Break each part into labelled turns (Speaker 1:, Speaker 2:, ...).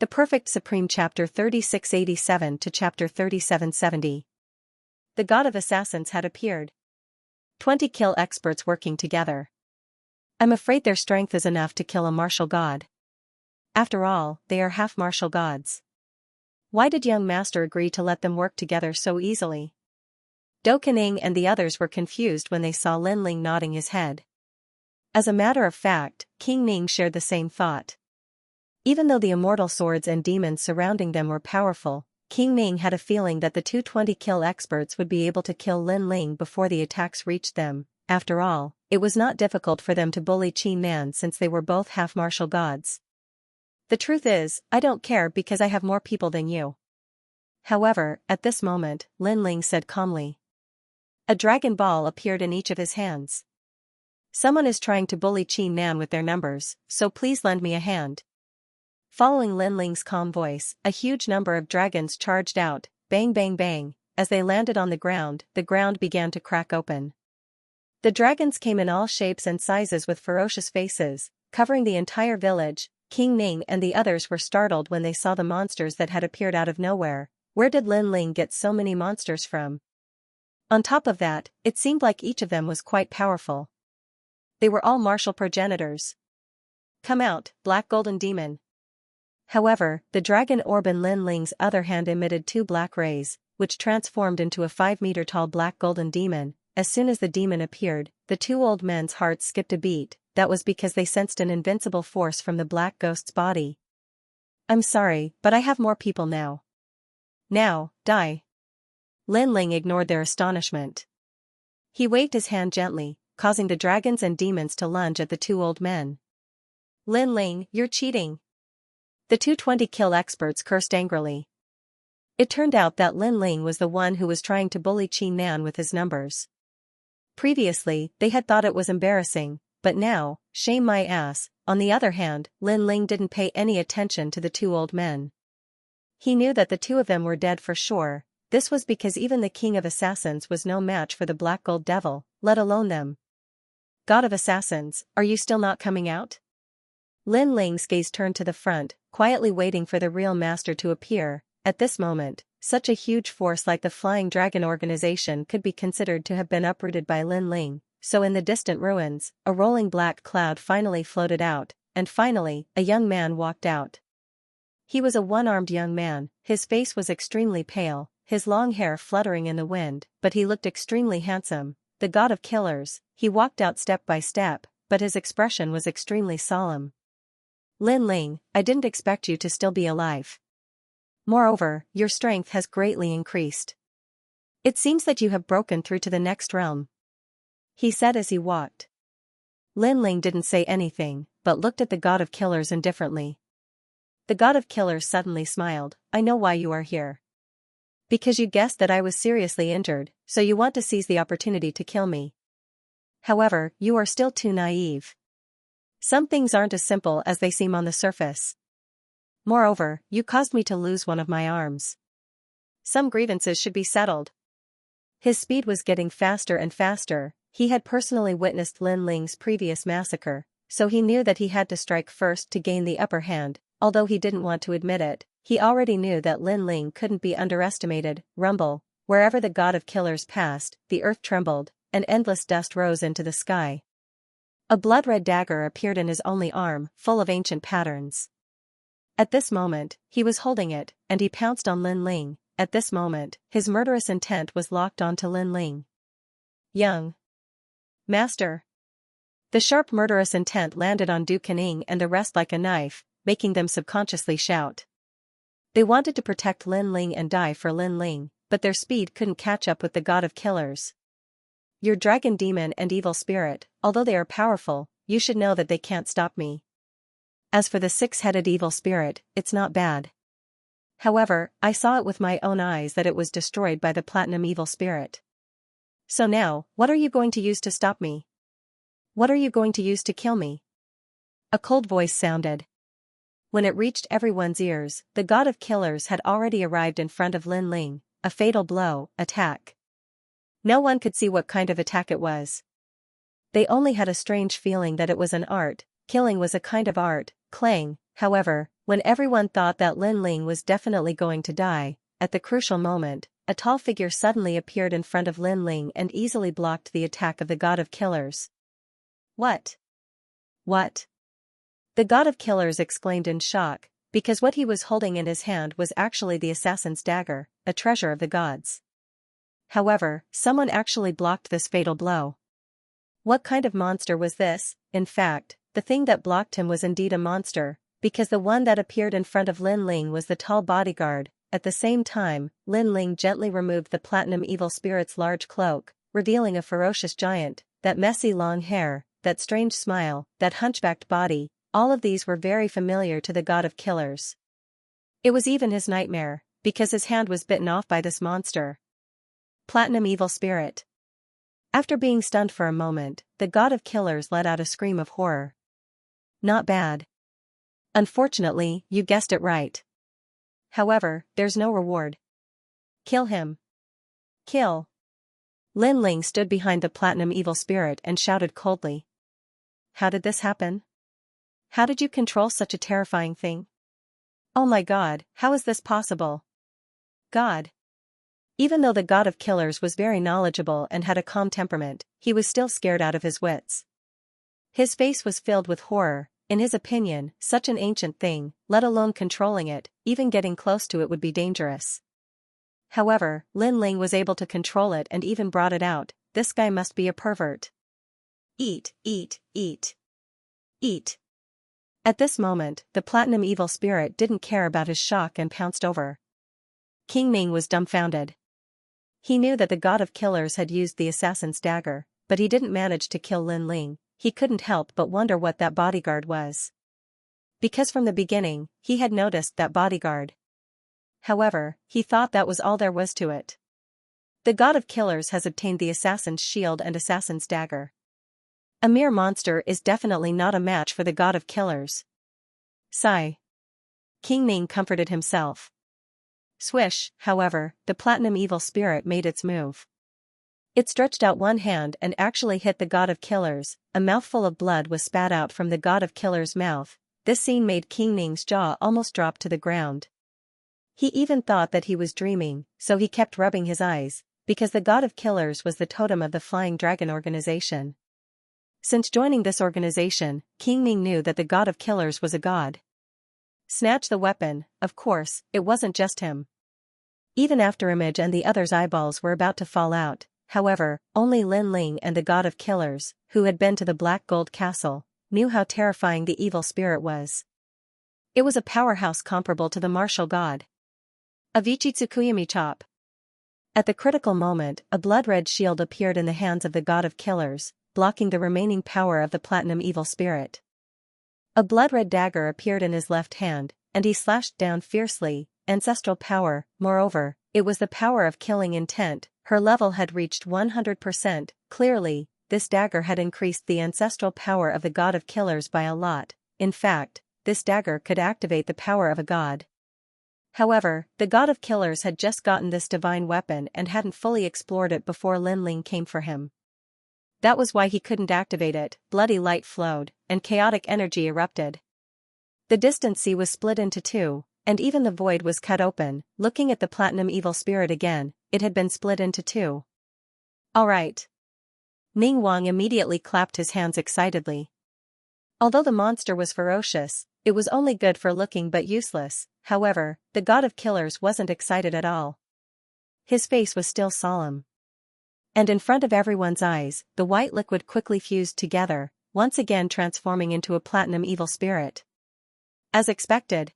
Speaker 1: The Perfect Supreme Chapter 3687 to Chapter 3770. The God of Assassins had appeared. 20 kill experts working together. I'm afraid their strength is enough to kill a martial god. After all, they are half martial gods. Why did young master agree to let them work together so easily? Do Kening and the others were confused when they saw Lin Ling nodding his head. As a matter of fact, King Ning shared the same thought. Even though the immortal swords and demons surrounding them were powerful, King Ning had a feeling that the 220 kill experts would be able to kill Lin Ling before the attacks reached them. After all, it was not difficult for them to bully Qin Nan since they were both half martial gods. The truth is, I don't care because I have more people than you. However, at this moment, Lin Ling said calmly. A dragon ball appeared in each of his hands. Someone is trying to bully Qin Nan with their numbers, so please lend me a hand. Following Lin Ling's calm voice, a huge number of dragons charged out, bang bang bang. As they landed on the ground began to crack open. The dragons came in all shapes and sizes with ferocious faces, covering the entire village. King Ning and the others were startled when they saw the monsters that had appeared out of nowhere. Where did Lin Ling get so many monsters from? On top of that, it seemed like each of them was quite powerful. They were all martial progenitors. Come out, black golden demon. However, the dragon orb in Lin Ling's other hand emitted 2 black rays, which transformed into a 5-meter-tall black golden demon. As soon as the demon appeared, the 2 old men's hearts skipped a beat. That was because they sensed an invincible force from the black ghost's body. I'm sorry, but I have more people now. Now, die. Lin Ling ignored their astonishment. He waved his hand gently, causing the dragons and demons to lunge at the 2 old men. Lin Ling, you're cheating. The 220 kill experts cursed angrily. It turned out that Lin Ling was the one who was trying to bully Qin Nan with his numbers. Previously, they had thought it was embarrassing, but now, shame my ass. On the other hand, Lin Ling didn't pay any attention to the 2 old men. He knew that the 2 of them were dead for sure. This was because even the King of Assassins was no match for the Black Gold Devil, let alone them. God of Assassins, are you still not coming out? Lin Ling's gaze turned to the front, quietly waiting for the real master to appear. At this moment, such a huge force like the Flying Dragon organization could be considered to have been uprooted by Lin Ling, so in the distant ruins, a rolling black cloud finally floated out, and finally, a young man walked out. He was a one-armed young man, his face was extremely pale, his long hair fluttering in the wind, but he looked extremely handsome. The god of killers. He walked out step by step, but his expression was extremely solemn. Lin Ling, I didn't expect you to still be alive. Moreover, your strength has greatly increased. It seems that you have broken through to the next realm. He said as he walked. Lin Ling didn't say anything, but looked at the god of killers indifferently. The god of killers suddenly smiled. I know why you are here. Because you guessed that I was seriously injured, so you want to seize the opportunity to kill me. However, you are still too naive. Some things aren't as simple as they seem on the surface. Moreover, you caused me to lose one of my arms. Some grievances should be settled. His speed was getting faster and faster. He had personally witnessed Lin Ling's previous massacre, so he knew that he had to strike first to gain the upper hand. Although he didn't want to admit it, he already knew that Lin Ling couldn't be underestimated. Rumble. Wherever the god of killers passed, the earth trembled, and endless dust rose into the sky. A blood-red dagger appeared in his only arm, full of ancient patterns. At this moment, he was holding it, and he pounced on Lin Ling. At this moment, his murderous intent was locked onto Lin Ling. Young Master. The sharp murderous intent landed on Du Kening and the rest like a knife, making them subconsciously shout. They wanted to protect Lin Ling and die for Lin Ling, but their speed couldn't catch up with the god of killers. Your dragon demon and evil spirit, although they are powerful, you should know that they can't stop me. As for the 6-headed evil spirit, it's not bad. However, I saw it with my own eyes that it was destroyed by the platinum evil spirit. So now, what are you going to use to stop me? What are you going to use to kill me? A cold voice sounded. When it reached everyone's ears, the god of killers had already arrived in front of Lin Ling. A fatal blow, attack. No one could see what kind of attack it was. They only had a strange feeling that it was an art. Killing was a kind of art. Clang. However, When everyone thought that Lin Ling was definitely going to die, at the crucial moment, a tall figure suddenly appeared in front of Lin Ling and easily blocked the attack of the God of Killers. What? What? The God of Killers exclaimed in shock, because what he was holding in his hand was actually the assassin's dagger, a treasure of the gods. However, someone actually blocked this fatal blow. What kind of monster was this? In fact, the thing that blocked him was indeed a monster, because the one that appeared in front of Lin Ling was the tall bodyguard. At the same time, Lin Ling gently removed the platinum evil spirit's large cloak, revealing a ferocious giant, that messy long hair, that strange smile, that hunchbacked body. All of these were very familiar to the God of Killers. It was even his nightmare, because his hand was bitten off by this monster. Platinum evil spirit. After being stunned for a moment, the God of Killers let out a scream of horror. Not bad. Unfortunately, you guessed it right. However, there's no reward. Kill him. Kill. Lin Ling stood behind the platinum evil spirit and shouted coldly. How did this happen? How did you control such a terrifying thing? Oh my God, how is this possible? God. Even though the God of Killers was very knowledgeable and had a calm temperament, he was still scared out of his wits. His face was filled with horror. In his opinion, such an ancient thing, let alone controlling it, even getting close to it would be dangerous. However, Lin Ling was able to control it and even brought it out. This guy must be a pervert. Eat, eat, eat. Eat. At this moment, the platinum evil spirit didn't care about his shock and pounced over. King Ning was dumbfounded. He knew that the God of Killers had used the assassin's dagger, but he didn't manage to kill Lin Ling. He couldn't help but wonder what that bodyguard was. Because from the beginning, he had noticed that bodyguard. However, he thought that was all there was to it. The God of Killers has obtained the assassin's shield and assassin's dagger. A mere monster is definitely not a match for the God of Killers. Sigh. King Ning comforted himself. Swish, however, the platinum evil spirit made its move. It stretched out one hand and actually hit the God of Killers. A mouthful of blood was spat out from the God of Killers' mouth. This scene made King Ning's jaw almost drop to the ground. He even thought that he was dreaming, so he kept rubbing his eyes, because the God of Killers was the totem of the Flying Dragon organization. Since joining this organization, King Ning knew that the God of Killers was a god. Snatch the weapon. Of course, it wasn't just him. Even after Image and the others' eyeballs were about to fall out, however, only Lin Ling and the God of Killers, who had been to the Black Gold Castle, knew how terrifying the evil spirit was. It was a powerhouse comparable to the martial god of Ichitsukuyami Chop. At the critical moment, a blood-red shield appeared in the hands of the God of Killers, blocking the remaining power of the platinum evil spirit. A blood-red dagger appeared in his left hand, and he slashed down fiercely. Ancestral power. Moreover, it was the power of killing intent. Her level had reached 100%. Clearly, this dagger had increased the ancestral power of the God of Killers by a lot. In fact, this dagger could activate the power of a god. However, the God of Killers had just gotten this divine weapon and hadn't fully explored it before Lin Ling came for him. That was why he couldn't activate it. Bloody light flowed, and chaotic energy erupted. The distant sea was split into two, and even the void was cut open. Looking at the platinum evil spirit again, it had been split into two. All right. Ning Wang immediately clapped his hands excitedly. Although the monster was ferocious, it was only good for looking but useless. However, the God of Killers wasn't excited at all. His face was still solemn. And in front of everyone's eyes, the white liquid quickly fused together, once again transforming into a platinum evil spirit. As expected.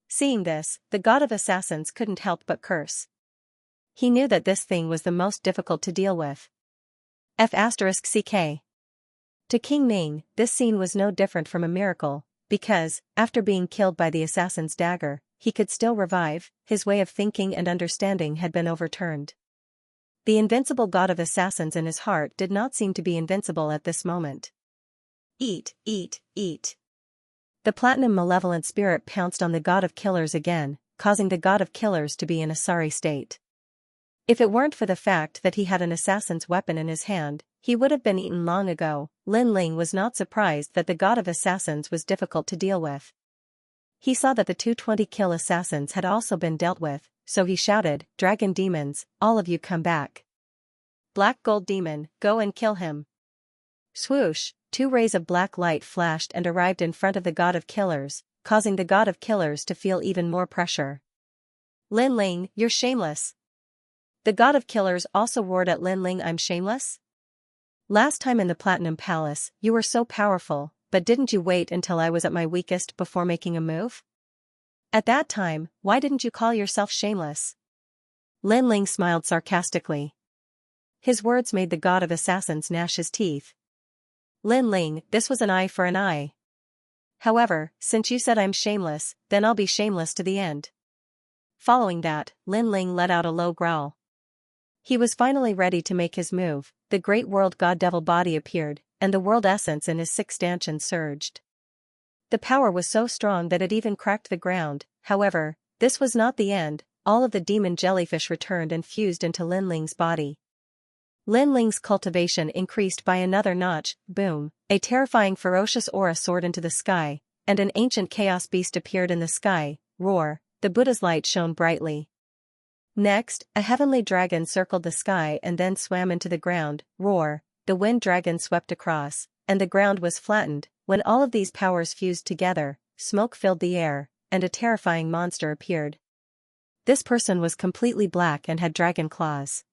Speaker 1: Seeing this, the God of Assassins couldn't help but curse. He knew that this thing was the most difficult to deal with. F***CK. To King Ning, this scene was no different from a miracle, because, after being killed by the assassin's dagger, he could still revive. His way of thinking and understanding had been overturned. The invincible God of Assassins in his heart did not seem to be invincible at this moment. Eat, eat, eat. The platinum malevolent spirit pounced on the God of Killers again, causing the God of Killers to be in a sorry state. If it weren't for the fact that he had an assassin's weapon in his hand, he would have been eaten long ago. Lin Ling was not surprised that the God of Assassins was difficult to deal with. He saw that the two 20-kill assassins had also been dealt with, so he shouted, "Dragon demons, all of you come back. Black gold demon, go and kill him." Swoosh, two rays of black light flashed and arrived in front of the god of killers, causing the god of killers to feel even more pressure. "Lin Ling, you're shameless." The god of killers also roared at Lin Ling, "I'm shameless? Last time in the Platinum Palace, you were so powerful, but didn't you wait until I was at my weakest before making a move? At that time, why didn't you call yourself shameless?" Lin Ling smiled sarcastically. His words made the god of assassins gnash his teeth. "Lin Ling, this was an eye for an eye. However, since you said I'm shameless, then I'll be shameless to the end." Following that, Lin Ling let out a low growl. He was finally ready to make his move. The great world god devil body appeared, and the world essence in his sixth stanchion surged. The power was so strong that it even cracked the ground. However, this was not the end. All of the demon jellyfish returned and fused into Lin Ling's body. Lin Ling's cultivation increased by another notch. Boom, a terrifying ferocious aura soared into the sky, and an ancient chaos beast appeared in the sky. Roar, the Buddha's light shone brightly. Next, a heavenly dragon circled the sky and then swam into the ground. Roar, the wind dragon swept across, and the ground was flattened. When all of these powers fused together, smoke filled the air, and a terrifying monster appeared. This person was completely black and had dragon claws.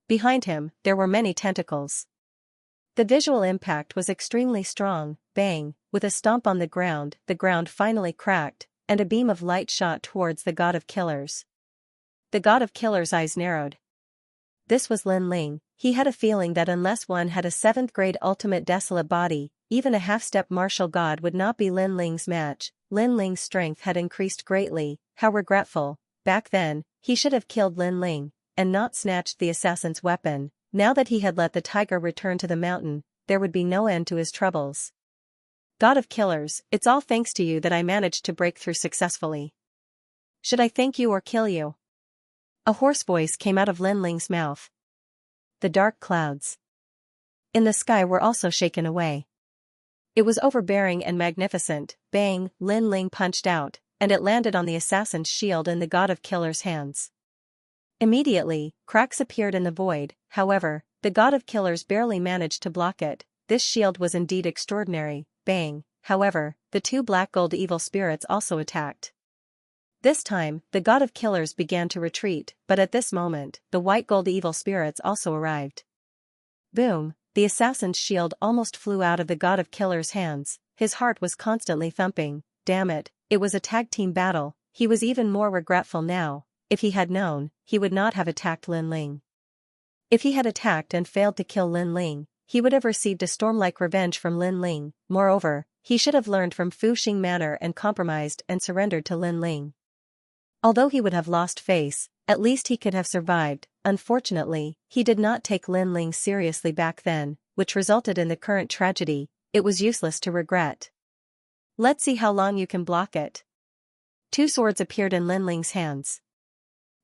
Speaker 1: Behind him, there were many tentacles. The visual impact was extremely strong. Bang, with a stomp on the ground finally cracked, and a beam of light shot towards the god of killers. The god of killers' eyes narrowed. This was Lin Ling. He had a feeling that unless one had a 7th grade ultimate desolate body, even a half-step martial god would not be Lin Ling's match. Lin Ling's strength had increased greatly. How regretful. Back then, he should have killed Lin Ling, and not snatched the assassin's weapon. Now that he had let the tiger return to the mountain, there would be no end to his troubles. "God of killers, it's all thanks to you that I managed to break through successfully. Should I thank you or kill you?" A hoarse voice came out of Lin Ling's mouth. The dark clouds in the sky were also shaken away. It was overbearing and magnificent. Bang, Lin Ling punched out, and it landed on the assassin's shield in the god of killers' hands. Immediately, cracks appeared in the void. However, the god of killers barely managed to block it. This shield was indeed extraordinary. Bang, however, the two black gold evil spirits also attacked. This time, the god of killers began to retreat, but at this moment, the white gold evil spirits also arrived. Boom, the assassin's shield almost flew out of the god of killers' hands. His heart was constantly thumping. Damn it, it was a tag team battle. He was even more regretful now. If he had known, he would not have attacked Lin Ling. If he had attacked and failed to kill Lin Ling, he would have received a storm-like revenge from Lin Ling. Moreover, he should have learned from Fu Xing manner and compromised and surrendered to Lin Ling. Although he would have lost face, at least he could have survived. Unfortunately, he did not take Lin Ling seriously back then, which resulted in the current tragedy. It was useless to regret. "Let's see how long you can block it." Two swords appeared in Lin Ling's hands.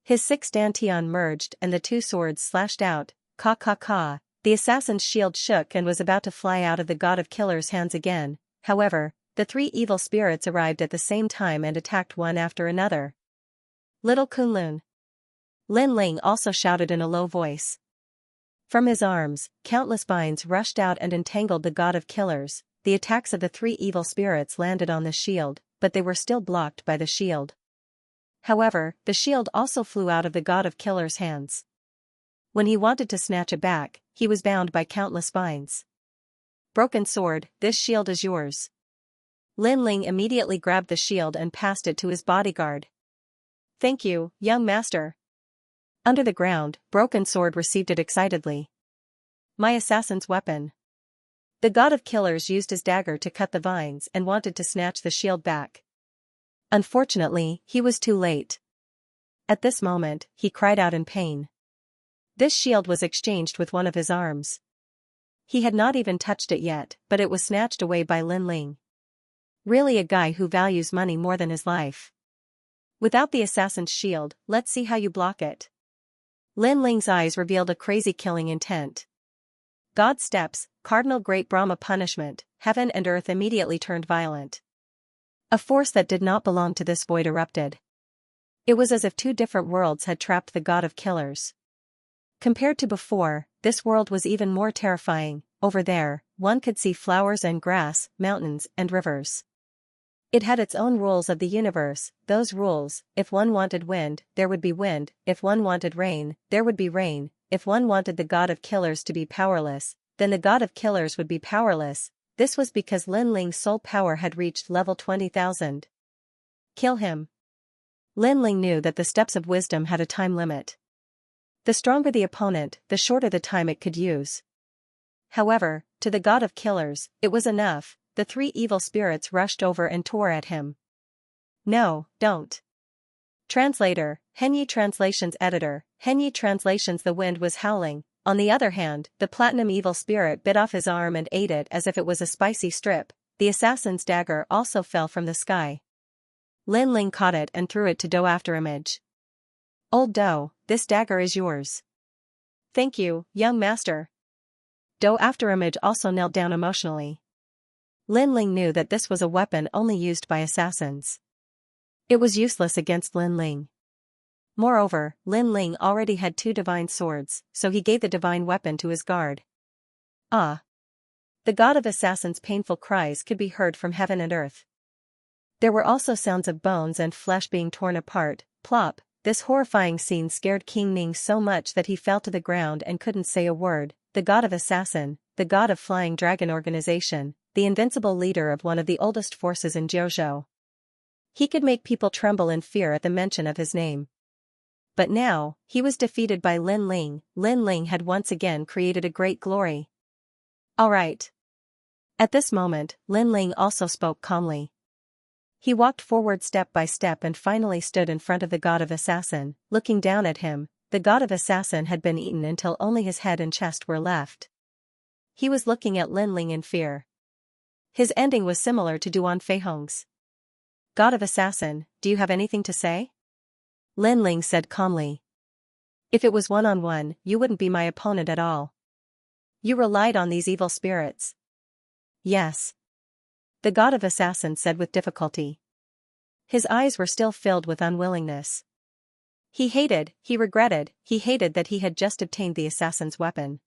Speaker 1: His sixth dantian merged and the two swords slashed out. Ka ka ka. The assassin's shield shook and was about to fly out of the god of killers' hands again. However, the three evil spirits arrived at the same time and attacked one after another. "Little Kunlun." Lin Ling also shouted in a low voice. From his arms, countless vines rushed out and entangled the god of killers. The attacks of the three evil spirits landed on the shield, but they were still blocked by the shield. However, the shield also flew out of the god of killers' hands. When he wanted to snatch it back, he was bound by countless vines. "Broken sword, this shield is yours." Lin Ling immediately grabbed the shield and passed it to his bodyguard. "Thank you, young master." Under the ground, Broken Sword received it excitedly. "My assassin's weapon." The god of killers used his dagger to cut the vines and wanted to snatch the shield back. Unfortunately, he was too late. At this moment, he cried out in pain. This shield was exchanged with one of his arms. He had not even touched it yet, but it was snatched away by Lin Ling. Really a guy who values money more than his life. "Without the assassin's shield, let's see how you block it." Lin Ling's eyes revealed a crazy killing intent. God steps, Cardinal Great Brahma punishment, heaven and earth immediately turned violent. A force that did not belong to this void erupted. It was as if two different worlds had trapped the god of killers. Compared to before, this world was even more terrifying. Over there, one could see flowers and grass, mountains and rivers. It had its own rules of the universe. Those rules: if one wanted wind, there would be wind; if one wanted rain, there would be rain; if one wanted the god of killers to be powerless, then the god of killers would be powerless. This was because Lin Ling's soul power had reached level 20,000. Kill him. Lin Ling knew that the steps of wisdom had a time limit. The stronger the opponent, the shorter the time it could use. However, to the god of killers, it was enough. The three evil spirits rushed over and tore at him. No, don't. Translator, Henyi Translations Editor, Henyi Translations. The wind was howling. On the other hand, the platinum evil spirit bit off his arm and ate it as if it was a spicy strip. The assassin's dagger also fell from the sky. Lin Ling caught it and threw it to Do Afterimage. Old Do, this dagger is yours. Thank you, young master. Do Afterimage also knelt down emotionally. Lin Ling knew that this was a weapon only used by assassins. It was useless against Lin Ling. Moreover, Lin Ling already had two divine swords, so he gave the divine weapon to his guard. Ah! The god of assassins' painful cries could be heard from heaven and earth. There were also sounds of bones and flesh being torn apart. Plop! This horrifying scene scared King Ning so much that he fell to the ground and couldn't say a word. The god of assassin, the god of flying dragon organization, the invincible leader of one of the oldest forces in Jiuzhou. He could make people tremble in fear at the mention of his name. But now, he was defeated by Lin Ling. Lin Ling had once again created a great glory. All right. At this moment, Lin Ling also spoke calmly. He walked forward step by step and finally stood in front of the god of assassin. Looking down at him, the god of assassin had been eaten until only his head and chest were left. He was looking at Lin Ling in fear. His ending was similar to Duan Feihong's. God of assassin, do you have anything to say? Lin Ling said calmly. If it was one-on-one, you wouldn't be my opponent at all. You relied on these evil spirits. Yes. The god of assassin said with difficulty. His eyes were still filled with unwillingness. He hated that he had just obtained the assassin's weapon.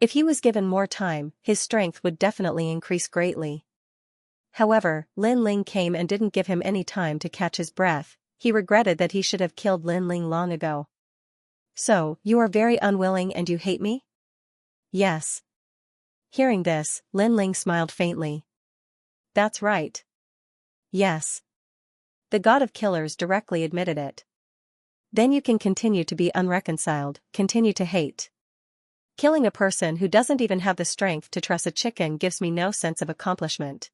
Speaker 1: If he was given more time, his strength would definitely increase greatly. However, Lin Ling came and didn't give him any time to catch his breath. He regretted that he should have killed Lin Ling long ago. So, you are very unwilling and you hate me? Yes. Hearing this, Lin Ling smiled faintly. That's right. Yes. The god of killers directly admitted it. Then you can continue to be unreconciled, continue to hate. Killing a person who doesn't even have the strength to truss a chicken gives me no sense of accomplishment.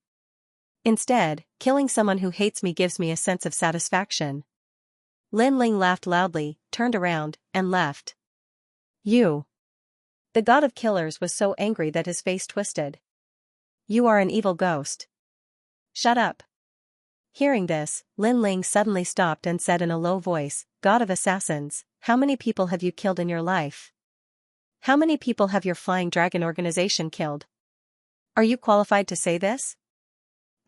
Speaker 1: Instead, killing someone who hates me gives me a sense of satisfaction. Lin Ling laughed loudly, turned around, and left. You. The god of killers was so angry that his face twisted. You are an evil ghost. Shut up. Hearing this, Lin Ling suddenly stopped and said in a low voice, God of assassins, how many people have you killed in your life? How many people have your flying dragon organization killed? Are you qualified to say this?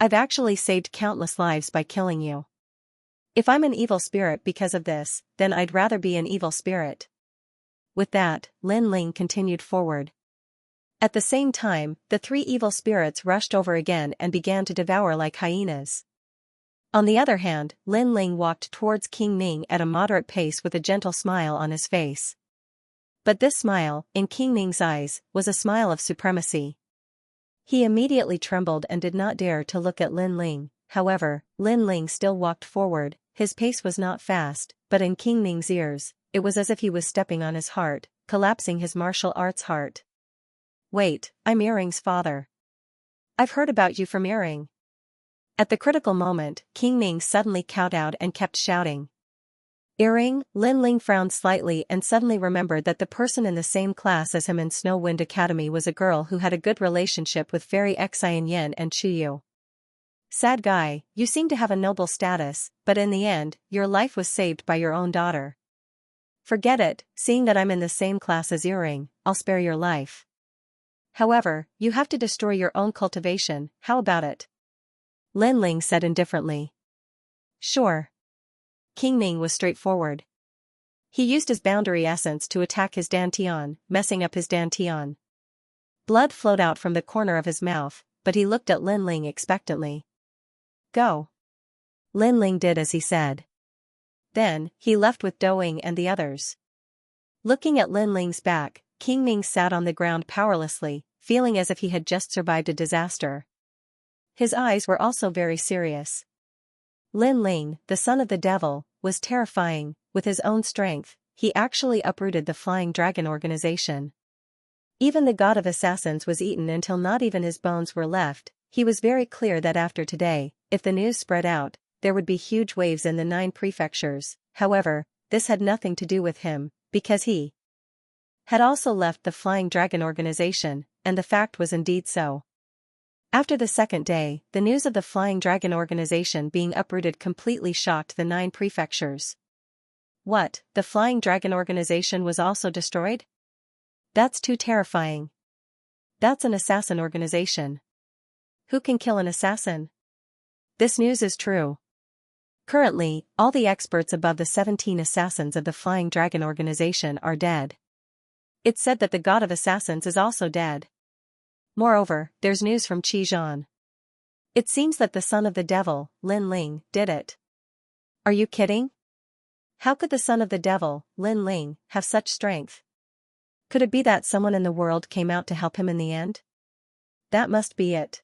Speaker 1: I've actually saved countless lives by killing you. If I'm an evil spirit because of this, then I'd rather be an evil spirit. With that, Lin Ling continued forward. At the same time, the three evil spirits rushed over again and began to devour like hyenas. On the other hand, Lin Ling walked towards King Ning at a moderate pace with a gentle smile on his face. But this smile, in King Ning's eyes, was a smile of supremacy. He immediately trembled and did not dare to look at Lin Ling. However, Lin Ling still walked forward. His pace was not fast, but in King Ning's ears, it was as if he was stepping on his heart, collapsing his martial arts heart. Wait, I'm Earring's father. I've heard about you from Earring. At the critical moment, King Ning suddenly kowtowed and kept shouting. Earring? Lin Ling frowned slightly and suddenly remembered that the person in the same class as him in Snow Wind Academy was a girl who had a good relationship with Fairy Xian Yen and Chuyu. Sad guy, you seem to have a noble status, but in the end, your life was saved by your own daughter. Forget it, seeing that I'm in the same class as Earring, I'll spare your life. However, you have to destroy your own cultivation, how about it? Lin Ling said indifferently. Sure. King Ning was straightforward. He used his boundary essence to attack his dantian, messing up his dantian. Blood flowed out from the corner of his mouth, but he looked at Lin Ling expectantly. Go. Lin Ling did as he said. Then, he left with Doing and the others. Looking at Lin Ling's back, King Ning sat on the ground powerlessly, feeling as if he had just survived a disaster. His eyes were also very serious. Lin Ling, the son of the devil, was terrifying. With his own strength, he actually uprooted the Flying Dragon organization. Even the god of assassins was eaten until not even his bones were left. He was very clear that after today, if the news spread out, there would be huge waves in the 9 prefectures. However, this had nothing to do with him, because he had also left the Flying Dragon organization, and the fact was indeed so. After the second day, the news of the Flying Dragon organization being uprooted completely shocked the 9 prefectures. What, the Flying Dragon organization was also destroyed? That's too terrifying. That's an assassin organization. Who can kill an assassin? This news is true. Currently, all the experts above the 17 assassins of the Flying Dragon organization are dead. It's said that the god of assassins is also dead. Moreover, there's news from Qizhan. It seems that the son of the devil, Lin Ling, did it. Are you kidding? How could the son of the devil, Lin Ling, have such strength? Could it be that someone in the world came out to help him in the end? That must be it.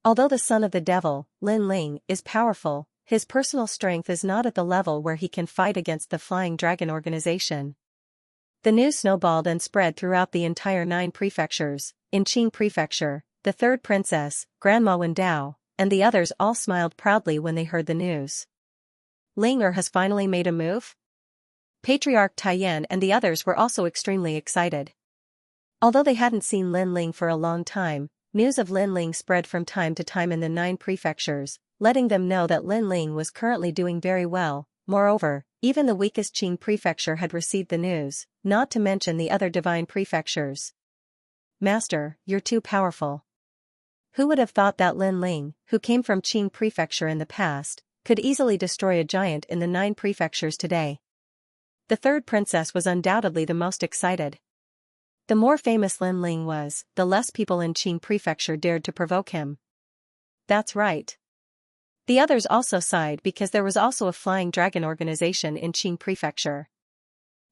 Speaker 1: Although the son of the devil, Lin Ling, is powerful, his personal strength is not at the level where he can fight against the Flying Dragon organization. The news snowballed and spread throughout the entire 9 prefectures. In Qing Prefecture, the third princess, Grandma Wendao, and the others all smiled proudly when they heard the news. Ling has finally made a move? Patriarch Taiyan and the others were also extremely excited. Although they hadn't seen Lin Ling for a long time, news of Lin Ling spread from time to time in the 9 prefectures, letting them know that Lin Ling was currently doing very well. Moreover, even the weakest Qing Prefecture had received the news, not to mention the other divine prefectures. Master, you're too powerful. Who would have thought that Lin Ling, who came from Qing Prefecture in the past, could easily destroy a giant in the 9 prefectures today? The third princess was undoubtedly the most excited. The more famous Lin Ling was, the less people in Qing Prefecture dared to provoke him. That's right. The others also sighed because there was also a Flying Dragon organization in Qing Prefecture.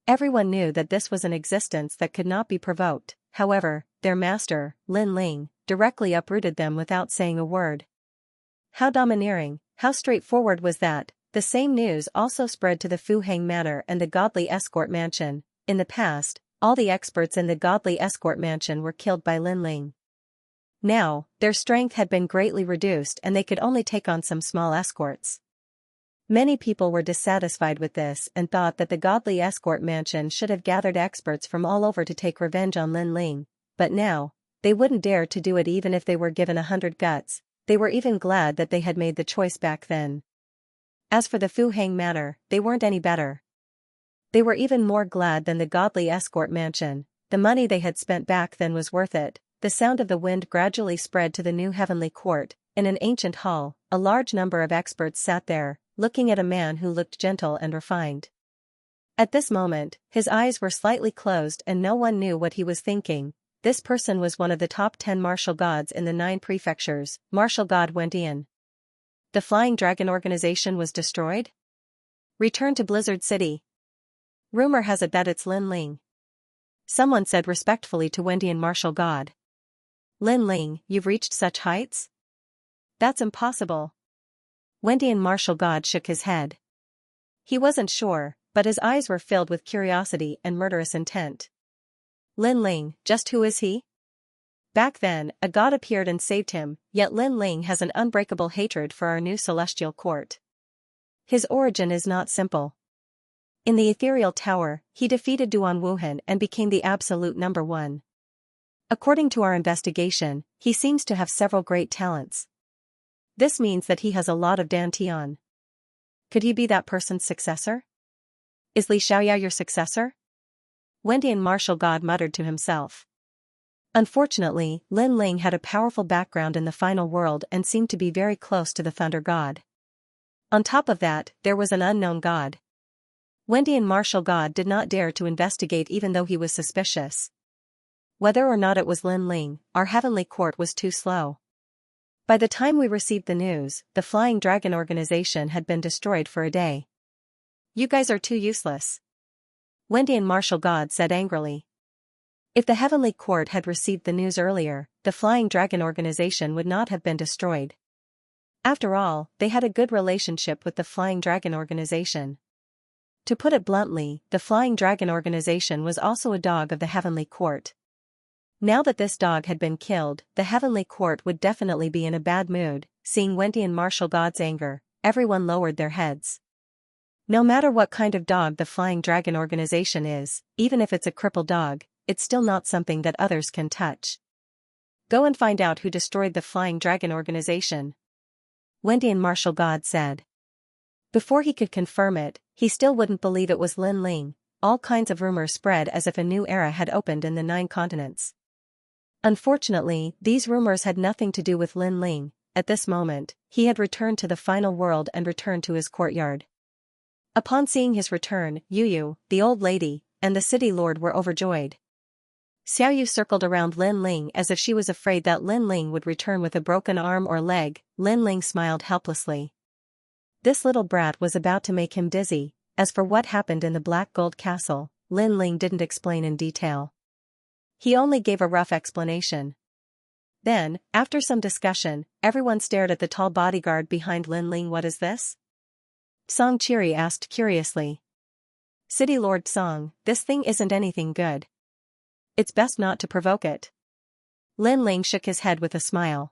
Speaker 1: Everyone knew that this was an existence that could not be provoked. However, their master, Lin Ling, directly uprooted them without saying a word. How domineering, how straightforward was that? The same news also spread to the Fu Hang Manor and the Godly Escort Mansion. In the past, all the experts in the Godly Escort Mansion were killed by Lin Ling. Now, their strength had been greatly reduced and they could only take on some small escorts. Many people were dissatisfied with this and thought that the Godly Escort Mansion should have gathered experts from all over to take revenge on Lin Ling, but now, they wouldn't dare to do it even if they were given 100 guts. They were even glad that they had made the choice back then. As for the Fu Hang Manor, they weren't any better. They were even more glad than the Godly Escort Mansion. The money they had spent back then was worth it. The sound of the wind gradually spread to the new heavenly court. In an ancient hall, a large number of experts sat there, looking at a man who looked gentle and refined. At this moment, his eyes were slightly closed and no one knew what he was thinking. This person was one of the top 10 martial gods in the 9 prefectures, martial god Wendian. The Flying Dragon organization was destroyed? Return to Blizzard City. Rumor has it that it's Lin Ling. Someone said respectfully to Wendian martial god. Lin Ling, you've reached such heights? That's impossible. Wendian martial god shook his head. He wasn't sure, but his eyes were filled with curiosity and murderous intent. Lin Ling, just who is he? Back then, a god appeared and saved him, yet Lin Ling has an unbreakable hatred for our new celestial court. His origin is not simple. In the ethereal tower, he defeated Duan Wuhan and became the absolute number 1. According to our investigation, he seems to have several great talents. This means that he has a lot of dantian. Could he be that person's successor? Is Li Xiaoya your successor? Wendian martial god muttered to himself. Unfortunately, Lin Ling had a powerful background in the final world and seemed to be very close to the Thunder God. On top of that, there was an unknown god. Wendy and Martial God did not dare to investigate even though he was suspicious. Whether or not it was Lin Ling, our heavenly court was too slow. By the time we received the news, the Flying Dragon organization had been destroyed for a day. You guys are too useless, Wendy and Martial God said angrily. If the heavenly court had received the news earlier, the Flying Dragon organization would not have been destroyed. After all, they had a good relationship with the Flying Dragon organization. To put it bluntly, the Flying Dragon organization was also a dog of the heavenly court. Now that this dog had been killed, the heavenly court would definitely be in a bad mood. Seeing Wendy and Martial God's anger, everyone lowered their heads. No matter what kind of dog the Flying Dragon organization is, even if it's a crippled dog, it's still not something that others can touch. Go and find out who destroyed the Flying Dragon organization, Wendy and Martial God said. Before he could confirm it, he still wouldn't believe it was Lin Ling. All kinds of rumors spread as if a new era had opened in the 9 continents. Unfortunately, these rumors had nothing to do with Lin Ling. At this moment, he had returned to the final world and returned to his courtyard. Upon seeing his return, Yu, the old lady, and the city lord were overjoyed. Xiaoyu circled around Lin Ling as if she was afraid that Lin Ling would return with a broken arm or leg. Lin Ling smiled helplessly. This little brat was about to make him dizzy. As for what happened in the Black Gold Castle, Lin Ling didn't explain in detail. He only gave a rough explanation. Then, after some discussion, everyone stared at the tall bodyguard behind Lin Ling. What is this? Song Qiri asked curiously. City Lord Song, this thing isn't anything good. It's best not to provoke it. Lin Ling shook his head with a smile.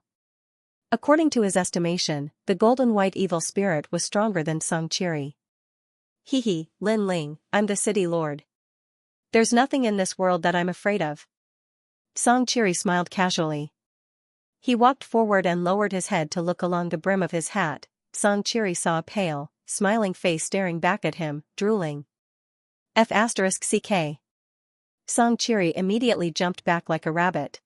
Speaker 1: According to his estimation, the golden white evil spirit was stronger than Song Qiri. Hee, Lin Ling, I'm the city lord. There's nothing in this world that I'm afraid of. Song Qiri smiled casually. He walked forward and lowered his head to look along the brim of his hat. Song Qiri saw a pale, smiling face staring back at him, drooling. F***ck. Song Qiri immediately jumped back like a rabbit.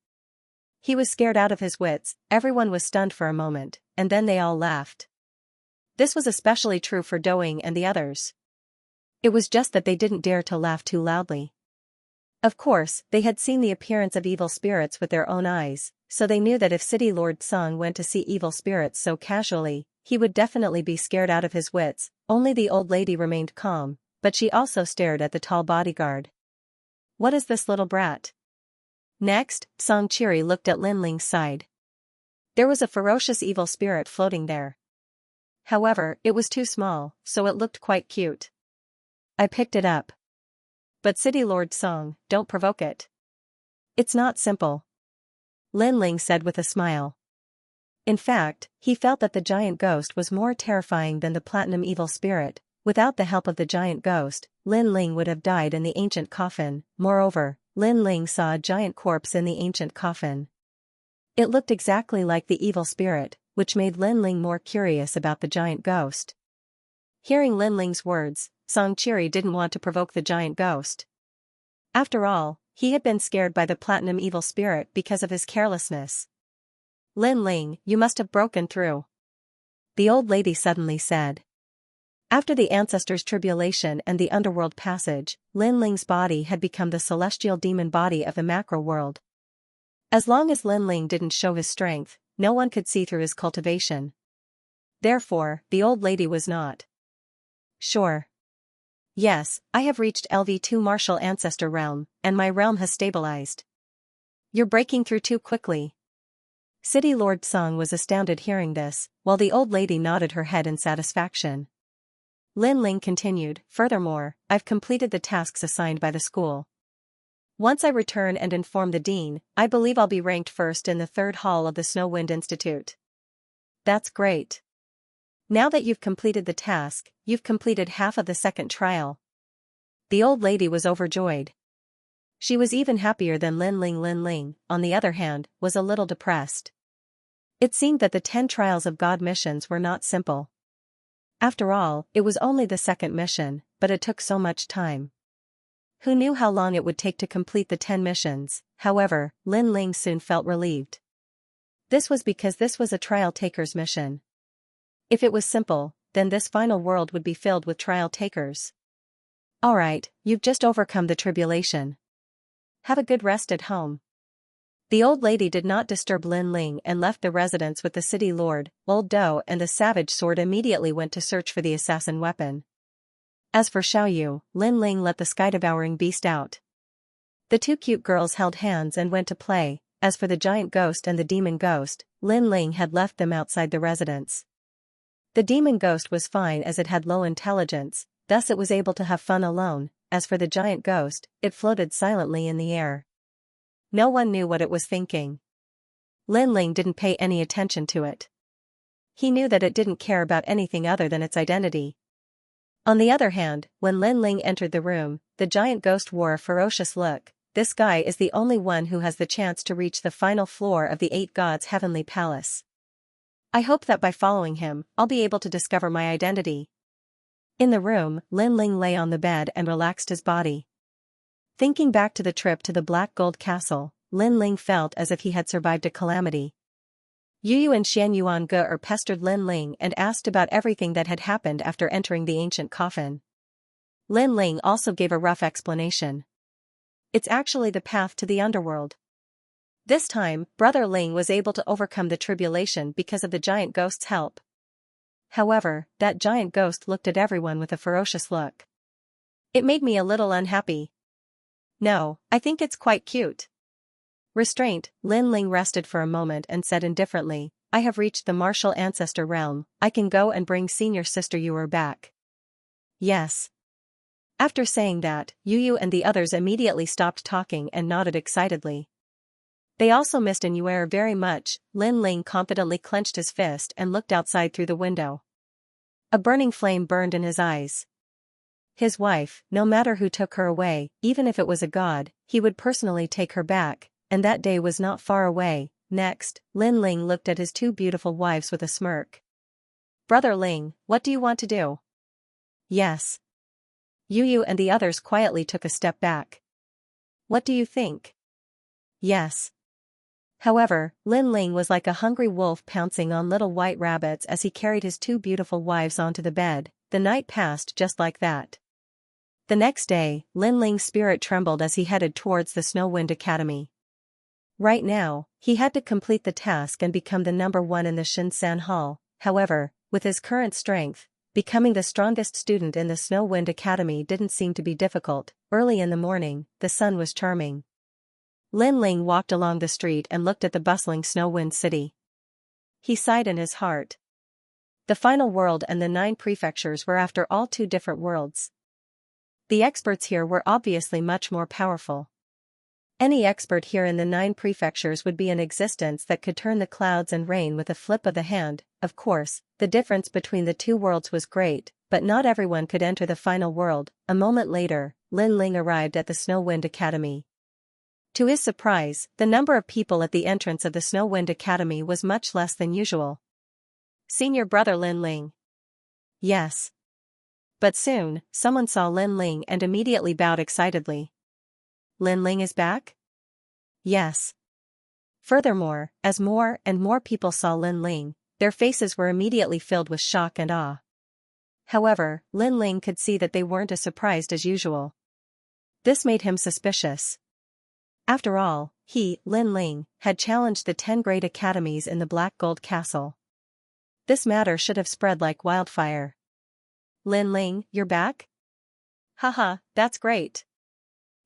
Speaker 1: He was scared out of his wits. Everyone was stunned for a moment, and then they all laughed. This was especially true for Doing and the others. It was just that they didn't dare to laugh too loudly. Of course, they had seen the appearance of evil spirits with their own eyes, so they knew that if City Lord Song went to see evil spirits so casually, he would definitely be scared out of his wits. Only the old lady remained calm, but she also stared at the tall bodyguard. What is this little brat? Next, Song Qiri looked at Lin Ling's side. There was a ferocious evil spirit floating there. However, it was too small, so it looked quite cute. I picked it up. But City Lord Song, don't provoke it. It's not simple, Lin Ling said with a smile. In fact, he felt that the giant ghost was more terrifying than the platinum evil spirit. Without the help of the giant ghost, Lin Ling would have died in the ancient coffin. Moreover, Lin Ling saw a giant corpse in the ancient coffin. It looked exactly like the evil spirit, which made Lin Ling more curious about the giant ghost. Hearing Lin Ling's words, Song Qiri didn't want to provoke the giant ghost. After all, he had been scared by the platinum evil spirit because of his carelessness. Lin Ling, you must have broken through, the old lady suddenly said. After the ancestors' tribulation and the underworld passage, Lin Ling's body had become the celestial demon body of the macro world. As long as Lin Ling didn't show his strength, no one could see through his cultivation. Therefore, the old lady was not sure. Yes, I have reached LV2 Martial Ancestor Realm, and my realm has stabilized. You're breaking through too quickly. City Lord Song was astounded hearing this, while the old lady nodded her head in satisfaction. Lin Ling continued, furthermore, I've completed the tasks assigned by the school. Once I return and inform the dean, I believe I'll be ranked first in the 3rd hall of the Snowwind Institute. That's great. Now that you've completed the task, you've completed half of the 2nd trial. The old lady was overjoyed. She was even happier than Lin Ling. Lin Ling, on the other hand, was a little depressed. It seemed that the 10 trials of God missions were not simple. After all, it was only the 2nd mission, but it took so much time. Who knew how long it would take to complete the 10 missions? However, Lin Ling soon felt relieved. This was because this was a trial taker's mission. If it was simple, then this final world would be filled with trial takers. Alright, you've just overcome the tribulation. Have a good rest at home. The old lady did not disturb Lin Ling and left the residence with the city lord. Old Dou and the savage sword immediately went to search for the assassin weapon. As for Xiaoyu, Lin Ling let the sky-devouring beast out. The two cute girls held hands and went to play. As for the giant ghost and the demon ghost, Lin Ling had left them outside the residence. The demon ghost was fine as it had low intelligence, thus it was able to have fun alone. As for the giant ghost, it floated silently in the air. No one knew what it was thinking. Lin Ling didn't pay any attention to it. He knew that it didn't care about anything other than its identity. On the other hand, when Lin Ling entered the room, the giant ghost wore a ferocious look. This guy is the only one who has the chance to reach the final floor of the 8 gods' heavenly palace. I hope that by following him, I'll be able to discover my identity. In the room, Lin Ling lay on the bed and relaxed his body. Thinking back to the trip to the Black Gold Castle, Lin Ling felt as if he had survived a calamity. Yu and Xianxia pestered Lin Ling and asked about everything that had happened after entering the ancient coffin. Lin Ling also gave a rough explanation. It's actually the path to the underworld. This time, Brother Ling was able to overcome the tribulation because of the giant ghost's help. However, that giant ghost looked at everyone with a ferocious look. It made me a little unhappy. No, I think it's quite cute. Restraint, Lin Ling rested for a moment and said indifferently, I have reached the martial ancestor realm, I can go and bring senior sister Yuer back. Yes. After saying that, Yu and the others immediately stopped talking and nodded excitedly. They also missed Yuer very much. Lin Ling confidently clenched his fist and looked outside through the window. A burning flame burned in his eyes. His wife, no matter who took her away, even if it was a god, he would personally take her back, and that day was not far away. Next, Lin Ling looked at his 2 beautiful wives with a smirk. Brother Ling, what do you want to do? Yes. Yu and the others quietly took a step back. What do you think? Yes. However, Lin Ling was like a hungry wolf pouncing on little white rabbits as he carried his 2 beautiful wives onto the bed. The night passed just like that. The next day, Lin Ling's spirit trembled as he headed towards the Snow Wind Academy. Right now, he had to complete the task and become the number 1 in the Shinsan Hall. However, with his current strength, becoming the strongest student in the Snow Wind Academy didn't seem to be difficult. Early in the morning, the sun was charming. Lin Ling walked along the street and looked at the bustling Snow Wind city. He sighed in his heart. The final world and the 9 prefectures were after all 2 different worlds. The experts here were obviously much more powerful. Any expert here in the 9 prefectures would be in existence that could turn the clouds and rain with a flip of the hand. Of course, the difference between the 2 worlds was great, but not everyone could enter the final world. A moment later, Lin Ling arrived at the Snow Wind Academy. To his surprise, the number of people at the entrance of the Snow Wind Academy was much less than usual. Senior brother Lin Ling. Yes. But soon, someone saw Lin Ling and immediately bowed excitedly. Lin Ling is back? Yes. Furthermore, as more and more people saw Lin Ling, their faces were immediately filled with shock and awe. However, Lin Ling could see that they weren't as surprised as usual. This made him suspicious. After all, he, Lin Ling, had challenged the 10 great academies in the Black Gold Castle. This matter should have spread like wildfire. Lin Ling, you're back? Haha, that's great.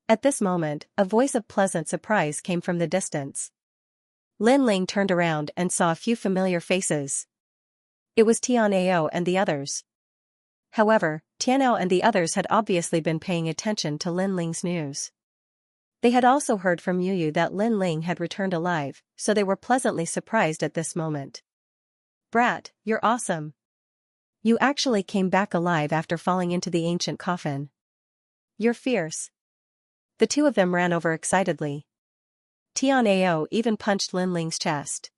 Speaker 1: At this moment, a voice of pleasant surprise came from the distance. Lin Ling turned around and saw a few familiar faces. It was Tianao and the others. However, Tianao and the others had obviously been paying attention to Lin Ling's news. They had also heard from Yu that Lin Ling had returned alive, so they were pleasantly surprised at this moment. Brat, you're awesome. You actually came back alive after falling into the ancient coffin. You're fierce. The 2 of them ran over excitedly. Tianao even punched Lin Ling's chest.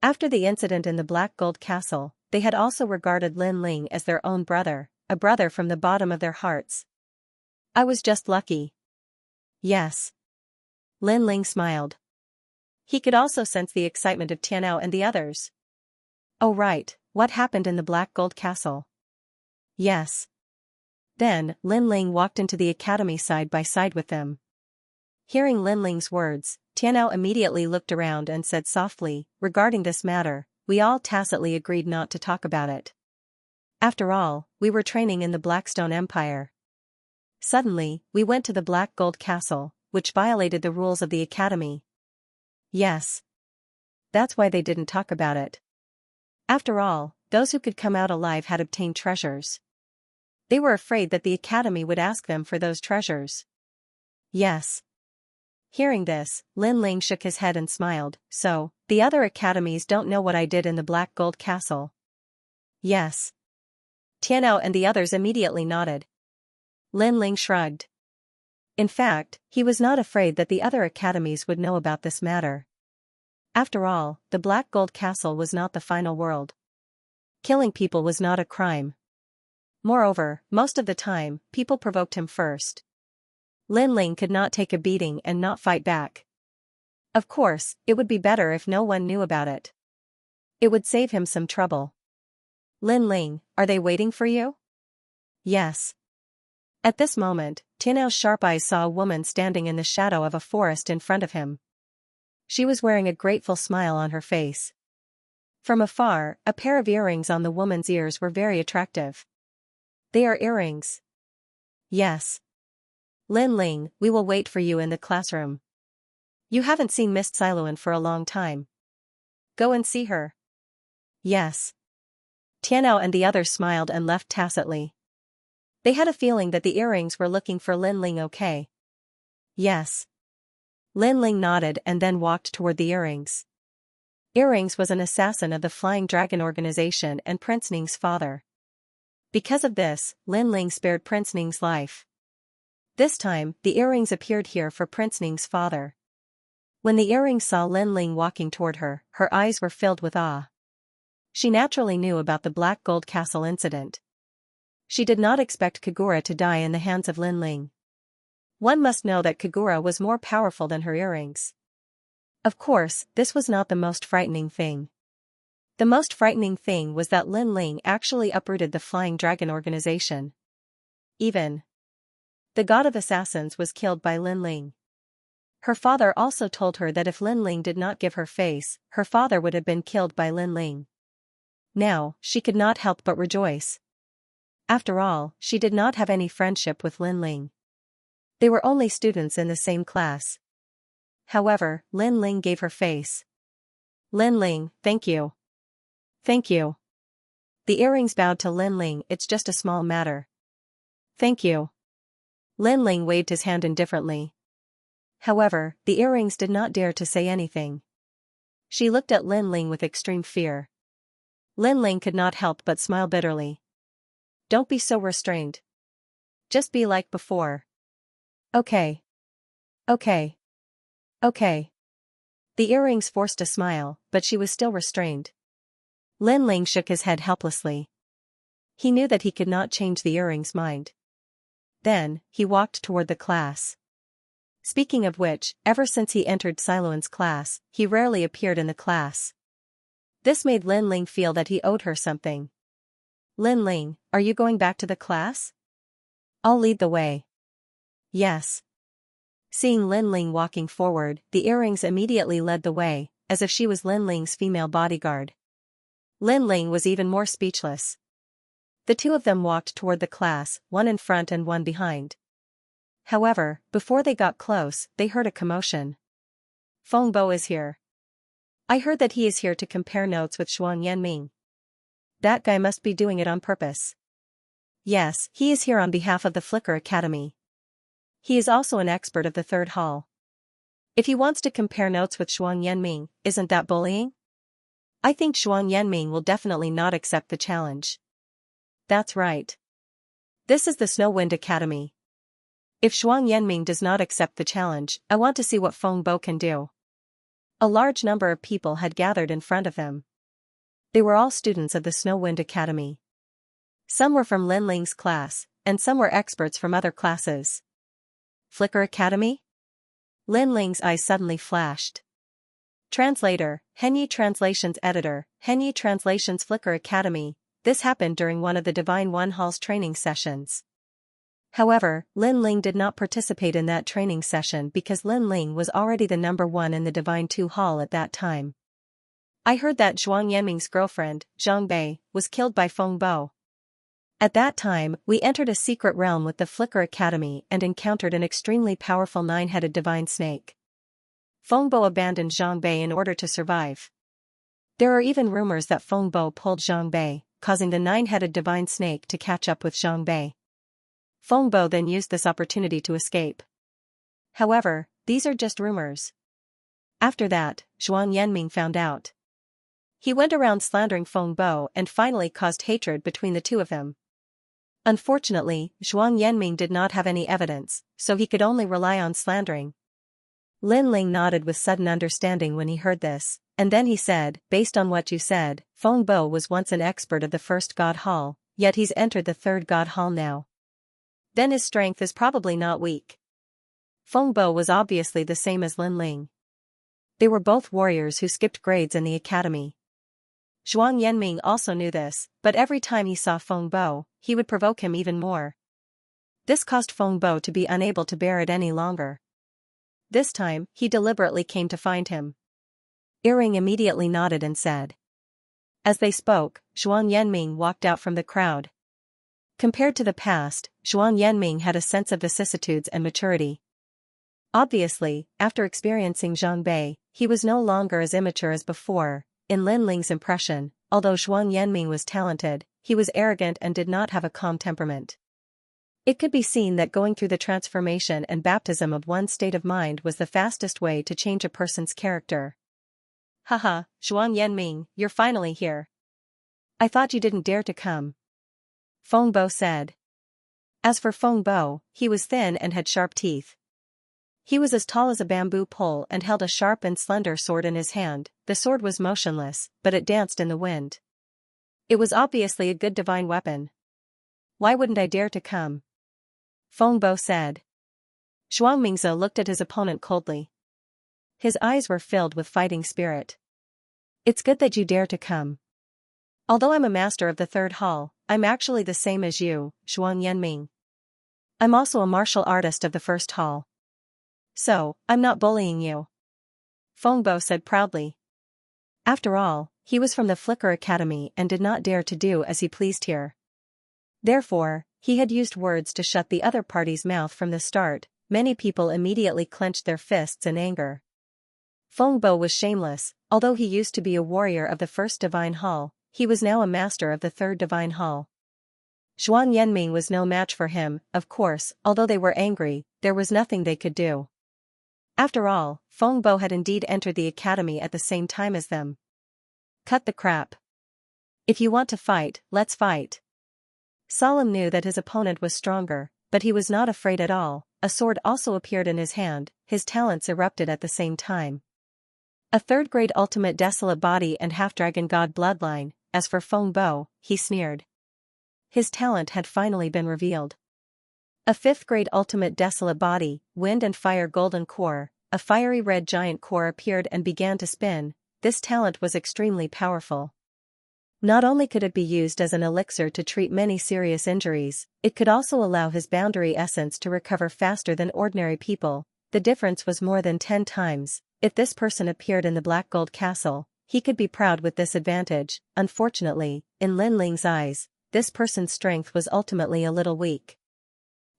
Speaker 1: After the incident in the Black Gold Castle, they had also regarded Lin Ling as their own brother, a brother from the bottom of their hearts. I was just lucky. Yes. Lin Ling smiled. He could also sense the excitement of Tianao and the others. Oh right, what happened in the Black Gold Castle? Yes. Then, Lin Ling walked into the academy side by side with them. Hearing Lin Ling's words, Tianao immediately looked around and said softly, regarding this matter, we all tacitly agreed not to talk about it. After all, we were training in the Blackstone Empire. Suddenly, we went to the Black Gold Castle, which violated the rules of the academy. Yes. That's why they didn't talk about it. After all, those who could come out alive had obtained treasures. They were afraid that the academy would ask them for those treasures. Yes. Hearing this, Lin Ling shook his head and smiled, so, the other academies don't know what I did in the Black Gold Castle? Yes. Tianao and the others immediately nodded. Lin Ling shrugged. In fact, he was not afraid that the other academies would know about this matter. After all, the Black Gold Castle was not the final world. Killing people was not a crime. Moreover, most of the time, people provoked him first. Lin Ling could not take a beating and not fight back. Of course, it would be better if no one knew about it. It would save him some trouble. Lin Ling, are they waiting for you? Yes. At this moment, Tianao's sharp eyes saw a woman standing in the shadow of a forest in front of him. She was wearing a grateful smile on her face. From afar, a pair of earrings on the woman's ears were very attractive. They are earrings. Yes. Lin Ling, we will wait for you in the classroom. You haven't seen Miss Xiluan for a long time. Go and see her. Yes. Tianao and the others smiled and left tacitly. They had a feeling that the earrings were looking for Lin Ling. Okay. Yes. Lin Ling nodded and then walked toward the earrings. Earrings was an assassin of the Flying Dragon organization and Prince Ning's father. Because of this, Lin Ling spared Prince Ning's life. This time, the earrings appeared here for Prince Ning's father. When the earrings saw Lin Ling walking toward her, her eyes were filled with awe. She naturally knew about the Black Gold Castle incident. She did not expect Kagura to die in the hands of Lin Ling. One must know that Kagura was more powerful than her earrings. Of course, this was not the most frightening thing. The most frightening thing was that Lin Ling actually uprooted the Flying Dragon organization. Even the god of assassins was killed by Lin Ling. Her father also told her that if Lin Ling did not give her face, her father would have been killed by Lin Ling. Now, she could not help but rejoice. After all, she did not have any friendship with Lin Ling. They were only students in the same class. However, Lin Ling gave her face. Lin Ling, thank you. Thank you. The earrings bowed to Lin Ling. It's just a small matter. Thank you. Lin Ling waved his hand indifferently. However, the earrings did not dare to say anything. She looked at Lin Ling with extreme fear. Lin Ling could not help but smile bitterly. Don't be so restrained. Just be like before. Okay. Okay. Okay. The earrings forced a smile, but she was still restrained. Lin Ling shook his head helplessly. He knew that he could not change the earrings' mind. Then, he walked toward the class. Speaking of which, ever since he entered Xiluan's class, he rarely appeared in the class. This made Lin Ling feel that he owed her something. Lin Ling, are you going back to the class? I'll lead the way. Yes. Seeing Lin Ling walking forward, the earrings immediately led the way, as if she was Lin Ling's female bodyguard. Lin Ling was even more speechless. The two of them walked toward the class, one in front and one behind. However, before they got close, they heard a commotion. Feng Bo is here. I heard that he is here to compare notes with Shuang Yanming. That guy must be doing it on purpose. Yes, he is here on behalf of the Flicker Academy. He is also an expert of the third hall. If he wants to compare notes with Shuang Yanming, isn't that bullying? I think Shuang Yanming will definitely not accept the challenge. That's right. This is the Snow Wind Academy. If Shuang Yanming does not accept the challenge, I want to see what Feng Bo can do. A large number of people had gathered in front of them. They were all students of the Snow Wind Academy. Some were from Lin Ling's class, and some were experts from other classes. Flicker Academy? Lin Ling's eyes suddenly flashed. Translator, Henyi Translations Editor, Henyi Translations Flicker Academy. This happened during one of the Divine One Hall's training sessions. However, Lin Ling did not participate in that training session because Lin Ling was already the number one in the Divine Two Hall at that time. I heard that Zhuang Yanming's girlfriend, Zhang Bei, was killed by Feng Bo. At that time, we entered a secret realm with the Flicker Academy and encountered an extremely powerful nine-headed divine snake. Feng Bo abandoned Zhang Bei in order to survive. There are even rumors that Feng Bo pulled Zhang Bei, causing the nine-headed divine snake to catch up with Zhang Bei. Feng Bo then used this opportunity to escape. However, these are just rumors. After that, Zhuang Yanming found out. He went around slandering Feng Bo and finally caused hatred between the two of them. Unfortunately, Zhuang Yanming did not have any evidence, so he could only rely on slandering. Lin Ling nodded with sudden understanding when he heard this, and then he said, based on what you said, Feng Bo was once an expert of the first God Hall, yet he's entered the third God Hall now. Then his strength is probably not weak. Feng Bo was obviously the same as Lin Ling. They were both warriors who skipped grades in the academy. Zhuang Yanming also knew this, but every time he saw Feng Bo, he would provoke him even more. This caused Feng Bo to be unable to bear it any longer. This time, he deliberately came to find him. Earring immediately nodded and said. As they spoke, Zhuang Yanming walked out from the crowd. Compared to the past, Zhuang Yanming had a sense of vicissitudes and maturity. Obviously, after experiencing Zhang Bei, he was no longer as immature as before. In Lin Ling's impression, although Zhuang Yanming was talented, he was arrogant and did not have a calm temperament. It could be seen that going through the transformation and baptism of one's state of mind was the fastest way to change a person's character. Haha, Zhuang Yanming, you're finally here. I thought you didn't dare to come. Feng Bo said. As for Feng Bo, he was thin and had sharp teeth. He was as tall as a bamboo pole and held a sharp and slender sword in his hand. The sword was motionless, but it danced in the wind. It was obviously a good divine weapon. Why wouldn't I dare to come? Feng Bo said. Zhuang Mingze looked at his opponent coldly. His eyes were filled with fighting spirit. It's good that you dare to come. Although I'm a master of the third hall, I'm actually the same as you, Zhuang Yanming. I'm also a martial artist of the first hall. So, I'm not bullying you. Feng Bo said proudly. After all, he was from the Flicker Academy and did not dare to do as he pleased here. Therefore, he had used words to shut the other party's mouth from the start. Many people immediately clenched their fists in anger. Feng Bo was shameless. Although he used to be a warrior of the first Divine Hall, he was now a master of the third Divine Hall. Zhuang Yanming was no match for him. Of course, although they were angry, there was nothing they could do. After all, Feng Bo had indeed entered the academy at the same time as them. Cut the crap. If you want to fight, let's fight. Solemn knew that his opponent was stronger, but he was not afraid at all. A sword also appeared in his hand. His talents erupted at the same time. A third-grade ultimate desolate body and half-dragon god bloodline. As for Feng Bo, he sneered. His talent had finally been revealed. A fifth-grade ultimate desolate body, wind and fire golden core, a fiery red giant core appeared and began to spin. This talent was extremely powerful. Not only could it be used as an elixir to treat many serious injuries, it could also allow his boundary essence to recover faster than ordinary people. The difference was more than 10 times. If this person appeared in the Black Gold Castle, he could be proud with this advantage. Unfortunately, in Lin Ling's eyes, this person's strength was ultimately a little weak.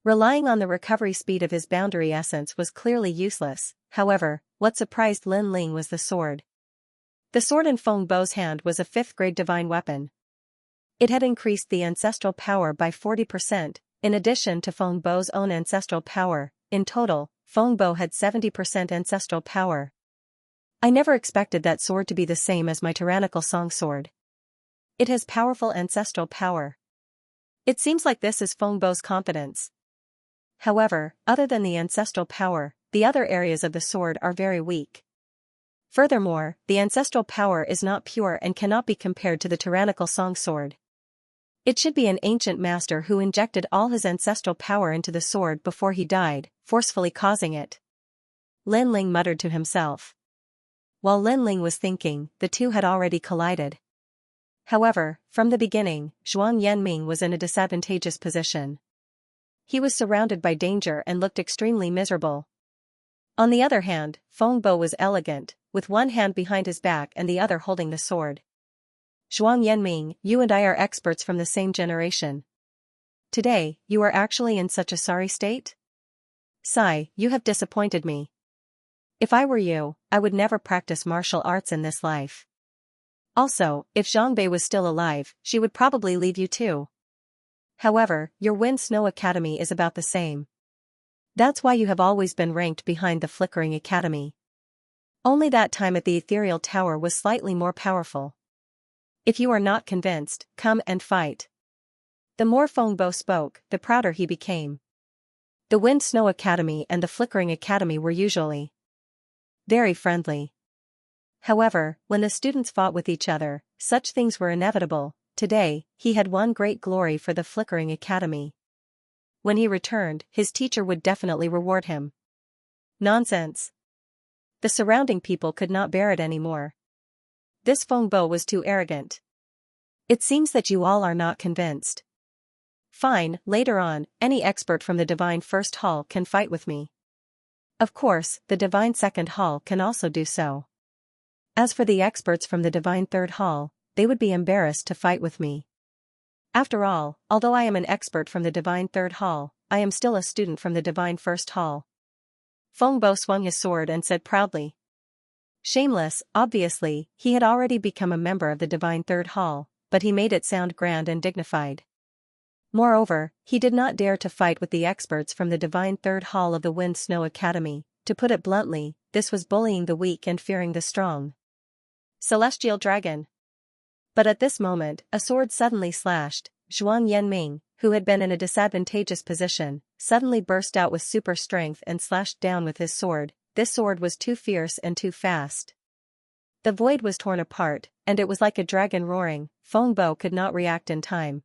Speaker 1: Relying on the recovery speed of his boundary essence was clearly useless. However, what surprised Lin Ling was the sword. The sword in Feng Bo's hand was a 5th-grade divine weapon. It had increased the ancestral power by 40%, in addition to Feng Bo's own ancestral power. In total, Feng Bo had 70% ancestral power. I never expected that sword to be the same as my tyrannical song sword. It has powerful ancestral power. It seems like this is Feng Bo's confidence. However, other than the ancestral power, the other areas of the sword are very weak. Furthermore, the ancestral power is not pure and cannot be compared to the tyrannical song sword. It should be an ancient master who injected all his ancestral power into the sword before he died, forcefully causing it. Lin Ling muttered to himself. While Lin Ling was thinking, the two had already collided. However, from the beginning, Zhuang Yanming was in a disadvantageous position. He was surrounded by danger and looked extremely miserable. On the other hand, Feng Bo was elegant, with one hand behind his back and the other holding the sword. Zhuang Yanming, you and I are experts from the same generation. Today, you are actually in such a sorry state? Sigh, you have disappointed me. If I were you, I would never practice martial arts in this life. Also, if Zhang Bei was still alive, she would probably leave you too. However, your Wind Snow Academy is about the same. That's why you have always been ranked behind the Flickering Academy. Only that time at the Ethereal Tower was slightly more powerful. If you are not convinced, come and fight. The more Feng Bo spoke, the prouder he became. The Wind Snow Academy and the Flickering Academy were usually very friendly. However, when the students fought with each other, such things were inevitable. Today, he had won great glory for the Flickering Academy. When he returned, his teacher would definitely reward him. Nonsense. The surrounding people could not bear it anymore. This Feng Bo was too arrogant. It seems that you all are not convinced. Fine, later on, any expert from the Divine First Hall can fight with me. Of course, the Divine Second Hall can also do so. As for the experts from the Divine Third Hall, they would be embarrassed to fight with me. After all, although I am an expert from the Divine Third Hall, I am still a student from the Divine First Hall. Feng Bo swung his sword and said proudly. Shameless, obviously, he had already become a member of the Divine Third Hall, but he made it sound grand and dignified. Moreover, he did not dare to fight with the experts from the Divine Third Hall of the Wind Snow Academy. To put it bluntly, this was bullying the weak and fearing the strong. Celestial Dragon. But at this moment, a sword suddenly slashed. Zhuang Yanming, who had been in a disadvantageous position, suddenly burst out with super strength and slashed down with his sword. This sword was too fierce and too fast. The void was torn apart, and it was like a dragon roaring. Feng Bo could not react in time.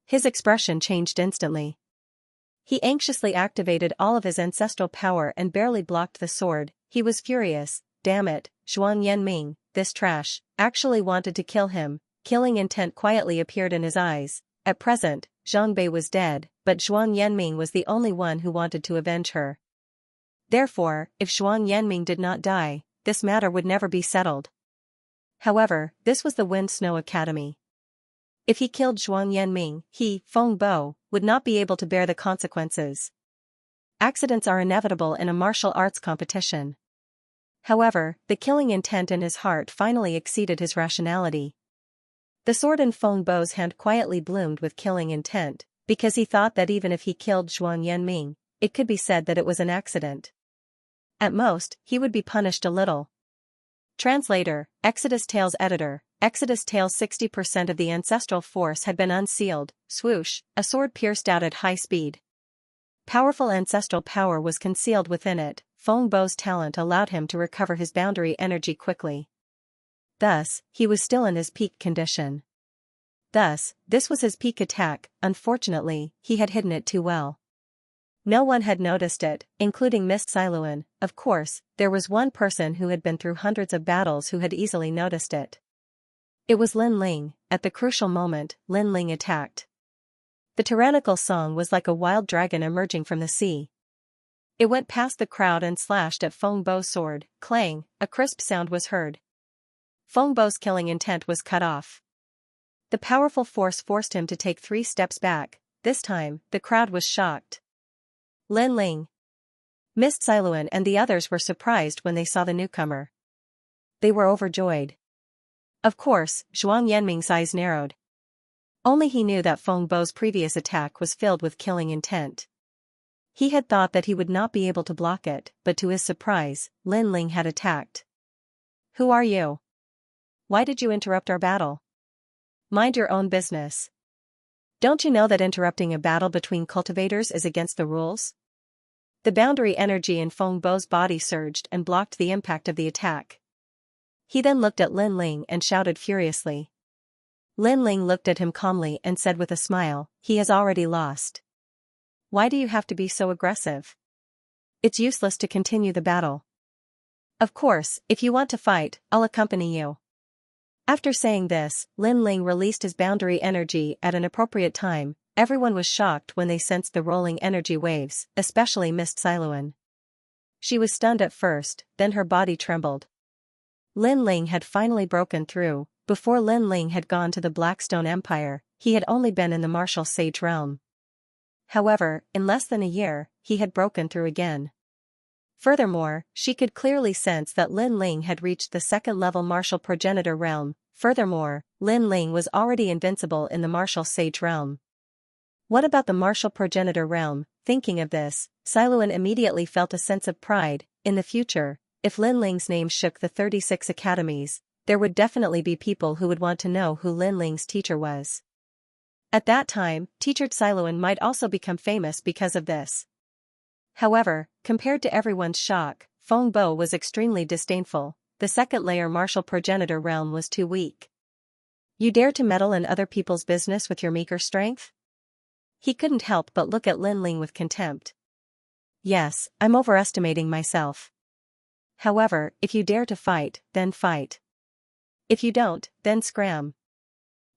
Speaker 1: His expression changed instantly. He anxiously activated all of his ancestral power and barely blocked the sword. He was furious. Damn it, Zhuang Yanming, this trash, actually wanted to kill him. Killing intent quietly appeared in his eyes. At present, Zhang Bei was dead, but Zhuang Yanming was the only one who wanted to avenge her. Therefore, if Zhuang Yanming did not die, this matter would never be settled. However, this was the Wind Snow Academy. If he killed Zhuang Yanming, he, Feng Bo, would not be able to bear the consequences. Accidents are inevitable in a martial arts competition. However, the killing intent in his heart finally exceeded his rationality. The sword in Feng Bo's hand quietly bloomed with killing intent, because he thought that even if he killed Zhuang Yanming, it could be said that it was an accident. At most, he would be punished a little. Translator, Exodus Tales Editor, Exodus Tales 60% of the ancestral force had been unsealed. Swoosh, a sword pierced out at high speed. Powerful ancestral power was concealed within it. Feng Bo's talent allowed him to recover his boundary energy quickly. Thus, he was still in his peak condition. Thus, this was his peak attack. Unfortunately, he had hidden it too well. No one had noticed it, including Miss Siluan. Of course, there was one person who had been through hundreds of battles who had easily noticed it. It was Lin Ling. At the crucial moment, Lin Ling attacked. The tyrannical song was like a wild dragon emerging from the sea. It went past the crowd and slashed at Feng Bo's sword. Clang, a crisp sound was heard. Feng Bo's killing intent was cut off. The powerful force forced him to take 3 steps back. This time, the crowd was shocked. Lin Ling, Miss Siluan and the others were surprised when they saw the newcomer. They were overjoyed. Of course, Zhuang Yanming's eyes narrowed. Only he knew that Feng Bo's previous attack was filled with killing intent. He had thought that he would not be able to block it, but to his surprise, Lin Ling had attacked. Who are you? Why did you interrupt our battle? Mind your own business. Don't you know that interrupting a battle between cultivators is against the rules? The boundary energy in Feng Bo's body surged and blocked the impact of the attack. He then looked at Lin Ling and shouted furiously. Lin Ling looked at him calmly and said with a smile, "He has already lost. Why do you have to be so aggressive? It's useless to continue the battle. Of course, if you want to fight, I'll accompany you." After saying this, Lin Ling released his boundary energy at an appropriate time. Everyone was shocked when they sensed the rolling energy waves, especially Miss Xiluan. She was stunned at first, then her body trembled. Lin Ling had finally broken through. Before Lin Ling had gone to the Blackstone Empire, he had only been in the martial sage realm. However, in less than a year, he had broken through again. Furthermore, she could clearly sense that Lin Ling had reached the second-level martial progenitor realm. Furthermore, Lin Ling was already invincible in the martial sage realm. What about the martial progenitor realm? Thinking of this, Xiluan immediately felt a sense of pride. In the future, if Lin Ling's name shook the 36 academies, there would definitely be people who would want to know who Lin Ling's teacher was. At that time, teacher Xiluan might also become famous because of this. However, compared to everyone's shock, Feng Bo was extremely disdainful. The second-layer martial progenitor realm was too weak. You dare to meddle in other people's business with your meager strength? He couldn't help but look at Lin Ling with contempt. Yes, I'm overestimating myself. However, if you dare to fight, then fight. If you don't, then scram.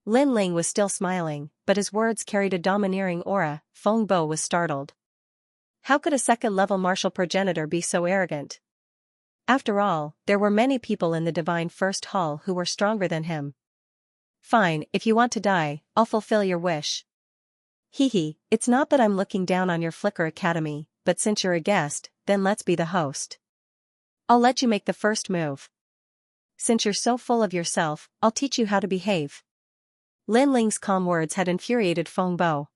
Speaker 1: Lin Ling was still smiling, but his words carried a domineering aura. Feng Bo was startled. How could a second-level martial progenitor be so arrogant? After all, there were many people in the Divine First Hall who were stronger than him. Fine, if you want to die, I'll fulfill your wish. Hee, it's not that I'm looking down on your Flicker Academy, but since you're a guest, then let's be the host. I'll let you make the first move. Since you're so full of yourself, I'll teach you how to behave. Lin Ling's calm words had infuriated Feng Bo.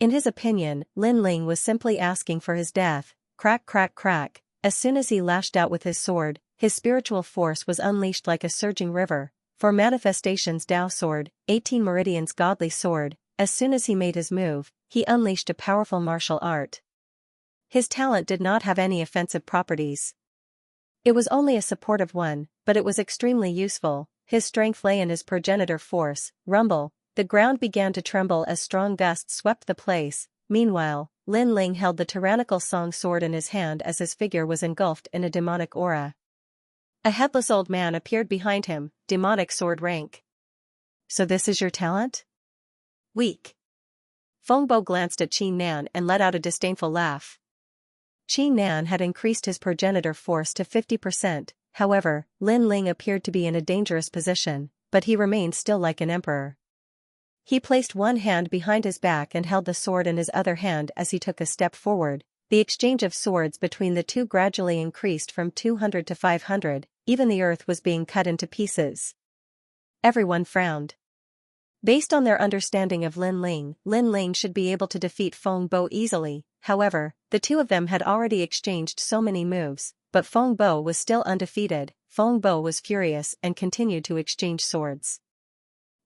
Speaker 1: In his opinion, Lin Ling was simply asking for his death. Crack crack crack. As soon as he lashed out with his sword, his spiritual force was unleashed like a surging river. For Manifestation's Tao Sword, 18 Meridian's Godly Sword, as soon as he made his move, he unleashed a powerful martial art. His talent did not have any offensive properties. It was only a supportive one, but it was extremely useful. His strength lay in his progenitor force. Rumble. The ground began to tremble as strong gusts swept the place. Meanwhile, Lin Ling held the tyrannical song sword in his hand as his figure was engulfed in a demonic aura. A headless old man appeared behind him, demonic sword rank. So this is your talent? Weak. Feng Bo glanced at Qin Nan and let out a disdainful laugh. Qin Nan had increased his progenitor force to 50%, however, Lin Ling appeared to be in a dangerous position, but he remained still like an emperor. He placed one hand behind his back and held the sword in his other hand as he took a step forward. The exchange of swords between the two gradually increased from 200 to 500, even the earth was being cut into pieces. Everyone frowned. Based on their understanding of Lin Ling should be able to defeat Feng Bo easily. However, the two of them had already exchanged so many moves, but Feng Bo was still undefeated. Feng Bo was furious and continued to exchange swords.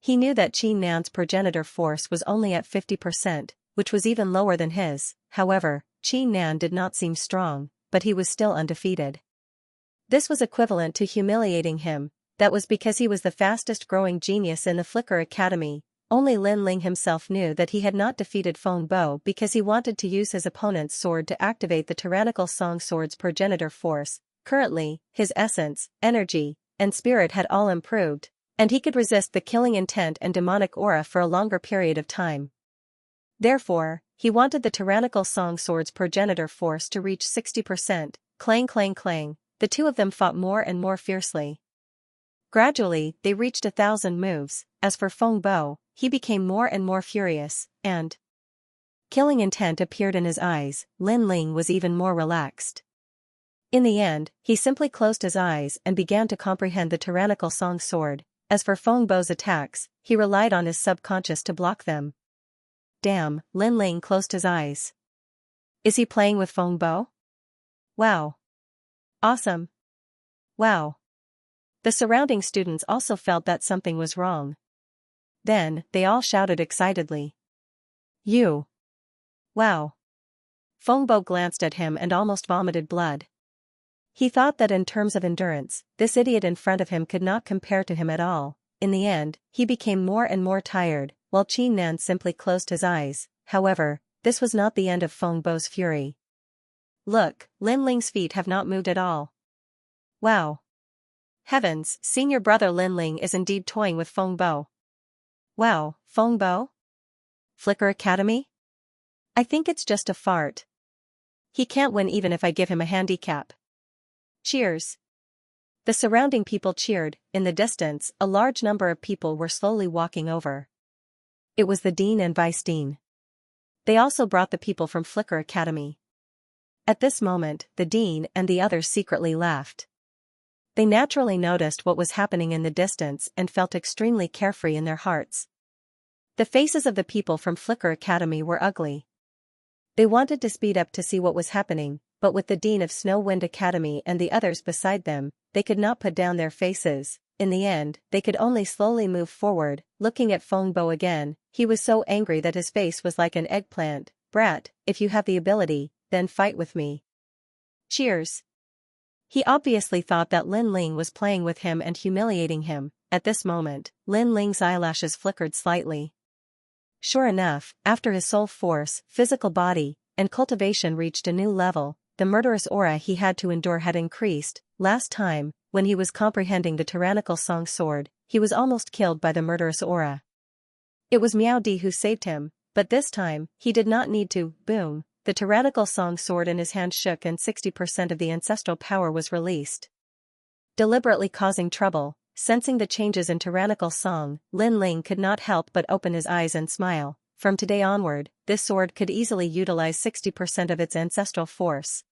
Speaker 1: He knew that Qin Nan's progenitor force was only at 50%, which was even lower than his. However, Qin Nan did not seem strong, but he was still undefeated. This was equivalent to humiliating him. That was because he was the fastest-growing genius in the Flicker Academy. Only Lin Ling himself knew that he had not defeated Feng Bo because he wanted to use his opponent's sword to activate the tyrannical song sword's progenitor force. Currently, his essence, energy, and spirit had all improved, and he could resist the killing intent and demonic aura for a longer period of time. Therefore, he wanted the tyrannical song sword's progenitor force to reach 60%. Clang clang clang, the two of them fought more and more fiercely. Gradually, they reached 1,000 moves. As for Feng Bo, he became more and more furious, and killing intent appeared in his eyes. Lin Ling was even more relaxed. In the end, he simply closed his eyes and began to comprehend the tyrannical song sword. As for Feng Bo's attacks, he relied on his subconscious to block them. Damn, Lin Ling closed his eyes. Is he playing with Feng Bo? Wow. Awesome. Wow. The surrounding students also felt that something was wrong. Then, they all shouted excitedly. You! Wow! Feng Bo glanced at him and almost vomited blood. He thought that in terms of endurance, this idiot in front of him could not compare to him at all. in the end, he became more and more tired, while Qin Nan simply closed his eyes. However, this was not the end of Feng Bo's fury. Look, Lin Ling's feet have not moved at all. Wow. Heavens, senior brother Lin Ling is indeed toying with Feng Bo. Wow, Feng Bo? Flicker Academy? I think it's just a fart. He can't win even if I give him a handicap. Cheers. The surrounding people cheered. In the distance, a large number of people were slowly walking over. It was the dean and vice dean. They also brought the people from Flicker Academy. At this moment, the dean and the others secretly laughed. They naturally noticed what was happening in the distance and felt extremely carefree in their hearts. The faces of the people from Flicker Academy were ugly. They wanted to speed up to see what was happening, but with the dean of Snow Wind Academy and the others beside them, they could not put down their faces. In the end, they could only slowly move forward, looking at Feng Bo again. He was so angry that his face was like an eggplant. Brat, if you have the ability, then fight with me. Cheers. He obviously thought that Lin Ling was playing with him and humiliating him. At this moment, Lin Ling's eyelashes flickered slightly. Sure enough, after his soul force, physical body, and cultivation reached a new level, the murderous aura he had to endure had increased. Last time, when he was comprehending the tyrannical song sword, he was almost killed by the murderous aura. It was Miao Di who saved him, but this time, he did not need to. Boom. The tyrannical song sword in his hand shook and 60% of the ancestral power was released. Deliberately causing trouble, sensing the changes in tyrannical song, Lin Ling could not help but open his eyes and smile. From today onward, this sword could easily utilize 60% of its ancestral force.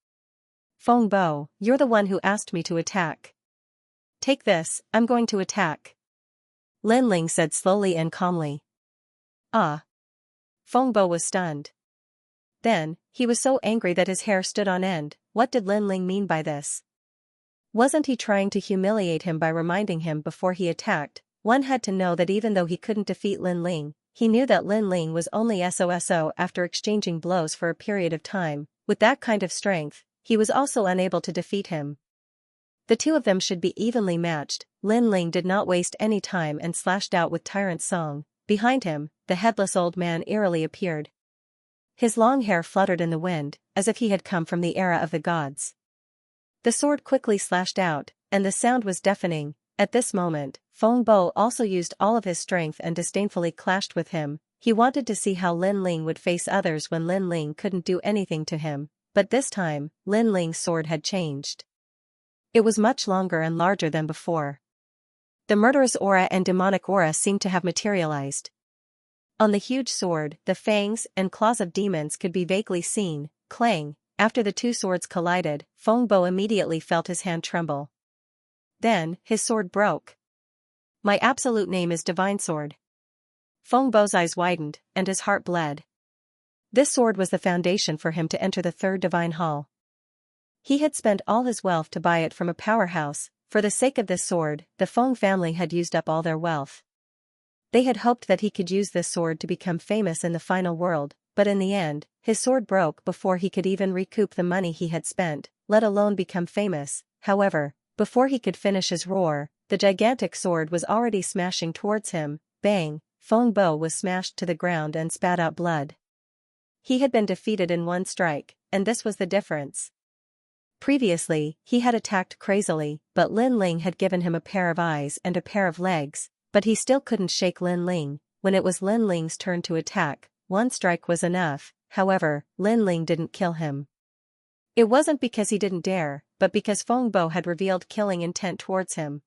Speaker 1: Feng Bo, you're the one who asked me to attack. Take this, I'm going to attack. Lin Ling said slowly and calmly. Ah. Feng Bo was stunned. Then, he was so angry that his hair stood on end. What did Lin Ling mean by this? Wasn't he trying to humiliate him by reminding him before he attacked? One had to know that even though he couldn't defeat Lin Ling, he knew that Lin Ling was only SOSO after exchanging blows for a period of time. With that kind of strength, he was also unable to defeat him. The two of them should be evenly matched. Lin Ling did not waste any time and slashed out with Tyrant Song. Behind him, the headless old man eerily appeared. His long hair fluttered in the wind, as if he had come from the era of the gods. The sword quickly slashed out, and the sound was deafening. At this moment, Feng Bo also used all of his strength and disdainfully clashed with him. He wanted to see how Lin Ling would face others when Lin Ling couldn't do anything to him, but this time, Lin Ling's sword had changed. It was much longer and larger than before. The murderous aura and demonic aura seemed to have materialized. On the huge sword, the fangs and claws of demons could be vaguely seen. Clang. After the two swords collided, Feng Bo immediately felt his hand tremble. Then, his sword broke. My absolute name is Divine Sword. Feng Bo's eyes widened, and his heart bled. This sword was the foundation for him to enter the third divine hall. He had spent all his wealth to buy it from a powerhouse. For the sake of this sword, the Feng family had used up all their wealth. They had hoped that he could use this sword to become famous in the final world, but in the end, his sword broke before he could even recoup the money he had spent, let alone become famous. However, before he could finish his roar, the gigantic sword was already smashing towards him. Bang! Feng Bo was smashed to the ground and spat out blood. He had been defeated in one strike, and this was the difference. Previously, he had attacked crazily, but Lin Ling had given him a pair of eyes and a pair of legs, but he still couldn't shake Lin Ling. When it was Lin Ling's turn to attack, one strike was enough. However, Lin Ling didn't kill him. It wasn't because he didn't dare, but because Feng Bo had revealed killing intent towards him.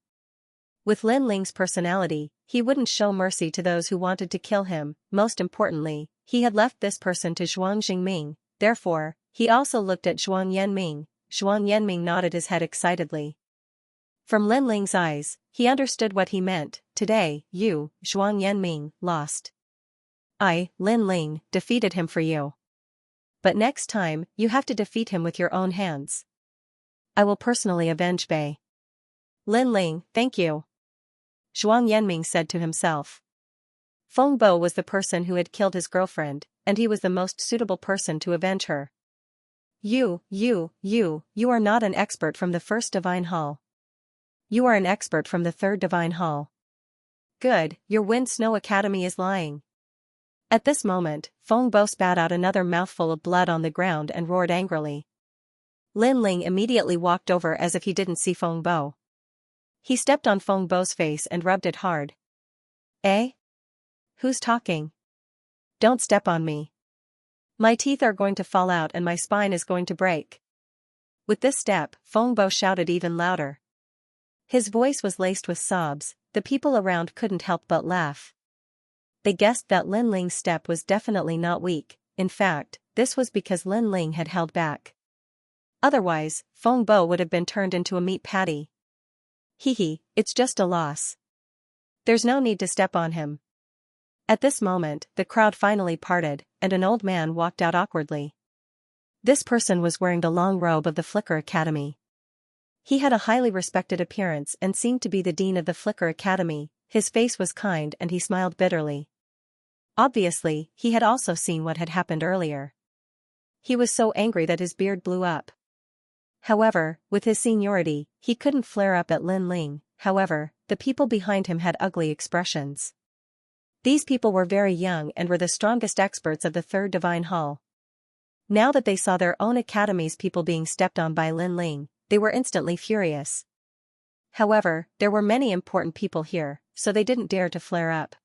Speaker 1: With Lin Ling's personality, he wouldn't show mercy to those who wanted to kill him. Most importantly, he had left this person to Zhuang Jingming. Therefore, he also looked at Zhuang Yanming. Zhuang Yanming nodded his head excitedly. From Lin Ling's eyes, he understood what he meant. Today, you, Zhuang Yanming, lost. I, Lin Ling, defeated him for you. But next time, you have to defeat him with your own hands. I will personally avenge Bei. Lin Ling, thank you. Zhuang Yanming said to himself. Feng Bo was the person who had killed his girlfriend, and he was the most suitable person to avenge her. You are not an expert from the first divine hall. You are an expert from the third divine hall. Good, your Wind Snow Academy is lying. At this moment, Feng Bo spat out another mouthful of blood on the ground and roared angrily. Lin Ling immediately walked over as if he didn't see Feng Bo. He stepped on Feng Bo's face and rubbed it hard. Eh? Who's talking? Don't step on me. My teeth are going to fall out and my spine is going to break. With this step, Feng Bo shouted even louder. His voice was laced with sobs. The people around couldn't help but laugh. They guessed that Lin Ling's step was definitely not weak. In fact, this was because Lin Ling had held back. Otherwise, Feng Bo would have been turned into a meat patty. Hee, it's just a loss. There's no need to step on him. At this moment, the crowd finally parted, and an old man walked out awkwardly. This person was wearing the long robe of the Flicker Academy. He had a highly respected appearance and seemed to be the dean of the Flicker Academy. His face was kind and he smiled bitterly. Obviously, he had also seen what had happened earlier. He was so angry that his beard blew up. However, with his seniority, he couldn't flare up at Lin Ling. However, the people behind him had ugly expressions. These people were very young and were the strongest experts of the Third Divine Hall. Now that they saw their own academy's people being stepped on by Lin Ling, they were instantly furious. However, there were many important people here, so they didn't dare to flare up.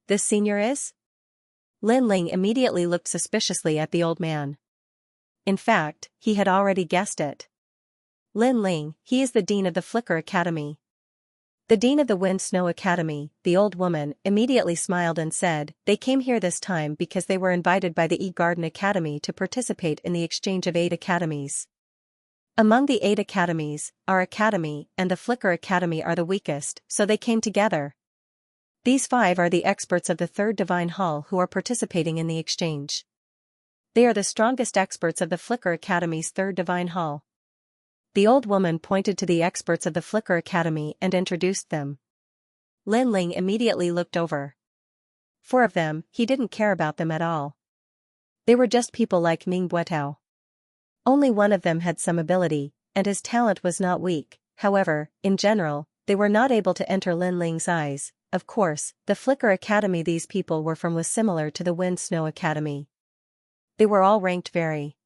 Speaker 1: This senior is? Lin Ling immediately looked suspiciously at the old man. In fact, he had already guessed it. Lin Ling, he is the dean of the Flicker Academy. The dean of the Wind Snow Academy, the old woman, immediately smiled and said, they came here this time because they were invited by the Garden Academy to participate in the exchange of 8 academies. Among the 8 academies, our academy and the Flicker Academy are the weakest, so they came together. These 5 are the experts of the Third Divine Hall who are participating in the exchange. They are the strongest experts of the Flicker Academy's Third Divine Hall. The old woman pointed to the experts of the Flicker Academy and introduced them. Lin Ling immediately looked over. 4 of them, he didn't care about them at all. They were just people like Ming Buetao. Only one of them had some ability, and his talent was not weak. However, in general, they were not able to enter Lin Ling's eyes. Of course, the Flicker Academy these people were from was similar to the Wind Snow Academy. They were all ranked very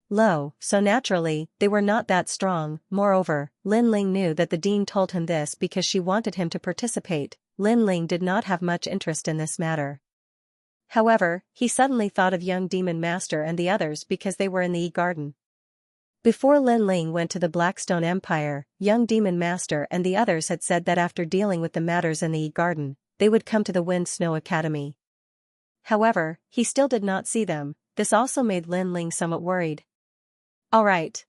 Speaker 1: low, so naturally, they were not that strong. Moreover, Lin Ling knew that the dean told him this because she wanted him to participate. Lin Ling did not have much interest in this matter. However, he suddenly thought of young Demon Master and the others because they were in the garden. Before Lin Ling went to the Blackstone Empire, young Demon Master and the others had said that after dealing with the matters in the garden, they would come to the Wind Snow Academy. However, he still did not see them. This also made Lin Ling somewhat worried. All right.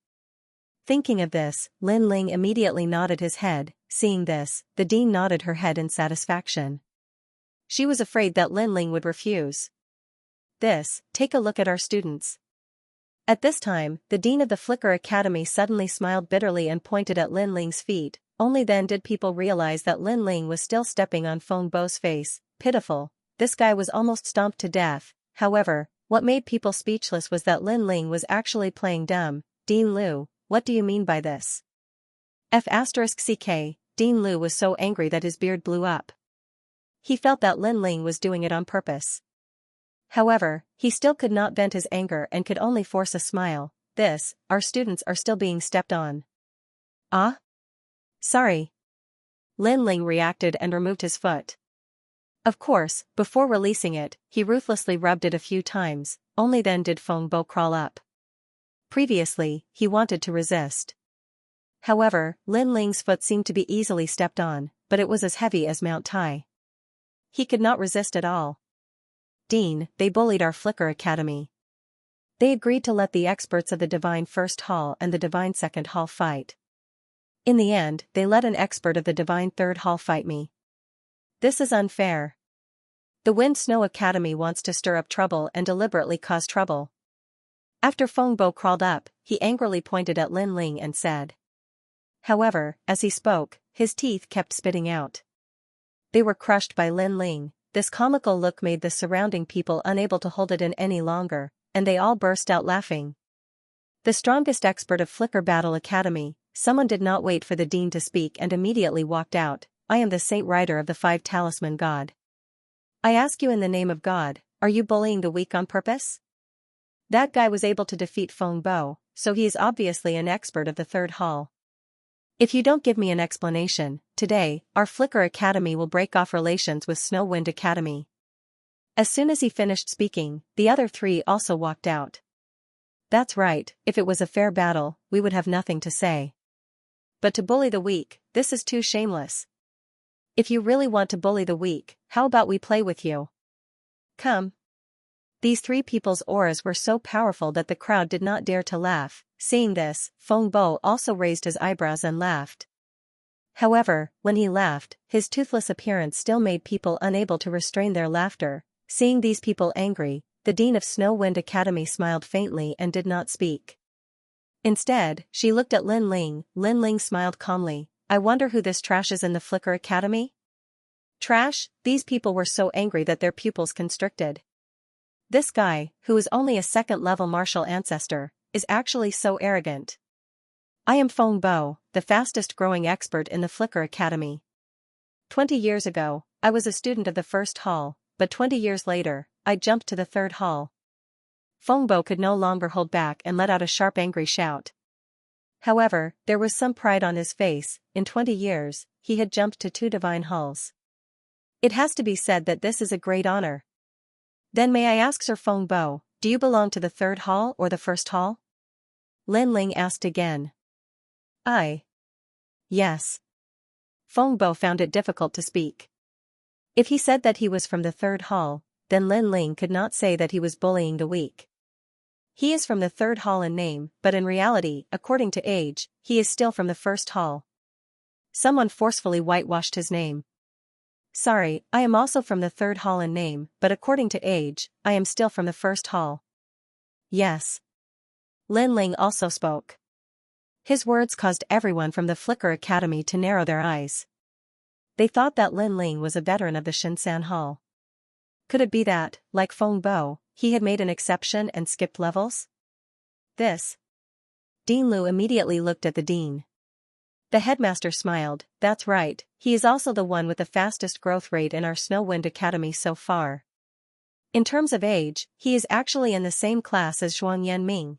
Speaker 1: Thinking of this, Lin Ling immediately nodded his head. Seeing this, the dean nodded her head in satisfaction. She was afraid that Lin Ling would refuse. Take a look at our students. At this time, the dean of the Flicker Academy suddenly smiled bitterly and pointed at Lin Ling's feet. Only then did people realize that Lin Ling was still stepping on Feng Bo's face. Pitiful. This guy was almost stomped to death. However, what made people speechless was that Lin Ling was actually playing dumb. Dean Liu, what do you mean by this? F***ck, Dean Liu was so angry that his beard blew up. He felt that Lin Ling was doing it on purpose. However, he still could not vent his anger and could only force a smile. Our students are still being stepped on. Ah? Sorry. Lin Ling reacted and removed his foot. Of course, before releasing it, he ruthlessly rubbed it a few times. Only then did Feng Bo crawl up. Previously, he wanted to resist. However, Lin Ling's foot seemed to be easily stepped on, but it was as heavy as Mount Tai. He could not resist at all. Dean, they bullied our Flicker Academy. They agreed to let the experts of the Divine First Hall and the Divine Second Hall fight. In the end, they let an expert of the Divine Third Hall fight me. This is unfair. The Wind Snow Academy wants to stir up trouble and deliberately cause trouble. After Feng Bo crawled up, he angrily pointed at Lin Ling and said. However, as he spoke, his teeth kept spitting out. They were crushed by Lin Ling. This comical look made the surrounding people unable to hold it in any longer, and they all burst out laughing. The strongest expert of Flicker Battle Academy, someone did not wait for the dean to speak and immediately walked out. I am the Saint Rider of the 5 Talisman God. I ask you in the name of God, are you bullying the weak on purpose? That guy was able to defeat Feng Bo, so he is obviously an expert of the 3rd hall. If you don't give me an explanation, today, our Flicker Academy will break off relations with Snow Wind Academy. As soon as he finished speaking, the other 3 also walked out. That's right, if it was a fair battle, we would have nothing to say. But to bully the weak, this is too shameless. If you really want to bully the weak, how about we play with you? Come. These 3 people's auras were so powerful that the crowd did not dare to laugh. Seeing this, Feng Bo also raised his eyebrows and laughed. However, when he laughed, his toothless appearance still made people unable to restrain their laughter. Seeing these people angry, the Dean of Snow Wind Academy smiled faintly and did not speak. Instead, she looked at Lin Ling. Lin Ling smiled calmly. I wonder who this trash is in the Flicker Academy? Trash? These people were so angry that their pupils constricted. This guy, who is only a 2nd-level martial ancestor, is actually so arrogant. I am Feng Bo, the fastest-growing expert in the Flicker Academy. 20 years ago, I was a student of the 1st hall, but 20 years later, I jumped to the 3rd hall. Feng Bo could no longer hold back and let out a sharp angry shout. However, there was some pride on his face. In 20 years, he had jumped to 2 divine halls. It has to be said that this is a great honor. Then may I ask Sir Feng Bo, do you belong to the 3rd hall or the 1st hall? Lin Ling asked again. Yes. Feng Bo found it difficult to speak. If he said that he was from the 3rd hall, then Lin Ling could not say that he was bullying the weak. He is from the 3rd hall in name, but in reality, according to age, he is still from the 1st hall. Someone forcefully whitewashed his name. Sorry, I am also from the 3rd hall in name, but according to age, I am still from the 1st hall. Yes. Lin Ling also spoke. His words caused everyone from the Flicker Academy to narrow their eyes. They thought that Lin Ling was a veteran of the Shinsan Hall. Could it be that, like Feng Bo, he had made an exception and skipped levels? Dean Lu immediately looked at the dean. The headmaster smiled. That's right, he is also the one with the fastest growth rate in our Snow Wind Academy so far. In terms of age, he is actually in the same class as Zhuang Yanming.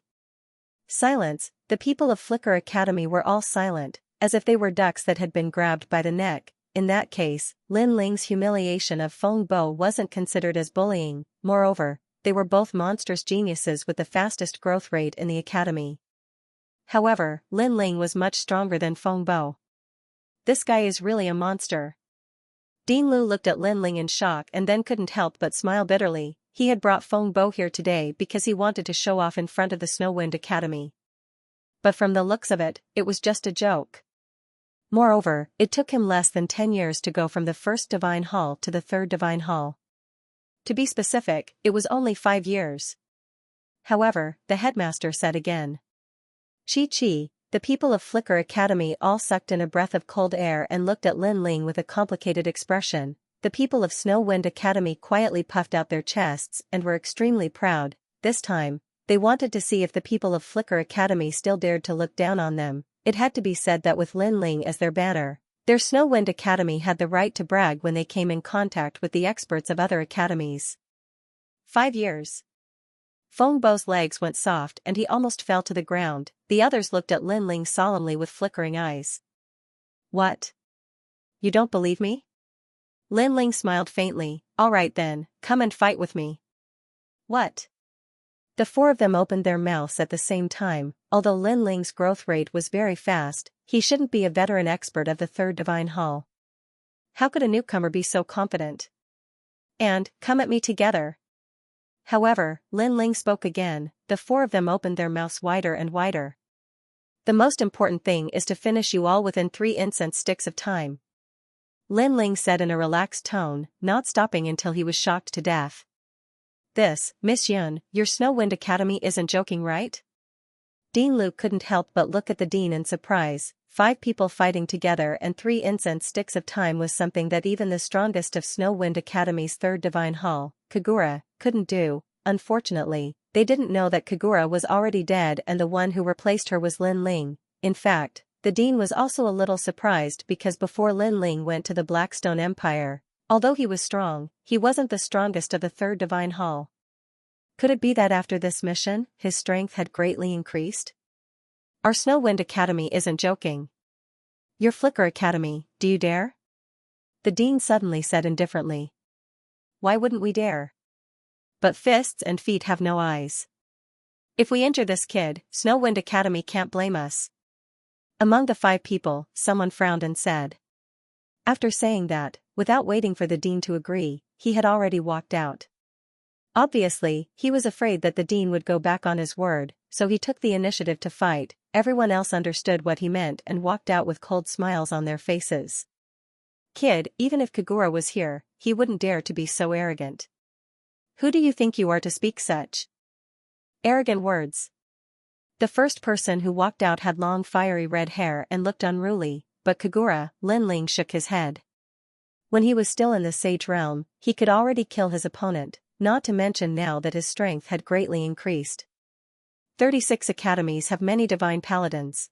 Speaker 1: Silence. The people of Flicker Academy were all silent, as if they were ducks that had been grabbed by the neck. In that case, Lin Ling's humiliation of Feng Bo wasn't considered as bullying. Moreover, they were both monstrous geniuses with the fastest growth rate in the academy. However, Lin Ling was much stronger than Feng Bo. This guy is really a monster. Dean Lu looked at Lin Ling in shock and then couldn't help but smile bitterly. He had brought Feng Bo here today because he wanted to show off in front of the Snow Wind Academy. But from the looks of it, it was just a joke. Moreover, it took him less than 10 years to go from the 1st Divine Hall to the 3rd Divine Hall. To be specific, it was only 5 years. However, the headmaster said again. Chi. The people of Flicker Academy all sucked in a breath of cold air and looked at Lin Ling with a complicated expression. The people of Snow Wind Academy quietly puffed out their chests and were extremely proud. This time, they wanted to see if the people of Flicker Academy still dared to look down on them. It had to be said that with Lin Ling as their banner, their Snow Wind Academy had the right to brag when they came in contact with the experts of other academies. 5 years. Feng Bo's legs went soft and he almost fell to the ground. The others looked at Lin Ling solemnly with flickering eyes. What? You don't believe me? Lin Ling smiled faintly. All right then, come and fight with me. What? The 4 of them opened their mouths at the same time. Although Lin Ling's growth rate was very fast, he shouldn't be a veteran expert of the 3rd Divine Hall. How could a newcomer be so confident? And, come at me together. However, Lin Ling spoke again. The 4 of them opened their mouths wider and wider. The most important thing is to finish you all within 3 incense sticks of time. Lin Ling said in a relaxed tone, not stopping until he was shocked to death. Miss Yun, your Snow Wind Academy isn't joking, right? Dean Lu couldn't help but look at the dean in surprise. 5 people fighting together and 3 incense sticks of time was something that even the strongest of Snow Wind Academy's 3rd Divine Hall, Kagura, couldn't do. Unfortunately, they didn't know that Kagura was already dead and the one who replaced her was Lin Ling. In fact, the dean was also a little surprised because before Lin Ling went to the Blackstone Empire, although he was strong, he wasn't the strongest of the Third Divine Hall. Could it be that after this mission, his strength had greatly increased? Our Snowwind Academy isn't joking. Your Flicker Academy, do you dare? The dean suddenly said indifferently. Why wouldn't we dare? But fists and feet have no eyes. If we injure this kid, Snowwind Academy can't blame us. Among the 5 people, someone frowned and said. After saying that, without waiting for the dean to agree, he had already walked out. Obviously, he was afraid that the dean would go back on his word, so he took the initiative to fight. Everyone else understood what he meant and walked out with cold smiles on their faces. Kid, even if Kagura was here, he wouldn't dare to be so arrogant. Who do you think you are to speak such arrogant words? The first person who walked out had long fiery red hair and looked unruly, but Kagura, Lin Ling shook his head. When he was still in the Sage Realm, he could already kill his opponent, not to mention now that his strength had greatly increased. 36 academies have many divine paladins.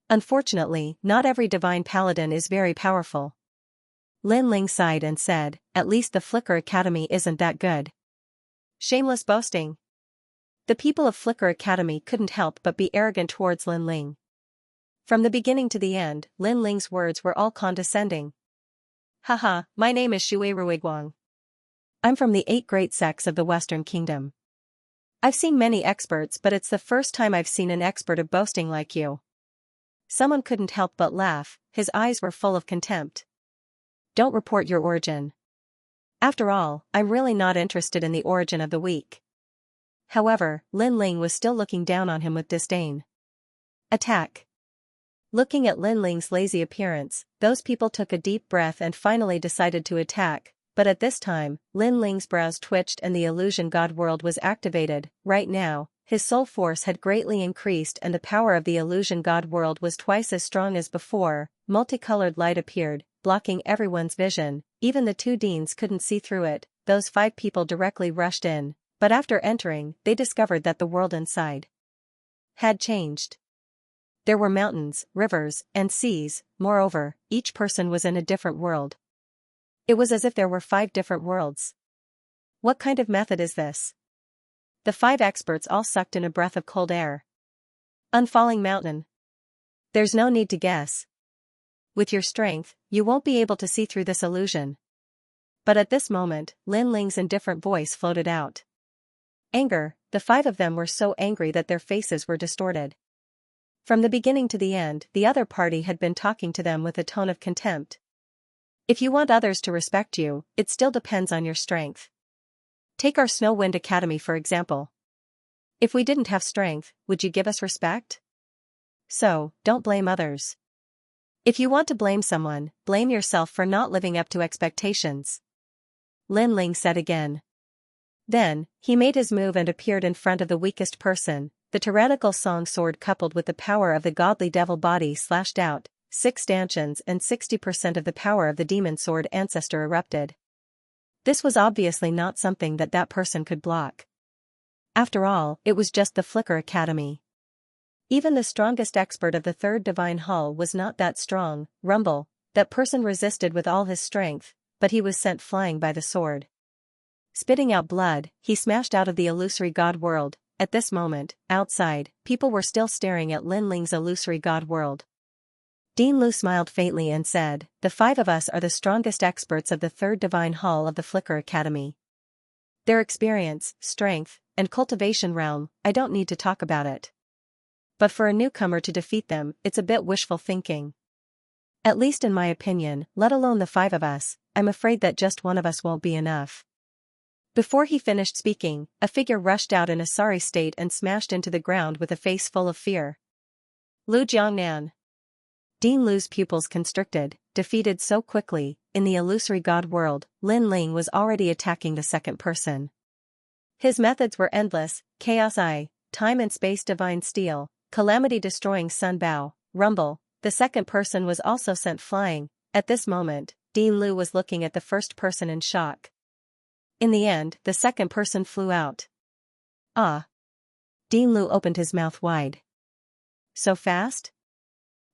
Speaker 1: Unfortunately, not every divine paladin is very powerful. Lin Ling sighed and said, at least the Flicker Academy isn't that good. Shameless boasting. The people of Flicker Academy couldn't help but be arrogant towards Lin Ling. From the beginning to the end, Lin Ling's words were all condescending. Haha, my name is Shui Ruiguang. I'm from the 8 great sects of the Western Kingdom. I've seen many experts, but it's the first time I've seen an expert of boasting like you. Someone couldn't help but laugh, his eyes were full of contempt. Don't report your origin. After all, I'm really not interested in the origin of the weak. However, Lin Ling was still looking down on him with disdain. Attack. Looking at Lin Ling's lazy appearance, those people took a deep breath and finally decided to attack, but at this time, Lin Ling's brows twitched and the illusion god world was activated. Right now, his soul force had greatly increased and the power of the illusion god world was twice as strong as before. Multicolored light appeared, blocking everyone's vision. Even the 2 deans couldn't see through it. Those 5 people directly rushed in, but after entering, they discovered that the world inside had changed. There were mountains, rivers, and seas. Moreover, each person was in a different world. It was as if there were 5 different worlds. What kind of method is this? The 5 experts all sucked in a breath of cold air. Unfalling mountain. There's no need to guess. With your strength, you won't be able to see through this illusion. But at this moment, Lin Ling's indifferent voice floated out. Anger. The 5 of them were so angry that their faces were distorted. From the beginning to the end, the other party had been talking to them with a tone of contempt. If you want others to respect you, it still depends on your strength. Take our Snowwind Academy for example. If we didn't have strength, would you give us respect? So, don't blame others. If you want to blame someone, blame yourself for not living up to expectations. Lin Ling said again. Then, he made his move and appeared in front of the weakest person. The tyrannical song sword coupled with the power of the godly devil body slashed out. 6 stanchions and 60% of the power of the demon sword ancestor erupted. This was obviously not something that person could block. After all, it was just the Flicker Academy. Even the strongest expert of the 3rd Divine Hall was not that strong. Rumble. That person resisted with all his strength, but he was sent flying by the sword. Spitting out blood, he smashed out of the illusory god world. At this moment, outside, people were still staring at Lin Ling's illusory god world. Dean Lu smiled faintly and said, the 5 of us are the strongest experts of the 3rd Divine Hall of the Flicker Academy. Their experience, strength, and cultivation realm, I don't need to talk about it. But for a newcomer to defeat them, it's a bit wishful thinking. At least in my opinion, let alone the 5 of us, I'm afraid that just one of us won't be enough. Before he finished speaking, a figure rushed out in a sorry state and smashed into the ground with a face full of fear. Lu Jiangnan. Dean Lu's pupils constricted, defeated so quickly. In the illusory god world, Lin Ling was already attacking the second person. His methods were endless: Chaos Eye, Time and Space Divine Steel, Calamity Destroying Sun Bow, Rumble. The second person was also sent flying. At this moment, Dean Lu was looking at the first person in shock. In the end, the second person flew out. Ah! Dean Lu opened his mouth wide. So fast?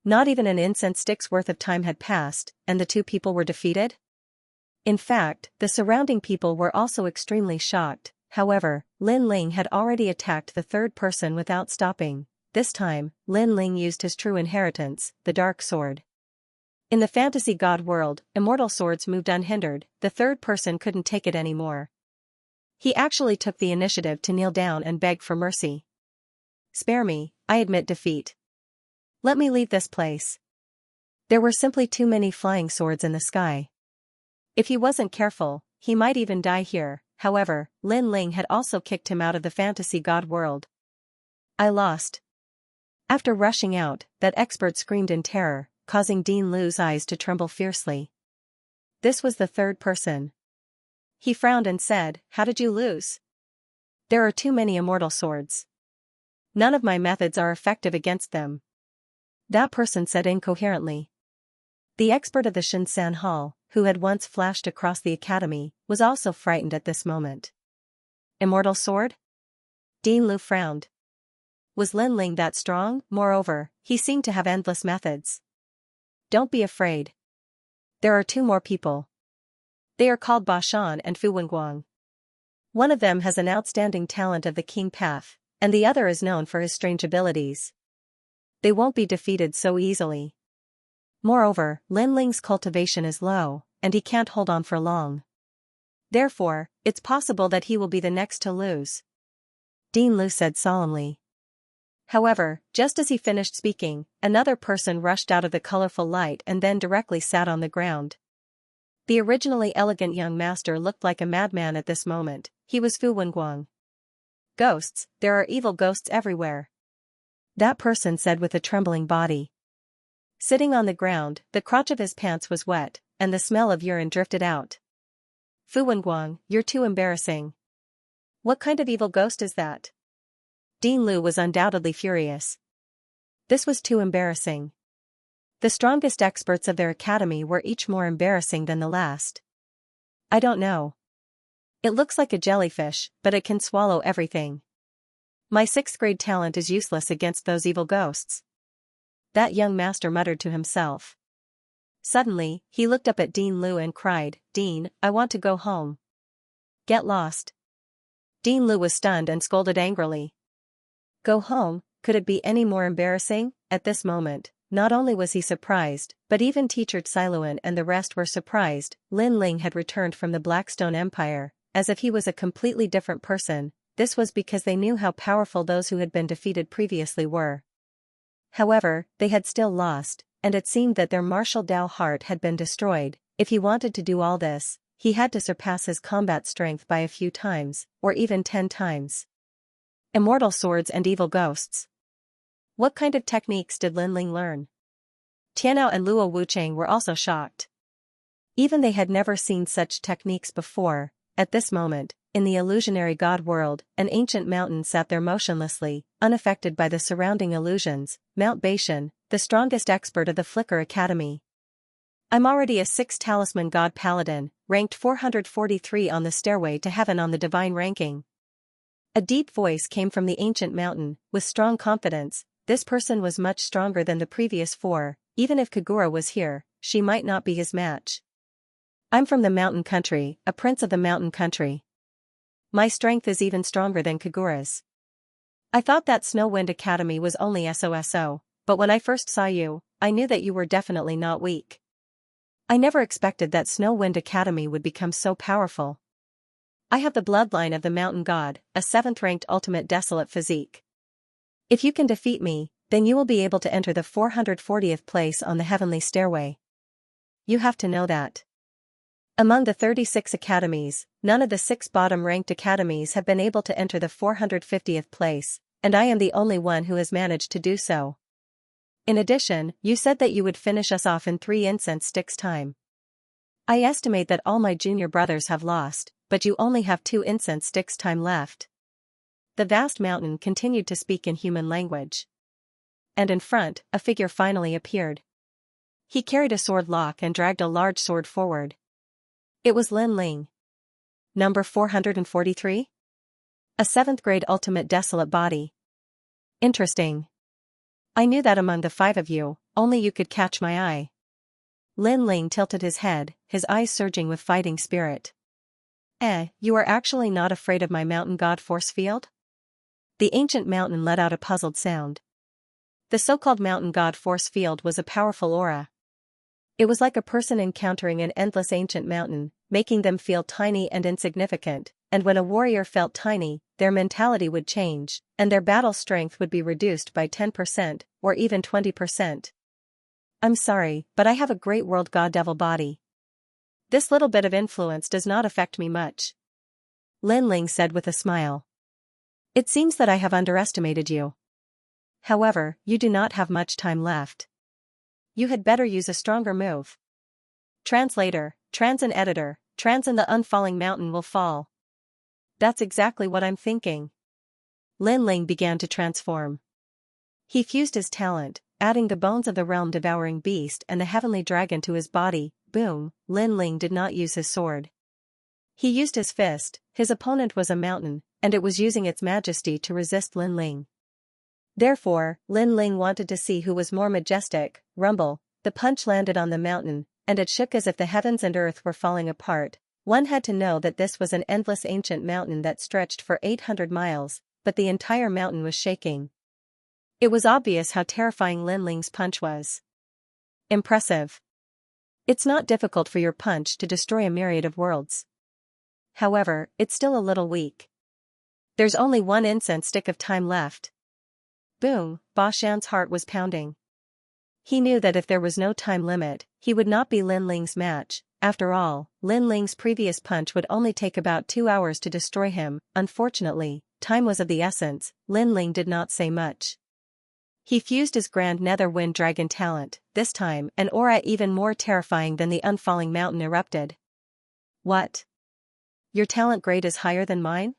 Speaker 1: Not even an incense stick's worth of time had passed, and the two people were defeated? In fact, the surrounding people were also extremely shocked. However, Lin Ling had already attacked the third person without stopping. This time, Lin Ling used his true inheritance, the dark sword. In the fantasy god world, immortal swords moved unhindered. The third person couldn't take it anymore. He actually took the initiative to kneel down and beg for mercy. "Spare me, I admit defeat. Let me leave this place." There were simply too many flying swords in the sky. If he wasn't careful, he might even die here. However, Lin Ling had also kicked him out of the fantasy god world. "I lost." After rushing out, that expert screamed in terror, causing Dean Lu's eyes to tremble fiercely. This was the third person. He frowned and said, "How did you lose?" "There are too many immortal swords. None of my methods are effective against them," that person said incoherently. The expert of the Xianxia Hall, who had once flashed across the academy, was also frightened at this moment. Immortal sword? Dean Lu frowned. Was Lin Ling that strong? Moreover, he seemed to have endless methods. "Don't be afraid. There are two more people. They are called Ba Shan and Fu Wenguang. One of them has an outstanding talent of the King Path, and the other is known for his strange abilities. They won't be defeated so easily. Moreover, Lin Ling's cultivation is low, and he can't hold on for long. Therefore, it's possible that he will be the next to lose," Dean Lu said solemnly. However, just as he finished speaking, another person rushed out of the colorful light and then directly sat on the ground. The originally elegant young master looked like a madman at this moment. He was Fu Wenguang. "Ghosts, there are evil ghosts everywhere," that person said with a trembling body. Sitting on the ground, the crotch of his pants was wet, and the smell of urine drifted out. "Fu Wenguang, you're too embarrassing. What kind of evil ghost is that?" Dean Lu was undoubtedly furious. This was too embarrassing. The strongest experts of their academy were each more embarrassing than the last. "I don't know. It looks like a jellyfish, but it can swallow everything. My 6th grade talent is useless against those evil ghosts," that young master muttered to himself. Suddenly, he looked up at Dean Lu and cried, "Dean, I want to go home." "Get lost." Dean Lu was stunned and scolded angrily. Go home? Could it be any more embarrassing? At this moment, not only was he surprised, but even teacher Xiluan and the rest were surprised. Lin Ling had returned from the Blackstone Empire, as if he was a completely different person. This was because they knew how powerful those who had been defeated previously were. However, they had still lost, and it seemed that their martial Dao heart had been destroyed. If he wanted to do all this, he had to surpass his combat strength by a few times, or even 10 times. Immortal swords and evil ghosts. What kind of techniques did Lin Ling learn? Tianao and Luo Wuchang were also shocked. Even they had never seen such techniques before. At this moment, in the illusionary god world, an ancient mountain sat there motionlessly, unaffected by the surrounding illusions. Mount Beishan, the strongest expert of the Flicker Academy. "I'm already a 6th talisman god paladin, ranked 443 on the stairway to heaven on the divine ranking." A deep voice came from the ancient mountain, with strong confidence. This person was much stronger than the previous 4, even if Kagura was here, she might not be his match. "I'm from the mountain country, a prince of the mountain country. My strength is even stronger than Kagura's. I thought that Snow Wind Academy was only SOSO, but when I first saw you, I knew that you were definitely not weak. I never expected that Snow Wind Academy would become so powerful. I have the bloodline of the mountain god, a 7th-ranked ultimate desolate physique. If you can defeat me, then you will be able to enter the 440th place on the heavenly stairway. You have to know that. Among the 36 academies, none of the 6 bottom-ranked academies have been able to enter the 450th place, and I am the only one who has managed to do so. In addition, you said that you would finish us off in 3 incense sticks time. I estimate that all my junior brothers have lost, but you only have 2 incense sticks time left." The vast mountain continued to speak in human language. And in front, a figure finally appeared. He carried a sword lock and dragged a large sword forward. It was Lin Ling. Number 443? A 7th grade ultimate desolate body. Interesting. I knew that among the 5 of you, Only you could catch my eye. Lin Ling tilted his head, his eyes surging with fighting spirit. You are actually not afraid of my mountain god force field? The ancient mountain let out a puzzled sound. The so-called mountain god force field was a powerful aura. It was like a person encountering an endless ancient mountain, making them feel tiny and insignificant, and when a warrior felt tiny, their mentality would change, and their battle strength would be reduced by 10%, or even 20%. I'm sorry, but I have a great world god devil body. This little bit of influence does not affect me much. Lin Ling said with a smile. It seems that I have underestimated you. However, you do not have much time left. You had better use a stronger move. Translator, trans and editor, trans and the unfalling mountain will fall. That's exactly what I'm thinking. Lin Ling began to transform. He fused his talent, adding the bones of the realm-devouring beast and the heavenly dragon to his body. Boom, Lin Ling did not use his sword. He used his fist. His opponent was a mountain, and it was using its majesty to resist Lin Ling. Therefore, Lin Ling wanted to see who was more majestic. Rumble, the punch landed on the mountain, and it shook as if the heavens and earth were falling apart. One had to know that this was an endless ancient mountain that stretched for 800 miles, but the entire mountain was shaking. It was obvious how terrifying Lin Ling's punch was. Impressive. It's not difficult for your punch to destroy a myriad of worlds. However, it's still a little weak. There's only one incense stick of time left. Boom, Ba Shan's heart was pounding. He knew that if there was no time limit, he would not be Lin Ling's match. After all, Lin Ling's previous punch would only take about 2 hours to destroy him. Unfortunately, time was of the essence. Lin Ling did not say much. He fused his grand nether wind dragon talent. This time, an aura even more terrifying than the unfalling mountain erupted. What? Your talent grade is higher than mine?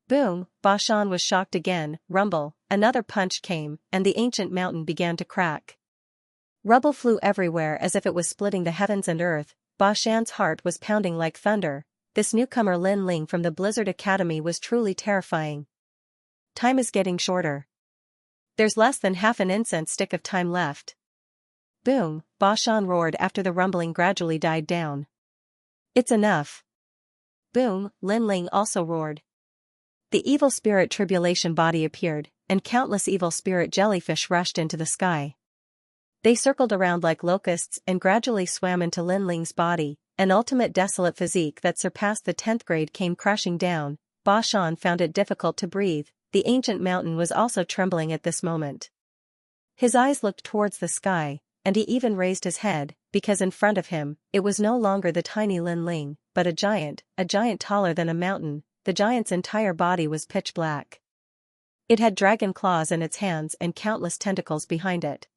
Speaker 1: Boom, Ba Shan was shocked again. Rumble, another punch came, and the ancient mountain began to crack. Rubble flew everywhere as if it was splitting the heavens and earth. Ba Shan's heart was pounding like thunder. This newcomer Lin Ling from the Blizzard Academy was truly terrifying. Time is getting shorter. There's less than half an incense stick of time left. Boom, Ba Shan roared after the rumbling gradually died down. It's enough. Boom, Lin Ling also roared. The evil spirit tribulation body appeared, and countless evil spirit jellyfish rushed into the sky. They circled around like locusts and gradually swam into Lin Ling's body. An ultimate desolate physique that surpassed the 10th grade came crashing down. Ba Shan found it difficult to breathe. The ancient mountain was also trembling at this moment. His eyes looked towards the sky, and he even raised his head, because in front of him, it was no longer the tiny Lin Ling, but a giant taller than a mountain. The giant's entire body was pitch black. It had dragon claws in its hands and countless tentacles behind it.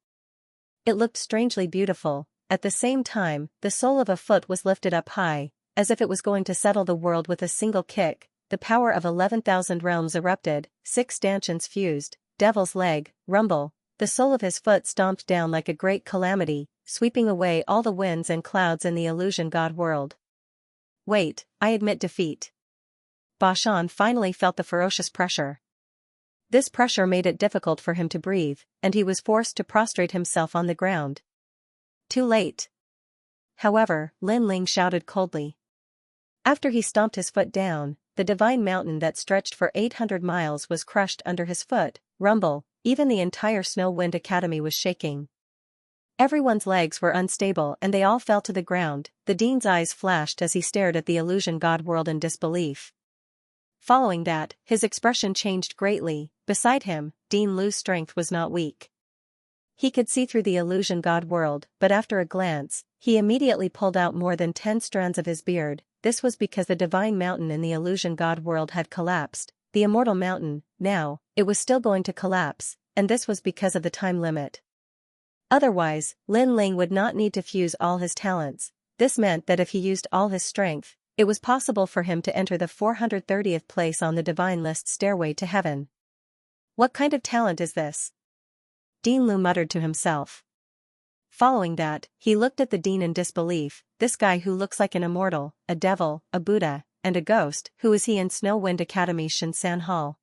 Speaker 1: It looked strangely beautiful. At the same time, the sole of a foot was lifted up high, as if it was going to settle the world with a single kick. The power of 11,000 realms erupted, 6 stanchions fused. Devil's leg, rumble, the sole of his foot stomped down like a great calamity, sweeping away all the winds and clouds in the illusion god world. Wait, I admit defeat. Ba Shan finally felt the ferocious pressure. This pressure made it difficult for him to breathe, and he was forced to prostrate himself on the ground. Too late. However, Lin Ling shouted coldly. After he stomped his foot down, the divine mountain that stretched for 800 miles was crushed under his foot. Rumble, even the entire Snow Wind Academy was shaking. Everyone's legs were unstable and they all fell to the ground. The dean's eyes flashed as he stared at the illusion god world in disbelief. Following that, his expression changed greatly. Beside him, Dean Lu's strength was not weak. He could see through the illusion god world, but after a glance, he immediately pulled out more than 10 strands of his beard. This was because the divine mountain in the illusion god world had collapsed. The immortal mountain, now, it was still going to collapse, and this was because of the time limit. Otherwise, Lin Ling would not need to fuse all his talents. This meant that if he used all his strength, it was possible for him to enter the 430th place on the divine list stairway to heaven. What kind of talent is this? Dean Lu muttered to himself. Following that, he looked at the dean in disbelief. This guy who looks like an immortal, a devil, a Buddha, and a ghost, who is he in Snow Wind Academy's Shinsan Hall?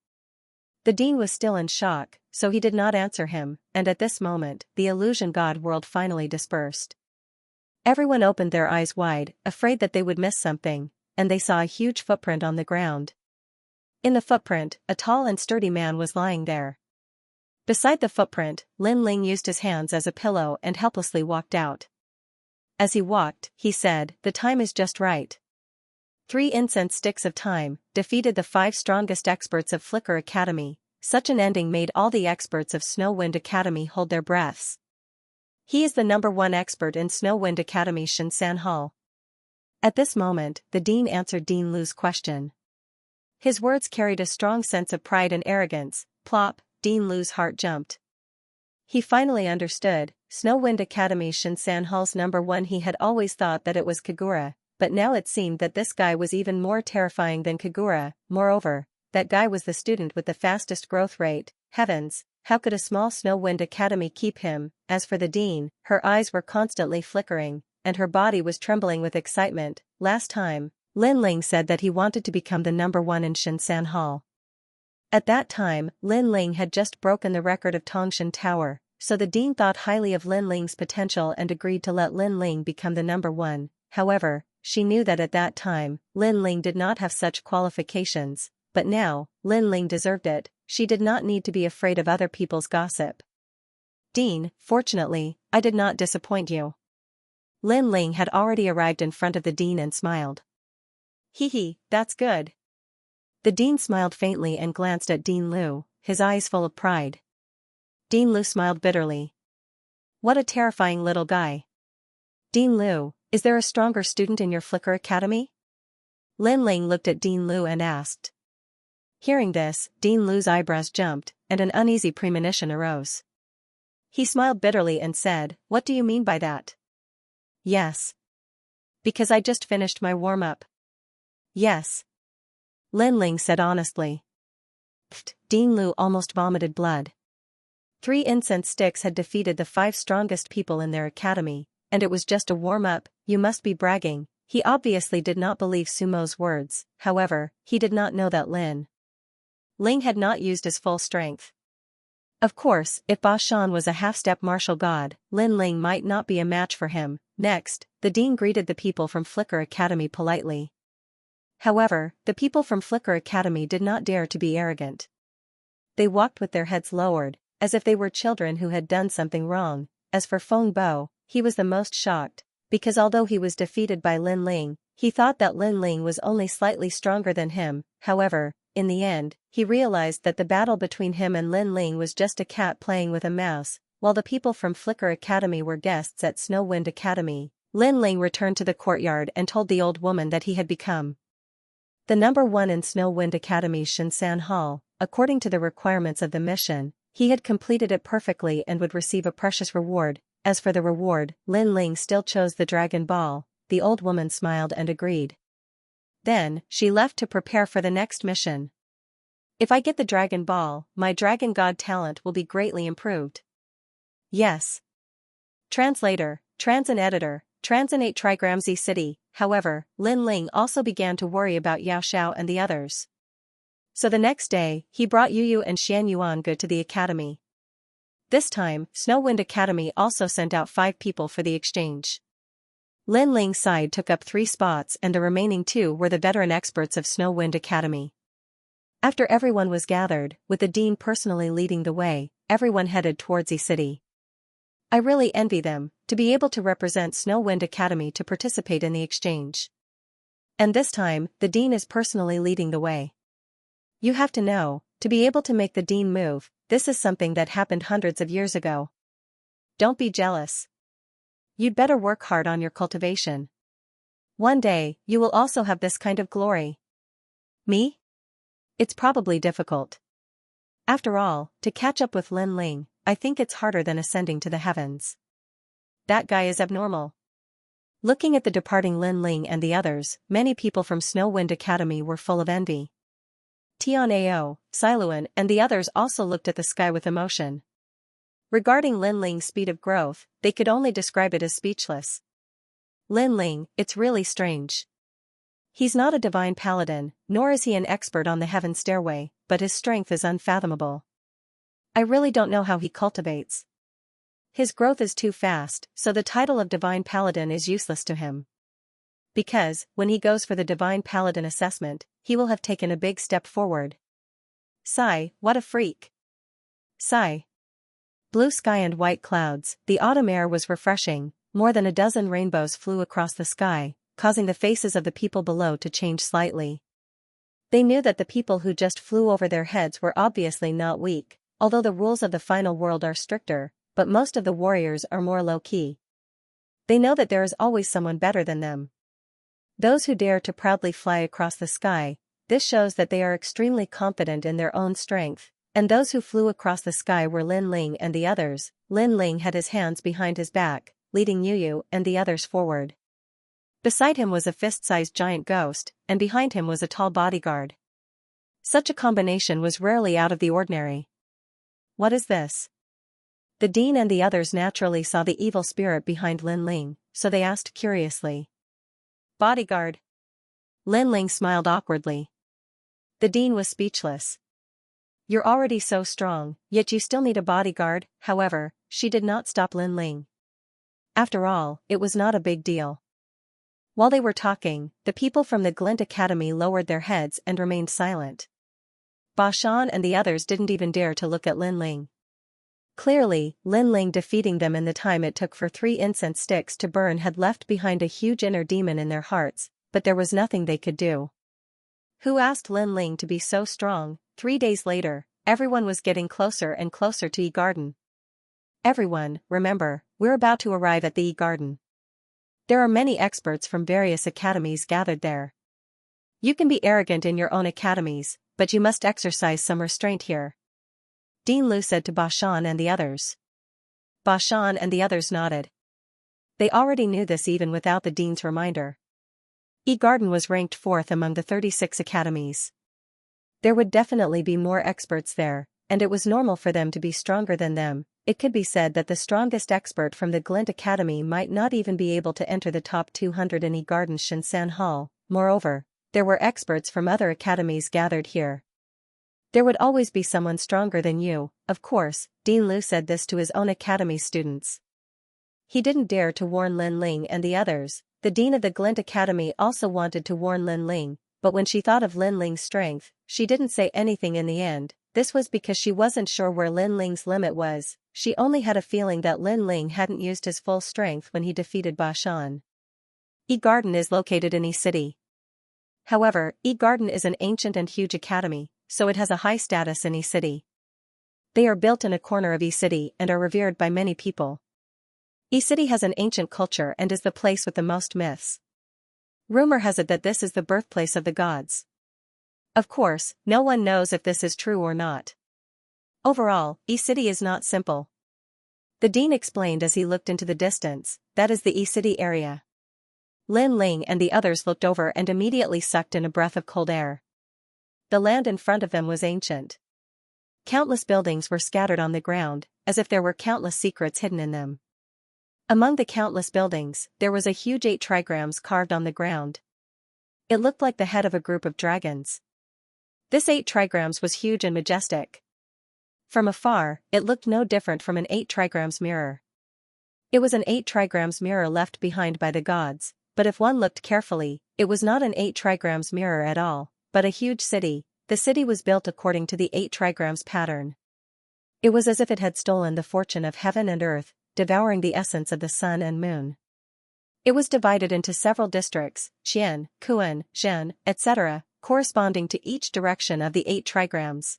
Speaker 1: The dean was still in shock, so he did not answer him, and at this moment, the illusion god world finally dispersed. Everyone opened their eyes wide, afraid that they would miss something, and they saw a huge footprint on the ground. In the footprint, a tall and sturdy man was lying there. Beside the footprint, Lin Ling used his hands as a pillow and helplessly walked out. As he walked, he said, "The time is just right." 3 incense sticks of time defeated the 5 strongest experts of Flicker Academy. Such an ending made all the experts of Snow Wind Academy hold their breaths. He is the #1 expert in Snow Wind Academy Xianxia Hall. At this moment, the dean answered Dean Lu's question. His words carried a strong sense of pride and arrogance. Plop, Dean Lu's heart jumped. He finally understood, Snow Wind Academy Xianxia Hall's #1. He had always thought that it was Kagura, but now it seemed that this guy was even more terrifying than Kagura. Moreover, that guy was the student with the fastest growth rate. Heavens, how could a small Snow Wind Academy keep him? As for the dean, her eyes were constantly flickering, and her body was trembling with excitement. Last time, Lin Ling said that he wanted to become the #1 in Xianxia Hall. At that time, Lin Ling had just broken the record of Tongshan Tower, so the dean thought highly of Lin Ling's potential and agreed to let Lin Ling become the #1. However, she knew that at that time, Lin Ling did not have such qualifications, but now, Lin Ling deserved it. She did not need to be afraid of other people's gossip. Dean, fortunately, I did not disappoint you. Lin Ling had already arrived in front of the dean and smiled. Hee, that's good. The dean smiled faintly and glanced at Dean Lu, his eyes full of pride. Dean Lu smiled bitterly. What a terrifying little guy. Dean Lu, is there a stronger student in your Flicker Academy? Lin Ling looked at Dean Lu and asked. Hearing this, Dean Lu's eyebrows jumped, and an uneasy premonition arose. He smiled bitterly and said, What do you mean by that? Yes. Because I just finished my warm-up. Yes. Lin Ling said honestly. Pfft, Dean Lu almost vomited blood. 3 incense sticks had defeated the 5 strongest people in their academy, and it was just a warm-up. You must be bragging. He obviously did not believe Sumo's words. However, he did not know that Lin Ling had not used his full strength. Of course, if Ba Shan was a half-step martial god, Lin Ling might not be a match for him. Next, the dean greeted the people from Flicker Academy politely. However, the people from Flicker Academy did not dare to be arrogant. They walked with their heads lowered, as if they were children who had done something wrong. As for Feng Bo, he was the most shocked, because although he was defeated by Lin Ling, he thought that Lin Ling was only slightly stronger than him. However, in the end, he realized that the battle between him and Lin Ling was just a cat playing with a mouse. While the people from Flicker Academy were guests at Snow Wind Academy, Lin Ling returned to the courtyard and told the old woman that he had become the #1 in Snow Wind Academy's Xianxia Hall. According to the requirements of the mission, he had completed it perfectly and would receive a precious reward. As for the reward, Lin Ling still chose the Dragon Ball. The old woman smiled and agreed. Then, she left to prepare for the next mission. If I get the Dragon Ball, my Dragon God talent will be greatly improved. Yes. Translator, Transin Editor, Transinate Trigramsy City. However, Lin Ling also began to worry about Yao Xiao and the others. So the next day, he brought Yu Yu and Xian Yuange to the academy. This time, Snow Wind Academy also sent out 5 people for the exchange. Lin Ling's side took up 3 spots and the remaining 2 were the veteran experts of Snow Wind Academy. After everyone was gathered, with the dean personally leading the way, everyone headed towards E-City. I really envy them, to be able to represent Snow Wind Academy to participate in the exchange. And this time, the dean is personally leading the way. You have to know, to be able to make the dean move, this is something that happened hundreds of years ago. Don't be jealous. You'd better work hard on your cultivation. One day, you will also have this kind of glory. Me? It's probably difficult. After all, to catch up with Lin Ling, I think it's harder than ascending to the heavens. That guy is abnormal. Looking at the departing Lin Ling and the others, many people from Snow Wind Academy were full of envy. Tian Ao, Siluan and the others also looked at the sky with emotion. Regarding Lin Ling's speed of growth, they could only describe it as speechless. Lin Ling, it's really strange. He's not a divine paladin, nor is he an expert on the heaven stairway, but his strength is unfathomable. I really don't know how he cultivates. His growth is too fast, so the title of Divine Paladin is useless to him. Because, when he goes for the Divine Paladin assessment, he will have taken a big step forward. Sigh, what a freak. Sigh. Blue sky and white clouds, the autumn air was refreshing, more than a dozen rainbows flew across the sky, causing the faces of the people below to change slightly. They knew that the people who just flew over their heads were obviously not weak, although the rules of the final world are stricter, but most of the warriors are more low-key. They know that there is always someone better than them. Those who dare to proudly fly across the sky, this shows that they are extremely confident in their own strength, and those who flew across the sky were Lin Ling and the others. Lin Ling had his hands behind his back, leading Yu and the others forward. Beside him was a fist-sized giant ghost, and behind him was a tall bodyguard. Such a combination was rarely out of the ordinary. What is this? The dean and the others naturally saw the evil spirit behind Lin Ling, so they asked curiously. Bodyguard. Lin Ling smiled awkwardly. The dean was speechless. You're already so strong, yet you still need a bodyguard. However, she did not stop Lin Ling. After all, it was not a big deal. While they were talking, the people from the Glint Academy lowered their heads and remained silent. Ba Shan and the others didn't even dare to look at Lin Ling. Clearly, Lin Ling defeating them in the time it took for 3 incense sticks to burn had left behind a huge inner demon in their hearts, but there was nothing they could do. Who asked Lin Ling to be so strong? 3 days later, everyone was getting closer and closer to Yi Garden. Everyone, remember, we're about to arrive at the Yi Garden. There are many experts from various academies gathered there. You can be arrogant in your own academies, but you must exercise some restraint here. Dean Lu said to Ba Shan and the others. Ba Shan and the others nodded. They already knew this even without the dean's reminder. Yi Garden was ranked 4th among the 36 academies. There would definitely be more experts there, and it was normal for them to be stronger than them. It could be said that the strongest expert from the Glint Academy might not even be able to enter the top 200 in Yi Garden's Shinsan Hall. Moreover, there were experts from other academies gathered here. There would always be someone stronger than you, of course. Dean Lu said this to his own academy students. He didn't dare to warn Lin Ling and the others. The dean of the Glint Academy also wanted to warn Lin Ling, but when she thought of Lin Ling's strength, she didn't say anything in the end. This was because she wasn't sure where Lin Ling's limit was. She only had a feeling that Lin Ling hadn't used his full strength when he defeated Ba Shan. Yi Garden is located in Yi City. However, Yi Garden is an ancient and huge academy, so it has a high status in Yi City. They are built in a corner of Yi City and are revered by many people. Yi City has an ancient culture and is the place with the most myths. Rumor has it that this is the birthplace of the gods. Of course, no one knows if this is true or not. Overall, Yi City is not simple. The dean explained as he looked into the distance. That is the Yi City area. Lin Ling and the others looked over and immediately sucked in a breath of cold air. The land in front of them was ancient. Countless buildings were scattered on the ground, as if there were countless secrets hidden in them. Among the countless buildings, there was a huge 8 trigrams carved on the ground. It looked like the head of a group of dragons. This 8 trigrams was huge and majestic. From afar, it looked no different from an 8 trigrams mirror. It was an 8 trigrams mirror left behind by the gods, but if one looked carefully, it was not an 8 trigrams mirror at all, but a huge city. The city was built according to the 8 trigrams pattern. It was as if it had stolen the fortune of heaven and earth, devouring the essence of the sun and moon. It was divided into several districts, Xian, Kuan, Zhen, etc., corresponding to each direction of the 8 trigrams.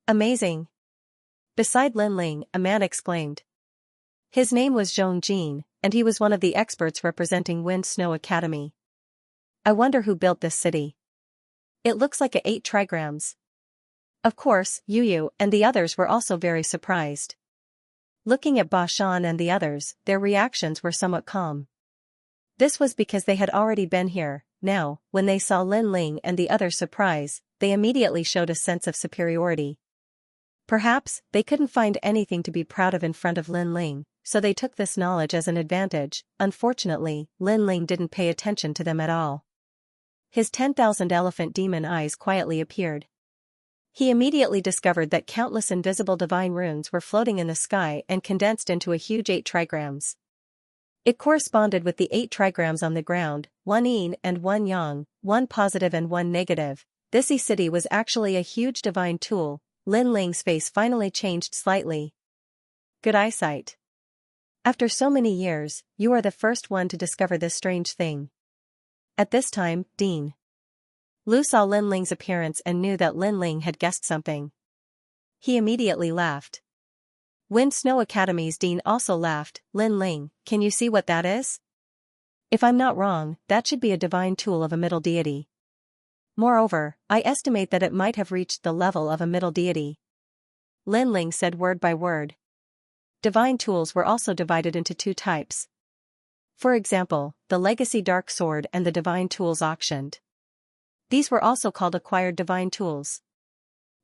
Speaker 1: Amazing! Beside Lin Ling, a man exclaimed. His name was Zhong Jin, and he was one of the experts representing Wind Snow Academy. I wonder who built this city. It looks like a 8 trigrams. Of course, Yu and the others were also very surprised. Looking at Ba Shan and the others, their reactions were somewhat calm. This was because they had already been here. Now, when they saw Lin Ling and the others' surprise, they immediately showed a sense of superiority. Perhaps, they couldn't find anything to be proud of in front of Lin Ling, so they took this knowledge as an advantage. Unfortunately, Lin Ling didn't pay attention to them at all. His 10,000 elephant demon eyes quietly appeared. He immediately discovered that countless invisible divine runes were floating in the sky and condensed into a huge 8 trigrams. It corresponded with the 8 trigrams on the ground, one yin and one yang, one positive and one negative. This city was actually a huge divine tool. Lin Ling's face finally changed slightly. Good eyesight. After so many years, you are the first one to discover this strange thing. At this time, Dean Lu saw Lin Ling's appearance and knew that Lin Ling had guessed something. He immediately laughed. Wind Snow Academy's Dean also laughed. Lin Ling, can you see what that is? If I'm not wrong, that should be a divine tool of a middle deity. Moreover, I estimate that it might have reached the level of a middle deity. Lin Ling said word by word. Divine tools were also divided into 2 types. For example, the Legacy Dark Sword and the Divine Tools auctioned. These were also called acquired divine tools.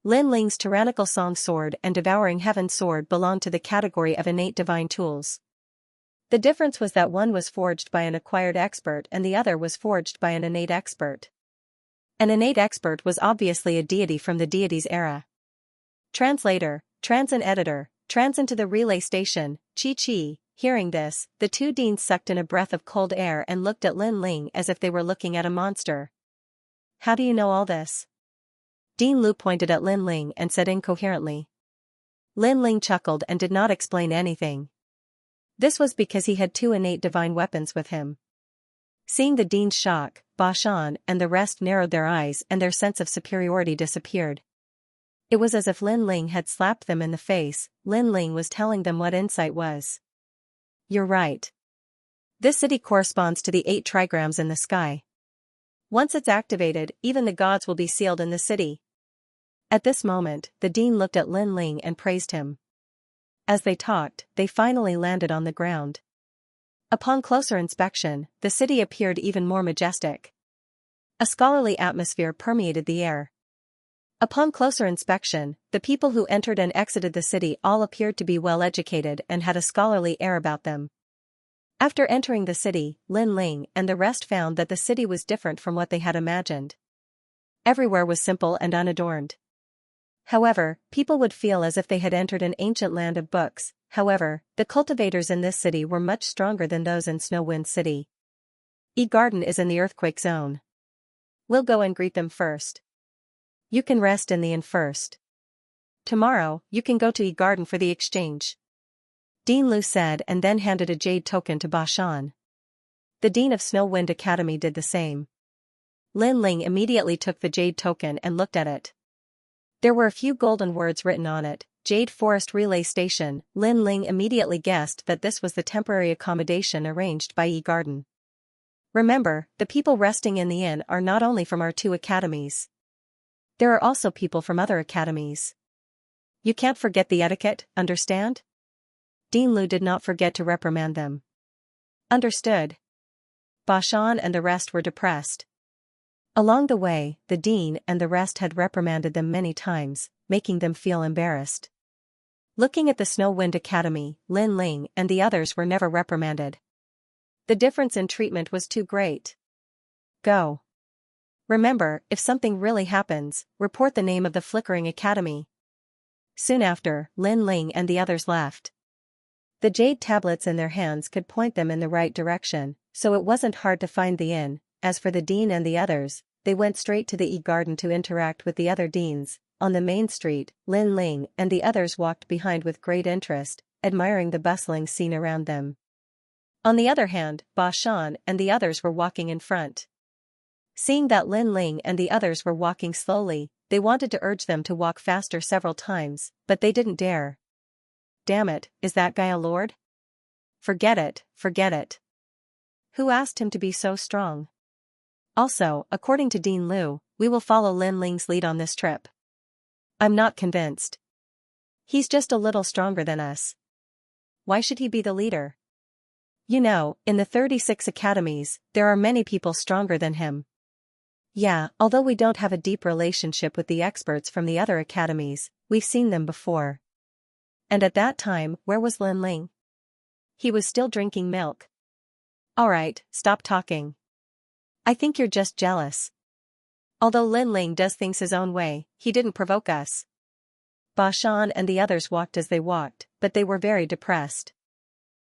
Speaker 1: Lin Ling's Tyrannical Song Sword and Devouring Heaven Sword belonged to the category of innate divine tools. The difference was that one was forged by an acquired expert and the other was forged by an innate expert. An innate expert was obviously a deity from the deity's era. Translator, Transin editor, Transin to the relay station, Chi. Hearing this, the 2 deans sucked in a breath of cold air and looked at Lin Ling as if they were looking at a monster. How do you know all this? Dean Lu pointed at Lin Ling and said incoherently. Lin Ling chuckled and did not explain anything. This was because he had 2 innate divine weapons with him. Seeing the dean's shock, Ba Shan and the rest narrowed their eyes and their sense of superiority disappeared. It was as if Lin Ling had slapped them in the face. Lin Ling was telling them what insight was. You're right. This city corresponds to the 8 trigrams in the sky. Once it's activated, even the gods will be sealed in the city. At this moment, the dean looked at Lin Ling and praised him. As they talked, they finally landed on the ground. Upon closer inspection, the city appeared even more majestic. A scholarly atmosphere permeated the air. Upon closer inspection, the people who entered and exited the city all appeared to be well educated and had a scholarly air about them. After entering the city, Lin Ling and the rest found that the city was different from what they had imagined. Everywhere was simple and unadorned. However, people would feel as if they had entered an ancient land of books. However, the cultivators in this city were much stronger than those in Snowwind City. E-Garden is in the earthquake zone. We'll go and greet them first. You can rest in the inn first. Tomorrow, you can go to E-Garden for the exchange. Dean Lu said and then handed a jade token to Ba Shan. The Dean of Snowwind Academy did the same. Lin Ling immediately took the jade token and looked at it. There were a few golden words written on it, Jade Forest Relay Station. Lin Ling immediately guessed that this was the temporary accommodation arranged by E-Garden. Remember, the people resting in the inn are not only from our 2 academies. There are also people from other academies. You can't forget the etiquette, understand? Dean Lu did not forget to reprimand them. Understood. Ba Shan and the rest were depressed. Along the way, the dean and the rest had reprimanded them many times, making them feel embarrassed. Looking at the Snowwind Academy, Lin Ling and the others were never reprimanded. The difference in treatment was too great. Go. Remember, if something really happens, report the name of the Flickering Academy. Soon after, Lin Ling and the others left. The jade tablets in their hands could point them in the right direction, so it wasn't hard to find the inn. As for the dean and the others, they went straight to the E-Garden to interact with the other deans. On the main street, Lin Ling and the others walked behind with great interest, admiring the bustling scene around them. On the other hand, Ba Shan and the others were walking in front. Seeing that Lin Ling and the others were walking slowly, they wanted to urge them to walk faster several times, but they didn't dare. Damn it, is that guy a lord? Forget it, forget it. Who asked him to be so strong? Also, according to Dean Lu, we will follow Lin Ling's lead on this trip. I'm not convinced. He's just a little stronger than us. Why should he be the leader? You know, in the 36 academies, there are many people stronger than him. Yeah, although we don't have a deep relationship with the experts from the other academies, we've seen them before. And at that time, where was Lin Ling? He was still drinking milk. Alright, stop talking. I think you're just jealous. Although Lin Ling does things his own way, he didn't provoke us. Ba Shan and the others walked as they walked, but they were very depressed.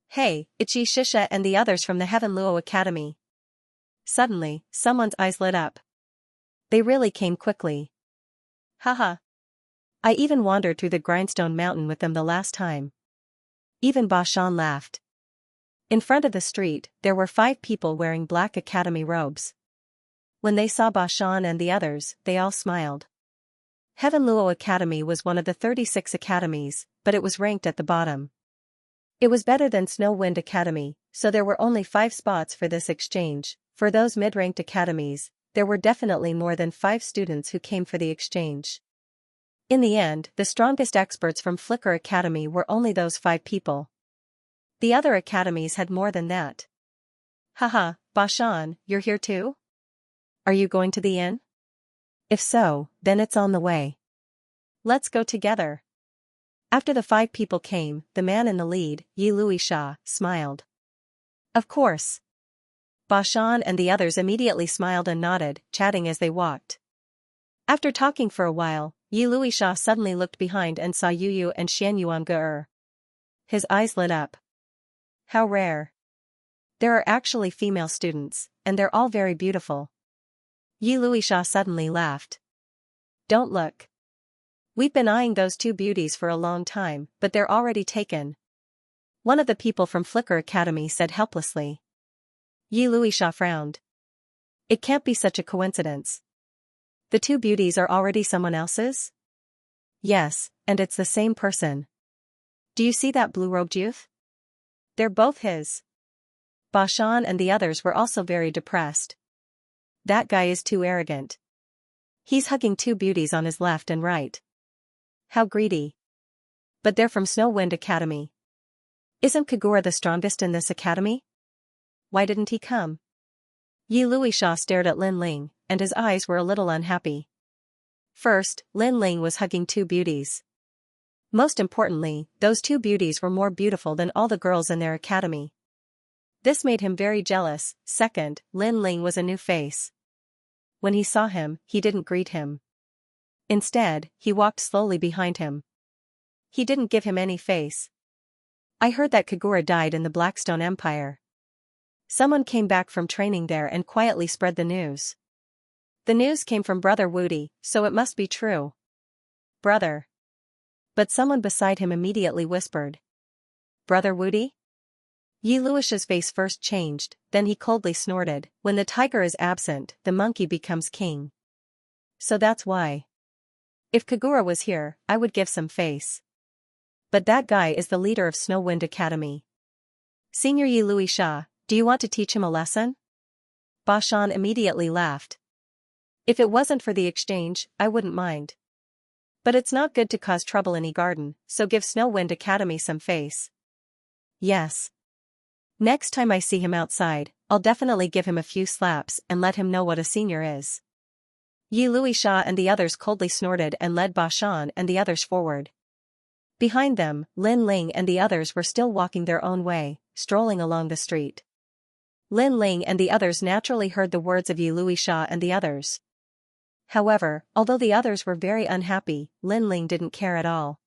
Speaker 1: Hey, it's Xianxia and the others from the Heaven Luo Academy. Suddenly, someone's eyes lit up. They really came quickly. Haha. I even wandered through the grindstone mountain with them the last time. Even Ba Shan laughed. In front of the street, there were 5 people wearing black academy robes. When they saw Ba Shan and the others, they all smiled. Heaven Luo Academy was one of the 36 academies, but it was ranked at the bottom. It was better than Snow Wind Academy, so there were only 5 spots for this exchange. For those mid-ranked academies, there were definitely more than 5 students who came for the exchange. In the end, the strongest experts from Flicker Academy were only those 5 people. The other academies had more than that. Haha, Ba Shan, you're here too? Are you going to the inn? If so, then it's on the way. Let's go together. After the 5 people came, the man in the lead, Xianxia, smiled. Of course. Ba Shan and the others immediately smiled and nodded, chatting as they walked. After talking for a while, Xianxia suddenly looked behind and saw Yu and Xianyuan. His eyes lit up. How rare. There are actually female students, and they're all very beautiful. Xianxia suddenly laughed. Don't look. We've been eyeing those 2 beauties for a long time, but they're already taken. One of the people from Flicker Academy said helplessly. Xianxia frowned. It can't be such a coincidence. The 2 beauties are already someone else's? Yes, and it's the same person. Do you see that blue-robed youth? They're both his. Ba Shan and the others were also very depressed. That guy is too arrogant. He's hugging 2 beauties on his left and right. How greedy. But they're from Snow Wind Academy. Isn't Kagura the strongest in this academy? Why didn't he come? Xianxia stared at Lin Ling, and his eyes were a little unhappy. First, Lin Ling was hugging 2 beauties. Most importantly, those 2 beauties were more beautiful than all the girls in their academy. This made him very jealous. Second, Lin Ling was a new face. When he saw him, he didn't greet him. Instead, he walked slowly behind him. He didn't give him any face. I heard that Kagura died in the Blackstone Empire. Someone came back from training there and quietly spread the news. The news came from Brother Woody, so it must be true. Brother. But someone beside him immediately whispered. Brother Woody? Xianxia's face first changed, then he coldly snorted. When the tiger is absent, the monkey becomes king. So that's why. If Kagura was here, I would give some face. But that guy is the leader of Snow Wind Academy. Senior Xianxia, do you want to teach him a lesson? Ba Shan immediately laughed. If it wasn't for the exchange, I wouldn't mind. But it's not good to cause trouble in Garden, so give Snow Wind Academy some face. Yes. Next time I see him outside, I'll definitely give him a few slaps and let him know what a senior is. Xianxia and the others coldly snorted and led Ba Shan and the others forward. Behind them, Lin Ling and the others were still walking their own way, strolling along the street. Lin Ling and the others naturally heard the words of Xianxia and the others. However, although the others were very unhappy, Lin Ling didn't care at all.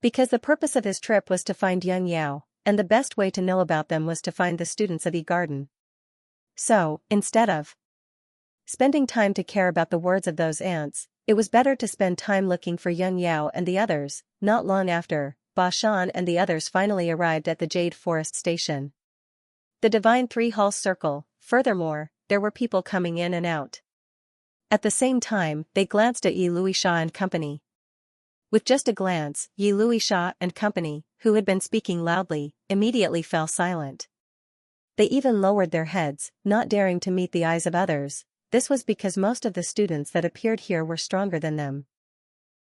Speaker 1: Because the purpose of his trip was to find Young Yao, and the best way to know about them was to find the students of Garden. So, instead of spending time to care about the words of those ants, it was better to spend time looking for Young Yao and the others. Not long after, Ba Shan and the others finally arrived at the Jade Forest Station. The Divine 3 Hall Circle. Furthermore, there were people coming in and out. At the same time, they glanced at Xianxia and company. With just a glance, Xianxia and company, who had been speaking loudly, immediately fell silent. They even lowered their heads, not daring to meet the eyes of others. This was because most of the students that appeared here were stronger than them.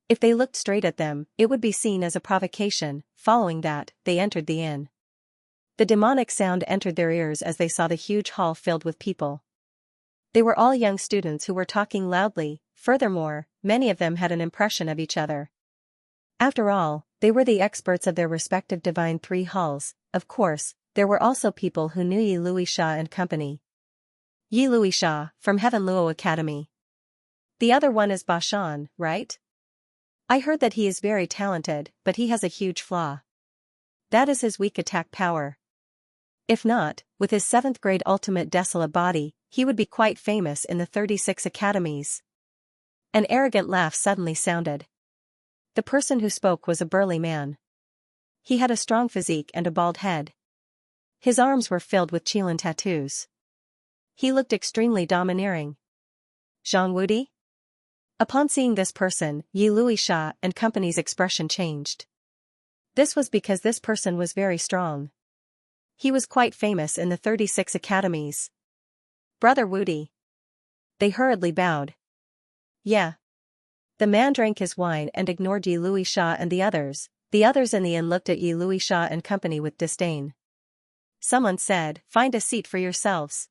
Speaker 1: If they looked straight at them, it would be seen as a provocation. Following that, they entered the inn. The demonic sound entered their ears as they saw the huge hall filled with people. They were all young students who were talking loudly. Furthermore, many of them had an impression of each other. After all, they were the experts of their respective Divine 3 Halls. Of course, there were also people who knew Xianxia and company. Xianxia, from Heaven Luo Academy. The other one is Bashan, right? I heard that he is very talented, but he has a huge flaw. That is his weak attack power. If not, with his 7th grade ultimate desolate body, he would be quite famous in the 36 academies. An arrogant laugh suddenly sounded. The person who spoke was a burly man. He had a strong physique and a bald head. His arms were filled with Qilin tattoos. He looked extremely domineering. Zhang Wudi? Upon seeing this person, Yi Luisha and company's expression changed. This was because this person was very strong. He was quite famous in the 36 academies. Brother Wudi. They hurriedly bowed. Yeah. The man drank his wine and ignored Yi Luisha and the others. The others in the inn looked at Yi Luisha and company with disdain. Someone said, "Find a seat for yourselves."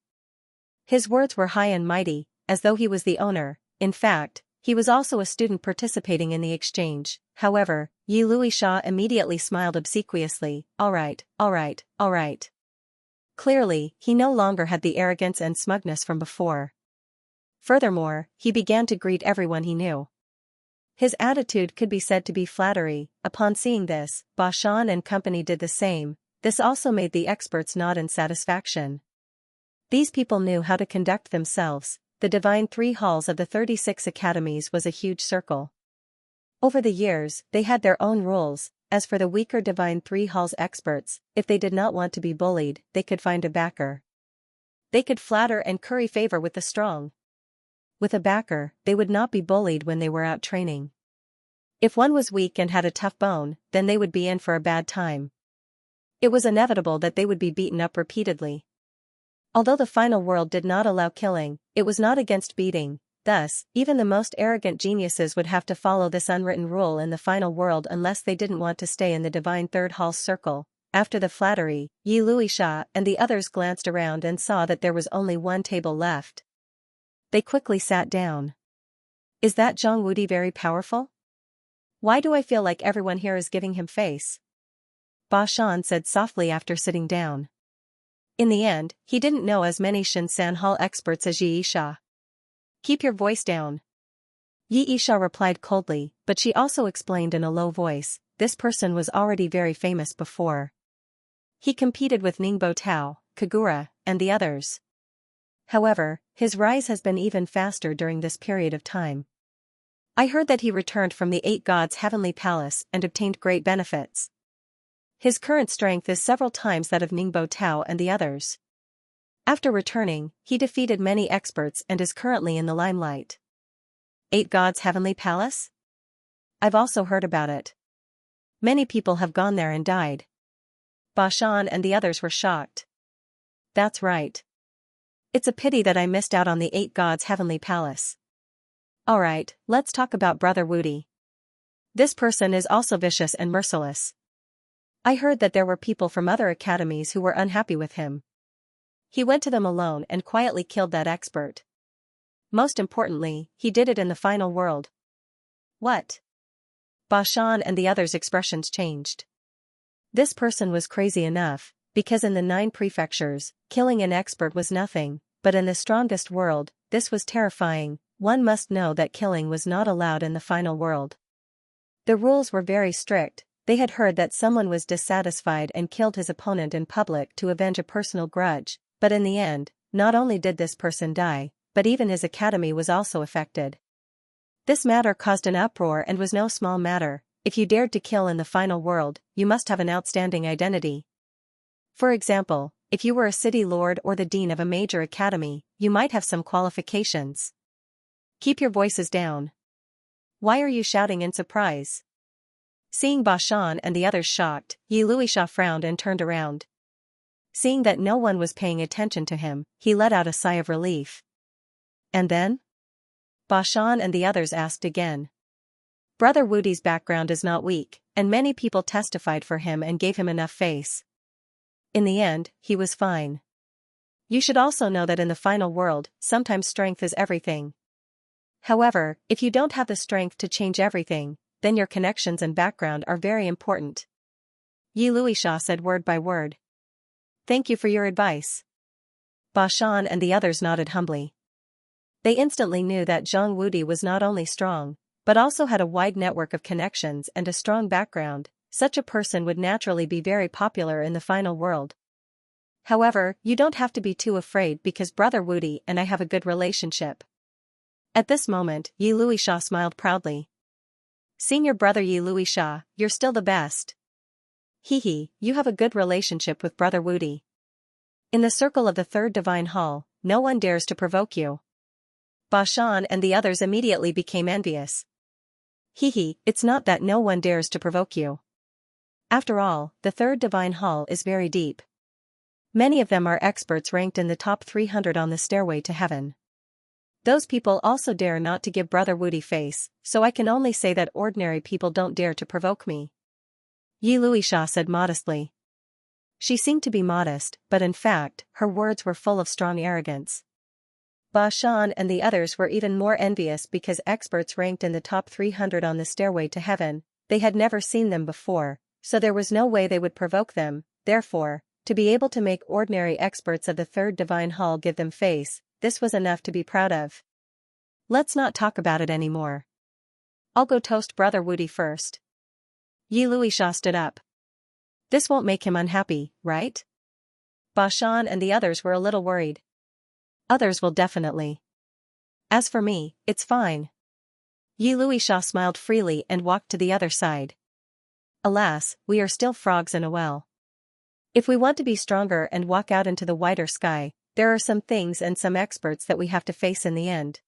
Speaker 1: His words were high and mighty, as though he was the owner. In fact, he was also a student participating in the exchange. However, Yi Luisha immediately smiled obsequiously. All right, all right, all right. Clearly, he no longer had the arrogance and smugness from before. Furthermore, he began to greet everyone he knew. His attitude could be said to be flattery. Upon seeing this, Bashan and company did the same. This also made the experts nod in satisfaction. These people knew how to conduct themselves. The Divine 3 halls of the 36 academies was a huge circle. Over the years, they had their own rules. As for the weaker Divine 3 halls experts, if they did not want to be bullied, they could find a backer. They could flatter and curry favor with the strong. With a backer, they would not be bullied when they were out training. If one was weak and had a tough bone, then they would be in for a bad time. It was inevitable that they would be beaten up repeatedly. Although the final world did not allow killing, it was not against beating. Thus, even the most arrogant geniuses would have to follow this unwritten rule in the final world unless they didn't want to stay in the Divine 3rd Hall circle. After the flattery, Yi Luisha and the others glanced around and saw that there was only one table left. They quickly sat down. Is that Zhang Wudi very powerful? Why do I feel like everyone here is giving him face? Bashan said softly after sitting down. In the end, he didn't know as many Xianxia Hall experts as Yi Isha. Keep your voice down. Yi Isha replied coldly, but she also explained in a low voice, this person was already very famous before. He competed with Ningbo Tao, Kagura, and the others. However, his rise has been even faster during this period of time. I heard that he returned from the 8 gods' heavenly palace and obtained great benefits. His current strength is several times that of Ningbo Tao and the others. After returning, he defeated many experts and is currently in the limelight. 8 gods' heavenly palace? I've also heard about it. Many people have gone there and died. Bashan and the others were shocked. That's right. It's a pity that I missed out on the 8 gods' heavenly palace. Alright, let's talk about Brother Wudi. This person is also vicious and merciless. I heard that there were people from other academies who were unhappy with him. He went to them alone and quietly killed that expert. Most importantly, he did it in the final world. What? Bashan and the others' expressions changed. This person was crazy enough, because in the 9 prefectures, killing an expert was nothing, but in the strongest world, this was terrifying. One must know that killing was not allowed in the final world. The rules were very strict. They had heard that someone was dissatisfied and killed his opponent in public to avenge a personal grudge, but in the end, not only did this person die, but even his academy was also affected. This matter caused an uproar and was no small matter. If you dared to kill in the final world, you must have an outstanding identity. For example, if you were a city lord or the dean of a major academy, you might have some qualifications. Keep your voices down. Why are you shouting in surprise? Seeing Bashan and the others shocked, Yi Luisha frowned and turned around. Seeing that no one was paying attention to him, he let out a sigh of relief. And then? Bashan and the others asked again. Brother Wudi's background is not weak, and many people testified for him and gave him enough face. In the end, he was fine. You should also know that in the final world, sometimes strength is everything. However, if you don't have the strength to change everything, then your connections and background are very important. Yi Luisha said word by word. Thank you for your advice. Bashan and the others nodded humbly. They instantly knew that Zhang Wudi was not only strong, but also had a wide network of connections and a strong background. Such a person would naturally be very popular in the final world. However, you don't have to be too afraid because Brother Wudi and I have a good relationship. At this moment, Yi Luisha smiled proudly. Senior brother Yi Luisha, you're still the best. Hehe, you have a good relationship with Brother Wudi. In the circle of the third divine hall, no one dares to provoke you. Ba Shan and the others immediately became envious. Hehe, it's not that no one dares to provoke you. After all, the third divine hall is very deep. Many of them are experts ranked in the top 300 on the stairway to heaven. Those people also dare not to give Brother Wudi face, so I can only say that ordinary people don't dare to provoke me. Yi Luisha said modestly. She seemed to be modest, but in fact, her words were full of strong arrogance. Ba Shan and the others were even more envious because experts ranked in the top 300 on the stairway to heaven, they had never seen them before, so there was no way they would provoke them. Therefore, to be able to make ordinary experts of the third divine hall give them face, this was enough to be proud of. Let's not talk about it anymore. I'll go toast Brother Wudi first. Yi Luisha stood up. This won't make him unhappy, right? Ba Shan and the others were a little worried. Others will definitely. As for me, it's fine. Yi Luisha smiled freely and walked to the other side. Alas, we are still frogs in a well. If we want to be stronger and walk out into the wider sky, there are some things and some experts that we have to face in the end.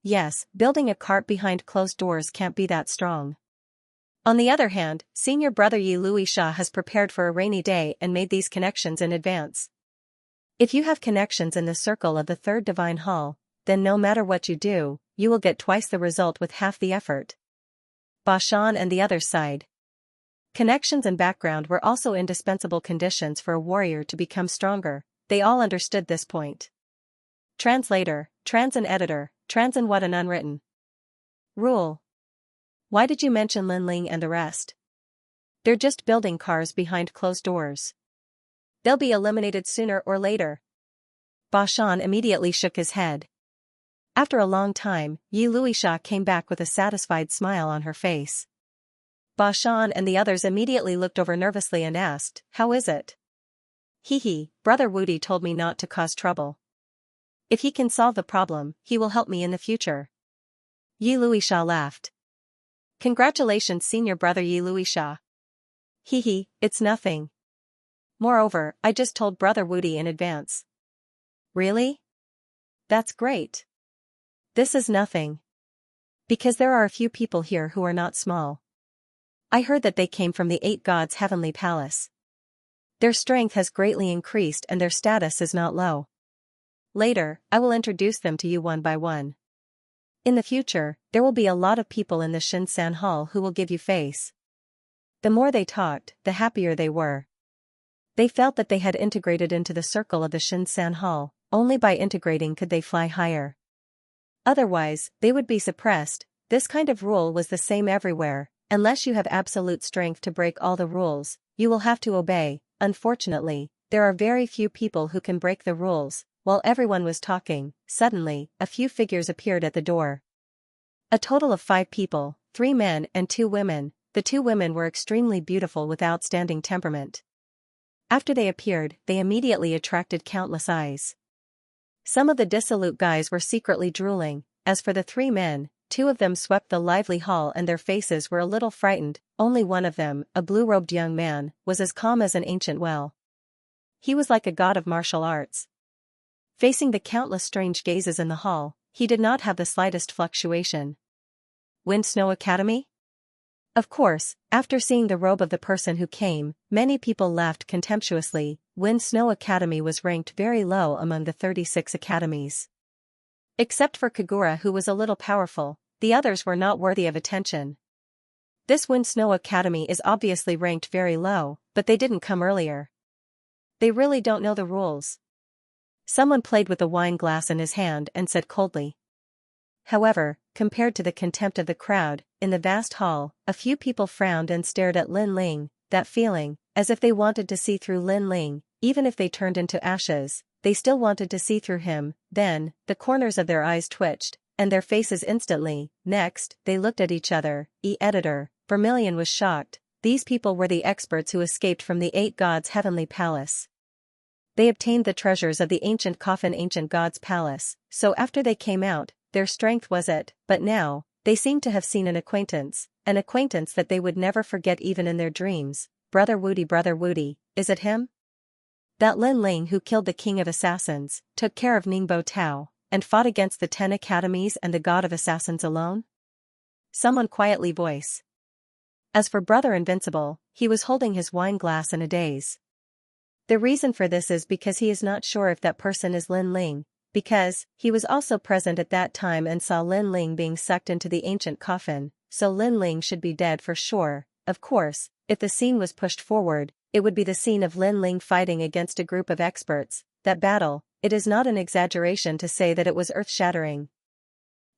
Speaker 1: Yes, building a cart behind closed doors can't be that strong. On the other hand, senior brother Yi Luisha has prepared for a rainy day and made these connections in advance. If you have connections in the circle of the third divine hall, then no matter what you do, you will get twice the result with half the effort. Ba Shan and the others sighed. Connections and background were also indispensable conditions for a warrior to become stronger. They all understood this point. Translator, trans and editor, trans and what an unwritten rule. Why did you mention Lin Ling and the rest? They're just building cars behind closed doors. They'll be eliminated sooner or later. Ba Shan immediately shook his head. After a long time, Yi Luisha came back with a satisfied smile on her face. Ba Shan and the others immediately looked over nervously and asked, how is it? Hehe, Brother Wudi told me not to cause trouble. If he can solve the problem, he will help me in the future. Yi Luisha laughed. Congratulations senior brother Yi Luisha. Hehe, it's nothing. Moreover, I just told Brother Wudi in advance. Really? That's great. This is nothing. Because there are a few people here who are not small. I heard that they came from the 8 gods' heavenly palace. Their strength has greatly increased and their status is not low. Later, I will introduce them to you one by one. In the future, there will be a lot of people in the Xianxia Hall who will give you face. The more they talked, the happier they were. They felt that they had integrated into the circle of the Xianxia Hall, only by integrating could they fly higher. Otherwise, they would be suppressed. This kind of rule was the same everywhere. Unless you have absolute strength to break all the rules, you will have to obey. Unfortunately, there are very few people who can break the rules. While everyone was talking, suddenly, a few figures appeared at the door. A total of 5 people, 3 men and 2 women. The 2 women were extremely beautiful with outstanding temperament. After they appeared, they immediately attracted countless eyes. Some of the dissolute guys were secretly drooling. As for the 3 men, 2 of them swept the lively hall and their faces were a little frightened. Only one of them, a blue-robed young man, was as calm as an ancient well. He was like a god of martial arts. Facing the countless strange gazes in the hall, he did not have the slightest fluctuation. Wind Snow Academy? Of course, after seeing the robe of the person who came, many people laughed contemptuously. Wind Snow Academy was ranked very low among the 36 academies. Except for Kagura, who was a little powerful, the others were not worthy of attention. This Wind Snow Academy is obviously ranked very low, but they didn't come earlier. They really don't know the rules. Someone played with a wine glass in his hand and said coldly. However, compared to the contempt of the crowd, in the vast hall, a few people frowned and stared at Lin Ling, that feeling, as if they wanted to see through Lin Ling, even if they turned into ashes. they still wanted to see through him. Then, the corners of their eyes twitched, and their faces instantly. Next, they looked at each other. Editor. Vermilion was shocked. These people were the experts who escaped from the 8 gods' heavenly palace. They obtained the treasures of the ancient coffin ancient god's palace, so after they came out, their strength was it, but now, they seemed to have seen an acquaintance that they would never forget even in their dreams. Brother Woody, is it him? That Lin Ling who killed the king of assassins, took care of Ningbo Tao, and fought against the 10 academies and the god of assassins alone? Someone quietly voice. As for Brother Invincible, he was holding his wine glass in a daze. The reason for this is because he is not sure if that person is Lin Ling, because he was also present at that time and saw Lin Ling being sucked into the ancient coffin, so Lin Ling should be dead for sure. Of course, if the scene was pushed forward, it would be the scene of Lin Ling fighting against a group of experts. That battle, it is not an exaggeration to say that it was earth-shattering.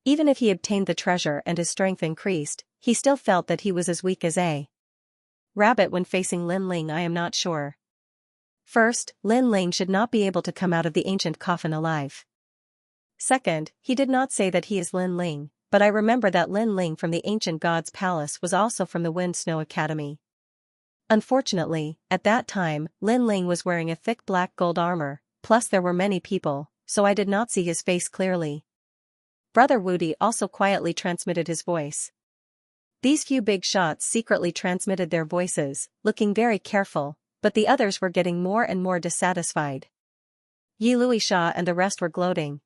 Speaker 1: Even if he obtained the treasure and his strength increased, he still felt that he was as weak as a rabbit when facing Lin Ling. I am not sure. First, Lin Ling should not be able to come out of the ancient coffin alive. Second, he did not say that he is Lin Ling, but I remember that Lin Ling from the ancient god's palace was also from the Wind Snow Academy. Unfortunately, at that time, Lin Ling was wearing a thick black gold armor, plus there were many people, so I did not see his face clearly. Brother Woody also quietly transmitted his voice. These few big shots secretly transmitted their voices, looking very careful, but the others were getting more and more dissatisfied. Yi Luisha and the rest were gloating.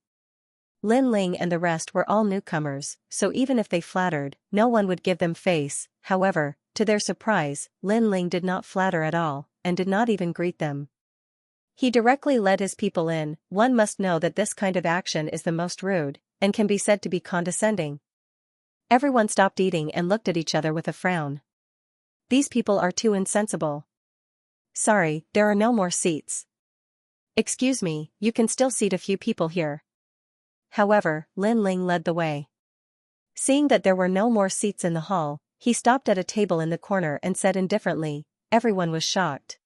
Speaker 1: Lin Ling and the rest were all newcomers, so even if they flattered, no one would give them face. However, to their surprise, Lin Ling did not flatter at all, and did not even greet them. He directly led his people in. One must know that this kind of action is the most rude, and can be said to be condescending. Everyone stopped eating and looked at each other with a frown. These people are too insensible. Sorry, there are no more seats. Excuse me, you can still seat a few people here. However, Lin Ling led the way. Seeing that there were no more seats in the hall, he stopped at a table in the corner and said indifferently. Everyone was shocked.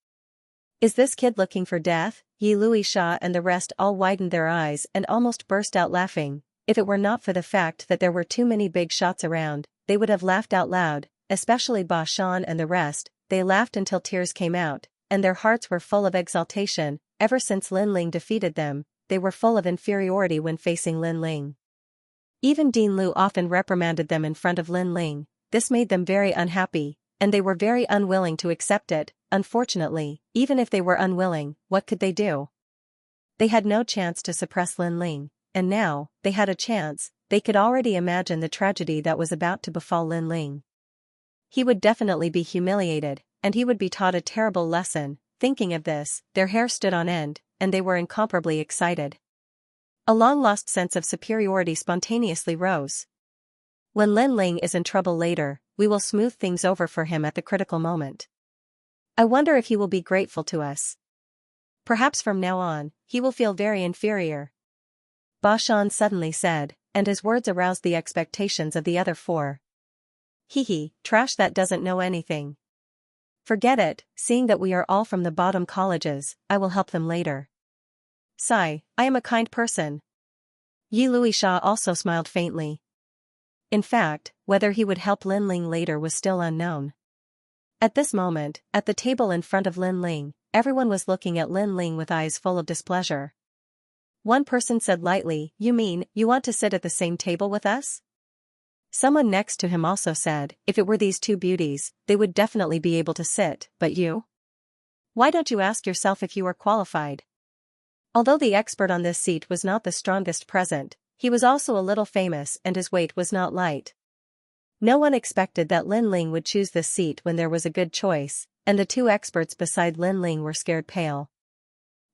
Speaker 1: Is this kid looking for death? Yi Luisha and the rest all widened their eyes and almost burst out laughing. If it were not for the fact that there were too many big shots around, they would have laughed out loud, especially Ba Shan and the rest. They laughed until tears came out, and their hearts were full of exultation. Ever since Lin Ling defeated them, they were full of inferiority when facing Lin Ling. Even Dean Lu often reprimanded them in front of Lin Ling. This made them very unhappy, and they were very unwilling to accept it. Unfortunately, even if they were unwilling, what could they do? They had no chance to suppress Lin Ling, and now, they had a chance. They could already imagine the tragedy that was about to befall Lin Ling. He would definitely be humiliated, and he would be taught a terrible lesson. Thinking of this, their hair stood on end, and they were incomparably excited. A long-lost sense of superiority spontaneously rose. When Lin Ling is in trouble later, we will smooth things over for him at the critical moment. I wonder if he will be grateful to us. Perhaps from now on, he will feel very inferior. Ba Shan suddenly said, and his words aroused the expectations of the other four. Hee, trash that doesn't know anything. Forget it, seeing that we are all from the bottom colleges, I will help them later. Sigh, I am a kind person. Yi Luisha also smiled faintly. In fact, whether he would help Lin Ling later was still unknown. At this moment, at the table in front of Lin Ling, everyone was looking at Lin Ling with eyes full of displeasure. One person said lightly, You mean, you want to sit at the same table with us? Someone next to him also said, if it were these two beauties, they would definitely be able to sit, but you? Why don't you ask yourself if you are qualified? Although the expert on this seat was not the strongest present, he was also a little famous and his weight was not light. No one expected that Lin Ling would choose this seat when there was a good choice, and the two experts beside Lin Ling were scared pale.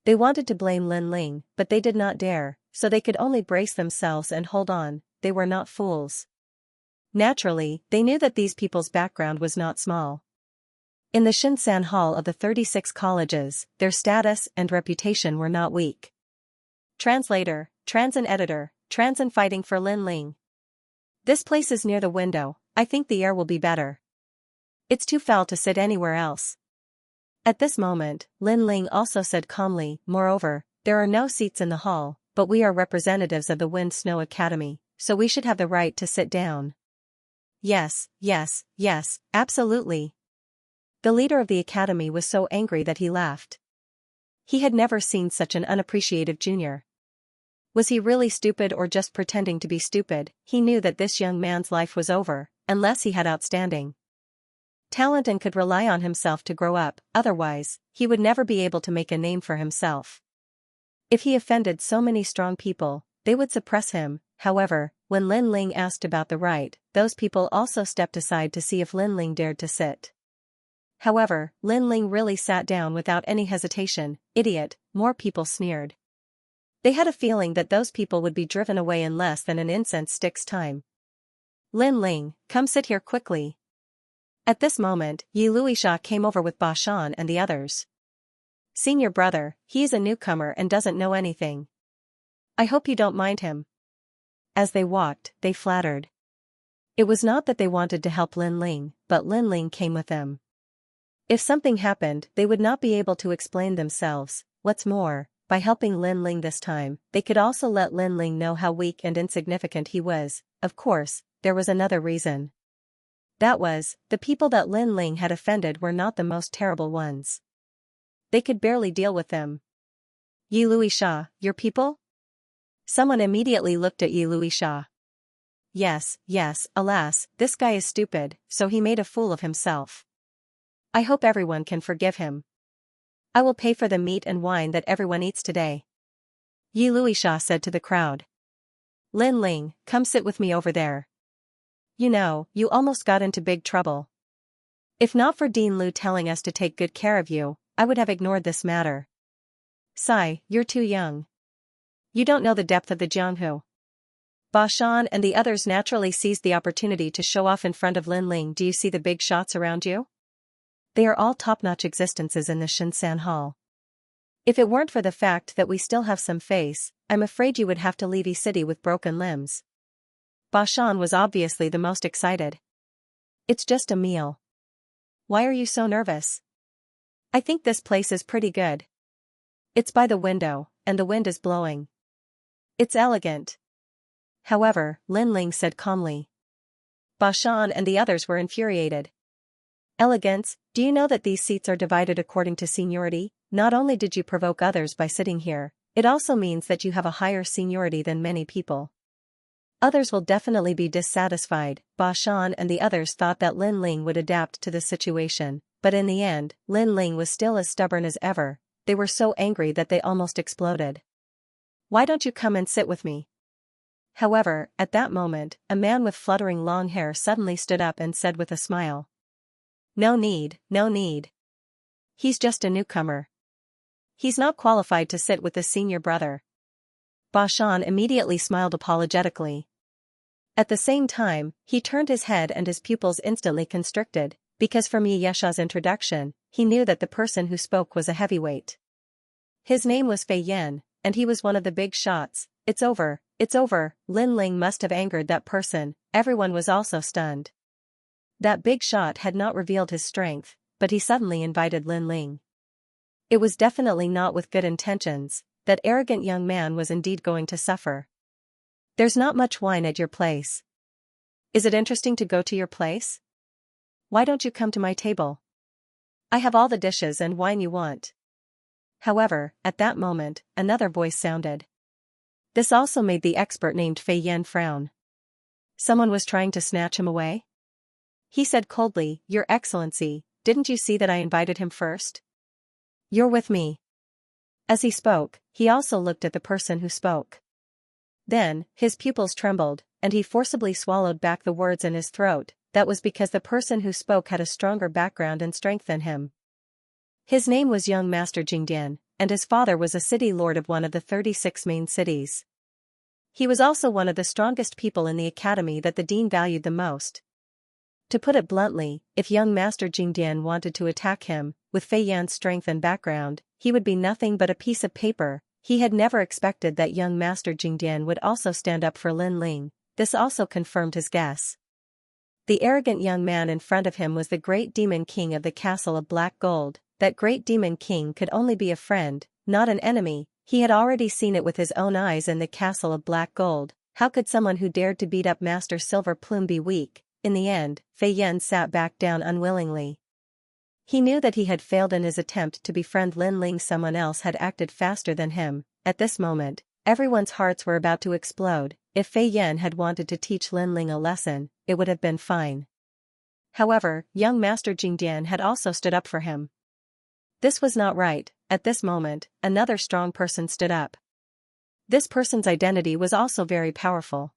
Speaker 1: They wanted to blame Lin Ling, but they did not dare, so they could only brace themselves and hold on. They were not fools. Naturally, they knew that these people's background was not small. In the Shinsan Hall of the 36 colleges, their status and reputation were not weak. Translator, Transin editor, Transin fighting for Lin Ling. This place is near the window, I think the air will be better. It's too foul to sit anywhere else. At this moment, Lin Ling also said calmly, moreover, There are no seats in the hall, but we are representatives of the Wind Snow Academy, so we should have the right to sit down. Yes, yes, yes, absolutely. The leader of the academy was so angry that he laughed. He had never seen such an unappreciative junior. Was he really stupid or just pretending to be stupid? He knew that this young man's life was over, unless he had outstanding talent and could rely on himself to grow up, otherwise, he would never be able to make a name for himself. If he offended so many strong people, they would suppress him. However, when Lin Ling asked about the right, those people also stepped aside to see if Lin Ling dared to sit. However, Lin Ling really sat down without any hesitation. Idiot, more people sneered. They had a feeling that those people would be driven away in less than an incense stick's time. Lin Ling, come sit here quickly. At this moment, Yi Luisha came over with Ba Shan and the others. Senior brother, he is a newcomer and doesn't know anything. I hope you don't mind him. As they walked, they flattered. It was not that they wanted to help Lin Ling, but Lin Ling came with them. If something happened, they would not be able to explain themselves. What's more, by helping Lin Ling this time, they could also let Lin Ling know how weak and insignificant he was. Of course, there was another reason. That was, the people that Lin Ling had offended were not the most terrible ones. They could barely deal with them. Yi Luisha, your people? Someone immediately looked at Yi Luisha. Yes, yes, alas, this guy is stupid, so he made a fool of himself. I hope everyone can forgive him. I will pay for the meat and wine that everyone eats today. Yi Luisha said to the crowd. Lin Ling, come sit with me over there. You know, you almost got into big trouble. If not for Dean Lu telling us to take good care of you, I would have ignored this matter. Sai, you're too young. You don't know the depth of the Jianghu. Ba Shan and the others naturally seized the opportunity to show off in front of Lin Ling. Do you see the big shots around you? They are all top-notch existences in the Shinsan Hall. If it weren't for the fact that we still have some face, I'm afraid you would have to leave E City with broken limbs. Ba Shan was obviously the most excited. It's just a meal. Why are you so nervous? I think this place is pretty good. It's by the window, and the wind is blowing. It's elegant. However, Lin Ling said calmly. Ba Shan and the others were infuriated. Elegance, do you know that these seats are divided according to seniority? Not only did you provoke others by sitting here, it also means that you have a higher seniority than many people. Others will definitely be dissatisfied. Ba Shan and the others thought that Lin Ling would adapt to the situation, but in the end, Lin Ling was still as stubborn as ever. They were so angry that they almost exploded. Why don't you come and sit with me? However, at that moment, a man with fluttering long hair suddenly stood up and said with a smile. No need, no need. He's just a newcomer. He's not qualified to sit with the senior brother. Ba Shan immediately smiled apologetically. At the same time, he turned his head and his pupils instantly constricted, because from Yi Yesha's introduction, he knew that the person who spoke was a heavyweight. His name was Fei Yan, and he was one of the big shots. It's over, it's over. Lin Ling must have angered that person. Everyone was also stunned. That big shot had not revealed his strength, but he suddenly invited Lin Ling. It was definitely not with good intentions. That arrogant young man was indeed going to suffer. There's not much wine at your place. Is it interesting to go to your place? Why don't you come to my table? I have all the dishes and wine you want. However, at that moment, another voice sounded. This also made the expert named Fei Yan frown. Someone was trying to snatch him away? He said coldly, Your Excellency, didn't you see that I invited him first? You're with me. As he spoke, he also looked at the person who spoke. Then, his pupils trembled, and he forcibly swallowed back the words in his throat. That was because the person who spoke had a stronger background and strength than him. His name was Young Master Jingdian, and his father was a city lord of one of the 36 main cities. He was also one of the strongest people in the academy that the dean valued the most. To put it bluntly, if young Master Jingdian wanted to attack him, with Fei Yan's strength and background, he would be nothing but a piece of paper. He had never expected that young Master Jingdian would also stand up for Lin Ling. This also confirmed his guess. The arrogant young man in front of him was the great demon king of the castle of black gold. That great demon king could only be a friend, not an enemy. He had already seen it with his own eyes in the castle of black gold. How could someone who dared to beat up Master Silver Plume be weak? In the end, Fei Yan sat back down unwillingly. He knew that he had failed in his attempt to befriend Lin Ling. Someone else had acted faster than him. At this moment, everyone's hearts were about to explode. If Fei Yan had wanted to teach Lin Ling a lesson, it would have been fine. However, young Master Jingdian had also stood up for him. This was not right. At this moment, another strong person stood up. This person's identity was also very powerful.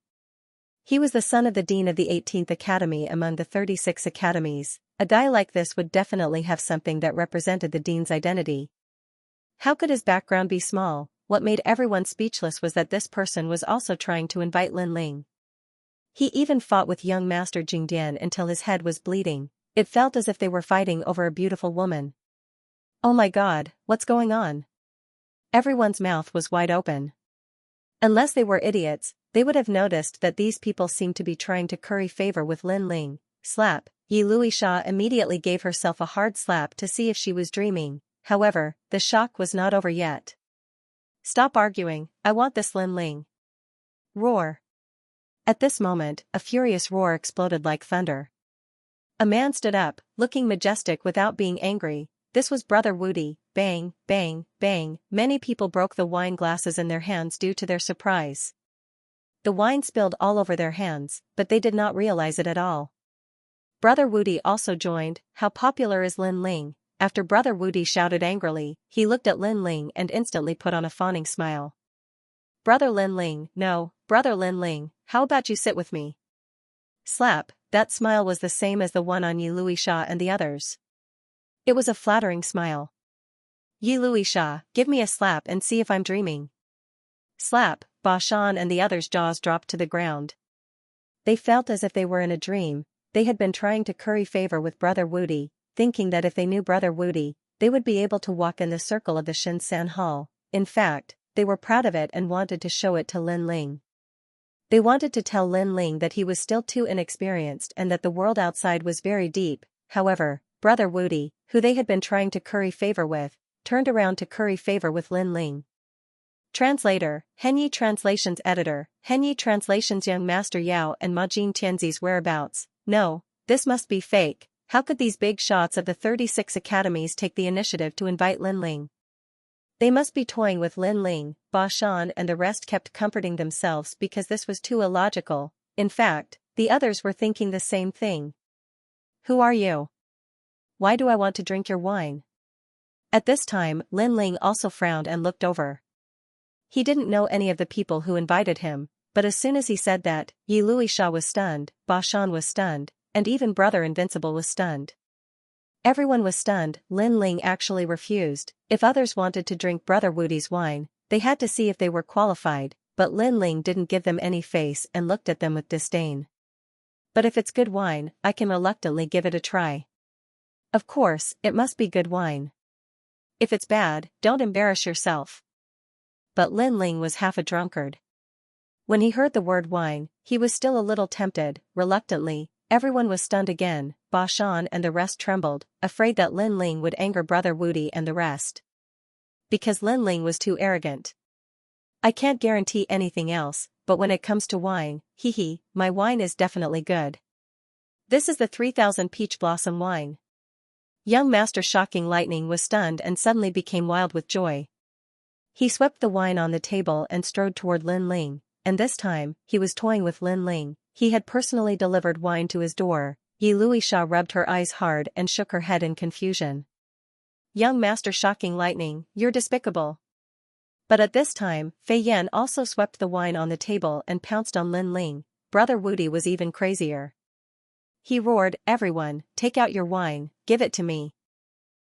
Speaker 1: He was the son of the Dean of the 18th Academy among the 36 academies. A guy like this would definitely have something that represented the Dean's identity. How could his background be small? What made everyone speechless was that this person was also trying to invite Lin Ling. He even fought with young Master Jingdian until his head was bleeding. It felt as if they were fighting over a beautiful woman. Oh my god, what's going on? Everyone's mouth was wide open. Unless they were idiots, they would have noticed that these people seemed to be trying to curry favor with Lin Ling. Slap. Yi Luisha immediately gave herself a hard slap to see if she was dreaming. However, the shock was not over yet. Stop arguing, I want this Lin Ling. Roar. At this moment, a furious roar exploded like thunder. A man stood up, looking majestic without being angry. This was Brother Wudi. Bang, bang, bang. Many people broke the wine glasses in their hands due to their surprise. The wine spilled all over their hands, but they did not realize it at all. Brother Wudi also joined. How popular is Lin Ling? After Brother Wudi shouted angrily, he looked at Lin Ling and instantly put on a fawning smile. Brother Lin Ling, no, Brother Lin Ling, how about you sit with me? Slap. That smile was the same as the one on Yi Luisha and the others. It was a flattering smile. Yi Luisha, give me a slap and see if I'm dreaming. Slap. Ba Shan and the others' jaws dropped to the ground. They felt as if they were in a dream. They had been trying to curry favor with Brother Wudi, thinking that if they knew Brother Wudi, they would be able to walk in the circle of the Shinsan Hall. In fact, they were proud of it and wanted to show it to Lin Ling. They wanted to tell Lin Ling that he was still too inexperienced and that the world outside was very deep. However, Brother Wudi, who they had been trying to curry favor with, turned around to curry favor with Lin Ling. Translator, Henyi Translations Editor, Henyi Translations Young Master Yao and Majin Tianzi's whereabouts. No, this must be fake. How could these big shots of the 36 academies take the initiative to invite Lin Ling? They must be toying with Lin Ling. Ba Shan and the rest kept comforting themselves because this was too illogical. In fact, the others were thinking the same thing. Who are you? Why do I want to drink your wine? At this time, Lin Ling also frowned and looked over. He didn't know any of the people who invited him, but as soon as he said that, Yi Luisha was stunned, Ba Shan was stunned, and even Brother Invincible was stunned. Everyone was stunned. Lin Ling actually refused. If others wanted to drink Brother Wudi's wine, they had to see if they were qualified, but Lin Ling didn't give them any face and looked at them with disdain. But if it's good wine, I can reluctantly give it a try. Of course, it must be good wine. If it's bad, don't embarrass yourself. But Lin Ling was half a drunkard. When he heard the word wine, he was still a little tempted. Reluctantly, everyone was stunned again. Ba Shan and the rest trembled, afraid that Lin Ling would anger Brother Wudi and the rest. Because Lin Ling was too arrogant. I can't guarantee anything else, but when it comes to wine, my wine is definitely good. This is the 3000 peach blossom wine. Young Master Shocking Lightning was stunned and suddenly became wild with joy. He swept the wine on the table and strode toward Lin Ling, and this time, he was toying with Lin Ling. He had personally delivered wine to his door. Yi Luisha rubbed her eyes hard and shook her head in confusion. Young Master Shocking Lightning, you're despicable. But at this time, Fei Yan also swept the wine on the table and pounced on Lin Ling. Brother Wudi was even crazier. He roared, everyone, take out your wine, give it to me.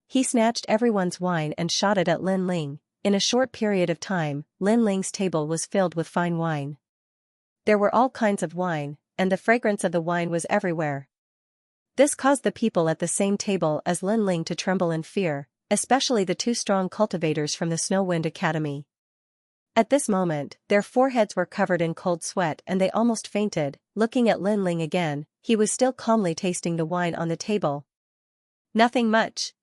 Speaker 1: He snatched everyone's wine and shot it at Lin Ling. In a short period of time, Lin Ling's table was filled with fine wine. There were all kinds of wine, and the fragrance of the wine was everywhere. This caused the people at the same table as Lin Ling to tremble in fear, especially the two strong cultivators from the Snowwind Academy. At this moment, their foreheads were covered in cold sweat and they almost fainted. Looking at Lin Ling again, he was still calmly tasting the wine on the table. Nothing much.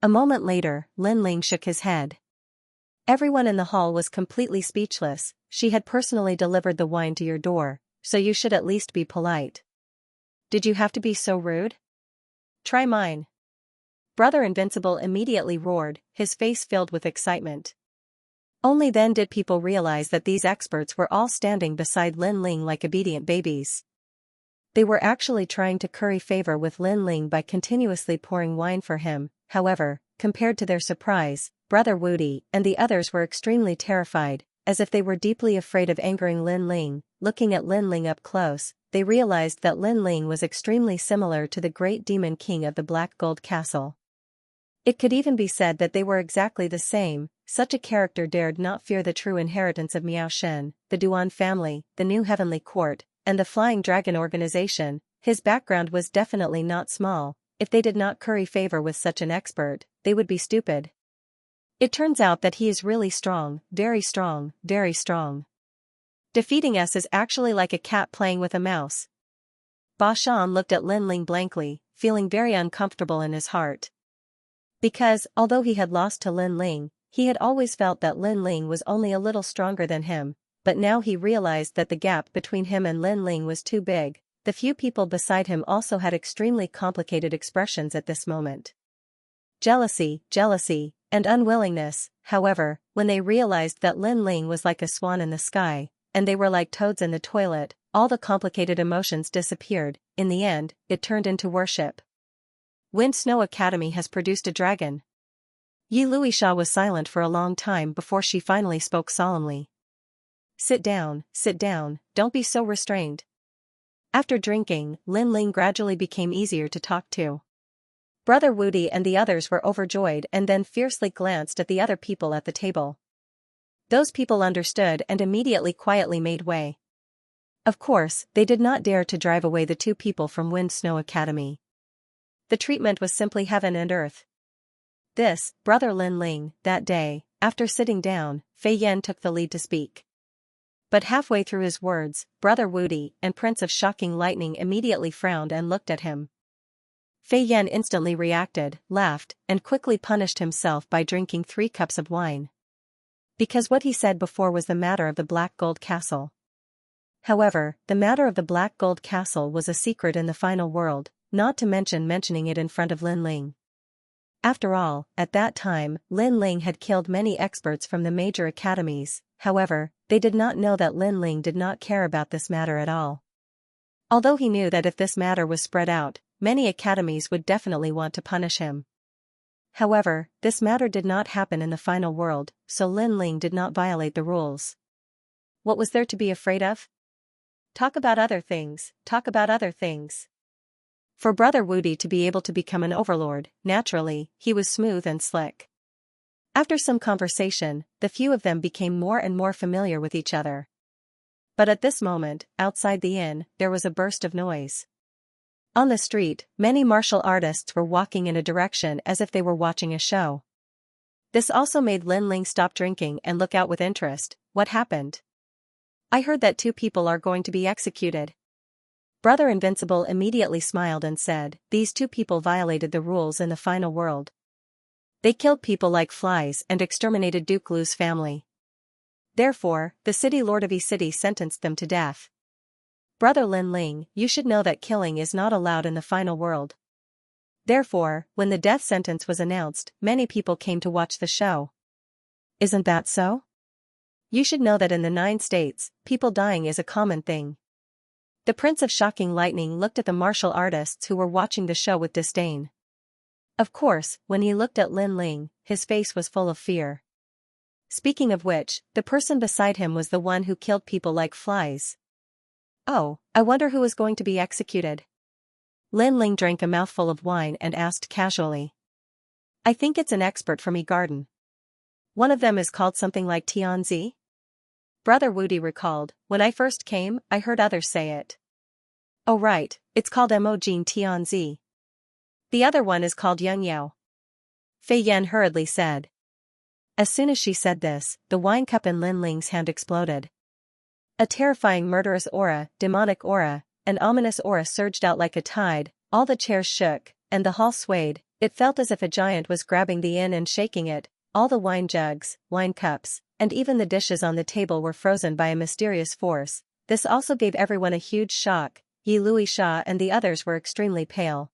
Speaker 1: A moment later, Lin Ling shook his head. Everyone in the hall was completely speechless. She had personally delivered the wine to your door, so you should at least be polite. Did you have to be so rude? Try mine. Brother Invincible immediately roared, his face filled with excitement. Only then did people realize that these experts were all standing beside Lin Ling like obedient babies. They were actually trying to curry favor with Lin Ling by continuously pouring wine for him. However, compared to their surprise, Brother Wudi and the others were extremely terrified, as if they were deeply afraid of angering Lin Ling. Looking at Lin Ling up close, they realized that Lin Ling was extremely similar to the great demon king of the Black Gold Castle. It could even be said that they were exactly the same. Such a character dared not fear the true inheritance of Miao Shen, the Duan family, the New Heavenly Court, and the Flying Dragon organization. His background was definitely not small. If they did not curry favor with such an expert, they would be stupid. It turns out that he is really strong, very strong, very strong. Defeating us is actually like a cat playing with a mouse. Ba Shan looked at Lin Ling blankly, feeling very uncomfortable in his heart. Because, although he had lost to Lin Ling, he had always felt that Lin Ling was only a little stronger than him, but now he realized that the gap between him and Lin Ling was too big. The few people beside him also had extremely complicated expressions at this moment. Jealousy, and unwillingness. However, when they realized that Lin Ling was like a swan in the sky, and they were like toads in the toilet, all the complicated emotions disappeared. In the end, it turned into worship. Wind Snow Academy has produced a dragon. Yi Luisha was silent for a long time before she finally spoke solemnly. Sit down, don't be so restrained. After drinking, Lin Ling gradually became easier to talk to. Brother Wudi and the others were overjoyed and then fiercely glanced at the other people at the table. Those people understood and immediately quietly made way. Of course, they did not dare to drive away the two people from Wind Snow Academy. The treatment was simply heaven and earth. This, Brother Lin Ling, that day, after sitting down, Fei Yan took the lead to speak. But halfway through his words, Brother Wudi and Prince of Shocking Lightning immediately frowned and looked at him. Fei Yan instantly reacted, laughed, and quickly punished himself by drinking 3 cups of wine. Because what he said before was the matter of the Black Gold Castle. However, the matter of the Black Gold Castle was a secret in the final world, not to mention mentioning it in front of Lin Ling. After all, at that time, Lin Ling had killed many experts from the major academies. However, they did not know that Lin Ling did not care about this matter at all. Although he knew that if this matter was spread out, many academies would definitely want to punish him. However, this matter did not happen in the final world, so Lin Ling did not violate the rules. What was there to be afraid of? Talk about other things. For Brother Wudi to be able to become an overlord, naturally, he was smooth and slick. After some conversation, the few of them became more and more familiar with each other. But at this moment, outside the inn, there was a burst of noise. On the street, many martial artists were walking in a direction as if they were watching a show. This also made Lin Ling stop drinking and look out with interest. What happened? I heard that 2 people are going to be executed. Brother Invincible immediately smiled and said, these 2 people violated the rules in the final world. They killed people like flies and exterminated Duke Lu's family. Therefore, the city lord of E-City sentenced them to death. Brother Lin Ling, you should know that killing is not allowed in the final world. Therefore, when the death sentence was announced, many people came to watch the show. Isn't that so? You should know that in the 9 states, people dying is a common thing. The Prince of Shocking Lightning looked at the martial artists who were watching the show with disdain. Of course, when he looked at Lin Ling, his face was full of fear. Speaking of which, the person beside him was the one who killed people like flies. Oh, I wonder who is going to be executed. Lin Ling drank a mouthful of wine and asked casually. I think it's an expert from E-Garden. One of them is called something like Tianzi? Brother Wudi recalled, when I first came, I heard others say it. Oh right, it's called Emojin Tianzi. The other one is called Xianxia. Fei Yan hurriedly said. As soon as she said this, the wine cup in Lin Ling's hand exploded. A terrifying murderous aura, demonic aura, an ominous aura surged out like a tide, all the chairs shook, and the hall swayed. It felt as if a giant was grabbing the inn and shaking it. all the wine jugs, wine cups, and even the dishes on the table were frozen by a mysterious force. This also gave everyone a huge shock. Yi Luisha and the others were extremely pale.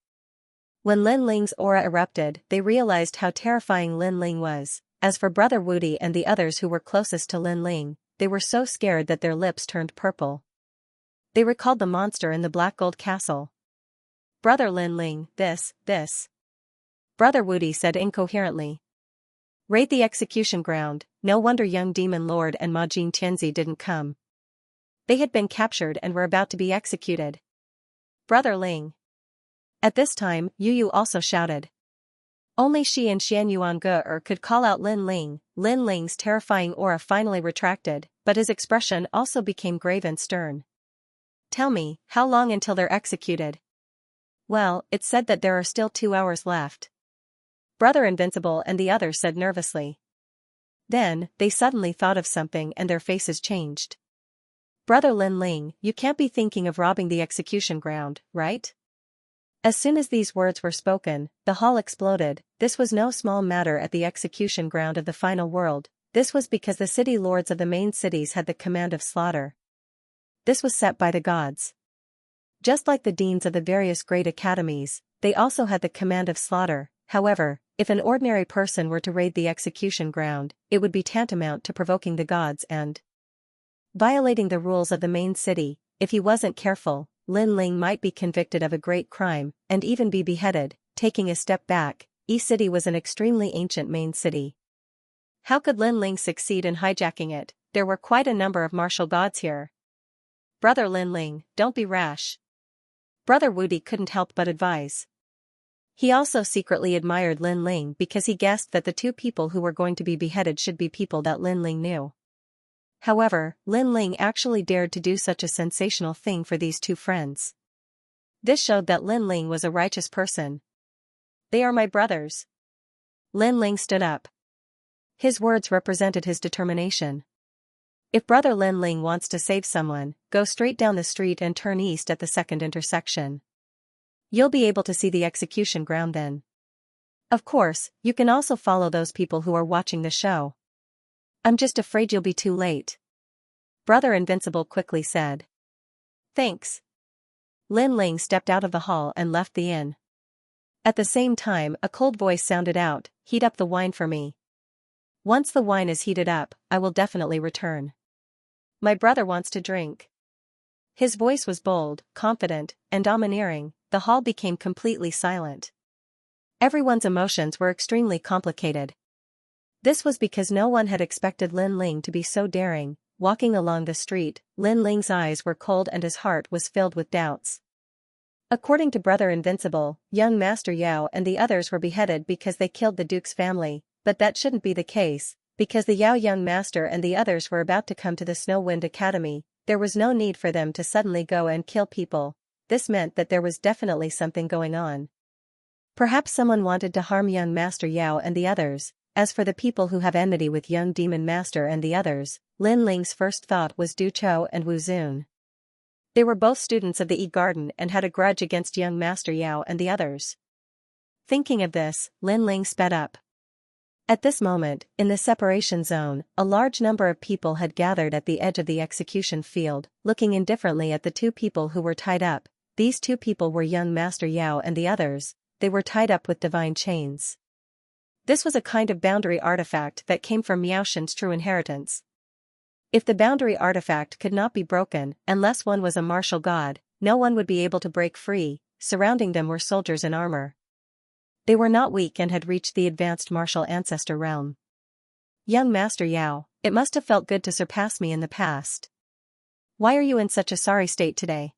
Speaker 1: When Lin Ling's aura erupted, they realized how terrifying Lin Ling was. As for Brother Wudi and the others who were closest to Lin Ling, they were so scared that their lips turned purple. They recalled the monster in the Black Gold Castle. Brother Lin Ling, this. Brother Wudi said incoherently. Raid the execution ground. No wonder young Demon Lord and Ma Jin Tianzi didn't come. They had been captured and were about to be executed. Brother Ling. At this time, Yu Yu also shouted. Only she and Xian Yuange could call out Lin Ling. Lin Ling's terrifying aura finally retracted, but his expression also became grave and stern. Tell me, how long until they're executed? Well, it's said that there are still 2 hours left. Brother Invincible and the others said nervously. Then, they suddenly thought of something and their faces changed. Brother Lin Ling, you can't be thinking of robbing the execution ground, right? As soon as these words were spoken, the hall exploded. This was no small matter at the execution ground of the final world. This was because the city lords of the main cities had the command of slaughter. This was set by the gods. Just like the deans of the various great academies, they also had the command of slaughter. However, if an ordinary person were to raid the execution ground, it would be tantamount to provoking the gods and violating the rules of the main city. If he wasn't careful, Lin Ling might be convicted of a great crime, and even be beheaded. Taking a step back, Yi City was an extremely ancient main city. How could Lin Ling succeed in hijacking it? There were quite a number of martial gods here. Brother Lin Ling, don't be rash. Brother Wudi couldn't help but advise. He also secretly admired Lin Ling because he guessed that the 2 people who were going to be beheaded should be people that Lin Ling knew. However, Lin Ling actually dared to do such a sensational thing for these 2 friends. This showed that Lin Ling was a righteous person. They are my brothers. Lin Ling stood up. His words represented his determination. If Brother Lin Ling wants to save someone, go straight down the street and turn east at the second intersection. You'll be able to see the execution ground then. Of course, you can also follow those people who are watching the show. I'm just afraid you'll be too late. Brother Invincible quickly said. Thanks. Lin Ling stepped out of the hall and left the inn. At the same time, a cold voice sounded out, heat up the wine for me. Once the wine is heated up, I will definitely return. My brother wants to drink. His voice was bold, confident, and domineering. The hall became completely silent. Everyone's emotions were extremely complicated. This was because no one had expected Lin Ling to be so daring. Walking along the street, Lin Ling's eyes were cold and his heart was filled with doubts. According to Brother Invincible, young Master Yao and the others were beheaded because they killed the Duke's family, but that shouldn't be the case, because the Yao young master and the others were about to come to the Snow Wind Academy. There was no need for them to suddenly go and kill people. This meant that there was definitely something going on. Perhaps someone wanted to harm young Master Yao and the others. As for the people who have enmity with young Demon Master and the others, Lin Ling's first thought was Du Chou and Wu Zun. They were both students of the Yi Garden and had a grudge against young Master Yao and the others. Thinking of this, Lin Ling sped up. At this moment, in the separation zone, a large number of people had gathered at the edge of the execution field, looking indifferently at the 2 people who were tied up. These 2 people were young Master Yao and the others. They were tied up with divine chains. This was a kind of boundary artifact that came from Miaoshen's true inheritance. If the boundary artifact could not be broken, unless one was a martial god, no one would be able to break free. Surrounding them were soldiers in armor. They were not weak and had reached the advanced martial ancestor realm. Young Master Yao, it must have felt good to surpass me in the past. Why are you in such a sorry state today?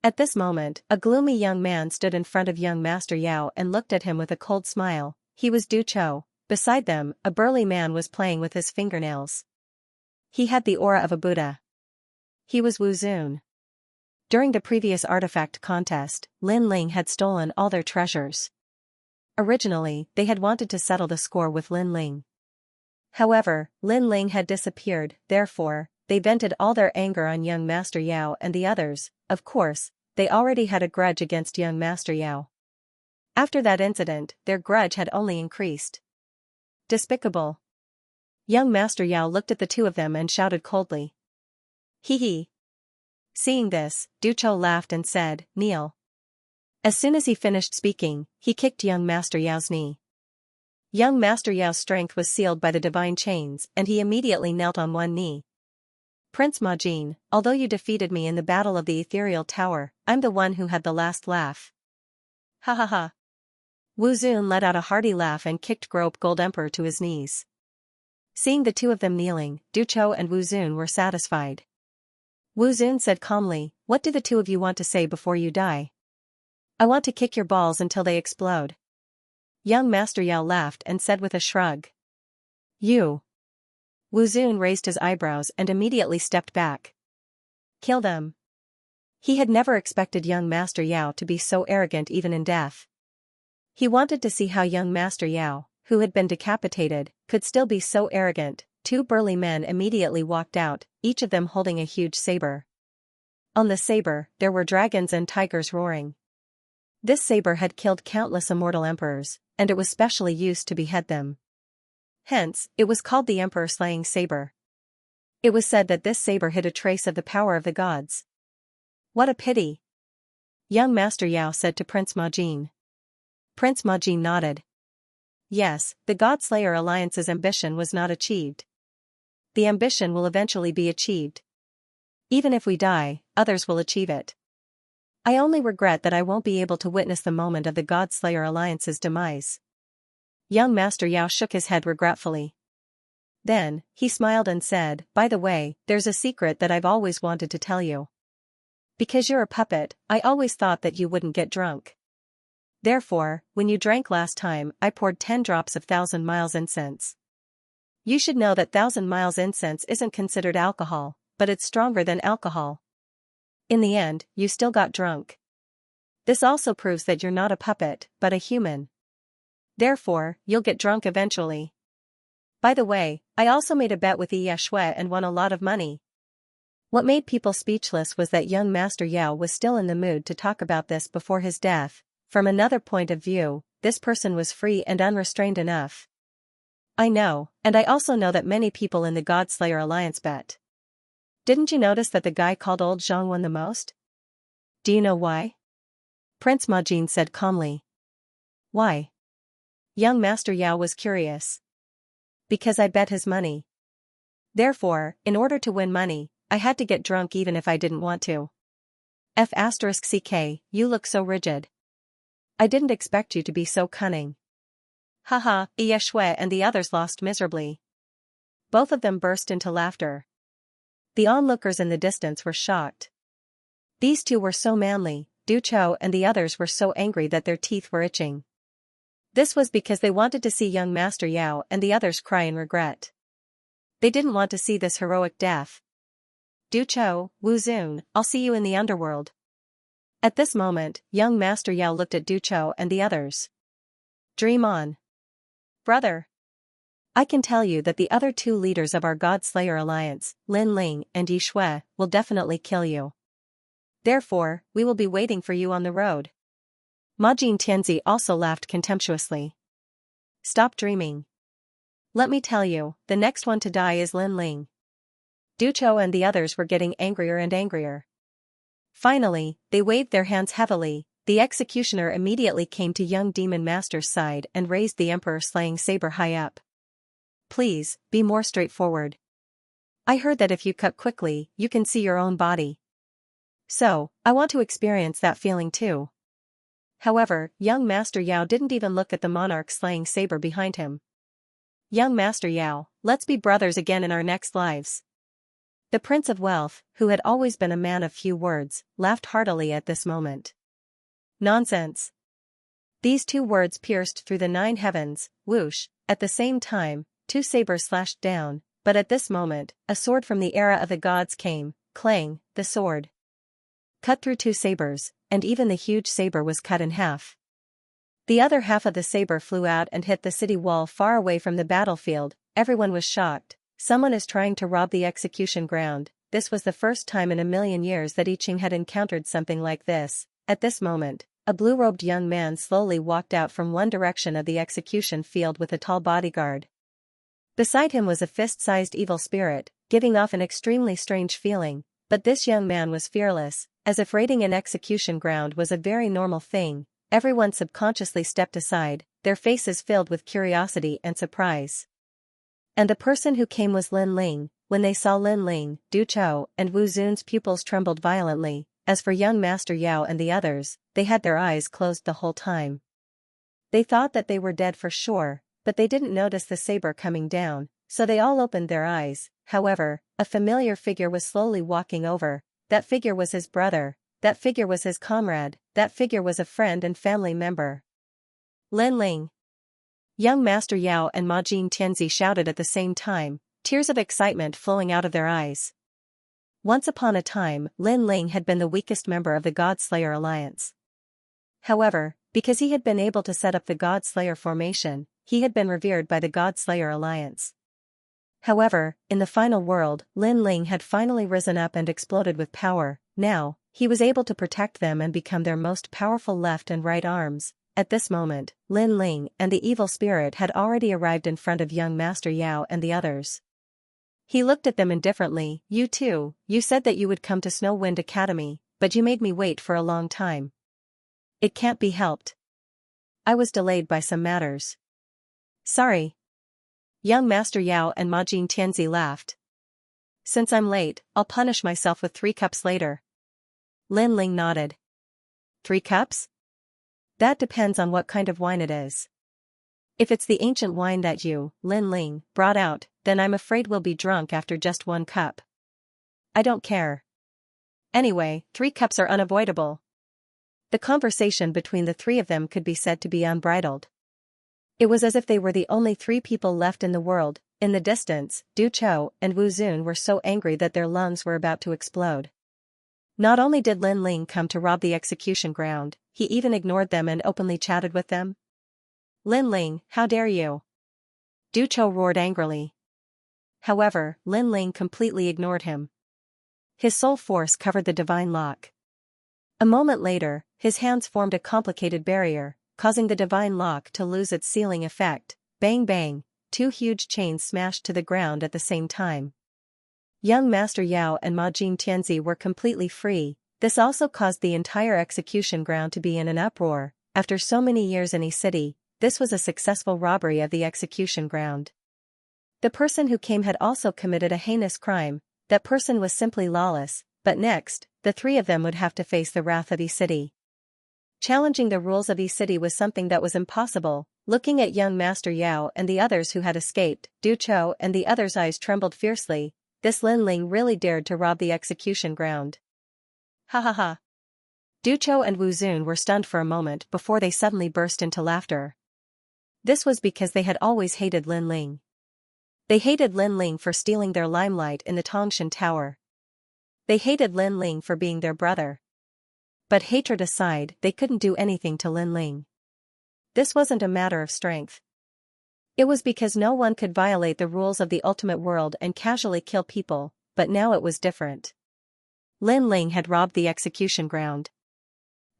Speaker 1: At this moment, a gloomy young man stood in front of young Master Yao and looked at him with a cold smile. He was Du Chou. Beside them, a burly man was playing with his fingernails. He had the aura of a Buddha. He was Wu Zun. During the previous artifact contest, Lin Ling had stolen all their treasures. Originally, they had wanted to settle the score with Lin Ling. However, Lin Ling had disappeared, therefore, they vented all their anger on young Master Yao and the others. Of course, they already had a grudge against young Master Yao. After that incident, their grudge had only increased. Despicable. Young Master Yao looked at the two of them and shouted coldly. Hee hee. Seeing this, Du Chou laughed and said, kneel. As soon as he finished speaking, he kicked young Master Yao's knee. Young Master Yao's strength was sealed by the divine chains and he immediately knelt on one knee. Prince Ma Jin, although you defeated me in the battle of the ethereal tower, I'm the one who had the last laugh. Ha ha ha. Wu Zun let out a hearty laugh and kicked Grope Gold Emperor to his knees. Seeing the two of them kneeling, Du Chou and Wu Zun were satisfied. Wu Zun said calmly, what do the two of you want to say before you die? I want to kick your balls until they explode. Young Master Yao laughed and said with a shrug. You. Wu Zun raised his eyebrows and immediately stepped back. Kill them. He had never expected young Master Yao to be so arrogant even in death. He wanted to see how young Master Yao, who had been decapitated, could still be so arrogant. Two burly men immediately walked out, each of them holding a huge saber. On the saber, there were dragons and tigers roaring. This saber had killed countless immortal emperors, and it was specially used to behead them. Hence, it was called the Emperor-slaying saber. It was said that this saber hid a trace of the power of the gods. What a pity! Young Master Yao said to Prince Ma Jin. Prince Ma Jin nodded. Yes, the God-Slayer Alliance's ambition was not achieved. The ambition will eventually be achieved. Even if we die, others will achieve it. I only regret that I won't be able to witness the moment of the God-Slayer Alliance's demise. Young Master Yao shook his head regretfully. Then, he smiled and said, by the way, there's a secret that I've always wanted to tell you. Because you're a puppet, I always thought that you wouldn't get drunk. Therefore, when you drank last time, I poured 10 drops of 1,000 miles incense. You should know that 1,000 miles incense isn't considered alcohol, but it's stronger than alcohol. In the end, you still got drunk. This also proves that you're not a puppet, but a human. Therefore, you'll get drunk eventually. By the way, I also made a bet with Xianxia and won a lot of money. What made people speechless was that young Master Yao was still in the mood to talk about this before his death. From another point of view, this person was free and unrestrained enough. I know, and I also know that many people in the God-Slayer Alliance bet. Didn't you notice that the guy called Old Zhang won the most? Do you know why? Prince Ma Jin said calmly. Why? Young Master Yao was curious. Because I bet his money. Therefore, in order to win money, I had to get drunk even if I didn't want to. F***ck, you look so rigid. I didn't expect you to be so cunning. Haha, Xianxia and the others lost miserably. Both of them burst into laughter. The onlookers in the distance were shocked. These two were so manly, Du Chou and the others were so angry that their teeth were itching. This was because they wanted to see young Master Yao and the others cry in regret. They didn't want to see this heroic death. Du Chou, Wu Zun, I'll see you in the underworld. At this moment, young Master Yao looked at Du Chou and the others. Dream on. Brother. I can tell you that the other two leaders of our God-Slayer Alliance, Lin Ling and Yi Shui, will definitely kill you. Therefore, we will be waiting for you on the road. Ma Jin Tianzi also laughed contemptuously. Stop dreaming. Let me tell you, the next one to die is Lin Ling. Du Chou and the others were getting angrier and angrier. Finally, they waved their hands heavily. The executioner immediately came to young Demon Master's side and raised the Emperor-slaying saber high up. Please, be more straightforward. I heard that if you cut quickly, you can see your own body. So, I want to experience that feeling too. However, young Master Yao didn't even look at the monarch-slaying saber behind him. Young Master Yao, let's be brothers again in our next lives. The Prince of Wealth, who had always been a man of few words, laughed heartily at this moment. Nonsense. These two words pierced through the 9 heavens, whoosh, at the same time, 2 sabers slashed down, but at this moment, a sword from the era of the gods came, clang, the sword cut through 2 sabers, and even the huge saber was cut in half. The other half of the saber flew out and hit the city wall far away from the battlefield. Everyone was shocked. Someone is trying to rob the execution ground. This was the first time in a million years that I Ching had encountered something like this. At this moment, a blue-robed young man slowly walked out from one direction of the execution field with a tall bodyguard. Beside him was a fist-sized evil spirit, giving off an extremely strange feeling, but this young man was fearless, as if raiding an execution ground was a very normal thing. Everyone subconsciously stepped aside, their faces filled with curiosity and surprise. And the person who came was Lin Ling. When they saw Lin Ling, Du Chou, and Wu Zun's pupils trembled violently. As for young Master Yao and the others, they had their eyes closed the whole time. They thought that they were dead for sure, but they didn't notice the saber coming down, so they all opened their eyes. However, a familiar figure was slowly walking over. That figure was his brother, that figure was his comrade, that figure was a friend and family member. Lin Ling. Young Master Yao and Ma Jing Tianzi shouted at the same time, tears of excitement flowing out of their eyes. Once upon a time, Lin Ling had been the weakest member of the God Slayer Alliance. However, because he had been able to set up the God Slayer formation, he had been revered by the God Slayer Alliance. However, in the final world, Lin Ling had finally risen up and exploded with power. Now, he was able to protect them and become their most powerful left and right arms. At this moment, Lin Ling and the evil spirit had already arrived in front of young Master Yao and the others. He looked at them indifferently. You too, you said that you would come to Snow Wind Academy, but you made me wait for a long time. It can't be helped. I was delayed by some matters. Sorry. Young Master Yao and Ma Jing Tianzi laughed. Since I'm late, I'll punish myself with 3 cups later. Lin Ling nodded. 3 cups? That depends on what kind of wine it is. If it's the ancient wine that you, Lin Ling, brought out, then I'm afraid we'll be drunk after just 1 cup. I don't care. Anyway, 3 cups are unavoidable. The conversation between the 3 of them could be said to be unbridled. It was as if they were the only 3 people left in the world. In the distance, Du Chou and Wu Zun were so angry that their lungs were about to explode. Not only did Lin Ling come to rob the execution ground, he even ignored them and openly chatted with them. Lin Ling, how dare you? Du Chou roared angrily. However, Lin Ling completely ignored him. His soul force covered the divine lock. A moment later, his hands formed a complicated barrier, causing the divine lock to lose its sealing effect. Bang bang, 2 huge chains smashed to the ground at the same time. Young Master Yao and Ma Jing Tianzi were completely free. This also caused the entire execution ground to be in an uproar. After so many years in a city, this was a successful robbery of the execution ground. The person who came had also committed a heinous crime. That person was simply lawless, but next, the 3 of them would have to face the wrath of E-City. Challenging the rules of E-City was something that was impossible. Looking at young Master Yao and the others who had escaped, Du Chou and the others' eyes trembled fiercely. This Lin Ling really dared to rob the execution ground. Ha ha ha. Du Chou and Wu Zun were stunned for a moment before they suddenly burst into laughter. This was because they had always hated Lin Ling. They hated Lin Ling for stealing their limelight in the Tongshan Tower. They hated Lin Ling for being their brother. But hatred aside, they couldn't do anything to Lin Ling. This wasn't a matter of strength. It was because no one could violate the rules of the ultimate world and casually kill people, but now it was different. Lin Ling had robbed the execution ground.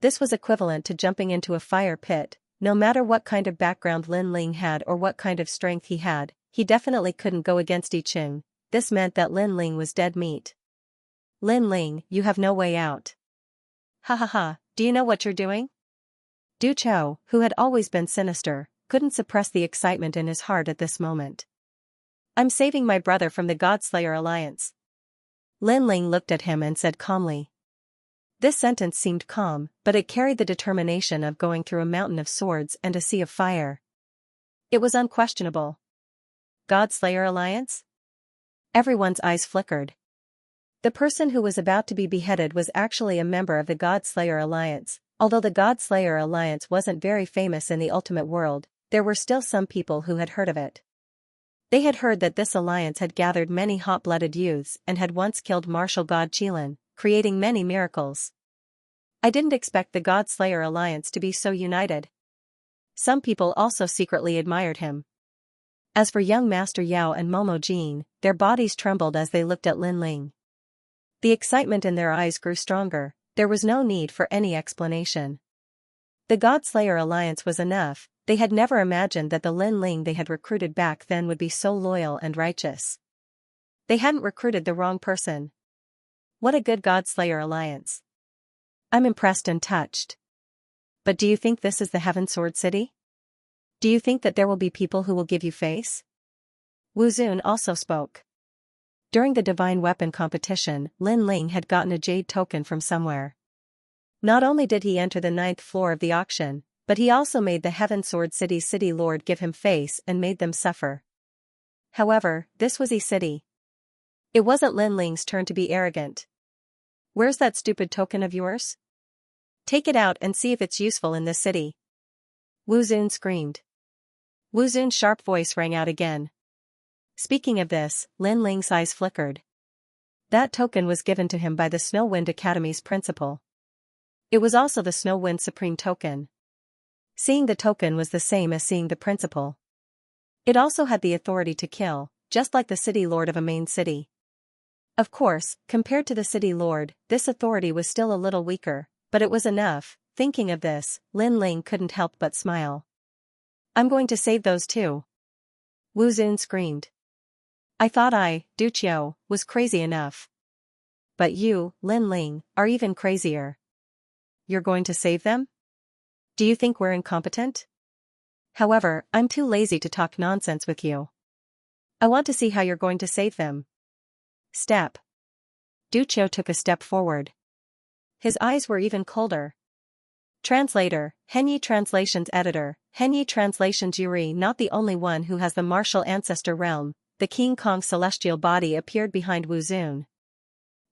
Speaker 1: This was equivalent to jumping into a fire pit. No matter what kind of background Lin Ling had or what kind of strength he had, he definitely couldn't go against I Ching. This meant that Lin Ling was dead meat. Lin Ling, you have no way out. Ha ha ha, do you know what you're doing? Du Chou, who had always been sinister, couldn't suppress the excitement in his heart at this moment. I'm saving my brother from the Godslayer Alliance. Lin Ling looked at him and said calmly. This sentence seemed calm, but it carried the determination of going through a mountain of swords and a sea of fire. It was unquestionable. Godslayer Alliance? Everyone's eyes flickered. The person who was about to be beheaded was actually a member of the Godslayer Alliance. Although the Godslayer Alliance wasn't very famous in the ultimate world, there were still some people who had heard of it. They had heard that this alliance had gathered many hot-blooded youths and had once killed martial god Qilin, creating many miracles. I didn't expect the Godslayer Alliance to be so united. Some people also secretly admired him. As for young Master Yao and Momo Jin, their bodies trembled as they looked at Lin Ling. The excitement in their eyes grew stronger. There was no need for any explanation. The Godslayer Alliance was enough. They had never imagined that the Lin Ling they had recruited back then would be so loyal and righteous. They hadn't recruited the wrong person. What a good God-Slayer alliance. I'm impressed and touched. But do you think this is the Heaven Sword City? Do you think that there will be people who will give you face? Wu Zun also spoke. During the divine weapon competition, Lin Ling had gotten a jade token from somewhere. Not only did he enter the 9th floor of the auction, but he also made the Heaven Sword City's city lord give him face and made them suffer. However, this was E-City. It wasn't Lin Ling's turn to be arrogant. Where's that stupid token of yours? Take it out and see if it's useful in this city. Wu Zun screamed. Wu Zun's sharp voice rang out again. Speaking of this, Lin Ling's eyes flickered. That token was given to him by the Snow Wind Academy's principal. It was also the Snow Wind Supreme token. Seeing the token was the same as seeing the principal. It also had the authority to kill, just like the city lord of a main city. Of course, compared to the city lord, this authority was still a little weaker, but it was enough. Thinking of this, Lin Ling couldn't help but smile. I'm going to save those too. Wu Zun screamed. I thought Du Qiu, was crazy enough. But you, Lin Ling, are even crazier. You're going to save them? Do you think we're incompetent? However, I'm too lazy to talk nonsense with you. I want to see how you're going to save them. Step. Du Qiu took a step forward. His eyes were even colder. Translator, Henyi Translations Editor, Henyi Translations Yuri. Not the only one who has the martial ancestor realm, the King Kong celestial body appeared behind Wu Zun.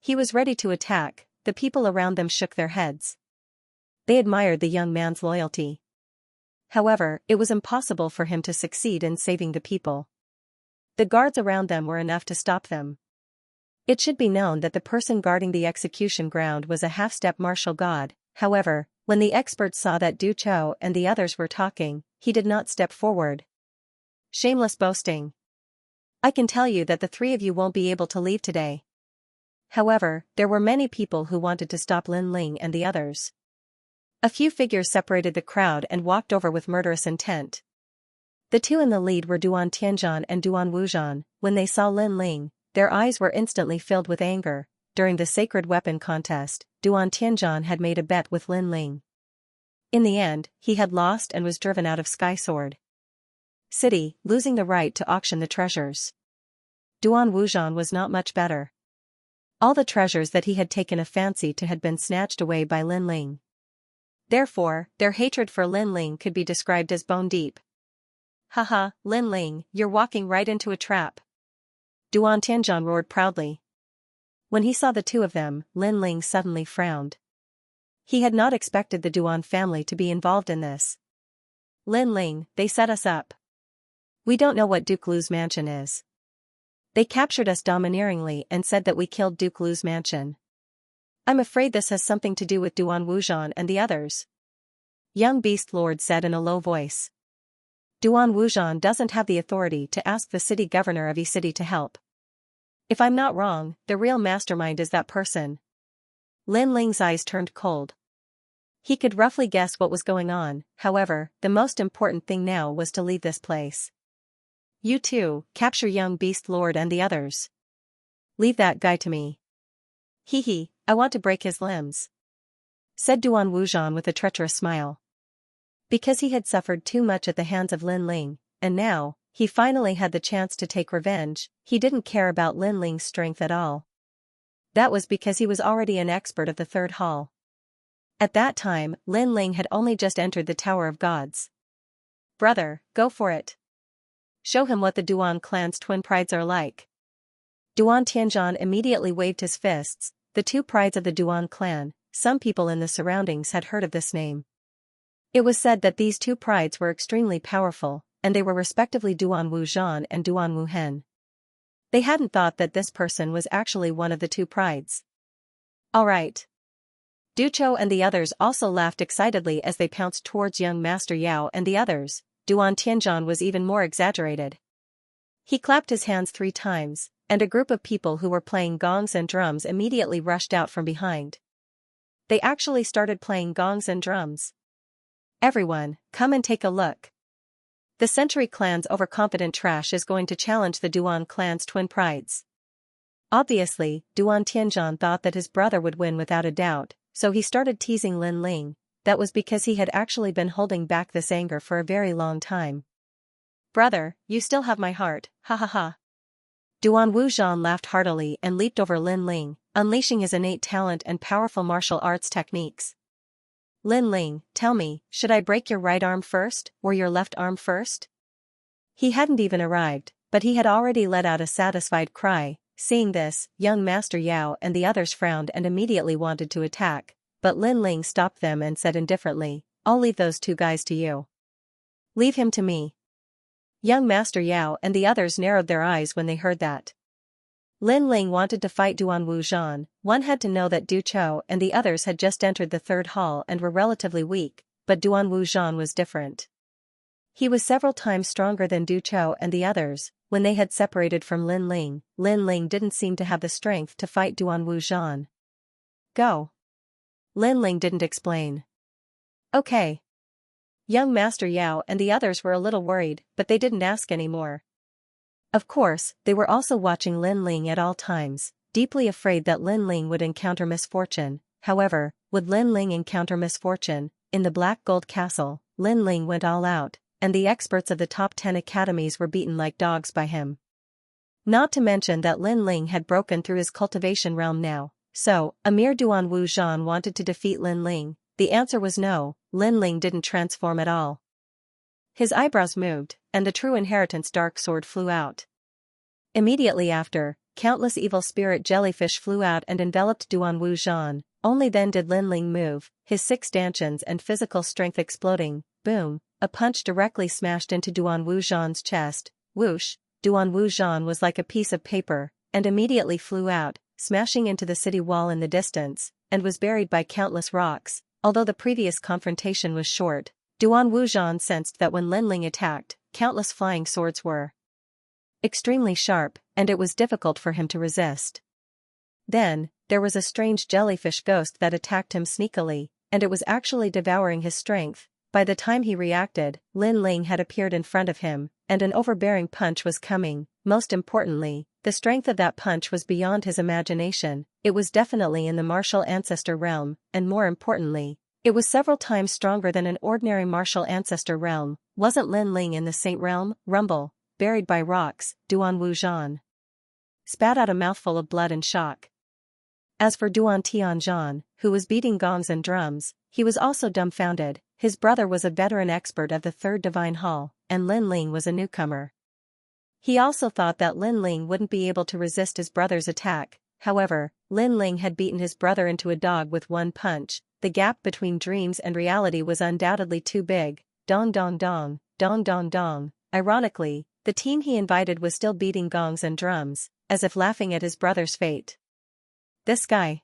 Speaker 1: He was ready to attack. The people around them shook their heads. They admired the young man's loyalty. However, it was impossible for him to succeed in saving the people. The guards around them were enough to stop them. It should be known that the person guarding the execution ground was a half-step martial god. However, when the expert saw that Du Qiu and the others were talking, he did not step forward. Shameless boasting. I can tell you that the three of you won't be able to leave today. However, there were many people who wanted to stop Lin Ling and the others. A few figures separated the crowd and walked over with murderous intent. The two in the lead were Duan Tianzhan and Duan Wuzhan. When they saw Lin Ling, their eyes were instantly filled with anger. During the sacred weapon contest, Duan Tianzhan had made a bet with Lin Ling. In the end, he had lost and was driven out of Sky Sword City, losing the right to auction the treasures. Duan Wuzhan was not much better. All the treasures that he had taken a fancy to had been snatched away by Lin Ling. Therefore, their hatred for Lin Ling could be described as bone deep. Haha, Lin Ling, you're walking right into a trap. Duan Tianzhan roared proudly. When he saw the two of them, Lin Ling suddenly frowned. He had not expected the Duan family to be involved in this. Lin Ling, they set us up. We don't know what Duke Lu's mansion is. They captured us domineeringly and said that we killed Duke Lu's mansion. I'm afraid this has something to do with Duan Wuzhan and the others. Young Beast Lord said in a low voice. Duan Wuzhan doesn't have the authority to ask the city governor of E-City to help. If I'm not wrong, the real mastermind is that person. Lin Ling's eyes turned cold. He could roughly guess what was going on. However, the most important thing now was to leave this place. You two, capture young Beast Lord and the others. Leave that guy to me. Hee, I want to break his limbs, said Duan Wuzhan with a treacherous smile. Because he had suffered too much at the hands of Lin Ling, and now, he finally had the chance to take revenge, he didn't care about Lin Ling's strength at all. That was because he was already an expert of the third hall. At that time, Lin Ling had only just entered the Tower of Gods. Brother, go for it. Show him what the Duan clan's twin prides are like. Duan Tianzhan immediately waved his fists. The two prides of the Duan clan. Some people in the surroundings had heard of this name. It was said that these two prides were extremely powerful, and they were respectively Duan Wuzhan and Duan Wuhen. They hadn't thought that this person was actually one of the two prides. All right. Du Qiu and the others also laughed excitedly as they pounced towards young Master Yao and the others. Duan Tianzhan was even more exaggerated. He clapped his hands 3 times, and a group of people who were playing gongs and drums immediately rushed out from behind. They actually started playing gongs and drums. Everyone, come and take a look. The Century clan's overconfident trash is going to challenge the Duan clan's twin prides. Obviously, Duan Tianzhan thought that his brother would win without a doubt, so he started teasing Lin Ling. That was because he had actually been holding back this anger for a very long time. "Brother, you still have my heart, ha ha ha." Duan Wuzhan laughed heartily and leaped over Lin Ling, unleashing his innate talent and powerful martial arts techniques. "Lin Ling, tell me, should I break your right arm first, or your left arm first?" He hadn't even arrived, but he had already let out a satisfied cry. Seeing this, young Master Yao and the others frowned and immediately wanted to attack, but Lin Ling stopped them and said indifferently, "I'll leave those two guys to you." "Leave him to me." Young Master Yao and the others narrowed their eyes when they heard that. Lin Ling wanted to fight Duan Wuzhan. One had to know that Du Chou and the others had just entered the third hall and were relatively weak, but Duan Wuzhan was different. He was several times stronger than Du Chou and the others. When they had separated from Lin Ling didn't seem to have the strength to fight Duan Wuzhan. "Go." Lin Ling didn't explain. "Okay." Young Master Yao and the others were a little worried, but they didn't ask any more. Of course, they were also watching Lin Ling at all times, deeply afraid that Lin Ling would encounter misfortune. However, would Lin Ling encounter misfortune? In the Black Gold Castle, Lin Ling went all out, and the experts of the top 10 academies were beaten like dogs by him. Not to mention that Lin Ling had broken through his cultivation realm now, so, a mere Duan Wuzhan wanted to defeat Lin Ling. The answer was no. Lin Ling didn't transform at all. His eyebrows moved, and the true inheritance dark sword flew out. Immediately after, countless evil spirit jellyfish flew out and enveloped Duan Wuzhan. Only then did Lin Ling move, his 6 stanchions and physical strength exploding. Boom, a punch directly smashed into Duan Wuzhan's chest. Whoosh, Duan Wuzhan was like a piece of paper, and immediately flew out, smashing into the city wall in the distance, and was buried by countless rocks. Although the previous confrontation was short, Duan Wuzhan sensed that when Lin Ling attacked, countless flying swords were extremely sharp, and it was difficult for him to resist. Then, there was a strange jellyfish ghost that attacked him sneakily, and it was actually devouring his strength. By the time he reacted, Lin Ling had appeared in front of him, and an overbearing punch was coming. Most importantly, the strength of that punch was beyond his imagination. It was definitely in the martial ancestor realm, and more importantly, it was several times stronger than an ordinary martial ancestor realm. Wasn't Lin Ling in the Saint realm? Rumble, buried by rocks, Duan Wuzhan spat out a mouthful of blood in shock. As for Duan Tianzhan, who was beating gongs and drums, he was also dumbfounded. His brother was a veteran expert of the Third Divine Hall, and Lin Ling was a newcomer. He also thought that Lin Ling wouldn't be able to resist his brother's attack. However, Lin Ling had beaten his brother into a dog with one punch. The gap between dreams and reality was undoubtedly too big. Dong dong dong, dong dong dong. Ironically, the team he invited was still beating gongs and drums, as if laughing at his brother's fate. This guy.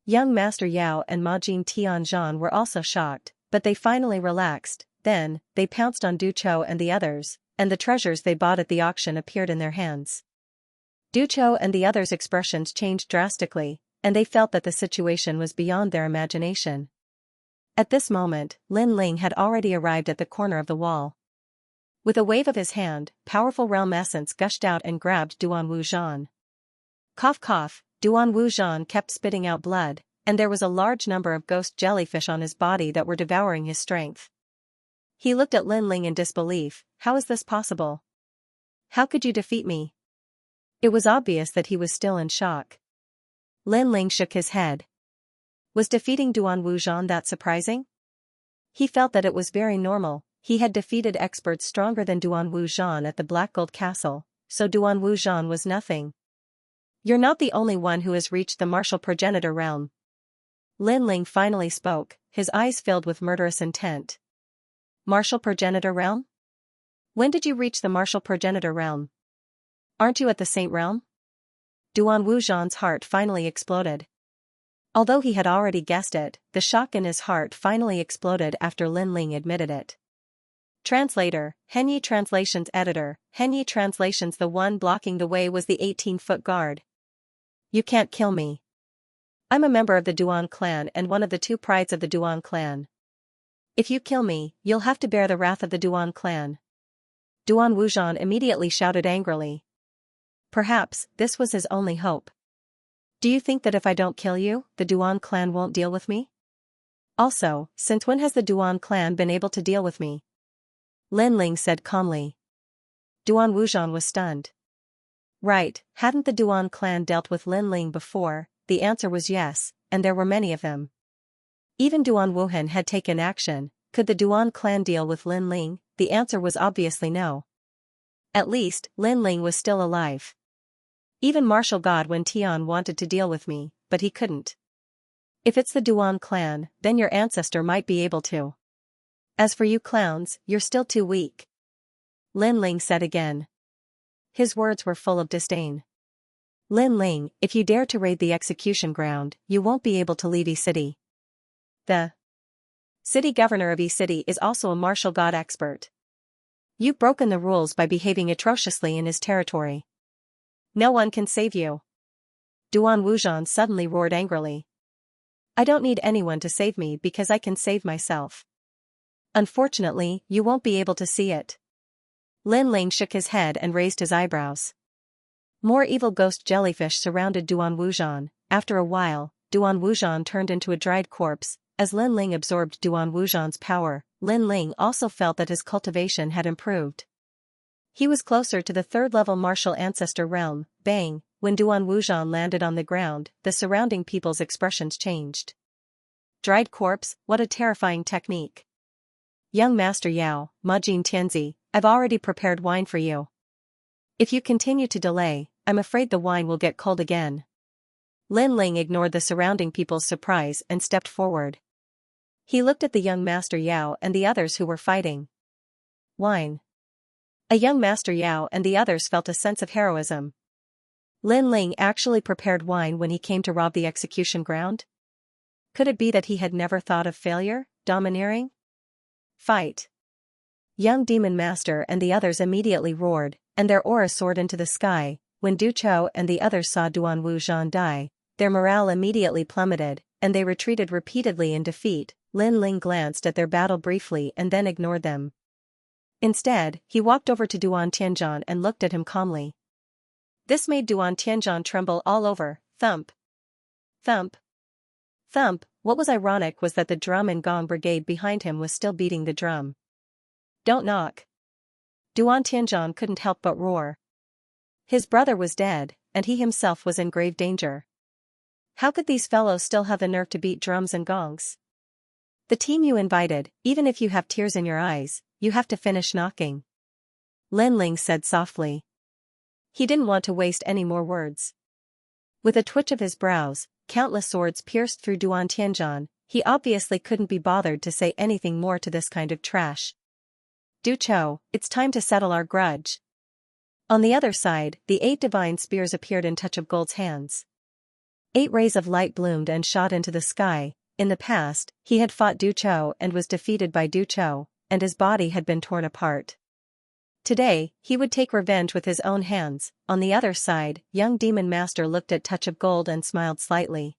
Speaker 1: Young Master Yao and Majin Tianzhan were also shocked, but they finally relaxed. Then, they pounced on Du Chou and the others, and the treasures they bought at the auction appeared in their hands. Du Chou and the others' expressions changed drastically, and they felt that the situation was beyond their imagination. At this moment, Lin Ling had already arrived at the corner of the wall. With a wave of his hand, powerful realm essence gushed out and grabbed Duan Wuzhan. Cough cough, Duan Wuzhan kept spitting out blood, and there was a large number of ghost jellyfish on his body that were devouring his strength. He looked at Lin Ling in disbelief. How is this possible? How could you defeat me? It was obvious that he was still in shock. Lin Ling shook his head. Was defeating Duan Wuzhan that surprising? He felt that it was very normal. He had defeated experts stronger than Duan Wuzhan at the Black Gold Castle, so Duan Wuzhan was nothing. You're not the only one who has reached the martial progenitor realm. Lin Ling finally spoke, his eyes filled with murderous intent. Martial progenitor realm? When did you reach the martial progenitor realm? Aren't you at the Saint realm? Duan Wuzhan's heart finally exploded. Although he had already guessed it, the shock in his heart finally exploded after Lin Ling admitted it. Translator, Henyi Translations Editor, Henyi Translations. The one blocking the way was the 18-foot guard. You can't kill me. I'm a member of the Duan clan and one of the 2 prides of the Duan clan. If you kill me, you'll have to bear the wrath of the Duan clan. Duan Wuzhan immediately shouted angrily. Perhaps this was his only hope. Do you think that if I don't kill you, the Duan clan won't deal with me? Also, since when has the Duan clan been able to deal with me? Lin Ling said calmly. Duan Wuzhan was stunned. Right, hadn't the Duan clan dealt with Lin Ling before? The answer was yes, and there were many of them. Even Duan Wuhan had taken action. Could the Duan clan deal with Lin Ling? The answer was obviously no. At least, Lin Ling was still alive. Even Martial God Wen Tian wanted to deal with me, but he couldn't. If it's the Duan clan, then your ancestor might be able to. As for you clowns, you're still too weak. Lin Ling said again. His words were full of disdain. Lin Ling, if you dare to raid the execution ground, you won't be able to leave E-City. The city governor of E-City is also a martial god expert. You've broken the rules by behaving atrociously in his territory. No one can save you. Duan Wuzhan suddenly roared angrily. I don't need anyone to save me because I can save myself. Unfortunately, you won't be able to see it. Lin Ling shook his head and raised his eyebrows. More evil ghost jellyfish surrounded Duan Wuzhan. After a while, Duan Wuzhan turned into a dried corpse. As Lin Ling absorbed Duan Wuzhan's power, Lin Ling also felt that his cultivation had improved. He was closer to the third-level martial ancestor realm. Bang! When Duan Wuzhan landed on the ground, the surrounding people's expressions changed. Dried corpse, what a terrifying technique. Young Master Yao, Majin Tianzi, I've already prepared wine for you. If you continue to delay, I'm afraid the wine will get cold again. Lin Ling ignored the surrounding people's surprise and stepped forward. He looked at the young Master Yao and the others who were fighting. Wine. A young Master Yao and the others felt a sense of heroism. Lin Ling actually prepared wine when he came to rob the execution ground? Could it be that he had never thought of failure, domineering? Fight. Young Demon Master and the others immediately roared, and their aura soared into the sky. When Du Chou and the others saw Duan Wuzhan die, their morale immediately plummeted, and they retreated repeatedly in defeat. Lin Ling glanced at their battle briefly and then ignored them. Instead, he walked over to Duan Tianzhan and looked at him calmly. This made Duan Tianzhan tremble all over. Thump. Thump. Thump. What was ironic was that the drum and gong brigade behind him was still beating the drum. Don't knock. Duan Tianzhan couldn't help but roar. His brother was dead, and he himself was in grave danger. How could these fellows still have the nerve to beat drums and gongs? The team you invited, even if you have tears in your eyes, you have to finish knocking. Lin Ling said softly. He didn't want to waste any more words. With a twitch of his brows, countless swords pierced through Duan Tianzhan. He obviously couldn't be bothered to say anything more to this kind of trash. Du Chou, it's time to settle our grudge. On the other side, the 8 divine spears appeared in Touch of Gold's hands. 8 rays of light bloomed and shot into the sky. In the past, he had fought Du Chou and was defeated by Du Chou, and his body had been torn apart. Today, he would take revenge with his own hands. On the other side, young Demon Master looked at Touch of Gold and smiled slightly.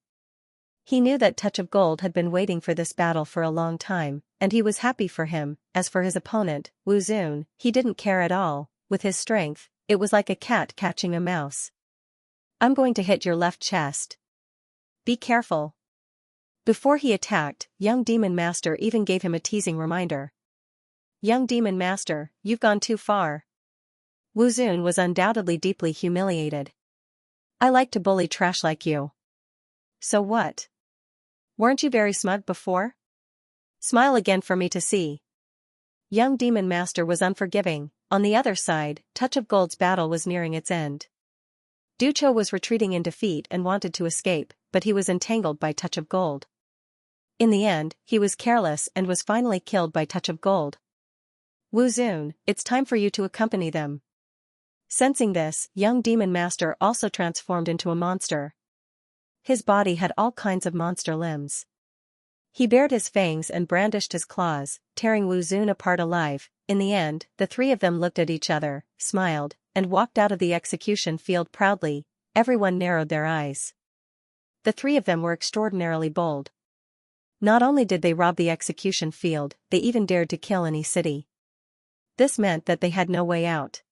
Speaker 1: He knew that Touch of Gold had been waiting for this battle for a long time, and he was happy for him. As for his opponent, Wu Zun, he didn't care at all. With his strength, it was like a cat catching a mouse. I'm going to hit your left chest. Be careful. Before he attacked, young Demon Master even gave him a teasing reminder. Young Demon Master, you've gone too far. Wu Zun was undoubtedly deeply humiliated. I like to bully trash like you. So what? Weren't you very smug before? Smile again for me to see. Young Demon Master was unforgiving. On the other side, Touch of Gold's battle was nearing its end. Du Chou was retreating in defeat and wanted to escape, but he was entangled by Touch of Gold. In the end, he was careless and was finally killed by Touch of Gold. Wu Zun, it's time for you to accompany them. Sensing this, young Demon Master also transformed into a monster. His body had all kinds of monster limbs. He bared his fangs and brandished his claws, tearing Wu Zun apart alive. In the end, the 3 of them looked at each other, smiled, and walked out of the execution field proudly. Everyone narrowed their eyes. The 3 of them were extraordinarily bold. Not only did they rob the execution field, they even dared to kill in E-City. This meant that they had no way out.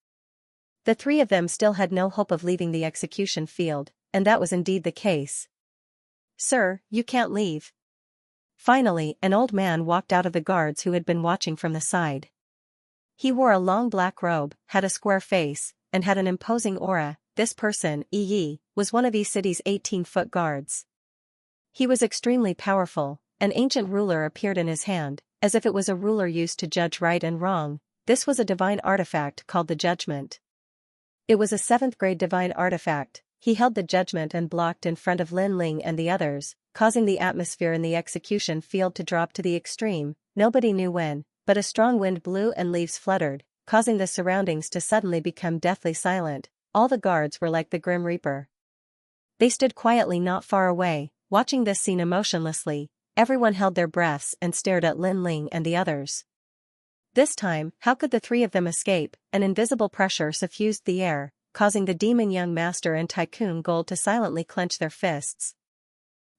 Speaker 1: The three of them still had no hope of leaving the execution field, and that was indeed the case. "Sir, you can't leave." Finally, an old man walked out of the guards who had been watching from the side. He wore a long black robe, had a square face, and had an imposing aura. This person, Yi, was one of Yi City's 18-foot guards. He was extremely powerful. An ancient ruler appeared in his hand, as if it was a ruler used to judge right and wrong. This was a divine artifact called the Judgment. It was a 7th-grade divine artifact. He held the judgment and blocked in front of Lin Ling and the others, causing the atmosphere in the execution field to drop to the extreme. Nobody knew when, but a strong wind blew and leaves fluttered, causing the surroundings to suddenly become deathly silent. All the guards were like the Grim Reaper. They stood quietly not far away, watching this scene emotionlessly. Everyone held their breaths and stared at Lin Ling and the others. This time, how could the three of them escape? An invisible pressure suffused the air, causing the demon young master and Tycoon Gold to silently clench their fists.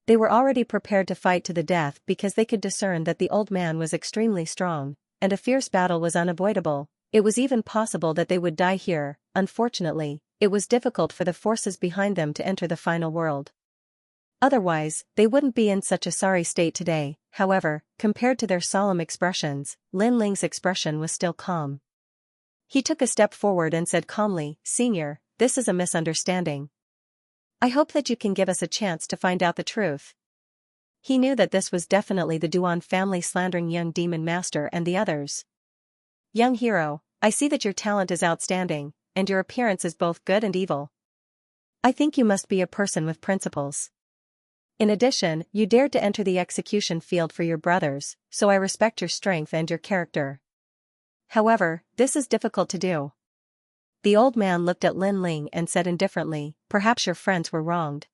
Speaker 1: They were already prepared to fight to the death because they could discern that the old man was extremely strong, and a fierce battle was unavoidable. It was even possible that they would die here. Unfortunately, it was difficult for the forces behind them to enter the final world. Otherwise, they wouldn't be in such a sorry state today. However, compared to their solemn expressions, Lin Ling's expression was still calm. He took a step forward and said calmly, "Senior, this is a misunderstanding. I hope that you can give us a chance to find out the truth." He knew that this was definitely the Duan family slandering young demon master and the others. "Young hero, I see that your talent is outstanding, and your appearance is both good and evil. I think you must be a person with principles. In addition, you dared to enter the execution field for your brothers, so I respect your strength and your character. However, this is difficult to do." The old man looked at Lin Ling and said indifferently, "Perhaps your friends were wronged.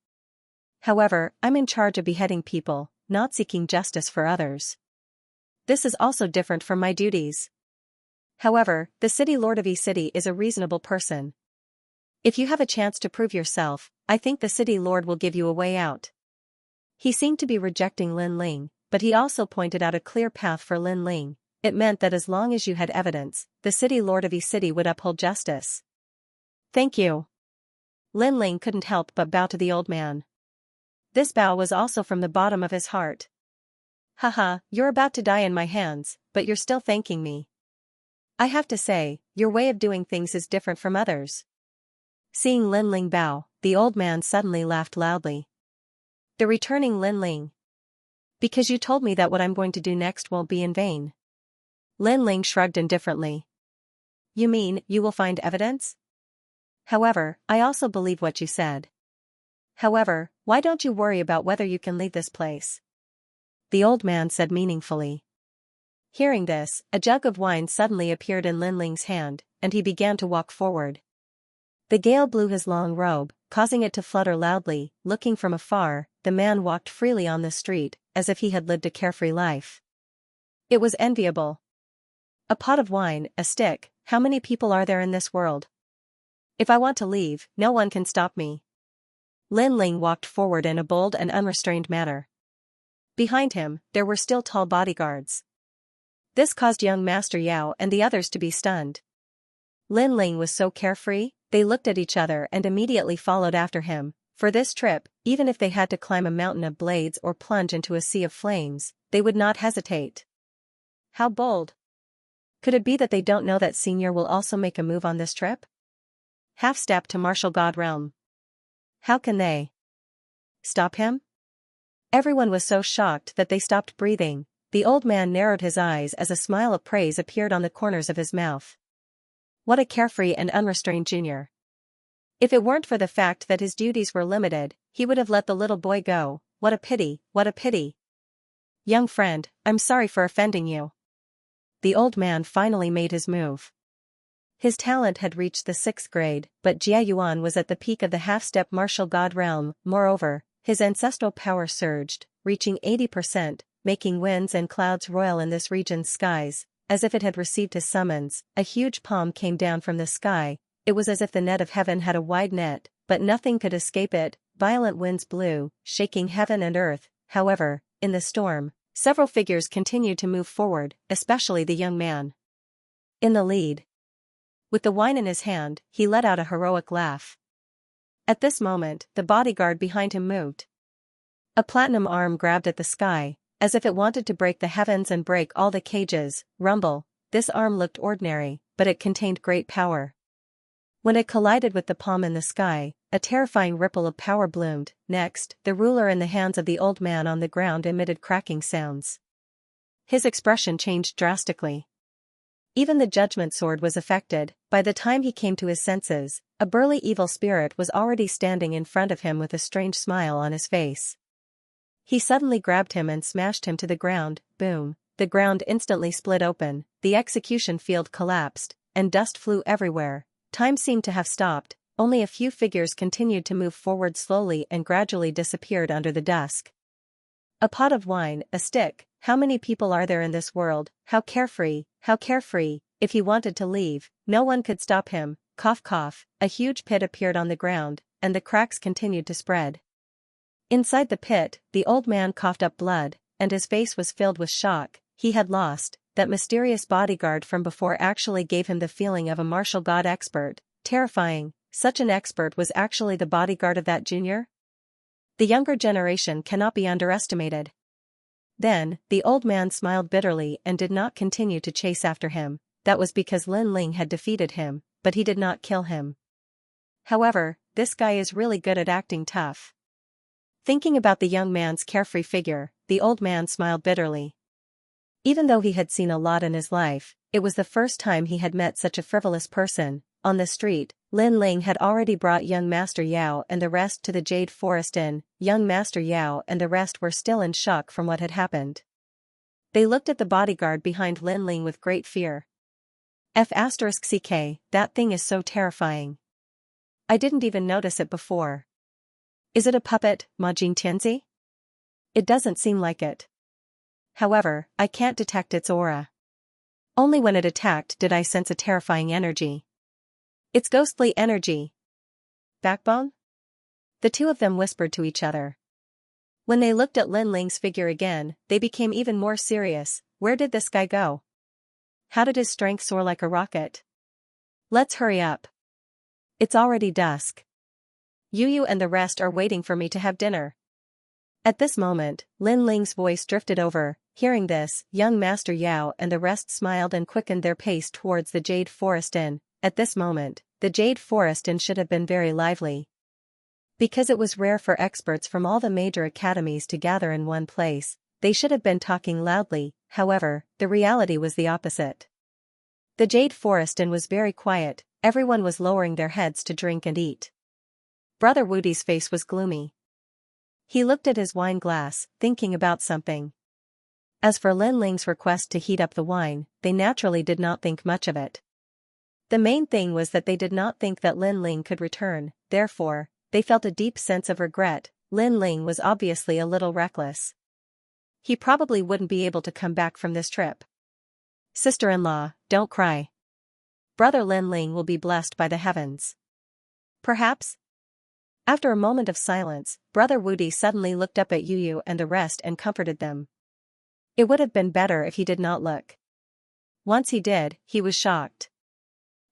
Speaker 1: However, I'm in charge of beheading people, not seeking justice for others. This is also different from my duties. However, the city lord of E-City is a reasonable person. If you have a chance to prove yourself, I think the city lord will give you a way out." He seemed to be rejecting Lin Ling, but he also pointed out a clear path for Lin Ling. It meant that as long as you had evidence, the city lord of E-City would uphold justice. "Thank you." Lin Ling couldn't help but bow to the old man. This bow was also from the bottom of his heart. "Haha, you're about to die in my hands, but you're still thanking me. I have to say, your way of doing things is different from others." Seeing Lin Ling bow, the old man suddenly laughed loudly. The returning Lin Ling. "Because you told me that what I'm going to do next won't be in vain." Lin Ling shrugged indifferently. "You mean, you will find evidence? However, I also believe what you said. However, why don't you worry about whether you can leave this place?" The old man said meaningfully. Hearing this, a jug of wine suddenly appeared in Lin Ling's hand, and he began to walk forward. The gale blew his long robe, causing it to flutter loudly. Looking from afar, the man walked freely on the street, as if he had lived a carefree life. It was enviable. A pot of wine, a stick, how many people are there in this world? If I want to leave, no one can stop me. Lin Ling walked forward in a bold and unrestrained manner. Behind him, there were still tall bodyguards. This caused young Master Yao and the others to be stunned. Lin Ling was so carefree, they looked at each other and immediately followed after him. For this trip, even if they had to climb a mountain of blades or plunge into a sea of flames, they would not hesitate. How bold! Could it be that they don't know that Senior will also make a move on this trip? Half-step to Martial God Realm. How can they stop him? Everyone was so shocked that they stopped breathing. The old man narrowed his eyes as a smile of praise appeared on the corners of his mouth. What a carefree and unrestrained junior. If it weren't for the fact that his duties were limited, he would have let the little boy go. What a pity, what a pity. Young friend, I'm sorry for offending you. The old man finally made his move. His talent had reached the 6th grade, but Jia Yuan was at the peak of the half-step martial god realm. Moreover, his ancestral power surged, reaching 80%, making winds and clouds roil in this region's skies. As if it had received his summons, a huge palm came down from the sky. It was as if the net of heaven had a wide net, but nothing could escape it. Violent winds blew, shaking heaven and earth. However, in the storm, several figures continued to move forward, especially the young man. In the lead. With the wine in his hand, he let out a heroic laugh. At this moment, the bodyguard behind him moved. A platinum arm grabbed at the sky, as if it wanted to break the heavens and break all the cages. Rumble. This arm looked ordinary, but it contained great power. When it collided with the palm in the sky, a terrifying ripple of power bloomed. Next, the ruler in the hands of the old man on the ground emitted cracking sounds. His expression changed drastically. Even the judgment sword was affected. By the time he came to his senses, a burly evil spirit was already standing in front of him with a strange smile on his face. He suddenly grabbed him and smashed him to the ground. Boom. The ground instantly split open, the execution field collapsed, and dust flew everywhere. Time seemed to have stopped, only a few figures continued to move forward slowly and gradually disappeared under the dusk. A pot of wine, a stick. How many people are there in this world? How carefree, how carefree. If he wanted to leave, no one could stop him. Cough cough. A huge pit appeared on the ground, and the cracks continued to spread. Inside the pit, the old man coughed up blood, and his face was filled with shock. He had lost. That mysterious bodyguard from before actually gave him the feeling of a martial god expert. Terrifying. Such an expert was actually the bodyguard of that junior? The younger generation cannot be underestimated. Then, the old man smiled bitterly and did not continue to chase after him. That was because Lin Ling had defeated him, but he did not kill him. However, this guy is really good at acting tough. Thinking about the young man's carefree figure, the old man smiled bitterly. Even though he had seen a lot in his life, it was the first time he had met such a frivolous person. On the street, Lin Ling had already brought young Master Yao and the rest to the Jade Forest Inn. Young Master Yao and the rest were still in shock from what had happened. They looked at the bodyguard behind Lin Ling with great fear. F***ck, that thing is so terrifying. I didn't even notice it before. Is it a puppet, Ma Jingtianzi? It doesn't seem like it. However, I can't detect its aura. Only when it attacked did I sense a terrifying energy. It's ghostly energy. Backbone? The two of them whispered to each other. When they looked at Lin Ling's figure again, they became even more serious. Where did this guy go? How did his strength soar like a rocket? Let's hurry up. It's already dusk. Yu and the rest are waiting for me to have dinner. At this moment, Lin Ling's voice drifted over. Hearing this, young Master Yao and the rest smiled and quickened their pace towards the Jade Forest Inn. At this moment, the Jade Forest Inn should have been very lively. Because it was rare for experts from all the major academies to gather in one place, they should have been talking loudly. However, the reality was the opposite. The Jade Forest Inn was very quiet, everyone was lowering their heads to drink and eat. Brother Wudi's face was gloomy. He looked at his wine glass, thinking about something. As for Lin Ling's request to heat up the wine, they naturally did not think much of it. The main thing was that they did not think that Lin Ling could return, therefore, they felt a deep sense of regret. Lin Ling was obviously a little reckless. He probably wouldn't be able to come back from this trip. Sister-in-law, don't cry. Brother Lin Ling will be blessed by the heavens. Perhaps? After a moment of silence, Brother Wudi suddenly looked up at Yu and the rest and comforted them. It would have been better if he did not look. Once he did, he was shocked.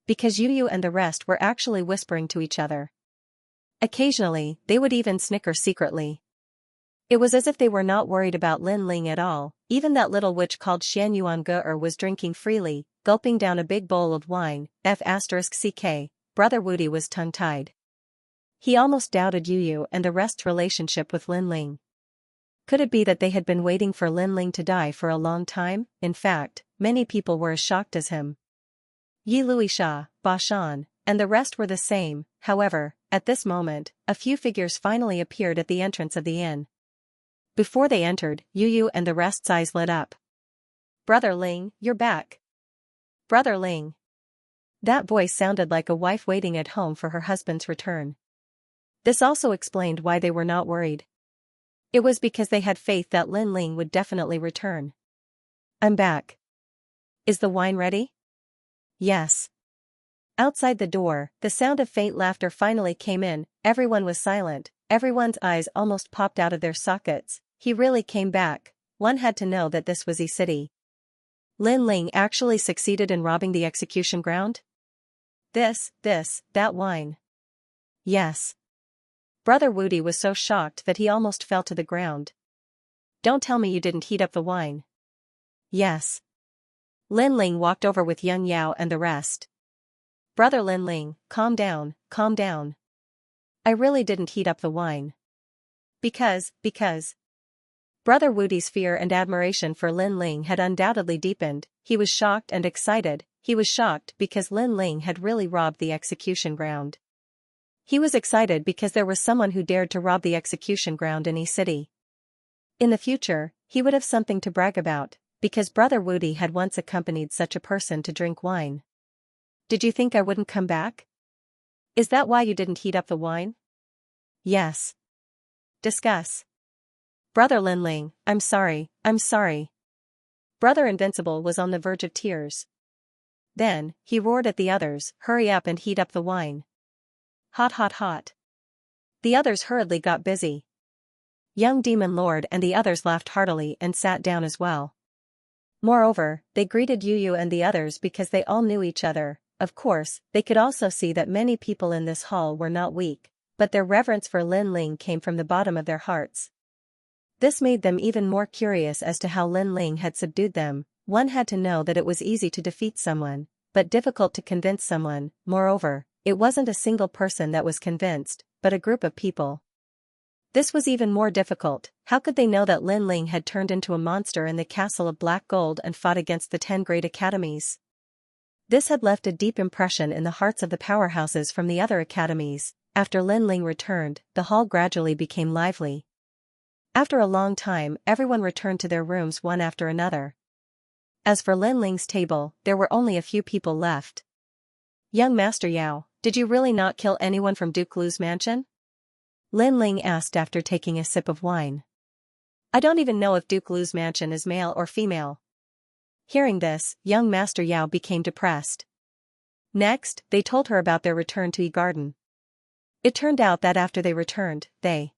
Speaker 1: Because Yu and the rest were actually whispering to each other. Occasionally, they would even snicker secretly. It was as if they were not worried about Lin Ling at all. Even that little witch called Xianxia was drinking freely, gulping down a big bowl of wine. F***ck, Brother Wudi was tongue-tied. He almost doubted Yu and the rest's relationship with Lin Ling. Could it be that they had been waiting for Lin Ling to die for a long time? In fact, many people were as shocked as him. Yi Luisha, Ba Shan, and the rest were the same. However, at this moment, a few figures finally appeared at the entrance of the inn. Before they entered, Yu and the rest's eyes lit up. Brother Ling, you're back. Brother Ling. That voice sounded like a wife waiting at home for her husband's return. This also explained why they were not worried. It was because they had faith that Lin Ling would definitely return. I'm back. Is the wine ready? Yes. Outside the door, the sound of faint laughter finally came in. Everyone was silent, everyone's eyes almost popped out of their sockets. He really came back. One had to know that this was E-City. Lin Ling actually succeeded in robbing the execution ground? That wine. Yes. Brother Wudi was so shocked that he almost fell to the ground. Don't tell me you didn't heat up the wine. Yes. Lin Ling walked over with Young Yao and the rest. Brother Lin Ling, calm down, calm down. I really didn't heat up the wine. Because. Brother Wudi's fear and admiration for Lin Ling had undoubtedly deepened. He was shocked and excited. He was shocked because Lin Ling had really robbed the execution ground. He was excited because there was someone who dared to rob the execution ground in Yi City. In the future, he would have something to brag about, because Brother Wudi had once accompanied such a person to drink wine. Did you think I wouldn't come back? Is that why you didn't heat up the wine? Yes. Discuss. Brother Lin Ling, I'm sorry. Brother Invincible was on the verge of tears. Then, he roared at the others, hurry up and heat up the wine. Hot. The others hurriedly got busy. Young Demon Lord and the others laughed heartily and sat down as well. Moreover, they greeted Yu and the others because they all knew each other. Of course, they could also see that many people in this hall were not weak, but their reverence for Lin Ling came from the bottom of their hearts. This made them even more curious as to how Lin Ling had subdued them. One had to know that it was easy to defeat someone, but difficult to convince someone. Moreover, it wasn't a single person that was convinced, but a group of people. This was even more difficult. How could they know that Lin Ling had turned into a monster in the castle of black gold and fought against the 10 great academies? This had left a deep impression in the hearts of the powerhouses from the other academies. After Lin Ling returned, the hall gradually became lively. After a long time, everyone returned to their rooms one after another. As for Lin Ling's table, there were only a few people left. Young Master Yao, did you really not kill anyone from Duke Lu's mansion? Lin Ling asked after taking a sip of wine. I don't even know if Duke Lu's mansion is male or female. Hearing this, young Master Yao became depressed. Next, they told her about their return to Yi Garden. It turned out that after they returned, they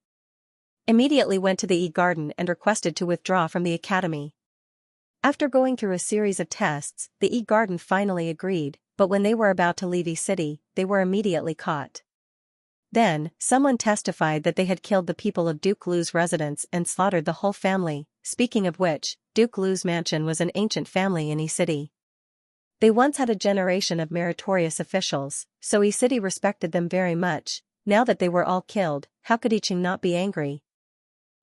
Speaker 1: immediately went to the Yi Garden and requested to withdraw from the academy. After going through a series of tests, the Yi Garden finally agreed, but when they were about to leave Yi City, they were immediately caught. Then, someone testified that they had killed the people of Duke Lu's residence and slaughtered the whole family. Speaking of which, Duke Lu's mansion was an ancient family in Yi City. They once had a generation of meritorious officials, so Yi City respected them very much. Now that they were all killed, how could Yi Qing not be angry?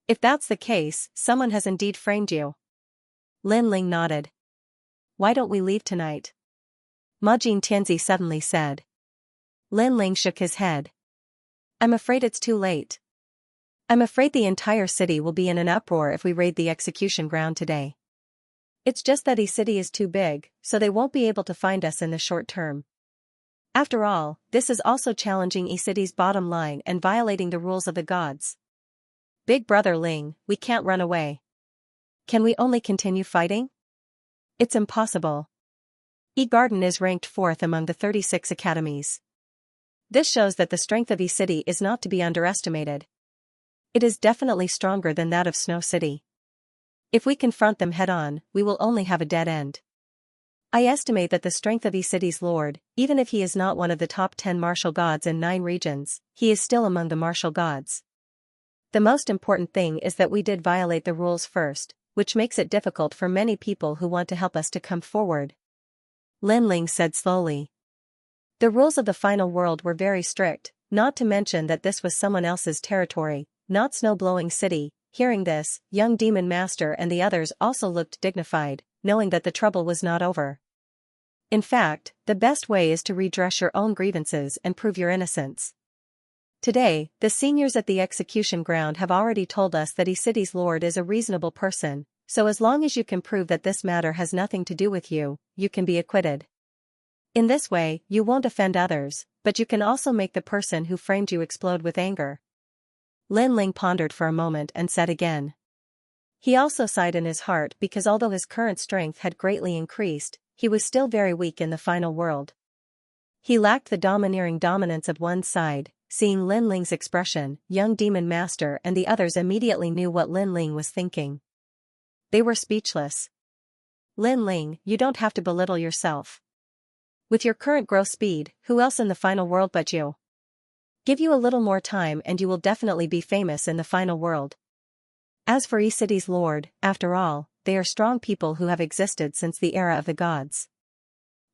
Speaker 1: If that's the case, someone has indeed framed you. Lin Ling nodded. Why don't we leave tonight? Ma Jin Tianzi suddenly said. Lin Ling shook his head. I'm afraid it's too late. I'm afraid the entire city will be in an uproar if we raid the execution ground today. It's just that Yi City is too big, so they won't be able to find us in the short term. After all, this is also challenging Yi City's bottom line and violating the rules of the gods. Big Brother Ling, we can't run away. Can we only continue fighting? It's impossible. Yi Garden is ranked 4th among the 36 academies. This shows that the strength of Yi City is not to be underestimated. It is definitely stronger than that of Snow City. If we confront them head-on, we will only have a dead end. I estimate that the strength of Yi City's lord, even if he is not one of the top 10 martial gods in 9 regions, he is still among the martial gods. The most important thing is that we did violate the rules first, which makes it difficult for many people who want to help us to come forward. Lin Ling said slowly. The rules of the final world were very strict, not to mention that this was someone else's territory, not Snow-Blowing City. Hearing this, young Demon Master and the others also looked dignified, knowing that the trouble was not over. In fact, the best way is to redress your own grievances and prove your innocence. Today, the seniors at the execution ground have already told us that Yi City's lord is a reasonable person, so as long as you can prove that this matter has nothing to do with you, you can be acquitted. In this way, you won't offend others, but you can also make the person who framed you explode with anger. Lin Ling pondered for a moment and said again. He also sighed in his heart because although his current strength had greatly increased, he was still very weak in the final world. He lacked the domineering dominance of one side. Seeing Lin Ling's expression, young Demon Master and the others immediately knew what Lin Ling was thinking. They were speechless. Lin Ling, you don't have to belittle yourself. With your current growth speed, who else in the final world but you? Give you a little more time and you will definitely be famous in the final world. As for E-City's lord, after all, they are strong people who have existed since the era of the gods.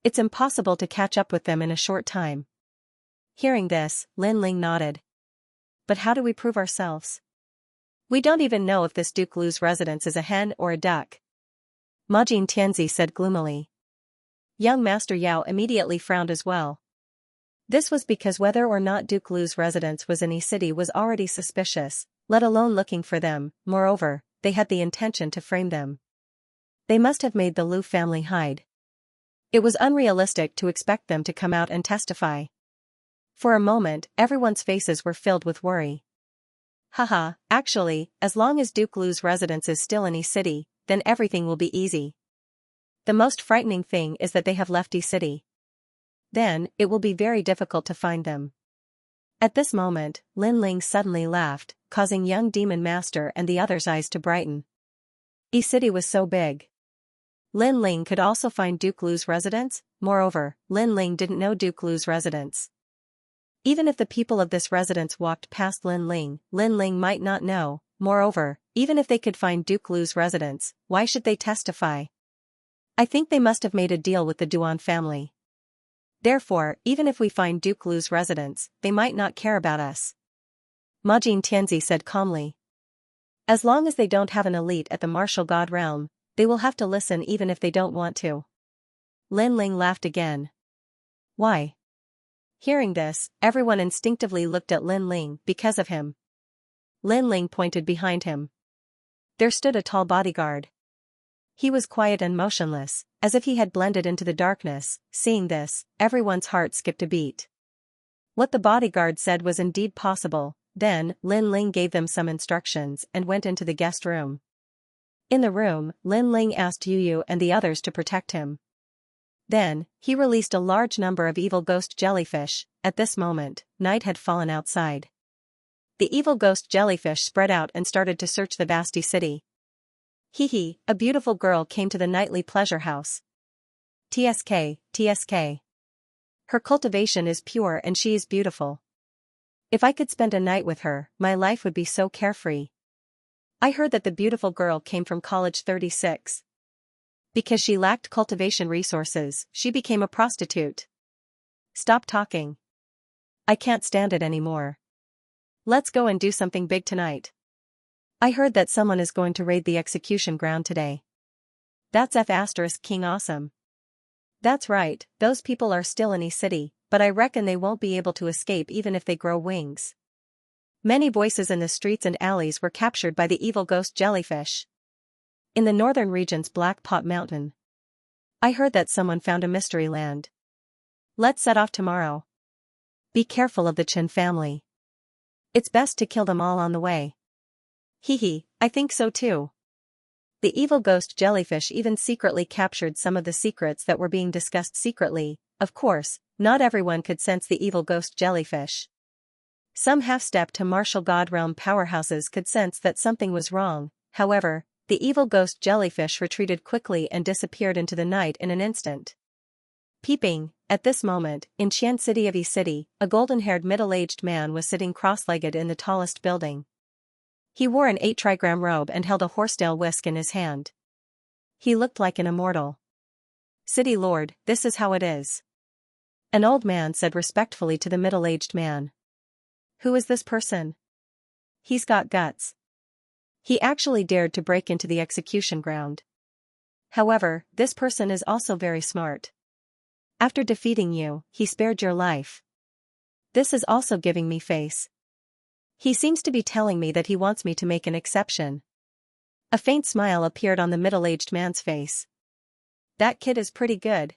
Speaker 1: It's impossible to catch up with them in a short time. Hearing this, Lin Ling nodded. But how do we prove ourselves? We don't even know if this Duke Lu's residence is a hen or a duck. Majin Tianzi said gloomily. Young Master Yao immediately frowned as well. This was because whether or not Duke Lu's residence was in E-City was already suspicious, let alone looking for them. Moreover, they had the intention to frame them. They must have made the Lu family hide. It was unrealistic to expect them to come out and testify. For a moment, everyone's faces were filled with worry. Haha, actually, as long as Duke Lu's residence is still in E-City, then everything will be easy. The most frightening thing is that they have left E-City. Then, it will be very difficult to find them. At this moment, Lin Ling suddenly laughed, causing young Demon Master and the others' eyes to brighten. E-City was so big. Lin Ling could also find Duke Lu's residence. Moreover, Lin Ling didn't know Duke Lu's residence. Even if the people of this residence walked past Lin Ling might not know. Moreover, even if they could find Duke Lu's residence, why should they testify? I think they must have made a deal with the Duan family. Therefore, even if we find Duke Lu's residence, they might not care about us. Majin Tianzi said calmly. As long as they don't have an elite at the martial god realm, they will have to listen even if they don't want to. Lin Ling laughed again. Why? Hearing this, everyone instinctively looked at Lin Ling because of him. Lin Ling pointed behind him. There stood a tall bodyguard. He was quiet and motionless, as if he had blended into the darkness. Seeing this, everyone's heart skipped a beat. What the bodyguard said was indeed possible. Then, Lin Ling gave them some instructions and went into the guest room. In the room, Lin Ling asked Yu Yu and the others to protect him. Then, he released a large number of evil ghost jellyfish. At this moment, night had fallen outside. The evil ghost jellyfish spread out and started to search the vast city. Hee, a beautiful girl came to the nightly pleasure house. TSK. Her cultivation is pure and she is beautiful. If I could spend a night with her, my life would be so carefree. I heard that the beautiful girl came from College 36. Because she lacked cultivation resources, she became a prostitute. Stop talking. I can't stand it anymore. Let's go and do something big tonight. I heard that someone is going to raid the execution ground today. That's King Awesome. That's right, those people are still in E-City, but I reckon they won't be able to escape even if they grow wings. Many voices in the streets and alleys were captured by the evil ghost jellyfish. In the northern region's Black Pot Mountain. I heard that someone found a mystery land. Let's set off tomorrow. Be careful of the Chen family. It's best to kill them all on the way. I think so too. The evil ghost jellyfish even secretly captured some of the secrets that were being discussed secretly. Of course, not everyone could sense the evil ghost jellyfish. Some half-step to martial god realm powerhouses could sense that something was wrong. However, the evil ghost jellyfish retreated quickly and disappeared into the night in an instant. Peeping, at this moment, in Qian City of E-City, a golden-haired middle-aged man was sitting cross-legged in the tallest building. He wore an 8-trigram robe and held a horsetail whisk in his hand. He looked like an immortal. City Lord, this is how it is. An old man said respectfully to the middle-aged man. Who is this person? He's got guts. He actually dared to break into the execution ground. However, this person is also very smart. After defeating you, he spared your life. This is also giving me face. He seems to be telling me that he wants me to make an exception. A faint smile appeared on the middle-aged man's face. That kid is pretty good.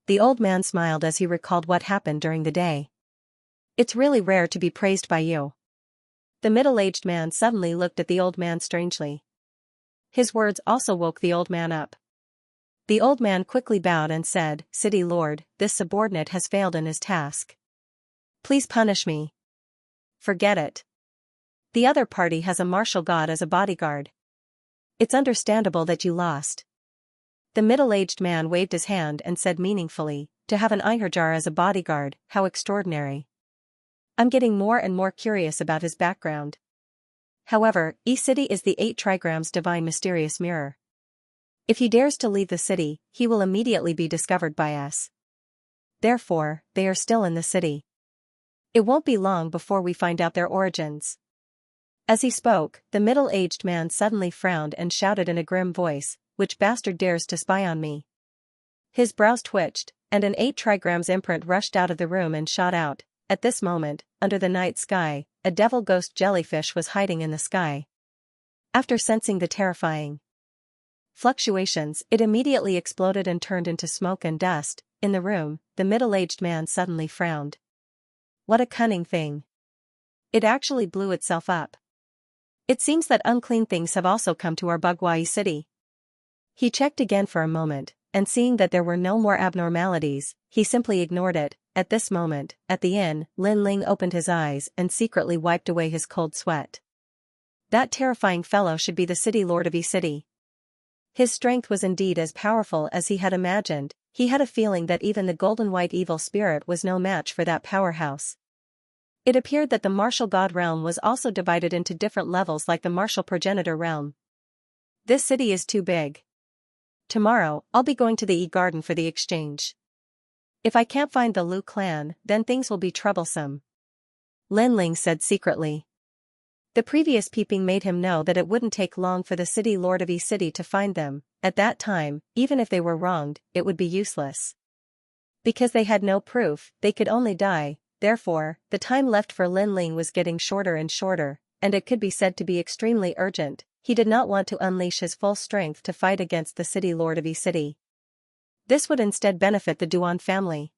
Speaker 1: The old man smiled as he recalled what happened during the day. It's really rare to be praised by you. The middle-aged man suddenly looked at the old man strangely. His words also woke the old man up. The old man quickly bowed and said, City Lord, this subordinate has failed in his task. Please punish me. Forget it. The other party has a martial god as a bodyguard. It's understandable that you lost. The middle-aged man waved his hand and said meaningfully, "To have an Ihurjar as a bodyguard, how extraordinary. I'm getting more and more curious about his background. However, E-City is the 8 trigrams divine mysterious mirror. If he dares to leave the city, he will immediately be discovered by us. Therefore, they are still in the city. It won't be long before we find out their origins." As he spoke, the middle-aged man suddenly frowned and shouted in a grim voice, "Which bastard dares to spy on me?" His brows twitched, and an 8 trigrams imprint rushed out of the room and shot out. At this moment, under the night sky, a devil ghost jellyfish was hiding in the sky. After sensing the terrifying fluctuations, it immediately exploded and turned into smoke and dust. In the room, the middle-aged man suddenly frowned. What a cunning thing. It actually blew itself up. It seems that unclean things have also come to our Bagwai city. He checked again for a moment, and seeing that there were no more abnormalities, he simply ignored it. At this moment, at the inn, Lin Ling opened his eyes and secretly wiped away his cold sweat. That terrifying fellow should be the city lord of E-City. His strength was indeed as powerful as he had imagined. He had a feeling that even the golden white evil spirit was no match for that powerhouse. It appeared that the martial god realm was also divided into different levels like the martial progenitor realm. This city is too big. Tomorrow, I'll be going to the E-Garden for the exchange. If I can't find the Lu clan, then things will be troublesome. Lin Ling said secretly. The previous peeping made him know that it wouldn't take long for the city lord of E-City to find them. At that time, even if they were wronged, it would be useless. Because they had no proof, they could only die. Therefore, the time left for Lin Ling was getting shorter and shorter, and it could be said to be extremely urgent. He did not want to unleash his full strength to fight against the city lord of E-City. This would instead benefit the Duan family.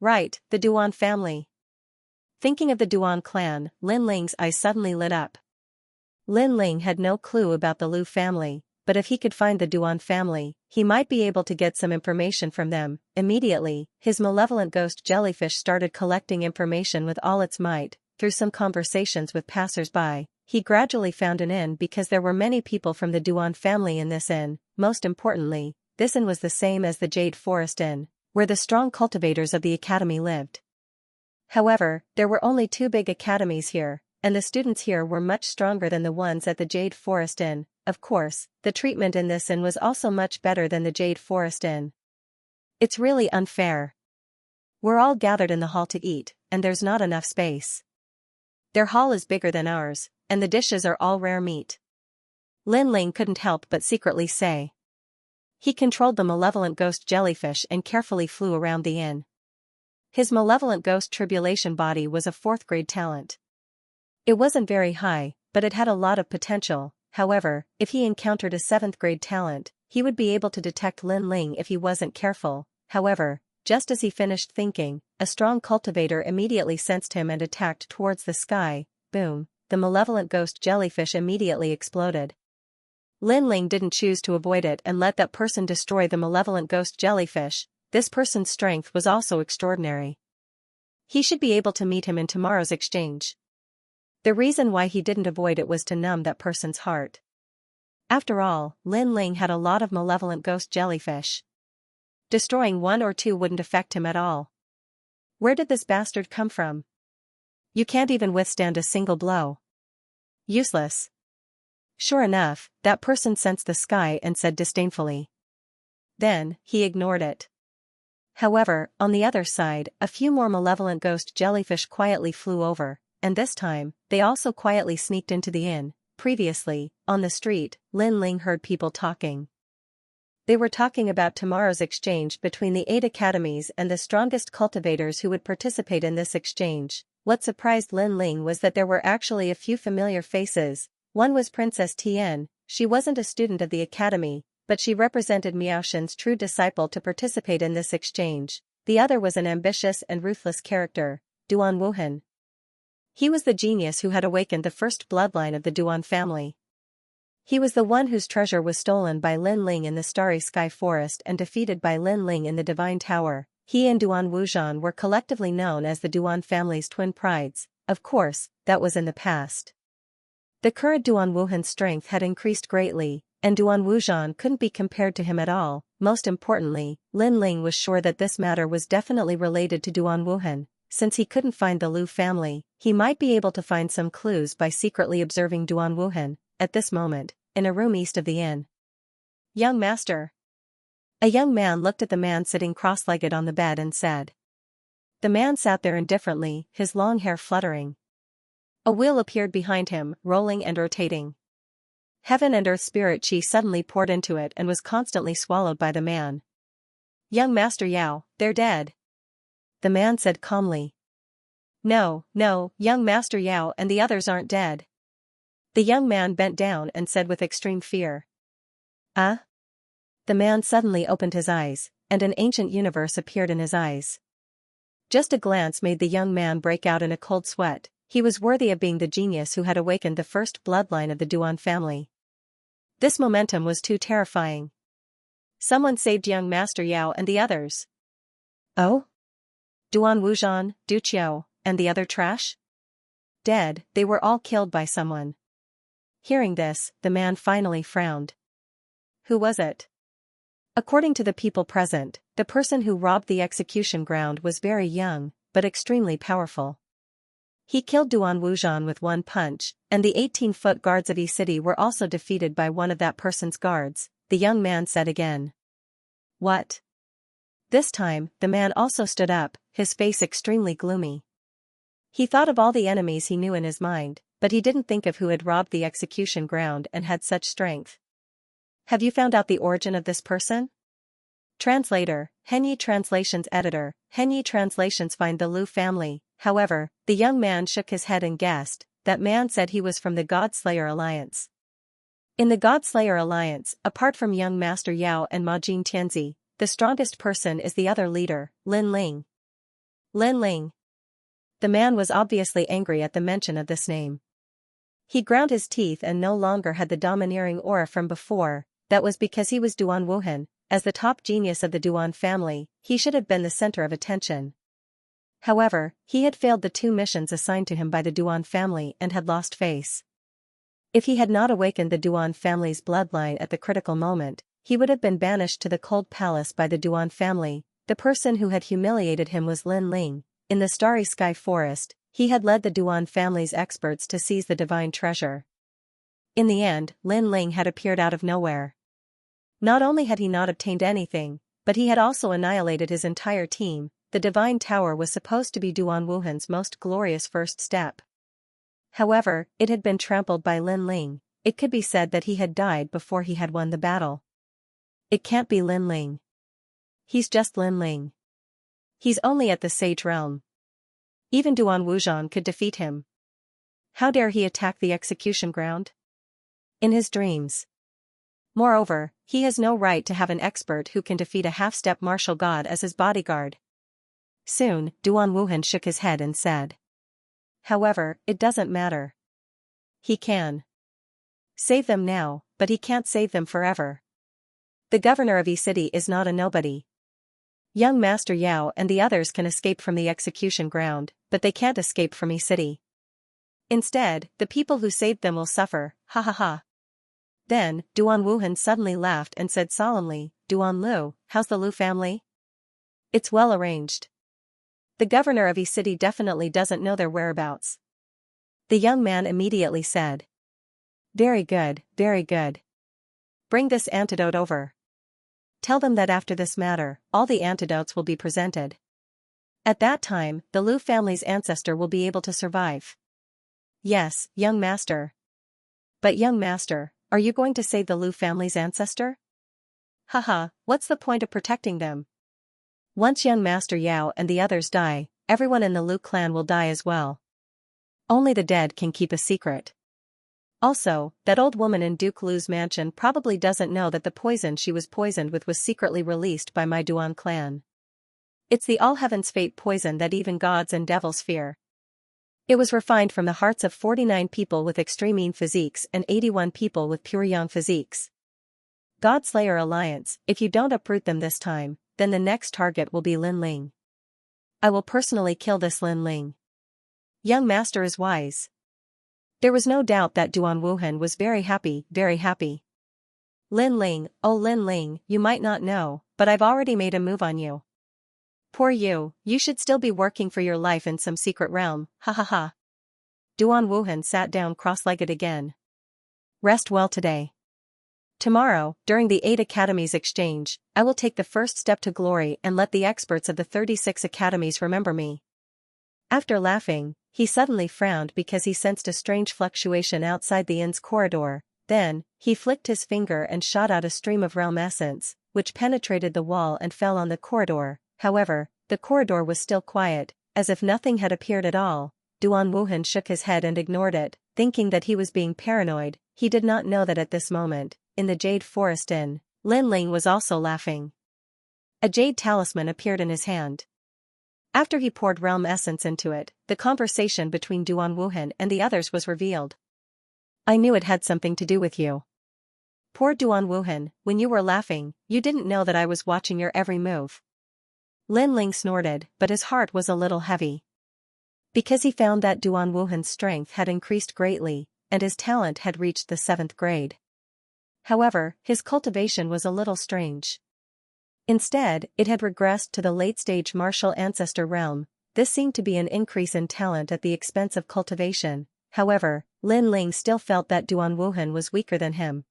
Speaker 1: Right, the Duan family. Thinking of the Duan clan, Lin Ling's eyes suddenly lit up. Lin Ling had no clue about the Lu family, but if he could find the Duan family, he might be able to get some information from them. Immediately, his malevolent ghost jellyfish started collecting information with all its might. Through some conversations with passers-by, he gradually found an inn because there were many people from the Duan family in this inn. Most importantly, this inn was the same as the Jade Forest Inn, where the strong cultivators of the academy lived. However, there were only 2 big academies here, and the students here were much stronger than the ones at the Jade Forest Inn. Of course, the treatment in this inn was also much better than the Jade Forest Inn. It's really unfair. We're all gathered in the hall to eat, and there's not enough space. Their hall is bigger than ours, and the dishes are all rare meat. Lin Ling couldn't help but secretly say. He controlled the malevolent ghost jellyfish and carefully flew around the inn. His malevolent ghost tribulation body was a 4th grade talent. It wasn't very high, but it had a lot of potential. However, if he encountered a 7th grade talent, he would be able to detect Lin Ling if he wasn't careful. However, just as he finished thinking, a strong cultivator immediately sensed him and attacked towards the sky. Boom, the malevolent ghost jellyfish immediately exploded. Lin Ling didn't choose to avoid it and let that person destroy the malevolent ghost jellyfish. This person's strength was also extraordinary. He should be able to meet him in tomorrow's exchange. The reason why he didn't avoid it was to numb that person's heart. After all, Lin Ling had a lot of malevolent ghost jellyfish. Destroying 1 or 2 wouldn't affect him at all. Where did this bastard come from? You can't even withstand a single blow. Useless. Sure enough, that person sensed the sky and said disdainfully. Then, he ignored it. However, on the other side, a few more malevolent ghost jellyfish quietly flew over, and this time, they also quietly sneaked into the inn. Previously, on the street, Lin Ling heard people talking. They were talking about tomorrow's exchange between the 8 academies and the strongest cultivators who would participate in this exchange. What surprised Lin Ling was that there were actually a few familiar faces. One was Princess Tian. She wasn't a student of the academy, but she represented Miaoshen's true disciple to participate in this exchange. The other was an ambitious and ruthless character, Duan Wuhan. He was the genius who had awakened the first bloodline of the Duan family. He was the one whose treasure was stolen by Lin Ling in the Starry Sky Forest and defeated by Lin Ling in the Divine Tower. He and Duan Wuzhan were collectively known as the Duan family's twin prides. Of course, that was in the past. The current Duan Wuhan's strength had increased greatly, and Duan Wuzhan couldn't be compared to him at all. Most importantly, Lin Ling was sure that this matter was definitely related to Duan Wuhan. Since he couldn't find the Lu family, he might be able to find some clues by secretly observing Duan Wuhan. At this moment, in a room east of the inn. "Young master." A young man looked at the man sitting cross-legged on the bed and said. The man sat there indifferently, his long hair fluttering. A wheel appeared behind him, rolling and rotating. Heaven and earth spirit chi suddenly poured into it and was constantly swallowed by the man. "Young Master Yao, they're dead," the man said calmly. No, young Master Yao and the others aren't dead." The young man bent down and said with extreme fear. The man suddenly opened his eyes, and an ancient universe appeared in his eyes. Just a glance made the young man break out in a cold sweat. He was worthy of being the genius who had awakened the first bloodline of the Duan family. This momentum was too terrifying. Someone saved young Master Yao and the others. Oh? Duan Wuzhan, Du Qiao, and the other trash? Dead, they were all killed by someone. Hearing this, the man finally frowned. Who was it? According to the people present, the person who robbed the execution ground was very young, but extremely powerful. He killed Duan Wuzhan with one punch, and the 18-foot guards of Yi City were also defeated by one of that person's guards, the young man said again. What? This time, the man also stood up, his face extremely gloomy. He thought of all the enemies he knew in his mind, but he didn't think of who had robbed the execution ground and had such strength. Have you found out the origin of this person? Translator, Henyi Translations Editor, Henyi Translations find the Lu family. However, the young man shook his head and guessed. That man said he was from the God-Slayer Alliance. In the God-Slayer Alliance, apart from young Master Yao and Ma Jin Tianzi, the strongest person is the other leader, Lin Ling. Lin Ling. The man was obviously angry at the mention of this name. He ground his teeth and no longer had the domineering aura from before. That was because he was Duan Wuhan. As the top genius of the Duan family, he should have been the center of attention. However, he had failed the 2 missions assigned to him by the Duan family and had lost face. If he had not awakened the Duan family's bloodline at the critical moment, he would have been banished to the cold palace by the Duan family. The person who had humiliated him was Lin Ling. In the Starry Sky Forest, he had led the Duan family's experts to seize the divine treasure. In the end, Lin Ling had appeared out of nowhere. Not only had he not obtained anything, but he had also annihilated his entire team. The Divine Tower was supposed to be Duan Wuhan's most glorious first step. However, it had been trampled by Lin Ling. It could be said that he had died before he had won the battle. It can't be Lin Ling. He's just Lin Ling. He's only at the Sage Realm. Even Duan Wuzhan could defeat him. How dare he attack the execution ground? In his dreams. Moreover, he has no right to have an expert who can defeat a half-step martial god as his bodyguard. Soon, Duan Wuhan shook his head and said. However, it doesn't matter. He can save them now, but he can't save them forever. The governor of Yi City is not a nobody. Young Master Yao and the others can escape from the execution ground, but they can't escape from Yi City. Instead, the people who saved them will suffer, ha ha ha. Then, Duan Wuhan suddenly laughed and said solemnly, Duan Lu, how's the Lu family? It's well arranged. The governor of Yi City definitely doesn't know their whereabouts. The young man immediately said. Very good, very good. Bring this antidote over. Tell them that after this matter, all the antidotes will be presented. At that time, the Lu family's ancestor will be able to survive. Yes, young master. But young master, are you going to save the Lu family's ancestor? Haha, what's the point of protecting them? Once young Master Yao and the others die, everyone in the Lu clan will die as well. Only the dead can keep a secret. Also, that old woman in Duke Lu's mansion probably doesn't know that the poison she was poisoned with was secretly released by my Duan clan. It's the all heaven's fate poison that even gods and devils fear. It was refined from the hearts of 49 people with extreme yin physiques and 81 people with pure yang physiques. God-Slayer Alliance, if you don't uproot them this time, then the next target will be Lin Ling. I will personally kill this Lin Ling. Young master is wise. There was no doubt that Duan Wuhan was very happy, very happy. Lin Ling, oh Lin Ling, you might not know, but I've already made a move on you. Poor you should still be working for your life in some secret realm, ha ha ha. Duan Wuhan sat down cross-legged again. Rest well today. Tomorrow, during the 8 Academies exchange, I will take the first step to glory and let the experts of the 36 academies remember me. After laughing, he suddenly frowned because he sensed a strange fluctuation outside the inn's corridor. Then, he flicked his finger and shot out a stream of realm essence, which penetrated the wall and fell on the corridor. However, the corridor was still quiet, as if nothing had appeared at all. Duan Wuhan shook his head and ignored it, thinking that he was being paranoid. He did not know that at this moment, in the Jade Forest Inn, Lin Ling was also laughing. A jade talisman appeared in his hand. After he poured realm essence into it, the conversation between Duan Wuhan and the others was revealed. I knew it had something to do with you. Poor Duan Wuhan, when you were laughing, you didn't know that I was watching your every move. Lin Ling snorted, but his heart was a little heavy. Because he found that Duan Wuhan's strength had increased greatly, and his talent had reached the 7th grade. However, his cultivation was a little strange. Instead, it had regressed to the late-stage martial ancestor realm. This seemed to be an increase in talent at the expense of cultivation. However, Lin Ling still felt that Duan Wuhan was weaker than him.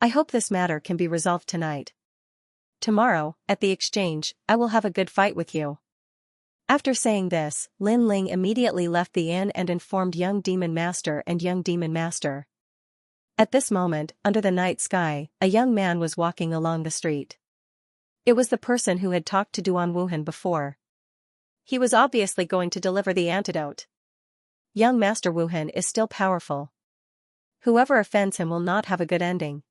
Speaker 1: I hope this matter can be resolved tonight. Tomorrow, at the exchange, I will have a good fight with you. After saying this, Lin Ling immediately left the inn and informed Young Demon Master and Young Demon Master. At this moment, under the night sky, a young man was walking along the street. It was the person who had talked to Duan Wuhan before. He was obviously going to deliver the antidote. Young Master Wuhan is still powerful. Whoever offends him will not have a good ending.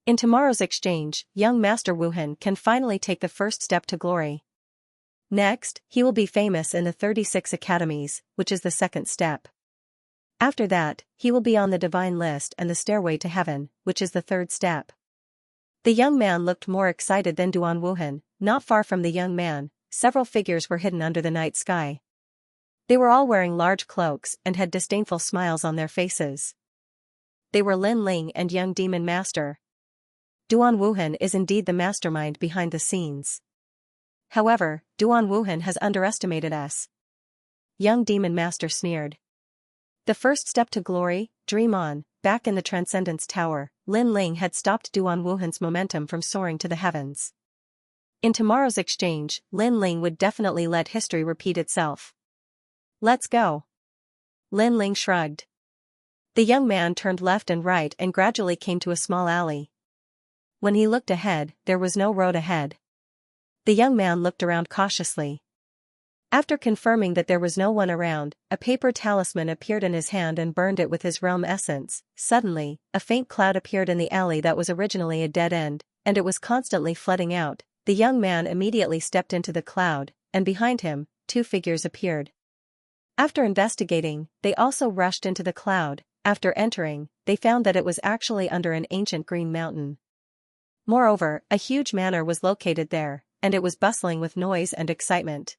Speaker 1: In tomorrow's exchange, young Master Wuhan can finally take the first step to glory. Next, he will be famous in the 36 academies, which is the second step. After that, he will be on the divine list and the stairway to heaven, which is the third step. The young man looked more excited than Duan Wuhan. Not far from the young man, several figures were hidden under the night sky. They were all wearing large cloaks and had disdainful smiles on their faces. They were Lin Ling and Young Demon Master. Duan Wuhan is indeed the mastermind behind the scenes. However, Duan Wuhan has underestimated us. Young Demon Master sneered. The first step to glory, dream on. Back in the Transcendence Tower, Lin Ling had stopped Duan Wuhan's momentum from soaring to the heavens. In tomorrow's exchange, Lin Ling would definitely let history repeat itself. Let's go. Lin Ling shrugged. The young man turned left and right and gradually came to a small alley. When he looked ahead, there was no road ahead. The young man looked around cautiously. After confirming that there was no one around, a paper talisman appeared in his hand and burned it with his realm essence. Suddenly, a faint cloud appeared in the alley that was originally a dead end, and it was constantly flooding out. The young man immediately stepped into the cloud, and behind him, 2 figures appeared. After investigating, they also rushed into the cloud. After entering, they found that it was actually under an ancient green mountain. Moreover, a huge manor was located there, and it was bustling with noise and excitement.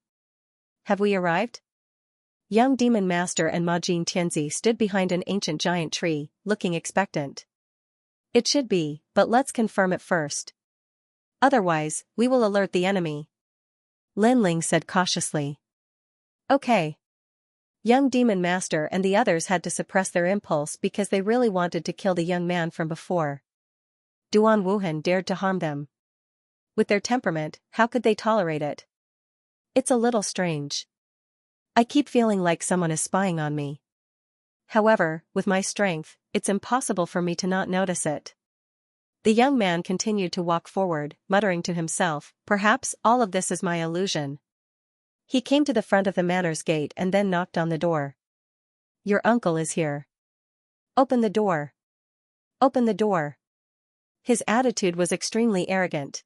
Speaker 1: Have we arrived? Young Demon Master and Majin Tianzi stood behind an ancient giant tree, looking expectant. It should be, but let's confirm it first. Otherwise, we will alert the enemy. Lin Ling said cautiously. Okay. Young Demon Master and the others had to suppress their impulse because they really wanted to kill the young man from before. Duan Wuhan dared to harm them. With their temperament, how could they tolerate it? It's a little strange. I keep feeling like someone is spying on me. However, with my strength, it's impossible for me to not notice it. The young man continued to walk forward, muttering to himself, perhaps all of this is my illusion. He came to the front of the manor's gate and then knocked on the door. Your uncle is here. Open the door. Open the door. His attitude was extremely arrogant.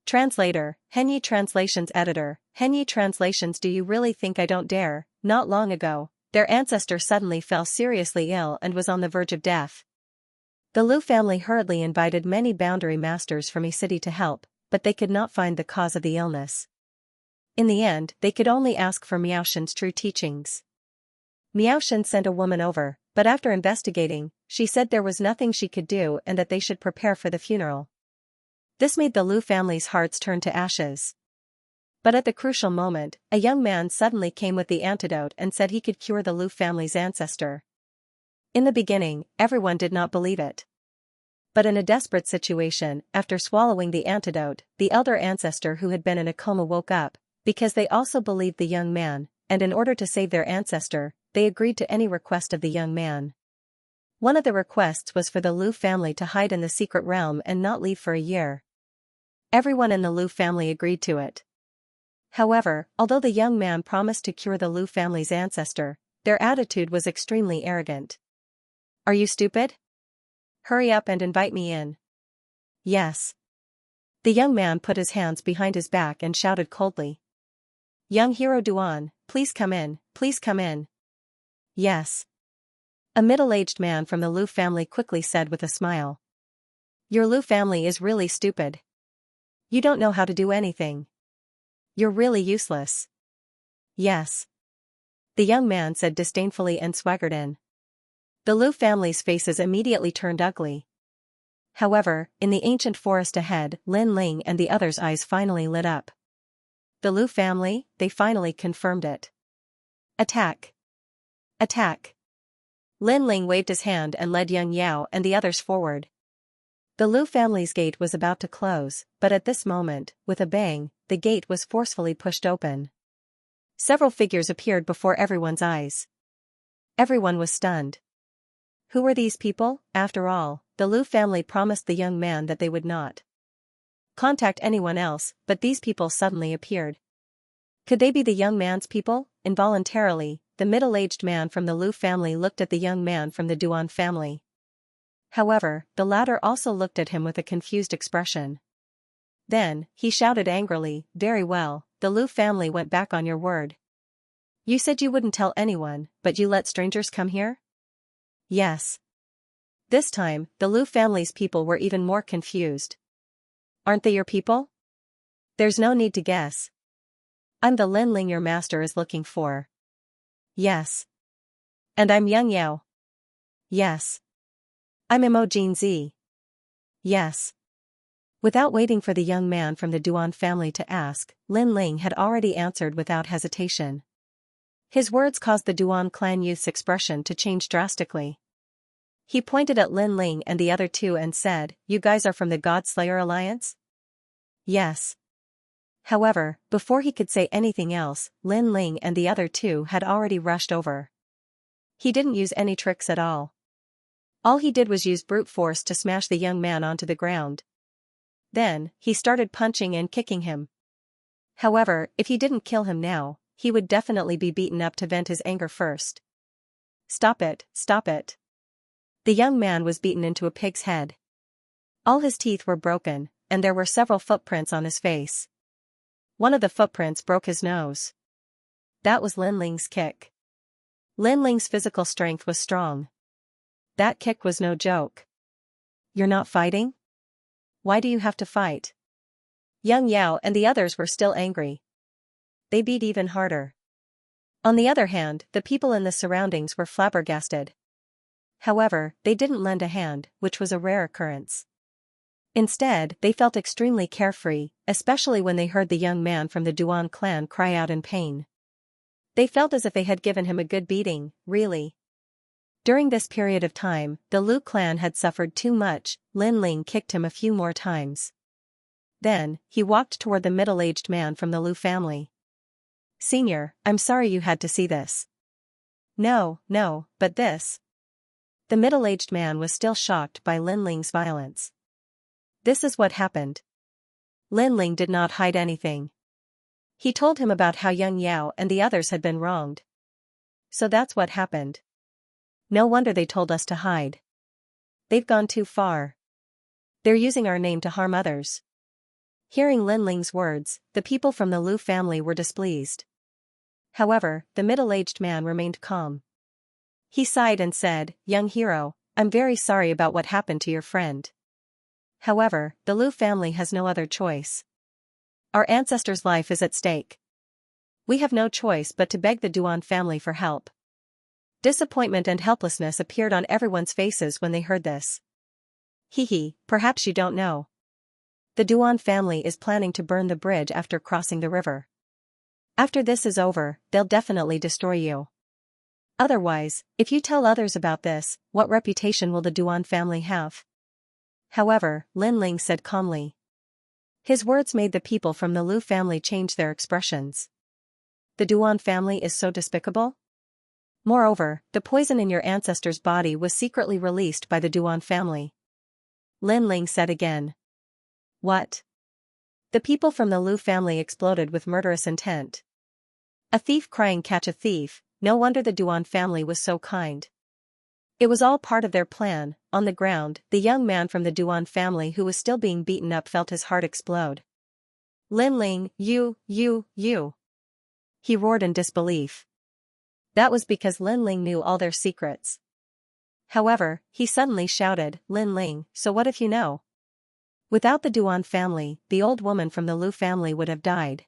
Speaker 1: Translator, Henyi Translations Editor, Henyi Translations. Do you really think I don't dare? Not long ago, their ancestor suddenly fell seriously ill and was on the verge of death. The Lu family hurriedly invited many boundary masters from E-City to help, but they could not find the cause of the illness. In the end, they could only ask for Miaoshen's true teachings. Miaoshen sent a woman over, but after investigating, she said there was nothing she could do and that they should prepare for the funeral. This made the Lu family's hearts turn to ashes. But at the crucial moment, a young man suddenly came with the antidote and said he could cure the Lu family's ancestor. In the beginning, everyone did not believe it. But in a desperate situation, after swallowing the antidote, the elder ancestor who had been in a coma woke up, because they also believed the young man, and in order to save their ancestor, they agreed to any request of the young man. One of the requests was for the Lu family to hide in the secret realm and not leave for a year. Everyone in the Lu family agreed to it. However, although the young man promised to cure the Lu family's ancestor, their attitude was extremely arrogant. "Are you stupid? Hurry up and invite me in." "Yes." The young man put his hands behind his back and shouted coldly. "Young hero Duan, please come in, please come in." "Yes." A middle-aged man from the Lu family quickly said with a smile. "Your Lu family is really stupid. You don't know how to do anything. You're really useless." "Yes." The young man said disdainfully and swaggered in. The Lu family's faces immediately turned ugly. However, in the ancient forest ahead, Lin Ling and the others' eyes finally lit up. The Lu family, they finally confirmed it. "Attack! Attack!" Lin Ling waved his hand and led Young Yao and the others forward. The Lu family's gate was about to close, but at this moment, with a bang, the gate was forcefully pushed open. Several figures appeared before everyone's eyes. Everyone was stunned. Who were these people? After all, the Lu family promised the young man that they would not contact anyone else, but these people suddenly appeared. Could they be the young man's people? Involuntarily, the middle-aged man from the Lu family looked at the young man from the Duan family. However, the latter also looked at him with a confused expression. Then, he shouted angrily, "Very well, the Lu family went back on your word. You said you wouldn't tell anyone, but you let strangers come here?" "Yes." This time, the Lu family's people were even more confused. "Aren't they your people?" "There's no need to guess. I'm the Lin Ling your master is looking for." "Yes." "And I'm Young Yao." "Yes." "I'm Imogen Z." "Yes." Without waiting for the young man from the Duan family to ask, Lin Ling had already answered without hesitation. His words caused the Duan clan youth's expression to change drastically. He pointed at Lin Ling and the other two and said, "You guys are from the God Slayer Alliance?" "Yes." However, before he could say anything else, Lin Ling and the other two had already rushed over. He didn't use any tricks at all. All he did was use brute force to smash the young man onto the ground. Then, he started punching and kicking him. However, if he didn't kill him now, he would definitely be beaten up to vent his anger first. "Stop it, stop it." The young man was beaten into a pig's head. All his teeth were broken, and there were several footprints on his face. One of the footprints broke his nose. That was Lin Ling's kick. Lin Ling's physical strength was strong. That kick was no joke. "You're not fighting? Why do you have to fight?" Young Yao and the others were still angry. They beat even harder. On the other hand, the people in the surroundings were flabbergasted. However, they didn't lend a hand, which was a rare occurrence. Instead, they felt extremely carefree, especially when they heard the young man from the Duan clan cry out in pain. They felt as if they had given him a good beating, really. During this period of time, the Lu clan had suffered too much. Lin Ling kicked him a few more times. Then, he walked toward the middle-aged man from the Lu family. "Senior, I'm sorry you had to see this." No, but this." The middle-aged man was still shocked by Lin Ling's violence. "This is what happened." Lin Ling did not hide anything. He told him about how Young Yao and the others had been wronged. "So that's what happened. No wonder they told us to hide. They've gone too far. They're using our name to harm others." Hearing Lin Ling's words, the people from the Lu family were displeased. However, the middle-aged man remained calm. He sighed and said, "Young hero, I'm very sorry about what happened to your friend. However, the Lu family has no other choice. Our ancestor's life is at stake. We have no choice but to beg the Duan family for help." Disappointment and helplessness appeared on everyone's faces when they heard this. Hee, perhaps you don't know. The Duan family is planning to burn the bridge after crossing the river. After this is over, they'll definitely destroy you. Otherwise, if you tell others about this, what reputation will the Duan family have? However, Lin Ling said calmly. His words made the people from the Lu family change their expressions. The Duan family is so despicable? Moreover, the poison in your ancestor's body was secretly released by the Duan family. Lin Ling said again. What? The people from the Lu family exploded with murderous intent. A thief crying catch a thief, no wonder the Duan family was so kind. It was all part of their plan. On the ground, the young man from the Duan family who was still being beaten up felt his heart explode. Lin Ling, you. He roared in disbelief. That was because Lin Ling knew all their secrets. However, he suddenly shouted, Lin Ling, so what if you know? Without the Duan family, the old woman from the Lu family would have died.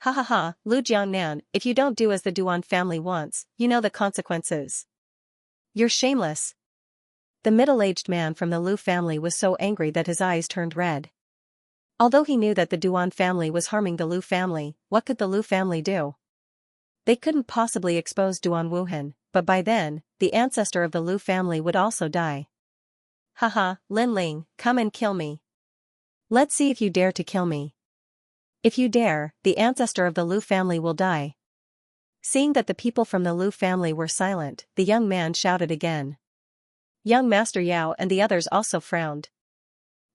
Speaker 1: Ha, Lu Jiangnan, if you don't do as the Duan family wants, you know the consequences. You're shameless. The middle-aged man from the Lu family was so angry that his eyes turned red. Although he knew that the Duan family was harming the Lu family, what could the Lu family do? They couldn't possibly expose Duan Wuhan, but by then, the ancestor of the Lu family would also die. Haha, Lin Ling, come and kill me. Let's see if you dare to kill me. If you dare, the ancestor of the Lu family will die. Seeing that the people from the Lu family were silent, the young man shouted again. Young Master Yao and the others also frowned.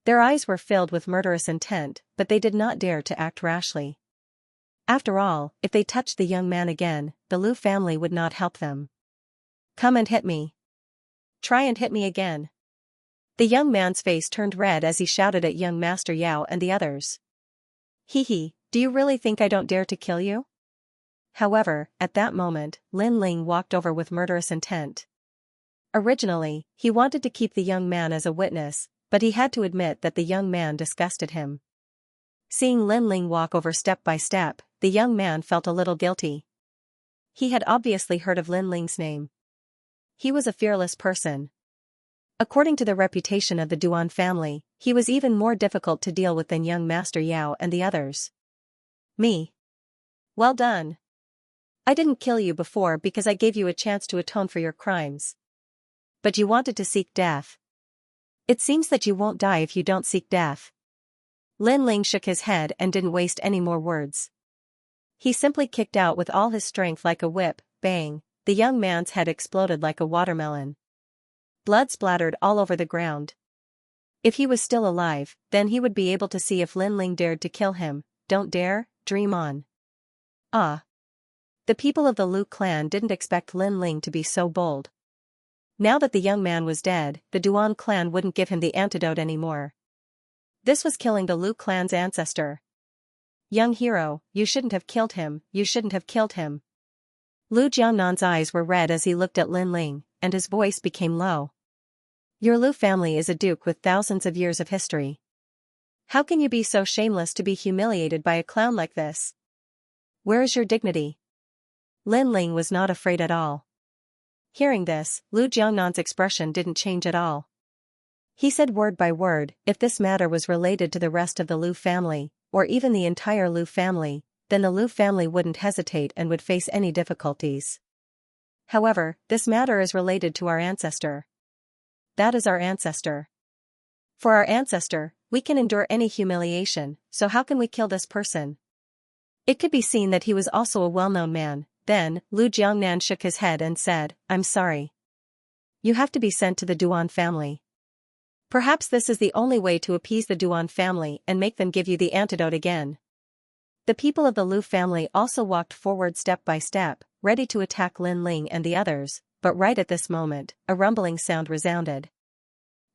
Speaker 1: Their eyes were filled with murderous intent, but they did not dare to act rashly. After all, if they touched the young man again, the Lu family would not help them. Come and hit me. Try and hit me again. The young man's face turned red as he shouted at young Master Yao and the others. Hee, do you really think I don't dare to kill you? However, at that moment, Lin Ling walked over with murderous intent. Originally, he wanted to keep the young man as a witness, but he had to admit that the young man disgusted him. Seeing Lin Ling walk over step by step, the young man felt a little guilty. He had obviously heard of Lin Ling's name. He was a fearless person. According to the reputation of the Duan family, he was even more difficult to deal with than young Master Yao and the others. Me. Well done. I didn't kill you before because I gave you a chance to atone for your crimes. But you wanted to seek death. It seems that you won't die if you don't seek death. Lin Ling shook his head and didn't waste any more words. He simply kicked out with all his strength like a whip, bang, the young man's head exploded like a watermelon. Blood splattered all over the ground. If he was still alive, then he would be able to see if Lin Ling dared to kill him. Don't dare, dream on. Ah. The people of the Lu clan didn't expect Lin Ling to be so bold. Now that the young man was dead, the Duan clan wouldn't give him the antidote anymore. This was killing the Lu clan's ancestor. Young hero, you shouldn't have killed him, you shouldn't have killed him. Lu Jiangnan's eyes were red as he looked at Lin Ling, and his voice became low. Your Lu family is a duke with thousands of years of history. How can you be so shameless to be humiliated by a clown like this? Where is your dignity? Lin Ling was not afraid at all. Hearing this, Lu Jiangnan's expression didn't change at all. He said word by word, if this matter was related to the rest of the Lu family, or even the entire Lu family, then the Lu family wouldn't hesitate and would face any difficulties. However, this matter is related to our ancestor. That is our ancestor. For our ancestor, we can endure any humiliation, so how can we kill this person? It could be seen that he was also a well-known man. Then, Lu Jiangnan shook his head and said, I'm sorry. You have to be sent to the Duan family. Perhaps this is the only way to appease the Duan family and make them give you the antidote again. The people of the Lu family also walked forward step by step, ready to attack Lin Ling and the others, but right at this moment, a rumbling sound resounded.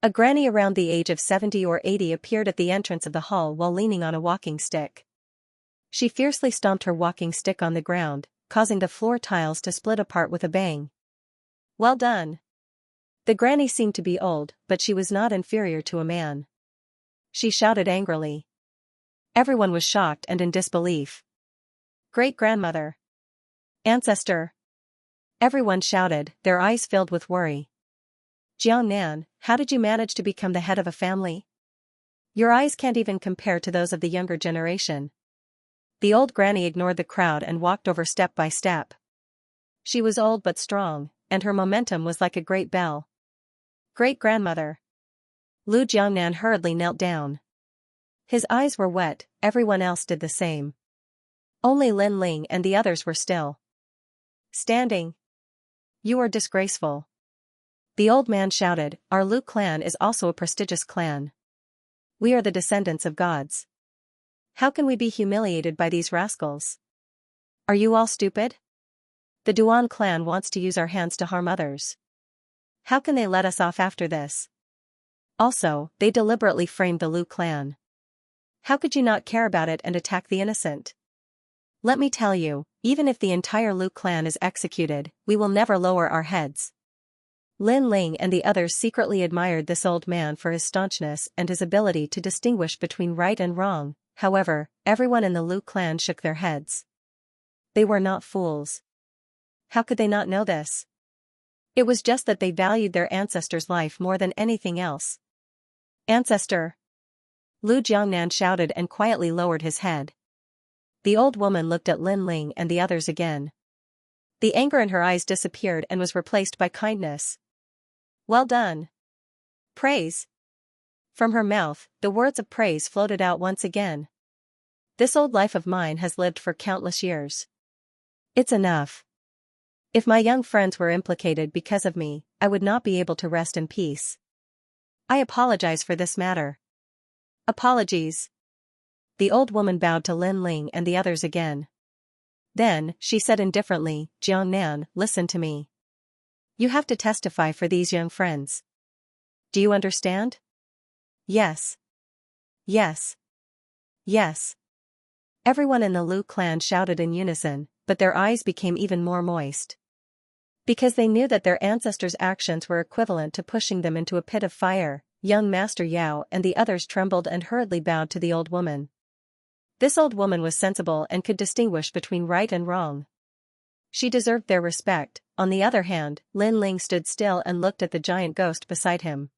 Speaker 1: A granny around the age of 70 or 80 appeared at the entrance of the hall while leaning on a walking stick. She fiercely stomped her walking stick on the ground, causing the floor tiles to split apart with a bang. Well done. The granny seemed to be old, but she was not inferior to a man. She shouted angrily. Everyone was shocked and in disbelief. Great-grandmother. Ancestor. Everyone shouted, their eyes filled with worry. Jiangnan, how did you manage to become the head of a family? Your eyes can't even compare to those of the younger generation. The old granny ignored the crowd and walked over step by step. She was old but strong, and her momentum was like a great bell. Great-grandmother. Lu Jiangnan hurriedly knelt down. His eyes were wet, everyone else did the same. Only Lin Ling and the others were still standing. You are disgraceful. The old man shouted, our Lu clan is also a prestigious clan. We are the descendants of gods. How can we be humiliated by these rascals? Are you all stupid? The Duan clan wants to use our hands to harm others. How can they let us off after this? Also, they deliberately framed the Lu clan. How could you not care about it and attack the innocent? Let me tell you, even if the entire Lu clan is executed, we will never lower our heads. Lin Ling and the others secretly admired this old man for his staunchness and his ability to distinguish between right and wrong. However, everyone in the Lu clan shook their heads. They were not fools. How could they not know this? It was just that they valued their ancestor's life more than anything else. Ancestor! Lu Jiangnan shouted and quietly lowered his head. The old woman looked at Lin Ling and the others again. The anger in her eyes disappeared and was replaced by kindness. Well done. Praise. From her mouth, the words of praise floated out once again. This old life of mine has lived for countless years. It's enough. If my young friends were implicated because of me, I would not be able to rest in peace. I apologize for this matter. Apologies. The old woman bowed to Lin Ling and the others again. Then, she said indifferently, Jiangnan, listen to me. You have to testify for these young friends. Do you understand? Yes. Yes. Yes. Everyone in the Lu clan shouted in unison, but their eyes became even more moist. Because they knew that their ancestors' actions were equivalent to pushing them into a pit of fire, young Master Yao and the others trembled and hurriedly bowed to the old woman. This old woman was sensible and could distinguish between right and wrong. She deserved their respect. On the other hand, Lin Ling stood still and looked at the giant ghost beside him.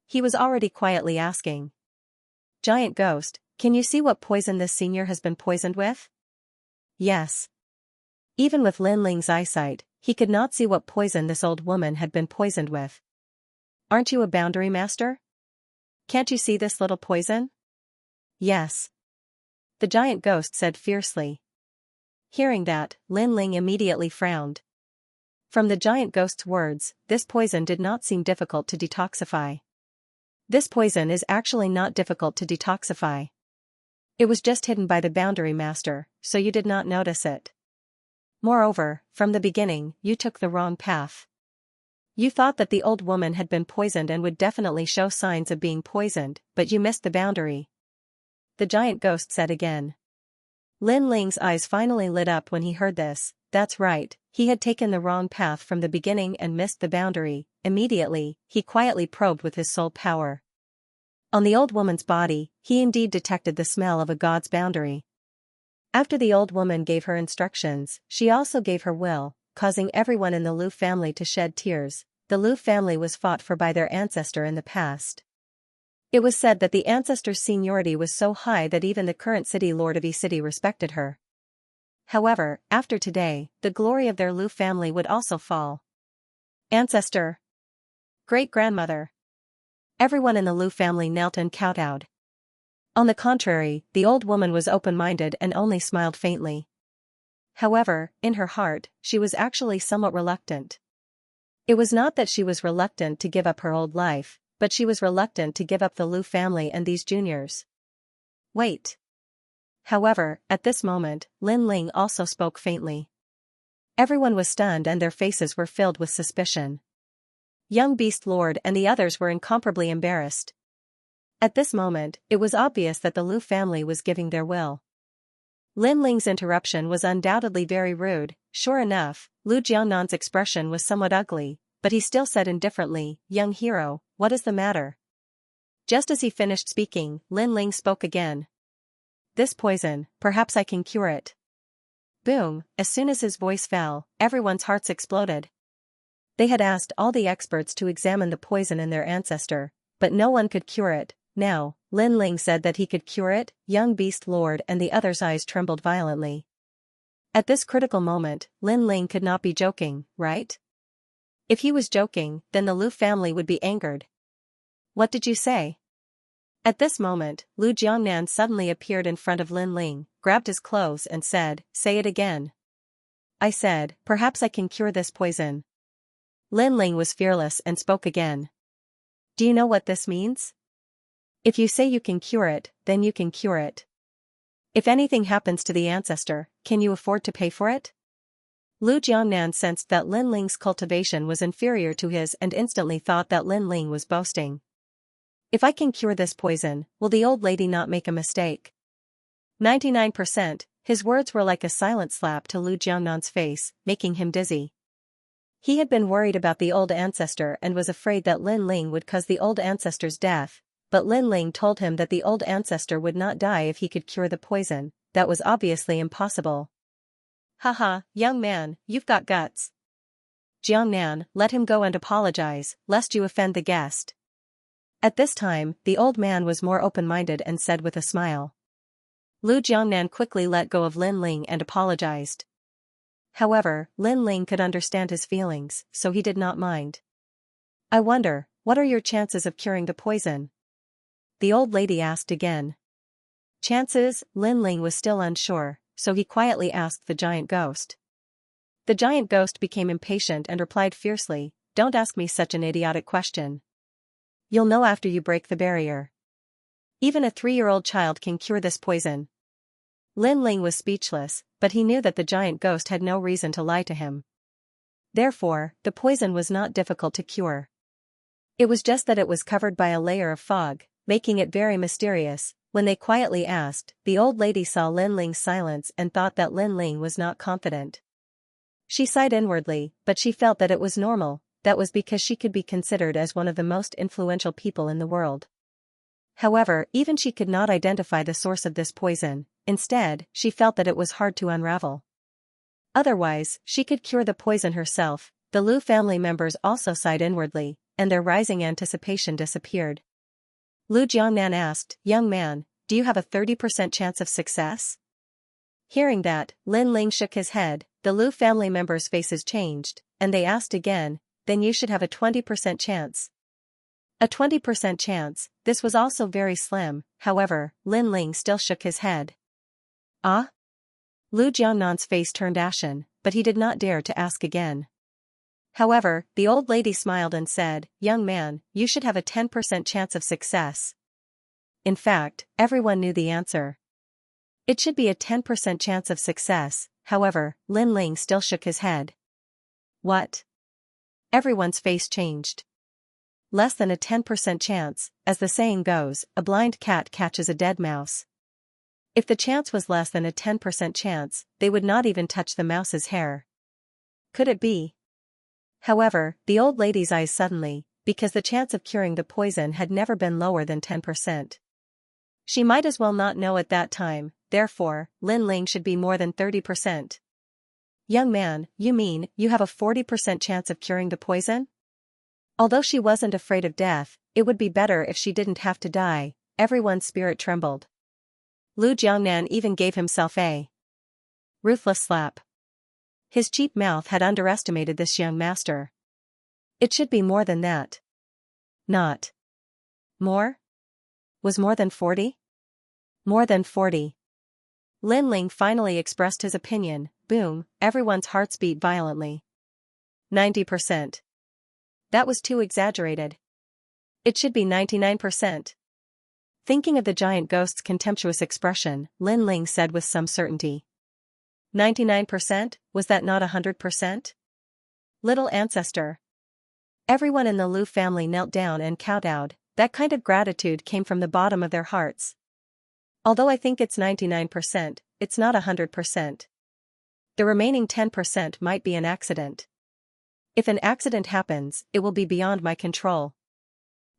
Speaker 1: He was already quietly asking. Giant ghost, can you see what poison this senior has been poisoned with? Yes. Even with Lin Ling's eyesight, he could not see what poison this old woman had been poisoned with. Aren't you a boundary master? Can't you see this little poison? Yes. The giant ghost said fiercely. Hearing that, Lin Ling immediately frowned. From the giant ghost's words, this poison did not seem difficult to detoxify. This poison is actually not difficult to detoxify. It was just hidden by the boundary master, so you did not notice it. Moreover, from the beginning, you took the wrong path. You thought that the old woman had been poisoned and would definitely show signs of being poisoned, but you missed the boundary. The giant ghost said again. Lin Ling's eyes finally lit up when he heard this. That's right, he had taken the wrong path from the beginning and missed the boundary. Immediately, he quietly probed with his soul power. On the old woman's body, he indeed detected the smell of a god's boundary. After the old woman gave her instructions, she also gave her will, causing everyone in the Lu family to shed tears. The Lu family was fought for by their ancestor in the past. It was said that the ancestor's seniority was so high that even the current city lord of E City respected her. However, after today, the glory of their Lu family would also fall. Ancestor. Great-grandmother. Everyone in the Lu family knelt and kowtowed. On the contrary, the old woman was open-minded and only smiled faintly. However, in her heart, she was actually somewhat reluctant. It was not that she was reluctant to give up her old life, but she was reluctant to give up the Lu family and these juniors. Wait. However, at this moment, Lin Ling also spoke faintly. Everyone was stunned and their faces were filled with suspicion. Young Beast Lord and the others were incomparably embarrassed. At this moment, it was obvious that the Lu family was giving their will. Lin Ling's interruption was undoubtedly very rude. Sure enough, Lu Jiangnan's expression was somewhat ugly, but he still said indifferently, young hero, what is the matter? Just as he finished speaking, Lin Ling spoke again. This poison, perhaps I can cure it. Boom, as soon as his voice fell, everyone's hearts exploded. They had asked all the experts to examine the poison in their ancestor, but no one could cure it. Now, Lin Ling said that he could cure it. Young Beast Lord and the others' eyes trembled violently. At this critical moment, Lin Ling could not be joking, right? If he was joking, then the Lu family would be angered. What did you say? At this moment, Lu Jiangnan suddenly appeared in front of Lin Ling, grabbed his clothes and said, "Say it again." I said, "Perhaps I can cure this poison." Lin Ling was fearless and spoke again. Do you know what this means? If you say you can cure it, then you can cure it. If anything happens to the ancestor, can you afford to pay for it? Lu Jiangnan sensed that Lin Ling's cultivation was inferior to his and instantly thought that Lin Ling was boasting. If I can cure this poison, will the old lady not make a mistake? 99%, his words were like a silent slap to Lu Jiangnan's face, making him dizzy. He had been worried about the old ancestor and was afraid that Lin Ling would cause the old ancestor's death, but Lin Ling told him that the old ancestor would not die if he could cure the poison. That was obviously impossible. Haha, young man, you've got guts. Jiangnan, let him go and apologize, lest you offend the guest. At this time, the old man was more open-minded and said with a smile. Lu Jiangnan quickly let go of Lin Ling and apologized. However, Lin Ling could understand his feelings, so he did not mind. I wonder, what are your chances of curing the poison? The old lady asked again. Chances? Lin Ling was still unsure, so he quietly asked the giant ghost. The giant ghost became impatient and replied fiercely, "Don't ask me such an idiotic question. You'll know after you break the barrier. Even a 3-year-old child can cure this poison." Lin Ling was speechless, but he knew that the giant ghost had no reason to lie to him. Therefore, the poison was not difficult to cure. It was just that it was covered by a layer of fog, making it very mysterious. When they quietly asked, the old lady saw Lin Ling's silence and thought that Lin Ling was not confident. She sighed inwardly, but she felt that it was normal. That was because she could be considered as one of the most influential people in the world. However, even she could not identify the source of this poison. Instead, she felt that it was hard to unravel. Otherwise, she could cure the poison herself. The Lu family members also sighed inwardly, and their rising anticipation disappeared. Lu Jiangnan asked, "Young man, do you have a 30% chance of success?" Hearing that, Lin Ling shook his head. The Lu family members' faces changed, and they asked again, "Then you should have a 20% chance." A 20% chance, this was also very slim. However, Lin Ling still shook his head. Ah? Lu Jiangnan's face turned ashen, but he did not dare to ask again. However, the old lady smiled and said, "Young man, you should have a 10% chance of success." In fact, everyone knew the answer. It should be a 10% chance of success. However, Lin Ling still shook his head. What? Everyone's face changed. Less than a 10% chance, as the saying goes, a blind cat catches a dead mouse. If the chance was less than a 10% chance, they would not even touch the mouse's hair. Could it be? However, the old lady's eyes suddenly, because the chance of curing the poison had never been lower than 10%. She might as well not know at that time, therefore, Lin Ling should be more than 30%. Young man, you mean, you have a 40% chance of curing the poison? Although she wasn't afraid of death, it would be better if she didn't have to die. Everyone's spirit trembled. Lu Jiangnan even gave himself a ruthless slap. His cheap mouth had underestimated this young master. It should be more than that. Not more? Was more than 40? More than 40. Lin Ling finally expressed his opinion. Boom, everyone's hearts beat violently. 90%. That was too exaggerated. It should be 99%. Thinking of the giant ghost's contemptuous expression, Lin Ling said with some certainty. 99%? Was that not 100%? Little ancestor. Everyone in the Lu family knelt down and kowtowed. That kind of gratitude came from the bottom of their hearts. Although I think it's 99%, it's not 100%. The remaining 10% might be an accident. If an accident happens, it will be beyond my control.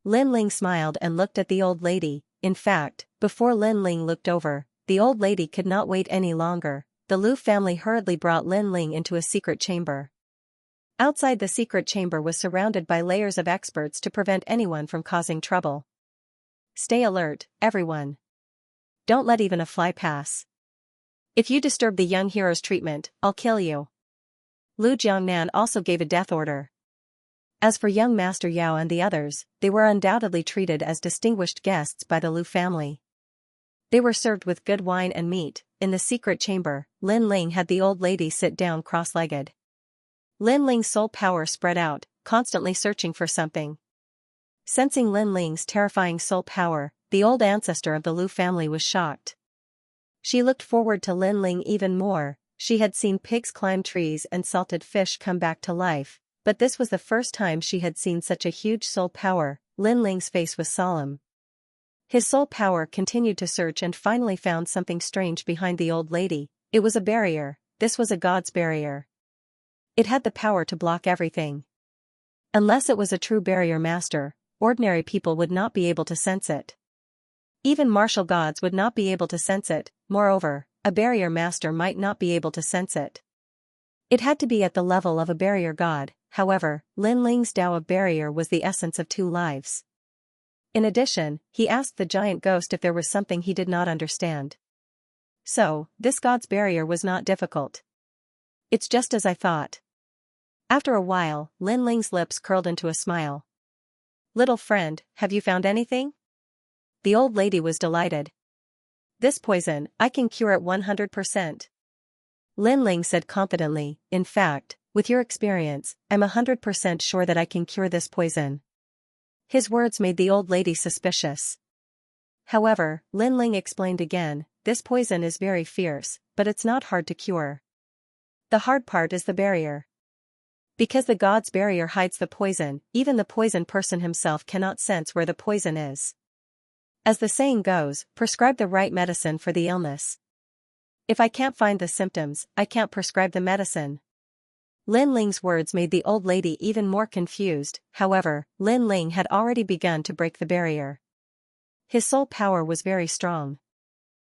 Speaker 1: Lin Ling smiled and looked at the old lady. In fact, before Lin Ling looked over, the old lady could not wait any longer. the Lu family hurriedly brought Lin Ling into a secret chamber. Outside the secret chamber was surrounded by layers of experts to prevent anyone from causing trouble. Stay alert, everyone. Don't let even a fly pass. If you disturb the young hero's treatment, I'll kill you. Lu Jiangnan also gave a death order. As for young Master Yao and the others, they were undoubtedly treated as distinguished guests by the Lu family. They were served with good wine and meat. In the secret chamber, Lin Ling had the old lady sit down cross-legged. Lin Ling's soul power spread out, constantly searching for something. Sensing Lin Ling's terrifying soul power, the old ancestor of the Lu family was shocked. She looked forward to Lin Ling even more. She had seen pigs climb trees and salted fish come back to life, but this was the first time she had seen such a huge soul power. Lin Ling's face was solemn. His soul power continued to search and finally found something strange behind the old lady. It was a barrier. This was a god's barrier. It had the power to block everything. Unless it was a true barrier master, ordinary people would not be able to sense it. Even martial gods would not be able to sense it. Moreover, a barrier master might not be able to sense it. It had to be at the level of a barrier god. However, Lin Ling's Tao of barrier was the essence of two lives. In addition, he asked the giant ghost if there was something he did not understand. So, this god's barrier was not difficult. It's just as I thought. After a while, Lin Ling's lips curled into a smile. Little friend, have you found anything? The old lady was delighted. This poison, I can cure it 100%. Lin Ling said confidently, in fact, with your experience, I'm 100% sure that I can cure this poison. His words made the old lady suspicious. However, Lin Ling explained again, this poison is very fierce, but it's not hard to cure. The hard part is the barrier. Because the god's barrier hides the poison, even the poison person himself cannot sense where the poison is. As the saying goes, prescribe the right medicine for the illness. If I can't find the symptoms, I can't prescribe the medicine. Lin Ling's words made the old lady even more confused. However, Lin Ling had already begun to break the barrier. His soul power was very strong.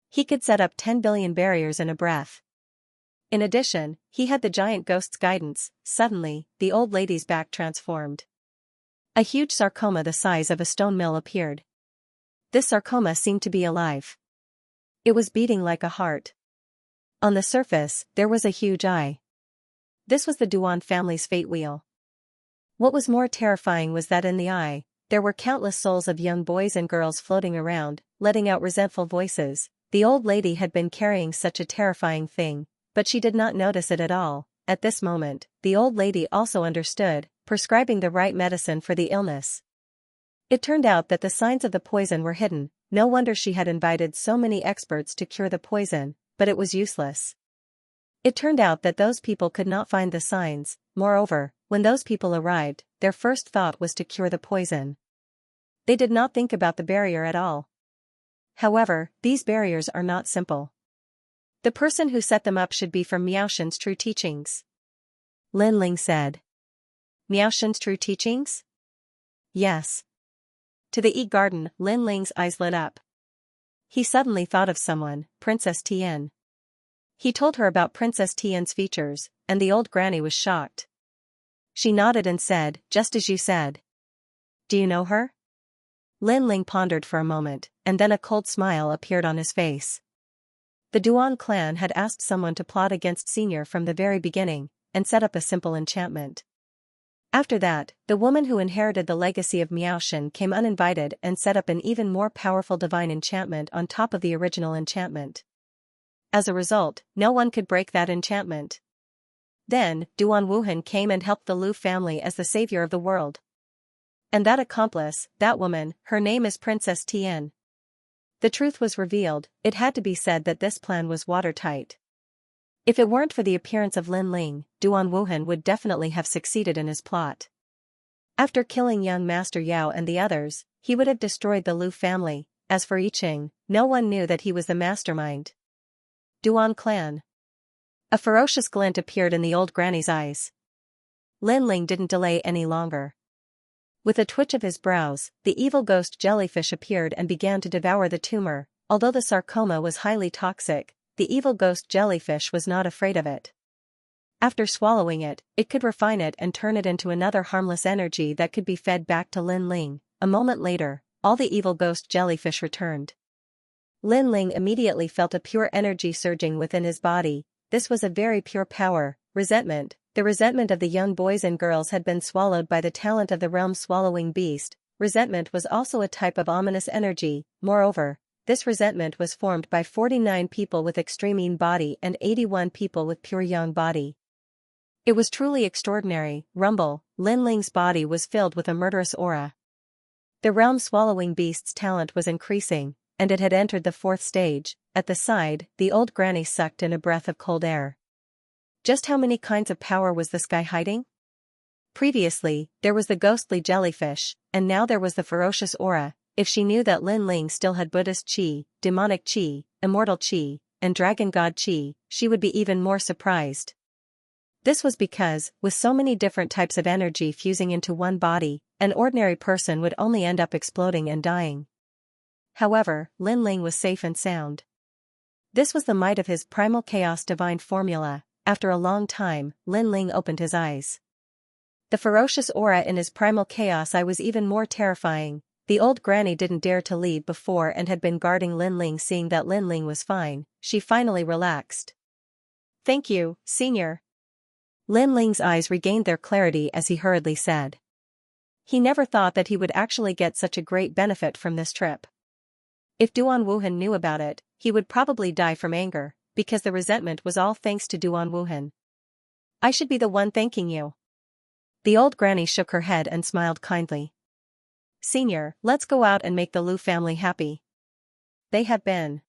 Speaker 1: He could set up 10 billion barriers in a breath. In addition, he had the giant ghost's guidance. Suddenly, the old lady's back transformed. A huge sarcoma the size of a stone mill appeared. This sarcoma seemed to be alive. It was beating like a heart. On the surface, there was a huge eye. This was the Duan family's fate wheel. What was more terrifying was that in the eye, there were countless souls of young boys and girls floating around, letting out resentful voices. The old lady had been carrying such a terrifying thing, but she did not notice it at all. At this moment, the old lady also understood, prescribing the right medicine for the illness. It turned out that the signs of the poison were hidden. No wonder she had invited so many experts to cure the poison, but it was useless. It turned out that those people could not find the signs. Moreover, when those people arrived, their first thought was to cure the poison. They did not think about the barrier at all. However, these barriers are not simple. The person who set them up should be from Miaoshen's true teachings. Lin Ling said. Miaoshen's true teachings? Yes. To the E-Garden, Lin Ling's eyes lit up. He suddenly thought of someone, Princess Tian. He told her about Princess Tian's features, and the old granny was shocked. She nodded and said, just as you said. Do you know her? Lin Ling pondered for a moment, and then a cold smile appeared on his face. The Duan clan had asked someone to plot against Senior from the very beginning, and set up a simple enchantment. After that, the woman who inherited the legacy of Miaoshen came uninvited and set up an even more powerful divine enchantment on top of the original enchantment. As a result, no one could break that enchantment. Then, Duan Wuhan came and helped the Lu family as the savior of the world. And that accomplice, that woman, her name is Princess Tian. The truth was revealed. It had to be said that this plan was watertight. If it weren't for the appearance of Lin Ling, Duan Wuhan would definitely have succeeded in his plot. After killing young Master Yao and the others, he would have destroyed the Lu family. As for I Ching, no one knew that he was the mastermind. Duan clan. A ferocious glint appeared in the old granny's eyes. Lin Ling didn't delay any longer. With a twitch of his brows, the evil ghost jellyfish appeared and began to devour the tumor. Although the sarcoma was highly toxic, the evil ghost jellyfish was not afraid of it. After swallowing it, it could refine it and turn it into another harmless energy that could be fed back to Lin Ling. A moment later, all the evil ghost jellyfish returned. Lin Ling immediately felt a pure energy surging within his body. This was a very pure power. Resentment. The resentment of the young boys and girls had been swallowed by the talent of the realm-swallowing beast. Resentment was also a type of ominous energy. Moreover, this resentment was formed by 49 people with extreme yin body and 81 people with pure yang body. It was truly extraordinary. Rumble. Lin Ling's body was filled with a murderous aura. The realm-swallowing beast's talent was increasing, and it had entered the 4th stage. At the side, the old granny sucked in a breath of cold air. Just how many kinds of power was this guy hiding? Previously, there was the ghostly jellyfish, and now there was the ferocious aura. If she knew that Lin Ling still had Buddhist chi, demonic chi, immortal chi, and dragon god chi, she would be even more surprised. This was because, with so many different types of energy fusing into one body, an ordinary person would only end up exploding and dying. However, Lin Ling was safe and sound. This was the might of his primal chaos divine formula. After a long time, Lin Ling opened his eyes. The ferocious aura in his primal chaos eye was even more terrifying. The old granny didn't dare to leave before and had been guarding Lin Ling. Seeing that Lin Ling was fine, she finally relaxed. "Thank you, Senior." Lin Ling's eyes regained their clarity as he hurriedly said. He never thought that he would actually get such a great benefit from this trip. If Duan Wuhan knew about it, he would probably die from anger, because the resentment was all thanks to Duan Wuhan. "I should be the one thanking you." The old granny shook her head and smiled kindly. "Senior, let's go out and make the Lu family happy. They have been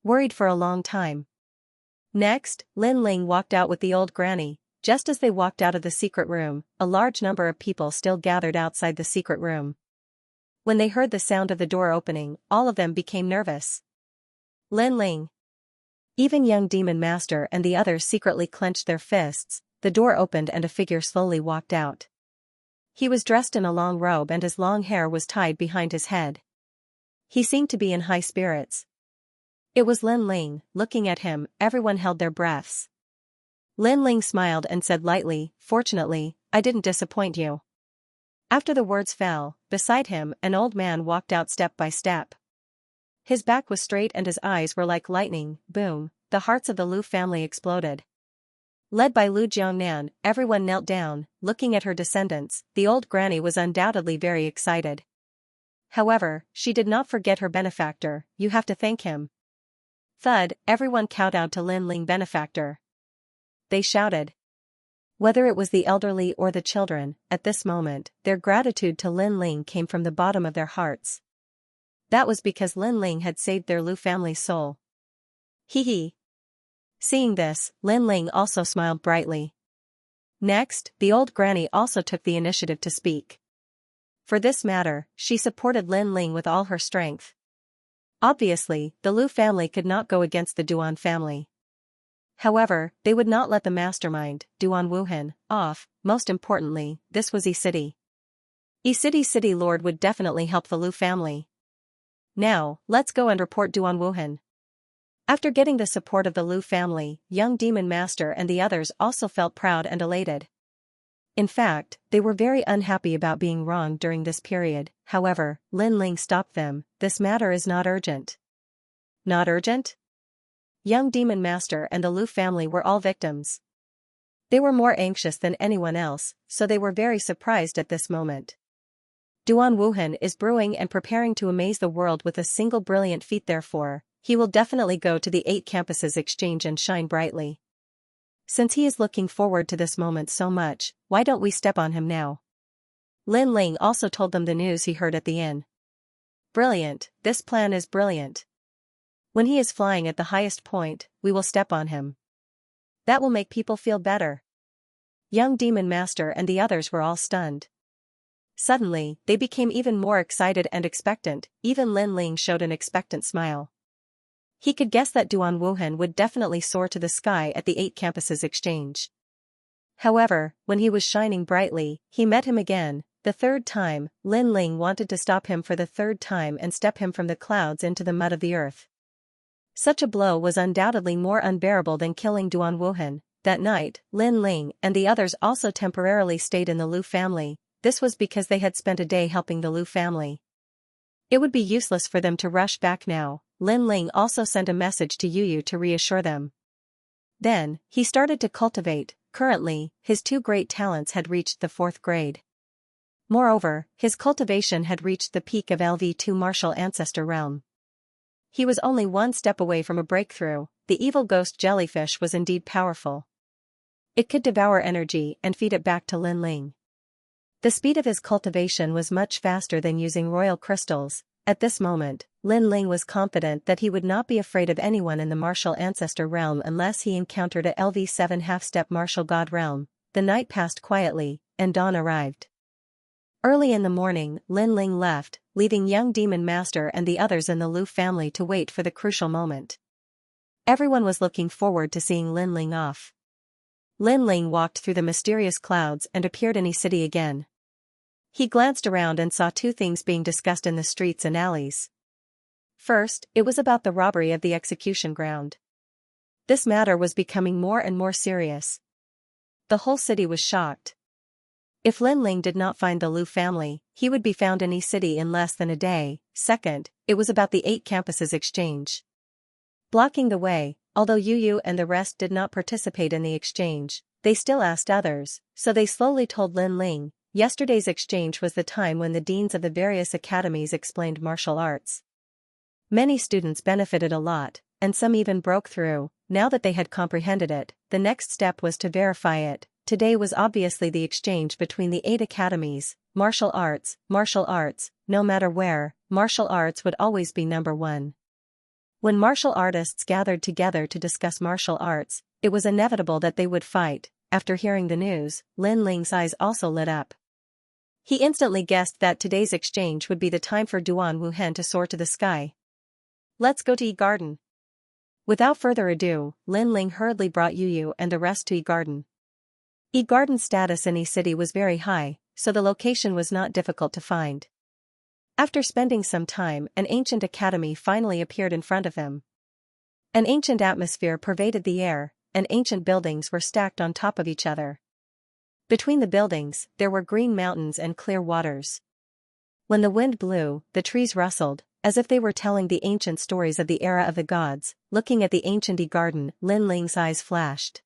Speaker 1: worried for a long time." Next, Lin Ling walked out with the old granny. Just as they walked out of the secret room, a large number of people still gathered outside the secret room. When they heard the sound of the door opening, all of them became nervous. Lin Ling. Even young Demon Master and the others secretly clenched their fists. The door opened and a figure slowly walked out. He was dressed in a long robe and his long hair was tied behind his head. He seemed to be in high spirits. It was Lin Ling. Looking at him, everyone held their breaths. Lin Ling smiled and said lightly, "Fortunately, I didn't disappoint you." After the words fell, beside him an old man walked out step by step. His back was straight and his eyes were like lightning. Boom, the hearts of the Lu family exploded. Led by Lu Jiangnan, everyone knelt down, looking at her descendants. The old granny was undoubtedly very excited. However, she did not forget her benefactor. "You have to thank him." Thud, everyone kowtowed to Lin Ling benefactor. They shouted. Whether it was the elderly or the children, at this moment, their gratitude to Lin Ling came from the bottom of their hearts. That was because Lin Ling had saved their Lu family's soul. Hee hee. Seeing this, Lin Ling also smiled brightly. Next, the old granny also took the initiative to speak. For this matter, she supported Lin Ling with all her strength. Obviously, the Lu family could not go against the Duan family. However, they would not let the mastermind, Duan Wuhan, off. Most importantly, this was E-City. E-City's city lord would definitely help the Lu family. "Now, let's go and report Duan Wuhan." After getting the support of the Lu family, young Demon Master and the others also felt proud and elated. In fact, they were very unhappy about being wronged during this period. However, Lin Ling stopped them. "This matter is not urgent." "Not urgent?" Young Demon Master and the Lu family were all victims. They were more anxious than anyone else, so they were very surprised at this moment. Duan Wuhan is brewing and preparing to amaze the world with a single brilliant feat. Therefore, he will definitely go to the 8 campuses exchange and shine brightly. Since he is looking forward to this moment so much, why don't we step on him now? Lin Ling also told them the news he heard at the inn. "Brilliant, this plan is brilliant. When he is flying at the highest point, we will step on him. That will make people feel better." Young Demon Master and the others were all stunned. Suddenly, they became even more excited and expectant. Even Lin Ling showed an expectant smile. He could guess that Duan Wuhan would definitely soar to the sky at the 8 campuses exchange. However, when he was shining brightly, he met him again. The third time, Lin Ling wanted to stop him for the third time and step him from the clouds into the mud of the earth. Such a blow was undoubtedly more unbearable than killing Duan Wuhan. That night, Lin Ling and the others also temporarily stayed in the Lu family. This was because they had spent a day helping the Lu family. It would be useless for them to rush back now. Lin Ling also sent a message to Yu Yu to reassure them. Then, he started to cultivate. Currently, his two great talents had reached the 4th grade. Moreover, his cultivation had reached the peak of LV2 martial ancestor realm. He was only one step away from a breakthrough. The evil ghost jellyfish was indeed powerful. It could devour energy and feed it back to Lin Ling. The speed of his cultivation was much faster than using royal crystals. At this moment, Lin Ling was confident that he would not be afraid of anyone in the martial ancestor realm unless he encountered a LV7 half-step martial god realm. The night passed quietly, and dawn arrived. Early in the morning, Lin Ling left, leaving young Demon Master and the others in the Lu family to wait for the crucial moment. Everyone was looking forward to seeing Lin Ling off. Lin Ling walked through the mysterious clouds and appeared in the city again. He glanced around and saw two things being discussed in the streets and alleys. First, it was about the robbery of the execution ground. This matter was becoming more and more serious. The whole city was shocked. If Lin Ling did not find the Lu family, he would be found in the city in less than a day. Second, it was about the 8 campuses exchange. Blocking the way, although Yu Yu and the rest did not participate in the exchange, they still asked others, so they slowly told Lin Ling. Yesterday's exchange was the time when the deans of the various academies explained martial arts. Many students benefited a lot, and some even broke through. Now that they had comprehended it, the next step was to verify it. Today was obviously the exchange between the 8 academies. Martial arts, no matter where, martial arts would always be number 1. When martial artists gathered together to discuss martial arts, it was inevitable that they would fight. After hearing the news, Lin Ling's eyes also lit up. He instantly guessed that today's exchange would be the time for Duan Wuhan to soar to the sky. Let's go to Yi Garden. Without further ado, Lin Ling hurriedly brought Yu Yu and the rest to Yi Garden. Yi Garden's status in Yi City was very high, so the location was not difficult to find. After spending some time, an ancient academy finally appeared in front of them. An ancient atmosphere pervaded the air, and ancient buildings were stacked on top of each other. Between the buildings, there were green mountains and clear waters. When the wind blew, the trees rustled, as if they were telling the ancient stories of the era of the gods. Looking at the ancient Yi Garden, Lin Ling's eyes flashed.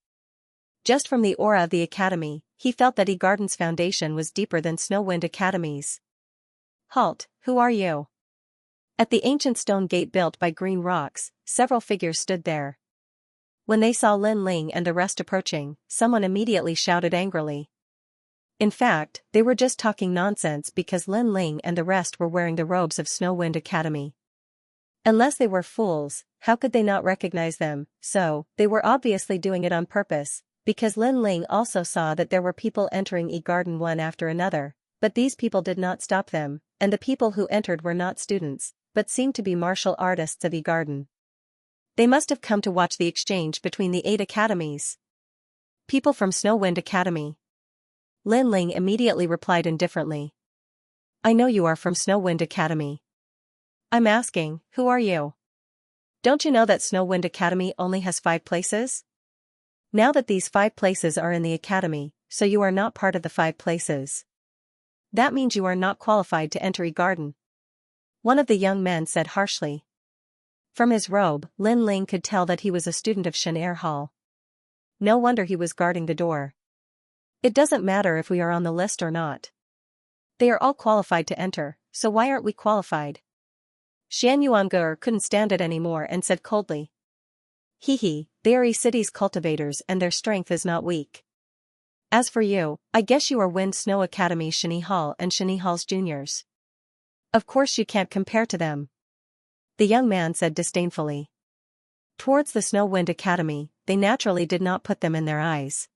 Speaker 1: Just from the aura of the academy, he felt that Yi Garden's foundation was deeper than Snowwind Academy's. Halt, who are you? At the ancient stone gate built by green rocks, several figures stood there. When they saw Lin Ling and the rest approaching, someone immediately shouted angrily. In fact, they were just talking nonsense because Lin Ling and the rest were wearing the robes of Snowwind Academy. Unless they were fools, how could they not recognize them? So, they were obviously doing it on purpose, because Lin Ling also saw that there were people entering Yi Garden one after another, but these people did not stop them, and the people who entered were not students, but seemed to be martial artists of Yi Garden. They must have come to watch the exchange between the 8 academies. People from Snowwind Academy. Lin Ling immediately replied indifferently. I know you are from Snowwind Academy. I'm asking, who are you? Don't you know that Snowwind Academy only has 5 places? Now that these 5 places are in the academy, so you are not part of the 5 places. That means you are not qualified to enter Yi Garden. One of the young men said harshly. From his robe, Lin Ling could tell that he was a student of Xianxia Hall. No wonder he was guarding the door. It doesn't matter if we are on the list or not. They are all qualified to enter, so why aren't we qualified? Xian Yuangur couldn't stand it anymore and said coldly. He, they are Yi City's cultivators and their strength is not weak. As for you, I guess you are Wind Snow Academy Xianxia Hall and Xianxia Hall's juniors. Of course you can't compare to them. The young man said disdainfully. Towards the Snowwind Academy, they naturally did not put them in their eyes.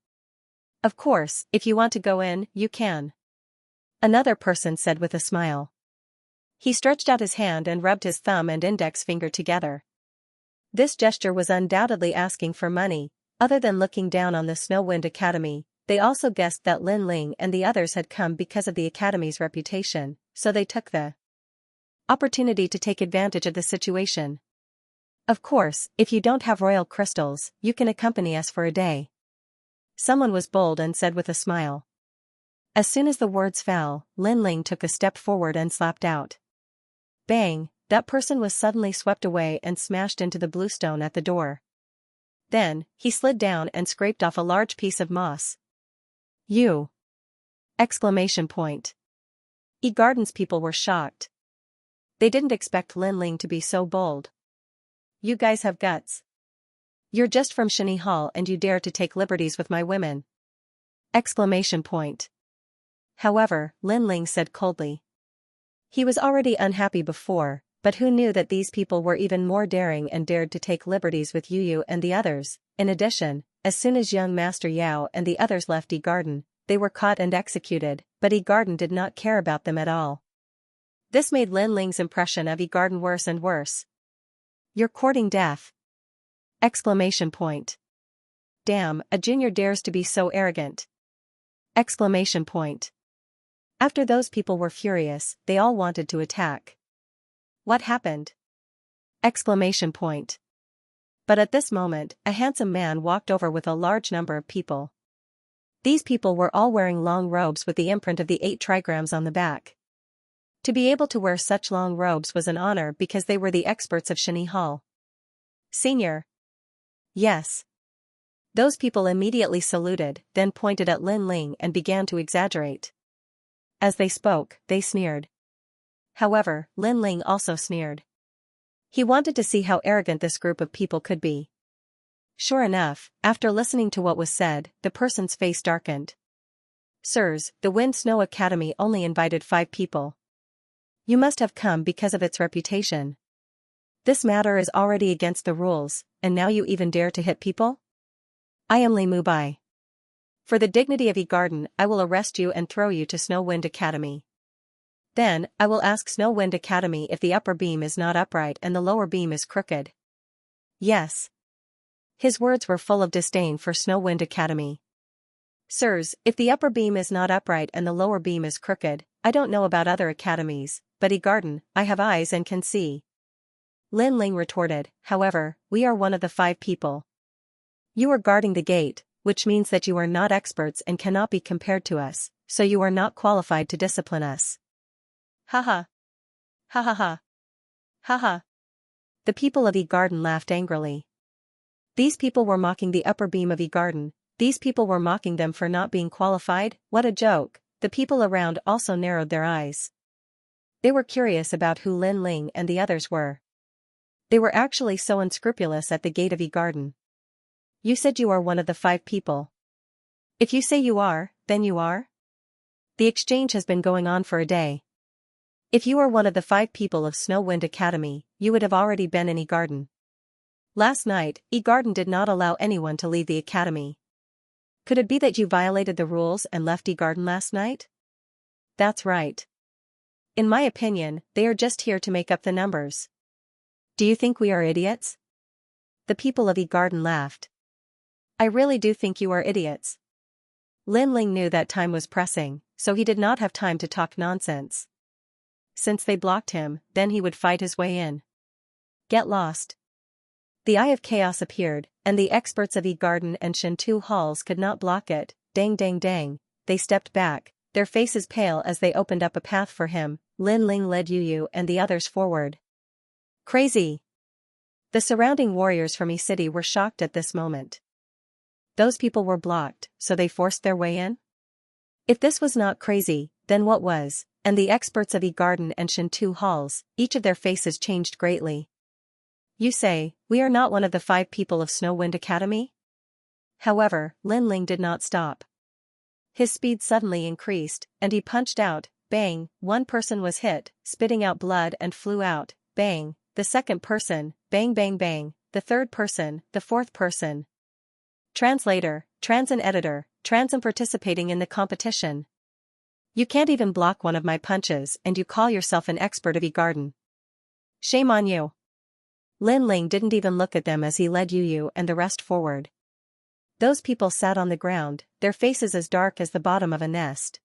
Speaker 1: Of course, if you want to go in, you can. Another person said with a smile. He stretched out his hand and rubbed his thumb and index finger together. This gesture was undoubtedly asking for money. Other than looking down on the Snowwind Academy, they also guessed that Lin Ling and the others had come because of the academy's reputation, so they took the opportunity to take advantage of the situation. Of course, if you don't have royal crystals, you can accompany us for a day. Someone was bold and said with a smile. As soon as the words fell, Lin Ling took a step forward and slapped out. Bang, that person was suddenly swept away and smashed into the bluestone at the door. Then, he slid down and scraped off a large piece of moss. You! Exclamation point. Garden's people were shocked. They didn't expect Lin Ling to be so bold. You guys have guts. You're just from Shini Hall and you dare to take liberties with my women. Exclamation point. However, Lin Ling said coldly. He was already unhappy before, but who knew that these people were even more daring and dared to take liberties with Yu and the others. In addition, as soon as young Master Yao and the others left Garden, they were caught and executed, but Garden did not care about them at all. This made Lin Ling's impression of Garden worse and worse. You're courting death. Exclamation point. Damn, a junior dares to be so arrogant. Exclamation point. After those people were furious, they all wanted to attack. What happened? Exclamation point. But at this moment, a handsome man walked over with a large number of people. These people were all wearing long robes with the imprint of the 8 trigrams on the back. To be able to wear such long robes was an honor because they were the experts of Shini Hall. Senior. Yes. Those people immediately saluted, then pointed at Lin Ling and began to exaggerate. As they spoke, they sneered. However, Lin Ling also sneered. He wanted to see how arrogant this group of people could be. Sure enough, after listening to what was said, the person's face darkened. Sirs, the Wind Snow Academy only invited 5 people. You must have come because of its reputation. This matter is already against the rules, and now you even dare to hit people? I am Li Mubai. For the dignity of Garden, I will arrest you and throw you to Snow Wind Academy. Then, I will ask Snow Wind Academy if the upper beam is not upright and the lower beam is crooked. Yes. His words were full of disdain for Snow Wind Academy. Sirs, if the upper beam is not upright and the lower beam is crooked, I don't know about other academies, but Garden, I have eyes and can see. Lin Ling retorted, however, we are one of the 5 people. You are guarding the gate, which means that you are not experts and cannot be compared to us, so you are not qualified to discipline us. Haha. Ha ha ha. Haha. The people of Garden laughed angrily. These people were mocking the upper beam of Garden. These people were mocking them for not being qualified. What a joke. The people around also narrowed their eyes. They were curious about who Lin Ling and the others were. They were actually so unscrupulous at the gate of Garden. You said you are one of the 5 people. If you say you are, then you are? The exchange has been going on for a day. If you are one of the 5 people of Snow Wind Academy, you would have already been in Garden. Last night, Garden did not allow anyone to leave the academy. Could it be that you violated the rules and left Garden last night? That's right. In my opinion, they are just here to make up the numbers. Do you think we are idiots? The people of Garden laughed. I really do think you are idiots. Lin Ling knew that time was pressing, so he did not have time to talk nonsense. Since they blocked him, then he would fight his way in. Get lost. The Eye of Chaos appeared, and the experts of Garden and Shintu Halls could not block it. Dang dang dang, they stepped back, their faces pale as they opened up a path for him. Lin Ling led Yu and the others forward. Crazy! The surrounding warriors from City were shocked at this moment. Those people were blocked, so they forced their way in? If this was not crazy, then what was? And the experts of Garden and Shintu Halls, each of their faces changed greatly. You say, we are not one of the 5 people of Snow Wind Academy? However, Lin Ling did not stop. His speed suddenly increased, and he punched out. Bang, one person was hit, spitting out blood and flew out. Bang, the second person, bang bang bang, the third person, the fourth person. Translator, trans and editor, trans and participating in the competition. You can't even block one of my punches and you call yourself an expert of Garden. Shame on you. Lin Ling didn't even look at them as he led Yu and the rest forward. Those people sat on the ground, their faces as dark as the bottom of a nest.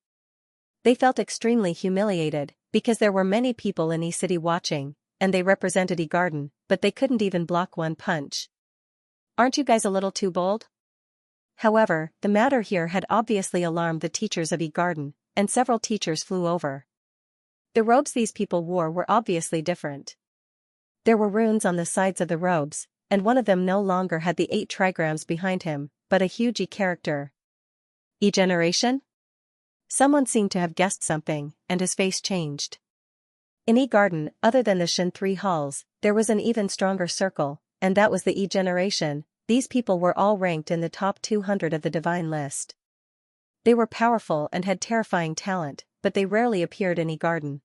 Speaker 1: They felt extremely humiliated, because there were many people in City watching, and they represented E-Garden, but they couldn't even block one punch. Aren't you guys a little too bold? However, the matter here had obviously alarmed the teachers of E-Garden, and several teachers flew over. The robes these people wore were obviously different. There were runes on the sides of the robes, and one of them no longer had the 8 trigrams behind him, but a huge E character. E-generation? Someone seemed to have guessed something, and his face changed. In E-Garden, other than the Shin 3 halls, there was an even stronger circle, and that was the E-generation. These people were all ranked in the top 200 of the divine list. They were powerful and had terrifying talent, but they rarely appeared in E-Garden.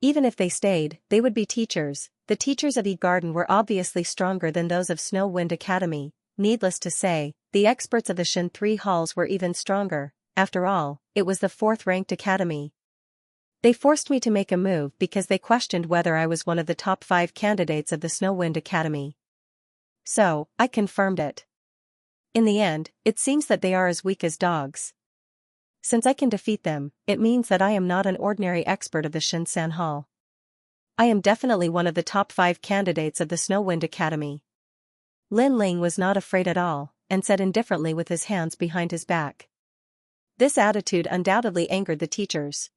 Speaker 1: Even if they stayed, they would be teachers. The teachers of E-Garden were obviously stronger than those of Snow Wind Academy. Needless to say, the experts of the Shin 3 halls were even stronger. After all, it was the 4th-ranked academy. They forced me to make a move because they questioned whether I was one of the top 5 candidates of the Snow Wind Academy. So, I confirmed it. In the end, it seems that they are as weak as dogs. Since I can defeat them, it means that I am not an ordinary expert of the Shin-san Hall. I am definitely one of the top 5 candidates of the Snow Wind Academy. Lin Ling was not afraid at all, and said indifferently with his hands behind his back. This attitude undoubtedly angered the teachers.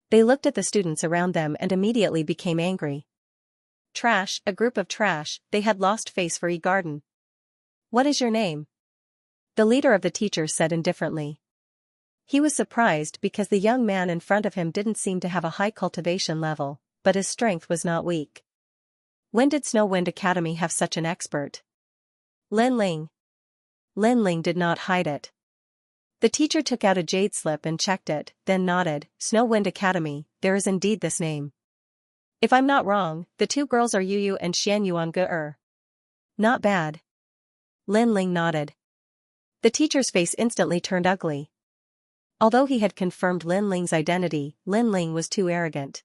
Speaker 1: They looked at the students around them and immediately became angry. Trash, a group of trash, they had lost face for E-Garden. What is your name? The leader of the teachers said indifferently. He was surprised because the young man in front of him didn't seem to have a high cultivation level, but his strength was not weak. When did Snow Wind Academy have such an expert? Lin Ling. Lin Ling did not hide it. The teacher took out a jade slip and checked it, then nodded. Snow Wind Academy, there is indeed this name. If I'm not wrong, the 2 girls are Yu and Xianxia. Not bad. Lin Ling nodded. The teacher's face instantly turned ugly. Although he had confirmed Lin Ling's identity, Lin Ling was too arrogant.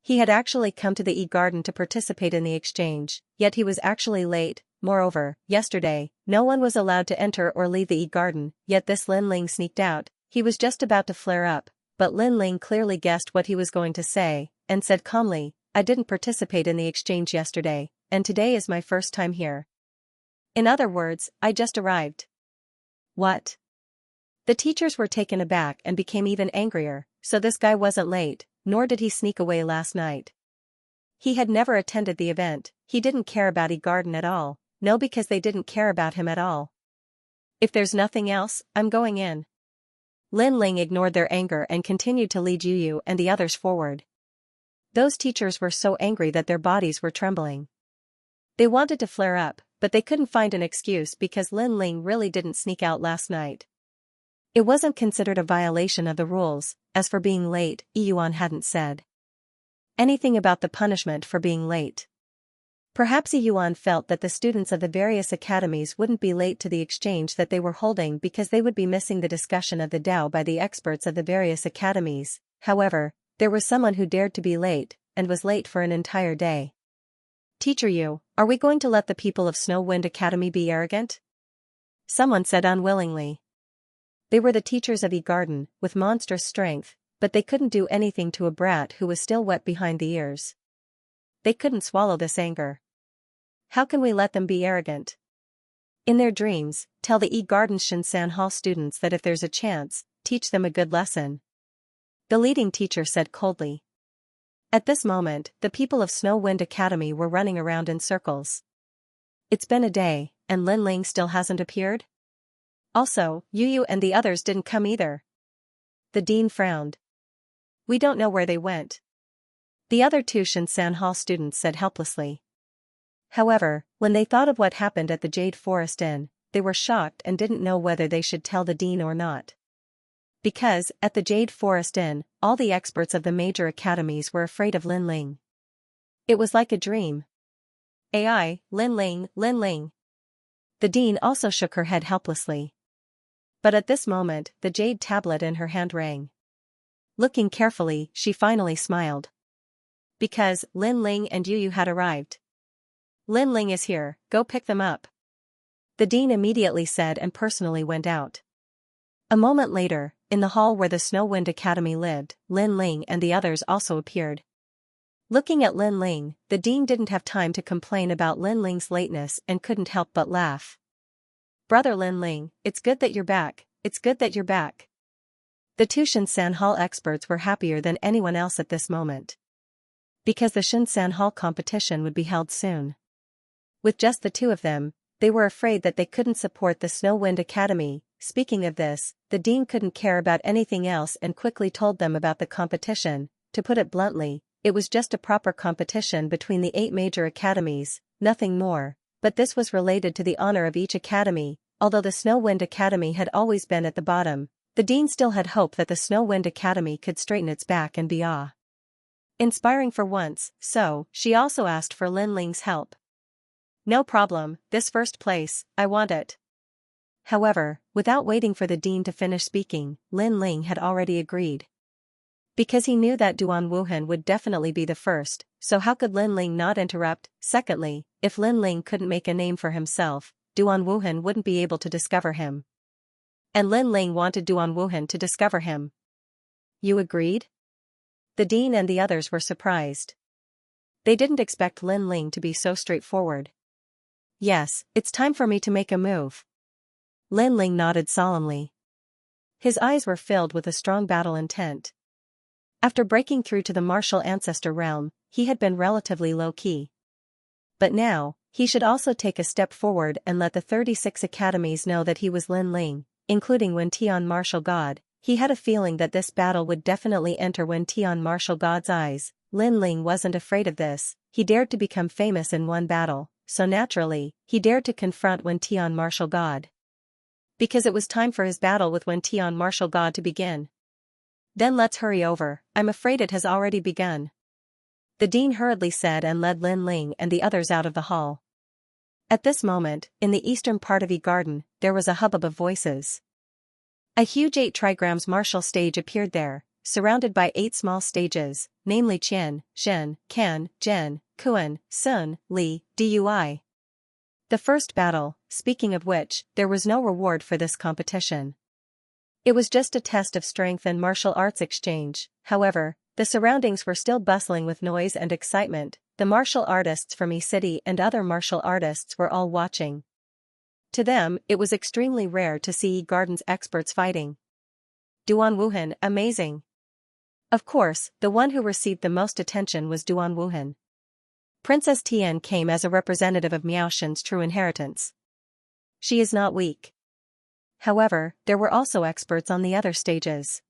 Speaker 1: He had actually come to the E-Garden to participate in the exchange, yet he was actually late. Moreover, yesterday, no one was allowed to enter or leave the E-Garden, yet this Lin Ling sneaked out. He was just about to flare up, but Lin Ling clearly guessed what he was going to say, and said calmly, I didn't participate in the exchange yesterday, and today is my first time here. In other words, I just arrived. What? The teachers were taken aback and became even angrier. So this guy wasn't late, nor did he sneak away last night. He had never attended the event, he didn't care about E-Garden at all, no because they didn't care about him at all. If there's nothing else, I'm going in. Lin Ling ignored their anger and continued to lead Yu and the others forward. Those teachers were so angry that their bodies were trembling. They wanted to flare up, but they couldn't find an excuse because Lin Ling really didn't sneak out last night. It wasn't considered a violation of the rules. As for being late, Yuan hadn't said anything about the punishment for being late. Perhaps Yuan felt that the students of the various academies wouldn't be late to the exchange that they were holding because they would be missing the discussion of the Tao by the experts of the various academies. However, there was someone who dared to be late, and was late for an entire day. Teacher Yu, are we going to let the people of Snow Wind Academy be arrogant? Someone said unwillingly. They were the teachers of E-Garden, with monstrous strength, but they couldn't do anything to a brat who was still wet behind the ears. They couldn't swallow this anger. How can we let them be arrogant? In their dreams, tell the E-Garden Shinsan Hall students that if there's a chance, teach them a good lesson. The leading teacher said coldly. At this moment, the people of Snow Wind Academy were running around in circles. It's been a day, and Lin Ling still hasn't appeared? Also, Yu and the others didn't come either. The dean frowned. We don't know where they went. The other 2 Shinsan Hall students said helplessly. However, when they thought of what happened at the Jade Forest Inn, they were shocked and didn't know whether they should tell the dean or not. Because, at the Jade Forest Inn, all the experts of the major academies were afraid of Lin Ling. It was like a dream. AI, Lin Ling, Lin Ling. The dean also shook her head helplessly. But at this moment, the jade tablet in her hand rang. Looking carefully, she finally smiled. Because, Lin Ling and Yu had arrived. Lin Ling is here, go pick them up. The dean immediately said and personally went out. A moment later, in the hall where the Snow Wind Academy lived, Lin Ling and the others also appeared. Looking at Lin Ling, the dean didn't have time to complain about Lin Ling's lateness and couldn't help but laugh. "Brother Lin Ling, it's good that you're back, it's good that you're back." The two Xianxia Hall experts were happier than anyone else at this moment. Because the Xianxia Hall competition would be held soon. With just the two of them, they were afraid that they couldn't support the Snow Wind Academy. Speaking of this, the dean couldn't care about anything else and quickly told them about the competition. To put it bluntly, it was just a proper competition between the 8 major academies, nothing more, but this was related to the honor of each academy. Although the Snow Wind Academy had always been at the bottom, the dean still had hope that the Snow Wind Academy could straighten its back and be inspiring for once, so she also asked for Lin Ling's help. "No problem, this first place, I want it." However, without waiting for the dean to finish speaking, Lin Ling had already agreed. Because he knew that Duan Wuhan would definitely be the first, so how could Lin Ling not interrupt? Secondly, if Lin Ling couldn't make a name for himself, Duan Wuhan wouldn't be able to discover him. And Lin Ling wanted Duan Wuhan to discover him. "You agreed?" The dean and the others were surprised. They didn't expect Lin Ling to be so straightforward. "Yes, it's time for me to make a move." Lin Ling nodded solemnly. His eyes were filled with a strong battle intent. After breaking through to the martial ancestor realm, he had been relatively low-key. But now, he should also take a step forward and let the 36 academies know that he was Lin Ling, including Wen Tian martial god. He had a feeling that this battle would definitely enter Wen Tian martial god's eyes. Lin Ling wasn't afraid of this. He dared to become famous in one battle, so naturally, he dared to confront Wen Tian martial god. Because it was time for his battle with Wen Tian martial god to begin. "Then let's hurry over, I'm afraid it has already begun." The dean hurriedly said and led Lin Ling and the others out of the hall. At this moment, in the eastern part of Yi Garden, there was a hubbub of voices. A huge 8 trigrams martial stage appeared there, surrounded by 8 small stages, namely Qian, Shen, Can, Zhen, Kuan, Sun, Li, Dui. The first battle, speaking of which, there was no reward for this competition. It was just a test of strength and martial arts exchange. However, the surroundings were still bustling with noise and excitement. The martial artists from Yi City and other martial artists were all watching. To them, it was extremely rare to see Yi Garden's experts fighting. Duan Wuhan, amazing. Of course, the one who received the most attention was Duan Wuhan. Princess Tian came as a representative of Miaoshen's true inheritance. She is not weak. However, there were also experts on the other stages.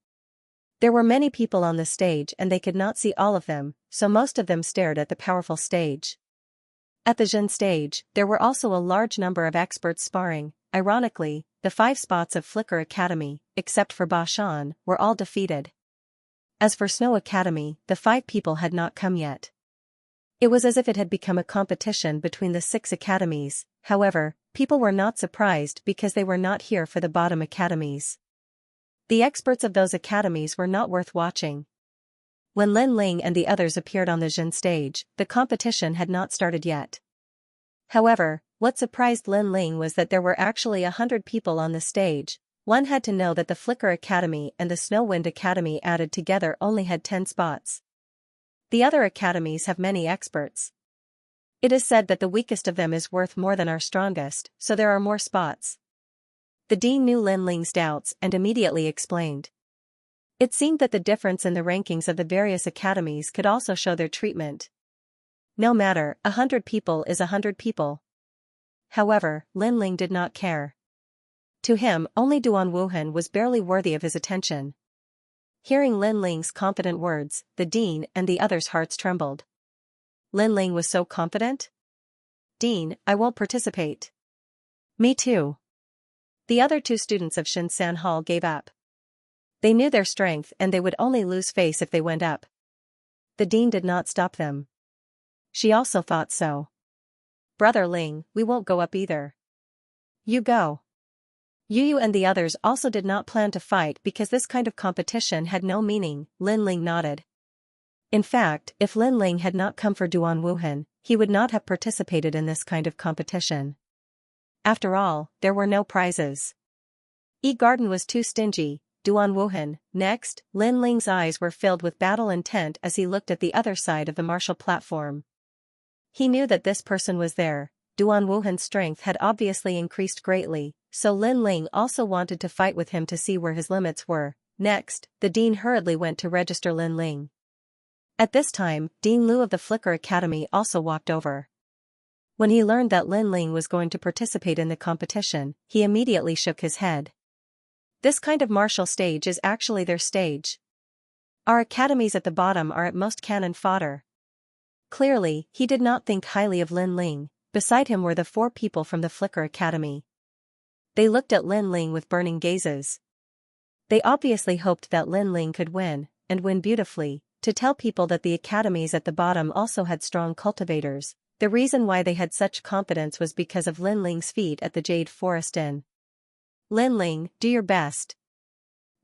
Speaker 1: There were many people on the stage and they could not see all of them, so most of them stared at the powerful stage. At the Zhen stage, there were also a large number of experts sparring. Ironically, the 5 spots of Flicker Academy, except for Ba Shan, were all defeated. As for Snow Academy, the 5 people had not come yet. It was as if it had become a competition between the 6 academies. However, people were not surprised because they were not here for the bottom academies. The experts of those academies were not worth watching. When Lin Ling and the others appeared on the Zhen stage, the competition had not started yet. However, what surprised Lin Ling was that there were actually 100 people on the stage. One had to know that the Flicker Academy and the Snow Wind Academy added together only had 10 spots. The other academies have many experts. It is said that the weakest of them is worth more than our strongest, so there are more spots. The dean knew Lin Ling's doubts and immediately explained. It seemed that the difference in the rankings of the various academies could also show their treatment. No matter, 100 people is 100 people. However, Lin Ling did not care. To him, only Duan Wuhan was barely worthy of his attention. Hearing Lin Ling's confident words, the dean and the others' hearts trembled. Lin Ling was so confident? "Dean, I won't participate." "Me too." The other 2 students of Xianxia Hall gave up. They knew their strength and they would only lose face if they went up. The dean did not stop them. She also thought so. "Brother Ling, we won't go up either." "You go." Yu and the others also did not plan to fight because this kind of competition had no meaning. Lin Ling nodded. In fact, if Lin Ling had not come for Duan Wuhan, he would not have participated in this kind of competition. After all, there were no prizes. Yi Garden was too stingy. Duan Wuhan. Next, Lin Ling's eyes were filled with battle intent as he looked at the other side of the martial platform. He knew that this person was there. Duan Wuhan's strength had obviously increased greatly, so Lin Ling also wanted to fight with him to see where his limits were. Next, the dean hurriedly went to register Lin Ling. At this time, Dean Liu of the Flicker Academy also walked over. When he learned that Lin Ling was going to participate in the competition, he immediately shook his head. This kind of martial stage is actually their stage. Our academies at the bottom are at most cannon fodder. Clearly, he did not think highly of Lin Ling. Beside him were the 4 people from the Flicker Academy. They looked at Lin Ling with burning gazes. They obviously hoped that Lin Ling could win, and win beautifully, to tell people that the academies at the bottom also had strong cultivators. The reason why they had such confidence was because of Lin Ling's feat at the Jade Forest Inn. Lin Ling, do your best.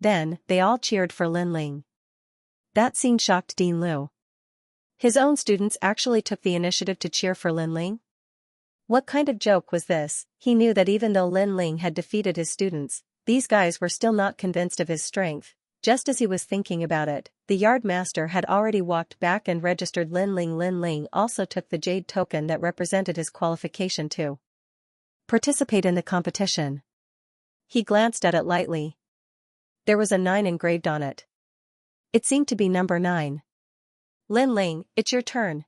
Speaker 1: Then, they all cheered for Lin Ling. That scene shocked Dean Liu. His own students actually took the initiative to cheer for Lin Ling? What kind of joke was this? He knew that even though Lin Ling had defeated his students, these guys were still not convinced of his strength. Just as he was thinking about it, the yard master had already walked back and registered Lin Ling. Lin Ling also took the jade token that represented his qualification to participate in the competition. He glanced at it lightly. There was a 9 engraved on it. It seemed to be number 9. Lin Ling, it's your turn.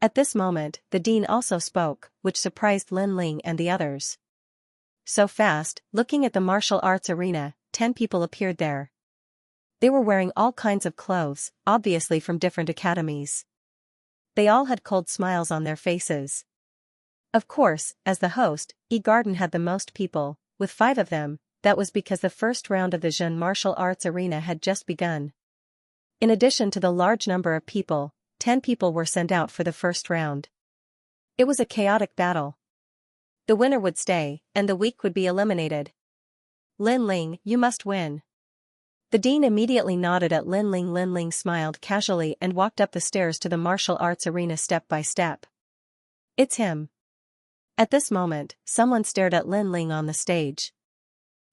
Speaker 1: At this moment, the dean also spoke, which surprised Lin Ling and the others. So fast, looking at the martial arts arena, 10 people appeared there. They were wearing all kinds of clothes, obviously from different academies. They all had cold smiles on their faces. Of course, as the host, Garden had the most people, with 5 of them. That was because the first round of the Zhen martial arts arena had just begun. In addition to the large number of people, 10 people were sent out for the first round. It was a chaotic battle. The winner would stay, and the weak would be eliminated. Lin Ling, you must win. The dean immediately nodded at Lin Ling. Lin Ling smiled casually and walked up the stairs to the martial arts arena step by step. It's him. At this moment, someone stared at Lin Ling on the stage.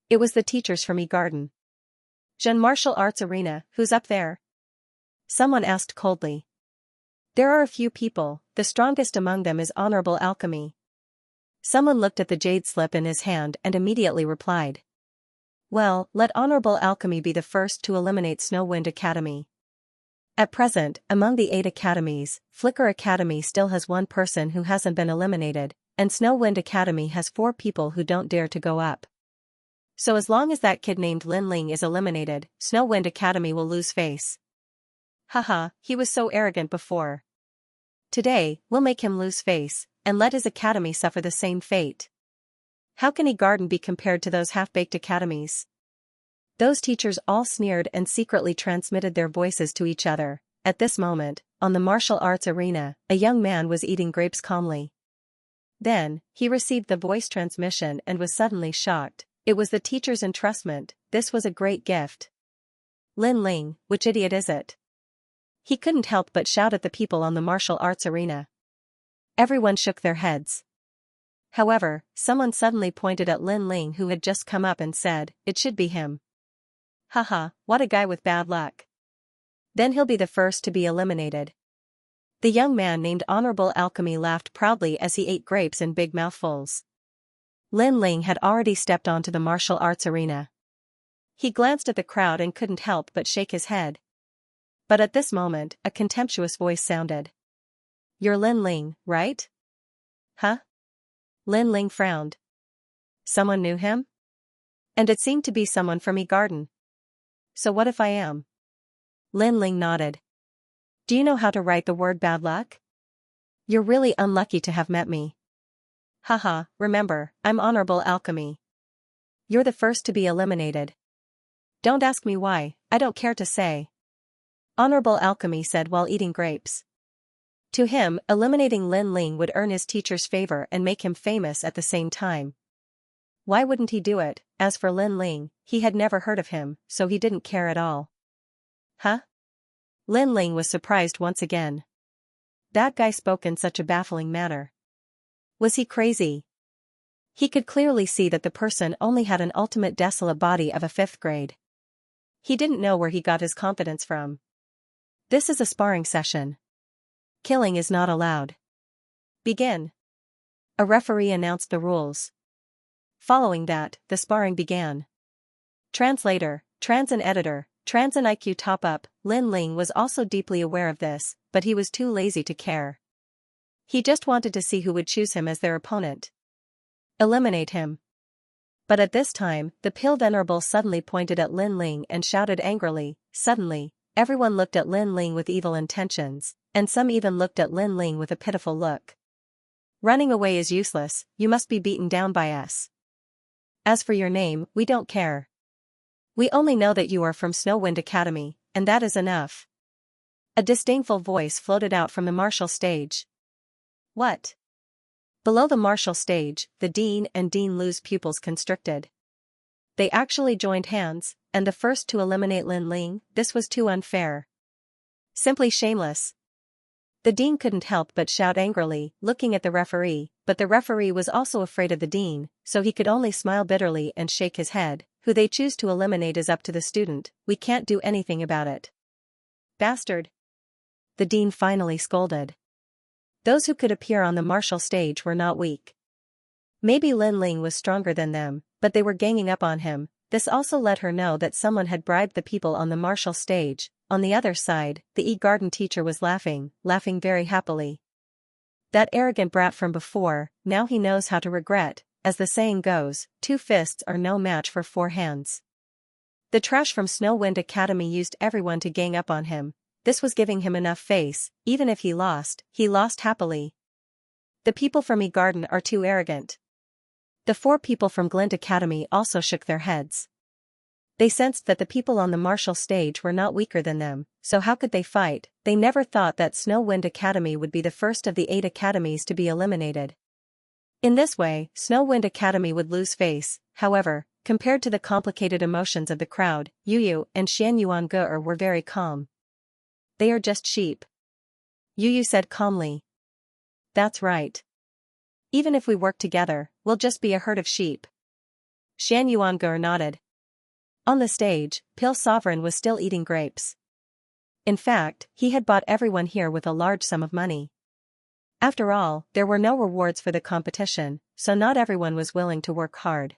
Speaker 1: It was the teachers from Garden. Zhen martial arts arena, who's up there? Someone asked coldly. There are a few people, the strongest among them is Honorable Alchemy. Someone looked at the jade slip in his hand and immediately replied. Well, let Honorable Alchemy be the first to eliminate Snowwind Academy. At present, among the 8 academies, Flicker Academy still has 1 person who hasn't been eliminated, and Snowwind Academy has 4 people who don't dare to go up. So as long as that kid named Lin Ling is eliminated, Snowwind Academy will lose face. Haha, he was so arrogant before. Today, we'll make him lose face, and let his academy suffer the same fate. How can Garden be compared to those half-baked academies? Those teachers all sneered and secretly transmitted their voices to each other. At this moment, on the martial arts arena, a young man was eating grapes calmly. Then, he received the voice transmission and was suddenly shocked. It was the teacher's entrustment. This was a great gift. Lin Ling, which idiot is it? He couldn't help but shout at the people on the martial arts arena. Everyone shook their heads. However, someone suddenly pointed at Lin Ling who had just come up and said, it should be him. Haha, what a guy with bad luck. Then he'll be the first to be eliminated. The young man named Honorable Alchemy laughed proudly as he ate grapes in big mouthfuls. Lin Ling had already stepped onto the martial arts arena. He glanced at the crowd and couldn't help but shake his head. But at this moment, a contemptuous voice sounded. You're Lin Ling, right? Huh? Lin Ling frowned. Someone knew him? And it seemed to be someone from Garden. So what if I am? Lin Ling nodded. Do you know how to write the word bad luck? You're really unlucky to have met me. Haha, remember, I'm Honorable Alchemy. You're the first to be eliminated. Don't ask me why, I don't care to say. Honorable Alchemy said while eating grapes. To him, eliminating Lin Ling would earn his teacher's favor and make him famous at the same time. Why wouldn't he do it? As for Lin Ling, he had never heard of him, so he didn't care at all. Huh? Lin Ling was surprised once again. That guy spoke in such a baffling manner. Was he crazy? He could clearly see that the person only had an ultimate desolate body of a 5th grade. He didn't know where he got his confidence from. This is a sparring session. Killing is not allowed. Begin. A referee announced the rules. Following that, the sparring began. Translator, trans and editor, trans and IQ top up. Lin Ling was also deeply aware of this, but he was too lazy to care. He just wanted to see who would choose him as their opponent. Eliminate him. But at this time, the Pale Venerable suddenly pointed at Lin Ling and shouted angrily. Suddenly, everyone looked at Lin Ling with evil intentions, and some even looked at Lin Ling with a pitiful look. Running away is useless, you must be beaten down by us. As for your name, we don't care. We only know that you are from Snowwind Academy, and that is enough. A disdainful voice floated out from the martial stage. What? Below the martial stage, the Dean and Dean Lu's pupils constricted. They actually joined hands, and the first to eliminate Lin Ling. This was too unfair. Simply shameless. The Dean couldn't help but shout angrily, looking at the referee, but the referee was also afraid of the Dean, so he could only smile bitterly and shake his head. Who they choose to eliminate is up to the student, we can't do anything about it. Bastard! The Dean finally scolded. Those who could appear on the martial stage were not weak. Maybe Lin Ling was stronger than them, but they were ganging up on him. This also let her know that someone had bribed the people on the martial stage. On the other side, the E-Garden teacher was laughing very happily. That arrogant brat from before, now he knows how to regret. As the saying goes, 2 fists are no match for 4 hands. The trash from Snowwind Academy used everyone to gang up on him. This was giving him enough face. Even if he lost happily. The people from E-Garden are too arrogant. The 4 people from Glint Academy also shook their heads. They sensed that the people on the martial stage were not weaker than them, so how could they fight? They never thought that Snowwind Academy would be the first of the 8 academies to be eliminated. In this way, Snowwind Academy would lose face. However, compared to the complicated emotions of the crowd, Yu and Xianxia were very calm. They are just sheep. Yu said calmly. That's right. Even if we work together, we'll just be a herd of sheep. Xianxia nodded. On the stage, Pale Sovereign was still eating grapes. In fact, he had bought everyone here with a large sum of money. After all, there were no rewards for the competition, so not everyone was willing to work hard.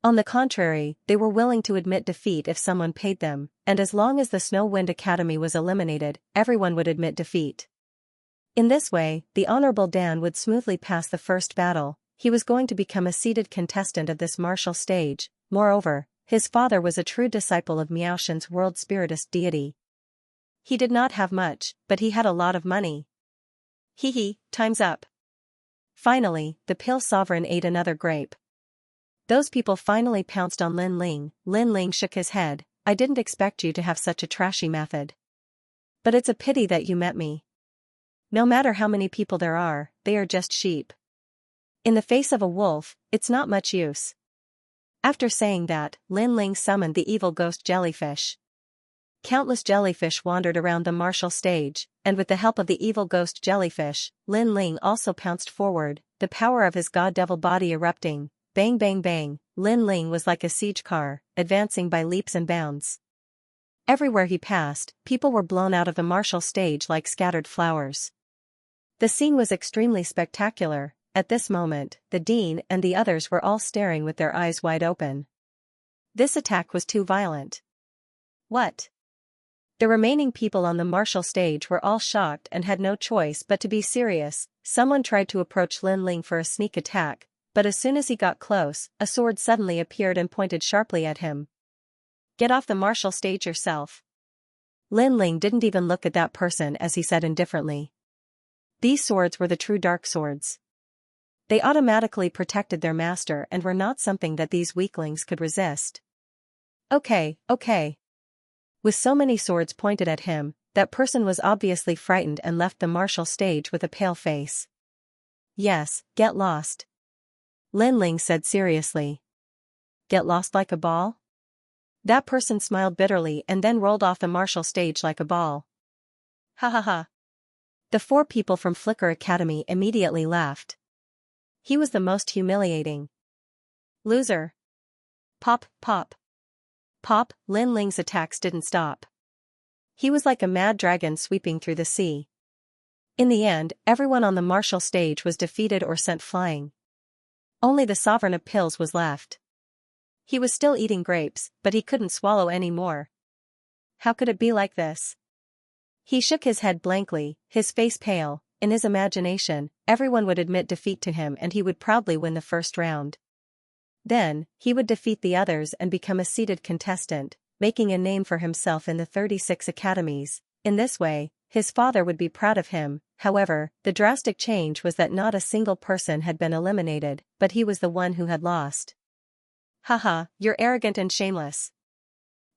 Speaker 1: On the contrary, they were willing to admit defeat if someone paid them, and as long as the Snowwind Academy was eliminated, everyone would admit defeat. In this way, the Honorable Dan would smoothly pass the first battle. He was going to become a seated contestant of this martial stage. Moreover, his father was a true disciple of Miaoshen's world spiritist deity. He did not have much, but he had a lot of money. Time's up. Finally, the Pale Sovereign ate another grape. Those people finally pounced on Lin Ling. Lin Ling shook his head. I didn't expect you to have such a trashy method. But it's a pity that you met me. No matter how many people there are, they are just sheep. In the face of a wolf, it's not much use. After saying that, Lin Ling summoned the evil ghost jellyfish. Countless jellyfish wandered around the martial stage, and with the help of the evil ghost jellyfish, Lin Ling also pounced forward, the power of his god-devil body erupting. Bang bang bang, Lin Ling was like a siege car, advancing by leaps and bounds. Everywhere he passed, people were blown out of the martial stage like scattered flowers. The scene was extremely spectacular. At this moment, the Dean and the others were all staring with their eyes wide open. This attack was too violent. What? The remaining people on the martial stage were all shocked and had no choice but to be serious. Someone tried to approach Lin Ling for a sneak attack, but as soon as he got close, a sword suddenly appeared and pointed sharply at him. Get off the martial stage yourself. Lin Ling didn't even look at that person as he said indifferently. These swords were the true dark swords. They automatically protected their master and were not something that these weaklings could resist. Okay. With so many swords pointed at him, that person was obviously frightened and left the martial stage with a pale face. Yes, get lost. Lin Ling said seriously. Get lost like a ball? That person smiled bitterly and then rolled off the martial stage like a ball. Ha ha ha. The 4 people from Flicker Academy immediately laughed. He was the most humiliating loser. Pop, pop. Pop, Lin Ling's attacks didn't stop. He was like a mad dragon sweeping through the sea. In the end, everyone on the martial stage was defeated or sent flying. Only the Sovereign of Pills was left. He was still eating grapes, but he couldn't swallow any more. How could it be like this? He shook his head blankly, his face pale. In his imagination, everyone would admit defeat to him and he would proudly win the first round. Then, he would defeat the others and become a seated contestant, making a name for himself in the 36 academies. In this way, his father would be proud of him. However, the drastic change was that not a single person had been eliminated, but he was the one who had lost. Haha, you're arrogant and shameless.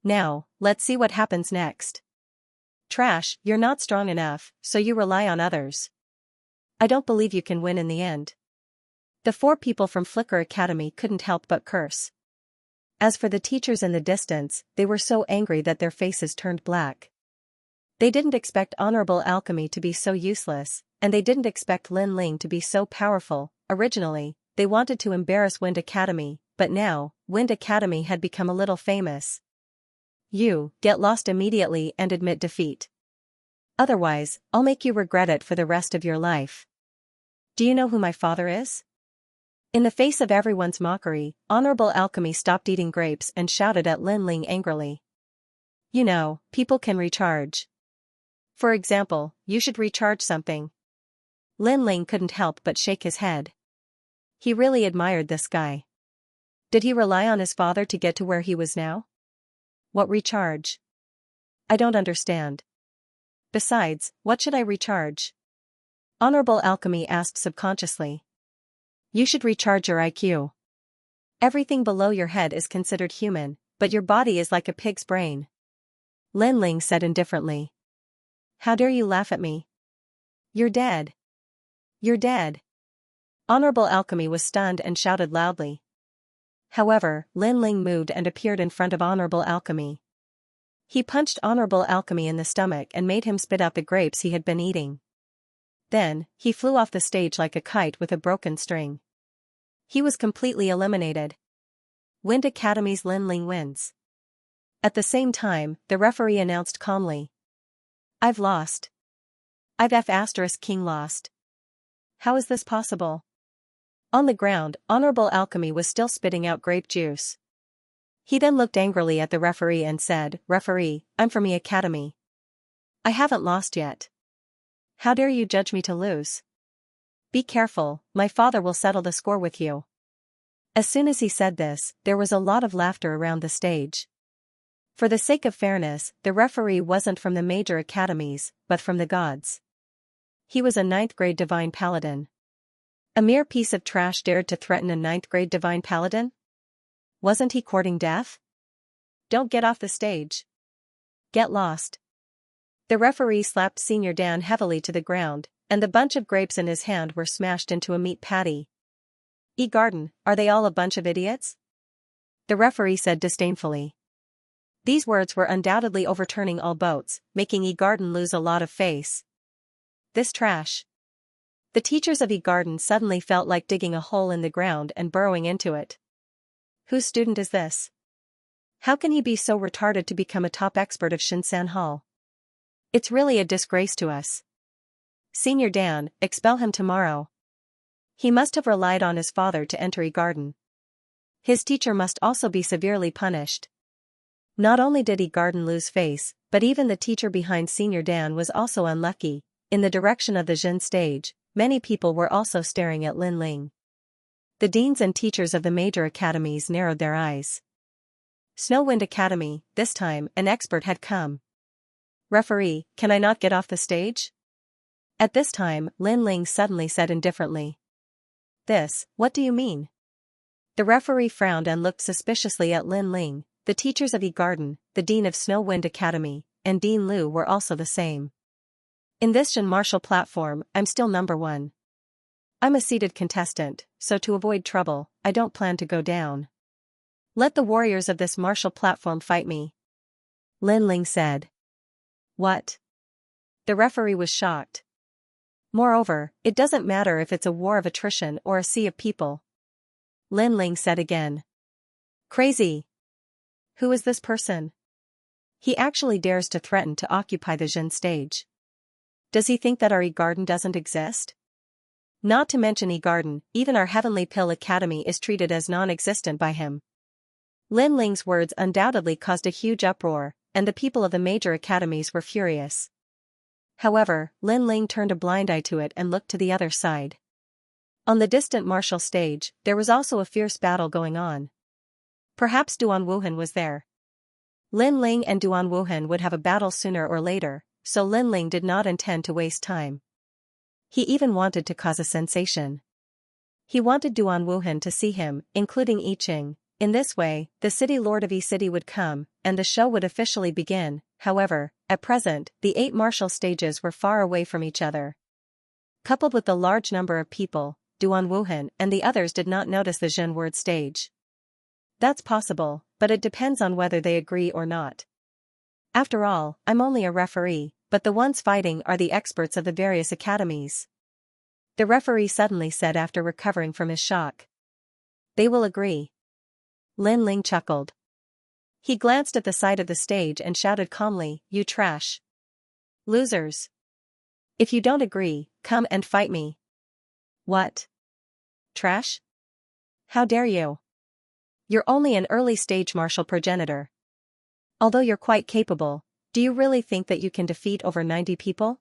Speaker 1: Now, let's see what happens next. Trash, you're not strong enough, so you rely on others. I don't believe you can win in the end. The 4 people from Flicker Academy couldn't help but curse. As for the teachers in the distance, they were so angry that their faces turned black. They didn't expect Honorable Alchemy to be so useless, and they didn't expect Lin Ling to be so powerful. Originally, they wanted to embarrass Wind Academy, but now, Wind Academy had become a little famous. You, get lost immediately and admit defeat. Otherwise, I'll make you regret it for the rest of your life. Do you know who my father is? In the face of everyone's mockery, Honorable Alchemy stopped eating grapes and shouted at Lin Ling angrily. You know, people can recharge. For example, you should recharge something. Lin Ling couldn't help but shake his head. He really admired this guy. Did he rely on his father to get to where he was now? What recharge? I don't understand. Besides, what should I recharge? Honorable Alchemy asked subconsciously. You should recharge your IQ. Everything below your head is considered human, but your body is like a pig's brain. Lin Ling said indifferently. How dare you laugh at me? You're dead. You're dead. Honorable Alchemy was stunned and shouted loudly. However, Lin Ling moved and appeared in front of Honorable Alchemy. He punched Honorable Alchemy in the stomach and made him spit out the grapes he had been eating. Then, he flew off the stage like a kite with a broken string. He was completely eliminated. Wind Academy's Lin Ling wins. At the same time, the referee announced calmly. I've lost. I've F***King lost. How is this possible? On the ground, Honorable Alchemy was still spitting out grape juice. He then looked angrily at the referee and said, Referee, I'm from the academy. I haven't lost yet. How dare you judge me to lose? Be careful, my father will settle the score with you. As soon as he said this, there was a lot of laughter around the stage. For the sake of fairness, the referee wasn't from the major academies, but from the gods. He was a 9th grade divine paladin. A mere piece of trash dared to threaten a 9th grade divine paladin? Wasn't he courting death? Don't get off the stage. Get lost. The referee slapped Senior Dan heavily to the ground, and the bunch of grapes in his hand were smashed into a meat patty. E-Garden, are they all a bunch of idiots? The referee said disdainfully. These words were undoubtedly overturning all boats, making E-Garden lose a lot of face. This trash. The teachers of E-Garden suddenly felt like digging a hole in the ground and burrowing into it. Whose student is this? How can he be so retarded to become a top expert of Shinsan Hall? It's really a disgrace to us. Senior Dan, expel him tomorrow. He must have relied on his father to enter E-Garden. His teacher must also be severely punished. Not only did E-Garden lose face, but even the teacher behind Senior Dan was also unlucky. In the direction of the Jin stage, many people were also staring at Lin Ling. The deans and teachers of the major academies narrowed their eyes. Snowwind Academy, this time, an expert had come. Referee, can I not get off the stage? At this time, Lin Ling suddenly said indifferently. What do you mean? The referee frowned and looked suspiciously at Lin Ling. The teachers of E-Garden, the dean of Snowwind Academy, and Dean Liu were also the same. In this Jin martial platform, I'm still number 1. I'm a seated contestant, so to avoid trouble, I don't plan to go down. Let the warriors of this martial platform fight me. Lin Ling said. What? The referee was shocked. Moreover, it doesn't matter if it's a war of attrition or a sea of people. Lin Ling said again. Crazy. Who is this person? He actually dares to threaten to occupy the Jin stage. Does he think that our E-Garden doesn't exist? Not to mention E-Garden, even our Heavenly Pill Academy is treated as non-existent by him. Lin Ling's words undoubtedly caused a huge uproar, and the people of the major academies were furious. However, Lin Ling turned a blind eye to it and looked to the other side. On the distant martial stage, there was also a fierce battle going on. Perhaps Duan Wuhan was there. Lin Ling and Duan Wuhan would have a battle sooner or later, so Lin Ling did not intend to waste time. He even wanted to cause a sensation. He wanted Duan Wuhan to see him, including I Ching. In this way, the city lord of E-City would come, and the show would officially begin. However, at present, the 8 martial stages were far away from each other. Coupled with the large number of people, Duan Wuhan and the others did not notice the Jin word stage. That's possible, but it depends on whether they agree or not. After all, I'm only a referee, but the ones fighting are the experts of the various academies. The referee suddenly said after recovering from his shock. They will agree. Lin Ling chuckled. He glanced at the side of the stage and shouted calmly, "You trash. Losers. If you don't agree, come and fight me." What? Trash? How dare you? You're only an early-stage martial progenitor. Although you're quite capable, do you really think that you can defeat over 90 people?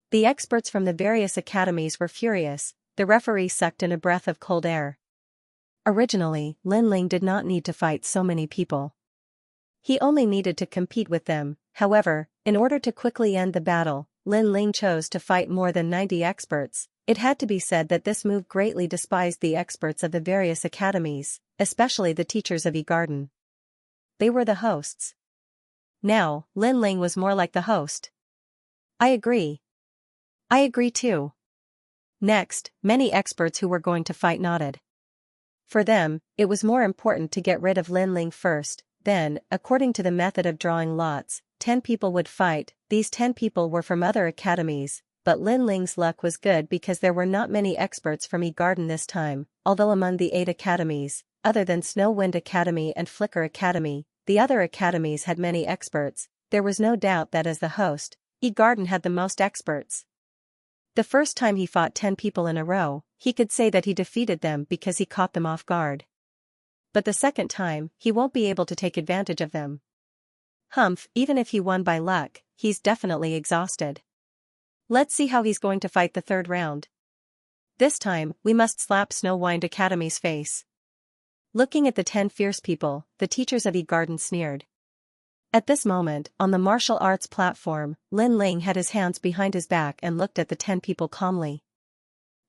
Speaker 1: The experts from the various academies were furious. The referee sucked in a breath of cold air. Originally, Lin Ling did not need to fight so many people. He only needed to compete with them. However, in order to quickly end the battle, Lin Ling chose to fight more than 90 experts. It had to be said that this move greatly despised the experts of the various academies, especially the teachers of E-Garden. They were the hosts. Now, Lin Ling was more like the host. I agree. I agree too. Next, many experts who were going to fight nodded. For them, it was more important to get rid of Lin Ling first. Then, according to the method of drawing lots, 10 people would fight. These 10 people were from other academies, but Lin Ling's luck was good because there were not many experts from E-Garden this time, although among the 8 academies, other than Snow Wind Academy and Flicker Academy, the other academies had many experts. There was no doubt that as the host, E-Garden had the most experts. The first time he fought 10 people in a row, he could say that he defeated them because he caught them off guard. But the second time, he won't be able to take advantage of them. Humph, even if he won by luck, he's definitely exhausted. Let's see how he's going to fight the third round. This time, we must slap Snow Wind Academy's face. Looking at the 10 fierce people, the teachers of E-Garden sneered. At this moment, on the martial arts platform, Lin Ling had his hands behind his back and looked at the 10 people calmly.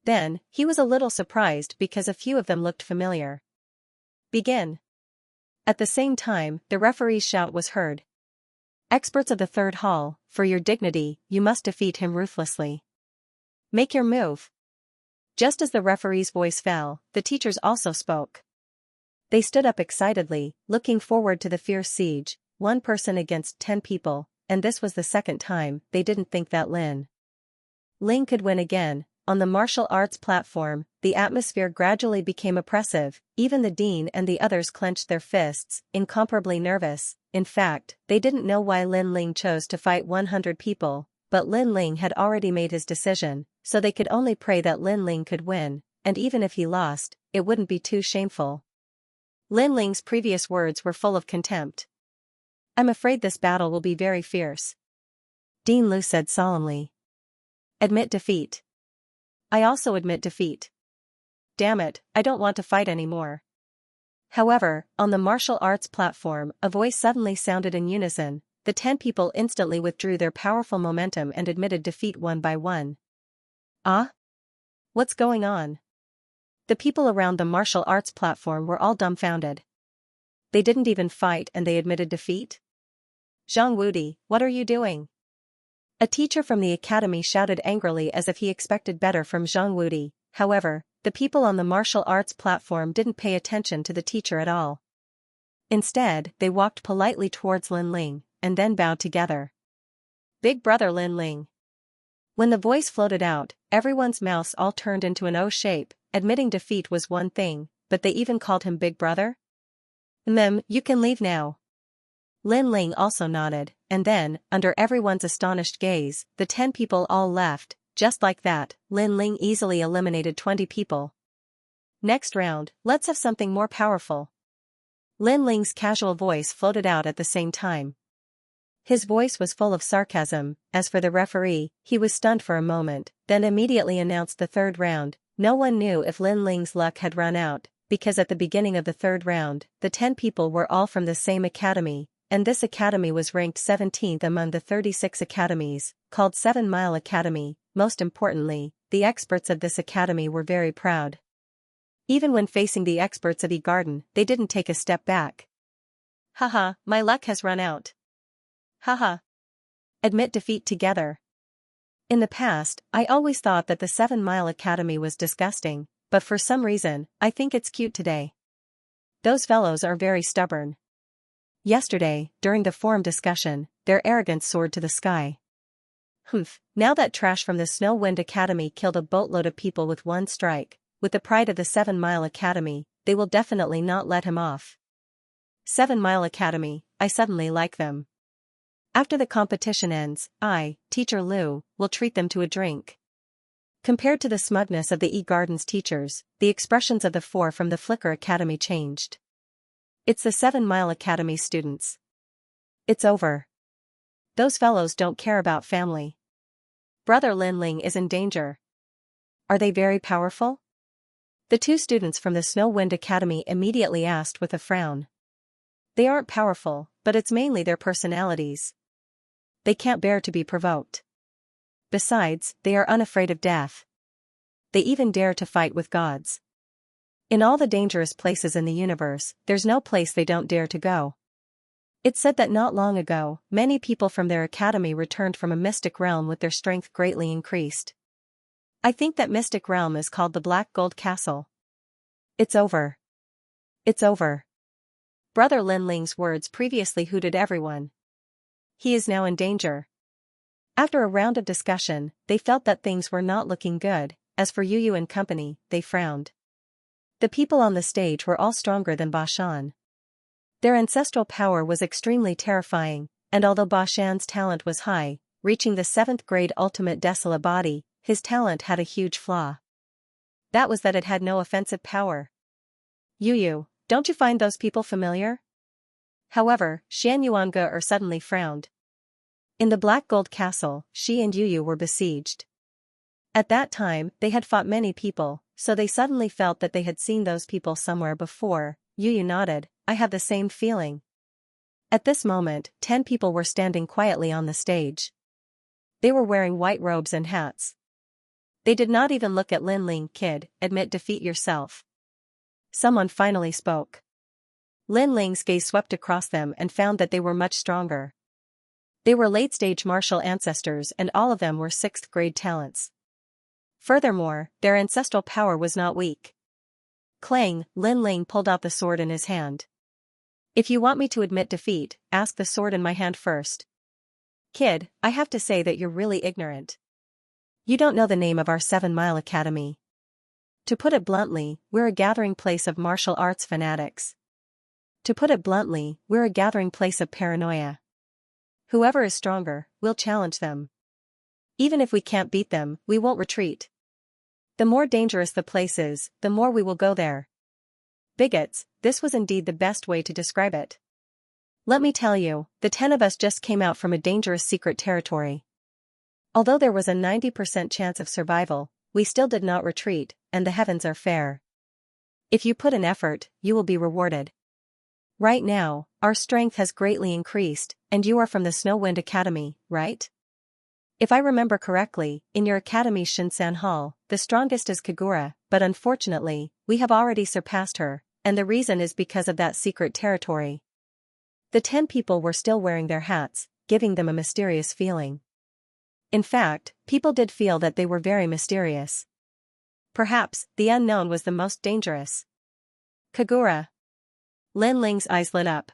Speaker 1: Then, he was a little surprised because a few of them looked familiar. Begin. At the same time, the referee's shout was heard. Experts of the third hall, for your dignity, you must defeat him ruthlessly. Make your move. Just as the referee's voice fell, the teachers also spoke. They stood up excitedly, looking forward to the fierce siege, 1 person against 10 people, and this was the second time. They didn't think that Lin Ling could win again. On the martial arts platform, the atmosphere gradually became oppressive. Even the dean and the others clenched their fists, incomparably nervous. In fact, they didn't know why Lin Ling chose to fight 100 people, but Lin Ling had already made his decision, so they could only pray that Lin Ling could win, and even if he lost, it wouldn't be too shameful. Lin Ling's previous words were full of contempt. I'm afraid this battle will be very fierce. Dean Lu said solemnly. Admit defeat. I also admit defeat. Damn it, I don't want to fight anymore. However, on the martial arts platform, a voice suddenly sounded in unison. The 10 people instantly withdrew their powerful momentum and admitted defeat one by one. Ah? What's going on? The people around the martial arts platform were all dumbfounded. They didn't even fight and they admitted defeat? Zhang Wudi, what are you doing? A teacher from the academy shouted angrily as if he expected better from Zhang Wudi. However, the people on the martial arts platform didn't pay attention to the teacher at all. Instead, they walked politely towards Lin Ling, and then bowed together. Big brother Lin Ling. When the voice floated out, everyone's mouths all turned into an O shape. Admitting defeat was one thing, but they even called him Big Brother? You can leave now, Lin Ling also nodded, and then, under everyone's astonished gaze, the 10 people all left. Just like that, Lin Ling easily eliminated 20 people. Next round, let's have something more powerful. Lin Ling's casual voice floated out at the same time. His voice was full of sarcasm. As for the referee, he was stunned for a moment, then immediately announced the third round. No one knew if Lin Ling's luck had run out, because at the beginning of the third round, the 10 people were all from the same academy, and this academy was ranked 17th among the 36 academies, called 7 Mile Academy. Most importantly, the experts of this academy were very proud. Even when facing the experts of E-Garden, they didn't take a step back. Haha, my luck has run out. Haha. Admit defeat together. In the past, I always thought that the 7 Mile Academy was disgusting, but for some reason, I think it's cute today. Those fellows are very stubborn. Yesterday, during the forum discussion, their arrogance soared to the sky. Humph, now that trash from the Snow Wind Academy killed a boatload of people with one strike, with the pride of the 7 Mile Academy, they will definitely not let him off. 7 Mile Academy, I suddenly like them. After the competition ends, I, Teacher Liu, will treat them to a drink. Compared to the smugness of the E-Garden's teachers, the expressions of the 4 from the Flicker Academy changed. It's the 7 Mile Academy students. It's over. Those fellows don't care about family. Brother Lin Ling is in danger. Are they very powerful? The 2 students from the Snow Wind Academy immediately asked with a frown. They aren't powerful, but it's mainly their personalities. They can't bear to be provoked. Besides, they are unafraid of death. They even dare to fight with gods. In all the dangerous places in the universe, there's no place they don't dare to go. It's said that not long ago, many people from their academy returned from a mystic realm with their strength greatly increased. I think that mystic realm is called the Black Gold Castle. It's over. It's over. Brother Lin Ling's words previously hooted everyone. He is now in danger. After a round of discussion, they felt that things were not looking good. As for Yu Yu and company, they frowned. The people on the stage were all stronger than Bashan. Their ancestral power was extremely terrifying, and although Bashan's talent was high, reaching the 7th grade ultimate Desala body, his talent had a huge flaw. That was that it had no offensive power. Yu Yu, don't you find those people familiar? However, Xianxia suddenly frowned. In the Black Gold Castle, she and Yu Yu were besieged. At that time, they had fought many people, so they suddenly felt that they had seen those people somewhere before. Yu Yu nodded, I have the same feeling. At this moment, 10 people were standing quietly on the stage. They were wearing white robes and hats. They did not even look at Lin Ling. Kid, admit defeat yourself. Someone finally spoke. Lin Ling's gaze swept across them and found that they were much stronger. They were late-stage martial ancestors and all of them were 6th grade talents. Furthermore, their ancestral power was not weak. Clang, Lin Ling pulled out the sword in his hand. If you want me to admit defeat, ask the sword in my hand first. Kid, I have to say that you're really ignorant. You don't know the name of our 7 Mile Academy. To put it bluntly, we're a gathering place of martial arts fanatics. To put it bluntly, we're a gathering place of paranoia. Whoever is stronger, we'll challenge them. Even if we can't beat them, we won't retreat. The more dangerous the place is, the more we will go there. Bigots, this was indeed the best way to describe it. Let me tell you, the 10 of us just came out from a dangerous secret territory. Although there was a 90% chance of survival, we still did not retreat, and the heavens are fair. If you put in effort, you will be rewarded. Right now, our strength has greatly increased, and you are from the Snow Wind Academy, right? If I remember correctly, in your academy's Shinsan Hall, the strongest is Kagura, but unfortunately, we have already surpassed her, and the reason is because of that secret territory. The 10 people were still wearing their hats, giving them a mysterious feeling. In fact, people did feel that they were very mysterious. Perhaps, the unknown was the most dangerous. Kagura. Lin Ling's eyes lit up.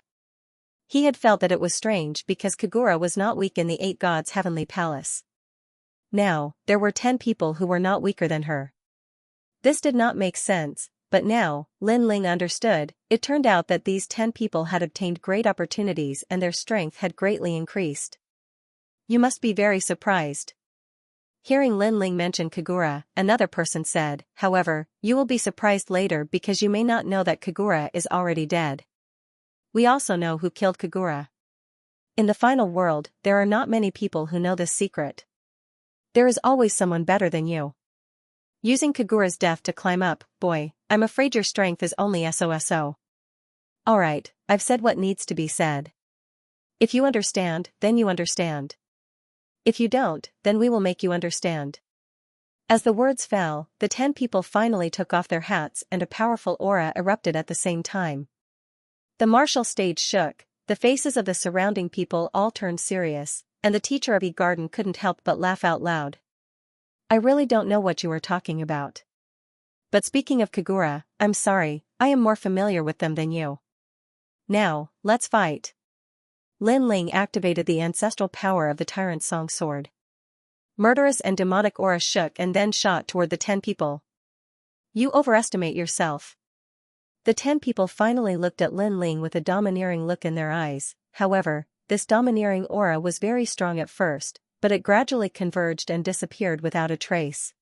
Speaker 1: He had felt that it was strange because Kagura was not weak in the 8 gods' heavenly palace. Now, there were 10 people who were not weaker than her. This did not make sense, but now, Lin Ling understood, it turned out that these 10 people had obtained great opportunities and their strength had greatly increased. You must be very surprised. Hearing Lin Ling mention Kagura, another person said, however, you will be surprised later because you may not know that Kagura is already dead. We also know who killed Kagura. In the final world, there are not many people who know this secret. There is always someone better than you. Using Kagura's death to climb up, boy, I'm afraid your strength is only SOSO. Alright, I've said what needs to be said. If you understand, then you understand. If you don't, then we will make you understand. As the words fell, the 10 people finally took off their hats and a powerful aura erupted at the same time. The martial stage shook, the faces of the surrounding people all turned serious, and the teacher of E-Garden couldn't help but laugh out loud. I really don't know what you are talking about. But speaking of Kagura, I'm sorry, I am more familiar with them than you. Now, let's fight. Lin Ling activated the ancestral power of the Tyrant Song Sword. Murderous and demonic aura shook and then shot toward the 10 people. You overestimate yourself. The 10 people finally looked at Lin Ling with a domineering look in their eyes. However, this domineering aura was very strong at first, but it gradually converged and disappeared without a trace.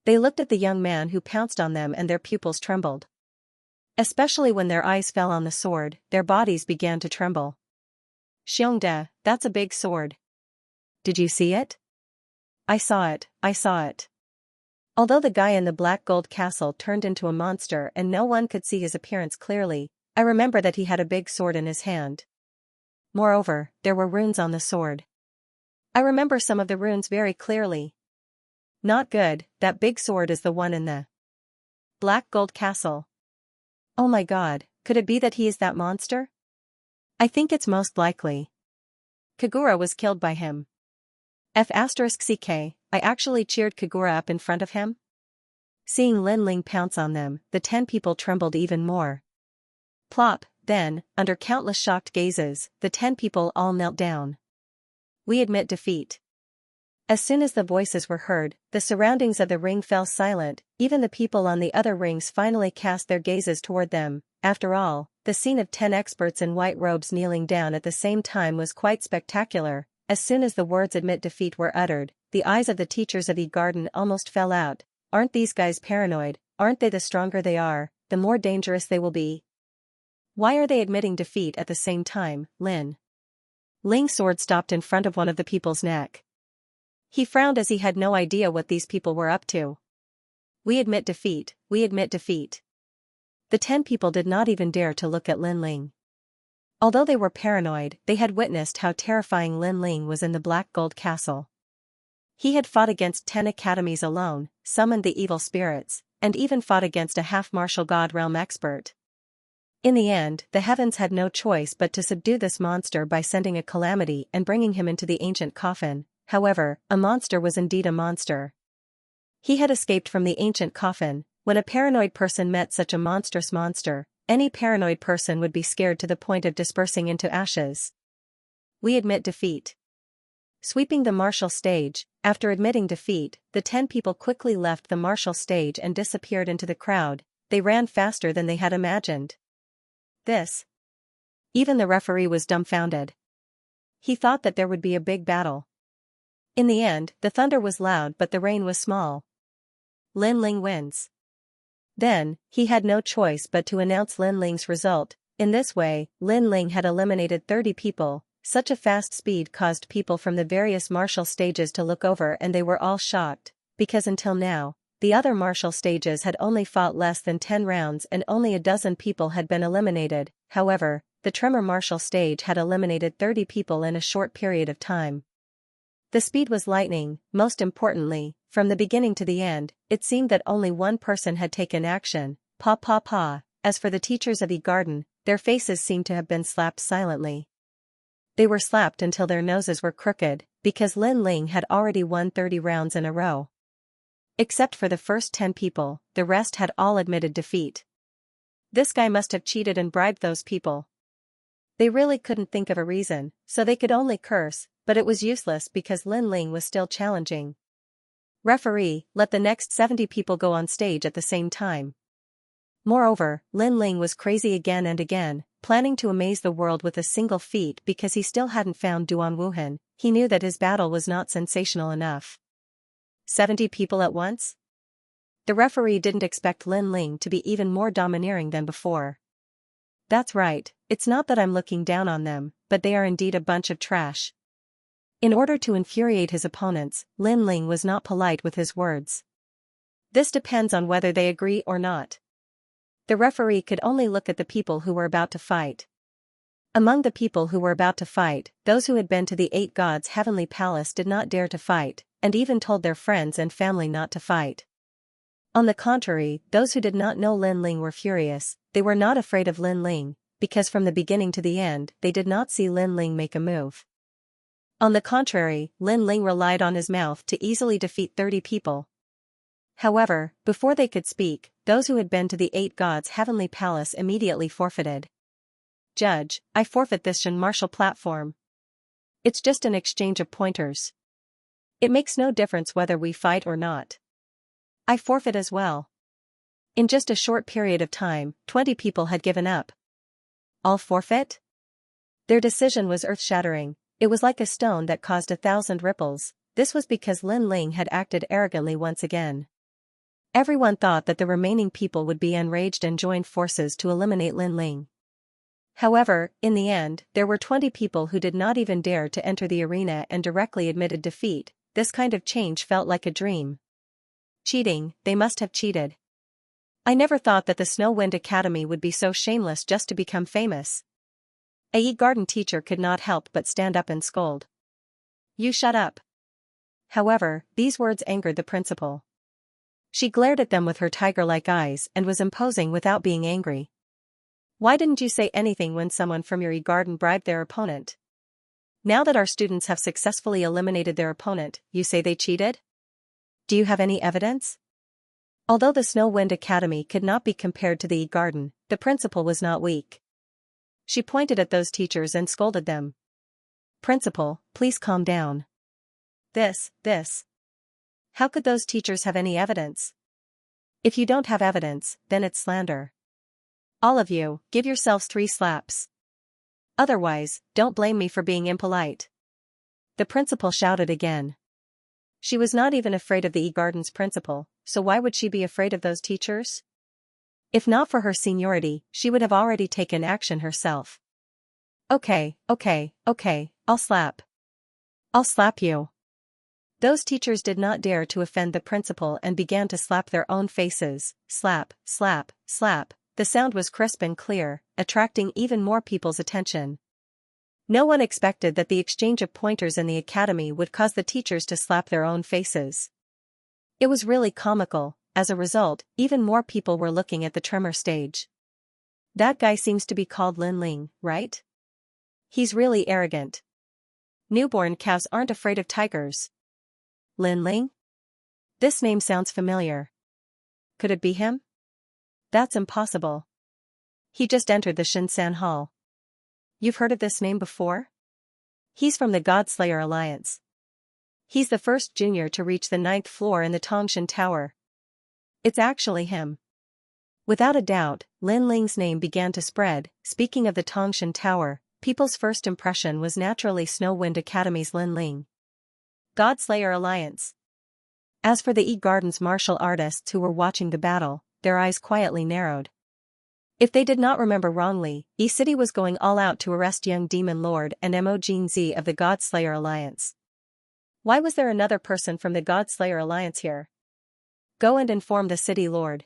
Speaker 1: They looked at the young man who pounced on them and their pupils trembled. Especially when their eyes fell on the sword, their bodies began to tremble. Xianxia, that's a big sword. Did you see it? I saw it, I saw it. Although the guy in the black gold castle turned into a monster and no one could see his appearance clearly, I remember that he had a big sword in his hand. Moreover, there were runes on the sword. I remember some of the runes very clearly. Not good, that big sword is the one in the black gold castle. Oh my god, could it be that he is that monster? I think it's most likely. Kagura was killed by him. F***ck, I actually cheered Kagura up in front of him? Seeing Lin Ling pounce on them, the 10 people trembled even more. Plop, then, under countless shocked gazes, the 10 people all knelt down. We admit defeat. As soon as the voices were heard, the surroundings of the ring fell silent, even the people on the other rings finally cast their gazes toward them. After all, the scene of 10 experts in white robes kneeling down at the same time was quite spectacular. As soon as the words admit defeat were uttered, the eyes of the teachers of E-Garden almost fell out. Aren't these guys paranoid? Aren't they? The stronger they are, the more dangerous they will be. Why are they admitting defeat at the same time? Lin Ling's sword stopped in front of one of the people's neck. He frowned as he had no idea what these people were up to. We admit defeat, we admit defeat. The 10 people did not even dare to look at Lin Ling. Although they were paranoid, they had witnessed how terrifying Lin Ling was in the Black Gold Castle. He had fought against 10 academies alone, summoned the evil spirits, and even fought against a half-martial god realm expert. In the end, the heavens had no choice but to subdue this monster by sending a calamity and bringing him into the ancient coffin. However, a monster was indeed a monster. He had escaped from the ancient coffin. When a paranoid person met such a monstrous monster, any paranoid person would be scared to the point of dispersing into ashes. We admit defeat. Sweeping the martial stage, after admitting defeat, the 10 people quickly left the martial stage and disappeared into the crowd. They ran faster than they had imagined. Even the referee was dumbfounded. He thought that there would be a big battle. In the end, the thunder was loud but the rain was small. Lin Ling wins. Then, he had no choice but to announce Lin Ling's result. In this way, Lin Ling had eliminated 30 people. Such a fast speed caused people from the various martial stages to look over and they were all shocked, because until now, the other martial stages had only fought less than 10 rounds and only a dozen people had been eliminated. However, the Tremor martial stage had eliminated 30 people in a short period of time. The speed was lightning. Most importantly, from the beginning to the end, it seemed that only one person had taken action. As for the teachers of E-Garden, their faces seemed to have been slapped silently. They were slapped until their noses were crooked, because Lin Ling had already won 30 rounds in a row. Except for the first 10 people, the rest had all admitted defeat. This guy must have cheated and bribed those people. They really couldn't think of a reason, so they could only curse, but it was useless because Lin Ling was still challenging. Referee, let the next 70 people go on stage at the same time. Moreover, Lin Ling was crazy again and again, planning to amaze the world with a single feat because he still hadn't found Duan Wuhan. He knew that his battle was not sensational enough. 70 people at once? The referee didn't expect Lin Ling to be even more domineering than before. That's right, it's not that I'm looking down on them, but they are indeed a bunch of trash. In order to infuriate his opponents, Lin Ling was not polite with his words. This depends on whether they agree or not. The referee could only look at the people who were about to fight. Among the people who were about to fight, those who had been to the 8 gods' heavenly palace did not dare to fight, and even told their friends and family not to fight. On the contrary, those who did not know Lin Ling were furious. They were not afraid of Lin Ling, because from the beginning to the end they did not see Lin Ling make a move. On the contrary, Lin Ling relied on his mouth to easily defeat 30 people. However, before they could speak, those who had been to the 8 gods' heavenly palace immediately forfeited. Judge, I forfeit this martial platform. It's just an exchange of pointers. It makes no difference whether we fight or not. I forfeit as well. In just a short period of time, 20 people had given up. All forfeit? Their decision was earth-shattering. It was like a stone that caused 1,000 ripples. This was because Lin Ling had acted arrogantly once again. Everyone thought that the remaining people would be enraged and join forces to eliminate Lin Ling. However, in the end, there were 20 people who did not even dare to enter the arena and directly admitted defeat. This kind of change felt like a dream. Cheating, they must have cheated. I never thought that the Snow Wind Academy would be so shameless just to become famous. A garden teacher could not help but stand up and scold. You shut up. However, these words angered the principal. She glared at them with her tiger-like eyes and was imposing without being angry. Why didn't you say anything when someone from your garden bribed their opponent? Now that our students have successfully eliminated their opponent, you say they cheated? Do you have any evidence? Although the Snow Wind Academy could not be compared to the garden, the principal was not weak. She pointed at those teachers and scolded them. Principal, please calm down. This. How could those teachers have any evidence? If you don't have evidence, then it's slander. All of you, give yourselves 3 slaps. Otherwise, don't blame me for being impolite. The principal shouted again. She was not even afraid of the garden's principal, so why would she be afraid of those teachers? If not for her seniority, she would have already taken action herself. Okay, I'll slap. I'll slap you. Those teachers did not dare to offend the principal and began to slap their own faces. Slap, slap, slap. The sound was crisp and clear, attracting even more people's attention. No one expected that the exchange of pointers in the academy would cause the teachers to slap their own faces. It was really comical. As a result, even more people were looking at the tremor stage. That guy seems to be called Lin Ling, right? He's really arrogant. Newborn cows aren't afraid of tigers. Lin Ling? This name sounds familiar. Could it be him? That's impossible. He just entered the Xianxia Hall. You've heard of this name before? He's from the God-Slayer Alliance. He's the first junior to reach the 9th floor in the Tongshan Tower. It's actually him. Without a doubt, Lin Ling's name began to spread. Speaking of the Tongshan Tower, people's first impression was naturally Snow Wind Academy's Lin Ling. God-Slayer Alliance. As for the Garden's martial artists who were watching the battle, their eyes quietly narrowed. If they did not remember wrongly, E-City was going all out to arrest young Demon Lord and Mo Jinzi of the God-Slayer Alliance. Why was there another person from the God-Slayer Alliance here? Go and inform the City Lord.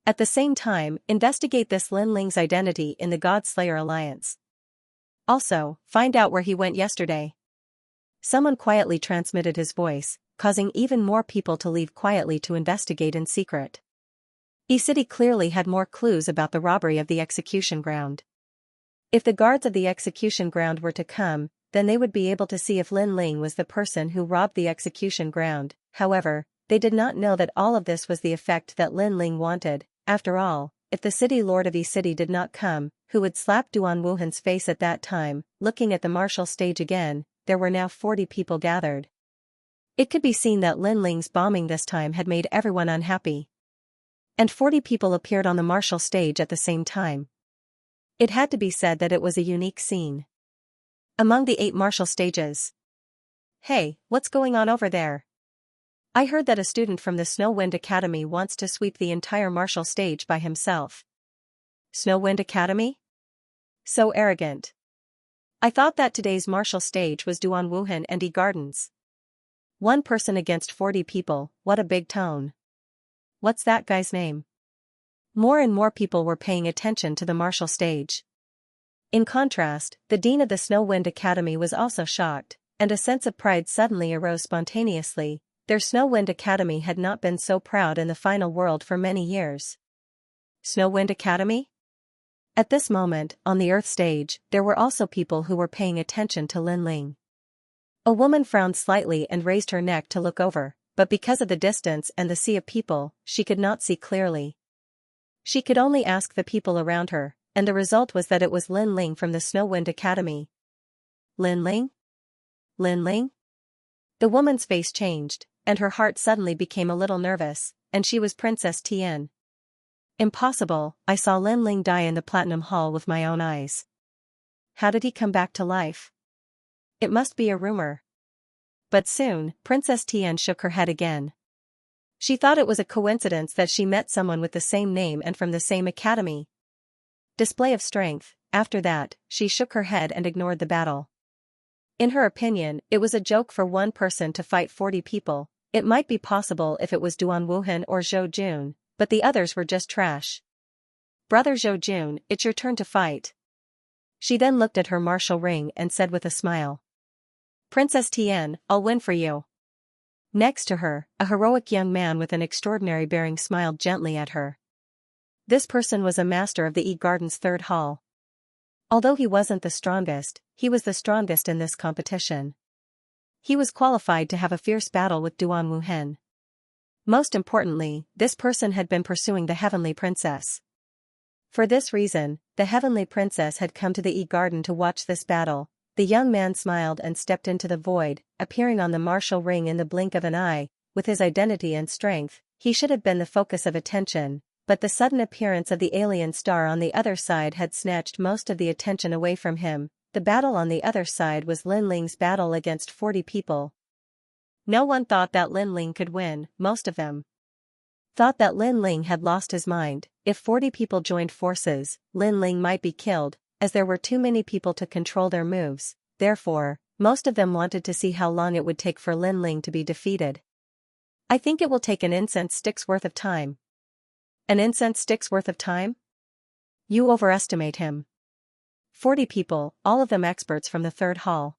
Speaker 1: At the same time, investigate this Lin Ling's identity in the God-Slayer Alliance. Also, find out where he went yesterday. Someone quietly transmitted his voice, causing even more people to leave quietly to investigate in secret. E-City clearly had more clues about the robbery of the execution ground. If the guards of the execution ground were to come, then they would be able to see if Lin Ling was the person who robbed the execution ground. However, they did not know that all of this was the effect that Lin Ling wanted. After all, if the City Lord of E-City did not come, who would slap Duan Wuhan's face at that time? Looking at the martial stage again, there were now 40 people gathered. It could be seen that Lin Ling's bombing this time had made everyone unhappy. And 40 people appeared on the martial stage at the same time. It had to be said that it was a unique scene. Among the 8 martial stages. Hey, what's going on over there? I heard that a student from the Snow Wind Academy wants to sweep the entire martial stage by himself. Snow Wind Academy? So arrogant. I thought that today's martial stage was Duan Wuhan and E Gardens. 1 person against 40 people, what a big tone. What's that guy's name? More and more people were paying attention to the martial stage. In contrast, the dean of the Snow Wind Academy was also shocked, and a sense of pride suddenly arose spontaneously. Their Snow Wind Academy had not been so proud in the final world for many years. Snow Wind Academy? At this moment, on the Earth stage, there were also people who were paying attention to Lin Ling. A woman frowned slightly and raised her neck to look over, but because of the distance and the sea of people, she could not see clearly. She could only ask the people around her, and the result was that it was Lin Ling from the Snow Wind Academy. Lin Ling? Lin Ling? The woman's face changed, and her heart suddenly became a little nervous, and she was Princess Tian. Impossible, I saw Lin Ling die in the Platinum Hall with my own eyes. How did he come back to life? It must be a rumor. But soon, Princess Tian shook her head again. She thought it was a coincidence that she met someone with the same name and from the same academy. Display of strength. After that, she shook her head and ignored the battle. In her opinion, it was a joke for 1 person to fight 40 people. It might be possible if it was Duan Wuhan or Zhou Jun, but the others were just trash. Brother Zhou Jun, it's your turn to fight. She then looked at her martial ring and said with a smile. Princess Tian, I'll win for you. Next to her, a heroic young man with an extraordinary bearing smiled gently at her. This person was a master of the E Garden's 3rd hall. Although he wasn't the strongest, he was the strongest in this competition. He was qualified to have a fierce battle with Duan Wuhan. Most importantly, this person had been pursuing the Heavenly Princess. For this reason, the Heavenly Princess had come to the E Garden to watch this battle. The young man smiled and stepped into the void, appearing on the martial ring in the blink of an eye. With his identity and strength, he should have been the focus of attention, but the sudden appearance of the alien star on the other side had snatched most of the attention away from him. The battle on the other side was Lin Ling's battle against 40 people. No one thought that Lin Ling could win. Most of them thought that Lin Ling had lost his mind. If 40 people joined forces, Lin Ling might be killed, as there were too many people to control their moves. Therefore, most of them wanted to see how long it would take for Lin Ling to be defeated. I think it will take an incense stick's worth of time. An incense stick's worth of time? You overestimate him. 40 people, all of them experts from the 3rd hall.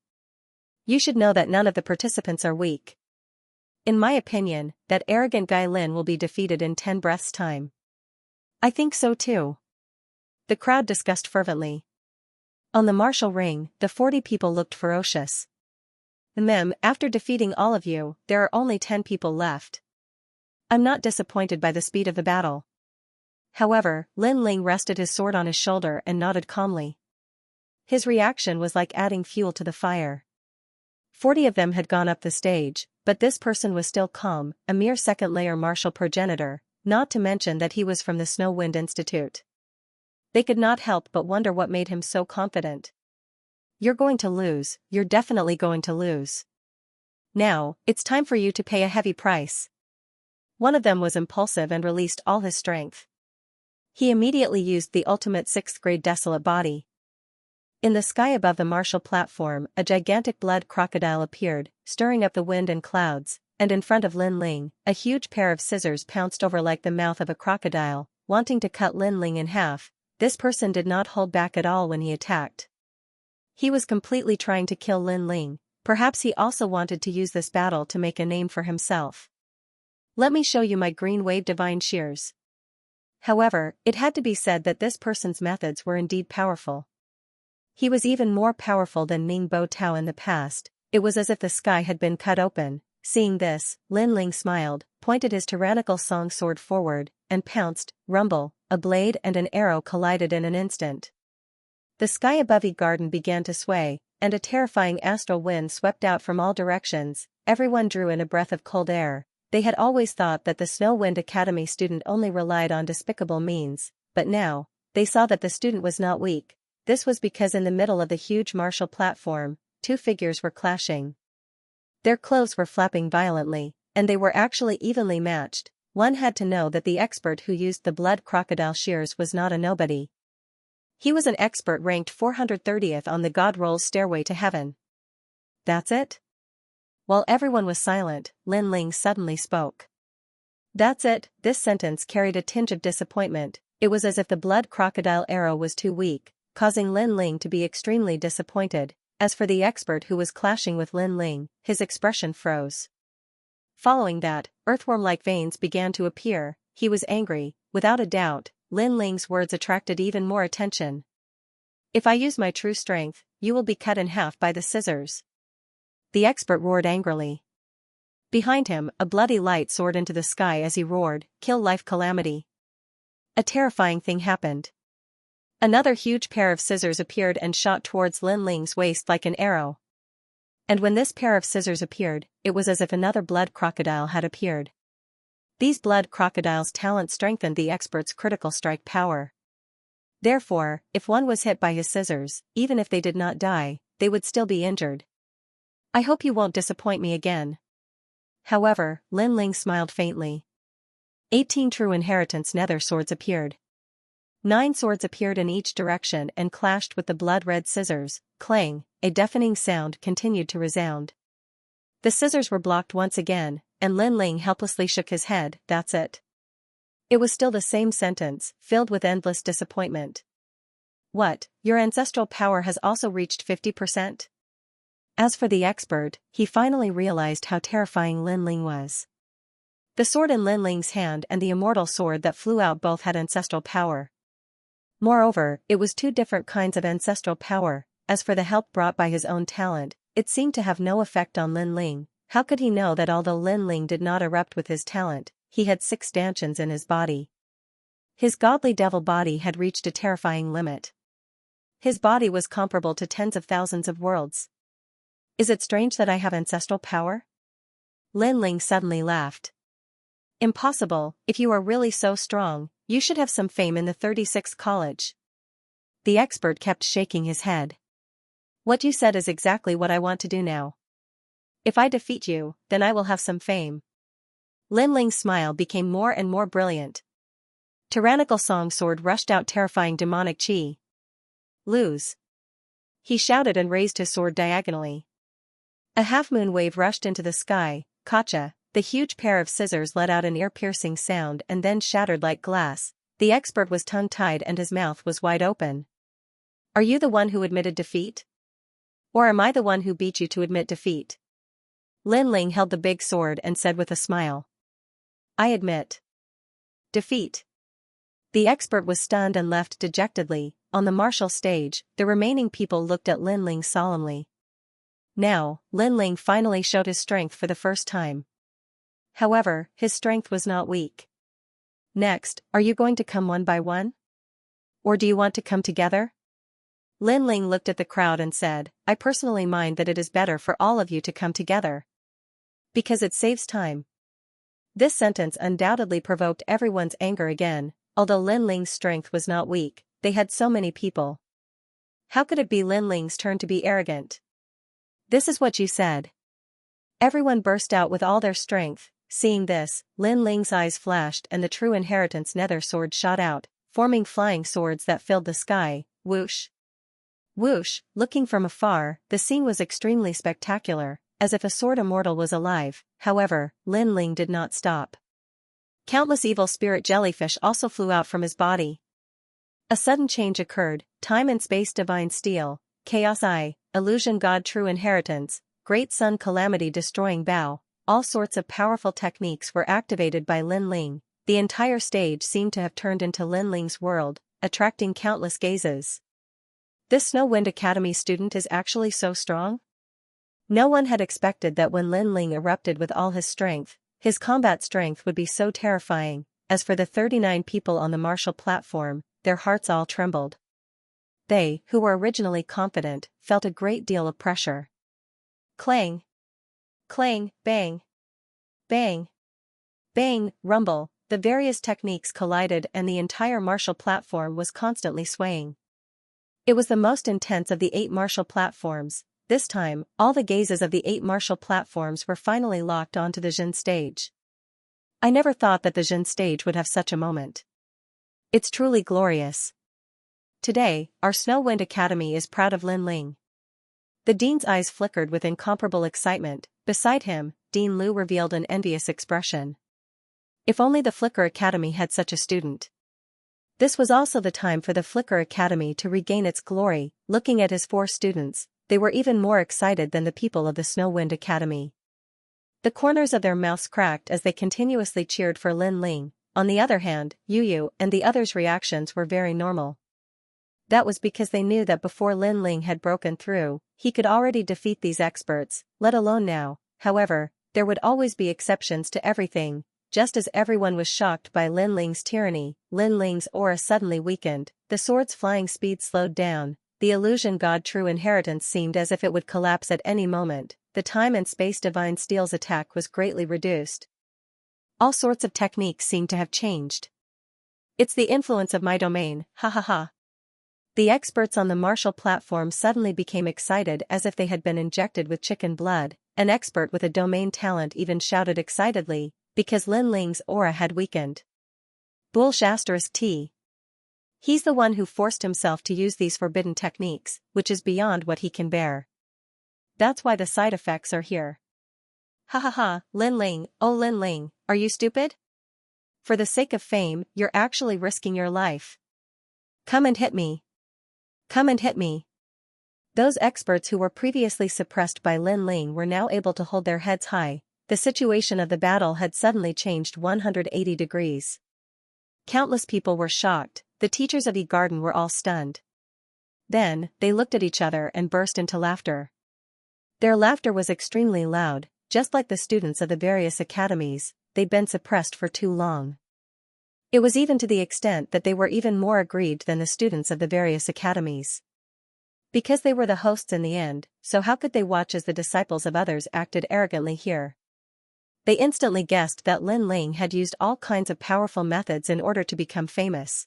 Speaker 1: You should know that none of the participants are weak. In my opinion, that arrogant guy Lin will be defeated in 10 breaths' time. I think so too. The crowd discussed fervently. On the martial ring, the 40 people looked ferocious. After defeating all of you, there are only 10 people left. I'm not disappointed by the speed of the battle. However, Lin Ling rested his sword on his shoulder and nodded calmly. His reaction was like adding fuel to the fire. 40 of them had gone up the stage, but this person was still calm, a mere second-layer martial progenitor, not to mention that he was from the Snow Wind Institute. They could not help but wonder what made him so confident. You're going to lose, you're definitely going to lose. Now, it's time for you to pay a heavy price. One of them was impulsive and released all his strength. He immediately used the ultimate 6th grade desolate body. In the sky above the martial platform, a gigantic blood crocodile appeared, stirring up the wind and clouds, and in front of Lin Ling, a huge pair of scissors pounced over like the mouth of a crocodile, wanting to cut Lin Ling in half. This person did not hold back at all when he attacked. He was completely trying to kill Lin Ling. Perhaps he also wanted to use this battle to make a name for himself. Let me show you my green wave divine shears. However, it had to be said that this person's methods were indeed powerful. He was even more powerful than Ning Bo Tao in the past. It was as if the sky had been cut open. Seeing this, Lin Ling smiled, pointed his tyrannical song sword forward, and pounced. Rumble, a blade and an arrow collided in an instant. The sky above the garden began to sway, and a terrifying astral wind swept out from all directions. Everyone drew in a breath of cold air. They had always thought that the Snow Wind Academy student only relied on despicable means, but now, they saw that the student was not weak. This was because in the middle of the huge martial platform, two figures were clashing. Their clothes were flapping violently, and they were actually evenly matched. One had to know that the expert who used the blood crocodile shears was not a nobody. He was an expert ranked 430th on the God Roll's stairway to heaven. That's it? While everyone was silent, Lin Ling suddenly spoke. That's it. This sentence carried a tinge of disappointment. It was as if the blood crocodile arrow was too weak, causing Lin Ling to be extremely disappointed. As for the expert who was clashing with Lin Ling, his expression froze. Following that, earthworm-like veins began to appear. He was angry. Without a doubt, Lin Ling's words attracted even more attention. If I use my true strength, you will be cut in half by the scissors. The expert roared angrily. Behind him, a bloody light soared into the sky as he roared, "Kill life calamity." A terrifying thing happened. Another huge pair of scissors appeared and shot towards Lin Ling's waist like an arrow. And when this pair of scissors appeared, it was as if another blood crocodile had appeared. These blood crocodiles' talent strengthened the expert's critical strike power. Therefore, if one was hit by his scissors, even if they did not die, they would still be injured. I hope you won't disappoint me again. However, Lin Ling smiled faintly. 18 true inheritance nether swords appeared. 9 swords appeared in each direction and clashed with the blood-red scissors. Clang, a deafening sound continued to resound. The scissors were blocked once again, and Lin Ling helplessly shook his head. That's it. It was still the same sentence, filled with endless disappointment. What, your ancestral power has also reached 50%? As for the expert, he finally realized how terrifying Lin Ling was. The sword in Lin Ling's hand and the immortal sword that flew out both had ancestral power. Moreover, it was 2 different kinds of ancestral power. As for the help brought by his own talent, it seemed to have no effect on Lin Ling. How could he know that although Lin Ling did not erupt with his talent, he had 6 stanchions in his body? His godly devil body had reached a terrifying limit. His body was comparable to tens of thousands of worlds. Is it strange that I have ancestral power? Lin Ling suddenly laughed. Impossible, if you are really so strong, you should have some fame in the 36th college. The expert kept shaking his head. What you said is exactly what I want to do now. If I defeat you, then I will have some fame. Lin Ling's smile became more and more brilliant. Tyrannical Song Sword rushed out terrifying demonic chi. Lose. He shouted and raised his sword diagonally. A half-moon wave rushed into the sky. Gotcha. The huge pair of scissors let out an ear-piercing sound and then shattered like glass. The expert was tongue-tied and his mouth was wide open. Are you the one who admitted defeat? Or am I the one who beat you to admit defeat? Lin Ling held the big sword and said with a smile. I admit defeat. The expert was stunned and left dejectedly. On the martial stage, the remaining people looked at Lin Ling solemnly. Now, Lin Ling finally showed his strength for the first time. However, his strength was not weak. Next, are you going to come one by one? Or do you want to come together? Lin Ling looked at the crowd and said, I personally mind that it is better for all of you to come together. Because it saves time. This sentence undoubtedly provoked everyone's anger again. Although Lin Ling's strength was not weak, they had so many people. How could it be Lin Ling's turn to be arrogant? This is what you said. Everyone burst out with all their strength. Seeing this, Lin Ling's eyes flashed and the true inheritance nether sword shot out, forming flying swords that filled the sky. Whoosh. Whoosh. Looking from afar, the scene was extremely spectacular, as if a sword immortal was alive. However, Lin Ling did not stop. Countless evil spirit jellyfish also flew out from his body. A sudden change occurred. Time and space divine steel, chaos eye, illusion god true inheritance, great sun calamity destroying bow. All sorts of powerful techniques were activated by Lin Ling. The entire stage seemed to have turned into Lin Ling's world, attracting countless gazes. This Snow Wind Academy student is actually so strong? No one had expected that when Lin Ling erupted with all his strength, his combat strength would be so terrifying. As for the 39 people on the martial platform, their hearts all trembled. They, who were originally confident, felt a great deal of pressure. Clang! Clang, bang! Bang! Bang, rumble, the various techniques collided and the entire martial platform was constantly swaying. It was the most intense of the 8 martial platforms. This time, all the gazes of the 8 martial platforms were finally locked onto the Jin stage. I never thought that the Jin stage would have such a moment. It's truly glorious. Today, our Snowwind Academy is proud of Lin Ling. The dean's eyes flickered with incomparable excitement. Beside him, Dean Liu revealed an envious expression. If only the Flicker Academy had such a student. This was also the time for the Flicker Academy to regain its glory. Looking at his 4 students, they were even more excited than the people of the Snowwind Academy. The corners of their mouths cracked as they continuously cheered for Lin Ling. On the other hand, Yu Yu and the others' reactions were very normal. That was because they knew that before Lin Ling had broken through, he could already defeat these experts, let alone now. However, there would always be exceptions to everything. Just as everyone was shocked by Lin Ling's tyranny, Lin Ling's aura suddenly weakened, the sword's flying speed slowed down, the illusion god True Inheritance seemed as if it would collapse at any moment, the time and space divine steel's attack was greatly reduced. All sorts of techniques seemed to have changed. It's the influence of my domain, ha ha ha. The experts on the martial platform suddenly became excited as if they had been injected with chicken blood. An expert with a domain talent even shouted excitedly, because Lin Ling's aura had weakened. Bullsh*T. He's the one who forced himself to use these forbidden techniques, which is beyond what he can bear. That's why the side effects are here. Ha ha ha, Lin Ling, oh Lin Ling, are you stupid? For the sake of fame, you're actually risking your life. Come and hit me. Come and hit me. Those experts who were previously suppressed by Lin Ling were now able to hold their heads high. The situation of the battle had suddenly changed 180 degrees. Countless people were shocked, the teachers of the garden were all stunned. Then, they looked at each other and burst into laughter. Their laughter was extremely loud, just like the students of the various academies, they'd been suppressed for too long. It was even to the extent that they were even more aggrieved than the students of the various academies. Because they were the hosts in the end, so how could they watch as the disciples of others acted arrogantly here? They instantly guessed that Lin Ling had used all kinds of powerful methods in order to become famous.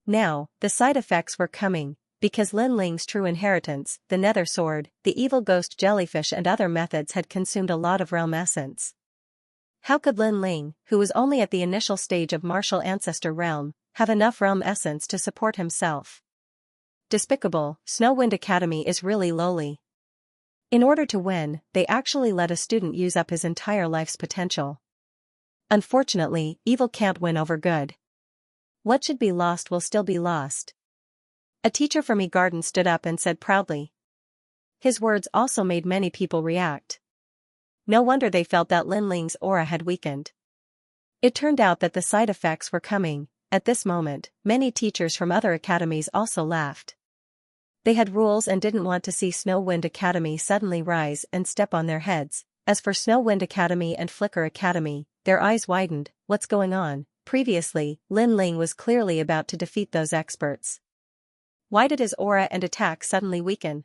Speaker 1: Now, the side effects were coming, because Lin Ling's true inheritance, the nether sword, the evil ghost jellyfish and other methods had consumed a lot of realm essence. How could Lin Ling, who was only at the initial stage of martial ancestor realm, have enough realm essence to support himself? Despicable, Snowwind Academy is really lowly. In order to win, they actually let a student use up his entire life's potential. Unfortunately, evil can't win over good. What should be lost will still be lost. A teacher from E-Garden stood up and said proudly. His words also made many people react. No wonder they felt that Lin Ling's aura had weakened. It turned out that the side effects were coming. At this moment, many teachers from other academies also laughed. They had rules and didn't want to see Snowwind Academy suddenly rise and step on their heads. As for Snowwind Academy and Flicker Academy, their eyes widened. What's going on? Previously, Lin Ling was clearly about to defeat those experts. Why did his aura and attack suddenly weaken?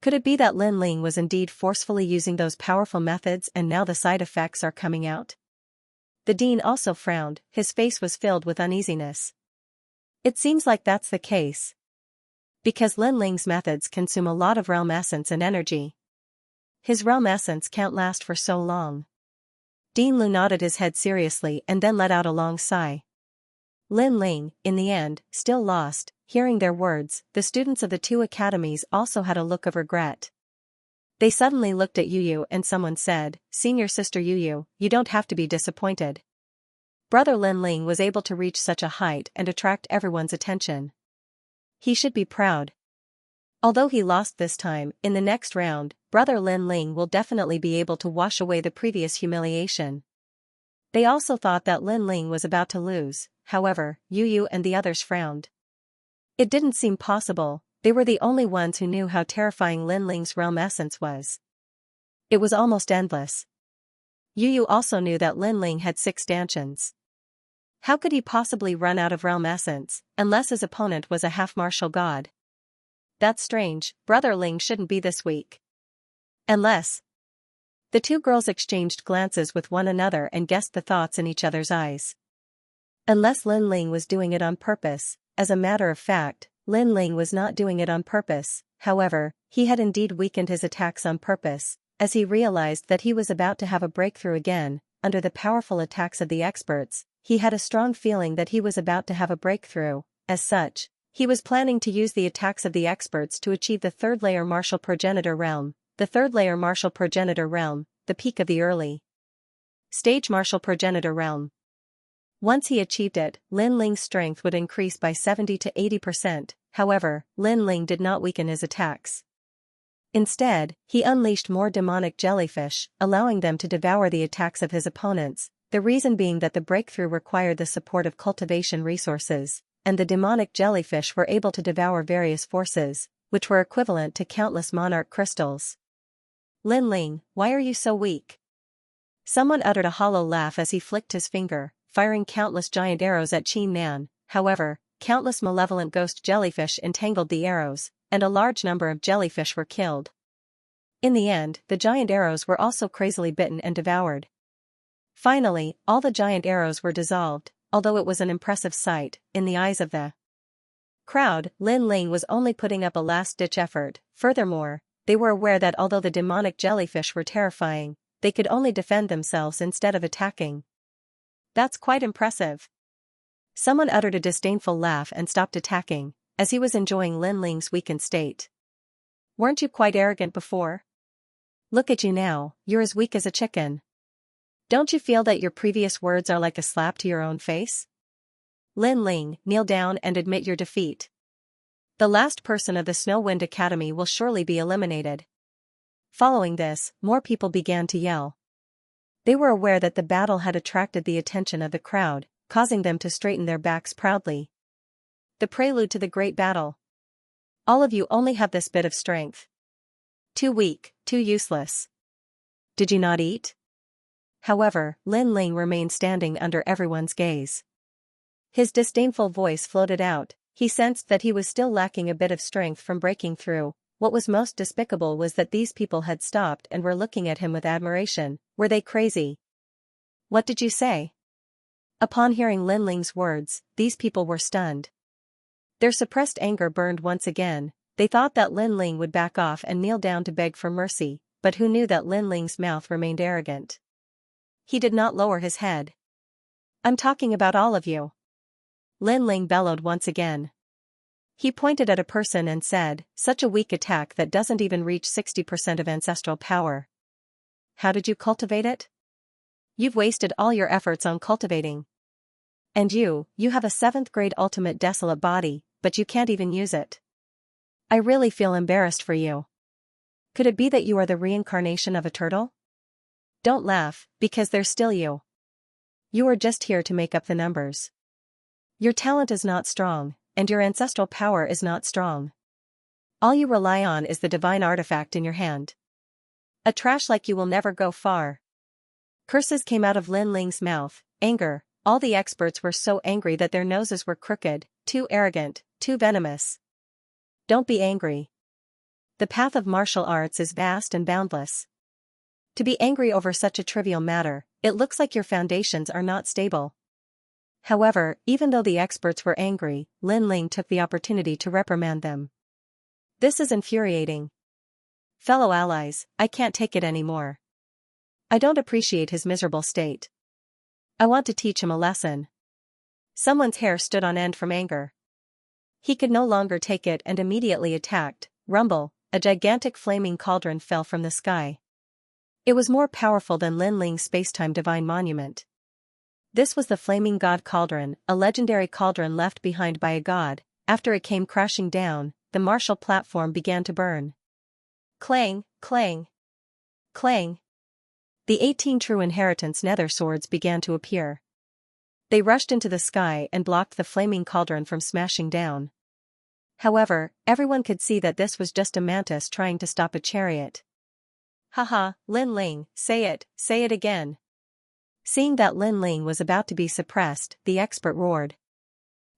Speaker 1: Could it be that Lin Ling was indeed forcefully using those powerful methods and now the side effects are coming out? The dean also frowned, his face was filled with uneasiness. It seems like that's the case. Because Lin Ling's methods consume a lot of realm essence and energy. His realm essence can't last for so long. Dean Liu nodded his head seriously and then let out a long sigh. Lin Ling, in the end, still lost. Hearing their words, the students of the 2 academies also had a look of regret. They suddenly looked at Yu Yu and someone said, "Senior sister Yu Yu, you don't have to be disappointed. Brother Lin Ling was able to reach such a height and attract everyone's attention. He should be proud. Although he lost this time, in the next round, Brother Lin Ling will definitely be able to wash away the previous humiliation." They also thought that Lin Ling was about to lose, however, Yu Yu and the others frowned. It didn't seem possible, they were the only ones who knew how terrifying Lin Ling's realm essence was. It was almost endless. Yu Yu also knew that Lin Ling had 6 stanchions. How could he possibly run out of realm essence, unless his opponent was a half-martial god? That's strange, Brother Ling shouldn't be this weak. Unless The two girls exchanged glances with one another and guessed the thoughts in each other's eyes. Unless Lin Ling was doing it on purpose, as a matter of fact, Lin Ling was not doing it on purpose. However, he had indeed weakened his attacks on purpose, as he realized that he was about to have a breakthrough again. Under the powerful attacks of the experts, he had a strong feeling that he was about to have a breakthrough. As such, he was planning to use the attacks of the experts to achieve the third-layer martial progenitor realm. The third-layer martial progenitor realm, the peak of the early stage martial progenitor realm. Once he achieved it, Lin Ling's strength would increase by 70 to 80%. However, Lin Ling did not weaken his attacks. Instead, he unleashed more demonic jellyfish, allowing them to devour the attacks of his opponents, the reason being that the breakthrough required the support of cultivation resources, and the demonic jellyfish were able to devour various forces, which were equivalent to countless monarch crystals. Lin Ling, why are you so weak? Someone uttered a hollow laugh as he flicked his finger, firing countless giant arrows at Qin Nan. However, countless malevolent ghost jellyfish entangled the arrows, and a large number of jellyfish were killed. In the end, the giant arrows were also crazily bitten and devoured. Finally, all the giant arrows were dissolved, although it was an impressive sight. In the eyes of the crowd, Lin Ling was only putting up a last-ditch effort. Furthermore, they were aware that although the demonic jellyfish were terrifying, they could only defend themselves instead of attacking. That's quite impressive. Someone uttered a disdainful laugh and stopped attacking, as he was enjoying Lin Ling's weakened state. Weren't you quite arrogant before? Look at you now, you're as weak as a chicken. Don't you feel that your previous words are like a slap to your own face? Lin Ling, kneel down and admit your defeat. The last person of the Snow Wind Academy will surely be eliminated. Following this, more people began to yell. They were aware that the battle had attracted the attention of the crowd, causing them to straighten their backs proudly. The prelude to the great battle. All of you only have this bit of strength. Too weak, too useless. Did you not eat? However, Lin Ling remained standing under everyone's gaze. His disdainful voice floated out. He sensed that he was still lacking a bit of strength from breaking through. What was most despicable was that these people had stopped and were looking at him with admiration. Were they crazy? What did you say? Upon hearing Lin Ling's words, these people were stunned. Their suppressed anger burned once again. They thought that Lin Ling would back off and kneel down to beg for mercy, but who knew that Lin Ling's mouth remained arrogant. He did not lower his head. I'm talking about all of you. Lin Ling bellowed once again. He pointed at a person and said, such a weak attack that doesn't even reach 60% of ancestral power. How did you cultivate it? You've wasted all your efforts on cultivating. And you have a 7th grade ultimate desolate body, but you can't even use it. I really feel embarrassed for you. Could it be that you are the reincarnation of a turtle? Don't laugh, because they're still you. You are just here to make up the numbers. Your talent is not strong, and your ancestral power is not strong. All you rely on is the divine artifact in your hand. A trash like you will never go far. Curses came out of Lin Ling's mouth, anger. All the experts were so angry that their noses were crooked, too arrogant, too venomous. Don't be angry. The path of martial arts is vast and boundless. To be angry over such a trivial matter, it looks like your foundations are not stable. However, even though the experts were angry, Lin Ling took the opportunity to reprimand them. This is infuriating. Fellow allies, I can't take it anymore. I don't appreciate his miserable state. I want to teach him a lesson. Someone's hair stood on end from anger. He could no longer take it and immediately attacked. Rumble, a gigantic flaming cauldron fell from the sky. It was more powerful than Lin Ling's spacetime divine monument. This was the Flaming God Cauldron, a legendary cauldron left behind by a god. After it came crashing down, the martial platform began to burn. Clang, clang, clang. The 18 true inheritance nether swords began to appear. They rushed into the sky and blocked the flaming cauldron from smashing down. However, everyone could see that this was just a mantis trying to stop a chariot. Haha, Lin Ling, say it again. Seeing that Lin Ling was about to be suppressed, the expert roared.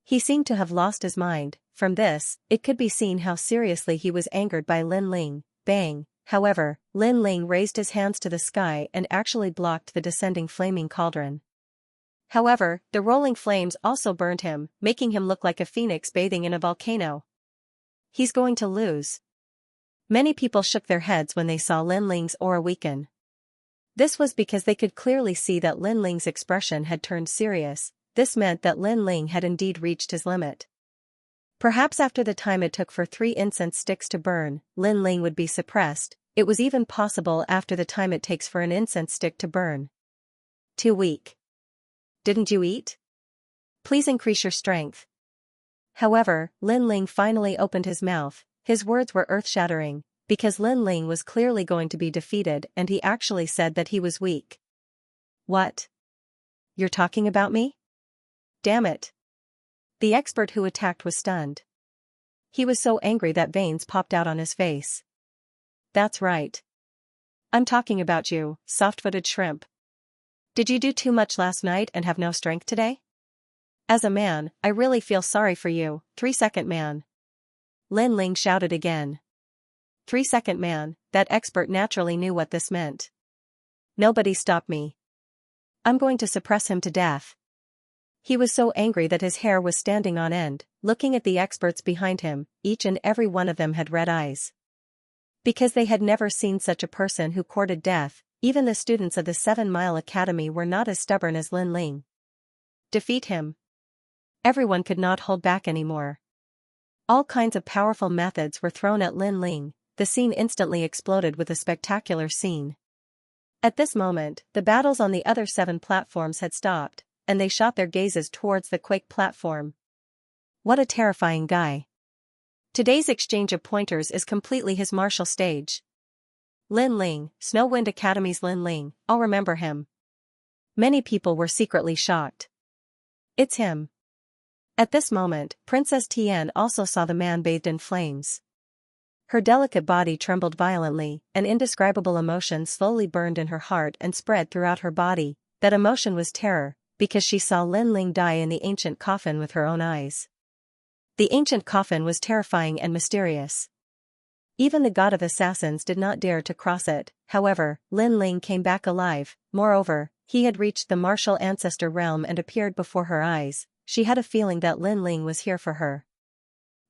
Speaker 1: He seemed to have lost his mind. From this, it could be seen how seriously he was angered by Lin Ling. Bang, However, Lin Ling raised his hands to the sky and actually blocked the descending flaming cauldron. However, the rolling flames also burned him, making him look like a phoenix bathing in a volcano. He's going to lose. Many people shook their heads when they saw Lin Ling's aura weaken. This was because they could clearly see that Lin Ling's expression had turned serious. This meant that Lin Ling had indeed reached his limit. Perhaps after the time it took for 3 incense sticks to burn, Lin Ling would be suppressed. It was even possible after the time it takes for an incense stick to burn. Too weak. Didn't you eat? Please increase your strength. However, Lin Ling finally opened his mouth. His words were earth-shattering, because Lin Ling was clearly going to be defeated and he actually said that he was weak. What? You're talking about me? Damn it. The expert who attacked was stunned. He was so angry that veins popped out on his face. That's right. I'm talking about you, soft-footed shrimp. Did you do too much last night and have no strength today? As a man, I really feel sorry for you, 3-second man. Lin Ling shouted again. 3-second man, that expert naturally knew what this meant. Nobody stop me. I'm going to suppress him to death. He was so angry that his hair was standing on end, looking at the experts behind him. Each and every one of them had red eyes. Because they had never seen such a person who courted death, even the students of the 7 Mile Academy were not as stubborn as Lin Ling. Defeat him. Everyone could not hold back anymore. All kinds of powerful methods were thrown at Lin Ling. The scene instantly exploded with a spectacular scene. At this moment, the battles on the other 7 platforms had stopped, and they shot their gazes towards the Quake platform. What a terrifying guy. Today's exchange of pointers is completely his martial stage. Lin Ling, Snow Wind Academy's Lin Ling, I'll remember him. Many people were secretly shocked. It's him. At this moment, Princess Tian also saw the man bathed in flames. Her delicate body trembled violently, an indescribable emotion slowly burned in her heart and spread throughout her body. That emotion was terror, because she saw Lin Ling die in the ancient coffin with her own eyes. The ancient coffin was terrifying and mysterious. Even the god of assassins did not dare to cross it. However, Lin Ling came back alive. Moreover, he had reached the martial ancestor realm and appeared before her eyes. She had a feeling that Lin Ling was here for her.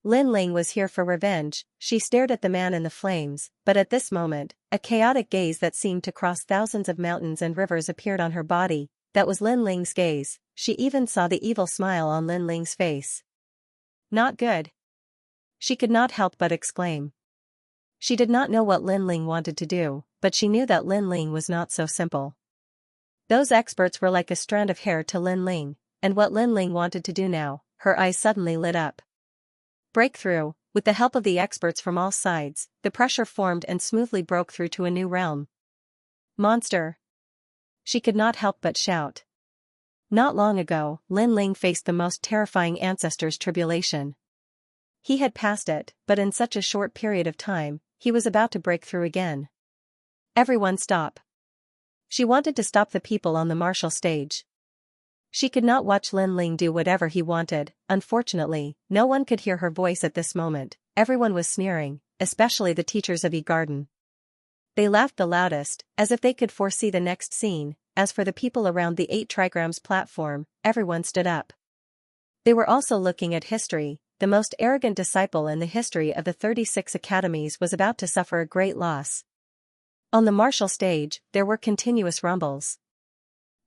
Speaker 1: Lin Ling was here for revenge. She stared at the man in the flames, but at this moment, a chaotic gaze that seemed to cross thousands of mountains and rivers appeared on her body. That was Lin Ling's gaze. She even saw the evil smile on Lin Ling's face. Not good. She could not help but exclaim. She did not know what Lin Ling wanted to do, but she knew that Lin Ling was not so simple. Those experts were like a strand of hair to Lin Ling, and what Lin Ling wanted to do now, her eyes suddenly lit up. Breakthrough. With the help of the experts from all sides, the pressure formed and smoothly broke through to a new realm. Monster! She could not help but shout. Not long ago, Lin Ling faced the most terrifying ancestor's tribulation. He had passed it, but in such a short period of time, he was about to break through again. Everyone stop. She wanted to stop the people on the martial stage. She could not watch Lin Ling do whatever he wanted. Unfortunately, no one could hear her voice at this moment. Everyone was sneering, especially the teachers of E-Garden. They laughed the loudest, as if they could foresee the next scene. As for the people around the 8 trigrams platform, everyone stood up. They were also looking at history. The most arrogant disciple in the history of the 36 academies was about to suffer a great loss. On the martial stage, there were continuous rumbles.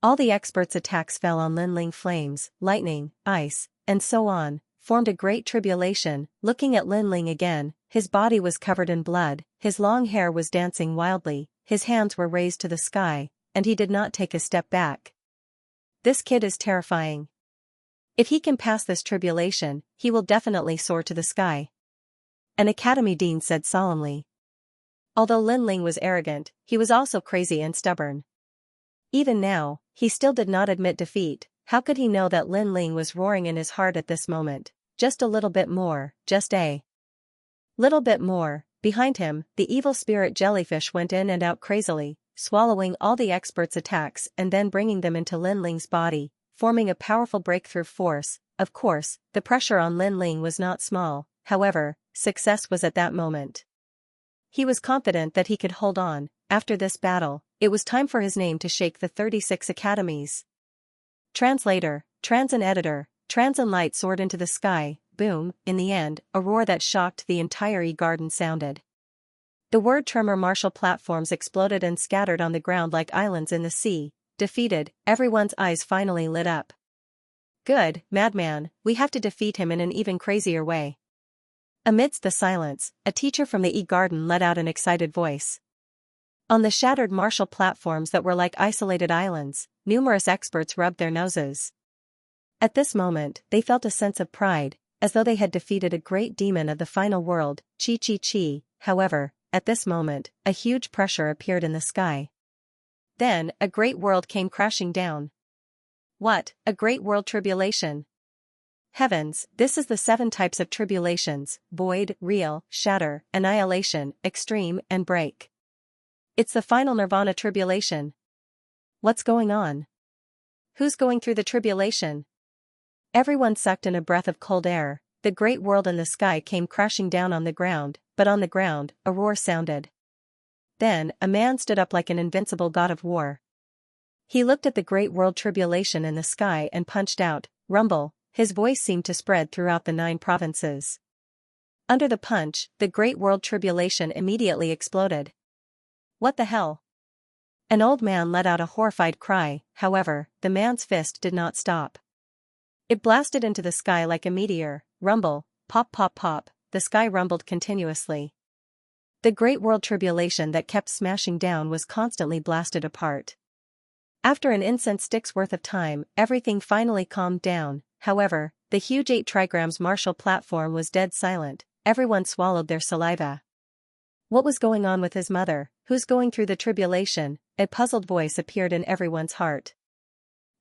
Speaker 1: All the experts' attacks fell on Lin Ling. Flames, lightning, ice, and so on, formed a great tribulation. Looking at Lin Ling again, his body was covered in blood, his long hair was dancing wildly, his hands were raised to the sky, and he did not take a step back. This kid is terrifying. If he can pass this tribulation, he will definitely soar to the sky. An academy dean said solemnly. Although Lin Ling was arrogant, he was also crazy and stubborn. Even now, he still did not admit defeat. How could he know that Lin Ling was roaring in his heart at this moment? Just a little bit more, just a little bit more. Behind him, the evil spirit jellyfish went in and out crazily, swallowing all the experts' attacks and then bringing them into Lin Ling's body, forming a powerful breakthrough force. Of course, the pressure on Lin Ling was not small. However, success was at that moment. He was confident that he could hold on. After this battle, it was time for his name to shake the 36 academies. Translator, Transan editor, Transan light soared into the sky, boom, in the end, a roar that shocked the entire E-garden sounded. The word tremor martial platforms exploded and scattered on the ground like islands in the sea. Defeated, everyone's eyes finally lit up. Good, madman, we have to defeat him in an even crazier way. Amidst the silence, a teacher from the E-garden let out an excited voice. On the shattered martial platforms that were like isolated islands, numerous experts rubbed their noses. At this moment, they felt a sense of pride, as though they had defeated a great demon of the final world, Chi. However, at this moment, a huge pressure appeared in the sky. Then, a great world came crashing down. What, a great world tribulation? Heavens, this is the 7 types of tribulations: void, real, shatter, annihilation, extreme, and break. It's the final nirvana tribulation. What's going on? Who's going through the tribulation? Everyone sucked in a breath of cold air. The great world in the sky came crashing down on the ground, but on the ground, a roar sounded. Then, a man stood up like an invincible god of war. He looked at the great world tribulation in the sky and punched out, rumble. His voice seemed to spread throughout the 9 provinces. Under the punch, the great world tribulation immediately exploded. What the hell? An old man let out a horrified cry. However, the man's fist did not stop. It blasted into the sky like a meteor. Rumble, pop pop pop, the sky rumbled continuously. The great world tribulation that kept smashing down was constantly blasted apart. After an incense stick's worth of time, everything finally calmed down. However, the huge 8 trigrams martial platform was dead silent. Everyone swallowed their saliva. What was going on with his mother? Who's going through the tribulation? A puzzled voice appeared in everyone's heart.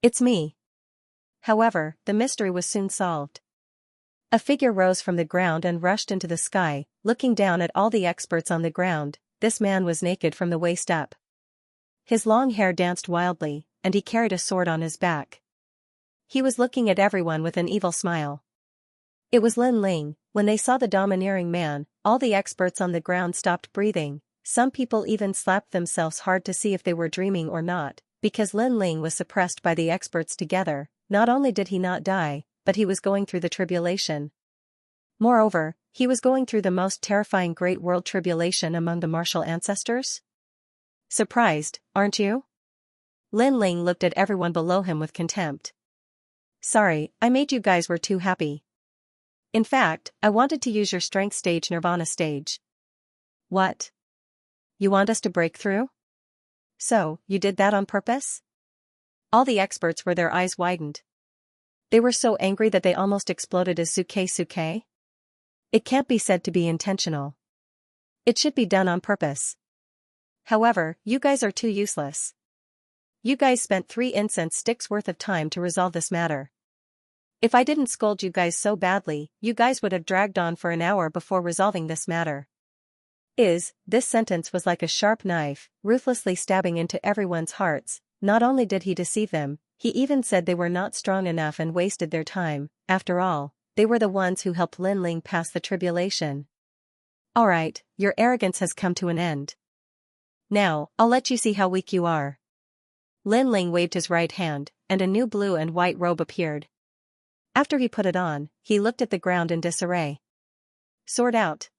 Speaker 1: It's me. However, the mystery was soon solved. A figure rose from the ground and rushed into the sky, looking down at all the experts on the ground. This man was naked from the waist up. His long hair danced wildly, and he carried a sword on his back. He was looking at everyone with an evil smile. It was Lin Ling. When they saw the domineering man, all the experts on the ground stopped breathing. Some people even slapped themselves hard to see if they were dreaming or not, because Lin Ling was suppressed by the experts together. Not only did he not die, but he was going through the tribulation. Moreover, he was going through the most terrifying great world tribulation among the martial ancestors. Surprised, aren't you? Lin Ling looked at everyone below him with contempt. Sorry, I made you guys were too happy. In fact, I wanted to use your strength stage Nirvana stage. What? You want us to break through? So, you did that on purpose? All the experts were their eyes widened. They were so angry that they almost exploded as suke. It can't be said to be intentional. It should be done on purpose. However, you guys are too useless. You guys spent 3 incense sticks worth of time to resolve this matter. If I didn't scold you guys so badly, you guys would have dragged on for an hour before resolving this matter. This sentence was like a sharp knife, ruthlessly stabbing into everyone's hearts. Not only did he deceive them, he even said they were not strong enough and wasted their time. After all, they were the ones who helped Lin Ling pass the tribulation. Alright, your arrogance has come to an end. Now, I'll let you see how weak you are. Lin Ling waved his right hand, and a new blue and white robe appeared. After he put it on, he looked at the ground in disarray. Sword out.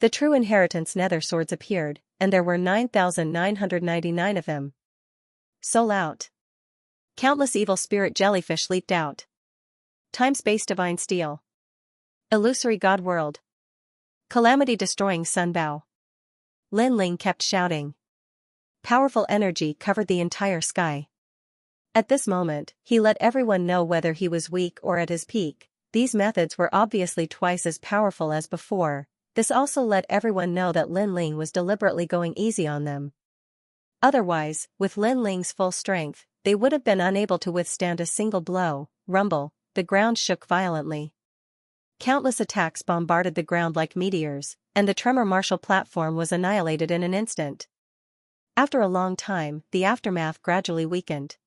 Speaker 1: The true inheritance nether swords appeared, and there were 9,999 of them. Soul out. Countless evil spirit jellyfish leaped out. Time-space divine steel. Illusory god world. Calamity-destroying sunbow. Lin Ling kept shouting. Powerful energy covered the entire sky. At this moment, he let everyone know whether he was weak or at his peak. These methods were obviously twice as powerful as before. This also let everyone know that Lin Ling was deliberately going easy on them. Otherwise, with Lin Ling's full strength, they would have been unable to withstand a single blow. Rumble, the ground shook violently. Countless attacks bombarded the ground like meteors, and the tremor martial platform was annihilated in an instant. After a long time, the aftermath gradually weakened.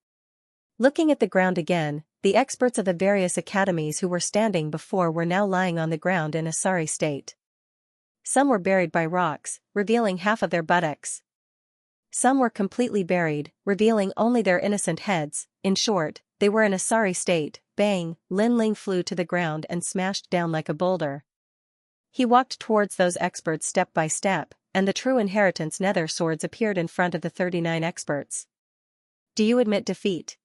Speaker 1: Looking at the ground again, the experts of the various academies who were standing before were now lying on the ground in a sorry state. Some were buried by rocks, revealing half of their buttocks. Some were completely buried, revealing only their innocent heads. In short, they were in a sorry state. Bang! Lin Ling flew to the ground and smashed down like a boulder. He walked towards those experts step by step, and the true inheritance nether swords appeared in front of the 39 experts. Do you admit defeat?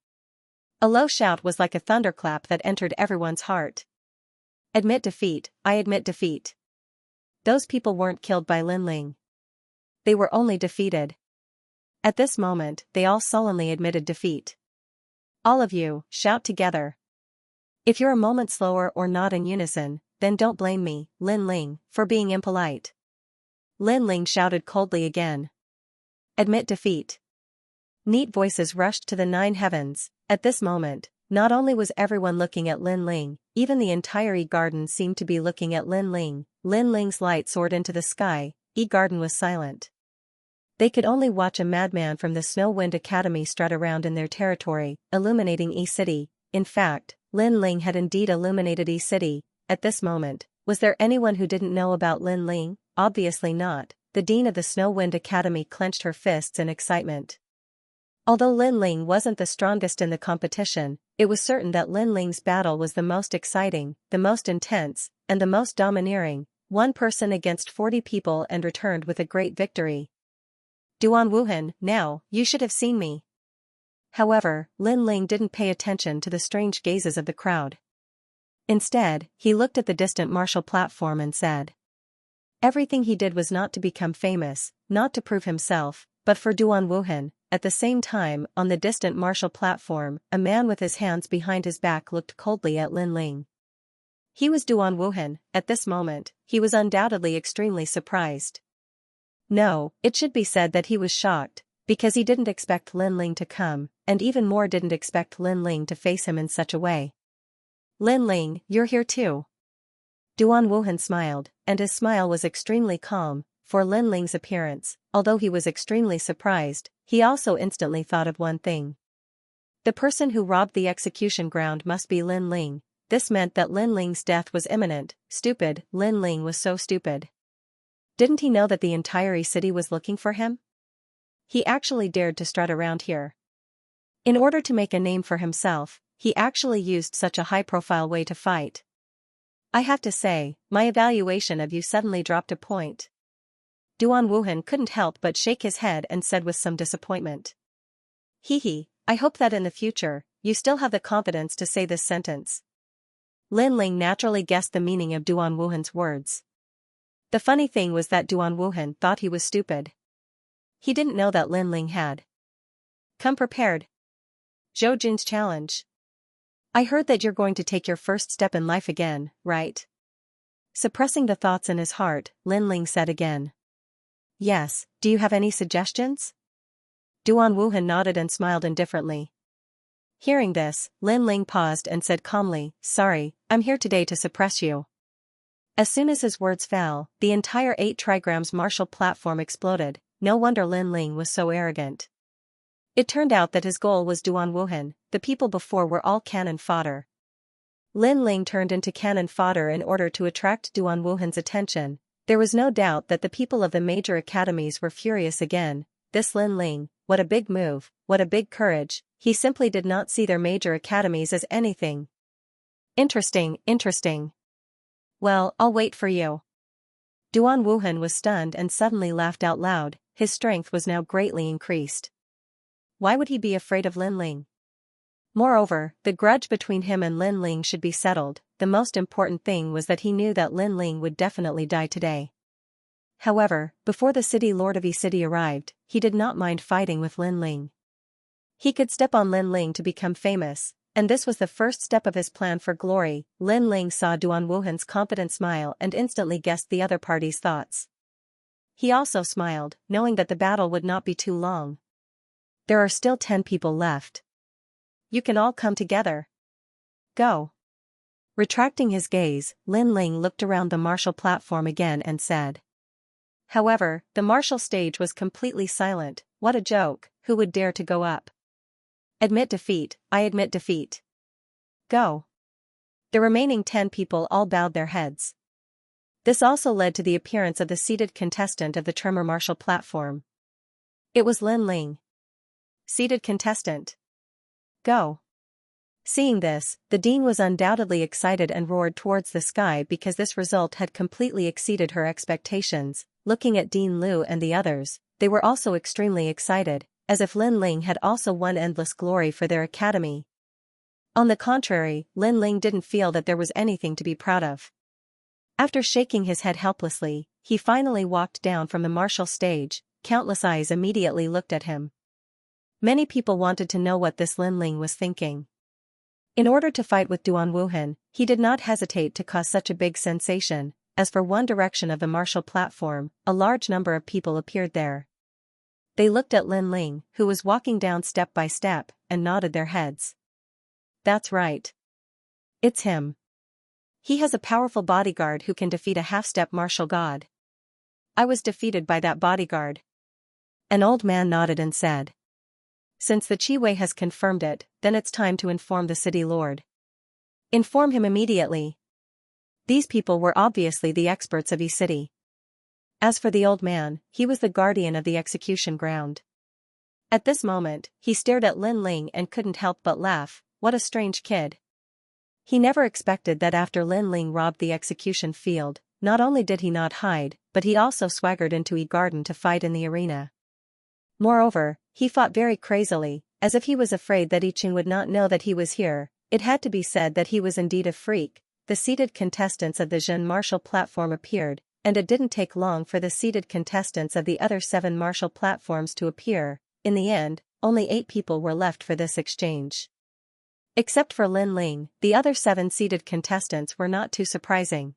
Speaker 1: A low shout was like a thunderclap that entered everyone's heart. Admit defeat, I admit defeat. Those people weren't killed by Lin Ling. They were only defeated. At this moment, they all sullenly admitted defeat. All of you, shout together. If you're a moment slower or not in unison, then don't blame me, Lin Ling, for being impolite. Lin Ling shouted coldly again. Admit defeat. Neat voices rushed to the 9 heavens. At this moment, not only was everyone looking at Lin Ling, even the entire E-Garden seemed to be looking at Lin Ling. Lin Ling's light soared into the sky. E-Garden was silent. They could only watch a madman from the Snow Wind Academy strut around in their territory, illuminating E-City. In fact, Lin Ling had indeed illuminated E-City. At this moment, was there anyone who didn't know about Lin Ling? Obviously not. The dean of the Snow Wind Academy clenched her fists in excitement. Although Lin Ling wasn't the strongest in the competition, it was certain that Lin Ling's battle was the most exciting, the most intense, and the most domineering. One person against 40 people and returned with a great victory. Duan Wuhan, now, you should have seen me. However, Lin Ling didn't pay attention to the strange gazes of the crowd. Instead, he looked at the distant martial platform and said. Everything he did was not to become famous, not to prove himself, but for Duan Wuhan. At the same time, on the distant martial platform, a man with his hands behind his back looked coldly at Lin Ling. He was Duan Wuhan. At this moment, he was undoubtedly extremely surprised. No, it should be said that he was shocked, because he didn't expect Lin Ling to come, and even more didn't expect Lin Ling to face him in such a way. Lin Ling, you're here too. Duan Wuhan smiled, and his smile was extremely calm. For Lin Ling's appearance, although he was extremely surprised, he also instantly thought of one thing. The person who robbed the execution ground must be Lin Ling. This meant that Lin Ling's death was imminent. Stupid, Lin Ling was so stupid. Didn't he know that the entire city was looking for him? He actually dared to strut around here. In order to make a name for himself, he actually used such a high-profile way to fight. I have to say, my evaluation of you suddenly dropped a point. Duan Wuhan couldn't help but shake his head and said with some disappointment. Hee, I hope that in the future, you still have the confidence to say this sentence. Lin Ling naturally guessed the meaning of Duan Wuhan's words. The funny thing was that Duan Wuhan thought he was stupid. He didn't know that Lin Ling had come prepared. Zhou Jun's challenge. I heard that you're going to take your first step in life again, right? Suppressing the thoughts in his heart, Lin Ling said again. Yes, do you have any suggestions? Duan Wuhan nodded and smiled indifferently. Hearing this, Lin Ling paused and said calmly, sorry, I'm here today to suppress you. As soon as his words fell, the entire 8 trigrams martial platform exploded. No wonder Lin Ling was so arrogant. It turned out that his goal was Duan Wuhan. The people before were all cannon fodder. Lin Ling turned into cannon fodder in order to attract Duan Wuhan's attention. There was no doubt that the people of the major academies were furious again. This Lin Ling, what a big move, what a big courage. He simply did not see their major academies as anything. Interesting. Well, I'll wait for you. Duan Wuhan was stunned and suddenly laughed out loud. His strength was now greatly increased. Why would he be afraid of Lin Ling? Moreover, the grudge between him and Lin Ling should be settled. The most important thing was that he knew that Lin Ling would definitely die today. However, before the city lord of E-City arrived, he did not mind fighting with Lin Ling. He could step on Lin Ling to become famous, and this was the first step of his plan for glory. Lin Ling saw Duan Wuhan's confident smile and instantly guessed the other party's thoughts. He also smiled, knowing that the battle would not be too long. There are still 10 people left. You can all come together. Go. Retracting his gaze, Lin Ling looked around the martial platform again and said. However, the martial stage was completely silent. What a joke, who would dare to go up? Admit defeat, I admit defeat. Go. The remaining 10 people all bowed their heads. This also led to the appearance of the seated contestant of the Tremor martial platform. It was Lin Ling. Seated contestant. Go. Seeing this, the dean was undoubtedly excited and roared towards the sky because this result had completely exceeded her expectations. Looking at Dean Liu and the others, they were also extremely excited, as if Lin Ling had also won endless glory for their academy. On the contrary, Lin Ling didn't feel that there was anything to be proud of. After shaking his head helplessly, he finally walked down from the martial stage. Countless eyes immediately looked at him. Many people wanted to know what this Lin Ling was thinking. In order to fight with Duan Wuhan, he did not hesitate to cause such a big sensation. As for one direction of the martial platform, a large number of people appeared there. They looked at Lin Ling, who was walking down step by step, and nodded their heads. That's right. It's him. He has a powerful bodyguard who can defeat a half-step martial god. I was defeated by that bodyguard. An old man nodded and said. Since the Qi has confirmed it, then it's time to inform the city lord. Inform him immediately. These people were obviously the experts of Yi City. As for the old man, he was the guardian of the execution ground. At this moment, he stared at Lin Ling and couldn't help but laugh. What a strange kid. He never expected that after Lin Ling robbed the execution field, not only did he not hide, but he also swaggered into Yi Garden to fight in the arena. Moreover, he fought very crazily, as if he was afraid that Yi Qing would not know that he was here. It had to be said that he was indeed a freak. The seated contestants of the Zhen martial platform appeared, and it didn't take long for the seated contestants of the other 7 martial platforms to appear. In the end, only 8 people were left for this exchange. Except for Lin Ling, the other 7 seated contestants were not too surprising.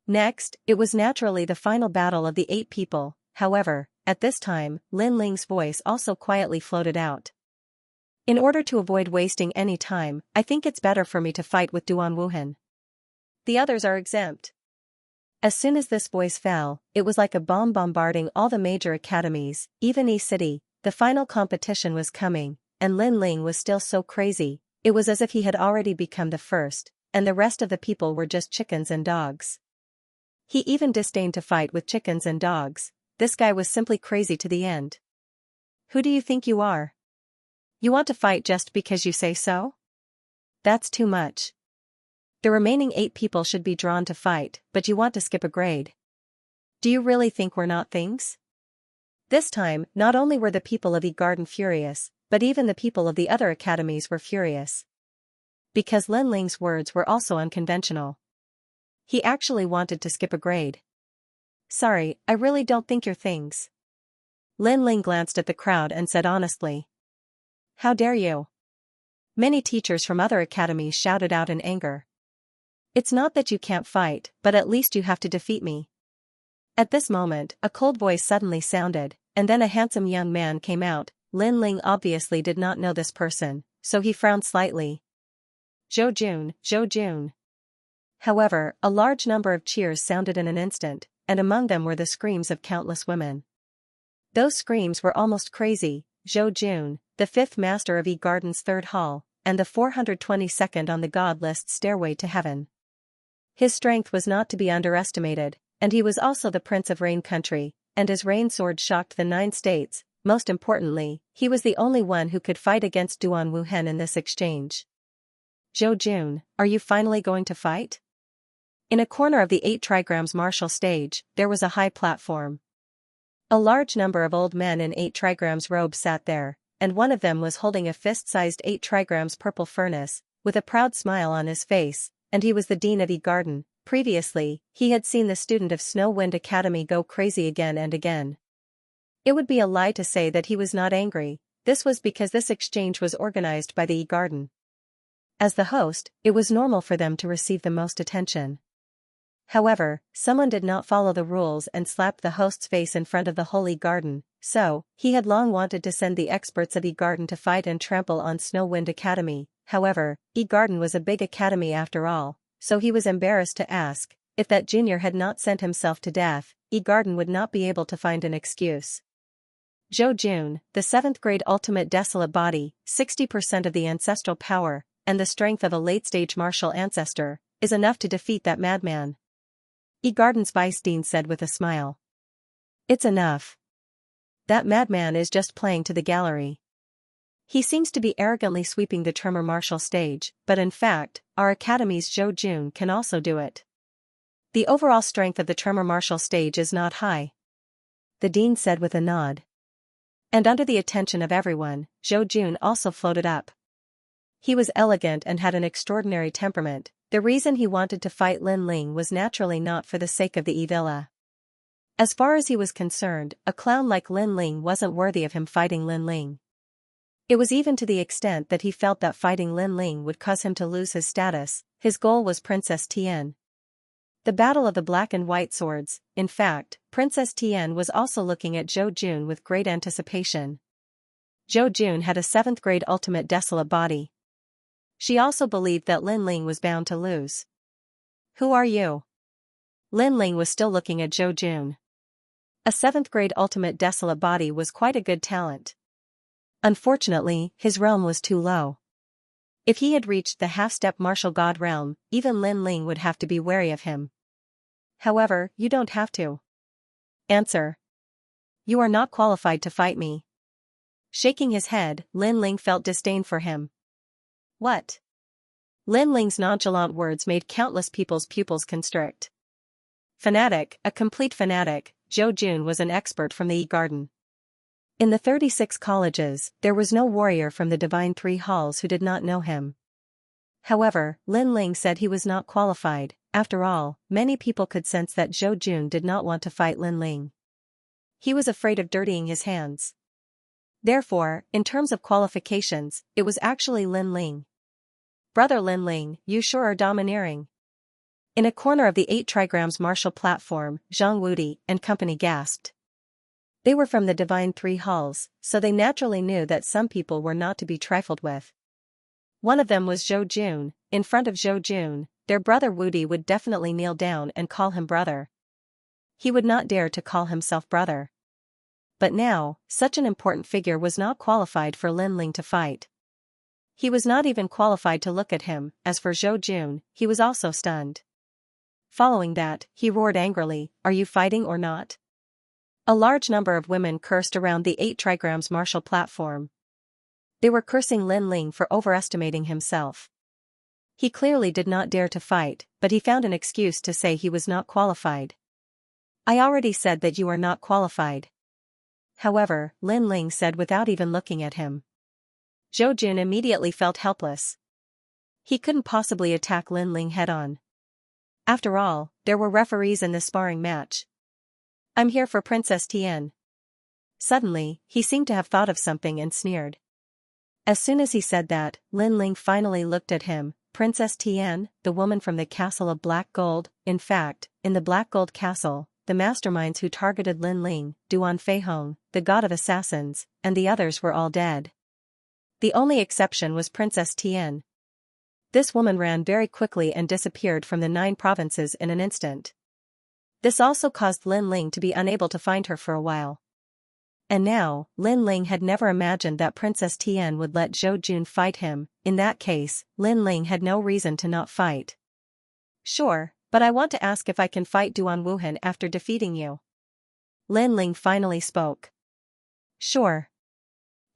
Speaker 1: Next, it was naturally the final battle of the 8 people. However, at this time, Lin Ling's voice also quietly floated out. In order to avoid wasting any time, I think it's better for me to fight with Duan Wuhan. The others are exempt. As soon as this voice fell, it was like a bomb bombarding all the major academies, even Yi City. The final competition was coming, and Lin Ling was still so crazy. It was as if he had already become the first, and the rest of the people were just chickens and dogs. He even disdained to fight with chickens and dogs. This guy was simply crazy to the end. Who do you think you are? You want to fight just because you say so? That's too much. The remaining 8 people should be drawn to fight, but you want to skip a grade. Do you really think we're not things? This time, not only were the people of Yi Garden furious, but even the people of the other academies were furious. Because Lin Ling's words were also unconventional. He actually wanted to skip a grade. Sorry, I really don't think you're things. Lin Ling glanced at the crowd and said honestly. How dare you? Many teachers from other academies shouted out in anger. It's not that you can't fight, but at least you have to defeat me. At this moment, a cold voice suddenly sounded, and then a handsome young man came out. Lin Ling obviously did not know this person, so he frowned slightly. Zhou Jun, Zhou Jun. However, a large number of cheers sounded in an instant, and among them were the screams of countless women. Those screams were almost crazy. Zhou Jun, the 5th master of Yi Garden's 3rd hall, and the 422nd on the god list stairway to heaven. His strength was not to be underestimated, and he was also the prince of Rain Country, and his rain sword shocked the 9 states. Most importantly, he was the only one who could fight against Duan Wuhan in this exchange. Zhou Jun, are you finally going to fight? In a corner of the 8 trigrams martial stage, there was a high platform. A large number of old men in 8 trigrams robes sat there, and one of them was holding a fist-sized 8 trigrams purple furnace, with a proud smile on his face, and he was the dean of Yi Garden. Previously, he had seen the student of Snow Wind Academy go crazy again and again. It would be a lie to say that he was not angry. This was because this exchange was organized by the Yi Garden. As the host, it was normal for them to receive the most attention. However, someone did not follow the rules and slapped the host's face in front of the whole Yi Garden, so, he had long wanted to send the experts of Yi Garden to fight and trample on Snow Wind Academy. However, Yi Garden was a big academy after all, so he was embarrassed to ask. If that junior had not sent himself to death, Yi Garden would not be able to find an excuse. Zhou Jun, the 7th grade ultimate desolate body, 60% of the ancestral power, and the strength of a late-stage martial ancestor, is enough to defeat that madman. Garden's vice dean said with a smile. It's enough. That madman is just playing to the gallery. He seems to be arrogantly sweeping the Tremor martial stage, but in fact, our academy's Zhou Jun can also do it. The overall strength of the Tremor martial stage is not high, the dean said with a nod. And under the attention of everyone, Zhou Jun also floated up. He was elegant and had an extraordinary temperament. The reason he wanted to fight Lin Ling was naturally not for the sake of the Evilla. As far as he was concerned, a clown like Lin Ling wasn't worthy of him fighting Lin Ling. It was even to the extent that he felt that fighting Lin Ling would cause him to lose his status. His goal was Princess Tian. The battle of the black and white swords. In fact, Princess Tian was also looking at Zhou Jun with great anticipation. Zhou Jun had a 7th grade ultimate desolate body. She also believed that Lin Ling was bound to lose. Who are you? Lin Ling was still looking at Zhou Jun. A 7th grade ultimate desolate body was quite a good talent. Unfortunately, his realm was too low. If he had reached the half-step martial god realm, even Lin Ling would have to be wary of him. However, you don't have to. Answer. You are not qualified to fight me. Shaking his head, Lin Ling felt disdain for him. What? Lin Ling's nonchalant words made countless people's pupils constrict. Fanatic, a complete fanatic, Zhou Jun was an expert from the garden. In the 36 colleges, there was no warrior from the Divine Three Halls who did not know him. However, Lin Ling said he was not qualified. After all, many people could sense that Zhou Jun did not want to fight Lin Ling. He was afraid of dirtying his hands. Therefore, in terms of qualifications, it was actually Lin Ling. Brother Lin Ling, you sure are domineering. In a corner of the 8 trigrams martial platform, Zhang Wudi and company gasped. They were from the Divine Three Halls, so they naturally knew that some people were not to be trifled with. One of them was Zhou Jun. In front of Zhou Jun, their brother Wudi would definitely kneel down and call him brother. He would not dare to call himself brother. But now, such an important figure was not qualified for Lin Ling to fight. He was not even qualified to look at him. As for Zhou Jun, he was also stunned. Following that, he roared angrily, "Are you fighting or not?" A large number of women cursed around the 8 trigrams martial platform. They were cursing Lin Ling for overestimating himself. He clearly did not dare to fight, but he found an excuse to say he was not qualified. I already said that you are not qualified. However, Lin Ling said without even looking at him. Zhou Jun immediately felt helpless. He couldn't possibly attack Lin Ling head-on. After all, there were referees in the sparring match. I'm here for Princess Tian. Suddenly, he seemed to have thought of something and sneered. As soon as he said that, Lin Ling finally looked at him. Princess Tian, the woman from the castle of black gold. In fact, in the black gold castle, the masterminds who targeted Lin Ling, Duan Feihong, the god of assassins, and the others were all dead. The only exception was Princess Tian. This woman ran very quickly and disappeared from the 9 provinces in an instant. This also caused Lin Ling to be unable to find her for a while. And now, Lin Ling had never imagined that Princess Tian would let Zhou Jun fight him. In that case, Lin Ling had no reason to not fight. Sure, but I want to ask if I can fight Duan Wuhan after defeating you. Lin Ling finally spoke. Sure.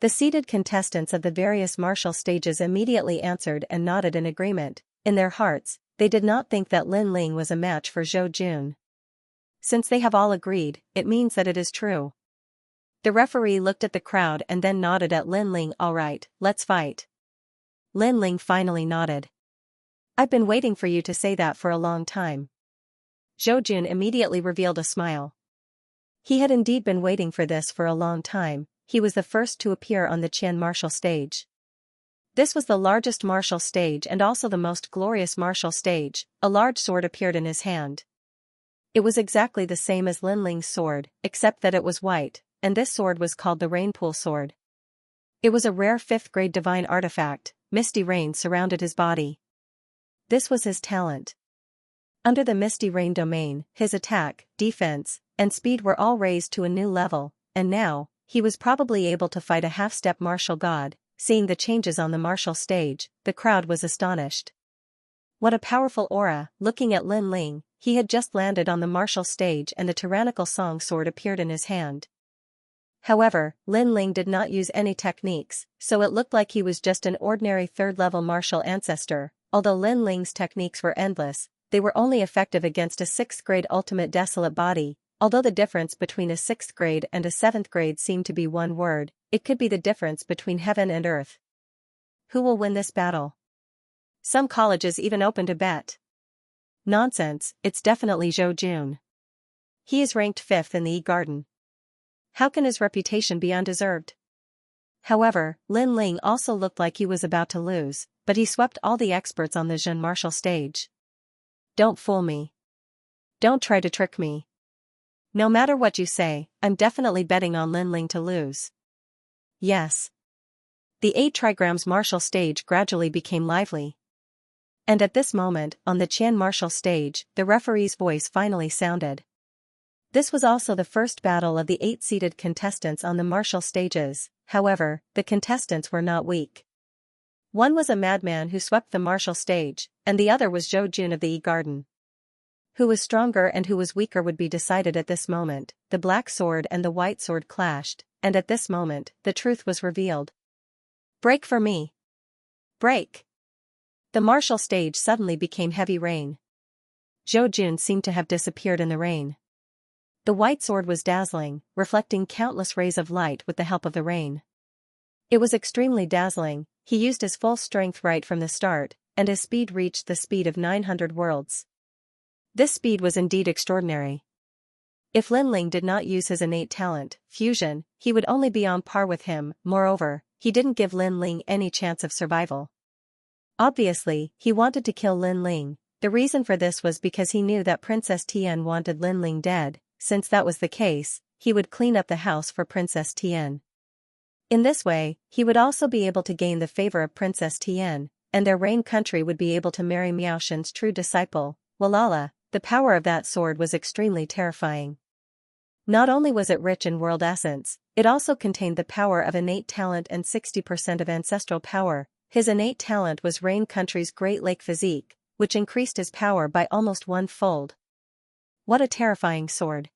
Speaker 1: The seated contestants of the various martial stages immediately answered and nodded in agreement. In their hearts, they did not think that Lin Ling was a match for Zhou Jun. Since they have all agreed, it means that it is true. The referee looked at the crowd and then nodded at Lin Ling. All right, let's fight. Lin Ling finally nodded. I've been waiting for you to say that for a long time. Zhou Jun immediately revealed a smile. He had indeed been waiting for this for a long time. He was the first to appear on the Qian martial stage. This was the largest martial stage and also the most glorious martial stage. A large sword appeared in his hand. It was exactly the same as Lin Ling's sword, except that it was white, and this sword was called the Rainpool Sword. It was a rare 5th grade divine artifact. Misty rain surrounded his body. This was his talent. Under the Misty Rain domain, his attack, defense, and speed were all raised to a new level, and now, he was probably able to fight a half-step martial god. Seeing the changes on the martial stage, the crowd was astonished. What a powerful aura! Looking at Lin Ling, he had just landed on the martial stage and the tyrannical song sword appeared in his hand. However, Lin Ling did not use any techniques, so it looked like he was just an ordinary third-level martial ancestor. Although Lin Ling's techniques were endless, they were only effective against a 6th grade ultimate desolate body. Although the difference between a 6th grade and a 7th grade seemed to be one word, it could be the difference between heaven and earth. Who will win this battle? Some colleges even opened a bet. Nonsense, it's definitely Zhou Jun. He is ranked 5th in the E-Garden. How can his reputation be undeserved? However, Lin Ling also looked like he was about to lose, but he swept all the experts on the Zhen martial stage. Don't fool me. Don't try to trick me. No matter what you say, I'm definitely betting on Lin Ling to lose. Yes. The 8 trigrams martial stage gradually became lively. And at this moment, on the Qian martial stage, the referee's voice finally sounded. This was also the first battle of the 8 seeded contestants on the martial stages. However, the contestants were not weak. One was a madman who swept the martial stage, and the other was Zhou Jun of the E-Garden. Who was stronger and who was weaker would be decided at this moment. The black sword and the white sword clashed, and at this moment, the truth was revealed. Break for me! Break! The martial stage suddenly became heavy rain. Zhou Jun seemed to have disappeared in the rain. The white sword was dazzling, reflecting countless rays of light with the help of the rain. It was extremely dazzling. He used his full strength right from the start, and his speed reached the speed of 900 worlds. This speed was indeed extraordinary. If Lin Ling did not use his innate talent, fusion, he would only be on par with him. Moreover, he didn't give Lin Ling any chance of survival. Obviously, he wanted to kill Lin Ling. The reason for this was because he knew that Princess Tian wanted Lin Ling dead. Since that was the case, he would clean up the house for Princess Tian. In this way, he would also be able to gain the favor of Princess Tian, and their reign country would be able to marry Miao Shen's true disciple. Walala, the power of that sword was extremely terrifying. Not only was it rich in world essence, it also contained the power of innate talent and 60% of ancestral power. His innate talent was Reign country's Great Lake physique, which increased his power by almost 1-fold. What a terrifying sword.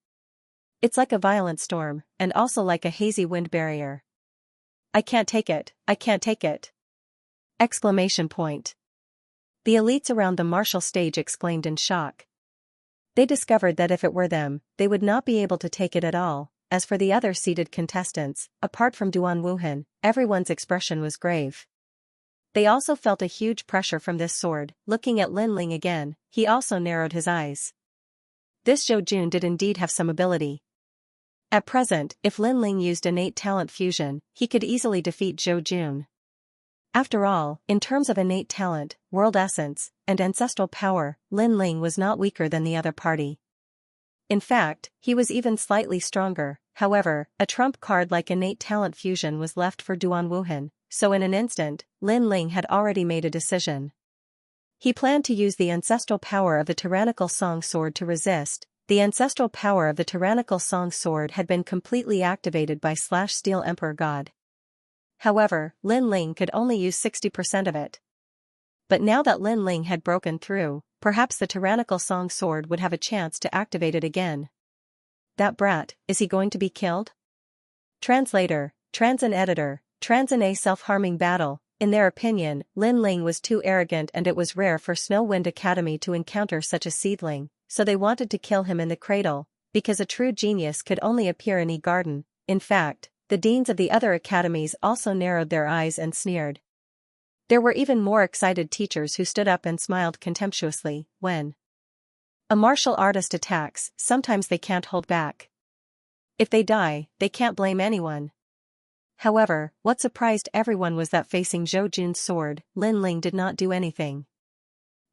Speaker 1: It's like a violent storm, and also like a hazy wind barrier. I can't take it, I can't take it! Exclamation point. The elites around the martial stage exclaimed in shock. They discovered that if it were them, they would not be able to take it at all. As for the other seated contestants, apart from Duan Wuhan, everyone's expression was grave. They also felt a huge pressure from this sword. Looking at Lin Ling again, he also narrowed his eyes. This Zhou Jun did indeed have some ability. At present, if Lin Ling used innate talent fusion, he could easily defeat Zhou Jun. After all, in terms of innate talent, world essence, and ancestral power, Lin Ling was not weaker than the other party. In fact, he was even slightly stronger. However, a trump card like innate talent fusion was left for Duan Wuhan, so in an instant, Lin Ling had already made a decision. He planned to use the ancestral power of the tyrannical song sword to resist. The ancestral power of the tyrannical song sword had been completely activated by Steel Emperor God. However, Lin Ling could only use 60% of it. But now that Lin Ling had broken through, perhaps the tyrannical song sword would have a chance to activate it again. That brat, is he going to be killed? Translator, Transin editor, Transin a self-harming battle. In their opinion, Lin Ling was too arrogant and it was rare for Snow Wind Academy to encounter such a seedling, so they wanted to kill him in the cradle, because a true genius could only appear in E-Garden. In fact, the deans of the other academies also narrowed their eyes and sneered. There were even more excited teachers who stood up and smiled contemptuously. When a martial artist attacks, sometimes they can't hold back. If they die, they can't blame anyone. However, what surprised everyone was that facing Zhou Jun's sword, Lin Ling did not do anything.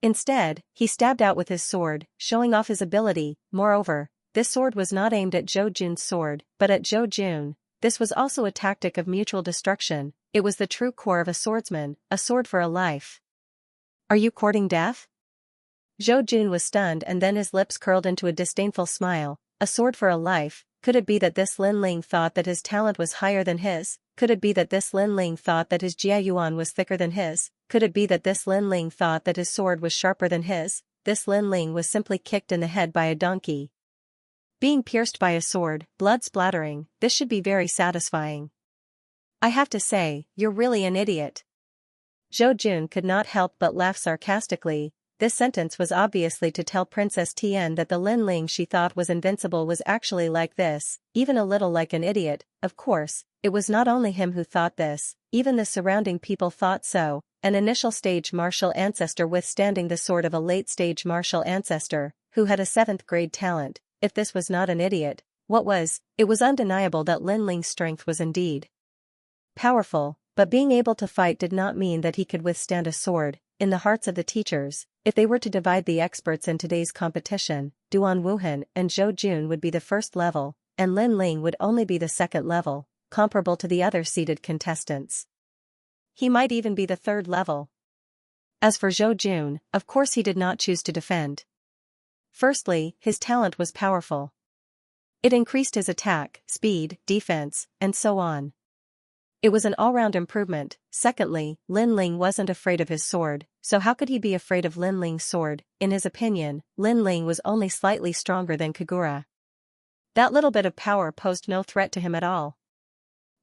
Speaker 1: Instead, he stabbed out with his sword, showing off his ability. Moreover, this sword was not aimed at Zhou Jun's sword, but at Zhou Jun. This was also a tactic of mutual destruction. It was the true core of a swordsman, a sword for a life. Are you courting death? Zhou Jun was stunned and then his lips curled into a disdainful smile. A sword for a life. Could it be that this Lin Ling thought that his talent was higher than his? Could it be that this Lin Ling thought that his Jia Yuan was thicker than his? Could it be that this Lin Ling thought that his sword was sharper than his? this Lin Ling was simply kicked in the head by a donkey. Being pierced by a sword, blood splattering, this should be very satisfying. I have to say, you're really an idiot. Zhou Jun could not help but laugh sarcastically. This sentence was obviously to tell Princess Tian that the Lin Ling she thought was invincible was actually like this, even a little like an idiot. Of course, it was not only him who thought this, even the surrounding people thought so, an initial stage martial ancestor withstanding the sword of a late stage martial ancestor, who had a 7th grade talent. If this was not an idiot, what was? It was undeniable that Lin Ling's strength was indeed powerful, but being able to fight did not mean that he could withstand a sword. In the hearts of the teachers, if they were to divide the experts in today's competition, Duan Wuhan and Zhou Jun would be the first level, and Lin Ling would only be the second level, comparable to the other seeded contestants. He might even be the third level. As for Zhou Jun, of course he did not choose to defend. Firstly, his talent was powerful. It increased his attack, speed, defense, and so on. It was an all-round improvement. Secondly, Lin Ling wasn't afraid of his sword, so how could he be afraid of Lin Ling's sword? In his opinion, Lin Ling was only slightly stronger than Kagura. That little bit of power posed no threat to him at all.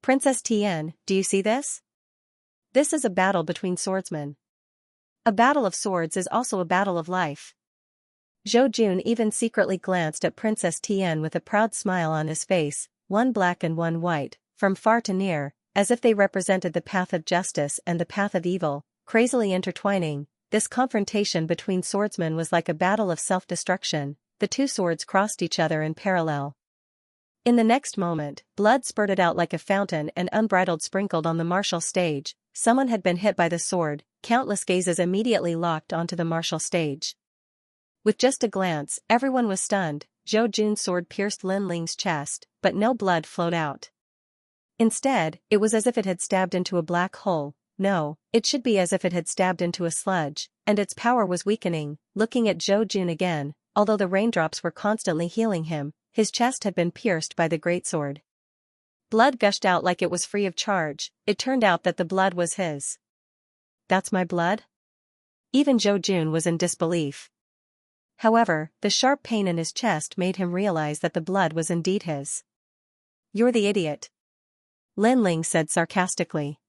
Speaker 1: Princess Tian, do you see this? This is a battle between swordsmen. A battle of swords is also a battle of life. Zhou Jun even secretly glanced at Princess Tian with a proud smile on his face, one black and one white, from far to near, as if they represented the path of justice and the path of evil, crazily intertwining. This confrontation between swordsmen was like a battle of self-destruction. The two swords crossed each other in parallel. In the next moment, blood spurted out like a fountain and unbridled sprinkled on the martial stage. Someone had been hit by the sword. Countless gazes immediately locked onto the martial stage. With just a glance, everyone was stunned. Zhou Jun's sword pierced Lin Ling's chest, but no blood flowed out. Instead, it was as if it had stabbed into a black hole. No, it should be as if it had stabbed into a sludge, and its power was weakening. Looking at Zhou Jun again, although the raindrops were constantly healing him, his chest had been pierced by the greatsword. Blood gushed out like it was free of charge. It turned out that the blood was his. That's my blood? Even Zhou Jun was in disbelief. However, the sharp pain in his chest made him realize that the blood was indeed his. You're the idiot, Lin Ling said sarcastically.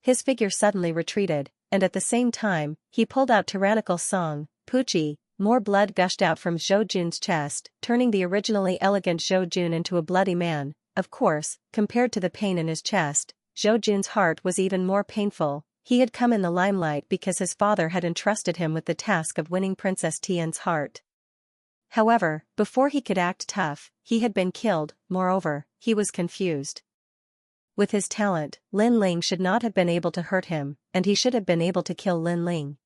Speaker 1: His figure suddenly retreated, and at the same time, he pulled out tyrannical song, Puchi. More blood gushed out from Zhou Jun's chest, turning the originally elegant Zhou Jun into a bloody man. Of course, compared to the pain in his chest, Zhou Jun's heart was even more painful. He had come in the limelight because his father had entrusted him with the task of winning Princess Tian's heart. However, before he could act tough, he had been killed. Moreover, he was confused. With his talent, Lin Ling should not have been able to hurt him, and he should have been able to kill Lin Ling.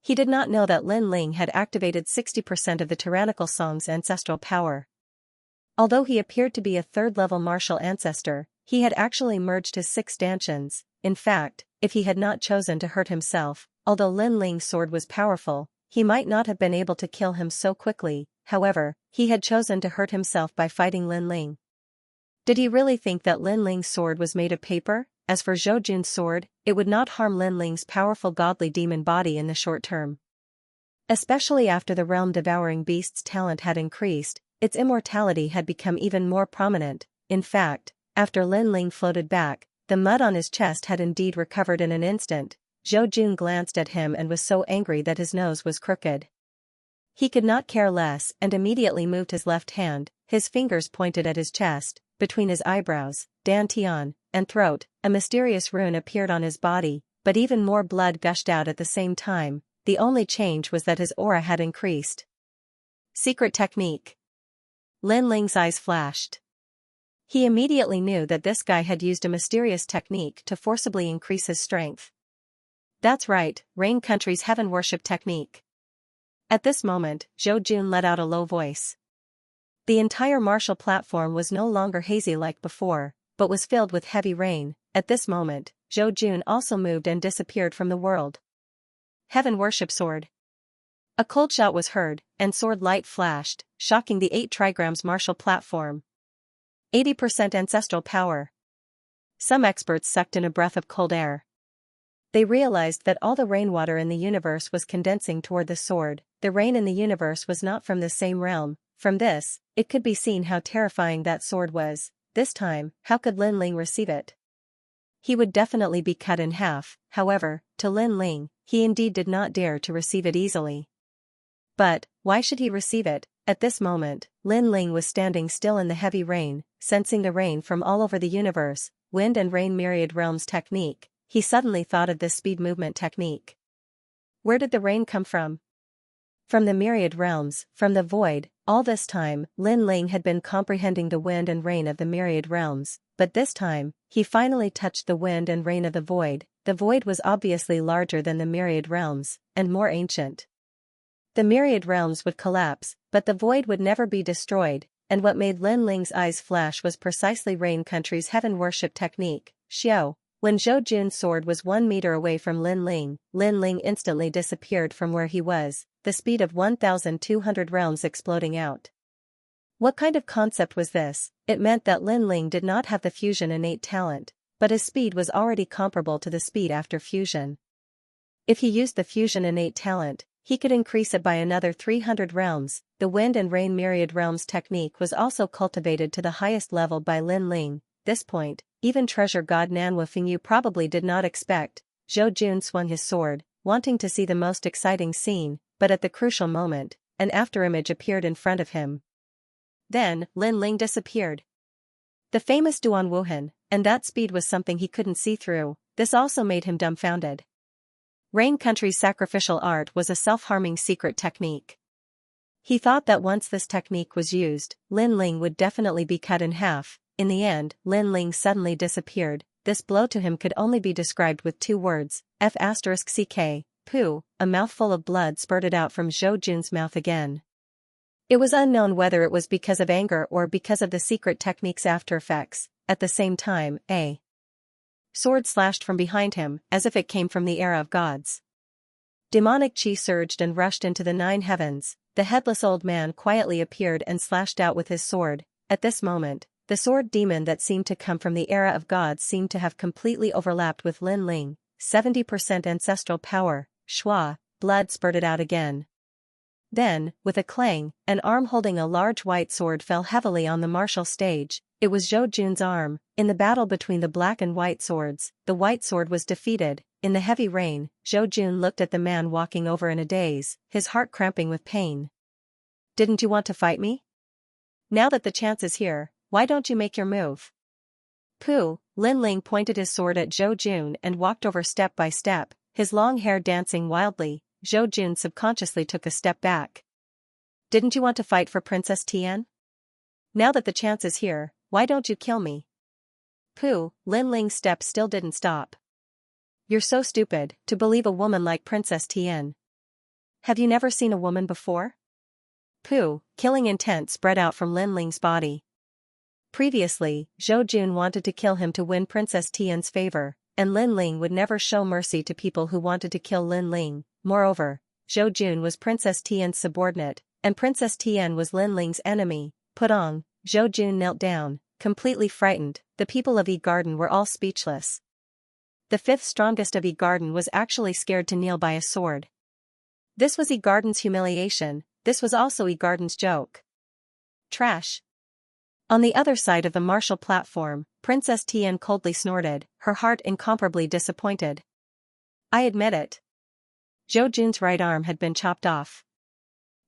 Speaker 1: He did not know that Lin Ling had activated 60% of the tyrannical song's ancestral power. Although he appeared to be a third-level martial ancestor, he had actually merged his 6 stanchions. In fact, if he had not chosen to hurt himself, although Lin Ling's sword was powerful, he might not have been able to kill him so quickly. However, he had chosen to hurt himself by fighting Lin Ling. Did he really think that Lin Ling's sword was made of paper? As for Zhou Jun's sword, it would not harm Lin Ling's powerful godly demon body in the short term. Especially after the realm-devouring beast's talent had increased, its immortality had become even more prominent. In fact, after Lin Ling floated back, the mud on his chest had indeed recovered in an instant. Zhou Jun glanced at him and was so angry that his nose was crooked. He could not care less and immediately moved his left hand. His fingers pointed at his chest, between his eyebrows, dantian, and throat. A mysterious rune appeared on his body, but even more blood gushed out at the same time. The only change was that his aura had increased. Secret technique. Lin Ling's eyes flashed. He immediately knew that this guy had used a mysterious technique to forcibly increase his strength. That's right, Rain Country's heaven worship technique. At this moment, Zhou Jun let out a low voice. The entire martial platform was no longer hazy like before, but was filled with heavy rain. At this moment, Zhou Jun also moved and disappeared from the world. Heaven worship sword. A cold shout was heard, and sword light flashed, shocking the 8 trigrams martial platform. 80% ancestral power. Some experts sucked in a breath of cold air. They realized that all the rainwater in the universe was condensing toward the sword. The rain in the universe was not from the same realm. From this, it could be seen how terrifying that sword was. This time, how could Lin Ling receive it? He would definitely be cut in half. However, to Lin Ling, he indeed did not dare to receive it easily. But, why should he receive it? At this moment, Lin Ling was standing still in the heavy rain, sensing the rain from all over the universe, wind and rain myriad realms technique. He suddenly thought of this speed movement technique. Where did the rain come from? From the myriad realms, from the void. All this time, Lin Ling had been comprehending the wind and rain of the myriad realms, but this time, he finally touched the wind and rain of the void. The void was obviously larger than the myriad realms, and more ancient. The myriad realms would collapse, but the void would never be destroyed, and what made Lin Ling's eyes flash was precisely Rain Country's heaven worship technique, Xiao. When Zhou Jun's sword was 1 meter away from Lin Ling instantly disappeared from where he was, the speed of 1,200 realms exploding out. What kind of concept was this? It meant that Lin Ling did not have the fusion innate talent, but his speed was already comparable to the speed after fusion. If he used the fusion innate talent, he could increase it by another 300 realms. The wind and rain myriad realms technique was also cultivated to the highest level by Lin Ling. This point, even treasure god Nanhua Fingyu probably did not expect. Zhou Jun swung his sword, wanting to see the most exciting scene, but at the crucial moment, an afterimage appeared in front of him. Then, Lin Ling disappeared. The famous Duan Wuhan, and that speed was something he couldn't see through. This also made him dumbfounded. Rain Country's sacrificial art was a self-harming secret technique. He thought that once this technique was used, Lin Ling would definitely be cut in half. In the end, Lin Ling suddenly disappeared. This blow to him could only be described with 2 words, F***ck, poo. A mouthful of blood spurted out from Zhou Jun's mouth again. It was unknown whether it was because of anger or because of the secret technique's after effects. At the same time, a sword slashed from behind him, as if it came from the era of gods. Demonic chi surged and rushed into the 9 heavens. The headless old man quietly appeared and slashed out with his sword. At this moment, the sword demon that seemed to come from the era of gods seemed to have completely overlapped with Lin Ling. 70% ancestral power. Shua, blood spurted out again. Then, with a clang, an arm holding a large white sword fell heavily on the martial stage. It was Zhou Jun's arm. In the battle between the black and white swords, the white sword was defeated. In the heavy rain, Zhou Jun looked at the man walking over in a daze, his heart cramping with pain. Didn't you want to fight me? Now that the chance is here, why don't you make your move? Pooh. Lin Ling pointed his sword at Zhou Jun and walked over step by step, his long hair dancing wildly. Zhou Jun subconsciously took a step back. Didn't you want to fight for Princess Tian? Now that the chance is here, why don't you kill me? Pooh. Lin Ling's step still didn't stop. You're so stupid to believe a woman like Princess Tian. Have you never seen a woman before? Pooh. Killing intent spread out from Lin Ling's body. Previously, Zhou Jun wanted to kill him to win Princess Tian's favor, and Lin Ling would never show mercy to people who wanted to kill Lin Ling. Moreover, Zhou Jun was Princess Tian's subordinate, and Princess Tian was Lin Ling's enemy. Pudong. Zhou Jun knelt down, completely frightened. The people of Yi Garden were all speechless. The 5th strongest of Yi Garden was actually scared to kneel by a sword. This was Yi Garden's humiliation. This was also Yi Garden's joke. Trash. On the other side of the martial platform, Princess Tian coldly snorted, her heart incomparably disappointed. I admit it. Zhou Jun's right arm had been chopped off.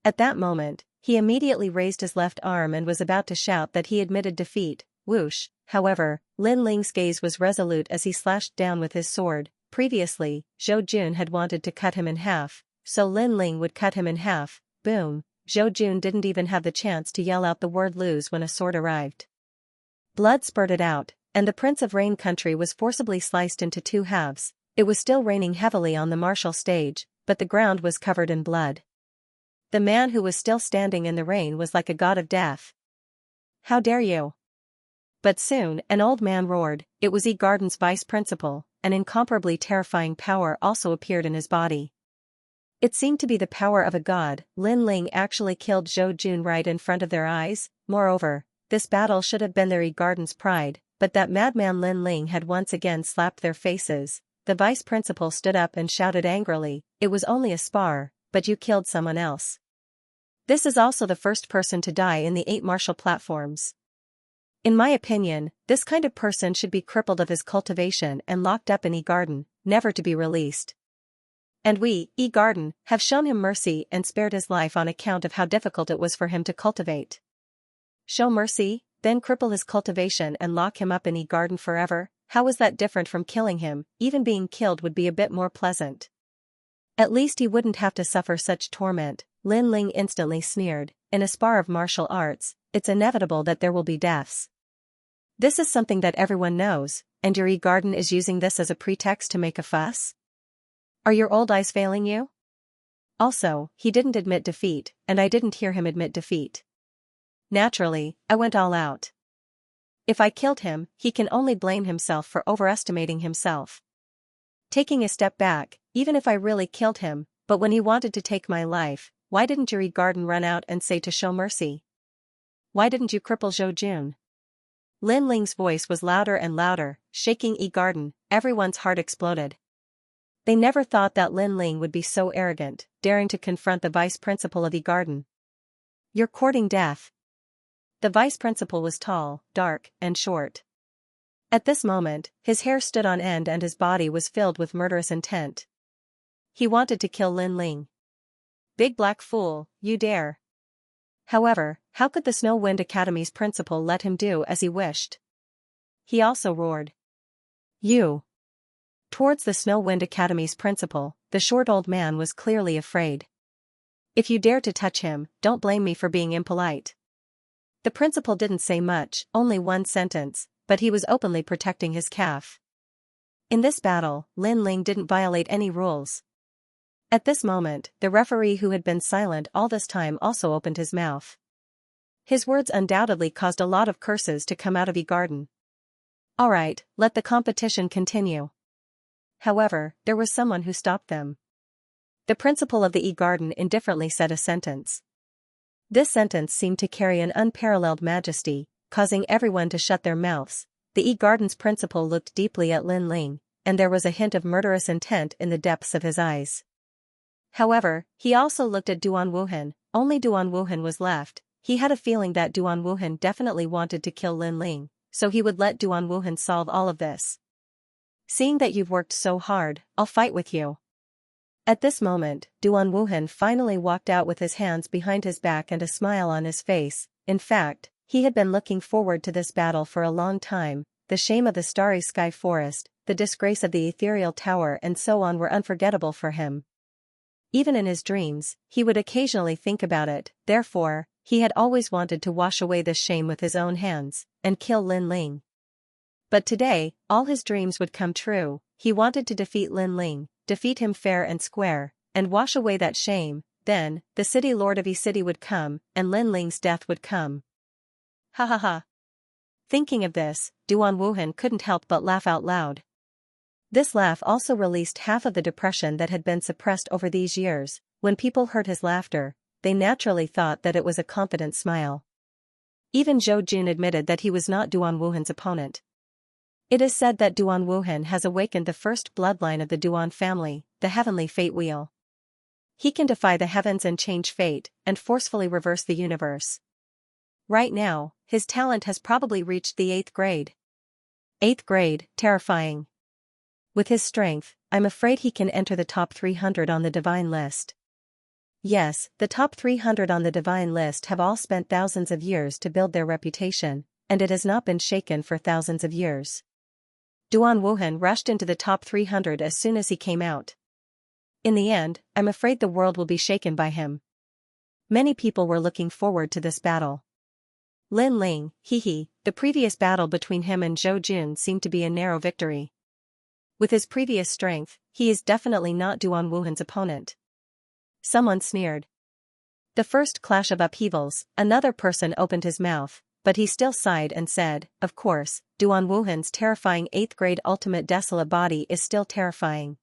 Speaker 1: At that moment, he immediately raised his left arm and was about to shout that he admitted defeat. Whoosh. However, Lin Ling's gaze was resolute as he slashed down with his sword. Previously, Zhou Jun had wanted to cut him in half, so Lin Ling would cut him in half. Boom. Zhou Jun didn't even have the chance to yell out the word lose when a sword arrived. Blood spurted out, and the Prince of Rain Country was forcibly sliced into 2 halves. It was still raining heavily on the martial stage, but the ground was covered in blood. The man who was still standing in the rain was like a god of death. How dare you? But soon, an old man roared. It was Yi Garden's vice principal. An incomparably terrifying power also appeared in his body. It seemed to be the power of a god. Lin Ling actually killed Zhou Jun right in front of their eyes. Moreover, this battle should have been their Yi Garden's pride, but that madman Lin Ling had once again slapped their faces. the vice principal stood up and shouted angrily, "It was only a spar, but you killed someone else. This is also the first person to die in the 8 martial platforms. In my opinion, this kind of person should be crippled of his cultivation and locked up in E-Garden, never to be released. And we, E-Garden, have shown him mercy and spared his life on account of how difficult it was for him to cultivate. Show mercy, then cripple his cultivation and lock him up in E-Garden forever? How is that different from killing him? Even being killed would be a bit more pleasant. At least he wouldn't have to suffer such torment." Lin Ling instantly sneered, "In a spar of martial arts, it's inevitable that there will be deaths. This is something that everyone knows, and your E-Garden is using this as a pretext to make a fuss? Are your old eyes failing you?" Also, he didn't admit defeat, and I didn't hear him admit defeat. Naturally, I went all out. If I killed him, he can only blame himself for overestimating himself. Taking a step back, even if I really killed him, but when he wanted to take my life, why didn't your E-Garden run out and say to show mercy? Why didn't you cripple Zhou Jun?" Lin Ling's voice was louder and louder, shaking E-Garden. Everyone's heart exploded. They never thought that Lin Ling would be so arrogant, daring to confront the vice principal of E-Garden. "You're courting death." The vice principal was tall, dark, and short. At this moment, his hair stood on end and his body was filled with murderous intent. He wanted to kill Lin Ling. "Big black fool, you dare." However, how could the Snow Wind Academy's principal let him do as he wished? He also roared, "You!" Towards the Snow Wind Academy's principal, the short old man was clearly afraid. "If you dare to touch him, don't blame me for being impolite." The principal didn't say much, only one sentence, but he was openly protecting his calf. In this battle, Lin Ling didn't violate any rules. At this moment, the referee who had been silent all this time also opened his mouth. His words undoubtedly caused a lot of curses to come out of E-Garden. Alright, let the competition continue. However, there was someone who stopped them. The principal of the E-Garden indifferently said a sentence. This sentence seemed to carry an unparalleled majesty, causing everyone to shut their mouths. The E-Garden's principal looked deeply at Lin Ling, and there was a hint of murderous intent in the depths of his eyes. However, he also looked at Duan Wuhan. Only Duan Wuhan was left. He had a feeling that Duan Wuhan definitely wanted to kill Lin Ling, so he would let Duan Wuhan solve all of this. "Seeing that you've worked so hard, I'll fight with you." At this moment, Duan Wuhan finally walked out with his hands behind his back and a smile on his face. In fact, he had been looking forward to this battle for a long time. The shame of the Starry Sky Forest, the disgrace of the Ethereal Tower and so on were unforgettable for him. Even in his dreams, he would occasionally think about it. Therefore, he had always wanted to wash away this shame with his own hands, and kill Lin Ling. But today, all his dreams would come true. He wanted to defeat Lin Ling, defeat him fair and square, and wash away that shame. Then, the city lord of E-City would come, and Lin Ling's death would come. Ha ha ha. Thinking of this, Duan Wuhan couldn't help but laugh out loud. This laugh also released half of the depression that had been suppressed over these years. When people heard his laughter, they naturally thought that it was a confident smile. Even Zhou Jun admitted that he was not Duan Wuhan's opponent. It is said that Duan Wuhan has awakened the first bloodline of the Duan family, the heavenly fate wheel. He can defy the heavens and change fate, and forcefully reverse the universe. Right now, his talent has probably reached the 8th grade. 8th grade, terrifying. With his strength, I'm afraid he can enter the top 300 on the divine list. Yes, the top 300 on the divine list have all spent thousands of years to build their reputation, and it has not been shaken for thousands of years. Duan Wuhan rushed into the top 300 as soon as he came out. In the end, I'm afraid the world will be shaken by him. Many people were looking forward to this battle. Lin Ling, the previous battle between him and Zhou Jun seemed to be a narrow victory. With his previous strength, he is definitely not Duan Wuhan's opponent. Someone sneered. The first clash of upheavals, another person opened his mouth, but he still sighed and said, "Of course, Duan Wuhan's terrifying 8th grade ultimate desolate body is still terrifying.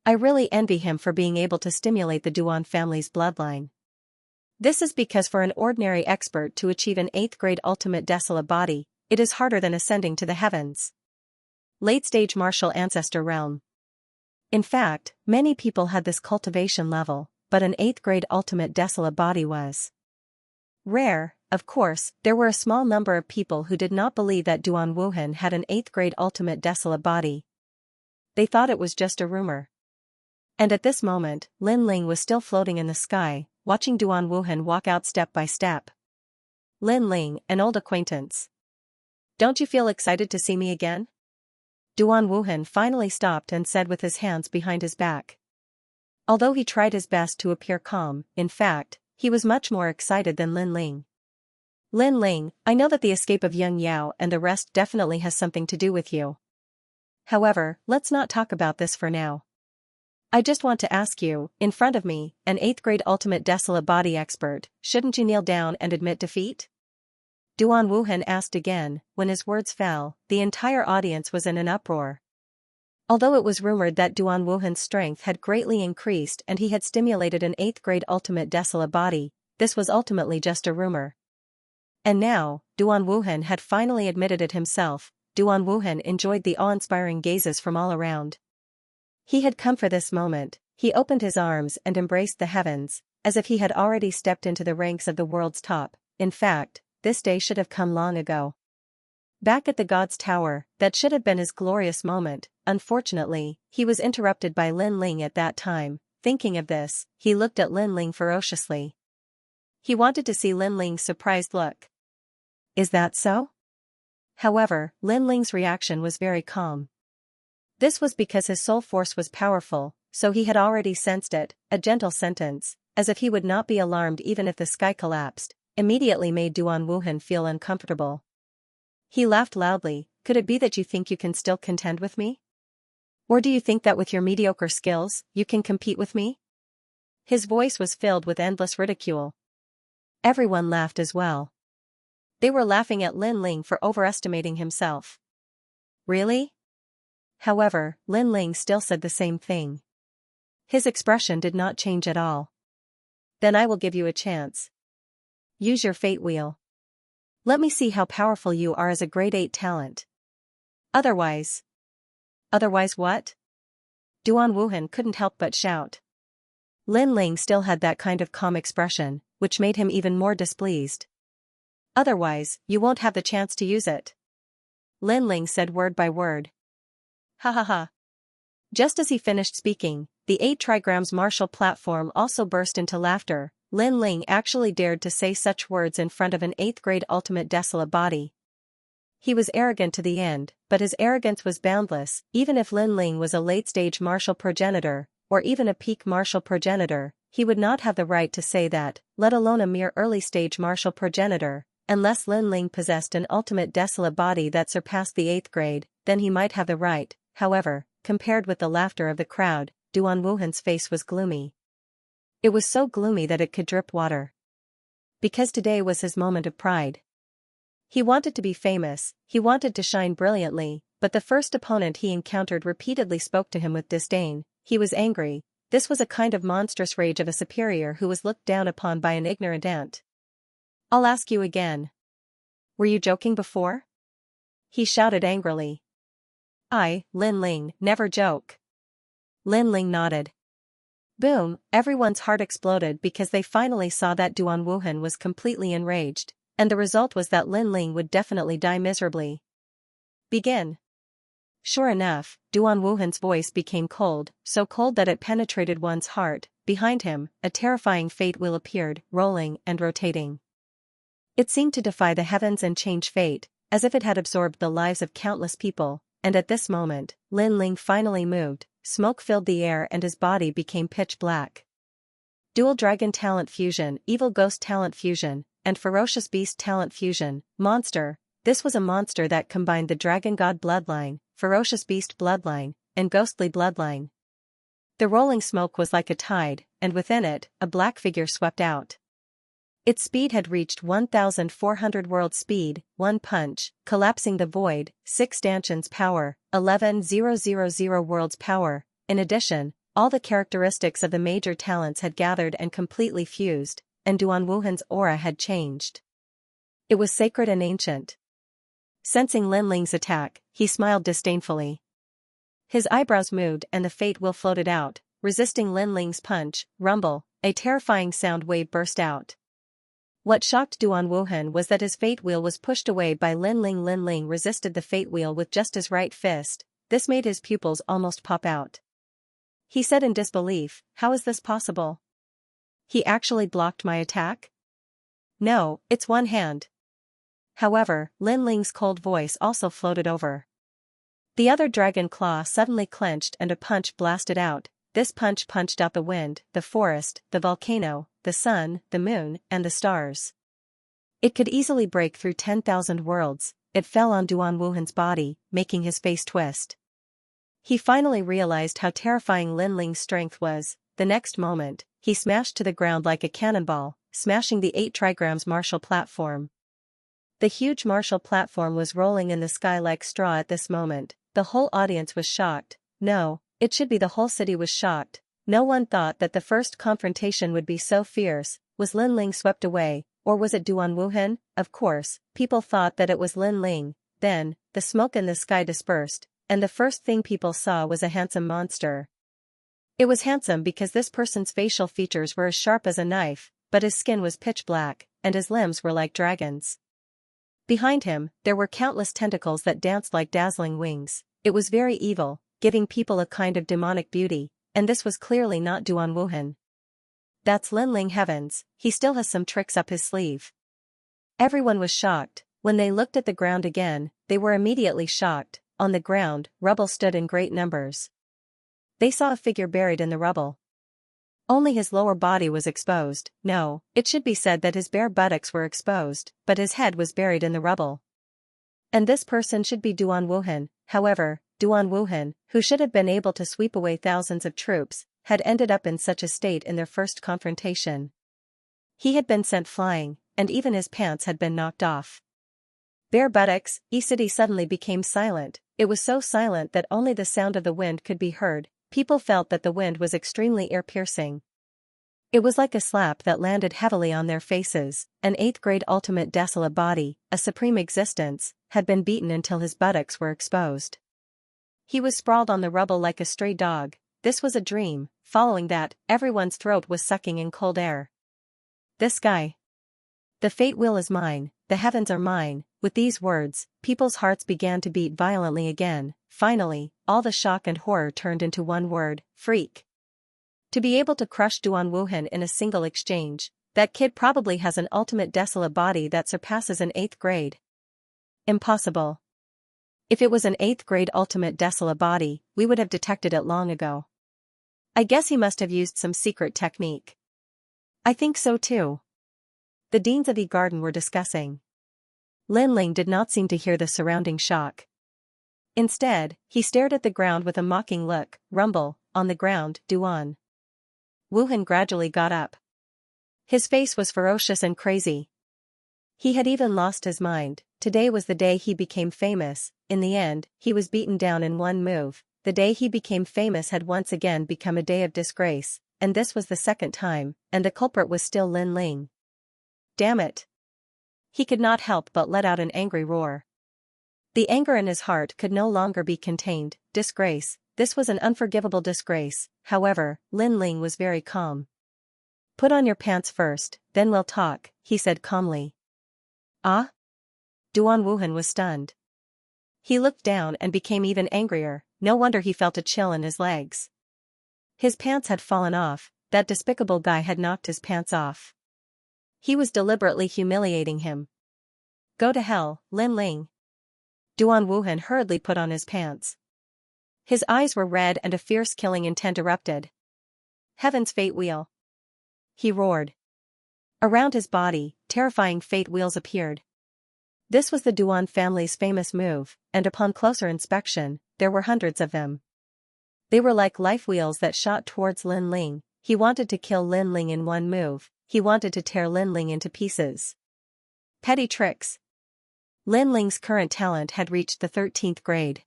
Speaker 1: I really envy him for being able to stimulate the Duan family's bloodline. This is because for an ordinary expert to achieve an 8th grade ultimate desolate body, it is harder than ascending to the heavens. Late-stage martial ancestor realm. In fact, many people had this cultivation level, but an 8th grade ultimate desolate body was rare. Of course, there were a small number of people who did not believe that Duan Wuhan had an 8th grade ultimate desolate body. They thought it was just a rumor. And at this moment, Lin Ling was still floating in the sky, watching Duan Wuhan walk out step by step. Lin Ling, an old acquaintance. Don't you feel excited to see me again? Duan Wuhan finally stopped and said with his hands behind his back. Although he tried his best to appear calm, in fact, he was much more excited than Lin Ling. Lin Ling, I know that the escape of Xianxia and the rest definitely has something to do with you. However, let's not talk about this for now. I just want to ask you, in front of me, an 8th grade ultimate desolate body expert, shouldn't you kneel down and admit defeat? Duan Wuhan asked again. When his words fell, the entire audience was in an uproar. Although it was rumored that Duan Wuhan's strength had greatly increased and he had stimulated an 8th grade ultimate desolate body, this was ultimately just a rumor. And now, Duan Wuhan had finally admitted it himself. Duan Wuhan enjoyed the awe-inspiring gazes from all around. He had come for this moment. He opened his arms and embraced the heavens, as if he had already stepped into the ranks of the world's top. In fact, this day should have come long ago. Back at the God's Tower, that should have been his glorious moment. Unfortunately, he was interrupted by Lin Ling at that time. Thinking of this, he looked at Lin Ling ferociously. He wanted to see Lin Ling's surprised look. Is that so? However, Lin Ling's reaction was very calm. This was because his soul force was powerful, so he had already sensed it. A gentle sentence, as if he would not be alarmed even if the sky collapsed, immediately made Duan Wuhan feel uncomfortable. He laughed loudly. Could it be that you think you can still contend with me? Or do you think that with your mediocre skills, you can compete with me? His voice was filled with endless ridicule. Everyone laughed as well. They were laughing at Lin Ling for overestimating himself. Really? However, Lin Ling still said the same thing. His expression did not change at all. Then I will give you a chance. Use your fate wheel. Let me see how powerful you are as a grade 8 talent. Otherwise. Otherwise what? Duan Wuhan couldn't help but shout. Lin Ling still had that kind of calm expression, which made him even more displeased. Otherwise, you won't have the chance to use it. Lin Ling said word by word. Ha ha ha. Just as he finished speaking, the 8 trigrams martial platform also burst into laughter. Lin Ling actually dared to say such words in front of an 8th grade ultimate desolate body. He was arrogant to the end, but his arrogance was boundless. Even if Lin Ling was a late-stage martial progenitor, or even a peak martial progenitor, he would not have the right to say that, let alone a mere early-stage martial progenitor. Unless Lin Ling possessed an ultimate desolate body that surpassed the 8th grade, then he might have the right. However, compared with the laughter of the crowd, Duan Wuhan's face was gloomy. It was so gloomy that it could drip water. Because today was his moment of pride. He wanted to be famous, he wanted to shine brilliantly, but the first opponent he encountered repeatedly spoke to him with disdain. He was angry. This was a kind of monstrous rage of a superior who was looked down upon by an ignorant ant. I'll ask you again. Were you joking before? He shouted angrily. I, Lin Ling, never joke. Lin Ling nodded. Boom, everyone's heart exploded because they finally saw that Duan Wuhan was completely enraged, and the result was that Lin Ling would definitely die miserably. Begin. Sure enough, Duan Wuhan's voice became cold, so cold that it penetrated one's heart. Behind him, a terrifying fate wheel appeared, rolling and rotating. It seemed to defy the heavens and change fate, as if it had absorbed the lives of countless people, and at this moment, Lin Ling finally moved. Smoke filled the air and his body became pitch black. Dual Dragon Talent Fusion, Evil Ghost Talent Fusion, and Ferocious Beast Talent Fusion, Monster. This was a monster that combined the Dragon God bloodline, Ferocious Beast bloodline, and Ghostly bloodline. The rolling smoke was like a tide, and within it, a black figure swept out. Its speed had reached 1,400 world speed, one punch, collapsing the void, 6 stanchions power, 11,000 worlds power. In addition, all the characteristics of the major talents had gathered and completely fused, and Duan Wuhan's aura had changed. It was sacred and ancient. Sensing Lin Ling's attack, he smiled disdainfully. His eyebrows moved and the fate wheel floated out, resisting Lin Ling's punch. Rumble, a terrifying sound wave burst out. What shocked Duan Wuhan was that his fate wheel was pushed away by Lin Ling. Lin Ling resisted the fate wheel with just his right fist. This made his pupils almost pop out. He said in disbelief, "How is this possible? He actually blocked my attack? No, it's one hand." However, Lin Ling's cold voice also floated over. The other dragon claw suddenly clenched and a punch blasted out. This punch punched out the wind, the forest, the volcano, the sun, the moon, and the stars. It could easily break through 10,000 worlds. It fell on Duan Wuhan's body, making his face twist. He finally realized how terrifying Lin Ling's strength was. The next moment, he smashed to the ground like a cannonball, smashing the 8 trigrams Marshall platform. The huge Marshall platform was rolling in the sky like straw at this moment. The whole audience was shocked. No, it should be the whole city was shocked. No one thought that the first confrontation would be so fierce. Was Lin Ling swept away, or was it Duan Wuhan? Of course, people thought that it was Lin Ling. Then, the smoke in the sky dispersed, and the first thing people saw was a handsome monster. It was handsome because this person's facial features were as sharp as a knife, but his skin was pitch black, and his limbs were like dragons. Behind him, there were countless tentacles that danced like dazzling wings. It was very evil, giving people a kind of demonic beauty, and this was clearly not Duan Wuhan. That's Lin Ling. Heavens, he still has some tricks up his sleeve. Everyone was shocked. When they looked at the ground again, they were immediately shocked. On the ground, rubble stood in great numbers. They saw a figure buried in the rubble. Only his lower body was exposed. No, it should be said that his bare buttocks were exposed, but his head was buried in the rubble. And this person should be Duan Wuhan. However, Duan Wuhan, who should have been able to sweep away thousands of troops, had ended up in such a state in their first confrontation. He had been sent flying, and even his pants had been knocked off. Bare buttocks. E-City suddenly became silent. It was so silent that only the sound of the wind could be heard. People felt that the wind was extremely ear-piercing. It was like a slap that landed heavily on their faces. An 8th-grade ultimate desolate body, a supreme existence, had been beaten until his buttocks were exposed. He was sprawled on the rubble like a stray dog. This was a dream. Following that, everyone's throat was sucking in cold air. This guy. The fate wheel is mine, the heavens are mine. With these words, people's hearts began to beat violently again. Finally, all the shock and horror turned into one word: freak. To be able to crush Duan Wuhan in a single exchange, that kid probably has an ultimate desolate body that surpasses an 8th grade. Impossible. If it was an 8th grade ultimate desolate body, we would have detected it long ago. I guess he must have used some secret technique. I think so too. The deans of the garden were discussing. Lin Ling did not seem to hear the surrounding shock. Instead, he stared at the ground with a mocking look. Rumble, on the ground. Duan Wuhan gradually got up. His face was ferocious and crazy. He had even lost his mind. Today was the day he became famous. In the end, he was beaten down in one move. The day he became famous had once again become a day of disgrace, and this was the second time, and the culprit was still Lin Ling. Damn it! He could not help but let out an angry roar. The anger in his heart could no longer be contained. Disgrace. This was an unforgivable disgrace. However, Lin Ling was very calm. Put on your pants first, then we'll talk, he said calmly. Ah? Duan Wuhan was stunned. He looked down and became even angrier. No wonder he felt a chill in his legs. His pants had fallen off. That despicable guy had knocked his pants off. He was deliberately humiliating him. Go to hell, Lin Ling. Duan Wuhan hurriedly put on his pants. His eyes were red and a fierce killing intent erupted. Heaven's fate wheel. He roared. Around his body, terrifying fate wheels appeared. This was the Duan family's famous move, and upon closer inspection, there were hundreds of them. They were like life wheels that shot towards Lin Ling. He wanted to kill Lin Ling in one move. He wanted to tear Lin Ling into pieces. Petty tricks. Lin Ling's current talent had reached the 13th grade.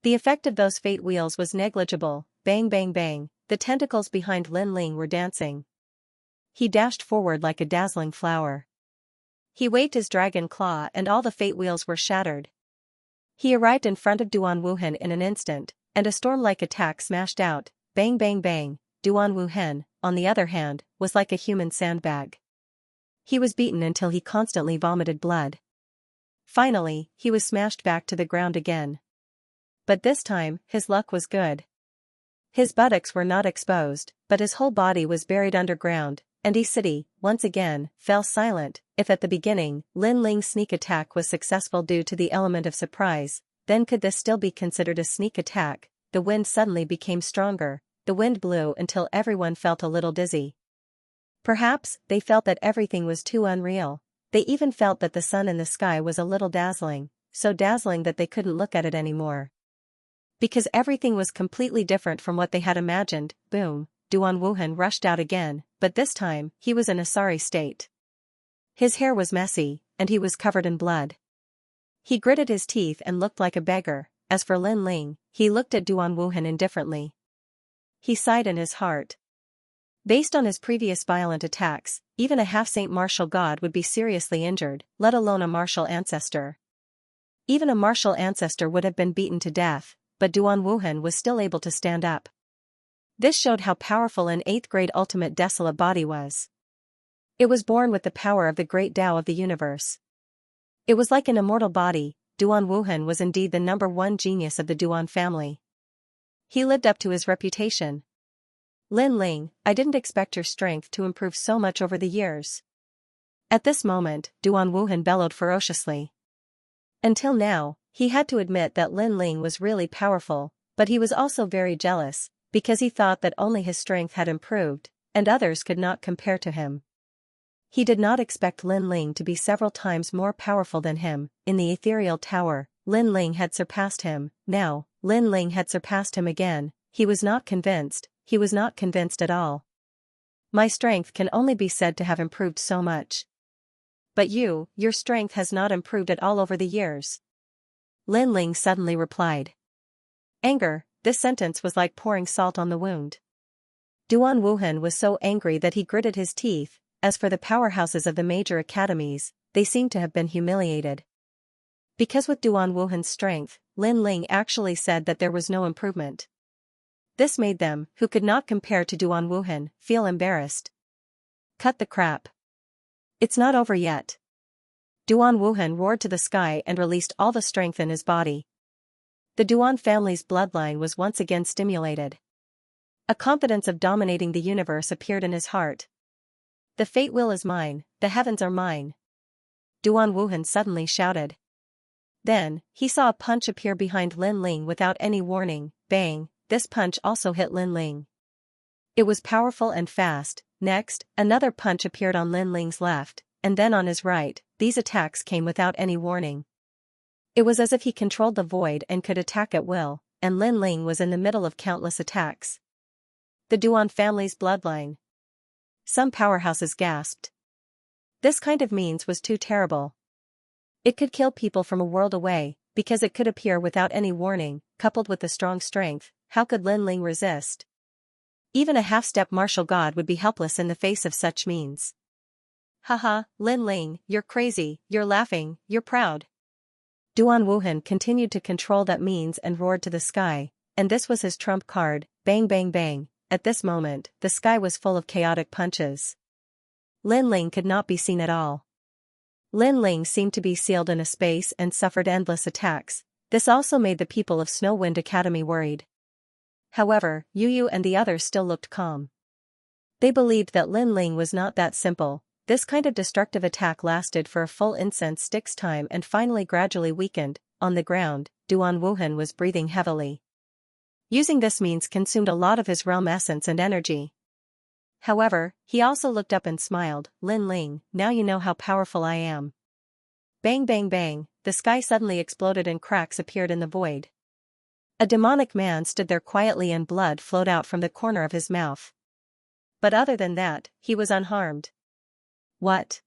Speaker 1: The effect of those fate wheels was negligible. Bang bang bang, the tentacles behind Lin Ling were dancing. He dashed forward like a dazzling flower. He waved his dragon claw and all the fate wheels were shattered. He arrived in front of Duan Wuhan in an instant, and a storm-like attack smashed out, bang bang bang. Duan Wuhen, on the other hand, was like a human sandbag. He was beaten until he constantly vomited blood. Finally, he was smashed back to the ground again. But this time, his luck was good. His buttocks were not exposed, but his whole body was buried underground, and city, once again, fell silent. If at the beginning, Lin Ling's sneak attack was successful due to the element of surprise, then could this still be considered a sneak attack? The wind suddenly became stronger. The wind blew until everyone felt a little dizzy. Perhaps, they felt that everything was too unreal. They even felt that the sun in the sky was a little dazzling, so dazzling that they couldn't look at it anymore. Because everything was completely different from what they had imagined. Boom, Duan Wuhan rushed out again, but this time, he was in a sorry state. His hair was messy, and he was covered in blood. He gritted his teeth and looked like a beggar. As for Lin Ling, he looked at Duan Wuhan indifferently. He sighed in his heart. Based on his previous violent attacks, even a half-saint martial god would be seriously injured, let alone a martial ancestor. Even a martial ancestor would have been beaten to death, but Duan Wuhan was still able to stand up. This showed how powerful an 8th-grade ultimate desolate body was. It was born with the power of the great Tao of the universe. It was like an immortal body. Duan Wuhan was indeed the #1 genius of the Duan family. He lived up to his reputation. Lin Ling, I didn't expect your strength to improve so much over the years. At this moment, Duan Wuhan bellowed ferociously. Until now, he had to admit that Lin Ling was really powerful, but he was also very jealous, because he thought that only his strength had improved, and others could not compare to him. He did not expect Lin Ling to be several times more powerful than him. In the ethereal tower, Lin Ling had surpassed him. Now, Lin Ling had surpassed him again. He was not convinced. He was not convinced at all. My strength can only be said to have improved so much. But your strength has not improved at all over the years. Lin Ling suddenly replied. Anger, this sentence was like pouring salt on the wound. Duan Wuhan was so angry that he gritted his teeth. As for the powerhouses of the major academies, they seemed to have been humiliated. Because with Duan Wuhan's strength, Lin Ling actually said that there was no improvement. This made them, who could not compare to Duan Wuhan, feel embarrassed. Cut the crap. It's not over yet. Duan Wuhan roared to the sky and released all the strength in his body. The Duan family's bloodline was once again stimulated. A confidence of dominating the universe appeared in his heart. The fate will is mine, the heavens are mine. Duan Wuhan suddenly shouted. Then, he saw a punch appear behind Lin Ling without any warning. Bang, this punch also hit Lin Ling. It was powerful and fast. Next, another punch appeared on Lin Ling's left, and then on his right. These attacks came without any warning. It was as if he controlled the void and could attack at will, and Lin Ling was in the middle of countless attacks. The Duan family's bloodline. Some powerhouses gasped. This kind of means was too terrible. It could kill people from a world away, because it could appear without any warning, coupled with the strong strength. How could Lin Ling resist? Even a half-step martial god would be helpless in the face of such means. Haha, Lin Ling, you're crazy, you're laughing, you're proud. Duan Wuhan continued to control that means and roared to the sky, and this was his trump card. Bang bang bang. At this moment, the sky was full of chaotic punches. Lin Ling could not be seen at all. Lin Ling seemed to be sealed in a space and suffered endless attacks. This also made the people of Snowwind Academy worried. However, Yu and the others still looked calm. They believed that Lin Ling was not that simple. This kind of destructive attack lasted for a full incense stick's time and finally gradually weakened. On the ground, Duan Wuhan was breathing heavily. Using this means consumed a lot of his realm essence and energy. However, he also looked up and smiled. Lin Ling, now you know how powerful I am. Bang bang bang, the sky suddenly exploded and cracks appeared in the void. A demonic man stood there quietly and blood flowed out from the corner of his mouth. But other than that, he was unharmed. What?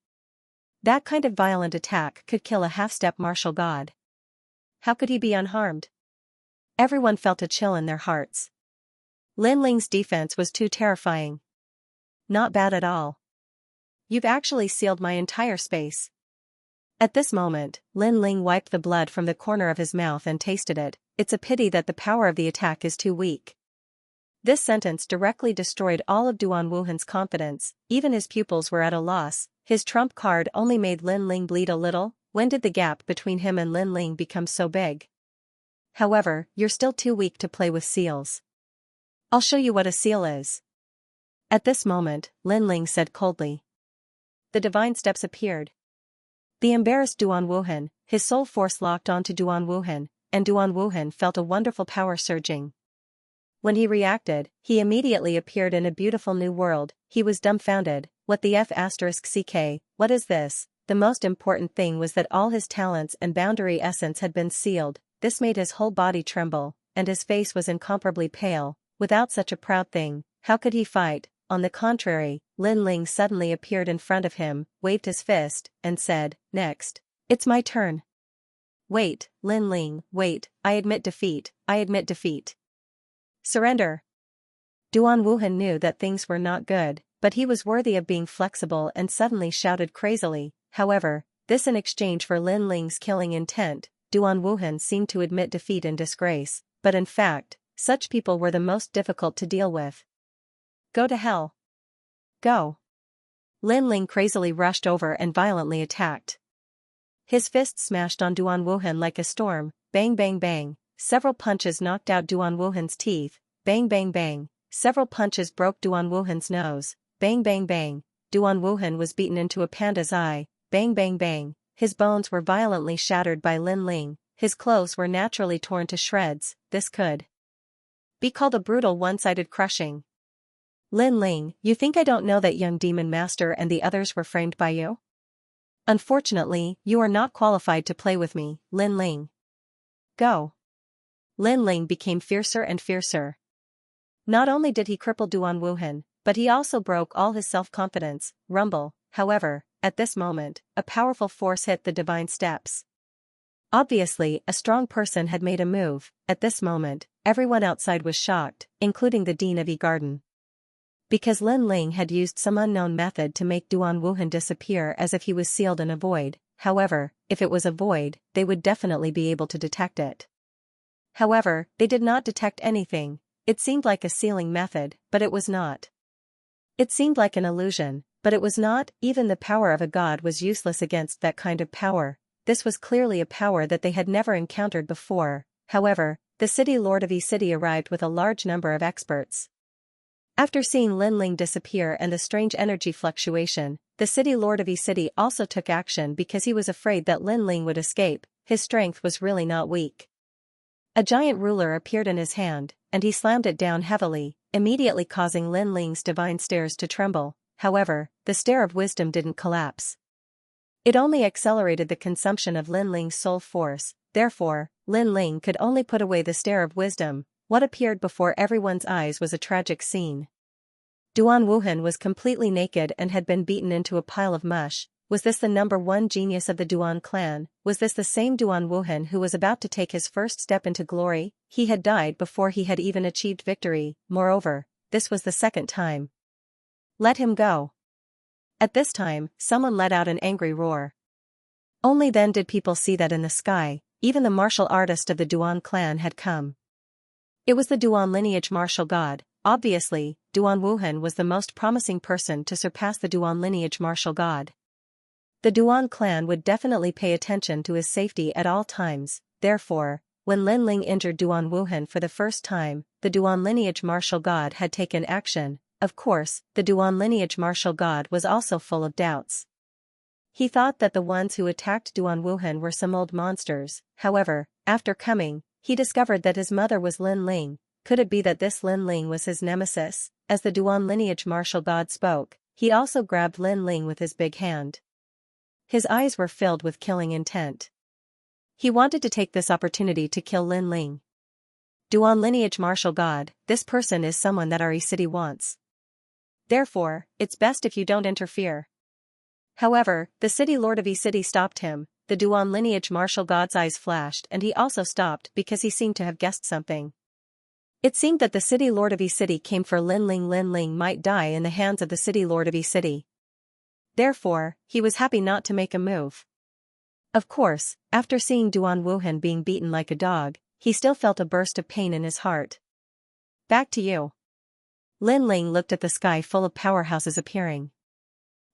Speaker 1: That kind of violent attack could kill a half-step martial god. How could he be unharmed? Everyone felt a chill in their hearts. Lin Ling's defense was too terrifying. Not bad at all. You've actually sealed my entire space. At this moment, Lin Ling wiped the blood from the corner of his mouth and tasted it. It's a pity that the power of the attack is too weak. This sentence directly destroyed all of Duan Wuhan's confidence. Even his pupils were at a loss. His trump card only made Lin Ling bleed a little. When did the gap between him and Lin Ling become so big? However, you're still too weak to play with seals. I'll show you what a seal is. At this moment, Lin Ling said coldly. The divine steps appeared. The embarrassed Duan Wuhan, his soul force locked onto Duan Wuhan, and Duan Wuhan felt a wonderful power surging. When he reacted, he immediately appeared in a beautiful new world. He was dumbfounded. What the F***ck, what is this? The most important thing was that all his talents and boundary essence had been sealed. This made his whole body tremble, and his face was incomparably pale. Without such a proud thing, how could he fight? On the contrary, Lin Ling suddenly appeared in front of him, waved his fist, and said, "Next. It's my turn." "Wait, Lin Ling, wait, I admit defeat, I admit defeat. Surrender." Duan Wuhan knew that things were not good, but he was worthy of being flexible and suddenly shouted crazily. However, this in exchange for Lin Ling's killing intent. Duan Wuhan seemed to admit defeat and disgrace, but in fact, such people were the most difficult to deal with. Go to hell. Go. Lin Ling crazily rushed over and violently attacked. His fist smashed on Duan Wuhan like a storm. Bang bang bang. Several punches knocked out Duan Wuhan's teeth. Bang bang bang. Several punches broke Duan Wuhan's nose. Bang bang bang. Duan Wuhan was beaten into a panda's eye. Bang bang bang. His bones were violently shattered by Lin Ling. His clothes were naturally torn to shreds. This could be called a brutal one-sided crushing. Lin Ling, you think I don't know that young demon master and the others were framed by you? Unfortunately, you are not qualified to play with me, Lin Ling. Go. Lin Ling became fiercer and fiercer. Not only did he cripple Duan Wuhan, but he also broke all his self-confidence. Rumble. However, at this moment, a powerful force hit the divine steps. Obviously, a strong person had made a move. At this moment, everyone outside was shocked, including the Dean of E-Garden. Because Lin Ling had used some unknown method to make Duan Wuhan disappear as if he was sealed in a void. However, if it was a void, they would definitely be able to detect it. However, they did not detect anything. It seemed like a sealing method, but it was not. It seemed like an illusion, but it was not. Even the power of a god was useless against that kind of power. This was clearly a power that they had never encountered before. However, the city lord of E-City arrived with a large number of experts. After seeing Lin Ling disappear and the strange energy fluctuation, the city lord of E-City also took action because he was afraid that Lin Ling would escape. His strength was really not weak. A giant ruler appeared in his hand, and he slammed it down heavily, immediately causing Lin Ling's divine stairs to tremble. However, the stair of wisdom didn't collapse. It only accelerated the consumption of Lin Ling's soul force. Therefore, Lin Ling could only put away the stair of wisdom. What appeared before everyone's eyes was a tragic scene. Duan Wuhan was completely naked and had been beaten into a pile of mush. Was this the number one genius of the Duan clan? Was this the same Duan Wuhan who was about to take his first step into glory? He had died before he had even achieved victory. Moreover, this was the second time. Let him go. At this time, someone let out an angry roar. Only then did people see that in the sky, even the martial artist of the Duan clan had come. It was the Duan lineage martial god. Obviously, Duan Wuhan was the most promising person to surpass the Duan lineage martial god. The Duan clan would definitely pay attention to his safety at all times. Therefore, when Lin Ling injured Duan Wuhan for the first time, the Duan lineage martial god had taken action. Of course, the Duan lineage martial god was also full of doubts. He thought that the ones who attacked Duan Wuhan were some old monsters. However, after coming, he discovered that his mother was Lin Ling. Could it be that this Lin Ling was his nemesis? As the Duan lineage martial god spoke, he also grabbed Lin Ling with his big hand. His eyes were filled with killing intent. He wanted to take this opportunity to kill Lin Ling. Duan lineage martial god, this person is someone that our E-City wants. Therefore, it's best if you don't interfere. However, the city lord of E-City stopped him. The Duan lineage martial god's eyes flashed and he also stopped because he seemed to have guessed something. It seemed that the city lord of E-City came for Lin Ling. Lin Ling might die in the hands of the city lord of E-City. Therefore, he was happy not to make a move. Of course, after seeing Duan Wuhan being beaten like a dog, he still felt a burst of pain in his heart. Back to you. Lin Ling looked at the sky full of powerhouses appearing.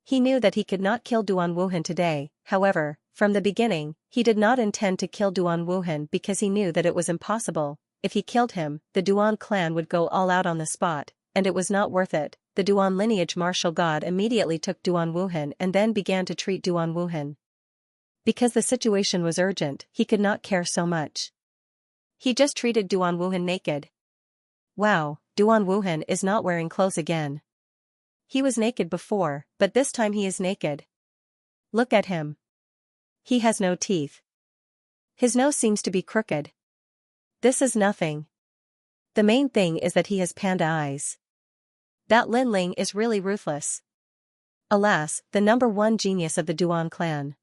Speaker 1: He knew that he could not kill Duan Wuhan today, however, from the beginning, he did not intend to kill Duan Wuhan because he knew that it was impossible. If he killed him, the Duan clan would go all out on the spot, and it was not worth it. The Duan lineage martial god immediately took Duan Wuhan and then began to treat Duan Wuhan. Because the situation was urgent, he could not care so much. He just treated Duan Wuhan naked. Wow, Duan Wuhan is not wearing clothes again. He was naked before, but this time he is naked. Look at him. He has no teeth. His nose seems to be crooked. This is nothing. The main thing is that he has panda eyes. That Lin Ling is really ruthless. Alas, the #1 genius of the Duan clan.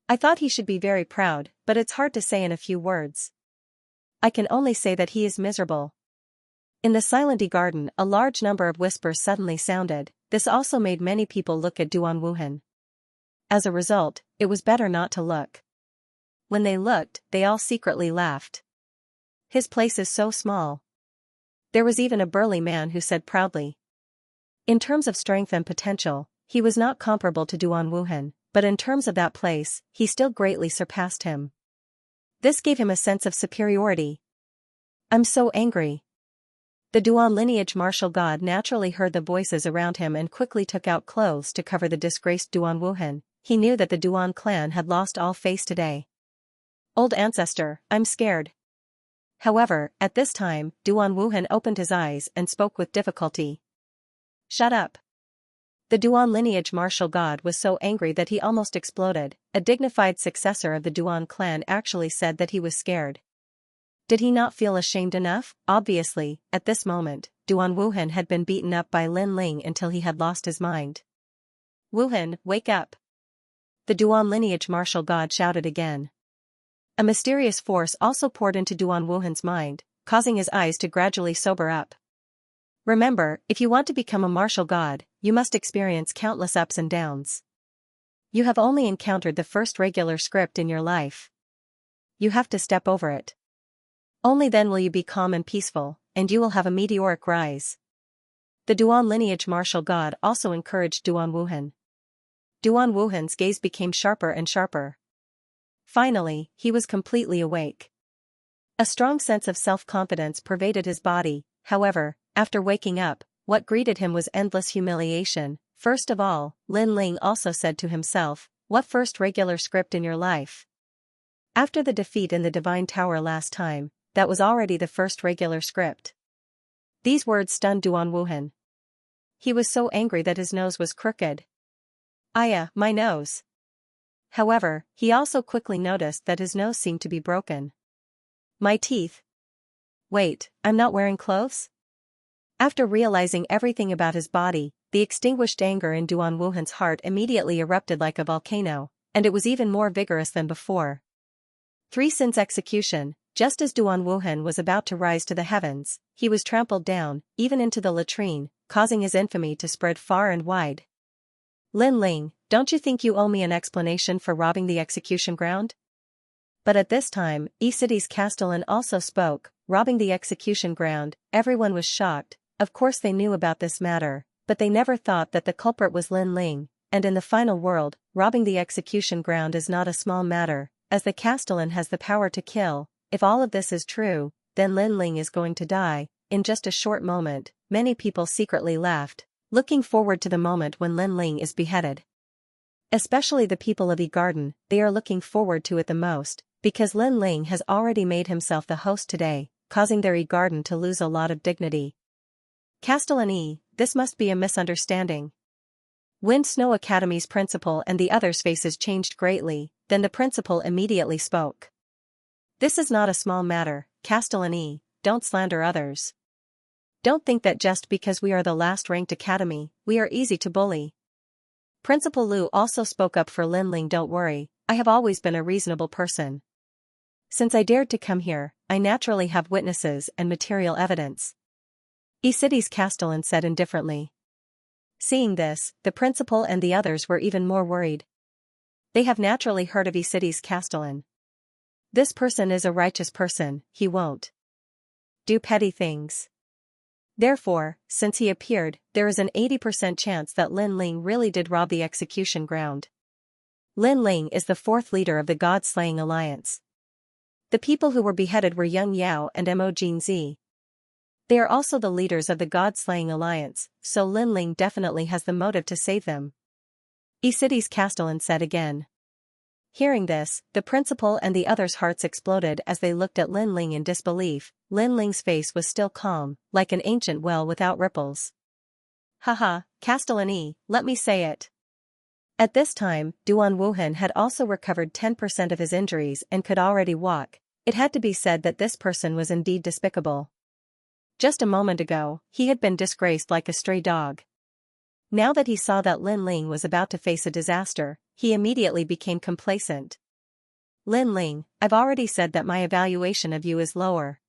Speaker 1: I thought he should be very proud, but it's hard to say in a few words. I can only say that he is miserable. In the Silent Garden, a large number of whispers suddenly sounded. This also made many people look at Duan Wuhan. As a result, it was better not to look. When they looked, they all secretly laughed. His place is so small. There was even a burly man who said proudly. In terms of strength and potential, he was not comparable to Duan Wuhan, but in terms of that place, he still greatly surpassed him. This gave him a sense of superiority. I'm so angry. The Duan lineage martial god naturally heard the voices around him and quickly took out clothes to cover the disgraced Duan Wuhan. He knew that the Duan clan had lost all face today. Old ancestor, I'm scared. However, at this time, Duan Wuhan opened his eyes and spoke with difficulty. Shut up. The Duan lineage martial god was so angry that he almost exploded. A dignified successor of the Duan clan actually said that he was scared. Did he not feel ashamed enough? Obviously, at this moment, Duan Wuhan had been beaten up by Lin Ling until he had lost his mind. Wuhan, wake up. The Duan lineage martial god shouted again. A mysterious force also poured into Duan Wuhan's mind, causing his eyes to gradually sober up. Remember, if you want to become a martial god, you must experience countless ups and downs. You have only encountered the first regular script in your life. You have to step over it. Only then will you be calm and peaceful, and you will have a meteoric rise. The Duan lineage martial god also encouraged Duan Wuhan. Duan Wuhan's gaze became sharper and sharper. Finally, he was completely awake. A strong sense of self-confidence pervaded his body. However, after waking up, what greeted him was endless humiliation. First of all, Lin Ling also said to himself, what first regular script in your life? After the defeat in the Divine Tower last time, that was already the first regular script. These words stunned Duan Wuhan. He was so angry that his nose was crooked. Aya, my nose. However, he also quickly noticed that his nose seemed to be broken. My teeth. Wait, I'm not wearing clothes? After realizing everything about his body, the extinguished anger in Duan Wuhan's heart immediately erupted like a volcano, and it was even more vigorous than before. 3 Sin's execution. Just as Duan Wuhan was about to rise to the heavens, he was trampled down, even into the latrine, causing his infamy to spread far and wide. Lin Ling, don't you think you owe me an explanation for robbing the execution ground? But at this time, E-City's Castellan also spoke. Robbing the execution ground. Everyone was shocked. Of course they knew about this matter, but they never thought that the culprit was Lin Ling, and in the final world, robbing the execution ground is not a small matter, as the Castellan has the power to kill. If all of this is true, then Lin Ling is going to die. In just a short moment, many people secretly laughed, looking forward to the moment when Lin Ling is beheaded. Especially the people of Garden, they are looking forward to it the most, because Lin Ling has already made himself the host today, causing their Garden to lose a lot of dignity. Castellan, this must be a misunderstanding. Wind Snow Academy's principal and the others' faces changed greatly, then the principal immediately spoke. This is not a small matter, Castellan, don't slander others. Don't think that just because we are the last-ranked academy, we are easy to bully. Principal Lu also spoke up for Lin Ling. Don't worry, I have always been a reasonable person. Since I dared to come here, I naturally have witnesses and material evidence. E-City's Castellan said indifferently. Seeing this, the principal and the others were even more worried. They have naturally heard of E-City's Castellan. This person is a righteous person, he won't do petty things. Therefore, since he appeared, there is an 80% chance that Lin Ling really did rob the execution ground. Lin Ling is the fourth leader of the God-slaying alliance. The people who were beheaded were Young Yao and Mo Jinzi. They are also the leaders of the God-slaying alliance, so Lin Ling definitely has the motive to save them. E-City's Castellan said again. Hearing this, the principal and the others' hearts exploded as they looked at Lin Ling in disbelief. Lin Ling's face was still calm, like an ancient well without ripples. Haha, Castellan, let me say it. At this time, Duan Wuhan had also recovered 10% of his injuries and could already walk. It had to be said that this person was indeed despicable. Just a moment ago, he had been disgraced like a stray dog. Now that he saw that Lin Ling was about to face a disaster, he immediately became complacent. Lin Ling, I've already said that my evaluation of you is lower.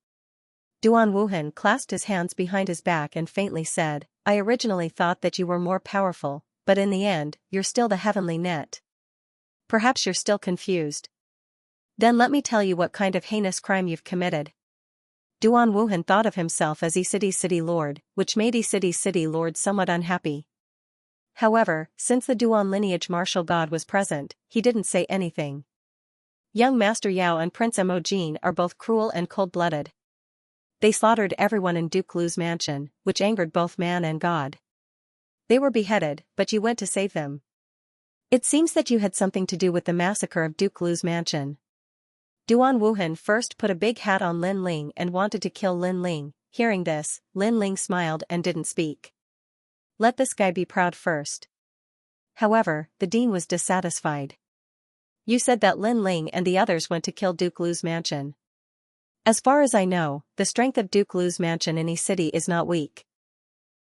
Speaker 1: Duan Wuhan clasped his hands behind his back and faintly said, I originally thought that you were more powerful, but in the end, you're still the heavenly net. Perhaps you're still confused. Then let me tell you what kind of heinous crime you've committed. Duan Wuhan thought of himself as E-City's city lord, which made E-City's city lord somewhat unhappy. However, since the Duan lineage martial god was present, he didn't say anything. Young Master Yao and Prince Emojin are both cruel and cold-blooded. They slaughtered everyone in Duke Lu's mansion, which angered both man and god. They were beheaded, but you went to save them. It seems that you had something to do with the massacre of Duke Lu's mansion. Duan Wuhan first put a big hat on Lin Ling and wanted to kill Lin Ling. Hearing this, Lin Ling smiled and didn't speak. Let this guy be proud first. However, the dean was dissatisfied. You said that Lin Ling and the others went to kill Duke Lu's mansion. As far as I know, the strength of Duke Lu's mansion in E-City is not weak.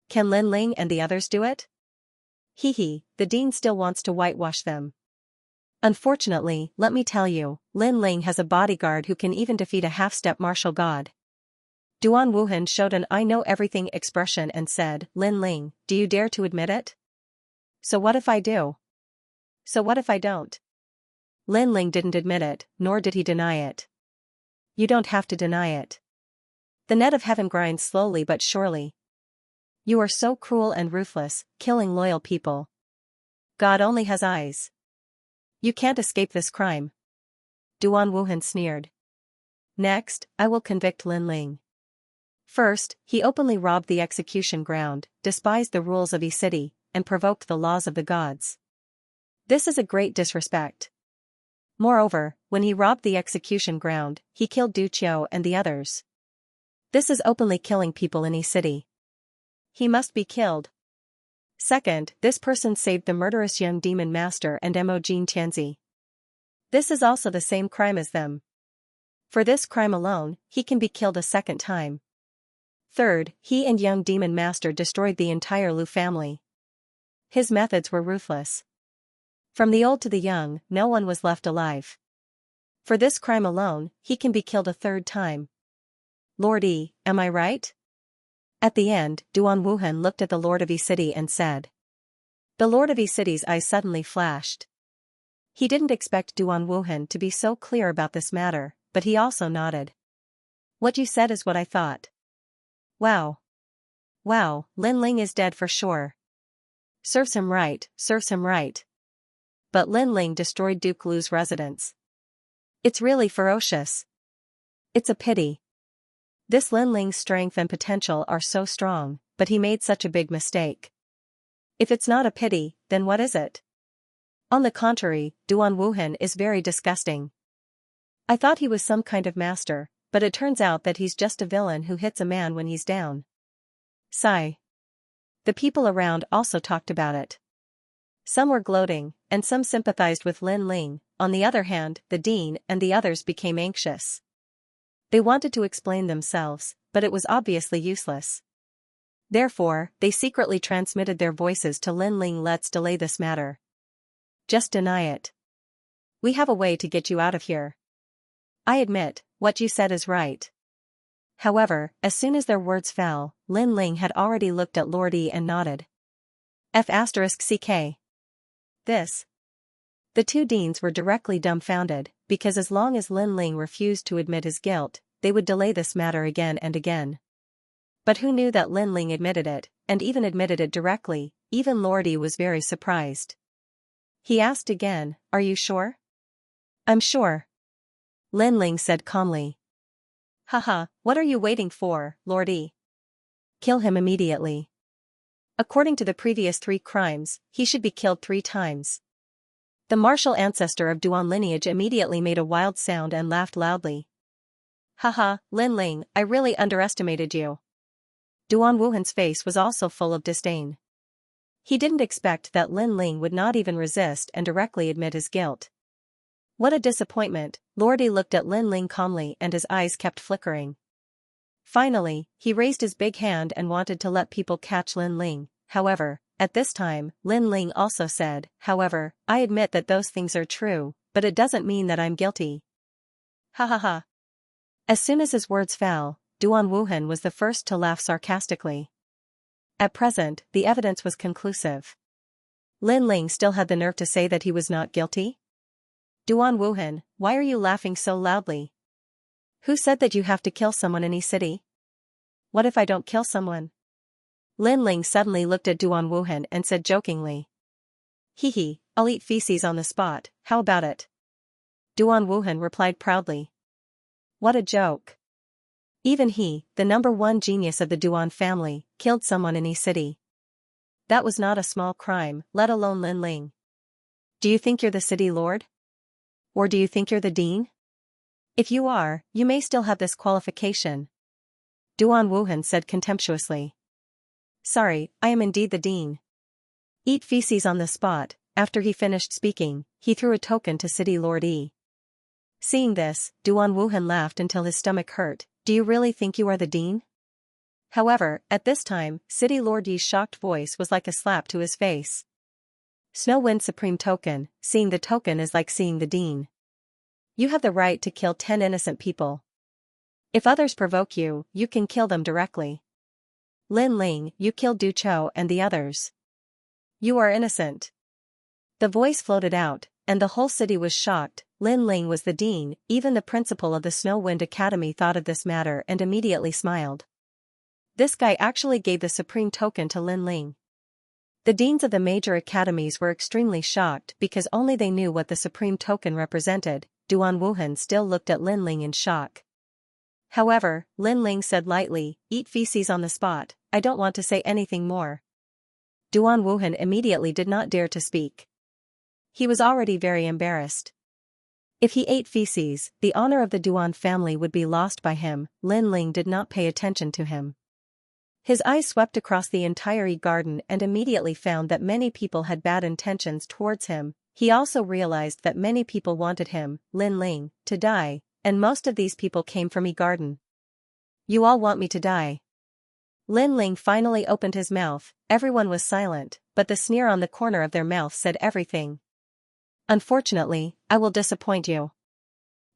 Speaker 1: Can Lin Ling and the others do it? Hee, the dean still wants to whitewash them. Unfortunately, let me tell you, Lin Ling has a bodyguard who can even defeat a half-step martial god. Duan Wuhan showed an I know everything expression and said, Lin Ling, do you dare to admit it? So what if I do? So what if I don't? Lin Ling didn't admit it, nor did he deny it. You don't have to deny it. The net of heaven grinds slowly but surely. You are so cruel and ruthless, killing loyal people. God only has eyes. You can't escape this crime. Duan Wuhan sneered. Next, I will convict Lin Ling. First, he openly robbed the execution ground, despised the rules of E-City, and provoked the laws of the gods. This is a great disrespect. Moreover, when he robbed the execution ground, he killed Du Qiu and the others. This is openly killing people in E-City. He must be killed. Second, this person saved the murderous young demon master and Mo Jinzi. This is also the same crime as them. For this crime alone, he can be killed a second time. Third, he and young demon master destroyed the entire Lu family. His methods were ruthless. From the old to the young, no one was left alive. For this crime alone, he can be killed a third time. Lord E, am I right? At the end, Duan Wuhan looked at the Lord of E-City and said. The Lord of E-City's eyes suddenly flashed. He didn't expect Duan Wuhan to be so clear about this matter, but he also nodded. What you said is what I thought. Wow. Wow, Lin Ling is dead for sure. Serves him right, serves him right. But Lin Ling destroyed Duke Lu's residence. It's really ferocious. It's a pity. This Lin Ling's strength and potential are so strong, but he made such a big mistake. If it's not a pity, then what is it? On the contrary, Duan Wuhan is very disgusting. I thought he was some kind of master, but it turns out that he's just a villain who hits a man when he's down. Sigh. The people around also talked about it. Some were gloating, and some sympathized with Lin Ling. On the other hand, the dean and the others became anxious. They wanted to explain themselves, but it was obviously useless. Therefore, they secretly transmitted their voices to Lin Ling. Let's delay this matter. Just deny it. We have a way to get you out of here. I admit, what you said is right. However, as soon as their words fell, Lin Ling had already looked at Lord E and nodded. F***ck. This The two deans were directly dumbfounded, because as long as Lin Ling refused to admit his guilt, they would delay this matter again and again. But who knew that Lin Ling admitted it, and even admitted it directly? Even Lordy was very surprised. He asked again, "Are you sure?" "I'm sure," Lin Ling said calmly. "Haha, what are you waiting for, Lordy? Kill him immediately. According to the previous 3 crimes, he should be killed 3 times. The martial ancestor of Duan lineage immediately made a wild sound and laughed loudly. "Haha, Lin Ling, I really underestimated you." Duan Wuhan's face was also full of disdain. He didn't expect that Lin Ling would not even resist and directly admit his guilt. What a disappointment. Lordy looked at Lin Ling calmly and his eyes kept flickering. Finally, he raised his big hand and wanted to let people catch Lin Ling. However, at this time, Lin Ling also said, "However, I admit that those things are true, but it doesn't mean that I'm guilty." Ha ha ha. As soon as his words fell, Duan Wuhan was the first to laugh sarcastically. At present, the evidence was conclusive. Lin Ling still had the nerve to say that he was not guilty? "Duan Wuhan, why are you laughing so loudly? Who said that you have to kill someone in E-City? What if I don't kill someone?" Lin Ling suddenly looked at Duan Wuhan and said jokingly. "Hee, I'll eat feces on the spot, how about it?" Duan Wuhan replied proudly. What a joke. Even he, the #1 genius of the Duan family, killed someone in E-City. That was not a small crime, let alone Lin Ling. Do you think you're the city lord? Or do you think you're the dean? If you are, you may still have this qualification. Duan Wuhan said contemptuously. Sorry, I am indeed the dean. Eat feces on the spot. After he finished speaking, he threw a token to City Lord Yi. Seeing this, Duan Wuhan laughed until his stomach hurt. Do you really think you are the dean? However, at this time, City Lord Yi's shocked voice was like a slap to his face. Snow Wind Supreme Token, seeing the token is like seeing the dean. You have the right to kill 10 innocent people. If others provoke you, you can kill them directly. Lin Ling, you killed Du Chou and the others. You are innocent. The voice floated out, and the whole city was shocked. Lin Ling was the dean. Even the principal of the Snow Wind Academy thought of this matter and immediately smiled. This guy actually gave the supreme token to Lin Ling. The deans of the major academies were extremely shocked because only they knew what the supreme token represented. Duan Wuhan still looked at Lin Ling in shock. However, Lin Ling said lightly, "Eat feces on the spot, I don't want to say anything more." Duan Wuhan immediately did not dare to speak. He was already very embarrassed. If he ate feces, the honor of the Duan family would be lost by him. Lin Ling did not pay attention to him. His eyes swept across the entire garden and immediately found that many people had bad intentions towards him. He also realized that many people wanted him, Lin Ling, to die. And most of these people came from E-Garden. You all want me to die. Lin Ling finally opened his mouth. Everyone was silent, but the sneer on the corner of their mouth said everything. Unfortunately, I will disappoint you.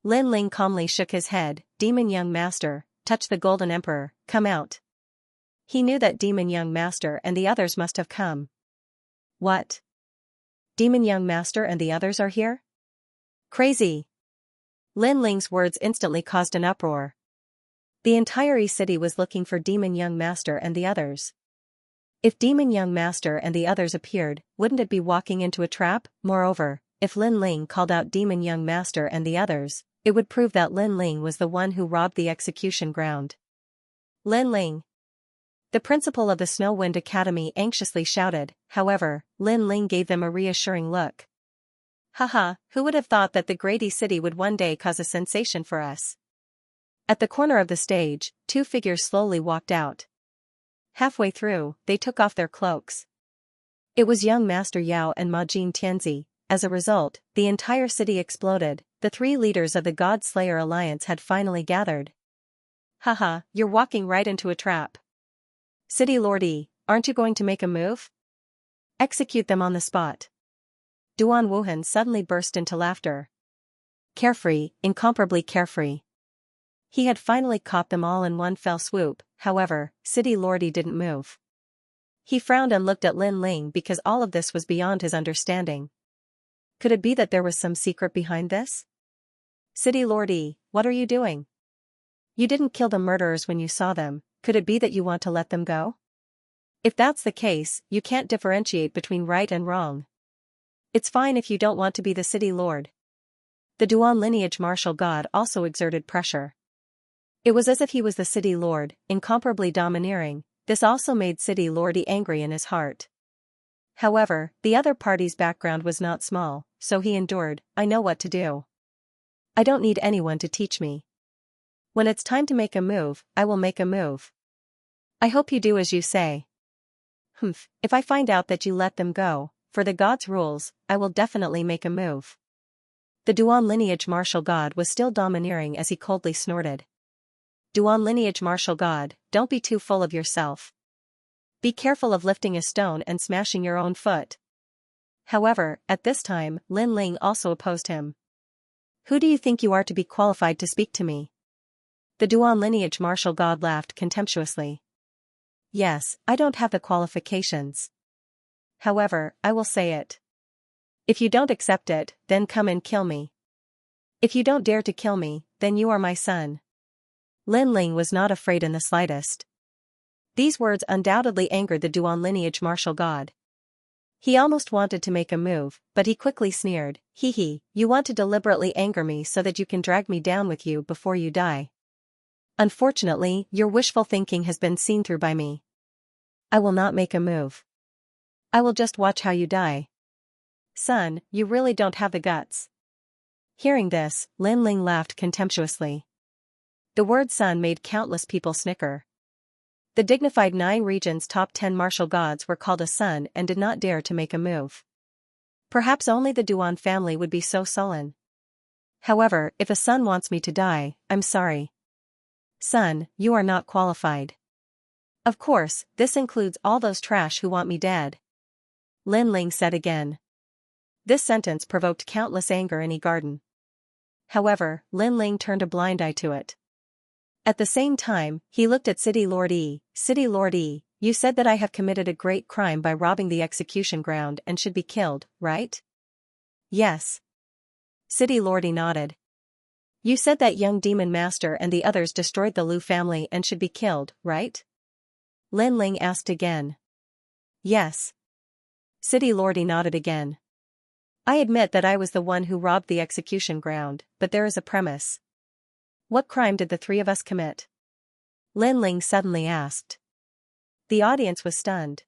Speaker 1: Lin Ling calmly shook his head. Demon Young Master, touch the Golden Emperor, come out. He knew that Demon Young Master and the others must have come. What? Demon Young Master and the others are here? Crazy. Lin Ling's words instantly caused an uproar. The entire E-City was looking for Demon Young Master and the others. If Demon Young Master and the others appeared, wouldn't it be walking into a trap? Moreover, if Lin Ling called out Demon Young Master and the others, it would prove that Lin Ling was the one who robbed the execution ground. Lin Ling. The principal of the Snow Wind Academy anxiously shouted. However, Lin Ling gave them a reassuring look. Haha, who would have thought that the Great E-City would one day cause a sensation for us? At the corner of the stage, 2 figures slowly walked out. Halfway through, they took off their cloaks. It was young Master Yao and Ma Jin Tianzi. As a result, the entire city exploded. The 3 leaders of the God Slayer Alliance had finally gathered. Haha, you're walking right into a trap. City Lord Yi, aren't you going to make a move? Execute them on the spot. Duan Wuhan suddenly burst into laughter. Carefree, incomparably carefree. He had finally caught them all in one fell swoop. However, City Lord Yi didn't move. He frowned and looked at Lin Ling because all of this was beyond his understanding. Could it be that there was some secret behind this? City Lord Yi, what are you doing? You didn't kill the murderers when you saw them, could it be that you want to let them go? If that's the case, you can't differentiate between right and wrong. It's fine if you don't want to be the city lord. The Duan lineage martial god also exerted pressure. It was as if he was the city lord, incomparably domineering. This also made City Lord Yi angry in his heart. However, the other party's background was not small, so he endured. I know what to do. I don't need anyone to teach me. When it's time to make a move, I will make a move. I hope you do as you say. If I find out that you let them go, for the god's rules, I will definitely make a move. The Duan lineage martial god was still domineering as he coldly snorted. Duan lineage martial god, don't be too full of yourself. Be careful of lifting a stone and smashing your own foot. However, at this time, Lin Ling also opposed him. Who do you think you are to be qualified to speak to me? The Duan lineage martial god laughed contemptuously. Yes, I don't have the qualifications. However, I will say it. If you don't accept it, then come and kill me. If you don't dare to kill me, then you are my son. Lin Ling was not afraid in the slightest. These words undoubtedly angered the Duan lineage martial god. He almost wanted to make a move, but he quickly sneered, "Hee, you want to deliberately anger me so that you can drag me down with you before you die. Unfortunately, your wishful thinking has been seen through by me. I will not make a move. I will just watch how you die. Son, you really don't have the guts." Hearing this, Lin Ling laughed contemptuously. The word son made countless people snicker. The dignified 9 regions' top 10 martial gods were called a son and did not dare to make a move. Perhaps only the Duan family would be so sullen. However, if a son wants me to die, I'm sorry. Son, you are not qualified. Of course, this includes all those trash who want me dead. Lin Ling said again. This sentence provoked countless anger in Yi Garden. However, Lin Ling turned a blind eye to it. At the same time, he looked at City Lord Yi. City Lord Yi, you said that I have committed a great crime by robbing the execution ground and should be killed, right? Yes. City Lord Yi nodded. You said that young demon master and the others destroyed the Lu family and should be killed, right? Lin Ling asked again. Yes. City Lord Yi nodded again. I admit that I was the one who robbed the execution ground, but there is a premise. What crime did the 3 of us commit? Lin Ling suddenly asked. The audience was stunned.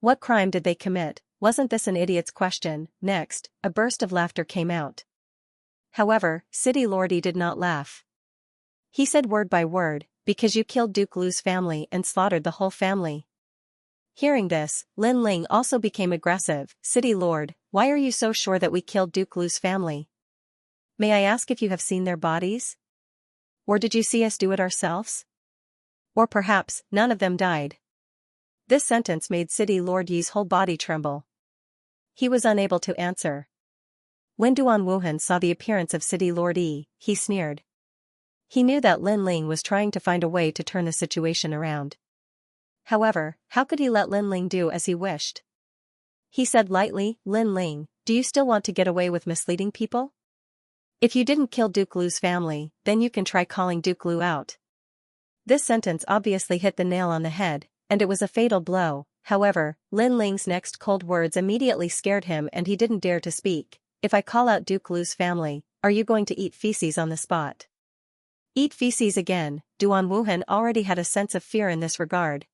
Speaker 1: What crime did they commit? Wasn't this an idiot's question? Next, a burst of laughter came out. However, City Lord Yi did not laugh. He said word by word, because you killed Duke Lu's family and slaughtered the whole family. Hearing this, Lin Ling also became aggressive. City Lord, why are you so sure that we killed Duke Lu's family? May I ask if you have seen their bodies? Or did you see us do it ourselves? Or perhaps, none of them died. This sentence made City Lord Yi's whole body tremble. He was unable to answer. When Duan Wuhan saw the appearance of City Lord Yi, he sneered. He knew that Lin Ling was trying to find a way to turn the situation around. However, how could he let Lin Ling do as he wished? He said lightly, Lin Ling, do you still want to get away with misleading people? If you didn't kill Duke Lu's family, then you can try calling Duke Lu out. This sentence obviously hit the nail on the head, and it was a fatal blow. However, Lin Ling's next cold words immediately scared him and he didn't dare to speak. If I call out Duke Lu's family, are you going to eat feces on the spot? Eat feces again. Duan Wuhan already had a sense of fear in this regard.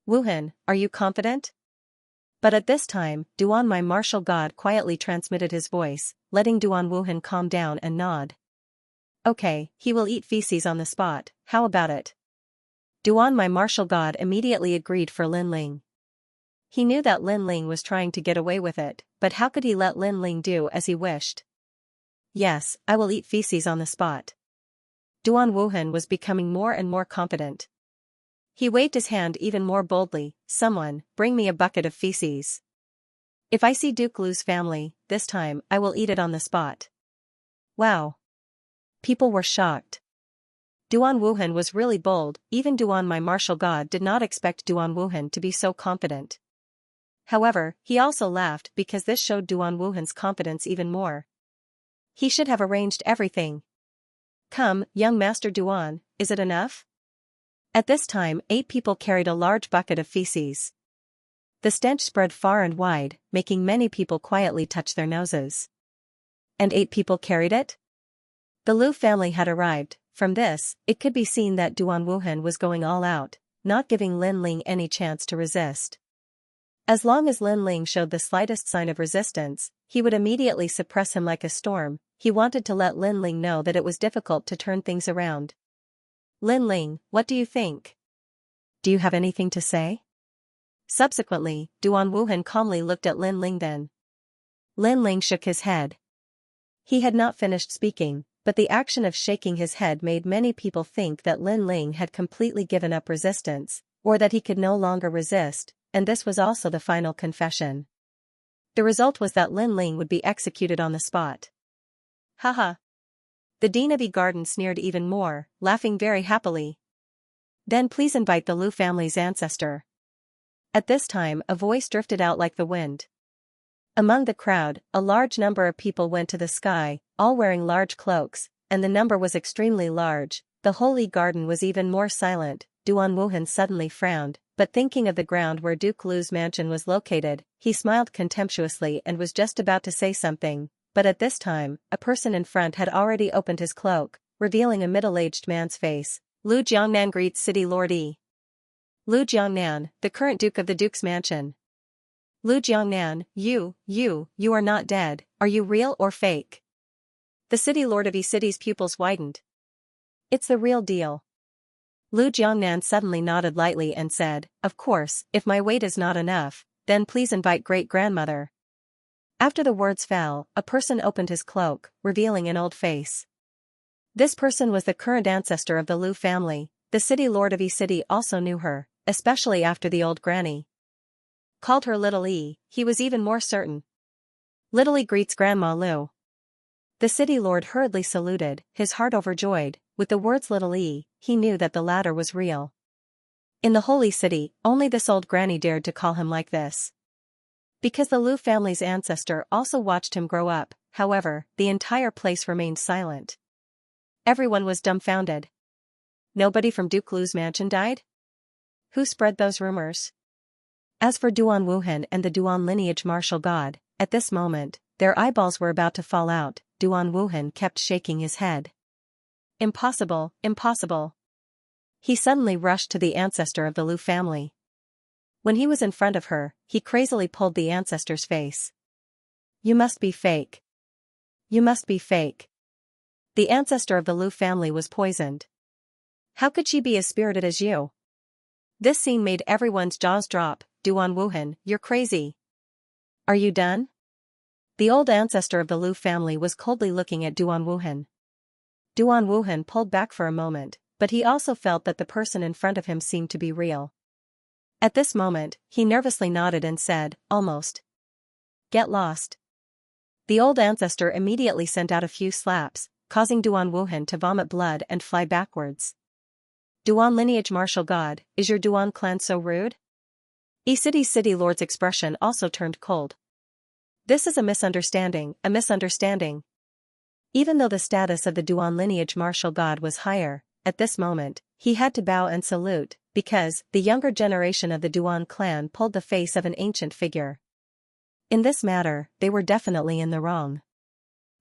Speaker 1: Wuhan, are you confident? But at this time, Duan my martial god quietly transmitted his voice, letting Duan Wuhan calm down and nod. Okay, he will eat feces on the spot, how about it? Duan my martial god immediately agreed for Lin Ling. He knew that Lin Ling was trying to get away with it, but how could he let Lin Ling do as he wished? Yes, I will eat feces on the spot. Duan Wuhan was becoming more and more confident. He waved his hand even more boldly, someone, bring me a bucket of feces. If I see Duke Lu's family, this time, I will eat it on the spot. Wow. People were shocked. Duan Wuhan was really bold, even Duan my martial god did not expect Duan Wuhan to be so confident. However, he also laughed because this showed Duan Wuhan's confidence even more. He should have arranged everything. Come, young Master Duan, is it enough? At this time 8 people carried a large bucket of feces. The stench spread far and wide, making many people quietly touch their noses. And 8 people carried it? The Lu family had arrived. From this, it could be seen that Duan Wuhan was going all out, not giving Lin Ling any chance to resist. As long as Lin Ling showed the slightest sign of resistance, he would immediately suppress him like a storm. He wanted to let Lin Ling know that it was difficult to turn things around. Lin Ling, what do you think? Do you have anything to say? Subsequently, Duan Wuhan calmly looked at Lin Ling then. Lin Ling shook his head. He had not finished speaking, but the action of shaking his head made many people think that Lin Ling had completely given up resistance, or that he could no longer resist, and this was also the final confession. The result was that Lin Ling would be executed on the spot. Haha. The Dean of E Garden sneered even more, laughing very happily. Then please invite the Lu family's ancestor. At this time a voice drifted out like the wind. Among the crowd, a large number of people went to the sky, all wearing large cloaks, and the number was extremely large. The whole E Garden was even more silent. Duan Wuhan suddenly frowned, but thinking of the ground where Duke Lu's mansion was located, he smiled contemptuously and was just about to say something, but at this time, a person in front had already opened his cloak, revealing a middle-aged man's face. Lu Jiangnan greets City Lord E. Lu Jiangnan, the current Duke of the Duke's mansion. Lu Jiangnan, you are not dead, are you real or fake? The City Lord of E City's pupils widened. It's the real deal. Lu Jiangnan suddenly nodded lightly and said, of course, if my weight is not enough, then please invite great-grandmother. After the words fell, a person opened his cloak, revealing an old face. This person was the current ancestor of the Lu family. The City Lord of E City also knew her, especially after the old granny called her Little E, he was even more certain. Little E greets Grandma Lu. The City Lord hurriedly saluted, his heart overjoyed. With the words Little E, he knew that the latter was real. In the Holy City, only this old granny dared to call him like this. Because the Lu family's ancestor also watched him grow up, however, the entire place remained silent. Everyone was dumbfounded. Nobody from Duke Lu's mansion died? Who spread those rumors? As for Duan Wuhan and the Duan lineage martial god, at this moment, their eyeballs were about to fall out. Duan Wuhan kept shaking his head. Impossible, impossible. He suddenly rushed to the ancestor of the Lu family. When he was in front of her, he crazily pulled the ancestor's face. You must be fake. You must be fake. The ancestor of the Lu family was poisoned. How could she be as spirited as you? This scene made everyone's jaws drop. Duan Wuhan, you're crazy. Are you done? The old ancestor of the Lu family was coldly looking at Duan Wuhan. Duan Wuhan pulled back for a moment, but he also felt that the person in front of him seemed to be real. At this moment, he nervously nodded and said, almost. Get lost. The old ancestor immediately sent out a few slaps, causing Duan Wuhan to vomit blood and fly backwards. Duan lineage martial god, is your Duan clan so rude? E-City's City Lord's expression also turned cold. This is a misunderstanding, a misunderstanding. Even though the status of the Duan lineage martial god was higher, at this moment, he had to bow and salute, because the younger generation of the Duan clan pulled the face of an ancient figure. In this matter, they were definitely in the wrong.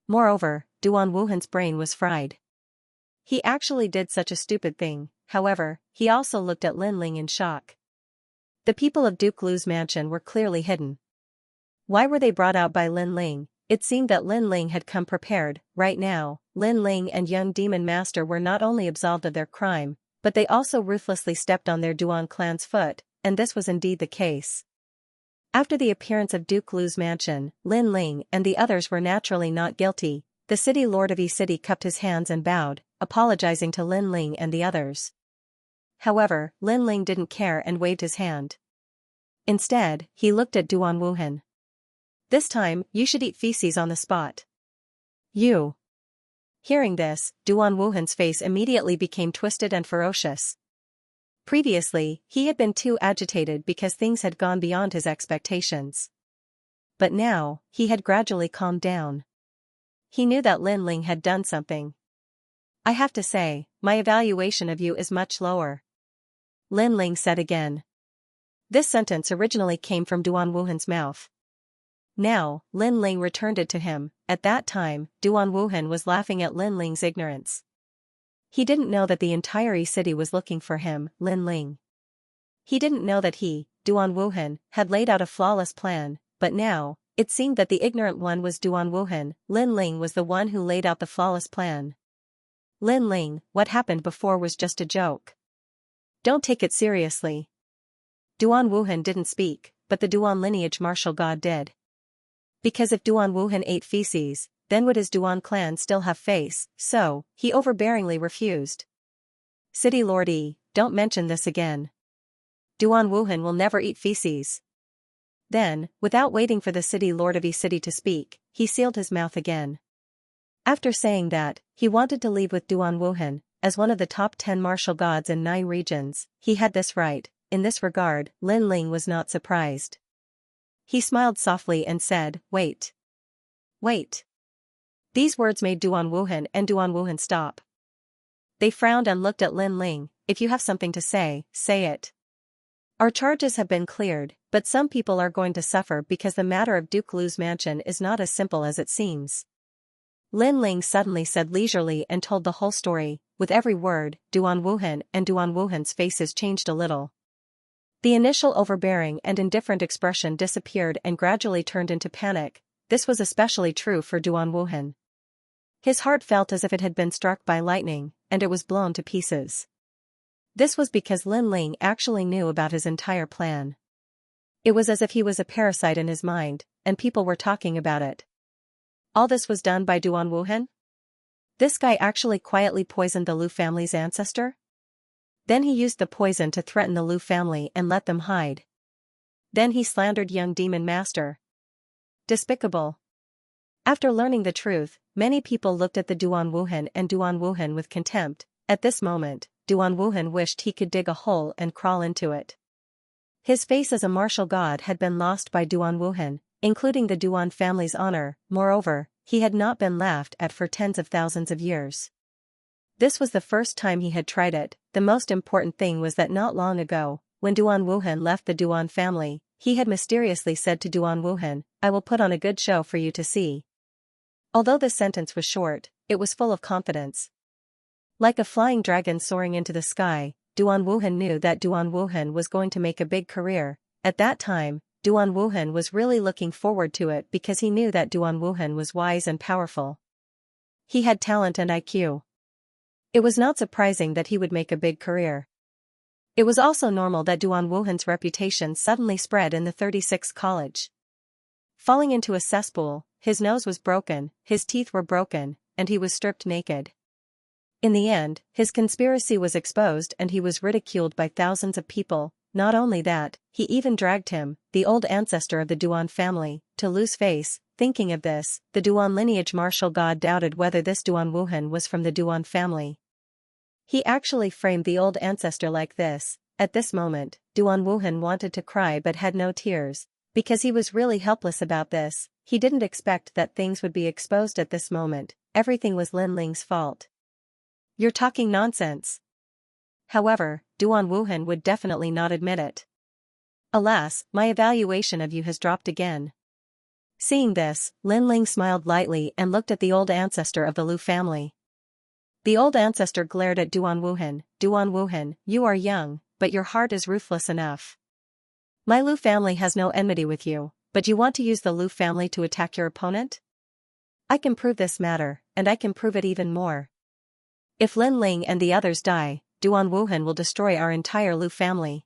Speaker 1: Moreover, Duan Wuhan's brain was fried. He actually did such a stupid thing. However, he also looked at Lin Ling in shock. The people of Duke Lu's mansion were clearly hidden. Why were they brought out by Lin Ling? It seemed that Lin Ling had come prepared. Right now, Lin Ling and young Demon Master were not only absolved of their crime, but they also ruthlessly stepped on their Duan clan's foot, and this was indeed the case. After the appearance of Duke Lu's mansion, Lin Ling and the others were naturally not guilty. The City Lord of E-City cupped his hands and bowed, apologizing to Lin Ling and the others. However, Lin Ling didn't care and waved his hand. Instead, he looked at Duan Wuhan. This time, you should eat feces on the spot. You. Hearing this, Duan Wuhan's face immediately became twisted and ferocious. Previously, he had been too agitated because things had gone beyond his expectations. But now, he had gradually calmed down. He knew that Lin Ling had done something. "I have to say, my evaluation of you is much lower," Lin Ling said again. This sentence originally came from Duan Wuhan's mouth. Now, Lin Ling returned it to him. At that time, Duan Wuhan was laughing at Lin Ling's ignorance. He didn't know that the entire city was looking for him, Lin Ling. He didn't know that he, Duan Wuhan, had laid out a flawless plan, but now, it seemed that the ignorant one was Duan Wuhan. Lin Ling was the one who laid out the flawless plan. "Lin Ling, what happened before was just a joke. Don't take it seriously." Duan Wuhan didn't speak, but the Duan lineage martial god did. Because if Duan Wuhan ate feces, then would his Duan clan still have face? So, he overbearingly refused. "City Lord Yi, don't mention this again. Duan Wuhan will never eat feces." Then, without waiting for the city lord of Yi City to speak, he sealed his mouth again. After saying that, he wanted to leave with Duan Wuhan, as one of the top 10 martial gods in 9 regions. He had this right. In this regard, Lin Ling was not surprised. He smiled softly and said, "Wait. Wait." These words made Duan Wuhan and Duan Wuhan stop. They frowned and looked at Lin Ling. "If you have something to say, say it. Our charges have been cleared, but some people are going to suffer because the matter of Duke Lu's mansion is not as simple as it seems." Lin Ling suddenly said leisurely and told the whole story. With every word, Duan Wuhan and Duan Wuhan's faces changed a little. The initial overbearing and indifferent expression disappeared and gradually turned into panic. This was especially true for Duan Wuhan. His heart felt as if it had been struck by lightning, and it was blown to pieces. This was because Lin Ling actually knew about his entire plan. It was as if he was a parasite in his mind, and people were talking about it. All this was done by Duan Wuhan? This guy actually quietly poisoned the Lu family's ancestor? Then he used the poison to threaten the Lu family and let them hide. Then he slandered young demon master. Despicable. After learning the truth, many people looked at the Duan Wuhan and Duan Wuhan with contempt. At this moment, Duan Wuhan wished he could dig a hole and crawl into it. His face as a martial god had been lost by Duan Wuhan, including the Duan family's honor. Moreover, he had not been laughed at for tens of thousands of years. This was the first time he had tried it. The most important thing was that not long ago, when Duan Wuhan left the Duan family, he had mysteriously said to Duan Wuhan, "I will put on a good show for you to see." Although this sentence was short, it was full of confidence. Like a flying dragon soaring into the sky, Duan Wuhan knew that Duan Wuhan was going to make a big career. At that time, Duan Wuhan was really looking forward to it because he knew that Duan Wuhan was wise and powerful. He had talent and IQ. It was not surprising that he would make a big career. It was also normal that Duan Wuhan's reputation suddenly spread in the 36th college. Falling into a cesspool, his nose was broken, his teeth were broken, and he was stripped naked. In the end, his conspiracy was exposed and he was ridiculed by thousands of people. Not only that, he even dragged him, the old ancestor of the Duan family, to Lu's face. Thinking of this, the Duan lineage martial god doubted whether this Duan Wuhan was from the Duan family. He actually framed the old ancestor like this. At this moment, Duan Wuhan wanted to cry but had no tears, because he was really helpless about this. He didn't expect that things would be exposed at this moment. Everything was Lin Ling's fault. "You're talking nonsense." However, Duan Wuhan would definitely not admit it. "Alas, my evaluation of you has dropped again." Seeing this, Lin Ling smiled lightly and looked at the old ancestor of the Lu family. The old ancestor glared at Duan Wuhan. "Duan Wuhan, you are young, but your heart is ruthless enough. My Lu family has no enmity with you, but you want to use the Lu family to attack your opponent? I can prove this matter, and I can prove it even more. If Lin Ling and the others die, Duan Wuhan will destroy our entire Lu family."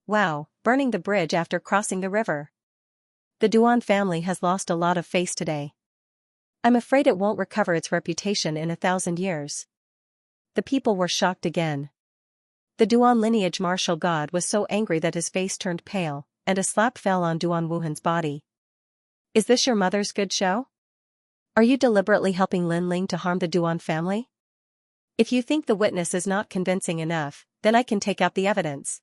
Speaker 1: Wow, burning the bridge after crossing the river. The Duan family has lost a lot of face today. I'm afraid it won't recover its reputation in 1,000 years. The people were shocked again. The Duan lineage martial god was so angry that his face turned pale, and a slap fell on Duan Wuhan's body. "Is this your mother's good show? Are you deliberately helping Lin Ling to harm the Duan family?" If you think the witness is not convincing enough, then I can take out the evidence.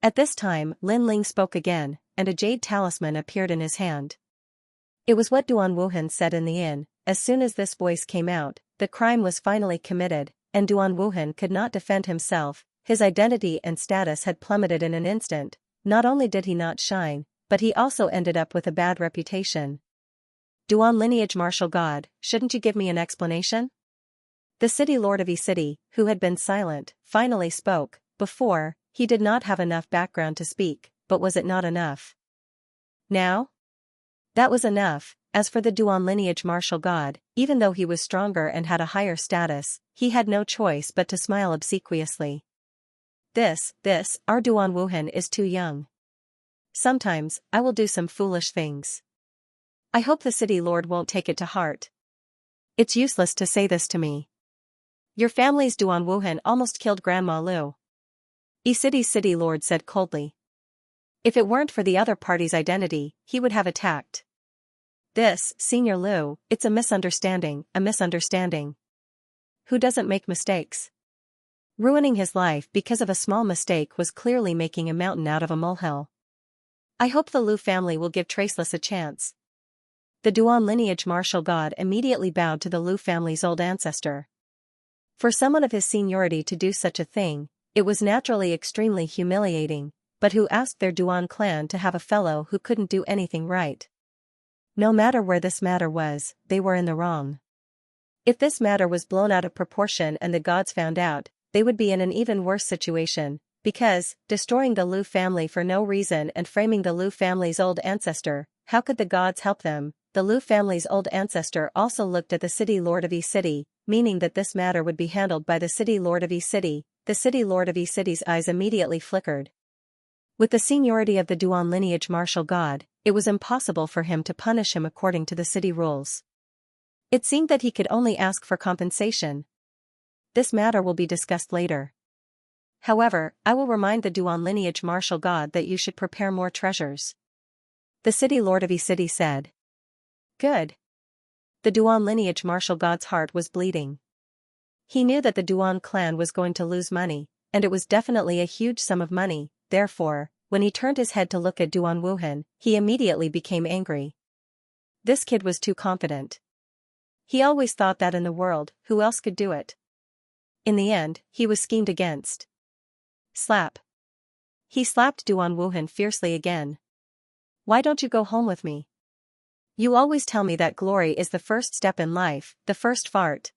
Speaker 1: At this time, Lin Ling spoke again, and a jade talisman appeared in his hand. It was what Duan Wuhan said in the inn. As soon as this voice came out, the crime was finally committed, and Duan Wuhan could not defend himself. His identity and status had plummeted in an instant. Not only did he not shine, but he also ended up with a bad reputation. Duan lineage martial god, shouldn't you give me an explanation? The city lord of E City, who had been silent, finally spoke. Before, he did not have enough background to speak, but was it not enough? Now? That was enough. As for the Duan lineage martial god, even though he was stronger and had a higher status, he had no choice but to smile obsequiously. Our Duan Wuhan is too young. Sometimes, I will do some foolish things. I hope the city lord won't take it to heart. It's useless to say this to me. Your family's Duan Wuhan almost killed Grandma Lu. E City's city lord said coldly. If it weren't for the other party's identity, he would have attacked. Senior Lu, it's a misunderstanding. Who doesn't make mistakes? Ruining his life because of a small mistake was clearly making a mountain out of a molehill. I hope the Lu family will give Traceless a chance. The Duan lineage martial god immediately bowed to the Lu family's old ancestor. For someone of his seniority to do such a thing, it was naturally extremely humiliating, but who asked their Duan clan to have a fellow who couldn't do anything right? No matter where this matter was, they were in the wrong. If this matter was blown out of proportion and the gods found out, they would be in an even worse situation, because, destroying the Lu family for no reason and framing the Lu family's old ancestor, how could the gods help them? The Lu family's old ancestor also looked at the city lord of E City, meaning that this matter would be handled by the city lord of E City. The city lord of E City's eyes immediately flickered. With the seniority of the Duan lineage martial god, it was impossible for him to punish him according to the city rules. It seemed that he could only ask for compensation. This matter will be discussed later. However, I will remind the Duan lineage martial god that you should prepare more treasures. The city lord of E City said. Good. The Duan lineage martial god's heart was bleeding. He knew that the Duan clan was going to lose money, and it was definitely a huge sum of money. Therefore, when he turned his head to look at Duan Wuhan, he immediately became angry. This kid was too confident. He always thought that in the world, who else could do it? In the end, he was schemed against. Slap. He slapped Duan Wuhan fiercely again. Why don't you go home with me? You always tell me that glory is the first step in life, the first fart.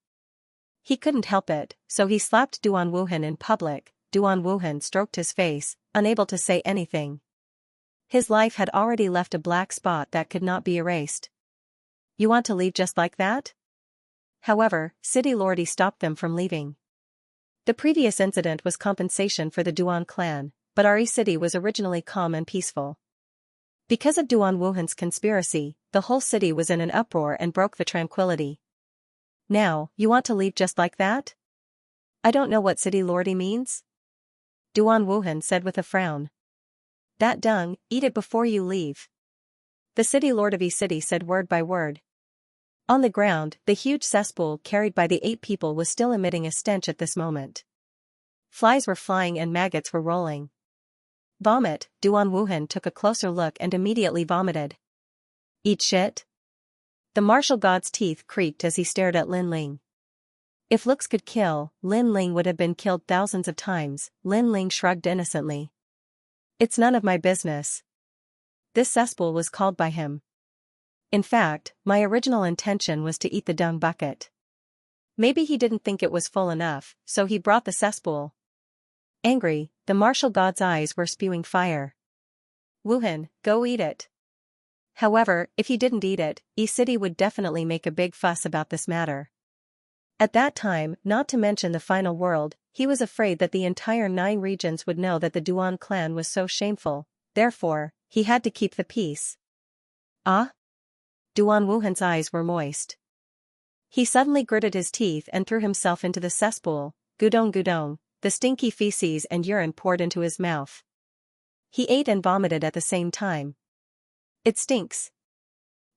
Speaker 1: He couldn't help it, so he slapped Duan Wuhan in public. Duan Wuhan stroked his face, unable to say anything. His life had already left a black spot that could not be erased. You want to leave just like that? However, City Lordy stopped them from leaving. The previous incident was compensation for the Duan clan, but Ari City was originally calm and peaceful. Because of Duan Wuhan's conspiracy, the whole city was in an uproar and broke the tranquility. Now, you want to leave just like that? I don't know what City Lordy means. Duan Wuhan said with a frown. That dung, eat it before you leave. The city lord of E City said word by word. On the ground, the huge cesspool carried by the 8 people was still emitting a stench at this moment. Flies were flying and maggots were rolling. Vomit. Duan Wuhan took a closer look and immediately vomited. Eat shit? The martial god's teeth creaked as he stared at Lin Ling. If looks could kill, Lin Ling would have been killed thousands of times. Lin Ling shrugged innocently. It's none of my business. This cesspool was called by him. In fact, my original intention was to eat the dung bucket. Maybe he didn't think it was full enough, so he brought the cesspool. Angry, the martial god's eyes were spewing fire. Wuhan, go eat it. However, if he didn't eat it, E City would definitely make a big fuss about this matter. At that time, not to mention the final world, he was afraid that the entire 9 regions would know that the Duan clan was so shameful. Therefore, he had to keep the peace. Ah? Duan Wuhan's eyes were moist. He suddenly gritted his teeth and threw himself into the cesspool. Gudong, the stinky feces and urine poured into his mouth. He ate and vomited at the same time. It stinks.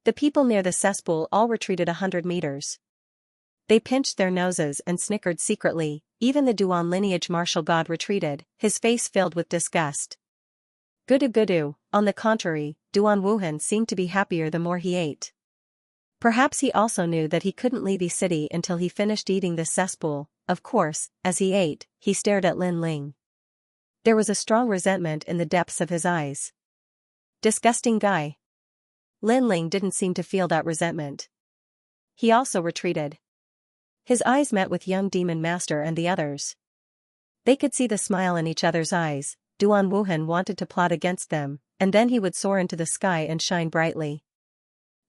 Speaker 1: The people near the cesspool all retreated 100 meters. They pinched their noses and snickered secretly. Even the Duan lineage martial god retreated, his face filled with disgust. Gudu, on the contrary, Duan Wuhan seemed to be happier the more he ate. Perhaps he also knew that he couldn't leave the city until he finished eating this cesspool. Of course, as he ate, he stared at Lin Ling. There was a strong resentment in the depths of his eyes. Disgusting guy. Lin Ling didn't seem to feel that resentment. He also retreated. His eyes met with young demon master and the others. They could see the smile in each other's eyes. Duan Wuhan wanted to plot against them, and then he would soar into the sky and shine brightly.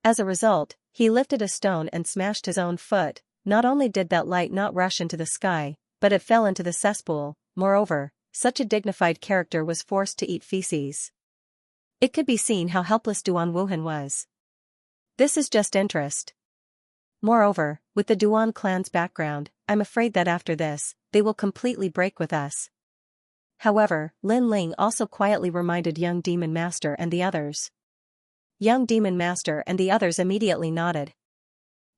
Speaker 1: As a result, he lifted a stone and smashed his own foot. Not only did that light not rush into the sky, but it fell into the cesspool. Moreover, such a dignified character was forced to eat feces. It could be seen how helpless Duan Wuhan was. This is just interest. Moreover, with the Duan clan's background, I'm afraid that after this, they will completely break with us. However, Lin Ling also quietly reminded young demon master and the others. Young demon master and the others immediately nodded.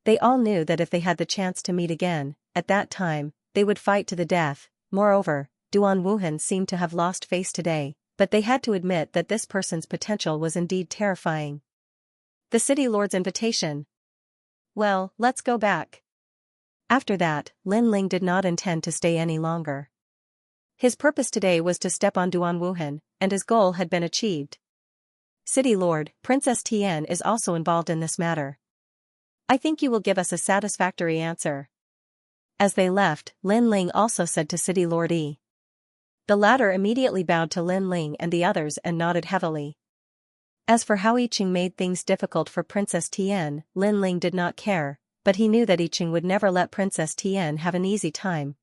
Speaker 1: They all knew that if they had the chance to meet again, at that time, they would fight to the death. Moreover, Duan Wuhan seemed to have lost face today, but they had to admit that this person's potential was indeed terrifying. The city lord's invitation. Well, let's go back. After that, Lin Ling did not intend to stay any longer. His purpose today was to step on Duan Wuhan, and his goal had been achieved. City Lord, Princess Tian is also involved in this matter. I think you will give us a satisfactory answer. As they left, Lin Ling also said to City Lord Yi. The latter immediately bowed to Lin Ling and the others and nodded heavily. As for how I Ching made things difficult for Princess Tian, Lin Ling did not care, but he knew that I Ching would never let Princess Tian have an easy time.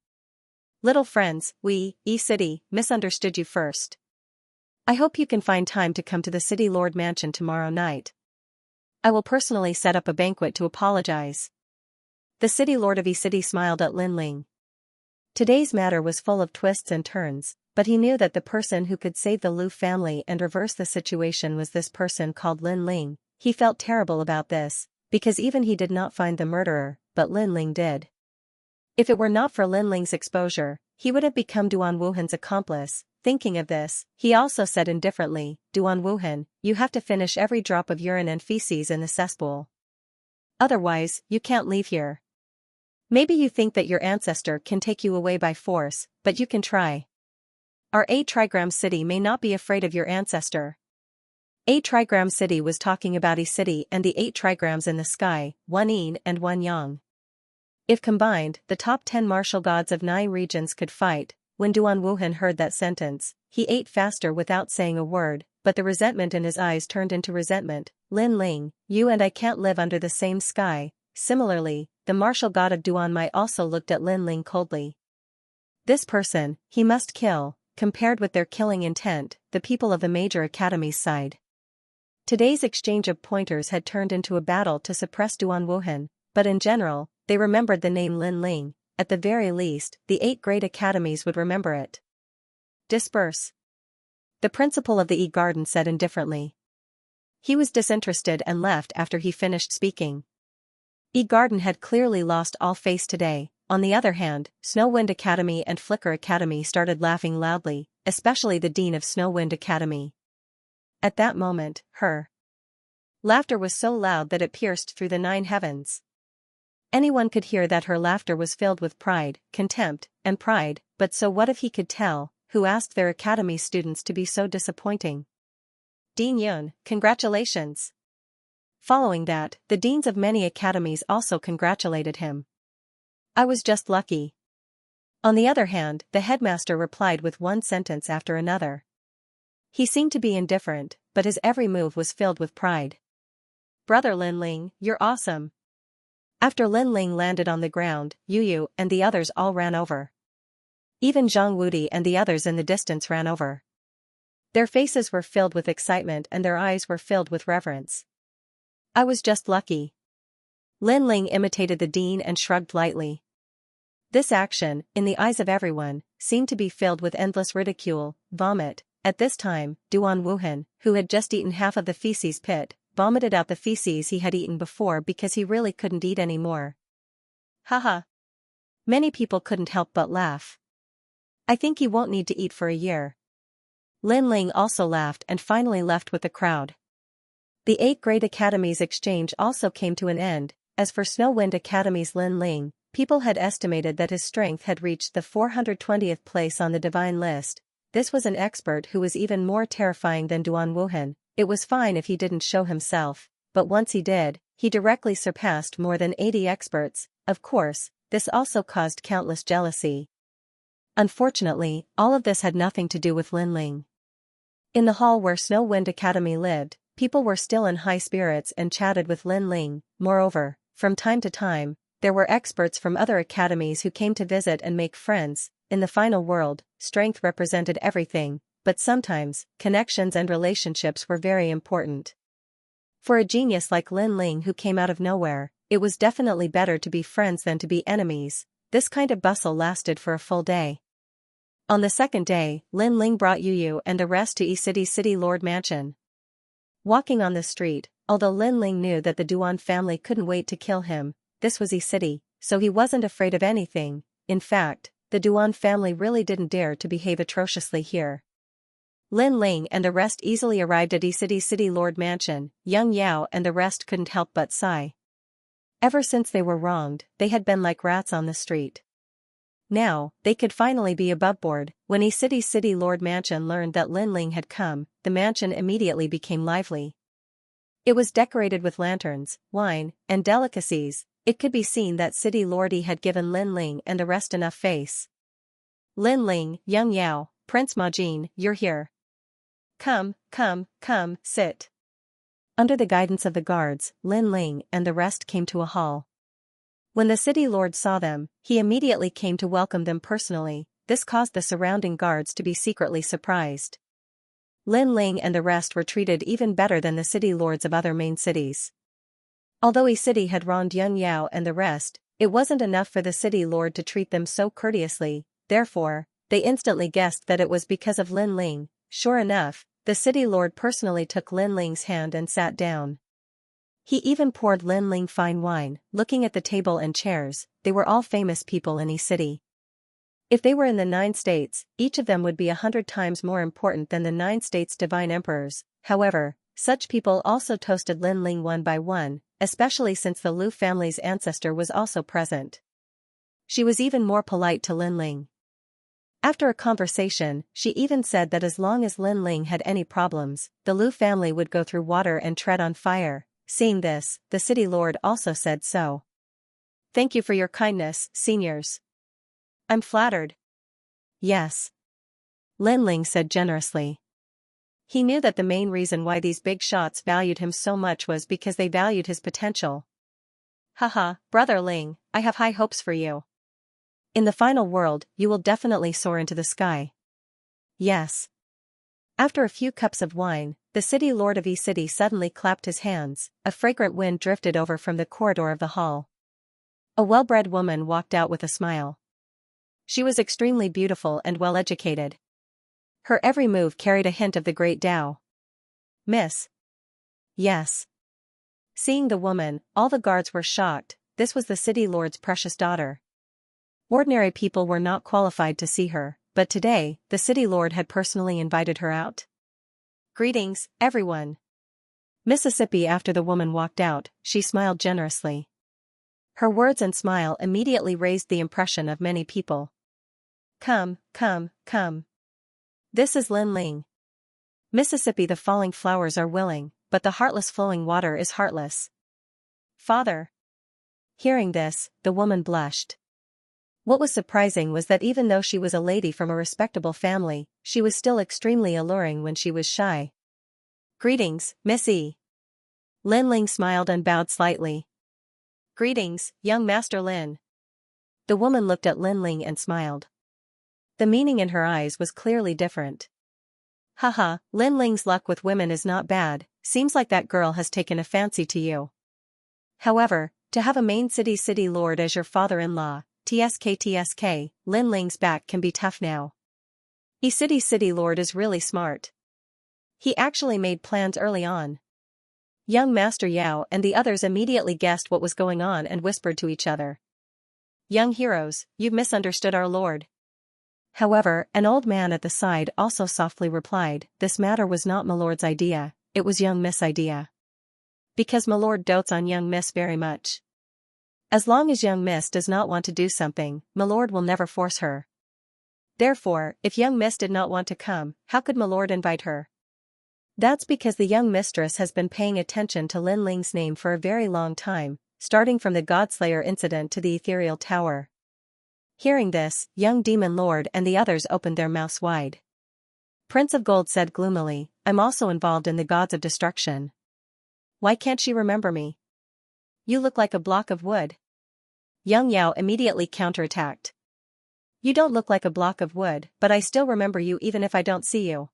Speaker 1: Little friends, we, City, misunderstood you first. I hope you can find time to come to the City Lord Mansion tomorrow night. I will personally set up a banquet to apologize. The City Lord of City smiled at Lin Ling. Today's matter was full of twists and turns, but he knew that the person who could save the Lu family and reverse the situation was this person called Lin Ling. He felt terrible about this, because even he did not find the murderer, but Lin Ling did. If it were not for Lin Ling's exposure, he would have become Duan Wuhan's accomplice. Thinking of this, he also said indifferently, Duan Wuhan, you have to finish every drop of urine and feces in the cesspool. Otherwise, you can't leave here. Maybe you think that your ancestor can take you away by force, but you can try. Our A Trigram City may not be afraid of your ancestor. A Trigram City was talking about City and the 8 trigrams in the sky, 1 yin and 1 yang. If combined, the top 10 martial gods of 9 regions could fight. When Duan Wuhan heard that sentence, he ate faster without saying a word, but the resentment in his eyes turned into resentment. Lin Ling, you and I can't live under the same sky. Similarly, the martial god of Duan Mai also looked at Lin Ling coldly. This person, he must kill. Compared with their killing intent, the people of the major academies sighed. Today's exchange of pointers had turned into a battle to suppress Duan Wuhan, but in general, they remembered the name Lin Ling. At the very least, the 8 great academies would remember it. Disperse. The principal of the E-Garden said indifferently. He was disinterested and left after he finished speaking. E-Garden had clearly lost all face today. On the other hand, Snowwind Academy and Flicker Academy started laughing loudly, especially the dean of Snowwind Academy. At that moment, her laughter was so loud that it pierced through the 9 heavens. Anyone could hear that her laughter was filled with pride, contempt, and pride, but so what if he could tell, who asked their academy students to be so disappointing? Dean Yun, congratulations. Following that, the deans of many academies also congratulated him. I was just lucky. On the other hand, the headmaster replied with one sentence after another. He seemed to be indifferent, but his every move was filled with pride. Brother Lin Ling, you're awesome. After Lin Ling landed on the ground, Yu and the others all ran over. Even Zhang Wudi and the others in the distance ran over. Their faces were filled with excitement and their eyes were filled with reverence. I was just lucky. Lin Ling imitated the dean and shrugged lightly. This action, in the eyes of everyone, seemed to be filled with endless ridicule, vomit. At this time, Duan Wuhan, who had just eaten half of the feces pit, vomited out the feces he had eaten before because he really couldn't eat any more. Haha. Many people couldn't help but laugh. I think you won't need to eat for a year. Lin Ling also laughed and finally left with the crowd. The 8th grade academy's exchange also came to an end. As for Snow Wind Academy's Lin Ling, people had estimated that his strength had reached the 420th place on the divine list. This was an expert who was even more terrifying than Duan Wuhan. It was fine if he didn't show himself, but once he did, he directly surpassed more than 80 experts. Of course, this also caused countless jealousy. Unfortunately, all of this had nothing to do with Lin Ling. In the hall where Snow Wind Academy lived, people were still in high spirits and chatted with Lin Ling. Moreover, from time to time, there were experts from other academies who came to visit and make friends. In the final world, strength represented everything, but sometimes, connections and relationships were very important. For a genius like Lin Ling who came out of nowhere, it was definitely better to be friends than to be enemies. This kind of bustle lasted for a full day. On the second day, Lin Ling brought Yu and the rest to E-City's City Lord Mansion. Walking on the street, although Lin Ling knew that the Duan family couldn't wait to kill him, this was E-City, so he wasn't afraid of anything. In fact, the Duan family really didn't dare to behave atrociously here. Lin Ling and the rest easily arrived at E-City's City Lord Mansion. Xianxia and the rest couldn't help but sigh. Ever since they were wronged, they had been like rats on the street. Now, they could finally be above board. When E-City's City Lord Mansion learned that Lin Ling had come, the mansion immediately became lively. It was decorated with lanterns, wine, and delicacies. It could be seen that City Lordy had given Lin Ling and the rest enough face. Lin Ling, Xianxia, Prince Majin, you're here. Come, sit. Under the guidance of the guards, Lin Ling and the rest came to a hall. When the city lord saw them, he immediately came to welcome them personally. This caused the surrounding guards to be secretly surprised. Lin Ling and the rest were treated even better than the city lords of other main cities. Although E-City had wronged Xianxia and the rest, it wasn't enough for the city lord to treat them so courteously. Therefore, they instantly guessed that it was because of Lin Ling. Sure enough, the city lord personally took Lin Ling's hand and sat down. He even poured Lin Ling fine wine. Looking at the table and chairs, they were all famous people in E-City. If they were in the 9 states, each of them would be 100 times more important than the 9 states' divine emperors. However, such people also toasted Lin Ling one by one, especially since the Liu family's ancestor was also present. She was even more polite to Lin Ling. After a conversation, she even said that as long as Lin Ling had any problems, the Liu family would go through water and tread on fire. Seeing this, the city lord also said so. Thank you for your kindness, seniors. I'm flattered. Yes. Lin Ling said generously. He knew that the main reason why these big shots valued him so much was because they valued his potential. Haha, brother Ling, I have high hopes for you. In the final world, you will definitely soar into the sky. Yes. After a few cups of wine, the city lord of E-City suddenly clapped his hands. A fragrant wind drifted over from the corridor of the hall. A well-bred woman walked out with a smile. She was extremely beautiful and well-educated. Her every move carried a hint of the great Tao. Miss. Yes. Seeing the woman, all the guards were shocked. This was the city lord's precious daughter. Ordinary people were not qualified to see her, but today, the city lord had personally invited her out. Greetings, everyone. Mississippi. After the woman walked out, she smiled generously. Her words and smile immediately raised the impression of many people. Come. This is Lin Ling. Mississippi. The falling flowers are willing, but the heartless flowing water is heartless. Father. Hearing this, the woman blushed. What was surprising was that even though she was a lady from a respectable family, she was still extremely alluring when she was shy. Greetings, Miss E. Lin Ling smiled and bowed slightly. Greetings, young Master Lin. The woman looked at Lin Ling and smiled. The meaning in her eyes was clearly different. Haha, Lin Ling's luck with women is not bad, seems like that girl has taken a fancy to you. However, to have a main city lord as your father-in-law, TSK, Lin Ling's back can be tough now. E-City lord is really smart. He actually made plans early on. Young Master Yao and the others immediately guessed what was going on and whispered to each other. Young heroes, you've misunderstood our lord. However, an old man at the side also softly replied, this matter was not my lord's idea, it was young Miss' idea. Because my lord dotes on young Miss very much. As long as young Miss does not want to do something, my lord will never force her. Therefore, if young Miss did not want to come, how could my lord invite her? That's because the young mistress has been paying attention to Lin Ling's name for a very long time, starting from the Godslayer incident to the ethereal tower. Hearing this, young demon lord and the others opened their mouths wide. Prince of Gold said gloomily, I'm also involved in the gods of destruction. Why can't she remember me? You look like a block of wood. Young Yao immediately counterattacked. You don't look like a block of wood, but I still remember you even if I don't see you.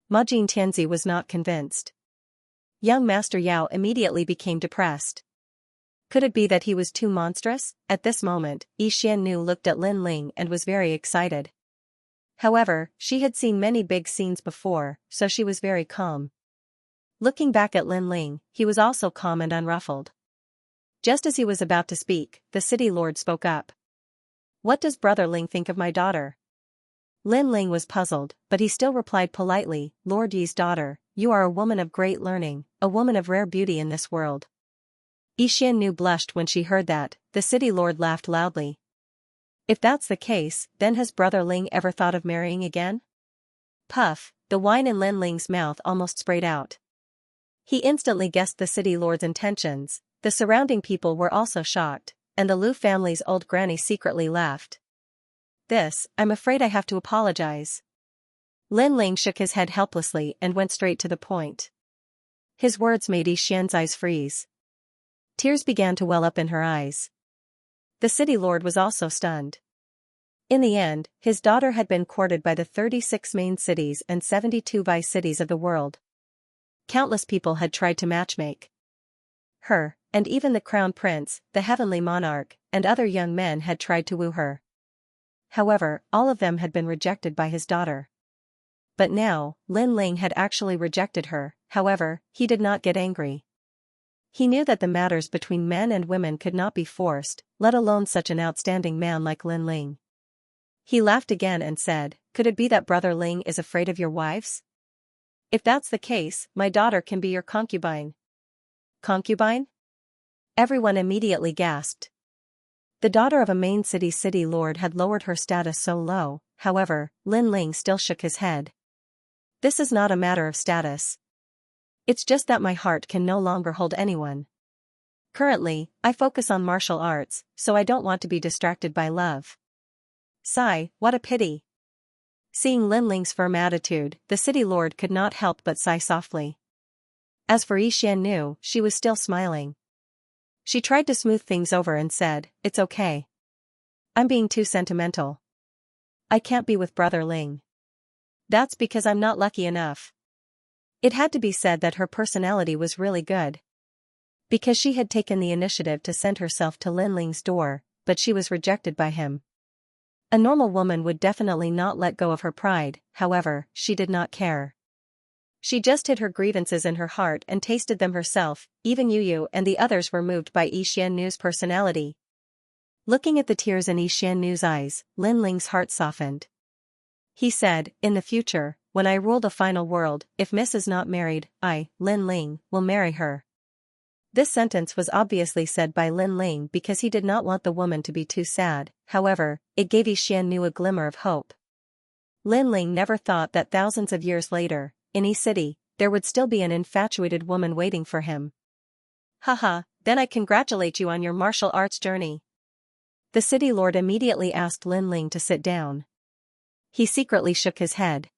Speaker 1: Majin Tianzi was not convinced. Young Master Yao immediately became depressed. Could it be that he was too monstrous? At this moment, Yi Xiannu looked at Lin Ling and was very excited. However, she had seen many big scenes before, so she was very calm. Looking back at Lin Ling, he was also calm and unruffled. Just as he was about to speak, the city lord spoke up. What does Brother Ling think of my daughter? Lin Ling was puzzled, but he still replied politely, Lord Yi's daughter, you are a woman of great learning, a woman of rare beauty in this world. Yi Xiannu blushed when she heard that. The city lord laughed loudly. If that's the case, then has Brother Ling ever thought of marrying again? Puff, the wine in Lin Ling's mouth almost sprayed out. He instantly guessed the city lord's intentions. The surrounding people were also shocked, and the Lu family's old granny secretly laughed. I'm afraid I have to apologize. Lin Ling shook his head helplessly and went straight to the point. His words made Yi Xian's eyes freeze. Tears began to well up in her eyes. The city lord was also stunned. In the end, his daughter had been courted by the 36 main cities and 72 vice cities of the world. Countless people had tried to matchmake her, and even the crown prince, the heavenly monarch, and other young men had tried to woo her. However, all of them had been rejected by his daughter. But now, Lin Ling had actually rejected her. However, he did not get angry. He knew that the matters between men and women could not be forced, let alone such an outstanding man like Lin Ling. He laughed again and said, could it be that Brother Ling is afraid of your wives? If that's the case, my daughter can be your concubine. Concubine? Everyone immediately gasped. The daughter of a main city lord had lowered her status so low. However, Lin Ling still shook his head. This is not a matter of status. It's just that my heart can no longer hold anyone. Currently, I focus on martial arts, so I don't want to be distracted by love. Sigh, what a pity. Seeing Lin Ling's firm attitude, the city lord could not help but sigh softly. As for Yi Xiannu, she was still smiling. She tried to smooth things over and said, it's okay. I'm being too sentimental. I can't be with Brother Ling. That's because I'm not lucky enough. It had to be said that her personality was really good. Because she had taken the initiative to send herself to Lin Ling's door, but she was rejected by him. A normal woman would definitely not let go of her pride, however, she did not care. She just hid her grievances in her heart and tasted them herself. Even Yu and the others were moved by Yi Xiannu's personality. Looking at the tears in Yi Xiannu's eyes, Lin Ling's heart softened. He said, in the future, when I rule the final world, if Miss is not married, I, Lin Ling, will marry her. This sentence was obviously said by Lin Ling because he did not want the woman to be too sad. However, it gave Yi Xiannu a glimmer of hope. Lin Ling never thought that thousands of years later, in Yi City, there would still be an infatuated woman waiting for him. Haha, then I congratulate you on your martial arts journey. The city lord immediately asked Lin Ling to sit down. He secretly shook his head.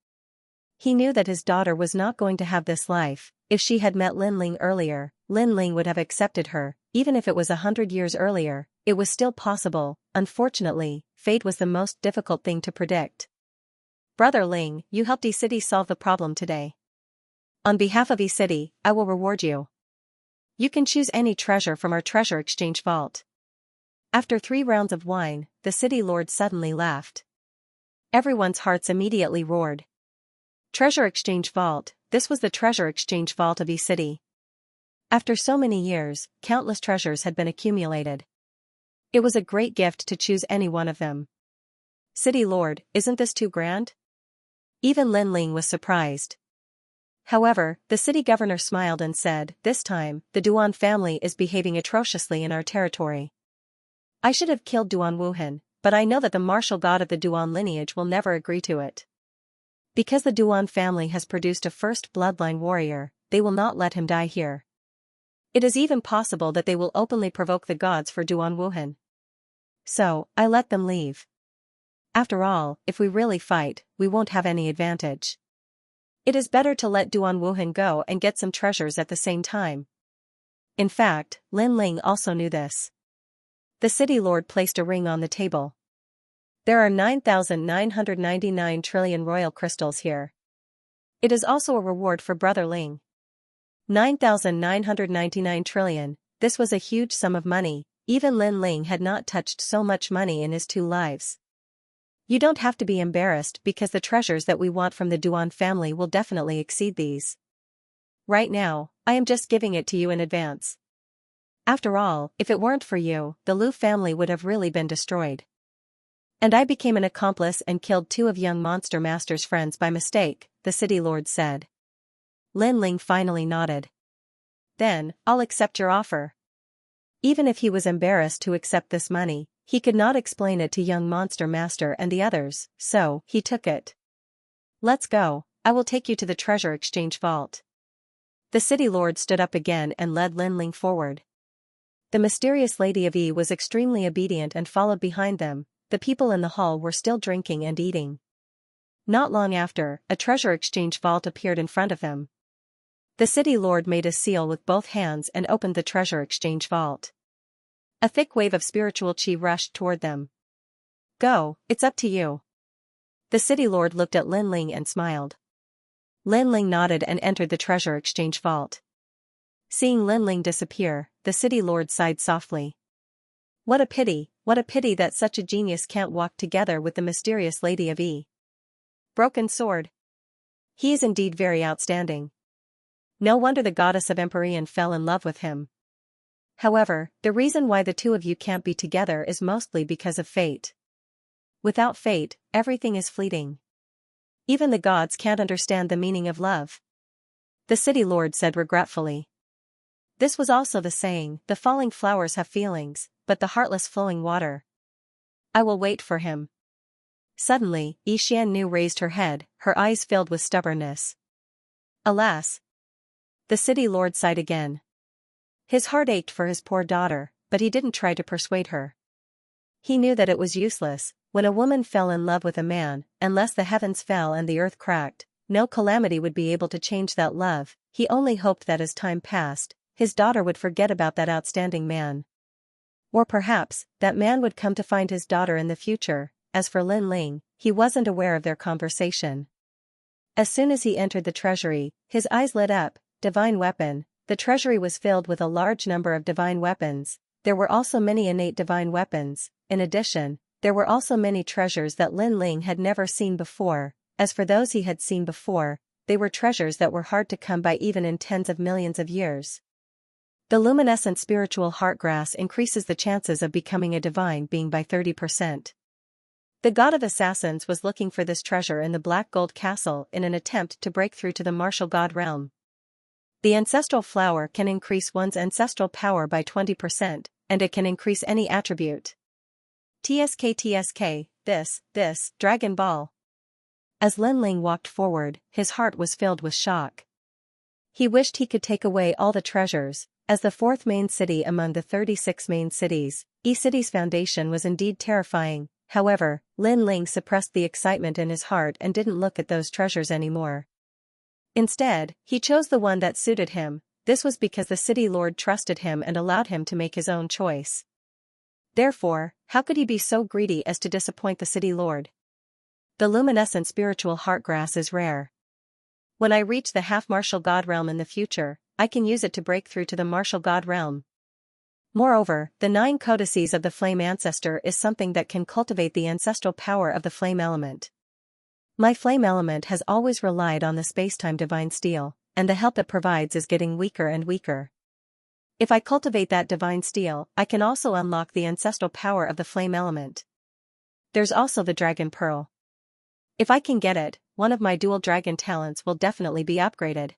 Speaker 1: He knew that his daughter was not going to have this life. If she had met Lin Ling earlier, Lin Ling would have accepted her. Even if it was 100 years earlier, it was still possible. Unfortunately, fate was the most difficult thing to predict. Brother Ling, you helped Yi City solve the problem today. On behalf of Yi City, I will reward you. You can choose any treasure from our treasure exchange vault. After 3 rounds of wine, the city lord suddenly laughed. Everyone's hearts immediately roared. Treasure exchange vault, this was the treasure exchange vault of Yi City. After so many years, countless treasures had been accumulated. It was a great gift to choose any one of them. City Lord, isn't this too grand? Even Lin Ling was surprised. However, the city governor smiled and said, this time, the Duan family is behaving atrociously in our territory. I should have killed Duan Wuhan, but I know that the martial god of the Duan lineage will never agree to it. Because the Duan family has produced a first bloodline warrior, they will not let him die here. It is even possible that they will openly provoke the gods for Duan Wuhan. So, I let them leave. After all, if we really fight, we won't have any advantage. It is better to let Duan Wuhan go and get some treasures at the same time. In fact, Lin Ling also knew this. The city lord placed a ring on the table. There are 9,999 trillion royal crystals here. It is also a reward for Brother Ling. 9,999 trillion, this was a huge sum of money, even Lin Ling had not touched so much money in his 2 lives. You don't have to be embarrassed because the treasures that we want from the Duan family will definitely exceed these. Right now, I am just giving it to you in advance. After all, if it weren't for you, the Lu family would have really been destroyed. And I became an accomplice and killed 2 of young Monster Master's friends by mistake, the city lord said. Lin Ling finally nodded. Then, I'll accept your offer. Even if he was embarrassed to accept this money, he could not explain it to young Monster Master and the others, so he took it. Let's go, I will take you to the treasure exchange vault. The city lord stood up again and led Lin Ling forward. The mysterious Lady of E was extremely obedient and followed behind them. The people in the hall were still drinking and eating. Not long after, a treasure exchange vault appeared in front of them. The city lord made a seal with both hands and opened the treasure exchange vault. A thick wave of spiritual chi rushed toward them. Go, it's up to you. The city lord looked at Lin Ling and smiled. Lin Ling nodded and entered the treasure exchange vault. Seeing Lin Ling disappear, the city lord sighed softly. What a pity that such a genius can't walk together with the mysterious Lady of E. Broken sword. He is indeed very outstanding. No wonder the goddess of Empyrean fell in love with him. However, the reason why the 2 of you can't be together is mostly because of fate. Without fate, everything is fleeting. Even the gods can't understand the meaning of love. The city lord said regretfully. This was also the saying, the falling flowers have feelings, but the heartless flowing water. I will wait for him. Suddenly, Yi Xiannu raised her head, her eyes filled with stubbornness. Alas! The city lord sighed again. His heart ached for his poor daughter, but he didn't try to persuade her. He knew that it was useless. When a woman fell in love with a man, unless the heavens fell and the earth cracked, no calamity would be able to change that love. He only hoped that as time passed, his daughter would forget about that outstanding man. Or perhaps, that man would come to find his daughter in the future. As for Lin Ling, he wasn't aware of their conversation. As soon as he entered the treasury, his eyes lit up. Divine weapon. The treasury was filled with a large number of divine weapons. There were also many innate divine weapons. In addition, there were also many treasures that Lin Ling had never seen before. As for those he had seen before, they were treasures that were hard to come by even in tens of millions of years. The luminescent spiritual heart grass increases the chances of becoming a divine being by 30%. The god of assassins was looking for this treasure in the black gold castle in an attempt to break through to the martial god realm. The ancestral flower can increase one's ancestral power by 20%, and it can increase any attribute. TSK, this, Dragon Ball. As Lin Ling walked forward, his heart was filled with shock. He wished he could take away all the treasures. As the 4th main city among the 36 main cities, E-City's foundation was indeed terrifying. However, Lin Ling suppressed the excitement in his heart and didn't look at those treasures anymore. Instead, he chose the one that suited him. This was because the city lord trusted him and allowed him to make his own choice. Therefore, how could he be so greedy as to disappoint the city lord? The luminescent spiritual heart grass is rare. When I reach the half-martial god realm in the future, I can use it to break through to the martial god realm. Moreover, the 9 codices of the flame ancestor is something that can cultivate the ancestral power of the flame element. My flame element has always relied on the space-time divine steel, and the help it provides is getting weaker and weaker. If I cultivate that divine steel, I can also unlock the ancestral power of the flame element. There's also the dragon pearl. If I can get it, one of my dual dragon talents will definitely be upgraded.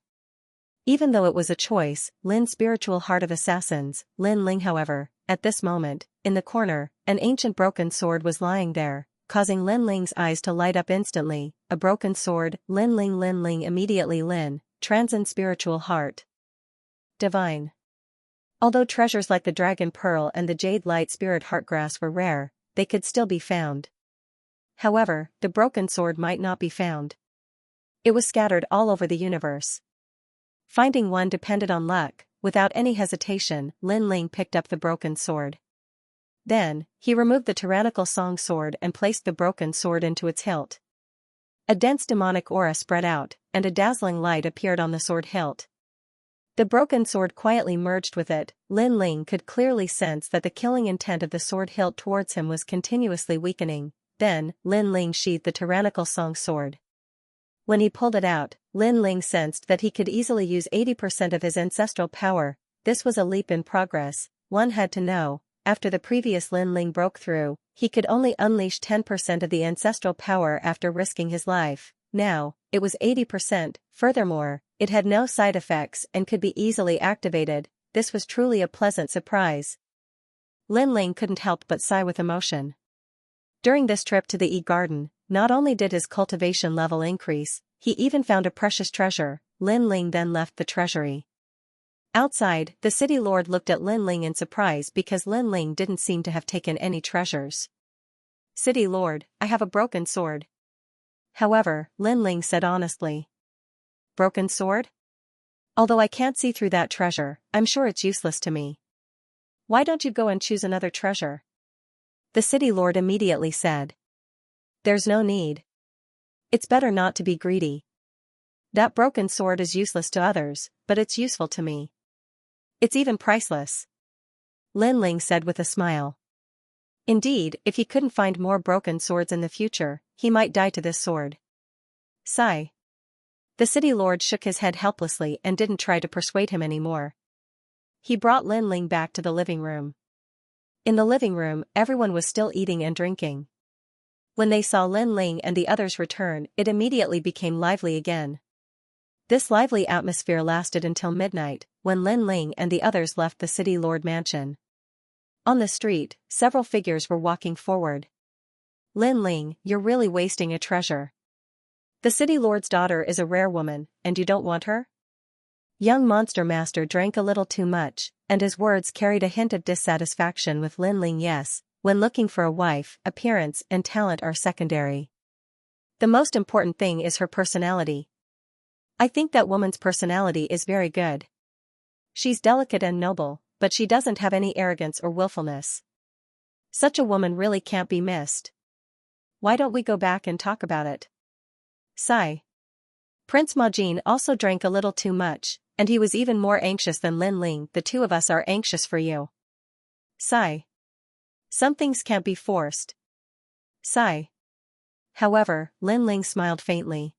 Speaker 1: Even though it was a choice, Lin's spiritual heart of assassins, Lin Ling however, at this moment, in the corner, an ancient broken sword was lying there, causing Lin Ling's eyes to light up instantly. A broken sword, Lin Ling immediately Lin, transcend spiritual heart. Divine. Although treasures like the dragon pearl and the jade light spirit heartgrass were rare, they could still be found. However, the broken sword might not be found. It was scattered all over the universe. Finding one depended on luck. Without any hesitation, Lin Ling picked up the broken sword. Then, he removed the tyrannical song sword and placed the broken sword into its hilt. A dense demonic aura spread out, and a dazzling light appeared on the sword hilt. The broken sword quietly merged with it. Lin Ling could clearly sense that the killing intent of the sword hilt towards him was continuously weakening. Then, Lin Ling sheathed the tyrannical song sword. When he pulled it out, Lin Ling sensed that he could easily use 80% of his ancestral power. This was a leap in progress. One had to know, after the previous Lin Ling broke through, he could only unleash 10% of the ancestral power after risking his life. Now, it was 80%, furthermore, it had no side effects and could be easily activated. This was truly a pleasant surprise. Lin Ling couldn't help but sigh with emotion. During this trip to the E-Garden, not only did his cultivation level increase, he even found a precious treasure. Lin Ling then left the treasury. Outside, the city lord looked at Lin Ling in surprise because Lin Ling didn't seem to have taken any treasures. City lord, I have a broken sword. However, Lin Ling said honestly. Broken sword? Although I can't see through that treasure, I'm sure it's useless to me. Why don't you go and choose another treasure? The city lord immediately said. There's no need. It's better not to be greedy. That broken sword is useless to others, but it's useful to me. It's even priceless. Lin Ling said with a smile. Indeed, if he couldn't find more broken swords in the future, he might die to this sword. Sigh. The city lord shook his head helplessly and didn't try to persuade him anymore. He brought Lin Ling back to the living room. In the living room, everyone was still eating and drinking. When they saw Lin Ling and the others return, it immediately became lively again. This lively atmosphere lasted until midnight, when Lin Ling and the others left the city lord mansion. On the street, several figures were walking forward. Lin Ling, you're really wasting a treasure. The city lord's daughter is a rare woman, and you don't want her? Young Monster Master drank a little too much, and his words carried a hint of dissatisfaction with Lin Ling. Yes, when looking for a wife, appearance and talent are secondary. The most important thing is her personality. I think that woman's personality is very good. She's delicate and noble, but she doesn't have any arrogance or willfulness. Such a woman really can't be missed. Why don't we go back and talk about it? Sigh. Prince Majin also drank a little too much, and he was even more anxious than Lin Ling. The two of us are anxious for you. Sigh. Some things can't be forced. Sigh. However, Lin Ling smiled faintly.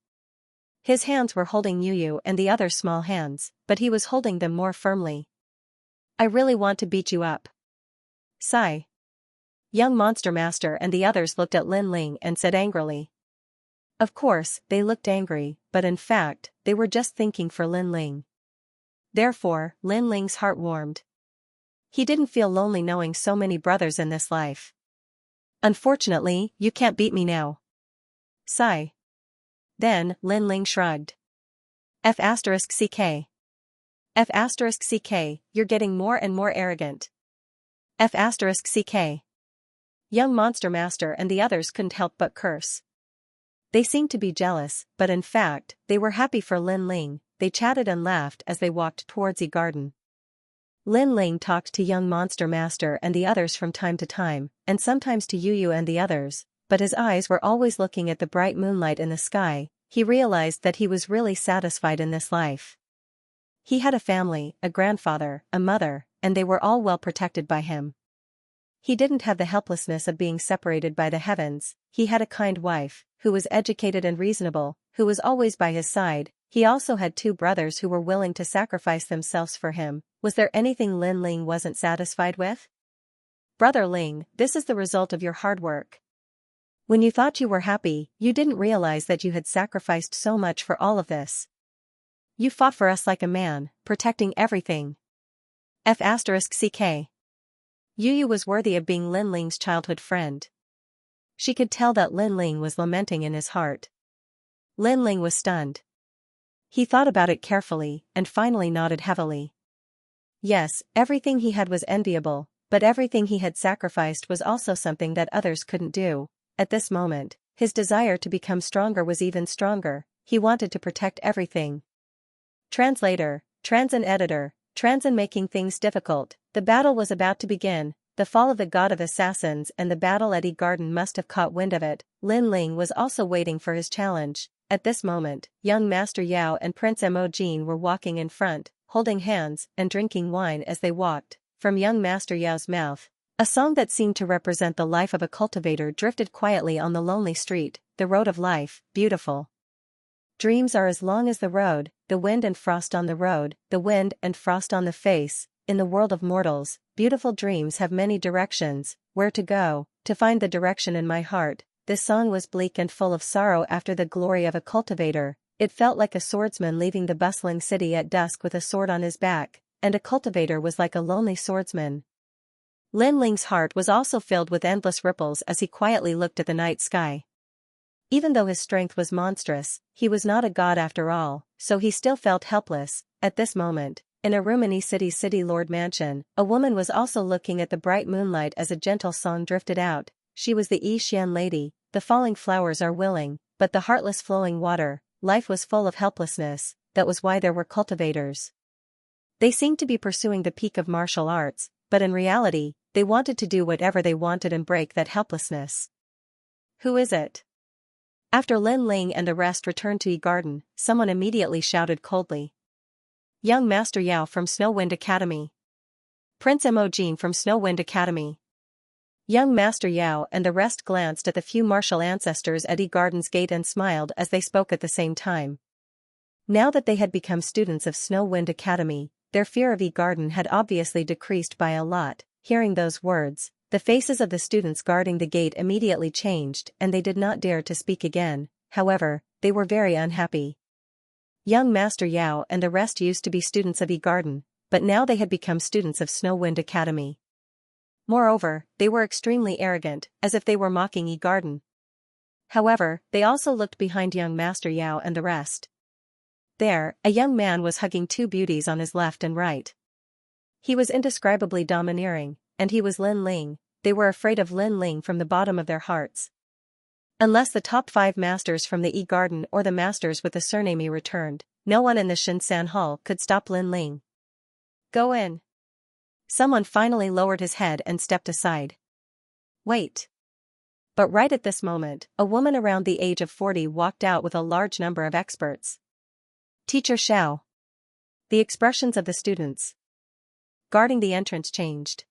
Speaker 1: His hands were holding Yu and the other small hands, but he was holding them more firmly. I really want to beat you up. Sigh. Young Monster Master and the others looked at Lin Ling and said angrily. Of course, they looked angry, but in fact, they were just thinking for Lin Ling. Therefore, Lin Ling's heart warmed. He didn't feel lonely knowing so many brothers in this life. Unfortunately, you can't beat me now. Sigh. Then, Lin Ling shrugged. F***ck. F***ck, you're getting more and more arrogant. F***ck. Young Monster Master and the others couldn't help but curse. They seemed to be jealous, but in fact, they were happy for Lin Ling. They chatted and laughed as they walked towards the garden. Lin Ling talked to Young Monster Master and the others from time to time, and sometimes to Yu and the others, but his eyes were always looking at the bright moonlight in the sky. He realized that he was really satisfied in this life. He had a family, a grandfather, a mother, and they were all well protected by him. He didn't have the helplessness of being separated by the heavens. He had a kind wife, who was educated and reasonable, who was always by his side. He also had 2 brothers who were willing to sacrifice themselves for him. Was there anything Lin Ling wasn't satisfied with? Brother Ling, this is the result of your hard work. When you thought you were happy, you didn't realize that you had sacrificed so much for all of this. You fought for us like a man, protecting everything. F***ck. Yu was worthy of being Lin Ling's childhood friend. She could tell that Lin Ling was lamenting in his heart. Lin Ling was stunned. He thought about it carefully, and finally nodded heavily. Yes, everything he had was enviable, but everything he had sacrificed was also something that others couldn't do. At this moment, his desire to become stronger was even stronger. He wanted to protect everything. Translator, Transin editor, Transin making things difficult. The battle was about to begin. The fall of the god of assassins and the battle at Yi Garden must have caught wind of it. Lin Ling was also waiting for his challenge. At this moment, young Master Yao and Prince Mo Jin were walking in front, holding hands and drinking wine as they walked. From young Master Yao's mouth, a song that seemed to represent the life of a cultivator drifted quietly on the lonely street. The road of life, beautiful. Dreams are as long as the road, the wind and frost on the road, the wind and frost on the face. In the world of mortals, beautiful dreams have many directions. Where to go, to find the direction in my heart. This song was bleak and full of sorrow after the glory of a cultivator. It felt like a swordsman leaving the bustling city at dusk with a sword on his back, and a cultivator was like a lonely swordsman. Lin Ling's heart was also filled with endless ripples as he quietly looked at the night sky. Even though his strength was monstrous, he was not a god after all, so he still felt helpless. At this moment, in a room in Yi City's City Lord Mansion, a woman was also looking at the bright moonlight as a gentle song drifted out. She was the Yi Xian lady. The falling flowers are willing, but the heartless flowing water. Life was full of helplessness. That was why there were cultivators. They seemed to be pursuing the peak of martial arts, but in reality, they wanted to do whatever they wanted and break that helplessness. Who is it? After Lin Ling and the rest returned to Yi Garden, someone immediately shouted coldly. Young Master Yao from Snowwind Academy. Prince Mo Jin from Snowwind Academy. Young Master Yao and the rest glanced at the few martial ancestors at Yi Garden's gate and smiled as they spoke at the same time. Now that they had become students of Snowwind Academy, their fear of Yi Garden had obviously decreased by a lot. Hearing those words, the faces of the students guarding the gate immediately changed and they did not dare to speak again. However, they were very unhappy. Young Master Yao and the rest used to be students of Yi Garden, but now they had become students of Snowwind Academy. Moreover, they were extremely arrogant, as if they were mocking Yi Garden. However, they also looked behind young Master Yao and the rest. There, a young man was hugging 2 beauties on his left and right. He was indescribably domineering, and he was Lin Ling. They were afraid of Lin Ling from the bottom of their hearts. Unless the top 5 masters from the Yi Garden or the masters with the surname Yi returned, no one in the Shinsan Hall could stop Lin Ling. Go in. Someone finally lowered his head and stepped aside. Wait. But right at this moment, a woman around the age of 40 walked out with a large number of experts. Teacher Xiao. The expressions of the students guarding the entrance changed.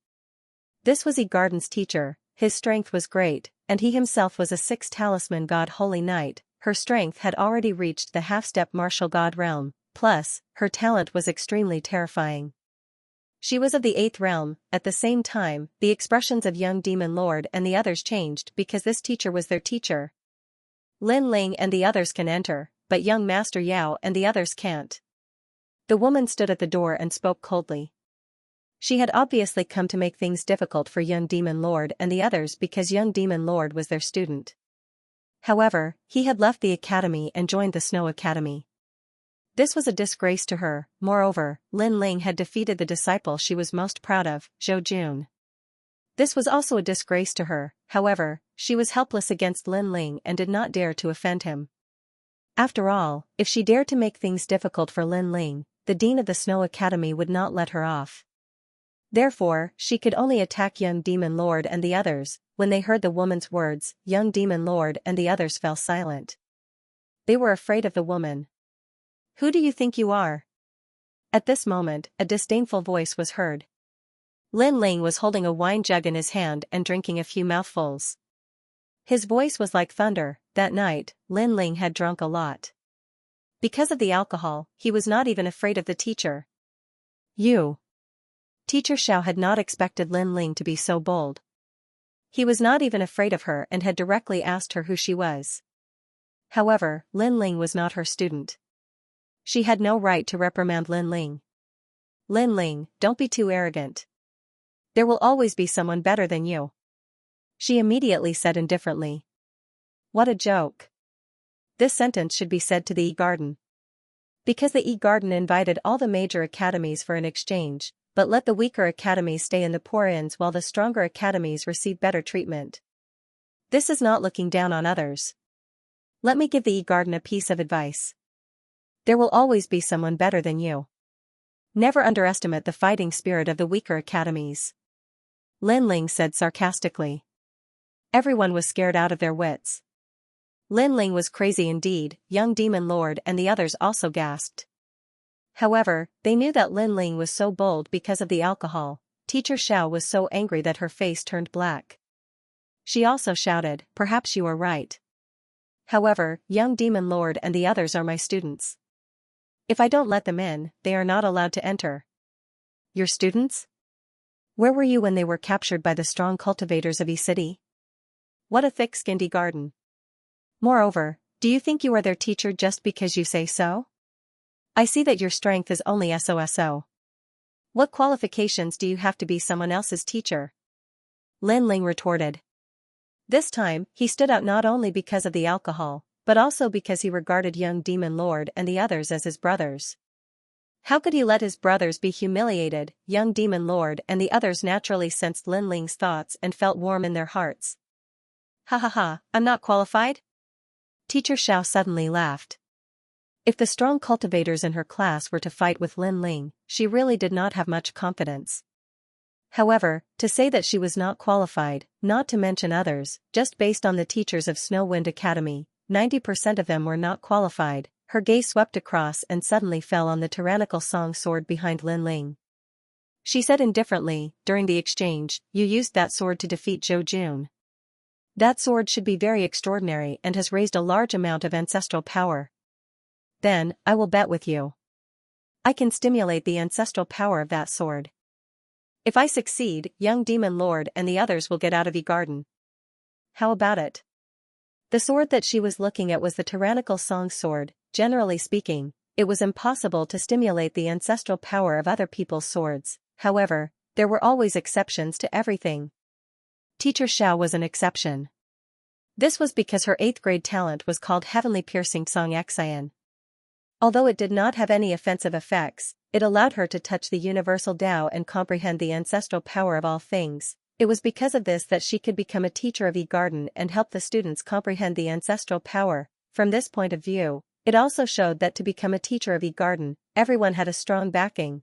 Speaker 1: This was Yi Garden's teacher. His strength was great, and he himself was a 6th talisman god holy knight. Her strength had already reached the half-step martial god realm, plus, her talent was extremely terrifying. She was of the 8th realm. At the same time, the expressions of young demon lord and the others changed because this teacher was their teacher. Lin Ling and the others can enter, but young Master Yao and the others can't. The woman stood at the door and spoke coldly. She had obviously come to make things difficult for young Demon Lord and the others because young Demon Lord was their student. However, he had left the academy and joined the Snow Academy. This was a disgrace to her. Moreover, Lin Ling had defeated the disciple she was most proud of, Zhou Jun. This was also a disgrace to her. However, she was helpless against Lin Ling and did not dare to offend him. After all, if she dared to make things difficult for Lin Ling, the dean of the Snow Academy would not let her off. Therefore, she could only attack young Demon Lord and the others. When they heard the woman's words, young Demon Lord and the others fell silent. They were afraid of the woman. Who do you think you are? At this moment, a disdainful voice was heard. Lin Ling was holding a wine jug in his hand and drinking a few mouthfuls. His voice was like thunder. That night, Lin Ling had drunk a lot. Because of the alcohol, he was not even afraid of the teacher. You. Teacher Xiao had not expected Lin Ling to be so bold. He was not even afraid of her and had directly asked her who she was. However, Lin Ling was not her student. She had no right to reprimand Lin Ling. Lin Ling, don't be too arrogant. There will always be someone better than you. She immediately said indifferently. What a joke. This sentence should be said to the E-Garden. Because the E-Garden invited all the major academies for an exchange, but let the weaker academies stay in the poor inns while the stronger academies receive better treatment. This is not looking down on others. Let me give the E-Garden a piece of advice. There will always be someone better than you. Never underestimate the fighting spirit of the weaker academies. Lin Ling said sarcastically. Everyone was scared out of their wits. Lin Ling was crazy indeed, young demon lord and the others also gasped. However, they knew that Lin Ling was so bold because of the alcohol. Teacher Xiao was so angry that her face turned black. She also shouted, perhaps you are right. However, young demon lord and the others are my students. If I don't let them in, they are not allowed to enter. Your students? Where were you when they were captured by the strong cultivators of E-City? What a thick-skinned E-Garden. Moreover, do you think you are their teacher just because you say so? I see that your strength is only SOSO. What qualifications do you have to be someone else's teacher? Lin Ling retorted. This time, he stood out not only because of the alcohol, but also because he regarded young demon lord and the others as his brothers. How could he let his brothers be humiliated? Young demon lord and the others naturally sensed Lin Ling's thoughts and felt warm in their hearts. Ha ha ha, I'm not qualified? Teacher Xiao suddenly laughed. If the strong cultivators in her class were to fight with Lin Ling, she really did not have much confidence. However, to say that she was not qualified, not to mention others, just based on the teachers of Snowwind Academy, 90% of them were not qualified. Her gaze swept across and suddenly fell on the tyrannical song sword behind Lin Ling. She said indifferently, during the exchange, you used that sword to defeat Zhou Jun. That sword should be very extraordinary and has raised a large amount of ancestral power. Then, I will bet with you. I can stimulate the ancestral power of that sword. If I succeed, young demon lord and the others will get out of E-Garden. How about it? The sword that she was looking at was the tyrannical song sword. Generally speaking, it was impossible to stimulate the ancestral power of other people's swords. However, there were always exceptions to everything. Teacher Xiao was an exception. This was because her 8th grade talent was called Heavenly Piercing Song Xian. Although it did not have any offensive effects, it allowed her to touch the universal Tao and comprehend the ancestral power of all things. It was because of this that she could become a teacher of E-Garden and help the students comprehend the ancestral power. From this point of view, it also showed that to become a teacher of E-Garden, everyone had a strong backing.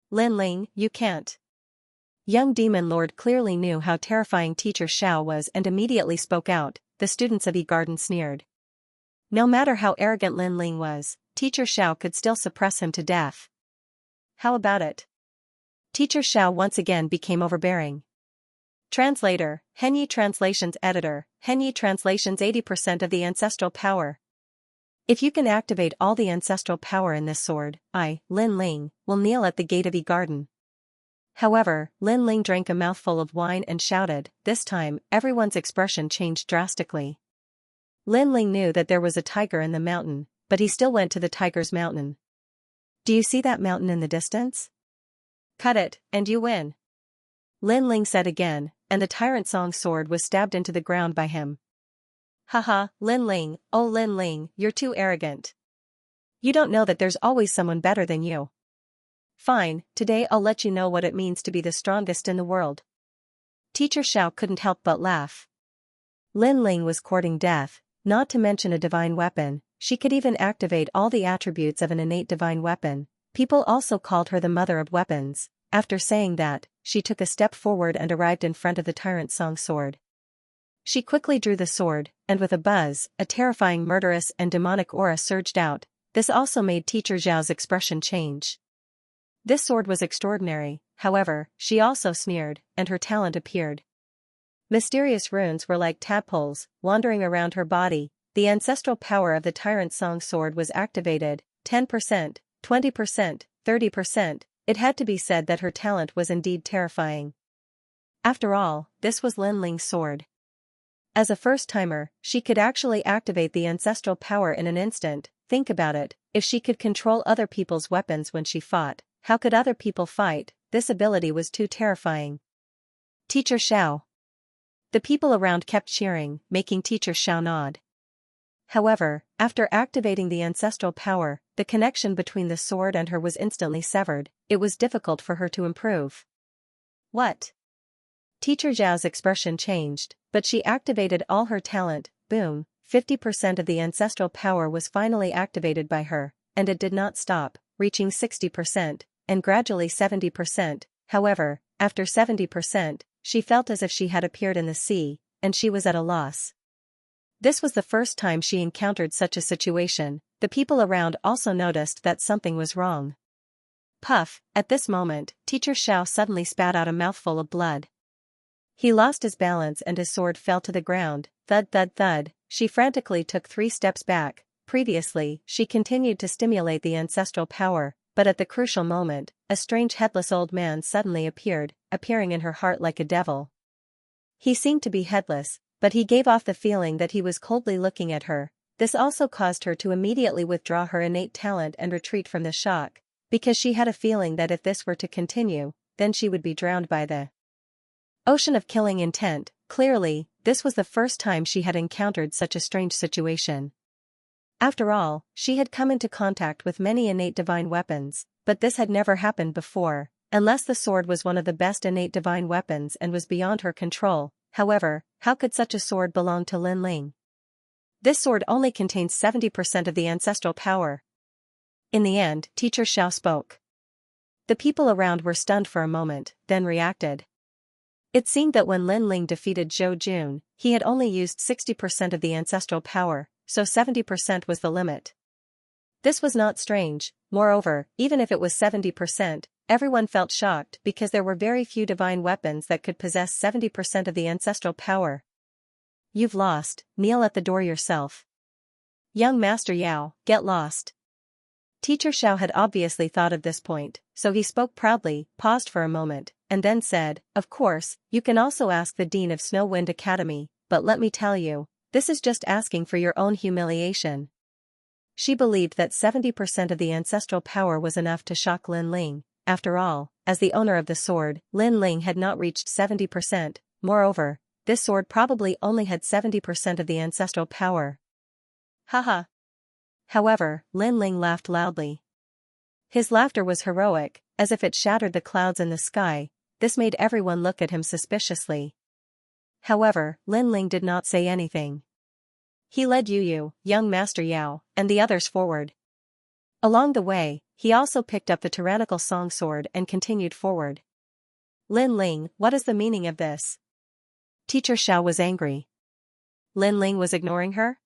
Speaker 1: Lin Ling, you can't. Young demon lord clearly knew how terrifying teacher Xiao was and immediately spoke out. The students of E-Garden sneered. No matter how arrogant Lin Ling was, teacher Xiao could still suppress him to death. How about it? Teacher Xiao once again became overbearing. Translator, Henyi Translations Editor, Henyi Translations 80% of the ancestral power. If you can activate all the ancestral power in this sword, I, Lin Ling, will kneel at the gate of E-Garden. However, Lin Ling drank a mouthful of wine and shouted. This time, everyone's expression changed drastically. Lin Ling knew that there was a tiger in the mountain, but he still went to the tiger's mountain. Do you see that mountain in the distance? Cut it, and you win. Lin Ling said again, and the tyrant song sword was stabbed into the ground by him. Haha, Lin Ling, oh Lin Ling, you're too arrogant. You don't know that there's always someone better than you. Fine, today I'll let you know what it means to be the strongest in the world. Teacher Xiao couldn't help but laugh. Lin Ling was courting death, not to mention a divine weapon. She could even activate all the attributes of an innate divine weapon. People also called her the mother of weapons. After saying that, she took a step forward and arrived in front of the tyrant song sword. She quickly drew the sword, and with a buzz, a terrifying murderous and demonic aura surged out. This also made Teacher Zhao's expression change. This sword was extraordinary, however, she also sneered, and her talent appeared. Mysterious runes were like tadpoles, wandering around her body. the ancestral power of the Tyrant Song sword was activated, 10%, 20%, 30%, it had to be said that her talent was indeed terrifying. After all, this was Lin Ling's sword. As a first-timer, she could actually activate the ancestral power in an instant. Think about it, if she could control other people's weapons when she fought, how could other people fight? This ability was too terrifying. Teacher Xiao. The people around kept cheering, making Teacher Xiao nod. However, after activating the ancestral power, the connection between the sword and her was instantly severed. It was difficult for her to improve. What? Teacher Xiao's expression changed, but she activated all her talent. Boom, 50% of the ancestral power was finally activated by her, and it did not stop, reaching 60%, and gradually 70%. However, after 70%, she felt as if she had appeared in the sea, and she was at a loss. This was the first time she encountered such a situation. The people around also noticed that something was wrong. Puff, at this moment, Teacher Xiao suddenly spat out a mouthful of blood. He lost his balance and his sword fell to the ground. Thud thud thud, she frantically took 3 steps back. Previously, she continued to stimulate the ancestral power, but at the crucial moment, a strange headless old man suddenly appeared, appearing in her heart like a devil. He seemed to be headless, but he gave off the feeling that he was coldly looking at her. This also caused her to immediately withdraw her innate talent and retreat from the shock, because she had a feeling that if this were to continue, then she would be drowned by the ocean of killing intent. Clearly, this was the first time she had encountered such a strange situation. After all, she had come into contact with many innate divine weapons, but this had never happened before, unless the sword was one of the best innate divine weapons and was beyond her control. However, how could such a sword belong to Lin Ling? This sword only contains 70% of the ancestral power. In the end, Teacher Xiao spoke. The people around were stunned for a moment, then reacted. It seemed that when Lin Ling defeated Zhou Jun, he had only used 60% of the ancestral power, so 70% was the limit. This was not strange. Moreover, even if it was 70%, everyone felt shocked because there were very few divine weapons that could possess 70% of the ancestral power. You've lost, kneel at the door yourself. Young Master Yao, get lost. Teacher Xiao had obviously thought of this point, so he spoke proudly, paused for a moment, and then said, of course, you can also ask the Dean of Snow Wind Academy, but let me tell you, this is just asking for your own humiliation. She believed that 70% of the ancestral power was enough to shock Lin Ling. After all, as the owner of the sword, Lin Ling had not reached 70%, moreover, this sword probably only had 70% of the ancestral power. Haha. However, Lin Ling laughed loudly. His laughter was heroic, as if it shattered the clouds in the sky. This made everyone look at him suspiciously. However, Lin Ling did not say anything. He led Yu, young Master Yao, and the others forward. Along the way, he also picked up the tyrannical song sword and continued forward. Lin Ling, what is the meaning of this? Teacher Xiao was angry. Lin Ling was ignoring her?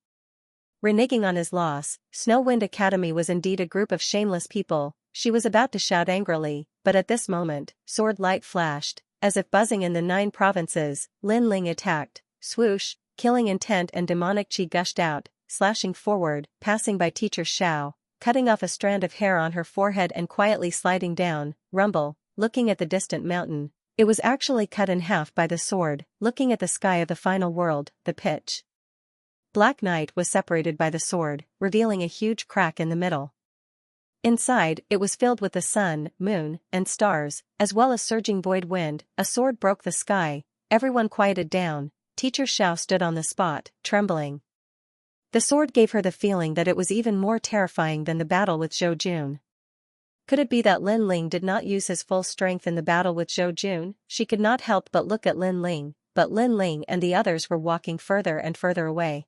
Speaker 1: Reneging on his loss, Snow Wind Academy was indeed a group of shameless people. She was about to shout angrily, but at this moment, sword light flashed, as if buzzing in the 9 provinces. Lin Ling attacked. Swoosh, killing intent and demonic chi gushed out, slashing forward, passing by Teacher Xiao, cutting off a strand of hair on her forehead and quietly sliding down. Rumble, looking at the distant mountain. It was actually cut in half by the sword. Looking at the sky of the final world, the pitch black night was separated by the sword, revealing a huge crack in the middle. Inside, it was filled with the sun, moon, and stars, as well as surging void wind. A sword broke the sky. Everyone quieted down. Teacher Xiao stood on the spot, trembling. The sword gave her the feeling that it was even more terrifying than the battle with Zhou Jun. Could it be that Lin Ling did not use his full strength in the battle with Zhou Jun? She could not help but look at Lin Ling, but Lin Ling and the others were walking further and further away.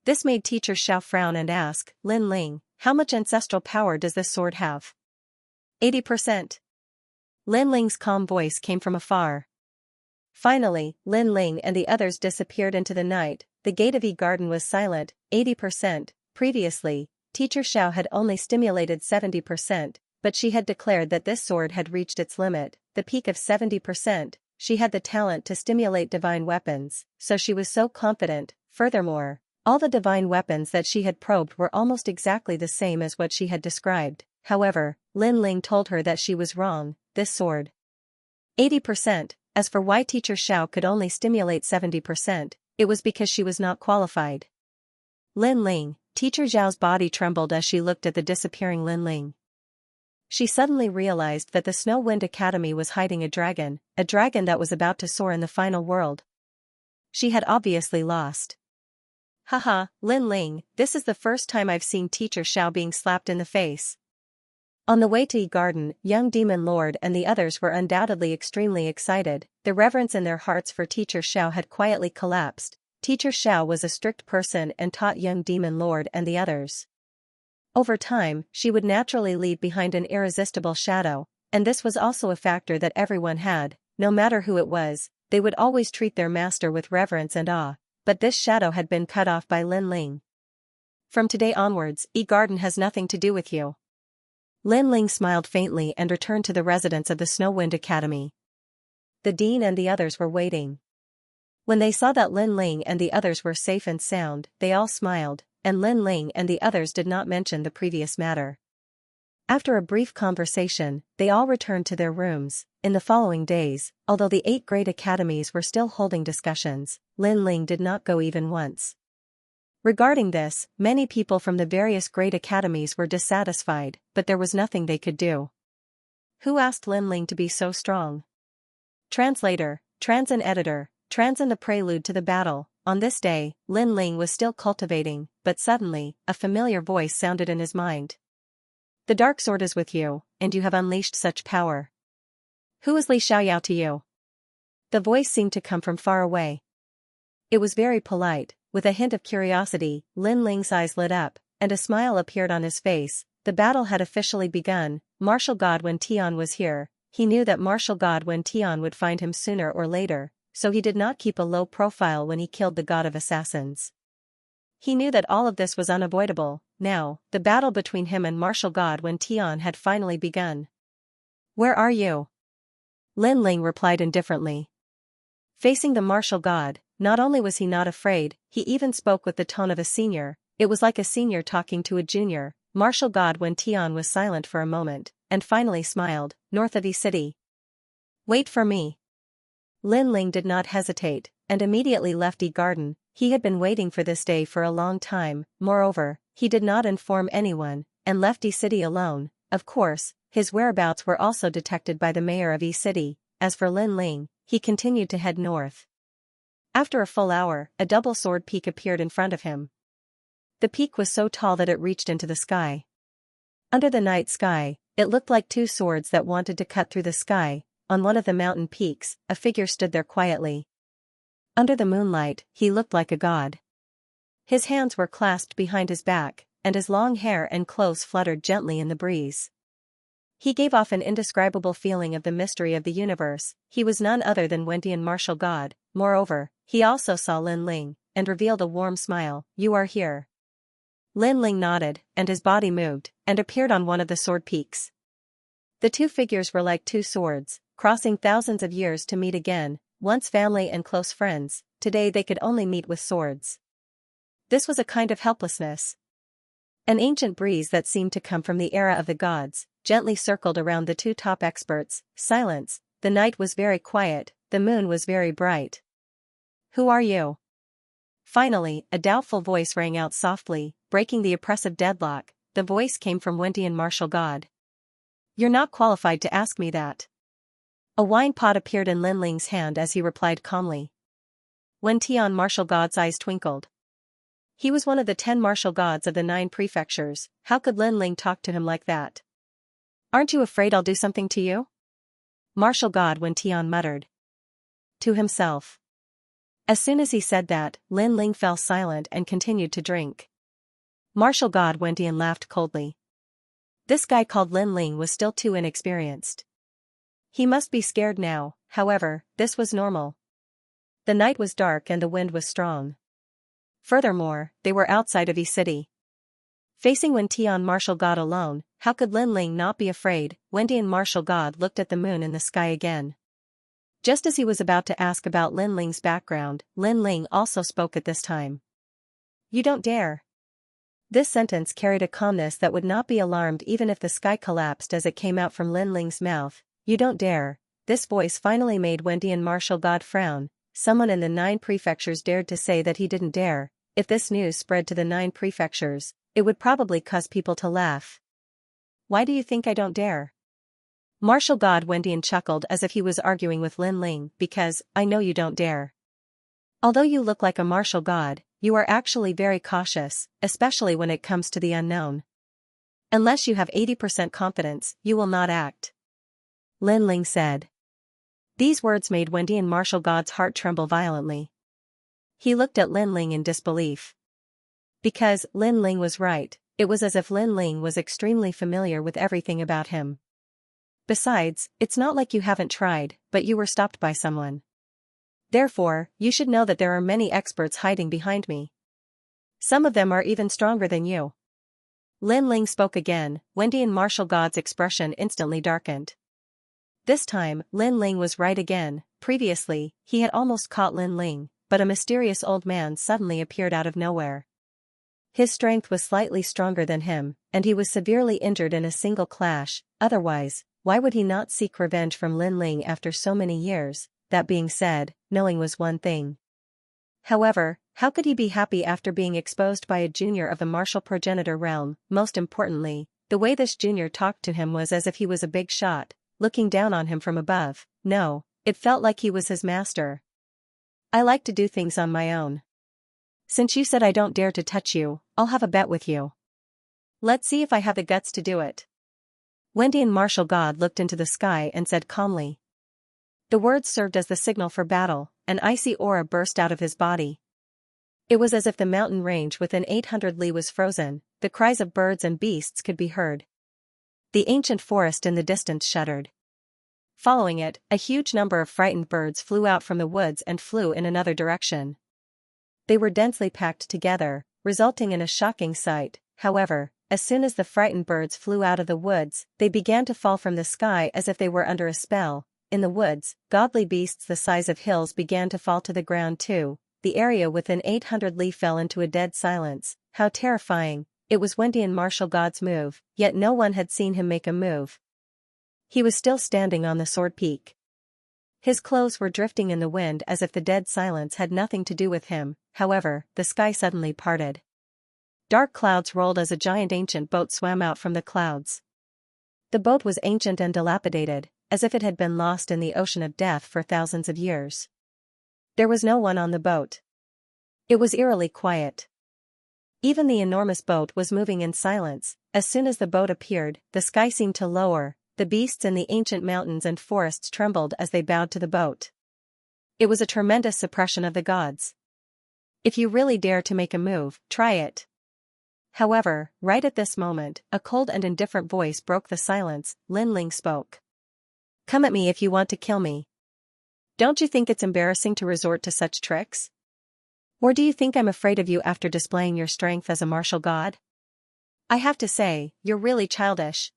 Speaker 1: This made Teacher Xiao frown and ask, Lin Ling, how much ancestral power does this sword have? 80%. Lin Ling's calm voice came from afar. Finally, Lin Ling and the others disappeared into the night. The gate of Yi Garden was silent. 80%. Previously, Teacher Xiao had only stimulated 70%, but she had declared that this sword had reached its limit, the peak of 70%. She had the talent to stimulate divine weapons, so she was so confident. Furthermore, All the divine weapons that she had probed were almost exactly the same as what she had described. However, Lin Ling told her that she was wrong. This sword 80%, as for why teacher Xiao could only stimulate 70%, it was because she was not qualified. Lin Ling, teacher Zhao's body trembled as she looked at the disappearing Lin Ling. She suddenly realized that the Snow Wind Academy was hiding a dragon that was about to soar in the final world. She had obviously lost. Haha, Lin Ling, this is the first time I've seen teacher Xiao being slapped in the face. On the way to Yi Garden, young Demon Lord and the others were undoubtedly extremely excited. The reverence in their hearts for teacher Xiao had quietly collapsed. Teacher Xiao was a strict person and taught young Demon Lord and the others. Over time, she would naturally leave behind an irresistible shadow, and this was also a factor that everyone had. No matter who it was, they would always treat their master with reverence and awe, but this shadow had been cut off by Lin Ling. From today onwards, Yi Garden has nothing to do with you. Lin Ling smiled faintly and returned to the residence of the Snow Wind Academy. The dean and the others were waiting. When they saw that Lin Ling and the others were safe and sound, they all smiled, and Lin Ling and the others did not mention the previous matter. After a brief conversation, they all returned to their rooms. In the following days, although the 8 great academies were still holding discussions, Lin Ling did not go even once. Regarding this, many people from the various great academies were dissatisfied, but there was nothing they could do. Who asked Lin Ling to be so strong? Translator, Transin Editor, Transin the prelude to the battle. On this day, Lin Ling was still cultivating, but suddenly, a familiar voice sounded in his mind. The dark sword is with you, and you have unleashed such power. Who is Li Xiaoyao to you? The voice seemed to come from far away. It was very polite. With a hint of curiosity, Lin Ling's eyes lit up, and a smile appeared on his face. The battle had officially begun. Martial God Wen Tian was here. He knew that Martial God Wen Tian would find him sooner or later, so he did not keep a low profile when he killed the god of assassins. He knew that all of this was unavoidable. Now, the battle between him and Martial God Wen Tian had finally begun. Where are you? Lin Ling replied indifferently. Facing the martial god, not only was he not afraid, he even spoke with the tone of a senior. It was like a senior talking to a junior. Martial god Wen Tian was silent for a moment, and finally smiled. North of Yi City. Wait for me. Lin Ling did not hesitate, and immediately left Yi Garden. He had been waiting for this day for a long time. Moreover, he did not inform anyone, and left Yi City alone. Of course, his whereabouts were also detected by the mayor of Yi City. As for Lin Ling, he continued to head north. After a full hour, a double sword peak appeared in front of him. The peak was so tall that it reached into the sky. Under the night sky, it looked like 2 swords that wanted to cut through the sky. On one of the mountain peaks, a figure stood there quietly. Under the moonlight, he looked like a god. His hands were clasped behind his back, and his long hair and clothes fluttered gently in the breeze. He gave off an indescribable feeling of the mystery of the universe. He was none other than Wendian martial god. Moreover, he also saw Lin Ling, and revealed a warm smile. You are here. Lin Ling nodded, and his body moved, and appeared on one of the sword peaks. The 2 figures were like 2 swords, crossing thousands of years to meet again, once family and close friends. Today they could only meet with swords. This was a kind of helplessness. An ancient breeze that seemed to come from the era of the gods, gently circled around the 2 top experts. Silence. The night was very quiet, the moon was very bright. Who are you? Finally, a doubtful voice rang out softly, breaking the oppressive deadlock. The voice came from Wendian martial god. You're not qualified to ask me that. A wine pot appeared in Lin Ling's hand as he replied calmly. Wen Tian martial god's eyes twinkled. He was one of the 10 martial gods of the 9 prefectures. How could Lin Ling talk to him like that? Aren't you afraid I'll do something to you? Martial god Wen Tian muttered to himself. As soon as he said that, Lin Ling fell silent and continued to drink. Martial god Wen Tian laughed coldly. This guy called Lin Ling was still too inexperienced. He must be scared now. However, this was normal. The night was dark and the wind was strong. Furthermore, they were outside of Yi City. Facing Wen Tian martial god alone, how could Lin Ling not be afraid? Wendian martial god looked at the moon in the sky again. Just as he was about to ask about Lin Ling's background, Lin Ling also spoke at this time. You don't dare. This sentence carried a calmness that would not be alarmed even if the sky collapsed as it came out from Lin Ling's mouth. You don't dare. This voice finally made Wendy and Martial God frown. Someone in the 9 prefectures dared to say that he didn't dare. If this news spread to the 9 prefectures, it would probably cause people to laugh. Why do you think I don't dare? Martial God Wendian chuckled as if he was arguing with Lin Ling. Because, I know you don't dare. Although you look like a martial god, you are actually very cautious, especially when it comes to the unknown. Unless you have 80% confidence, you will not act. Lin Ling said. These words made Wendian martial god's heart tremble violently. He looked at Lin Ling in disbelief. Because Lin Ling was right, it was as if Lin Ling was extremely familiar with everything about him. Besides, it's not like you haven't tried, but you were stopped by someone. Therefore, you should know that there are many experts hiding behind me. Some of them are even stronger than you. Lin Ling spoke again. Wendian martial god's expression instantly darkened. This time, Lin Ling was right again. Previously, he had almost caught Lin Ling, but a mysterious old man suddenly appeared out of nowhere. His strength was slightly stronger than him, and he was severely injured in a single clash. Otherwise, why would he not seek revenge from Lin Ling after so many years? That being said, knowing was one thing. However, how could he be happy after being exposed by a junior of the martial progenitor realm? Most importantly, the way this junior talked to him was as if he was a big shot, looking down on him from above. No, it felt like he was his master. I like to do things on my own. Since you said I don't dare to touch you, I'll have a bet with you. Let's see if I have the guts to do it. Wendian martial god looked into the sky and said calmly. The words served as the signal for battle. An icy aura burst out of his body. It was as if the mountain range within 800 li was frozen. The cries of birds and beasts could be heard. The ancient forest in the distance shuddered. Following it, a huge number of frightened birds flew out from the woods and flew in another direction. They were densely packed together, resulting in a shocking sight. However, as soon as the frightened birds flew out of the woods, they began to fall from the sky as if they were under a spell. In the woods, godly beasts the size of hills began to fall to the ground too. The area within 800 li fell into a dead silence. How terrifying! It was Wendian martial god's move, yet no one had seen him make a move. He was still standing on the sword peak. His clothes were drifting in the wind as if the dead silence had nothing to do with him. However, the sky suddenly parted. Dark clouds rolled as a giant ancient boat swam out from the clouds. The boat was ancient and dilapidated, as if it had been lost in the ocean of death for thousands of years. There was no one on the boat. It was eerily quiet. Even the enormous boat was moving in silence. As soon as the boat appeared, the sky seemed to lower. The beasts in the ancient mountains and forests trembled as they bowed to the boat. It was a tremendous suppression of the gods. If you really dare to make a move, try it. However, right at this moment, a cold and indifferent voice broke the silence. Lin Ling spoke. Come at me if you want to kill me. Don't you think it's embarrassing to resort to such tricks? Or do you think I'm afraid of you after displaying your strength as a martial god? I have to say, you're really childish.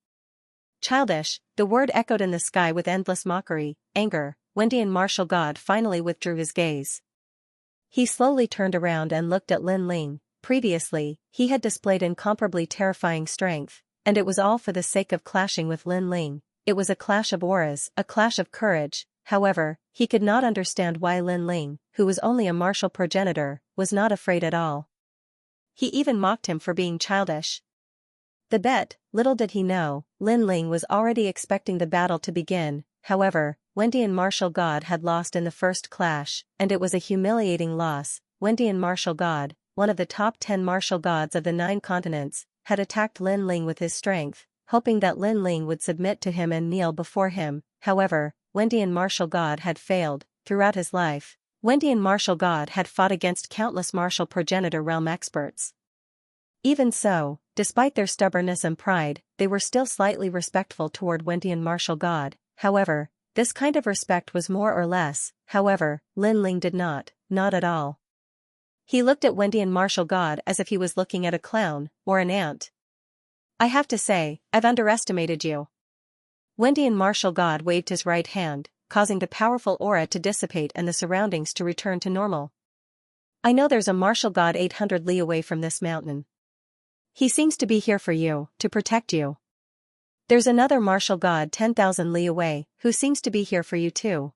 Speaker 1: Childish, the word echoed in the sky with endless mockery, anger. Wendian martial god finally withdrew his gaze. He slowly turned around and looked at Lin Ling. Previously, he had displayed incomparably terrifying strength, and it was all for the sake of clashing with Lin Ling. It was a clash of auras, a clash of courage. However, he could not understand why Lin Ling, who was only a martial progenitor, was not afraid at all. He even mocked him for being childish. The bet, little did he know, Lin Ling was already expecting the battle to begin. However, Wendian martial god had lost in the first clash, and it was a humiliating loss. Wendian martial god, one of the top 10 martial gods of the 9 continents, had attacked Lin Ling with his strength, hoping that Lin Ling would submit to him and kneel before him. However, Wendian martial god had failed. Throughout his life, Wendian martial god had fought against countless martial progenitor realm experts. Even so, despite their stubbornness and pride, they were still slightly respectful toward Wendian martial god. However, this kind of respect was more or less. However, Lin Ling did not at all. He looked at Wendian martial god as if he was looking at a clown or an ant. I have to say, I've underestimated you. Wendian martial god waved his right hand, causing the powerful aura to dissipate and the surroundings to return to normal. I know there's a martial god 800 li away from this mountain. He seems to be here for you, to protect you. There's another martial god 10,000 li away, who seems to be here for you too.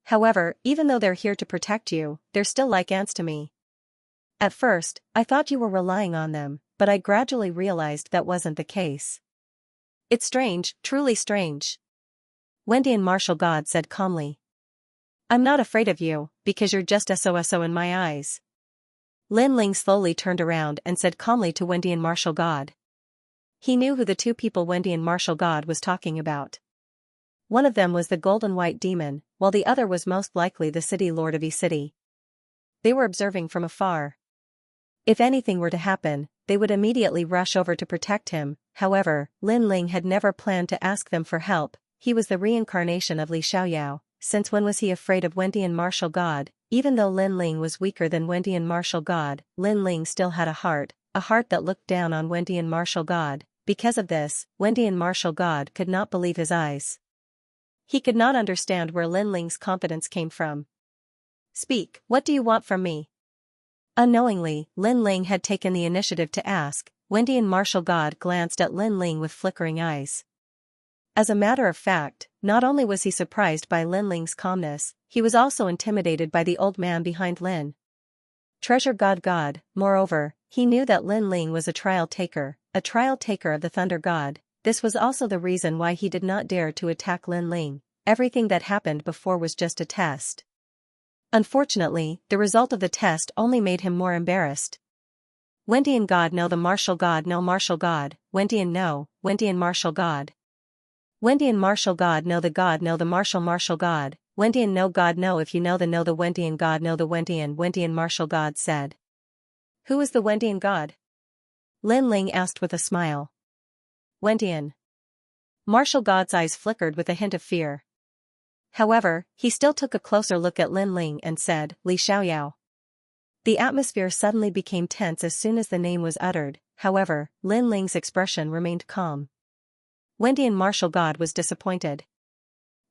Speaker 1: However, even though they're here to protect you, they're still like ants to me. At first, I thought you were relying on them, but I gradually realized that wasn't the case. It's strange, truly strange. Wendian martial god said calmly. I'm not afraid of you, because you're just so in my eyes. Lin Ling slowly turned around and said calmly to Wendian martial god. He knew who the two people Wendian martial god was talking about. One of them was the golden white demon, while the other was most likely the city lord of E-City. They were observing from afar. If anything were to happen, they would immediately rush over to protect him. However, Lin Ling had never planned to ask them for help. He was the reincarnation of Li Xiaoyao. Since when was he afraid of Wendian martial god? Even though Lin Ling was weaker than Wendian martial god, Lin Ling still had a heart that looked down on Wendian martial god. Because of this, Wendian martial god could not believe his eyes. He could not understand where Lin Ling's confidence came from. Speak, what do you want from me? Unknowingly, Lin Ling had taken the initiative to ask. Wendian martial god glanced at Lin Ling with flickering eyes. As a matter of fact, not only was he surprised by Lin Ling's calmness, he was also intimidated by the old man behind Lin. Treasure god. Moreover, he knew that Lin Ling was a trial taker of the thunder god. This was also the reason why he did not dare to attack Lin Ling. Everything that happened before was just a test. Unfortunately, the result of the test only made him more embarrassed. Wendian god no, the martial god no, martial god, Wendian no, Wendian martial god. Wendian martial god no, the martial god, Wendian no god no, if you know the Wendian god no, the Wendian martial god said. Who is the Wendian god? Lin Ling asked with a smile. Wendian martial god's eyes flickered with a hint of fear. However, he still took a closer look at Lin Ling and said, Li Xiaoyao. The atmosphere suddenly became tense as soon as the name was uttered. However, Lin Ling's expression remained calm. Wendian martial god was disappointed.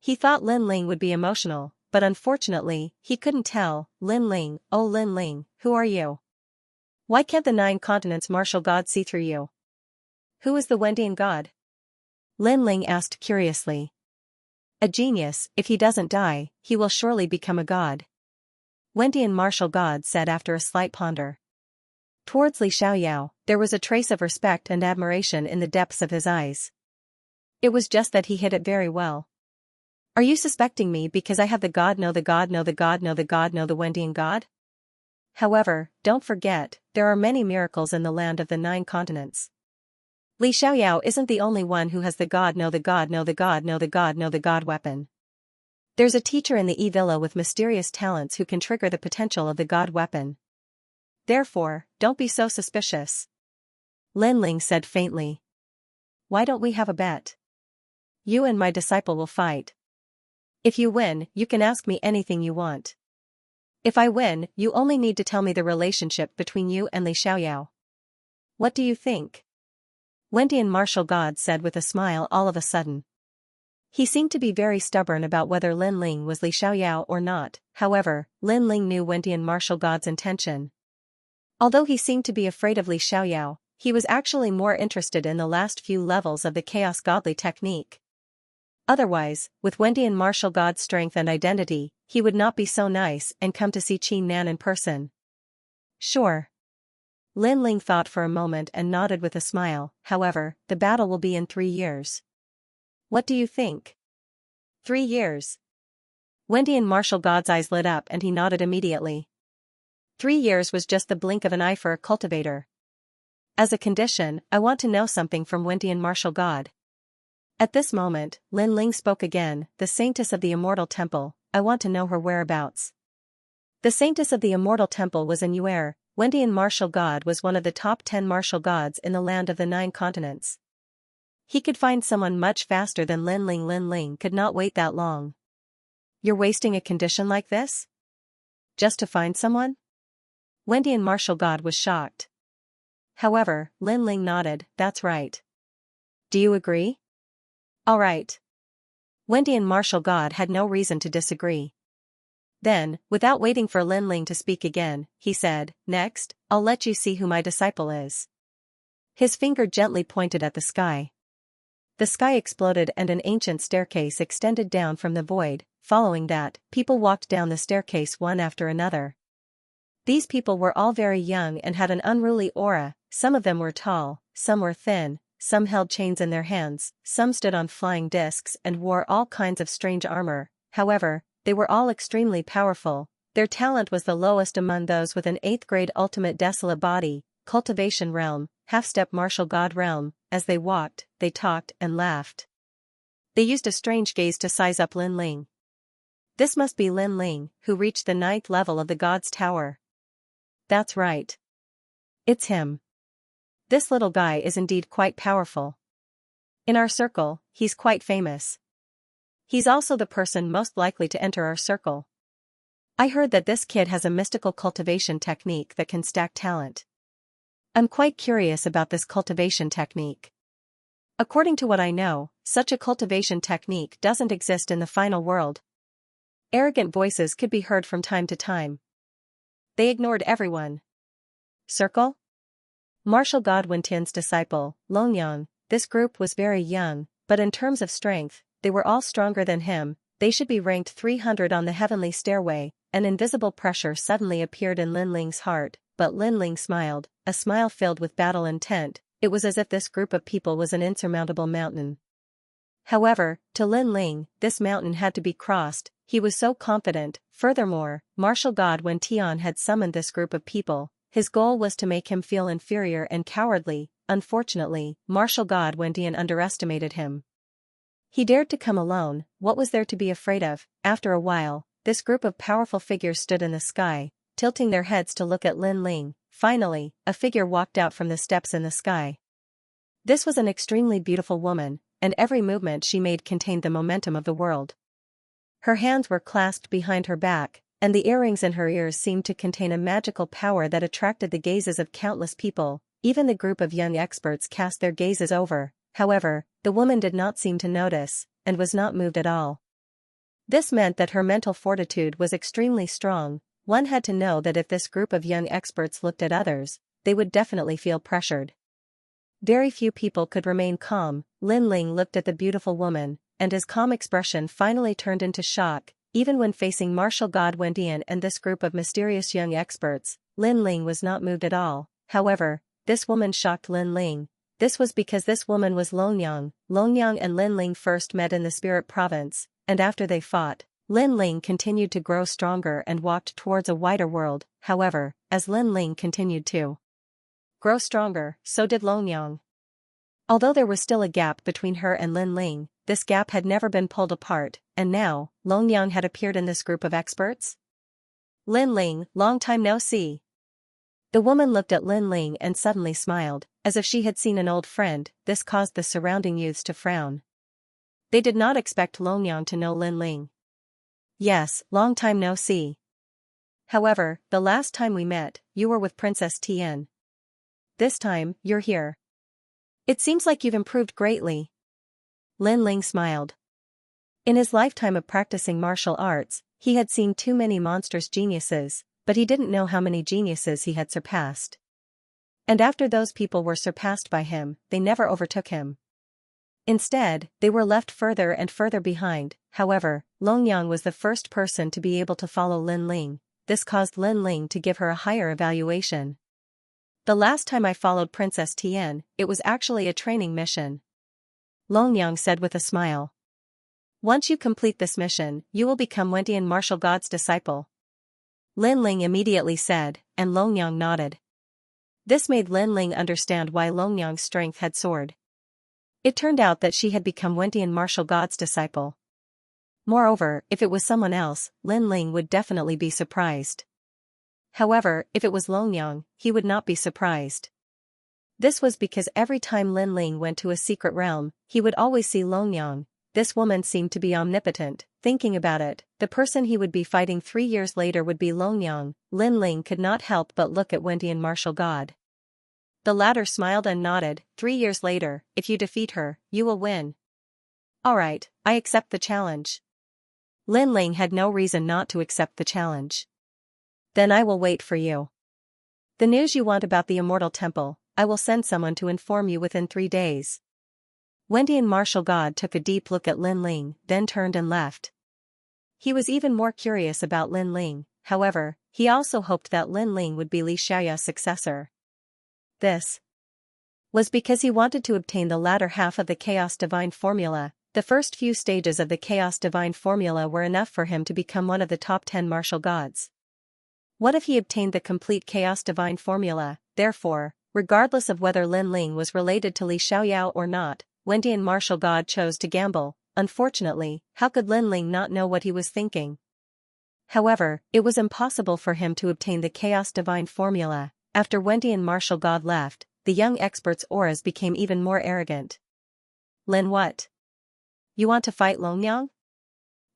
Speaker 1: He thought Lin Ling would be emotional, but unfortunately, he couldn't tell. Lin Ling, oh Lin Ling, who are you? Why can't the 9 continents martial god see through you? Who is the Wendian god? Lin Ling asked curiously. A genius. If he doesn't die, he will surely become a god. Wendian martial god said after a slight ponder. Towards Li Xiaoyao, there was a trace of respect and admiration in the depths of his eyes. It was just that he hid it very well. Are you suspecting me because I have the Wendian god? However, don't forget, there are many miracles in the land of the 9 continents. Li Xiaoyao isn't the only one who has the god weapon. There's a teacher in the E-Villa with mysterious talents who can trigger the potential of the god weapon. Therefore, don't be so suspicious. Lin Ling said faintly. Why don't we have a bet? You and my disciple will fight. If you win, you can ask me anything you want. If I win, you only need to tell me the relationship between you and Li Xiaoyao. What do you think? Wendian martial god said with a smile all of a sudden. He seemed to be very stubborn about whether Lin Ling was Li Xiaoyao or not. However, Lin Ling knew Wendian martial god's intention. Although he seemed to be afraid of Li Xiaoyao, he was actually more interested in the last few levels of the chaos godly technique. Otherwise, with Wendian martial god's strength and identity, he would not be so nice and come to see Qin Nan in person. Sure. Lin Ling thought for a moment and nodded with a smile. However, the battle will be in 3 years. What do you think? 3 years. Wendian martial god's eyes lit up and he nodded immediately. 3 years was just the blink of an eye for a cultivator. As a condition, I want to know something from Wendian martial god. At this moment, Lin Ling spoke again, the saintess of the immortal temple, I want to know her whereabouts. The saintess of the immortal temple was in Yuer. Wendian martial god was one of the top 10 martial gods in the land of the 9 continents. He could find someone much faster than Lin Ling. Lin Ling could not wait that long. You're wasting a condition like this? Just to find someone? Wendian martial god was shocked. However, Lin Ling nodded, that's right. Do you agree? All right. Wendian martial god had no reason to disagree. Then, without waiting for Lin Ling to speak again, he said, "Next, I'll let you see who my disciple is." His finger gently pointed at the sky. The sky exploded and an ancient staircase extended down from the void. Following that, people walked down the staircase one after another. These people were all very young and had an unruly aura. Some of them were tall, some were thin, some held chains in their hands, some stood on flying discs and wore all kinds of strange armor. However, they were all extremely powerful. Their talent was the lowest among those with an 8th grade ultimate desolate body, cultivation realm, half-step martial god realm. As they walked, they talked and laughed. They used a strange gaze to size up Lin Ling. This must be Lin Ling, who reached the 9th level of the God's Tower. That's right. It's him. This little guy is indeed quite powerful. In our circle, he's quite famous. He's also the person most likely to enter our circle. I heard that this kid has a mystical cultivation technique that can stack talent. I'm quite curious about this cultivation technique. According to what I know, such a cultivation technique doesn't exist in the final world. Arrogant voices could be heard from time to time. They ignored everyone. Circle? Martial God Wentian's disciple, Longyang. This group was very young, but in terms of strength, they were all stronger than him. They should be ranked 300 on the heavenly stairway. An invisible pressure suddenly appeared in Lin Ling's heart, but Lin Ling smiled, a smile filled with battle intent. It was as if this group of people was an insurmountable mountain. However, to Lin Ling, this mountain had to be crossed. He was so confident. Furthermore, martial god Wentian had summoned this group of people. His goal was to make him feel inferior and cowardly. Unfortunately, martial god Wentian underestimated him. He dared to come alone. What was there to be afraid of? After a while, this group of powerful figures stood in the sky, tilting their heads to look at Lin Ling. Finally, a figure walked out from the steps in the sky. This was an extremely beautiful woman, and every movement she made contained the momentum of the world. Her hands were clasped behind her back, and the earrings in her ears seemed to contain a magical power that attracted the gazes of countless people. Even the group of young experts cast their gazes over. However, the woman did not seem to notice, and was not moved at all. This meant that her mental fortitude was extremely strong. One had to know that if this group of young experts looked at others, they would definitely feel pressured. Very few people could remain calm. Lin Ling looked at the beautiful woman, and his calm expression finally turned into shock. Even when facing martial god Wendian and this group of mysterious young experts, Lin Ling was not moved at all. However, this woman shocked Lin Ling. This was because this woman was Longyang. Longyang and Lin Ling first met in the spirit province, and after they fought, Lin Ling continued to grow stronger and walked towards a wider world. However, as Lin Ling continued to grow stronger, so did Longyang. Although there was still a gap between her and Lin Ling, this gap had never been pulled apart, and now, Longyang had appeared in this group of experts? Lin Ling, long time no see. The woman looked at Lin Ling and suddenly smiled, as if she had seen an old friend. This caused the surrounding youths to frown. They did not expect Longyang to know Lin Ling. Yes, long time no see. However, the last time we met, you were with Princess Tian. This time, you're here. It seems like you've improved greatly. Lin Ling smiled. In his lifetime of practicing martial arts, he had seen too many monstrous geniuses, but he didn't know how many geniuses he had surpassed. And after those people were surpassed by him, they never overtook him. Instead, they were left further and further behind. However, Longyang was the first person to be able to follow Lin Ling. This caused Lin Ling to give her a higher evaluation. The last time I followed Princess Tian, it was actually a training mission. Longyang said with a smile. Once you complete this mission, you will become Wentian martial god's disciple. Lin Ling immediately said, and Longyang nodded. This made Lin Ling understand why Longyang's strength had soared. It turned out that she had become Wentian martial god's disciple. Moreover, if it was someone else, Lin Ling would definitely be surprised. However, if it was Longyang, he would not be surprised. This was because every time Lin Ling went to a secret realm, he would always see Longyang. This woman seemed to be omnipotent. Thinking about it, the person he would be fighting 3 years later would be Longyang. Lin Ling could not help but look at Wentian martial god. The latter smiled and nodded. 3 years later, if you defeat her, you will win. Alright, I accept the challenge. Lin Ling had no reason not to accept the challenge. Then I will wait for you. The news you want about the Immortal Temple, I will send someone to inform you within 3 days. Wendian martial god took a deep look at Lin Ling, then turned and left. He was even more curious about Lin Ling, however, he also hoped that Lin Ling would be Li Xiaoya's successor. This was because he wanted to obtain the latter half of the Chaos Divine Formula. The first few stages of the Chaos Divine Formula were enough for him to become one of the top 10 martial gods. What if he obtained the complete Chaos Divine Formula? Therefore, regardless of whether Lin Ling was related to Li Xiaoyao or not, Wendian martial god chose to gamble. Unfortunately, how could Lin Ling not know what he was thinking? However, it was impossible for him to obtain the Chaos Divine Formula. After Wendian martial god left, the young expert's auras became even more arrogant. Lin, what? You want to fight Longyang?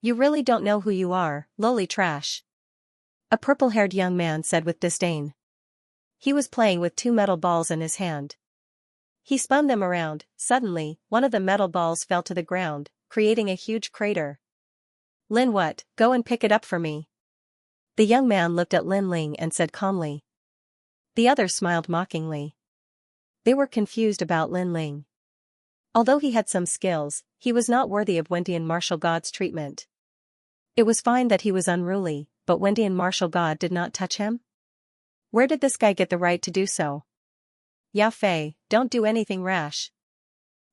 Speaker 1: You really don't know who you are, lowly trash. A purple-haired young man said with disdain. He was playing with 2 metal balls in his hand. He spun them around. Suddenly, one of the metal balls fell to the ground, creating a huge crater. Lin, what? Go and pick it up for me. The young man looked at Lin Ling and said calmly. The others smiled mockingly. They were confused about Lin Ling. Although he had some skills, he was not worthy of Wendian martial god's treatment. It was fine that he was unruly, but Wendian martial god did not touch him? Where did this guy get the right to do so? Yao Fei, don't do anything rash.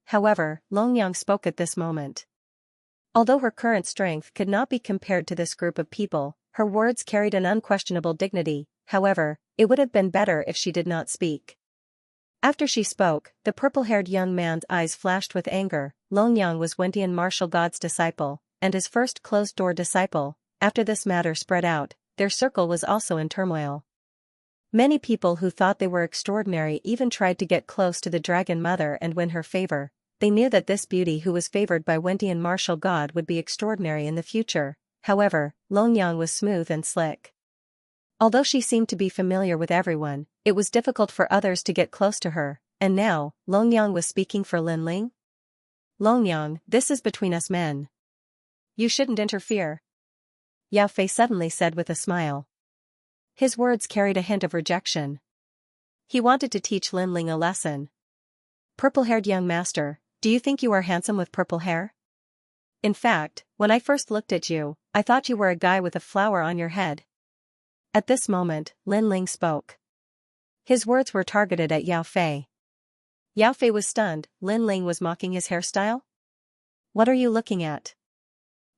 Speaker 1: However, Longyang spoke at this moment. Although her current strength could not be compared to this group of people, her words carried an unquestionable dignity. However, it would have been better if she did not speak. After she spoke, the purple-haired young man's eyes flashed with anger. Longyang was Wendian martial god's disciple, and his first closed-door disciple. After this matter spread out, their circle was also in turmoil. Many people who thought they were extraordinary even tried to get close to the Dragon Mother and win her favor. They knew that this beauty who was favored by Wendian martial god would be extraordinary in the future. However, Longyang was smooth and slick. Although she seemed to be familiar with everyone, it was difficult for others to get close to her, and now, Longyang was speaking for Lin Ling? Longyang, this is between us men. You shouldn't interfere. Yao Fei suddenly said with a smile. His words carried a hint of rejection. He wanted to teach Lin Ling a lesson. Purple-haired young master, do you think you are handsome with purple hair? In fact, when I first looked at you, I thought you were a guy with a flower on your head. At this moment, Lin Ling spoke. His words were targeted at Yao Fei. Yao Fei was stunned. Lin Ling was mocking his hairstyle? What are you looking at?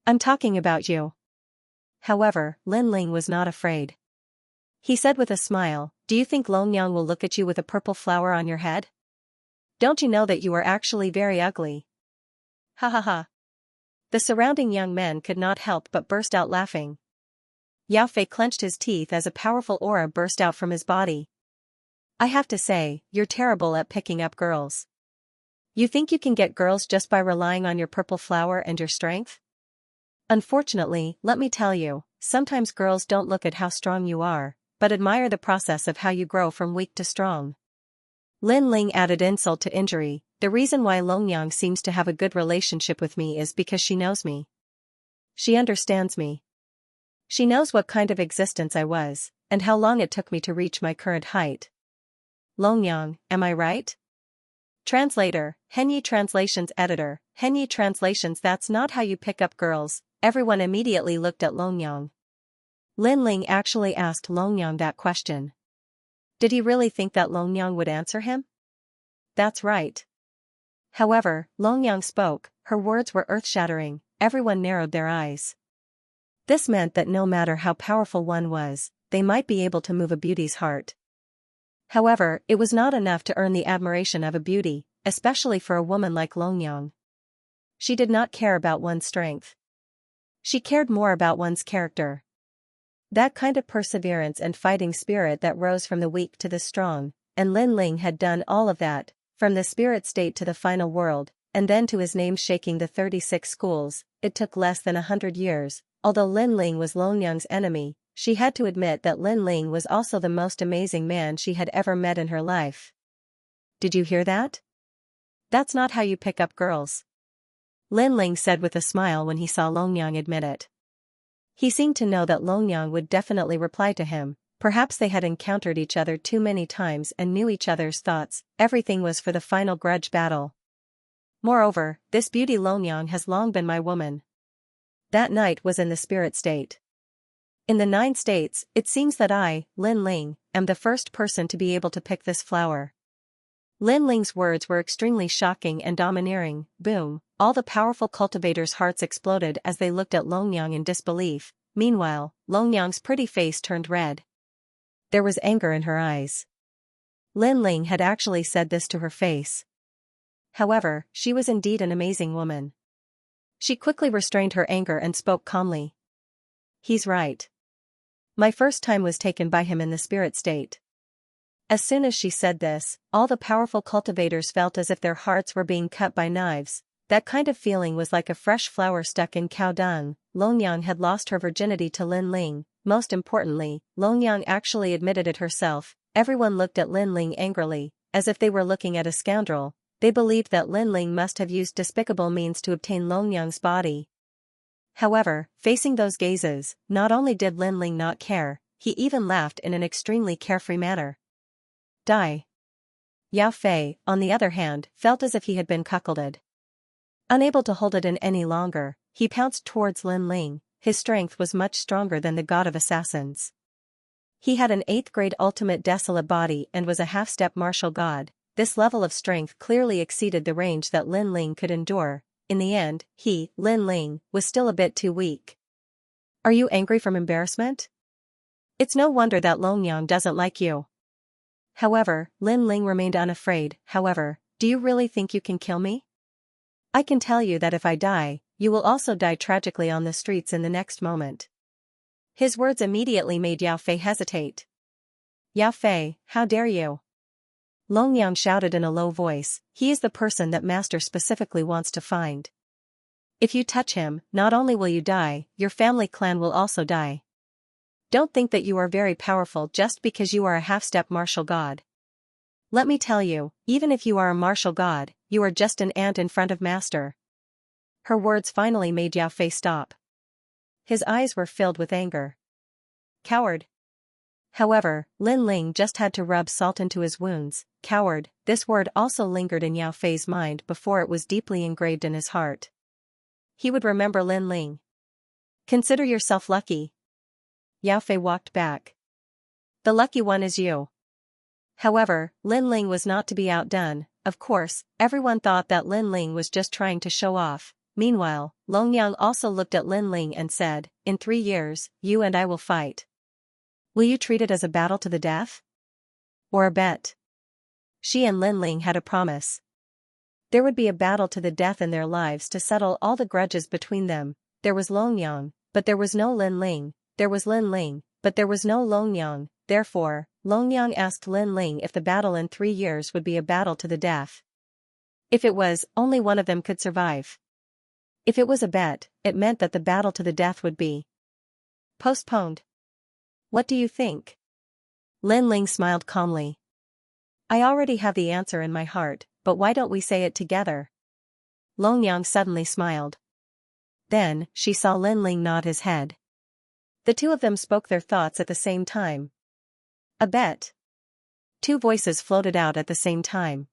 Speaker 1: I'm talking about you. However, Lin Ling was not afraid. He said with a smile, do you think Longyang will look at you with a purple flower on your head? Don't you know that you are actually very ugly? Ha ha ha. The surrounding young men could not help but burst out laughing. Yao Fei clenched his teeth as a powerful aura burst out from his body. I have to say, you're terrible at picking up girls. You think you can get girls just by relying on your purple flower and your strength? Unfortunately, let me tell you, sometimes girls don't look at how strong you are, but admire the process of how you grow from weak to strong. Lin Ling added insult to injury. The reason why Longyang seems to have a good relationship with me is because she knows me. She understands me. She knows what kind of existence I was, and how long it took me to reach my current height. Longyang, am I right? Translator, Henyi Translations Editor, Henyi Translations. That's not how you pick up girls. Everyone immediately looked at Longyang. Lin Ling actually asked Longyang that question. Did he really think that Longyang would answer him? That's right. However, Longyang spoke. Her words were earth-shattering. Everyone narrowed their eyes. This meant that no matter how powerful one was, they might be able to move a beauty's heart. However, it was not enough to earn the admiration of a beauty, especially for a woman like Longyang. She did not care about one's strength. She cared more about one's character. That kind of perseverance and fighting spirit that rose from the weak to the strong, and Lin Ling had done all of that, from the spirit state to the final world, and then to his name shaking the 36 schools. It took less than 100 years. Although Lin Ling was Longyang's enemy, she had to admit that Lin Ling was also the most amazing man she had ever met in her life. Did you hear that? That's not how you pick up girls. Lin Ling said with a smile when he saw Longyang admit it. He seemed to know that Longyang would definitely reply to him. Perhaps they had encountered each other too many times and knew each other's thoughts. Everything was for the final grudge battle. Moreover, this beauty Longyang has long been my woman. That night was in the spirit state. In the 9 states, it seems that I, Lin Ling, am the first person to be able to pick this flower. Lin Ling's words were extremely shocking and domineering. Boom, all the powerful cultivators' hearts exploded as they looked at Longyang in disbelief. Meanwhile, Longyang's pretty face turned red. There was anger in her eyes. Lin Ling had actually said this to her face. However, she was indeed an amazing woman. She quickly restrained her anger and spoke calmly. He's right. My first time was taken by him in the spirit state. As soon as she said this, all the powerful cultivators felt as if their hearts were being cut by knives. That kind of feeling was like a fresh flower stuck in cow dung. Longyang had lost her virginity to Lin Ling. Most importantly, Longyang actually admitted it herself. Everyone looked at Lin Ling angrily, as if they were looking at a scoundrel. They believed that Lin Ling must have used despicable means to obtain Longyang's body. However, facing those gazes, not only did Lin Ling not care, he even laughed in an extremely carefree manner. Die. Yao Fei, on the other hand, felt as if he had been cuckolded. Unable to hold it in any longer, he pounced towards Lin Ling. His strength was much stronger than the god of assassins. He had an 8th grade ultimate desolate body and was a half-step martial god. This level of strength clearly exceeded the range that Lin Ling could endure. In the end, he, Lin Ling, was still a bit too weak. Are you angry from embarrassment? It's no wonder that Longyang doesn't like you. However, Lin Ling remained unafraid. However, do you really think you can kill me? I can tell you that if I die, you will also die tragically on the streets in the next moment. His words immediately made Yao Fei hesitate. Yao Fei, how dare you? Longyang shouted in a low voice, he is the person that Master specifically wants to find. If you touch him, not only will you die, your family clan will also die. Don't think that you are very powerful just because you are a half-step martial god. Let me tell you, even if you are a martial god, you are just an ant in front of Master. Her words finally made Yao Fei stop. His eyes were filled with anger. Coward. However, Lin Ling just had to rub salt into his wounds. Coward, this word also lingered in Yao Fei's mind before it was deeply engraved in his heart. He would remember Lin Ling. Consider yourself lucky. Yao Fei walked back. The lucky one is you. However, Lin Ling was not to be outdone. Of course, everyone thought that Lin Ling was just trying to show off. Meanwhile, Longyang also looked at Lin Ling and said, in 3 years, you and I will fight. Will you treat it as a battle to the death? Or a bet? She and Lin Ling had a promise. There would be a battle to the death in their lives to settle all the grudges between them. There was Longyang, but there was no Lin Ling. There was Lin Ling, but there was no Longyang. Therefore, Longyang asked Lin Ling if the battle in 3 years would be a battle to the death. If it was, only one of them could survive. If it was a bet, it meant that the battle to the death would be postponed. What do you think? Lin Ling smiled calmly. I already have the answer in my heart, but why don't we say it together? Longyang suddenly smiled. Then, she saw Lin Ling nod his head. The two of them spoke their thoughts at the same time. A bet. 2 voices floated out at the same time.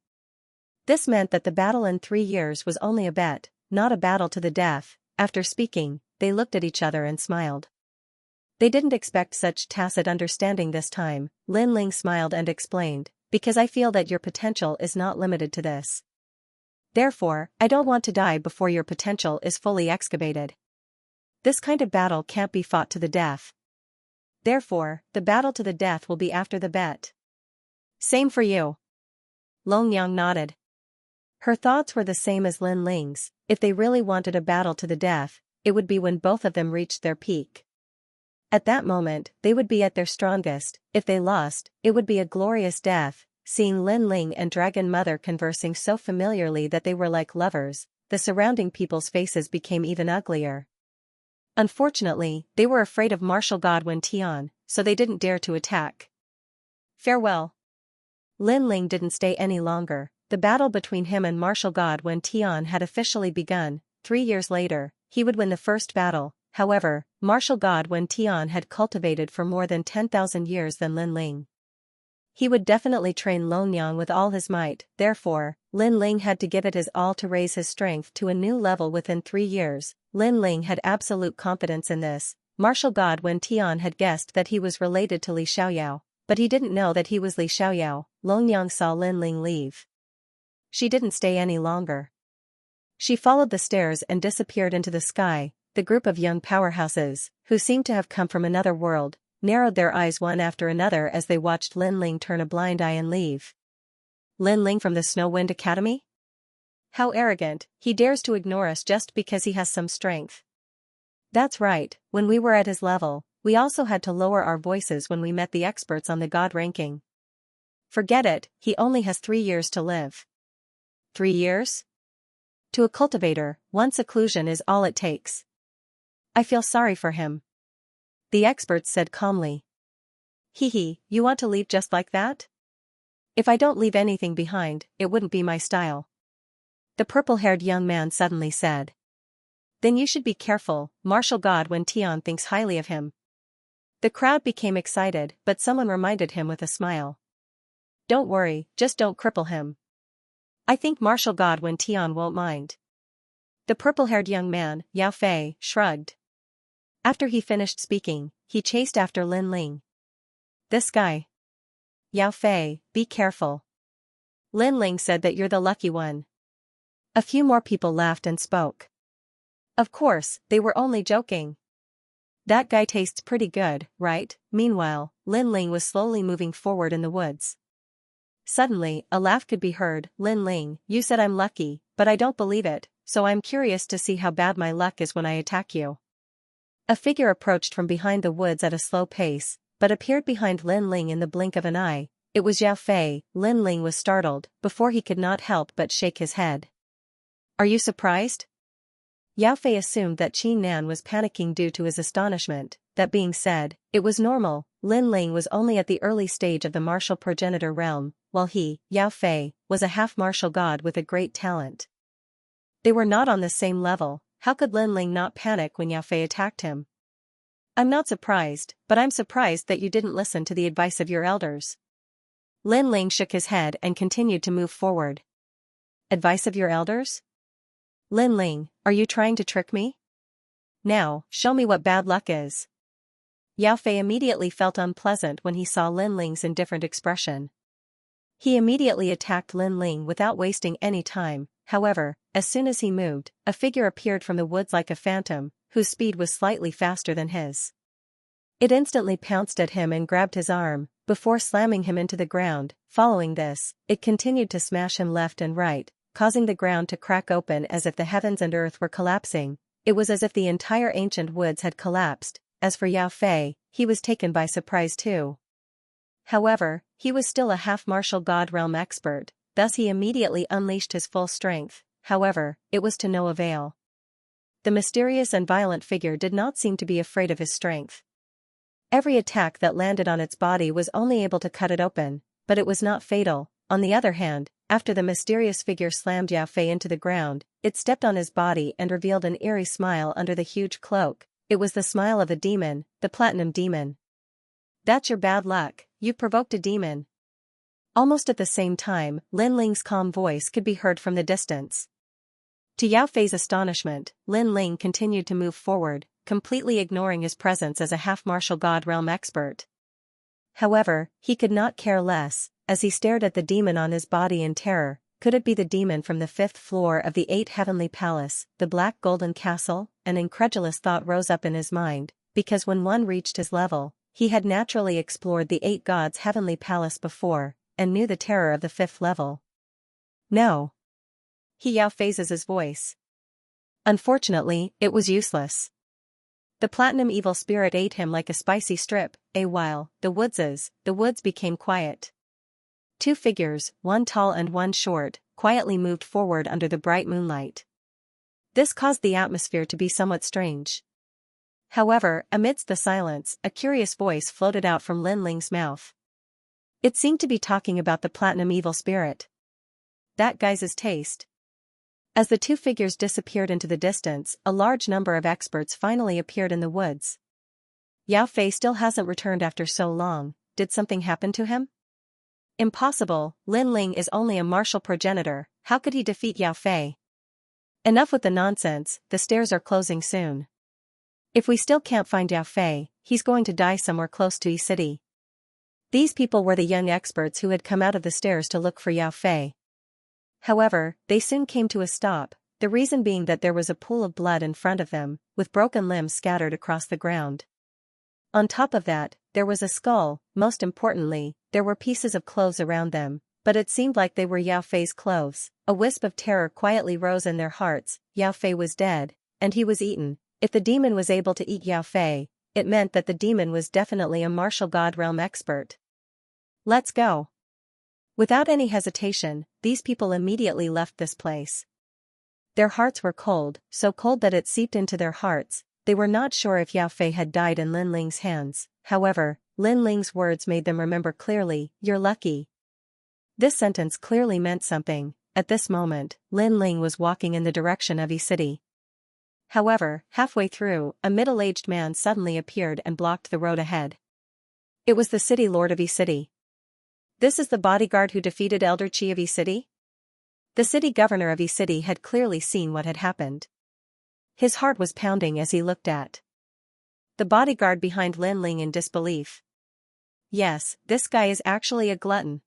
Speaker 1: This meant that the battle in 3 years was only a bet, not a battle to the death. After speaking, they looked at each other and smiled. They didn't expect such tacit understanding this time. Lin Ling smiled and explained, because I feel that your potential is not limited to this. Therefore, I don't want to die before your potential is fully excavated. This kind of battle can't be fought to the death. Therefore, the battle to the death will be after the bet. Same for you. Longyang nodded. Her thoughts were the same as Lin Ling's. If they really wanted a battle to the death, it would be when both of them reached their peak. At that moment, they would be at their strongest. If they lost, it would be a glorious death. Seeing Lin Ling and Dragon Mother conversing so familiarly that they were like lovers, the surrounding people's faces became even uglier. Unfortunately, they were afraid of martial god Wen Tian, so they didn't dare to attack. Farewell. Lin Ling didn't stay any longer. The battle between him and martial god Wen Tian had officially begun. 3 years later, he would win the first battle. However, martial god Wen Tian had cultivated for more than 10,000 years than Lin Ling. He would definitely train Lonyang with all his might, therefore, Lin Ling had to give it his all to raise his strength to a new level within 3 years. Lin Ling had absolute confidence in this. Martial god Wen Tian had guessed that he was related to Li Xiaoyao, but he didn't know that he was Li Xiaoyao. Lonyang saw Lin Ling leave. She didn't stay any longer. She followed the stairs and disappeared into the sky. The group of young powerhouses, who seemed to have come from another world, narrowed their eyes one after another as they watched Lin Ling turn a blind eye and leave. Lin Ling from the Snow Wind Academy? How arrogant, he dares to ignore us just because he has some strength. That's right, when we were at his level, we also had to lower our voices when we met the experts on the god ranking. Forget it, he only has 3 years to live. 3 years? To a cultivator, one seclusion is all it takes. I feel sorry for him. The experts said calmly. Hee, you want to leave just like that? If I don't leave anything behind, it wouldn't be my style. The purple-haired young man suddenly said. Then you should be careful, martial god Wen Tian thinks highly of him. The crowd became excited, but someone reminded him with a smile. Don't worry, just don't cripple him. I think martial god Wen Tian won't mind. The purple-haired young man, Yao Fei, shrugged. After he finished speaking, he chased after Lin Ling. This guy. Yao Fei, be careful. Lin Ling said that you're the lucky one. A few more people laughed and spoke. Of course, they were only joking. That guy tastes pretty good, right? Meanwhile, Lin Ling was slowly moving forward in the woods. Suddenly, a laugh could be heard. Lin Ling, you said I'm lucky, but I don't believe it, so I'm curious to see how bad my luck is when I attack you. A figure approached from behind the woods at a slow pace, but appeared behind Lin Ling in the blink of an eye. It was Yao Fei. Lin Ling was startled, before he could not help but shake his head. Are you surprised? Yao Fei assumed that Qin Nan was panicking due to his astonishment. That being said, it was normal. Lin Ling was only at the early stage of the martial progenitor realm, while he, Yao Fei, was a half-martial god with a great talent. They were not on the same level. How could Lin Ling not panic when Yao Fei attacked him? I'm not surprised, but I'm surprised that you didn't listen to the advice of your elders. Lin Ling shook his head and continued to move forward. Advice of your elders? Lin Ling, are you trying to trick me? Now, show me what bad luck is. Yao Fei immediately felt unpleasant when he saw Lin Ling's indifferent expression. He immediately attacked Lin Ling without wasting any time. However, as soon as he moved, a figure appeared from the woods like a phantom, whose speed was slightly faster than his. It instantly pounced at him and grabbed his arm, before slamming him into the ground. Following this, it continued to smash him left and right, causing the ground to crack open as if the heavens and earth were collapsing. It was as if the entire ancient woods had collapsed. As for Yao Fei, he was taken by surprise too. However, he was still a half-martial god realm expert, thus he immediately unleashed his full strength. However, it was to no avail. The mysterious and violent figure did not seem to be afraid of his strength. Every attack that landed on its body was only able to cut it open, but it was not fatal. On the other hand, after the mysterious figure slammed Yao Fei into the ground, it stepped on his body and revealed an eerie smile under the huge cloak. It was the smile of a demon, the platinum demon. That's your bad luck, you've provoked a demon. Almost at the same time, Lin Ling's calm voice could be heard from the distance. To Yao Fei's astonishment, Lin Ling continued to move forward, completely ignoring his presence as a half-martial god realm expert. However, he could not care less, as he stared at the demon on his body in terror. Could it be the demon from the 5th floor of the 8th Heavenly Palace, the Black Golden Castle? An incredulous thought rose up in his mind, because when one reached his level, he had naturally explored the 8 Gods' Heavenly Palace before, and knew the terror of the 5th level. No. He Yao Fei's voice. Unfortunately, it was useless. The platinum evil spirit ate him like a spicy strip. While the woods became quiet. 2 figures, one tall and one short, quietly moved forward under the bright moonlight. This caused the atmosphere to be somewhat strange. However, amidst the silence, a curious voice floated out from Lin Ling's mouth. It seemed to be talking about the platinum evil spirit. That guy's taste. As the two figures disappeared into the distance, a large number of experts finally appeared in the woods. Yao Fei still hasn't returned after so long. Did something happen to him? Impossible, Lin Ling is only a martial progenitor, how could he defeat Yao Fei? Enough with the nonsense, the stairs are closing soon. If we still can't find Yao Fei, he's going to die somewhere close to Yi City. These people were the young experts who had come out of the stairs to look for Yao Fei. However, they soon came to a stop, the reason being that there was a pool of blood in front of them, with broken limbs scattered across the ground. On top of that, there was a skull. Most importantly, there were pieces of clothes around them, but it seemed like they were Yao Fei's clothes. A wisp of terror quietly rose in their hearts. Yao Fei was dead, and he was eaten. If the demon was able to eat Yao Fei, it meant that the demon was definitely a martial god realm expert. Let's go. Without any hesitation, these people immediately left this place. Their hearts were cold, so cold that it seeped into their hearts. They were not sure if Yao Fei had died in Lin Ling's hands. However, Lin Ling's words made them remember clearly, "You're lucky." This sentence clearly meant something. At this moment, Lin Ling was walking in the direction of Yi City. However, halfway through, a middle-aged man suddenly appeared and blocked the road ahead. It was the city lord of Yi City. This is the bodyguard who defeated Elder Qi of Yi City? The city governor of Yi City had clearly seen what had happened. His heart was pounding as he looked at the bodyguard behind Lin Ling in disbelief. Yes, this guy is actually a glutton.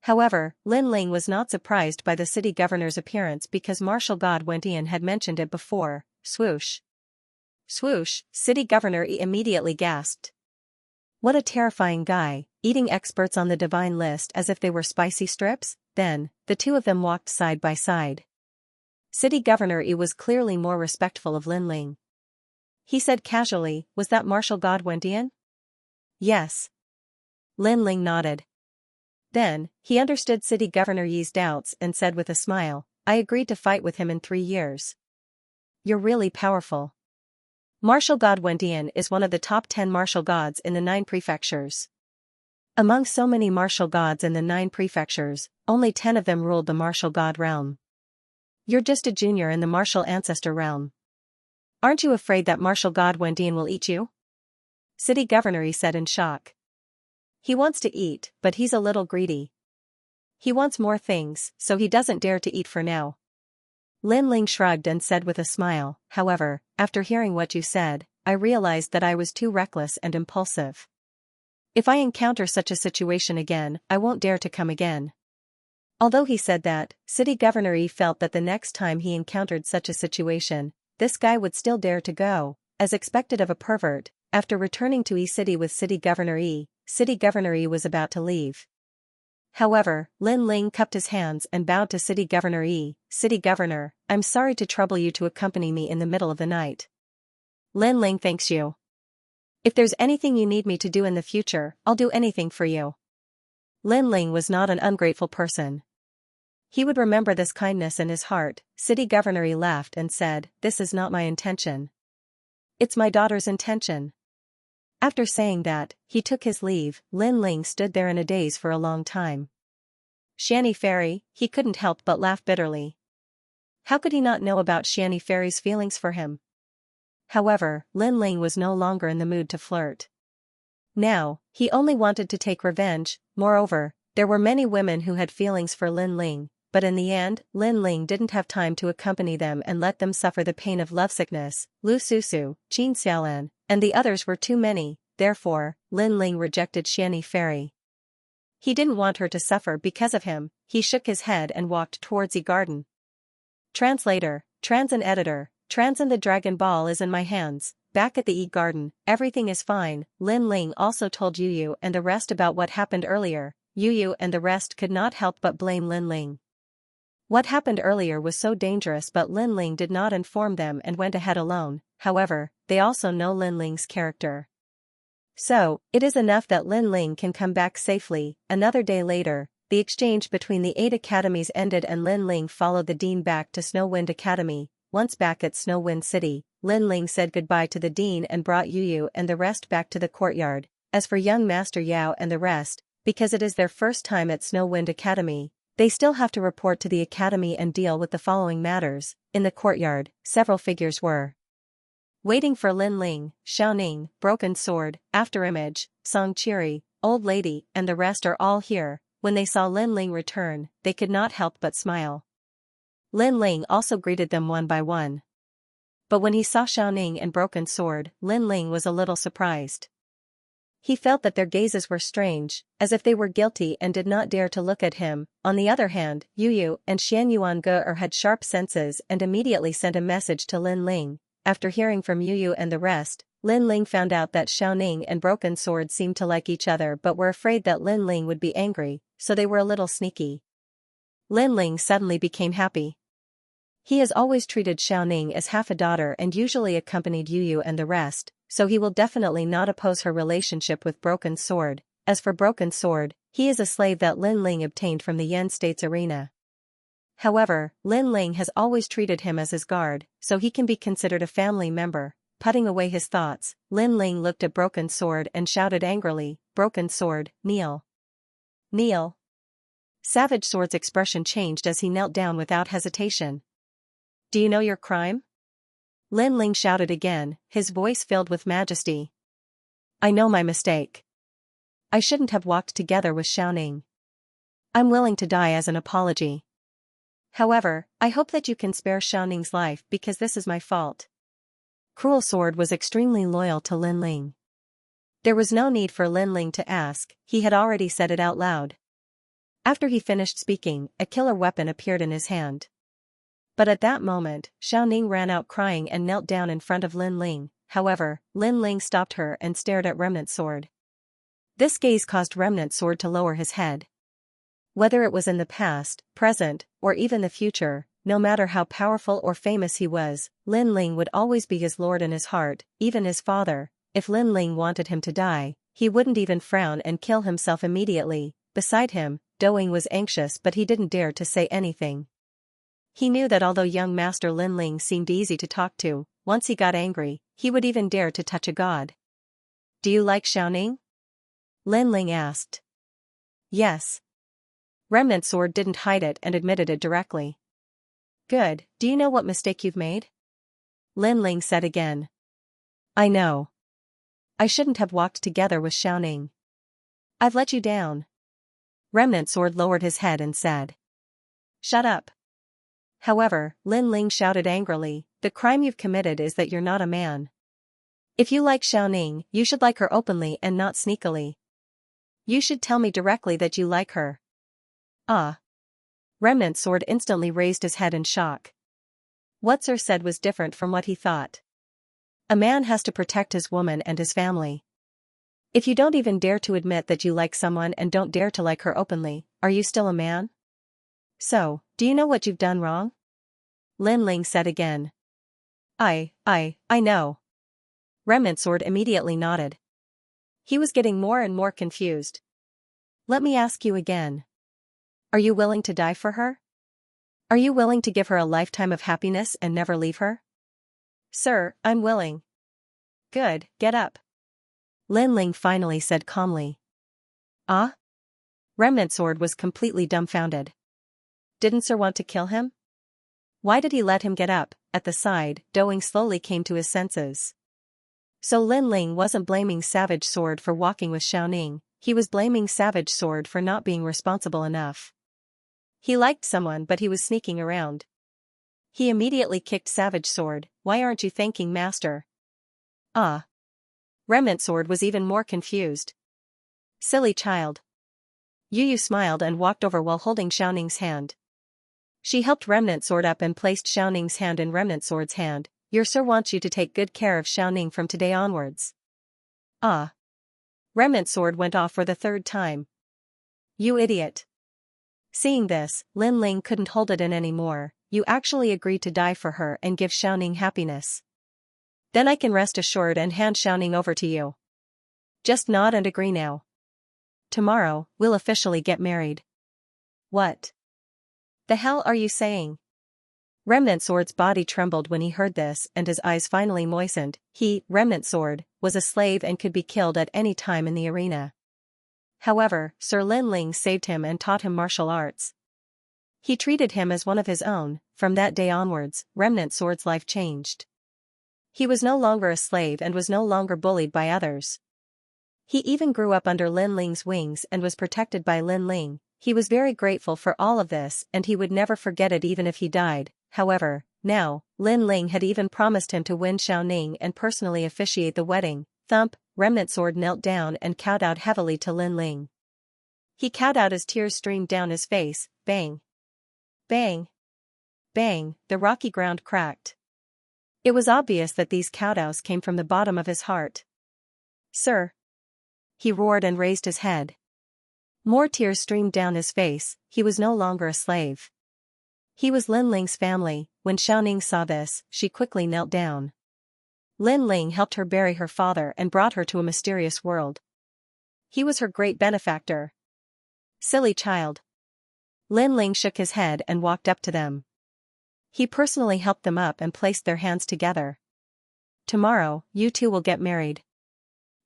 Speaker 1: However, Lin Ling was not surprised by the city governor's appearance because martial god Wentian had mentioned it before. Swoosh. Swoosh, city governor immediately gasped. What a terrifying guy, eating experts on the divine list as if they were spicy strips. Then, the two of them walked side by side. City Governor Yi was clearly more respectful of Lin Ling. He said casually, "Was that martial god Wentian?" "Yes." Lin Ling nodded. Then, he understood City Governor Yi's doubts and said with a smile, "I agreed to fight with him in 3 years. You're really powerful." Martial god Wentian is one of the top 10 martial gods in the 9 prefectures. Among so many martial gods in the 9 prefectures, only 10 of them ruled the martial god realm. You're just a junior in the martial ancestor realm. Aren't you afraid that martial god Wentian will eat you? City Governor Yi said in shock. He wants to eat, but he's a little greedy. He wants more things, so he doesn't dare to eat for now. Lin Ling shrugged and said with a smile, "However, after hearing what you said, I realized that I was too reckless and impulsive. If I encounter such a situation again, I won't dare to come again." Although he said that, City Governor Yi felt that the next time he encountered such a situation, this guy would still dare to go. As expected of a pervert, after returning to Yi City with City Governor Yi, City Governor Yi was about to leave. However, Lin Ling cupped his hands and bowed to City Governor Yi. "City Governor, I'm sorry to trouble you to accompany me in the middle of the night." Lin Ling thanks you. If there's anything you need me to do in the future, I'll do anything for you. Lin Ling was not an ungrateful person. He would remember this kindness in his heart. City Governor Yi laughed and said, "This is not my intention. It's my daughter's intention." After saying that, he took his leave. Lin Ling stood there in a daze for a long time. Xianxia Fairy, he couldn't help but laugh bitterly. How could he not know about Xianxia Fairy's feelings for him? However, Lin Ling was no longer in the mood to flirt. Now, he only wanted to take revenge. Moreover, there were many women who had feelings for Lin Ling, but in the end, Lin Ling didn't have time to accompany them and let them suffer the pain of lovesickness. Lu Susu, Qin Xiaolan, and the others were too many. Therefore, Lin Ling rejected Xianxia Fairy. He didn't want her to suffer because of him. He shook his head and walked towards Yi Garden. Translator, Trans and Editor, Trans and the Dragon Ball is in my hands. Back at the Yi Garden, everything is fine. Lin Ling also told Yu and the rest about what happened earlier. Yu and the rest could not help but blame Lin Ling. What happened earlier was so dangerous, but Lin Ling did not inform them and went ahead alone. However, they also know Lin Ling's character. So, it is enough that Lin Ling can come back safely. Another day later, the exchange between the 8 academies ended and Lin Ling followed the dean back to Snowwind Academy. Once back at Snowwind City, Lin Ling said goodbye to the dean and brought Yu and the rest back to the courtyard. As for young Master Yao and the rest, because it is their first time at Snowwind Academy, They still have to report to the academy and deal with the following matters. In the courtyard, several figures were waiting for Lin Ling, Xiaoning, Broken Sword, Afterimage, Song Qiri, Old Lady, and the rest are all here. When they saw Lin Ling return, they could not help but smile. Lin Ling also greeted them one by one. But when he saw Xiaoning and Broken Sword, Lin Ling was a little surprised. He felt that their gazes were strange, as if they were guilty and did not dare to look at him. On the other hand, Yu and Xianyuan had sharp senses and immediately sent a message to Lin Ling. After hearing from Yu and the rest, Lin Ling found out that Xiaoning and Broken Sword seemed to like each other but were afraid that Lin Ling would be angry, so they were a little sneaky. Lin Ling suddenly became happy. He has always treated Xiaoning as half a daughter and usually accompanied Yu and the rest, so he will definitely not oppose her relationship with Broken Sword. As for Broken Sword, he is a slave that Lin Ling obtained from the Yen State's arena. However, Lin Ling has always treated him as his guard, so he can be considered a family member. Putting away his thoughts, Lin Ling looked at Broken Sword and shouted angrily, "Broken Sword, kneel." Kneel. Savage Sword's expression changed as he knelt down without hesitation. Do you know your crime? Lin Ling shouted again, his voice filled with majesty. I know my mistake. I shouldn't have walked together with Xiaoning. I'm willing to die as an apology. However, I hope that you can spare Xiaoning's life because this is my fault. Cruel Sword was extremely loyal to Lin Ling. There was no need for Lin Ling to ask, he had already said it out loud. After he finished speaking, a killer weapon appeared in his hand. But at that moment, Xiaoning ran out crying and knelt down in front of Lin Ling. However, Lin Ling stopped her and stared at Remnant Sword. This gaze caused Remnant Sword to lower his head. Whether it was in the past, present, or even the future, no matter how powerful or famous he was, Lin Ling would always be his lord in his heart, even his father. If Lin Ling wanted him to die, he wouldn't even frown and kill himself immediately. Beside him, Doing was anxious but he didn't dare to say anything. He knew that although young Master Lin Ling seemed easy to talk to, once he got angry, he would even dare to touch a god. Do you like Xiaoning? Lin Ling asked. Yes. Remnant Sword didn't hide it and admitted it directly. Good, do you know what mistake you've made? Lin Ling said again. I know. I shouldn't have walked together with Xiaoning. I've let you down. Remnant Sword lowered his head and said. Shut up. However, Lin Ling shouted angrily, the crime you've committed is that you're not a man. If you like Xiaoning, you should like her openly and not sneakily. You should tell me directly that you like her. Ah. Remnant Sword instantly raised his head in shock. What Sir said was different from what he thought. A man has to protect his woman and his family. If you don't even dare to admit that you like someone and don't dare to like her openly, are you still a man? So, do you know what you've done wrong? Lin Ling said again. I know. Remnant Sword immediately nodded. He was getting more and more confused. Let me ask you again. Are you willing to die for her? Are you willing to give her a lifetime of happiness and never leave her? Sir, I'm willing. Good, get up. Lin Ling finally said calmly. Ah? Remnant Sword was completely dumbfounded. Didn't Sir want to kill him? Why did he let him get up? At the side, Doing slowly came to his senses. So Lin Ling wasn't blaming Savage Sword for walking with Xiaoning, he was blaming Savage Sword for not being responsible enough. He liked someone but he was sneaking around. He immediately kicked Savage Sword, why aren't you thanking Master? Ah. Remnant Sword was even more confused. Silly child. Yu smiled and walked over while holding Xiaoning's hand. She helped Remnant Sword up and placed Xiaoning's hand in Remnant Sword's hand. Your sir wants you to take good care of Xiaoning from today onwards. Ah. Remnant Sword went off for the third time. You idiot. Seeing this, Lin Ling couldn't hold it in anymore. You actually agreed to die for her and give Xiaoning happiness. Then I can rest assured and hand Xiaoning over to you. Just nod and agree now. Tomorrow, we'll officially get married. What? The hell are you saying? Remnant Sword's body trembled when he heard this and his eyes finally moistened. He, Remnant Sword, was a slave and could be killed at any time in the arena. However, Sir Lin Ling saved him and taught him martial arts. He treated him as one of his own. From that day onwards, Remnant Sword's life changed. He was no longer a slave and was no longer bullied by others. He even grew up under Lin Ling's wings and was protected by Lin Ling. He was very grateful for all of this and he would never forget it even if he died. However, now, Lin Ling had even promised him to win Xiaoning and personally officiate the wedding. Thump, Remnant Sword knelt down and kowed out heavily to Lin Ling. He kowed out as tears streamed down his face. Bang! Bang! Bang! The rocky ground cracked. It was obvious that these kowtows came from the bottom of his heart. "Sir!" he roared and raised his head. More tears streamed down his face. He was no longer a slave. He was Lin Ling's family. When Xiaoning saw this, she quickly knelt down. Lin Ling helped her bury her father and brought her to a mysterious world. He was her great benefactor. Silly child. Lin Ling shook his head and walked up to them. He personally helped them up and placed their hands together. "Tomorrow, you two will get married.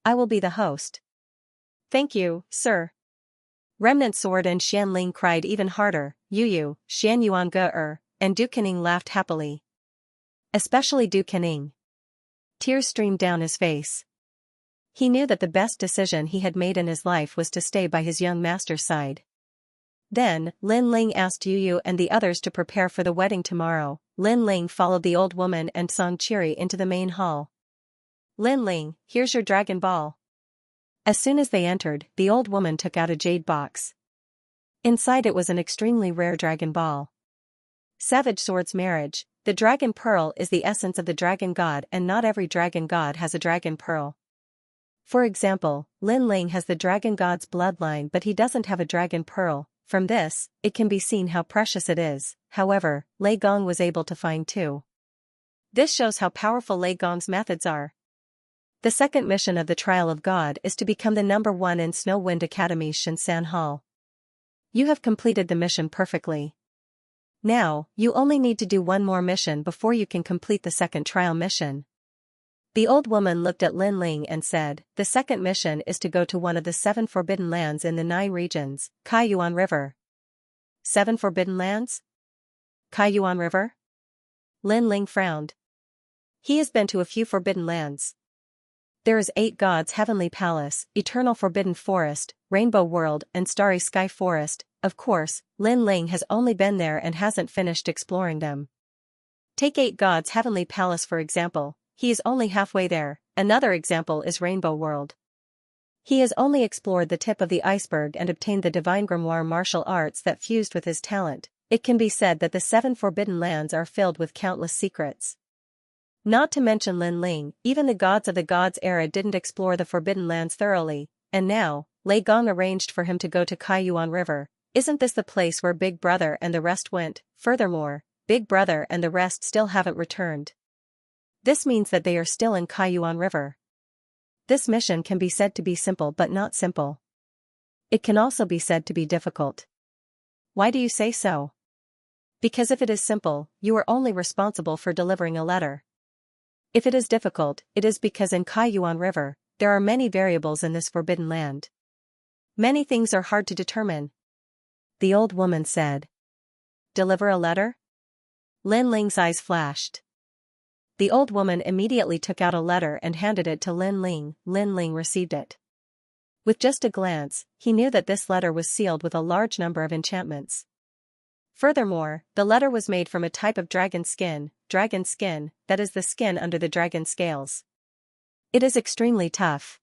Speaker 1: I will be the host." "Thank you, sir." Remnant Sword and Xianling cried even harder. Yu, Xianyuan Ge and Du Kening laughed happily. Especially Du Kening. Tears streamed down his face. He knew that the best decision he had made in his life was to stay by his young master's side. Then, Lin Ling asked Yu and the others to prepare for the wedding tomorrow. Lin Ling followed the old woman and Song Qiri into the main hall. "Lin Ling, here's your dragon ball." As soon as they entered, the old woman took out a jade box. Inside it was an extremely rare dragon ball. Savage Sword's marriage. The dragon pearl is the essence of the dragon god and not every dragon god has a dragon pearl. For example, Lin Ling has the dragon god's bloodline but he doesn't have a dragon pearl. From this, it can be seen how precious it is. However, Lei Gong was able to find two. This shows how powerful Lei Gong's methods are. The second mission of the Trial of God is to become the #1 in Snow Wind Academy's Shinsan Hall. You have completed the mission perfectly. Now, you only need to do one more mission before you can complete the second trial mission. The old woman looked at Lin Ling and said, "The second mission is to go to one of the 7 forbidden lands in the 9 regions, Kaiyuan River." 7 forbidden lands? Kaiyuan River? Lin Ling frowned. He has been to a few forbidden lands. There is 8 Gods Heavenly Palace, Eternal Forbidden Forest, Rainbow World and Starry Sky Forest. Of course, Lin Ling has only been there and hasn't finished exploring them. Take 8 Gods Heavenly Palace for example, he is only halfway there. Another example is Rainbow World. He has only explored the tip of the iceberg and obtained the divine grimoire martial arts that fused with his talent. It can be said that the 7 forbidden lands are filled with countless secrets. Not to mention Lin Ling, even the gods of the Gods era didn't explore the forbidden lands thoroughly, and now, Lei Gong arranged for him to go to Kaiyuan River. Isn't this the place where Big Brother and the rest went? Furthermore, Big Brother and the rest still haven't returned. This means that they are still in Kaiyuan River. This mission can be said to be simple but not simple. It can also be said to be difficult. Why do you say so? Because if it is simple, you are only responsible for delivering a letter. If it is difficult, it is because in Kaiyuan River, there are many variables in this forbidden land. Many things are hard to determine. The old woman said. Deliver a letter? Lin Ling's eyes flashed. The old woman immediately took out a letter and handed it to Lin Ling. Lin Ling received it. With just a glance, he knew that this letter was sealed with a large number of enchantments. Furthermore, the letter was made from a type of dragon skin, that is the skin under the dragon scales. It is extremely tough.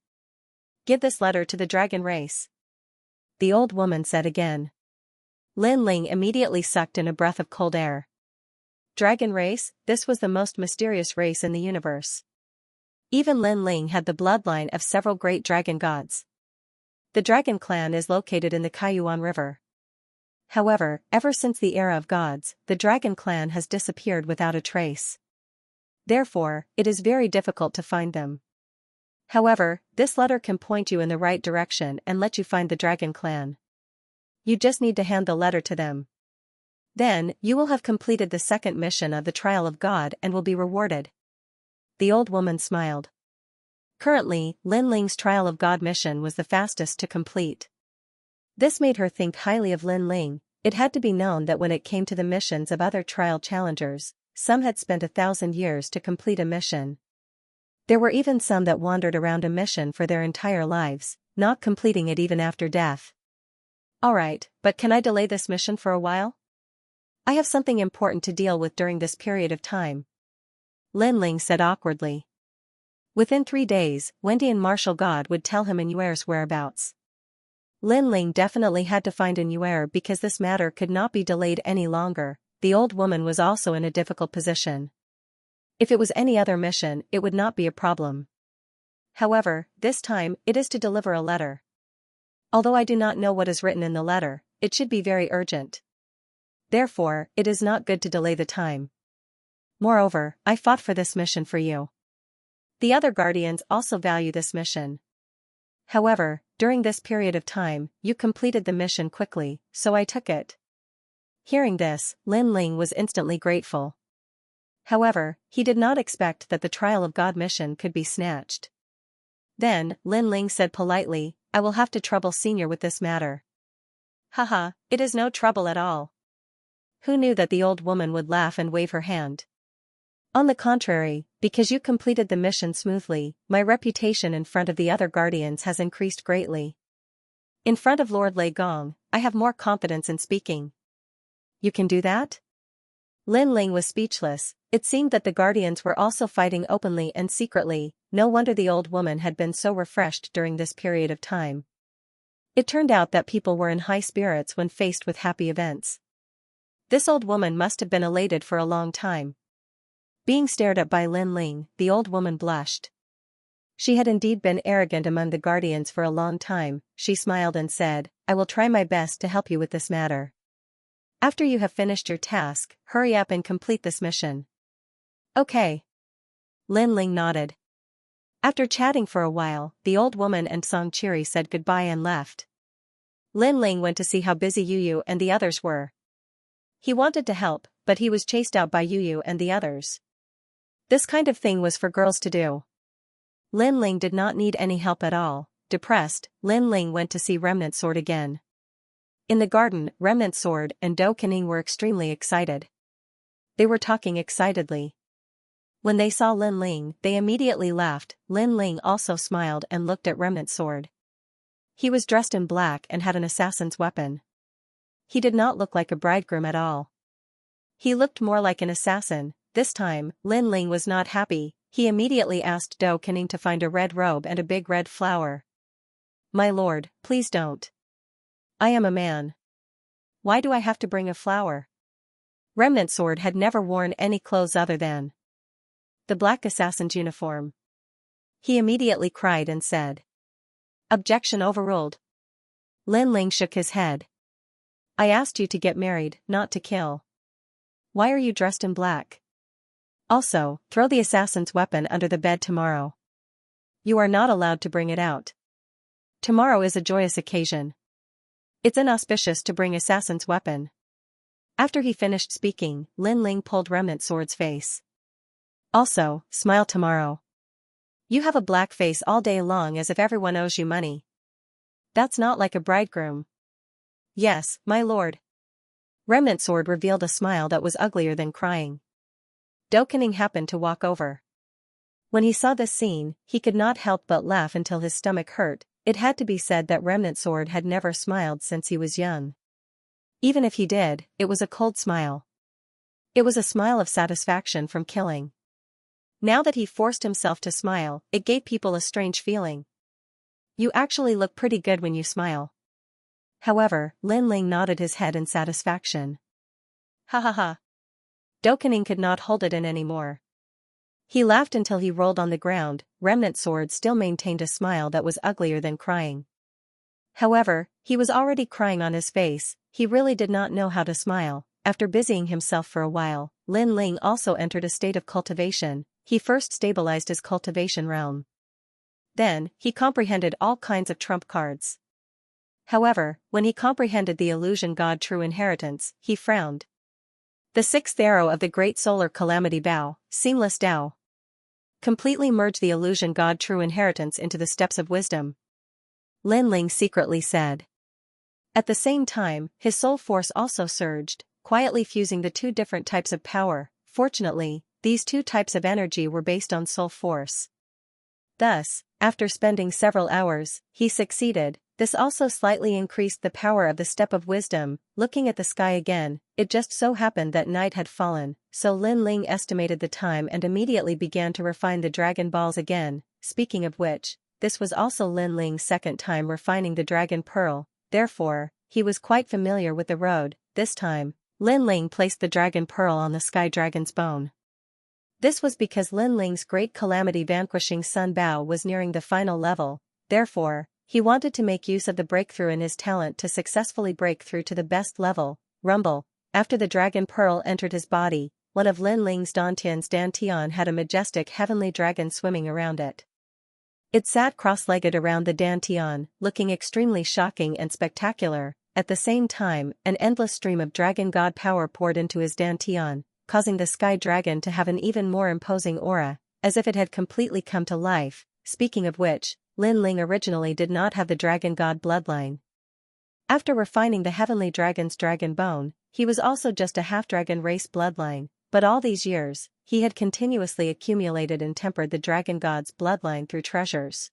Speaker 1: Give this letter to the dragon race. The old woman said again. Lin Ling immediately sucked in a breath of cold air. Dragon race, this was the most mysterious race in the universe. Even Lin Ling had the bloodline of several great dragon gods. The dragon clan is located in the Kaiyuan River. However, ever since the era of gods, the dragon clan has disappeared without a trace. Therefore, it is very difficult to find them. However, this letter can point you in the right direction and let you find the dragon clan. You just need to hand the letter to them. Then, you will have completed the second mission of the Trial of God and will be rewarded. The old woman smiled. Currently, Lin Ling's Trial of God mission was the fastest to complete. This made her think highly of Lin Ling. It had to be known that when it came to the missions of other trial challengers, some had spent 1,000 years to complete a mission. There were even some that wandered around a mission for their entire lives, not completing it even after death. Alright, but can I delay this mission for a while? I have something important to deal with during this period of time. Lin Ling said awkwardly. Within 3 days, Wendy and Marshal God would tell him Inuer's whereabouts. Lin Ling definitely had to find Inuer because this matter could not be delayed any longer. The old woman was also in a difficult position. If it was any other mission, it would not be a problem. However, this time, it is to deliver a letter. Although I do not know what is written in the letter, it should be very urgent. Therefore, it is not good to delay the time. Moreover, I fought for this mission for you. The other guardians also value this mission. However, during this period of time, you completed the mission quickly, so I took it. Hearing this, Lin Ling was instantly grateful. However, he did not expect that the Trial of God mission could be snatched. Then, Lin Ling said politely, I will have to trouble Senior with this matter. Haha, it is no trouble at all. Who knew that the old woman would laugh and wave her hand? On the contrary, because you completed the mission smoothly, my reputation in front of the other guardians has increased greatly. In front of Lord Lei Gong, I have more confidence in speaking. You can do that? Lin Ling was speechless. It seemed that the guardians were also fighting openly and secretly. No wonder the old woman had been so refreshed during this period of time. It turned out that people were in high spirits when faced with happy events. This old woman must have been elated for a long time. Being stared at by Lin Ling, the old woman blushed. She had indeed been arrogant among the guardians for a long time. She smiled and said, I will try my best to help you with this matter. After you have finished your task, hurry up and complete this mission. Okay. Lin Ling nodded. After chatting for a while, the old woman and Song Chiri said goodbye and left. Lin Ling went to see how busy Yu and the others were. He wanted to help, but he was chased out by Yu and the others. This kind of thing was for girls to do. Lin Ling did not need any help at all. Depressed, Lin Ling went to see Remnant Sword again. In the garden, Remnant Sword and Do Kening were extremely excited. They were talking excitedly. When they saw Lin Ling, they immediately laughed. Lin Ling also smiled and looked at Remnant Sword. He was dressed in black and had an assassin's weapon. He did not look like a bridegroom at all. He looked more like an assassin. This time, Lin Ling was not happy. He immediately asked Do Kening to find a red robe and a big red flower. My lord, please don't. I am a man. Why do I have to bring a flower? Remnant Sword had never worn any clothes other than the black assassin's uniform. He immediately cried and said. Objection overruled. Lin Ling shook his head. I asked you to get married, not to kill. Why are you dressed in black? Also, throw the assassin's weapon under the bed tomorrow. You are not allowed to bring it out. Tomorrow is a joyous occasion. It's inauspicious to bring assassin's weapon. After he finished speaking, Lin Ling pulled Remnant Sword's face. Also, smile tomorrow. You have a black face all day long as if everyone owes you money. That's not like a bridegroom. Yes, my lord. Remnant Sword revealed a smile that was uglier than crying. Do Kening happened to walk over. When he saw this scene, he could not help but laugh until his stomach hurt. It had to be said that Remnant Sword had never smiled since he was young. Even if he did, it was a cold smile. It was a smile of satisfaction from killing. Now that he forced himself to smile, it gave people a strange feeling. You actually look pretty good when you smile. However, Lin Ling nodded his head in satisfaction. Ha ha ha. Do Kening could not hold it in anymore. He laughed until he rolled on the ground. Remnant Sword still maintained a smile that was uglier than crying. However, he was already crying on his face. He really did not know how to smile. After busying himself for a while, Lin Ling also entered a state of cultivation. He first stabilized his cultivation realm. Then, he comprehended all kinds of trump cards. However, when he comprehended the illusion god True Inheritance, he frowned. The sixth arrow of the Great Solar Calamity Bow, Seamless Tao. Completely merge the illusion god True Inheritance into the steps of wisdom. Lin Ling secretly said. At the same time, his soul force also surged, quietly fusing the two different types of power. Fortunately, these two types of energy were based on soul force. Thus, after spending several hours, he succeeded. This also slightly increased the power of the step of wisdom. Looking at the sky again, it just so happened that night had fallen, so Lin Ling estimated the time and immediately began to refine the dragon balls again. Speaking of which, this was also Lin Ling's second time refining the dragon pearl, therefore, he was quite familiar with the road. This time, Lin Ling placed the dragon pearl on the sky dragon's bone. This was because Lin Ling's great calamity vanquishing Sun Bao was nearing the final level, therefore, he wanted to make use of the breakthrough in his talent to successfully break through to the best level. Rumble. After the dragon pearl entered his body, one of Lin Ling's dantian had a majestic heavenly dragon swimming around it. It sat cross-legged around the dantian, looking extremely shocking and spectacular. At the same time, an endless stream of dragon god power poured into his dantian, causing the sky dragon to have an even more imposing aura, as if it had completely come to life. Speaking of which, Lin Ling originally did not have the dragon god bloodline. After refining the heavenly dragon's dragon bone, he was also just a half-dragon race bloodline, but all these years, he had continuously accumulated and tempered the dragon god's bloodline through treasures.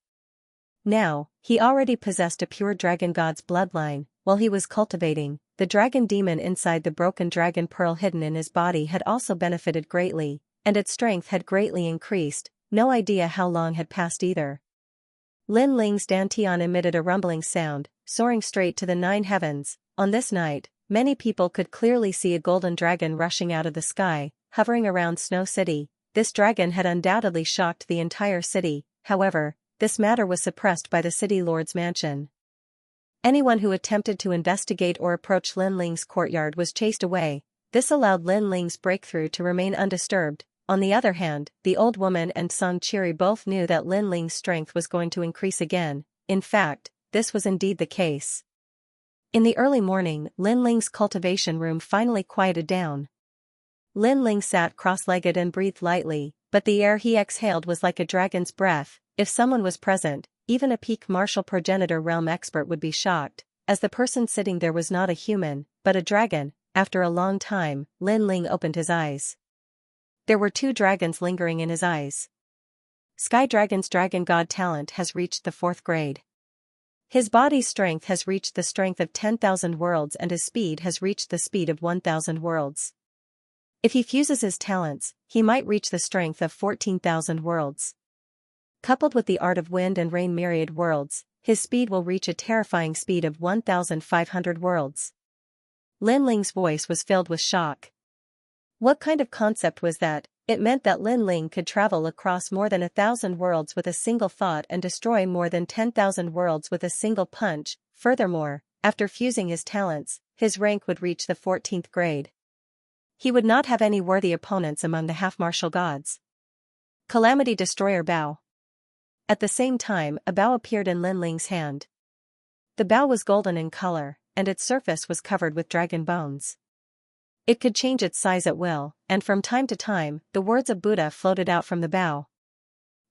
Speaker 1: Now, he already possessed a pure dragon god's bloodline. While he was cultivating, the dragon demon inside the broken dragon pearl hidden in his body had also benefited greatly, and its strength had greatly increased. No idea how long had passed either. Lin Ling's dantian emitted a rumbling sound, soaring straight to the 9 heavens. On this night, many people could clearly see a golden dragon rushing out of the sky, hovering around Snow City. This dragon had undoubtedly shocked the entire city. However, this matter was suppressed by the city lord's mansion. Anyone who attempted to investigate or approach Lin Ling's courtyard was chased away. This allowed Lin Ling's breakthrough to remain undisturbed. On the other hand, the old woman and Song Qiri both knew that Lin Ling's strength was going to increase again. In fact, this was indeed the case. In the early morning, Lin Ling's cultivation room finally quieted down. Lin Ling sat cross-legged and breathed lightly, but the air he exhaled was like a dragon's breath. If someone was present, even a peak martial progenitor realm expert would be shocked, as the person sitting there was not a human, but a dragon. After a long time, Lin Ling opened his eyes. There were 2 dragons lingering in his eyes. Sky Dragon's dragon god talent has reached the 4th grade. His body's strength has reached the strength of 10,000 worlds and his speed has reached the speed of 1,000 worlds. If he fuses his talents, he might reach the strength of 14,000 worlds. Coupled with the art of wind and rain myriad worlds, his speed will reach a terrifying speed of 1,500 worlds. Lin Ling's voice was filled with shock. What kind of concept was that? It meant that Lin Ling could travel across more than 1,000 worlds with a single thought and destroy more than 10,000 worlds with a single punch. Furthermore, after fusing his talents, his rank would reach the 14th grade. He would not have any worthy opponents among the half-martial gods. Calamity Destroyer Bow. At the same time, a bow appeared in Lin Ling's hand. The bow was golden in color, and its surface was covered with dragon bones. It could change its size at will, and from time to time, the words of Buddha floated out from the bow.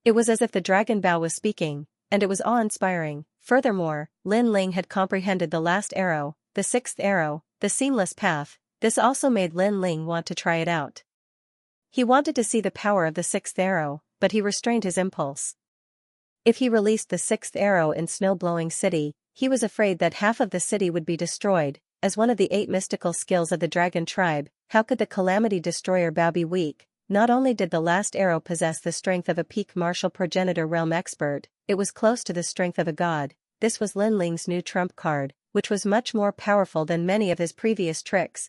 Speaker 1: It was as if the dragon bow was speaking, and it was awe-inspiring. Furthermore, Lin Ling had comprehended the last arrow, the 6th arrow, the seamless path. This also made Lin Ling want to try it out. He wanted to see the power of the 6th arrow, but he restrained his impulse. If he released the 6th arrow in Snow-Blowing City, he was afraid that half of the city would be destroyed. As one of the 8 mystical skills of the dragon tribe, how could the Calamity Destroyer bow be weak? Not only did the last arrow possess the strength of a peak martial progenitor realm expert, it was close to the strength of a god. This was Lin Ling's new trump card, which was much more powerful than many of his previous tricks.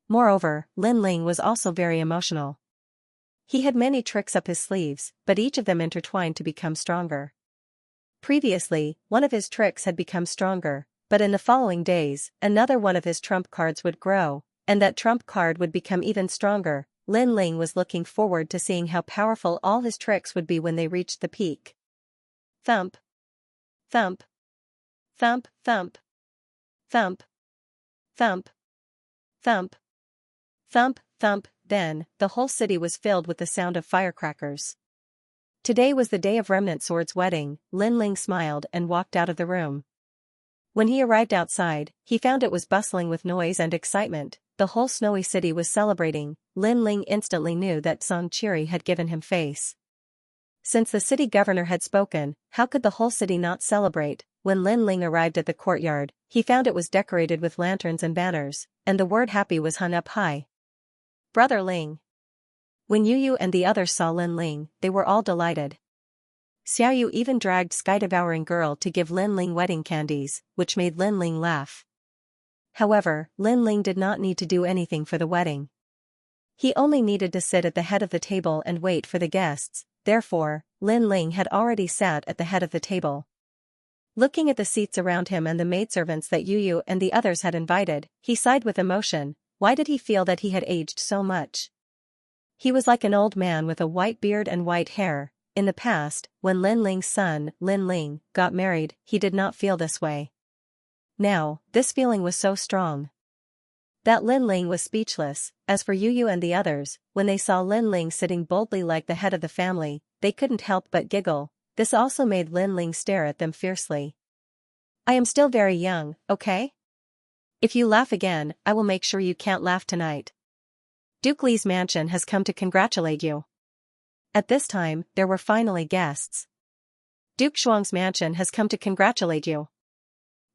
Speaker 1: Moreover, Lin Ling was also very emotional. He had many tricks up his sleeves, but each of them intertwined to become stronger. Previously, one of his tricks had become stronger, but in the following days, another one of his trump cards would grow, and that trump card would become even stronger. Lin Ling was looking forward to seeing how powerful all his tricks would be when they reached the peak. Thump. Thump. Thump, thump. Thump. Thump. Thump. Thump, thump. Then, the whole city was filled with the sound of firecrackers. Today was the day of Remnant Sword's wedding. Lin Ling smiled and walked out of the room. When he arrived outside, he found it was bustling with noise and excitement. The whole snowy city was celebrating. Lin Ling instantly knew that Song Qiri had given him face. Since the city governor had spoken, how could the whole city not celebrate? When Lin Ling arrived at the courtyard, he found it was decorated with lanterns and banners, and the word happy was hung up high. Brother Ling. When Yu and the others saw Lin Ling, they were all delighted. Xiaoyu even dragged Sky-Devouring Girl to give Lin Ling wedding candies, which made Lin Ling laugh. However, Lin Ling did not need to do anything for the wedding. He only needed to sit at the head of the table and wait for the guests. Therefore, Lin Ling had already sat at the head of the table. Looking at the seats around him and the maidservants that Yu and the others had invited, he sighed with emotion. Why did he feel that he had aged so much? He was like an old man with a white beard and white hair. In the past, when Lin Ling's son, Lin Ling, got married, he did not feel this way. Now, this feeling was so strong that Lin Ling was speechless. As for Yu and the others, when they saw Lin Ling sitting boldly like the head of the family, they couldn't help but giggle. This also made Lin Ling stare at them fiercely. I am still very young, okay? If you laugh again, I will make sure you can't laugh tonight. Duke Li's mansion has come to congratulate you. At this time, there were finally guests. Duke Shuang's mansion has come to congratulate you.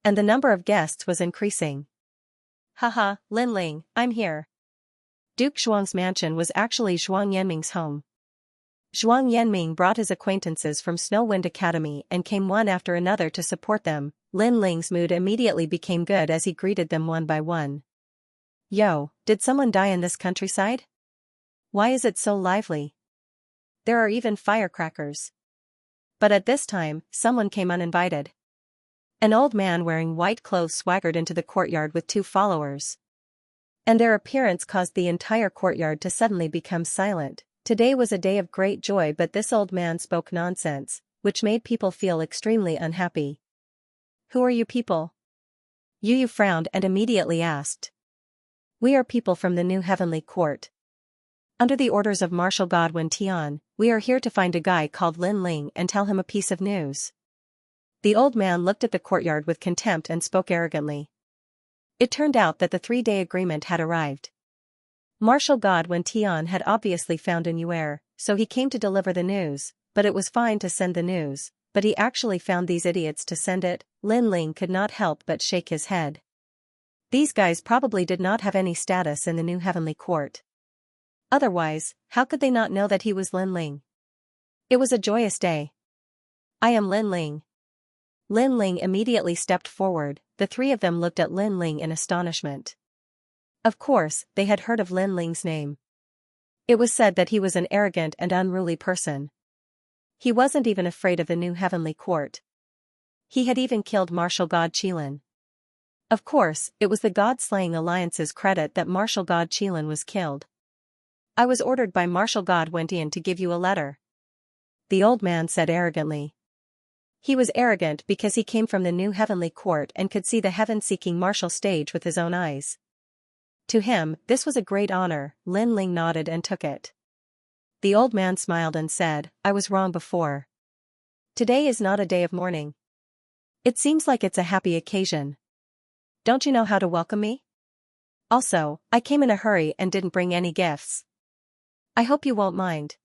Speaker 1: And the number of guests was increasing. Haha, Lin Ling, I'm here. Duke Shuang's mansion was actually Zhuang Yanming's home. Zhuang Yanming brought his acquaintances from Snowwind Academy and came one after another to support them. Lin Ling's mood immediately became good as he greeted them one by one. Yo, did someone die in this countryside? Why is it so lively? There are even firecrackers. But at this time, someone came uninvited. An old man wearing white clothes swaggered into the courtyard with 2 followers. And their appearance caused the entire courtyard to suddenly become silent. Today was a day of great joy, but this old man spoke nonsense, which made people feel extremely unhappy. Who are you people? Yu frowned and immediately asked. We are people from the New Heavenly Court. Under the orders of Marshal Godwin Tian, we are here to find a guy called Lin Ling and tell him a piece of news. The old man looked at the courtyard with contempt and spoke arrogantly. It turned out that the 3-day agreement had arrived. Marshal Godwin Tian had obviously found an Yuer, so he came to deliver the news, but it was fine to send the news, but he actually found these idiots to send it. Lin Ling could not help but shake his head. These guys probably did not have any status in the New Heavenly Court. Otherwise, how could they not know that he was Lin Ling? It was a joyous day. I am Lin Ling. Lin Ling immediately stepped forward. The 3 of them looked at Lin Ling in astonishment. Of course, they had heard of Lin Ling's name. It was said that he was an arrogant and unruly person. He wasn't even afraid of the New Heavenly Court. He had even killed Martial God Qilin. Of course, it was the God-slaying alliance's credit that Martial God Qilin was killed. I was ordered by Martial God Wentian to give you a letter. The old man said arrogantly. He was arrogant because he came from the New Heavenly Court and could see the heaven-seeking martial stage with his own eyes. To him, this was a great honor. Lin Ling nodded and took it. The old man smiled and said, I was wrong before. Today is not a day of mourning. It seems like it's a happy occasion. Don't you know how to welcome me? Also, I came in a hurry and didn't bring any gifts. I hope you won't mind.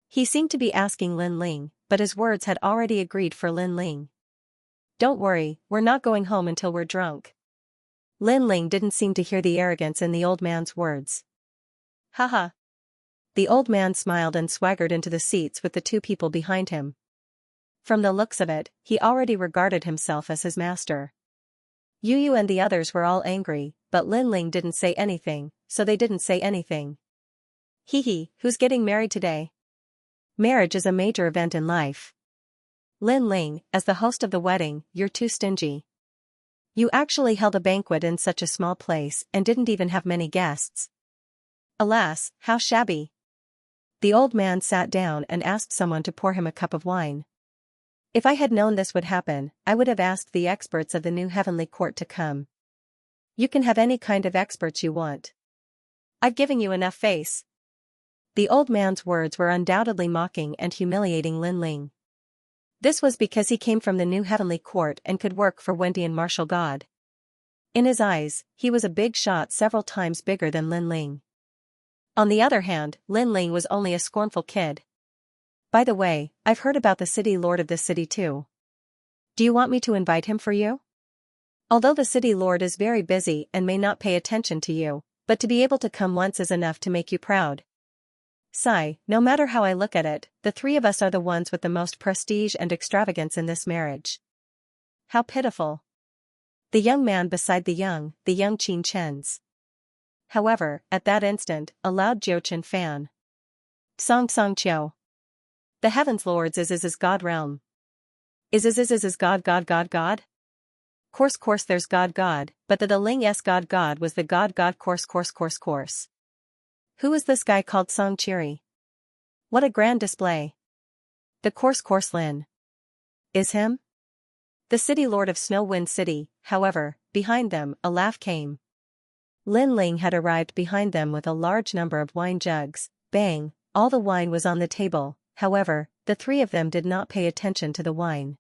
Speaker 1: He seemed to be asking Lin Ling, but his words had already agreed for Lin Ling. Don't worry, we're not going home until we're drunk. Lin Ling didn't seem to hear the arrogance in the old man's words. Haha. The old man smiled and swaggered into the seats with the 2 people behind him. From the looks of it, he already regarded himself as his master. Yu and the others were all angry, but Lin Ling didn't say anything, so they didn't say anything. Hee, who's getting married today? Marriage is a major event in life. Lin Ling, as the host of the wedding, you're too stingy. You actually held a banquet in such a small place and didn't even have many guests. Alas, how shabby. The old man sat down and asked someone to pour him a cup of wine. If I had known this would happen, I would have asked the experts of the New Heavenly Court to come. You can have any kind of experts you want. I've given you enough face. The old man's words were undoubtedly mocking and humiliating Lin Ling. This was because he came from the new heavenly court and could work for Wendian martial god. In his eyes, he was a big shot several times bigger than Lin Ling. On the other hand, Lin Ling was only a scornful kid. By the way, I've heard about the city lord of this city too. Do you want me to invite him for you? Although the city lord is very busy and may not pay attention to you, but to be able to come once is enough to make you proud. Sigh, no matter how I look at it, the three of us are the ones with the most prestige and extravagance in this marriage. How pitiful. The young man beside the young Qin Chen's. However, at that instant, a loud Jiuchen fan. Song Song Chiu. The heavens lords is God realm. Is God. Course there's God, but the Ling S God was the God course. Who is this guy called Song Chiri? What a grand display. The course Lin. Is him? The city lord of Snow Wind City, however, behind them, a laugh came. Lin Ling had arrived behind them with a large number of wine jugs. Bang, all the wine was on the table, however, the three of them did not pay attention to the wine.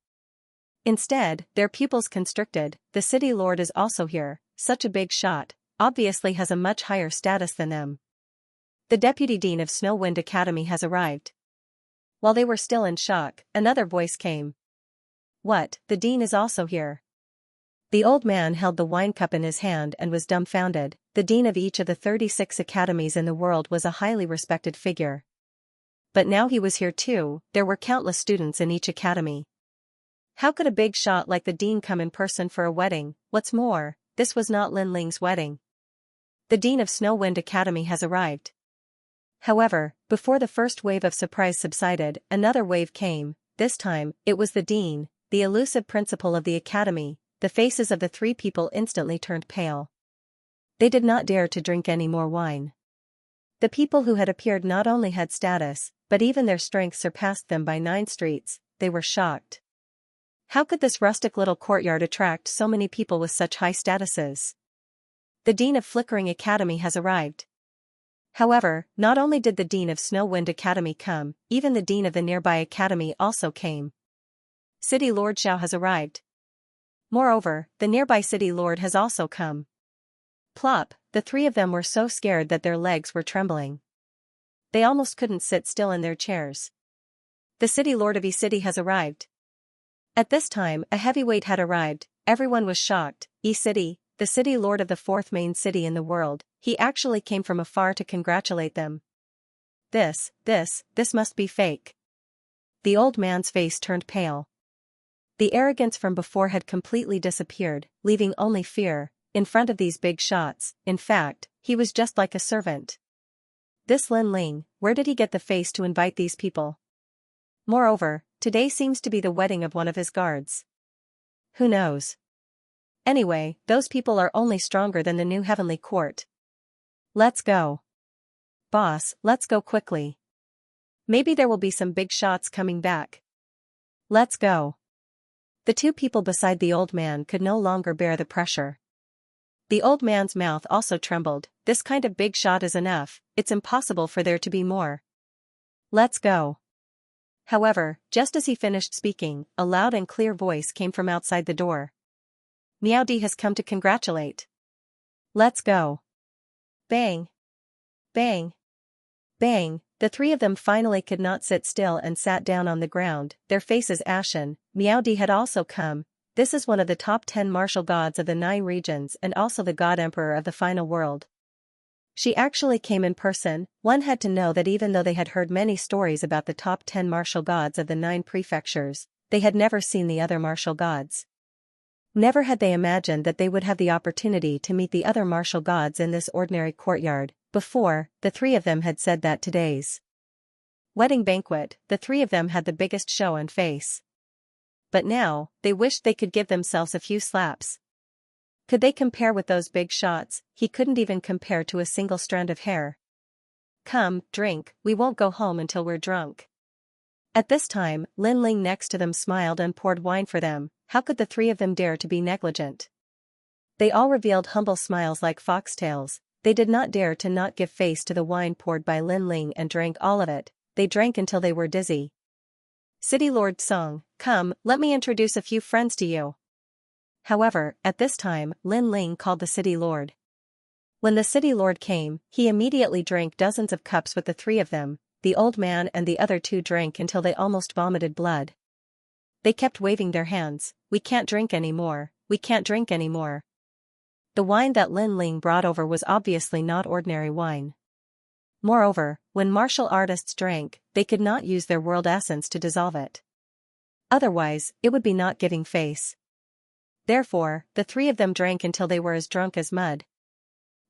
Speaker 1: Instead, their pupils constricted. The city lord is also here, such a big shot, obviously has a much higher status than them. The deputy dean of Snow Wind Academy has arrived. While they were still in shock, another voice came. What, the dean is also here? The old man held the wine cup in his hand and was dumbfounded. The dean of each of the 36 academies in the world was a highly respected figure. But now he was here too. There were countless students in each academy. How could a big shot like the dean come in person for a wedding? What's more, this was not Lin Ling's wedding. The dean of Snow Wind Academy has arrived. However, before the first wave of surprise subsided, another wave came. This time, it was the dean, the elusive principal of the academy. The faces of the three people instantly turned pale. They did not dare to drink any more wine. The people who had appeared not only had status, but even their strength surpassed them by 9 streets. They were shocked. How could this rustic little courtyard attract so many people with such high statuses? The dean of Flickering Academy has arrived. However, not only did the dean of Snow Wind Academy come, even the dean of the nearby academy also came. City Lord Xiao has arrived. Moreover, the nearby city lord has also come. Plop, the three of them were so scared that their legs were trembling. They almost couldn't sit still in their chairs. The city lord of E-City has arrived. At this time, a heavyweight had arrived. Everyone was shocked. E-City, the city lord of the 4th main city in the world, he actually came from afar to congratulate them. This must be fake. The old man's face turned pale. The arrogance from before had completely disappeared, leaving only fear. In front of these big shots, in fact, he was just like a servant. This Lin Ling, where did he get the face to invite these people? Moreover, today seems to be the wedding of one of his guards. Who knows? Anyway, those people are only stronger than the new heavenly court. Let's go. Boss, let's go quickly. Maybe there will be some big shots coming back. Let's go. The two people beside the old man could no longer bear the pressure. The old man's mouth also trembled. This kind of big shot is enough, it's impossible for there to be more. Let's go. However, just as he finished speaking, a loud and clear voice came from outside the door. Miao Di has come to congratulate. Let's go. Bang. Bang. Bang. The three of them finally could not sit still and sat down on the ground, their faces ashen. Miao Di had also come. This is one of the top 10 martial gods of the 9 regions and also the god emperor of the final world. She actually came in person. One had to know that even though they had heard many stories about the top 10 martial gods of the 9 prefectures, they had never seen the other martial gods. Never had they imagined that they would have the opportunity to meet the other martial gods in this ordinary courtyard. Before, the three of them had said that today's wedding banquet, the three of them had the biggest show and face. But now, they wished they could give themselves a few slaps. Could they compare with those big shots? He couldn't even compare to a single strand of hair. Come, drink, we won't go home until we're drunk. At this time, Lin Ling next to them smiled and poured wine for them. How could the three of them dare to be negligent? They all revealed humble smiles like foxtails. They did not dare to not give face to the wine poured by Lin Ling and drank all of it. They drank until they were dizzy. City Lord Song, come, let me introduce a few friends to you. However, at this time, Lin Ling called the city lord. When the city lord came, he immediately drank dozens of cups with the three of them. The old man and the other two drank until they almost vomited blood. They kept waving their hands, we can't drink anymore, we can't drink anymore. The wine that Lin Ling brought over was obviously not ordinary wine. Moreover, when martial artists drank, they could not use their world essence to dissolve it. Otherwise, it would be not giving face. Therefore, the three of them drank until they were as drunk as mud.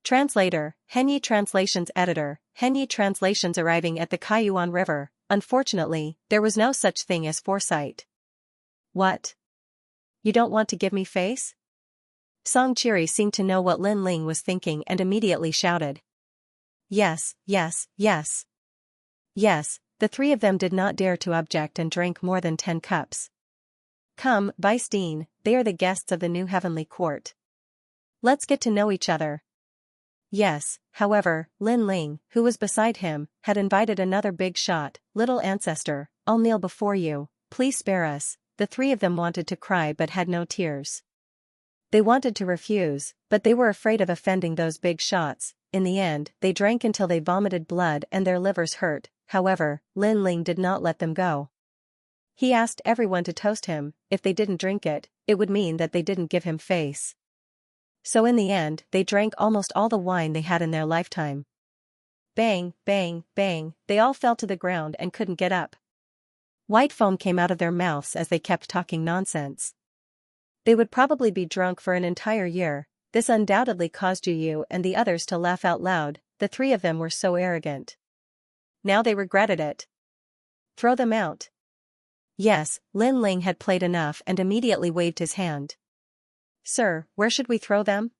Speaker 1: Translator, Henyi Translations Editor, Henyi Translations arriving at the Kaiyuan River. Unfortunately, there was no such thing as foresight. What? You don't want to give me face? Song Chiri seemed to know what Lin Ling was thinking and immediately shouted. Yes, yes, yes. Yes, the three of them did not dare to object and drank more than 10 cups. Come, Vice Dean, they are the guests of the new heavenly court. Let's get to know each other. Yes, however, Lin Ling, who was beside him, had invited another big shot. Little ancestor, I'll kneel before you, please spare us. The three of them wanted to cry but had no tears. They wanted to refuse, but they were afraid of offending those big shots. In the end, they drank until they vomited blood and their livers hurt. However, Lin Ling did not let them go. He asked everyone to toast him. If they didn't drink it, it would mean that they didn't give him face. So in the end, they drank almost all the wine they had in their lifetime. Bang, bang, bang, they all fell to the ground and couldn't get up. White foam came out of their mouths as they kept talking nonsense. They would probably be drunk for an entire year. This undoubtedly caused Yu and the others to laugh out loud. The three of them were so arrogant. Now they regretted it. Throw them out. Yes, Lin Ling had played enough and immediately waved his hand. Sir, where should we throw them?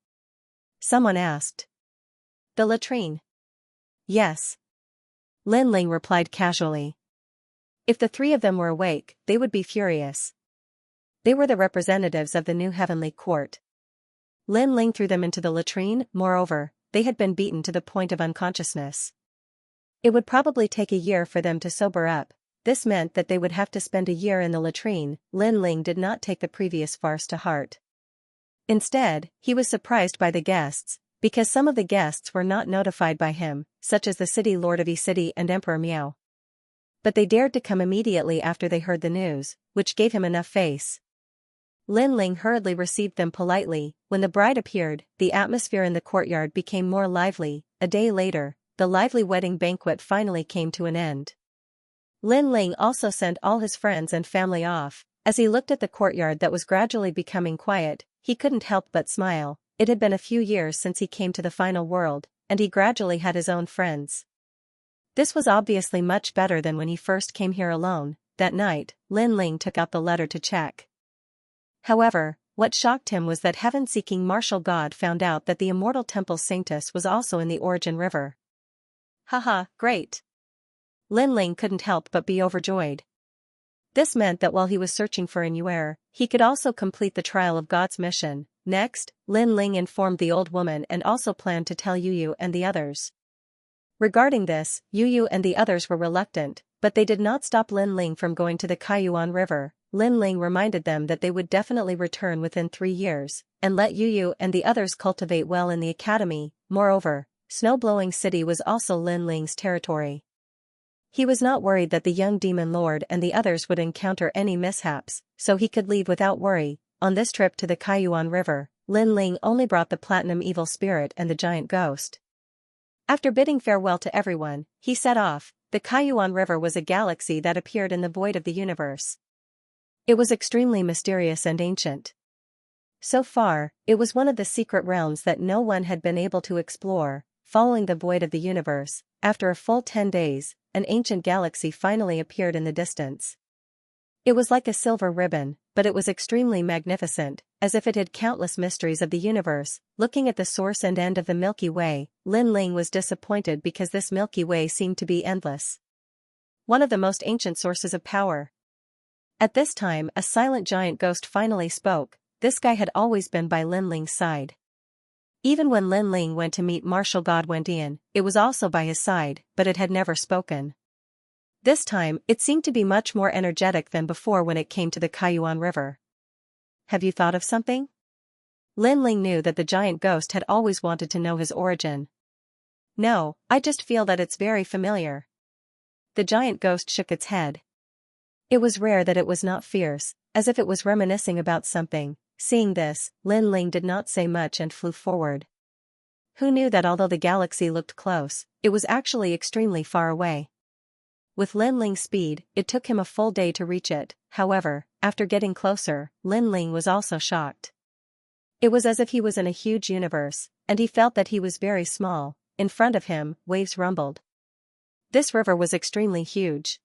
Speaker 1: Someone asked. The latrine. Yes. Lin Ling replied casually. If the three of them were awake, they would be furious. They were the representatives of the new heavenly court. Lin Ling threw them into the latrine. Moreover, they had been beaten to the point of unconsciousness. It would probably take a year for them to sober up. This meant that they would have to spend a year in the latrine. Lin Ling did not take the previous farce to heart. Instead, he was surprised by the guests, because some of the guests were not notified by him, such as the city lord of E-City and Emperor Miao. But they dared to come immediately after they heard the news, which gave him enough face. Lin Ling hurriedly received them politely. When the bride appeared, the atmosphere in the courtyard became more lively. A day later, the lively wedding banquet finally came to an end. Lin Ling also sent all his friends and family off. As he looked at the courtyard that was gradually becoming quiet, he couldn't help but smile. It had been a few years since he came to the final world, and he gradually had his own friends. This was obviously much better than when he first came here alone. That night, Lin Ling took out the letter to check. However, what shocked him was that heaven-seeking martial god found out that the immortal temple Sanctus was also in the Origin River. Haha, great. Lin Ling couldn't help but be overjoyed. This meant that while he was searching for Inuer, he could also complete the Trial of God's mission. Next, Lin Ling informed the old woman and also planned to tell Yu and the others. Regarding this, Yu and the others were reluctant, but they did not stop Lin Ling from going to the Kaiyuan River. Lin Ling reminded them that they would definitely return within 3 years, and let Yu and the others cultivate well in the academy. Moreover, Snow-Blowing City was also Lin Ling's territory. He was not worried that the young demon lord and the others would encounter any mishaps, so he could leave without worry. On this trip to the Kaiyuan River, Lin Ling only brought the platinum evil spirit and the giant ghost. After bidding farewell to everyone, he set off. The Kaiyuan River was a galaxy that appeared in the void of the universe. It was extremely mysterious and ancient. So far, it was one of the secret realms that no one had been able to explore. Following the void of the universe, after a full 10 days, an ancient galaxy finally appeared in the distance. It was like a silver ribbon, but it was extremely magnificent, as if it had countless mysteries of the universe. Looking at the source and end of the Milky Way, Lin Ling was disappointed because this Milky Way seemed to be endless. One of the most ancient sources of power. At this time, a silent giant ghost finally spoke. This guy had always been by Lin Ling's side. Even when Lin Ling went to meet Martial God Wendian, it was also by his side, but it had never spoken. This time, it seemed to be much more energetic than before when it came to the Kaiyuan River. Have you thought of something? Lin Ling knew that the giant ghost had always wanted to know his origin. No, I just feel that it's very familiar. The giant ghost shook its head. It was rare that it was not fierce, as if it was reminiscing about something. Seeing this, Lin Ling did not say much and flew forward. Who knew that although the galaxy looked close, it was actually extremely far away? With Lin Ling's speed, it took him a full day to reach it. However, after getting closer, Lin Ling was also shocked. It was as if he was in a huge universe, and he felt that he was very small. In front of him, waves rumbled. This river was extremely huge.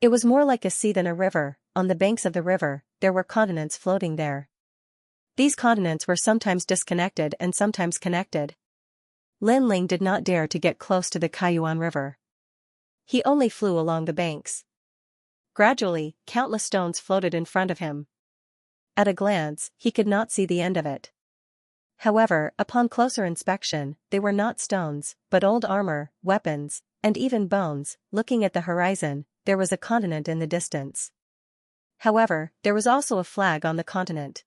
Speaker 1: It was more like a sea than a river. On the banks of the river, there were continents floating there. These continents were sometimes disconnected and sometimes connected. Lin Ling did not dare to get close to the Kaiyuan River. He only flew along the banks. Gradually, countless stones floated in front of him. At a glance, he could not see the end of it. However, upon closer inspection, they were not stones, but old armor, weapons, and even bones. Looking at the horizon, there was a continent in the distance. However, there was also a flag on the continent.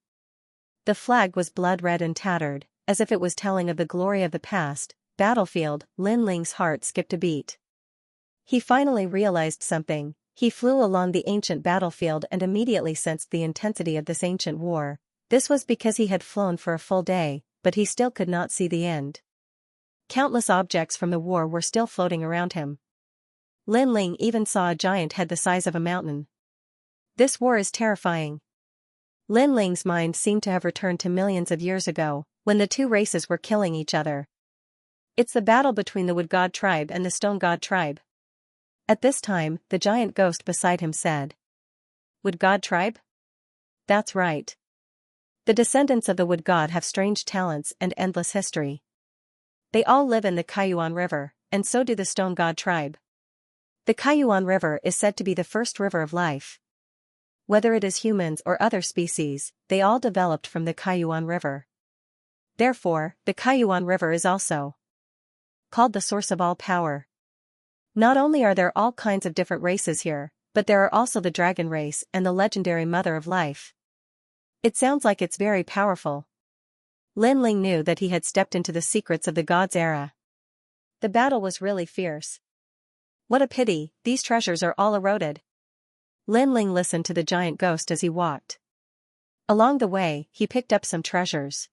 Speaker 1: The flag was blood-red and tattered, as if it was telling of the glory of the past. Battlefield. Lin Ling's heart skipped a beat. He finally realized something. He flew along the ancient battlefield and immediately sensed the intensity of this ancient war. This was because he had flown for a full day, but he still could not see the end. Countless objects from the war were still floating around him. Lin Ling even saw a giant head the size of a mountain. This war is terrifying. Lin Ling's mind seemed to have returned to millions of years ago, when the two races were killing each other. It's the battle between the Wood God tribe and the Stone God tribe. At this time, the giant ghost beside him said. Wood God tribe? That's right. The descendants of the Wood God have strange talents and endless history. They all live in the Kaiyuan River, and so do the Stone God tribe. The Kaiyuan River is said to be the first river of life. Whether it is humans or other species, they all developed from the Kaiyuan River. Therefore, the Kaiyuan River is also called the source of all power. Not only are there all kinds of different races here, but there are also the dragon race and the legendary mother of life. It sounds like it's very powerful. Lin Ling knew that he had stepped into the secrets of the gods' era. The battle was really fierce. What a pity, these treasures are all eroded. Lin Ling listened to the giant ghost as he walked. Along the way, he picked up some treasures.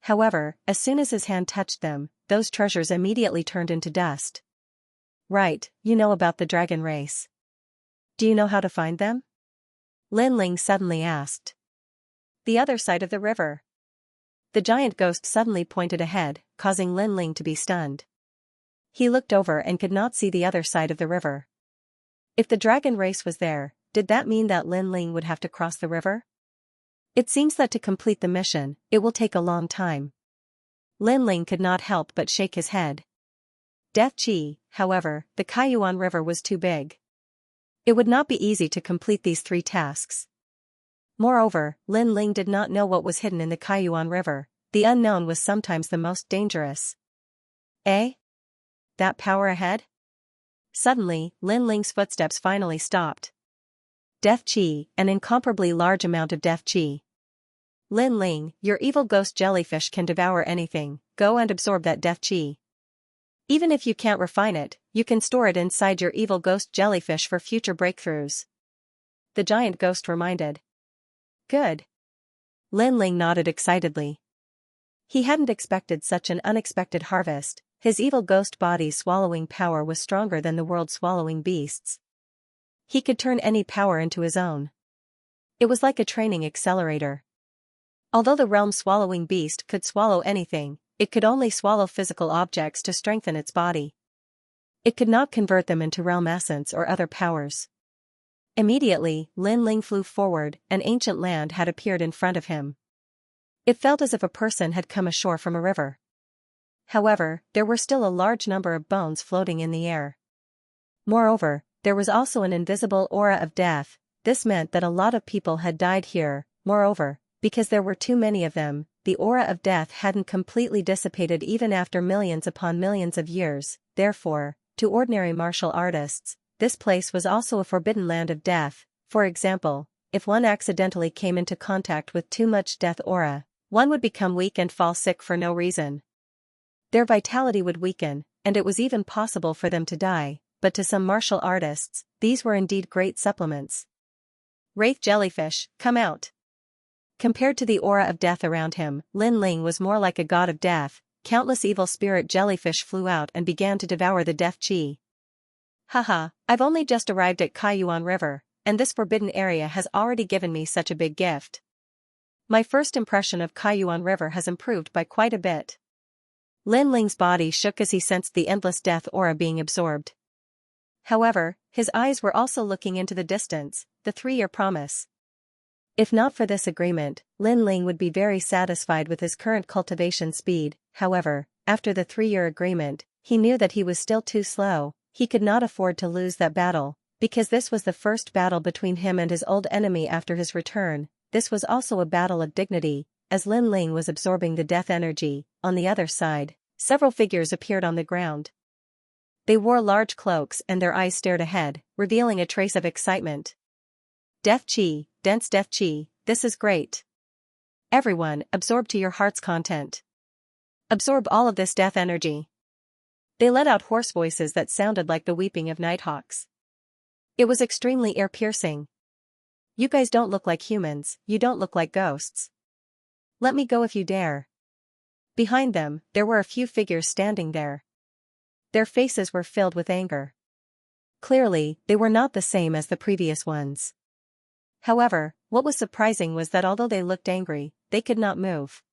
Speaker 1: However, as soon as his hand touched them, those treasures immediately turned into dust. Right, you know about the dragon race. Do you know how to find them? Lin Ling suddenly asked. The other side of the river. The giant ghost suddenly pointed ahead, causing Lin Ling to be stunned. He looked over and could not see the other side of the river. If the dragon race was there, did that mean that Lin Ling would have to cross the river? It seems that to complete the mission, it will take a long time. Lin Ling could not help but shake his head. Death Chi, however, the Kaiyuan River was too big. It would not be easy to complete these 3 tasks. Moreover, Lin Ling did not know what was hidden in the Kaiyuan River. The unknown was sometimes the most dangerous. Eh? That power ahead? Suddenly, Lin Ling's footsteps finally stopped. Death Chi, an incomparably large amount of Death Chi. Lin Ling, your evil ghost jellyfish can devour anything. Go and absorb that Death Chi. Even if you can't refine it, you can store it inside your evil ghost jellyfish for future breakthroughs. The giant ghost reminded. Good. Lin Ling nodded excitedly. He hadn't expected such an unexpected harvest. His evil ghost body's swallowing power was stronger than the world's swallowing beasts. He could turn any power into his own. It was like a training accelerator. Although the realm swallowing beast could swallow anything, it could only swallow physical objects to strengthen its body. It could not convert them into realm essence or other powers. Immediately, Lin Ling flew forward. An ancient land had appeared in front of him. It felt as if a person had come ashore from a river. However, there were still a large number of bones floating in the air. Moreover, there was also an invisible aura of death. This meant that a lot of people had died here. Moreover, because there were too many of them, the aura of death hadn't completely dissipated even after millions upon millions of years. Therefore, to ordinary martial artists, this place was also a forbidden land of death. For example, if one accidentally came into contact with too much death aura, one would become weak and fall sick for no reason. Their vitality would weaken, and it was even possible for them to die, but to some martial artists, these were indeed great supplements. Wraith jellyfish, come out. Compared to the aura of death around him, Lin Ling was more like a god of death. Countless evil spirit jellyfish flew out and began to devour the death chi. Haha, I've only just arrived at Kaiyuan River, and this forbidden area has already given me such a big gift. My first impression of Kaiyuan River has improved by quite a bit. Lin Ling's body shook as he sensed the endless death aura being absorbed. However, his eyes were also looking into the distance, the 3-year promise. If not for this agreement, Lin Ling would be very satisfied with his current cultivation speed. However, after the 3-year agreement, he knew that he was still too slow. He could not afford to lose that battle, because this was the first battle between him and his old enemy after his return. This was also a battle of dignity, as Lin Ling was absorbing the death energy. On the other side, several figures appeared on the ground. They wore large cloaks and their eyes stared ahead, revealing a trace of excitement. Death chi, dense death chi, this is great. Everyone, absorb to your heart's content. Absorb all of this death energy. They let out hoarse voices that sounded like the weeping of nighthawks. It was extremely ear-piercing. You guys don't look like humans, you don't look like ghosts. Let me go if you dare. Behind them, there were a few figures standing there. Their faces were filled with anger. Clearly, they were not the same as the previous ones. However, what was surprising was that although they looked angry, they could not move.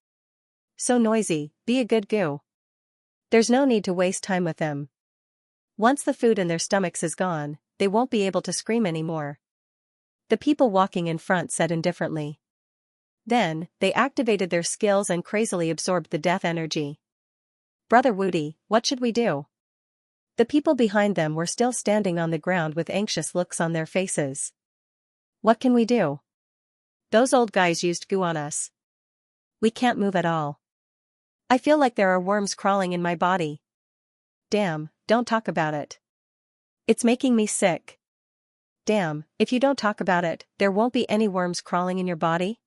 Speaker 1: So noisy, be a good goo. There's no need to waste time with them. Once the food in their stomachs is gone, they won't be able to scream anymore. The people walking in front said indifferently. Then, they activated their skills and crazily absorbed the death energy. Brother Woody, what should we do? The people behind them were still standing on the ground with anxious looks on their faces. What can we do? Those old guys used goo on us. We can't move at all. I feel like there are worms crawling in my body. Damn, don't talk about it. It's making me sick. Damn, if you don't talk about it, there won't be any worms crawling in your body?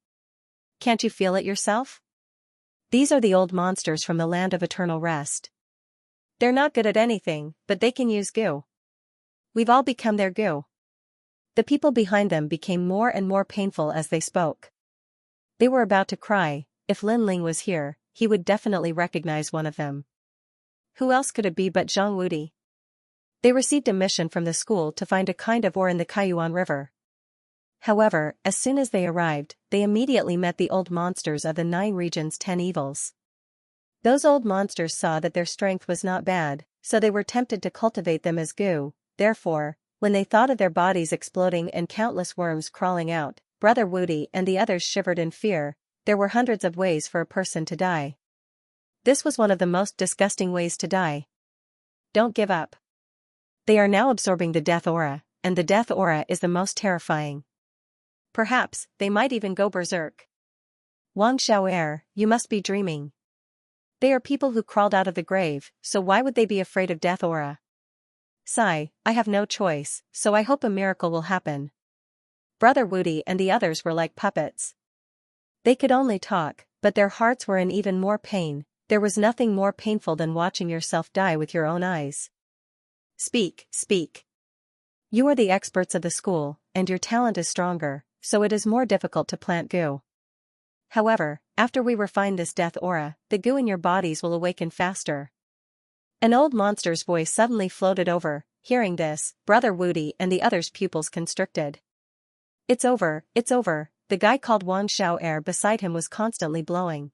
Speaker 1: Can't you feel it yourself? These are the old monsters from the land of eternal rest. They're not good at anything, but they can use goo. We've all become their goo. The people behind them became more and more painful as they spoke. They were about to cry. If Lin Ling was here, he would definitely recognize one of them. Who else could it be but Zhang Wudi? They received a mission from the school to find a kind of ore in the Kaiyuan River. However, as soon as they arrived, they immediately met the old monsters of the 9 regions' 10 evils. Those old monsters saw that their strength was not bad, so they were tempted to cultivate them as goo. Therefore, when they thought of their bodies exploding and countless worms crawling out, Brother Woody and the others shivered in fear. There were hundreds of ways for a person to die. This was one of the most disgusting ways to die. Don't give up. They are now absorbing the death aura, and the death aura is the most terrifying. Perhaps, they might even go berserk. Wang Xiao'er, you must be dreaming. They are people who crawled out of the grave, so why would they be afraid of death aura? Sigh, I have no choice, so I hope a miracle will happen. Brother Woody and the others were like puppets. They could only talk, but their hearts were in even more pain. There was nothing more painful than watching yourself die with your own eyes. Speak, speak. You are the experts of the school, and your talent is stronger, so it is more difficult to plant goo. However, after we refine this death aura, the goo in your bodies will awaken faster. An old monster's voice suddenly floated over. Hearing this, Brother Woody and the others' pupils constricted. It's over, it's over. The guy called Wang Xiao'er beside him was constantly blowing.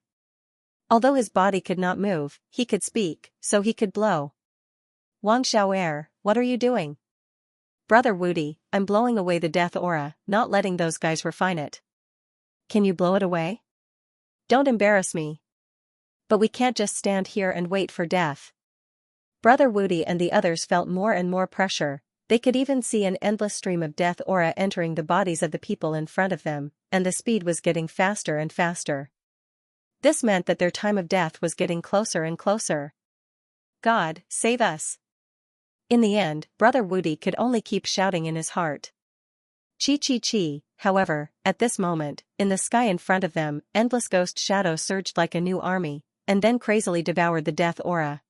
Speaker 1: Although his body could not move, he could speak, so he could blow. Wang Xiao'er, what are you doing? Brother Woody, I'm blowing away the death aura, not letting those guys refine it. Can you blow it away? Don't embarrass me. But we can't just stand here and wait for death. Brother Woody and the others felt more and more pressure. They could even see an endless stream of death aura entering the bodies of the people in front of them, and the speed was getting faster and faster. This meant that their time of death was getting closer and closer. God, save us. In the end, Brother Woody could only keep shouting in his heart. Chi chi chi, however, at this moment, in the sky in front of them, endless ghost shadows surged like a new army, and then crazily devoured the death aura.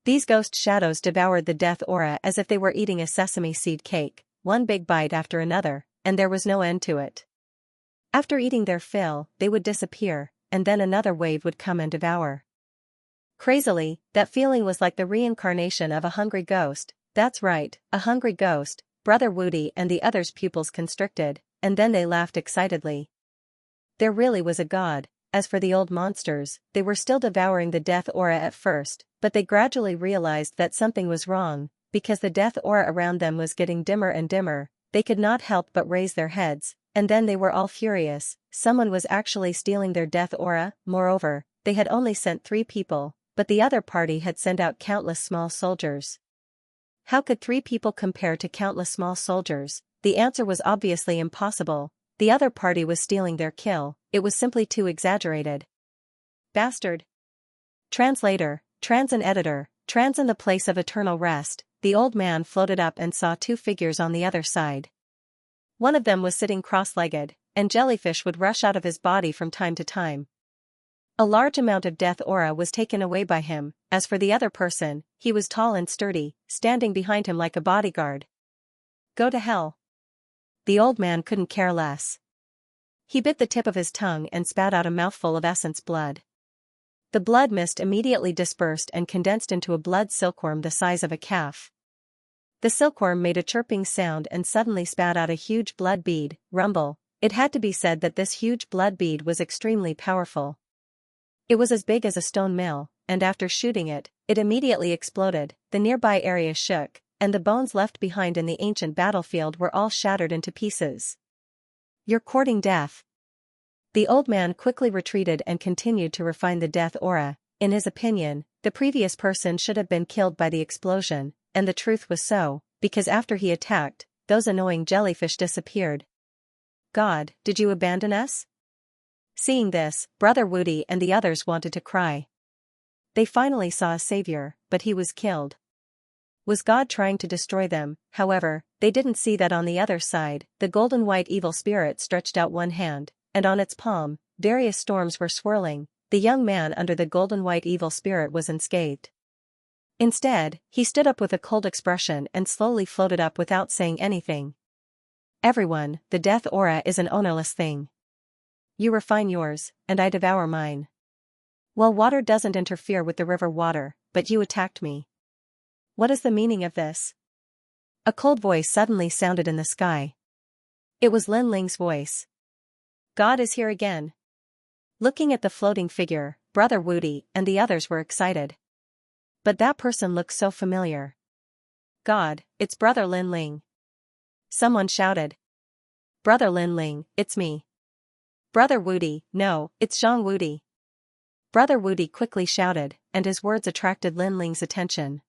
Speaker 1: These ghost shadows devoured the death aura as if they were eating a sesame seed cake, one big bite after another, and there was no end to it. After eating their fill, they would disappear, and then another wave would come and devour. Crazily, that feeling was like the reincarnation of a hungry ghost. That's right, a hungry ghost. Brother Woody and the others' pupils constricted, and then they laughed excitedly. There really was a god. As for the old monsters, they were still devouring the death aura at first, but they gradually realized that something was wrong, because the death aura around them was getting dimmer and dimmer. They could not help but raise their heads, and then they were all furious. Someone was actually stealing their death aura. Moreover, they had only sent 3 people, but the other party had sent out countless small soldiers. How could 3 people compare to countless small soldiers? The answer was obviously impossible. The other party was stealing their kill, it was simply too exaggerated. Bastard. Translator, trans and editor, trans in the place of eternal rest. The old man floated up and saw 2 figures on the other side. One of them was sitting cross-legged, and jellyfish would rush out of his body from time to time. A large amount of death aura was taken away by him. As for the other person, he was tall and sturdy, standing behind him like a bodyguard. Go to hell. The old man couldn't care less. He bit the tip of his tongue and spat out a mouthful of essence blood. The blood mist immediately dispersed and condensed into a blood silkworm the size of a calf. The silkworm made a chirping sound and suddenly spat out a huge blood bead. Rumble. It had to be said that this huge blood bead was extremely powerful. It was as big as a stone mill, and after shooting it, it immediately exploded. The nearby area shook, and the bones left behind in the ancient battlefield were all shattered into pieces. You're courting death. The old man quickly retreated and continued to refine the death aura. In his opinion, the previous person should have been killed by the explosion, and the truth was so, because after he attacked, those annoying jellyfish disappeared. God, did you abandon us? Seeing this, Brother Woody and the others wanted to cry. They finally saw a savior, but he was killed. Was God trying to destroy them? However, they didn't see that on the other side, the golden white evil spirit stretched out one hand, and on its palm, various storms were swirling. The young man under the golden white evil spirit was unscathed. Instead, he stood up with a cold expression and slowly floated up without saying anything. Everyone, the death aura is an ownerless thing. You refine yours, and I devour mine. Well, water doesn't interfere with the river water, but you attacked me. What is the meaning of this? A cold voice suddenly sounded in the sky. It was Lin Ling's voice. God is here again. Looking at the floating figure, Brother Woody and the others were excited. But that person looked so familiar. God, it's Brother Lin Ling. Someone shouted. Brother Lin Ling, it's me. Brother Woody, no, it's Zhang Woody. Brother Woody quickly shouted, and his words attracted Lin Ling's attention.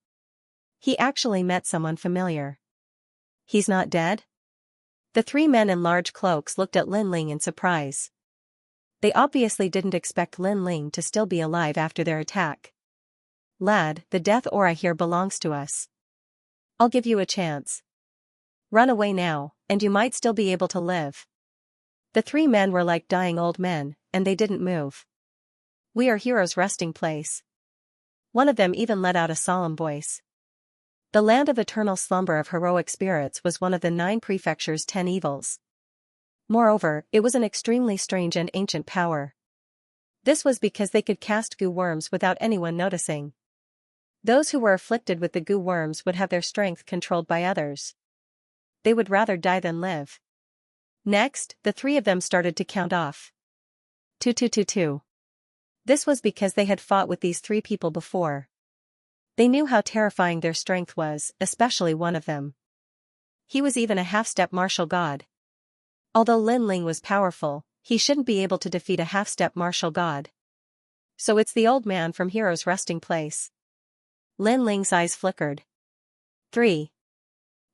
Speaker 1: He actually met someone familiar. He's not dead? The 3 men in large cloaks looked at Lin Ling in surprise. They obviously didn't expect Lin Ling to still be alive after their attack. Lad, the death aura here belongs to us. I'll give you a chance. Run away now, and you might still be able to live. The 3 men were like dying old men, and they didn't move. We are heroes' resting place. One of them even let out a solemn voice. The land of eternal slumber of heroic spirits was one of the 9 prefectures' 10 evils. Moreover, it was an extremely strange and ancient power. This was because they could cast goo worms without anyone noticing. Those who were afflicted with the goo worms would have their strength controlled by others. They would rather die than live. Next, the 3 of them started to count off. 2. This was because they had fought with these 3 people before. They knew how terrifying their strength was, especially one of them. He was even a half-step martial god. Although Lin Ling was powerful, he shouldn't be able to defeat a half-step martial god. So it's the old man from Hero's Resting Place. Lin Ling's eyes flickered. 3.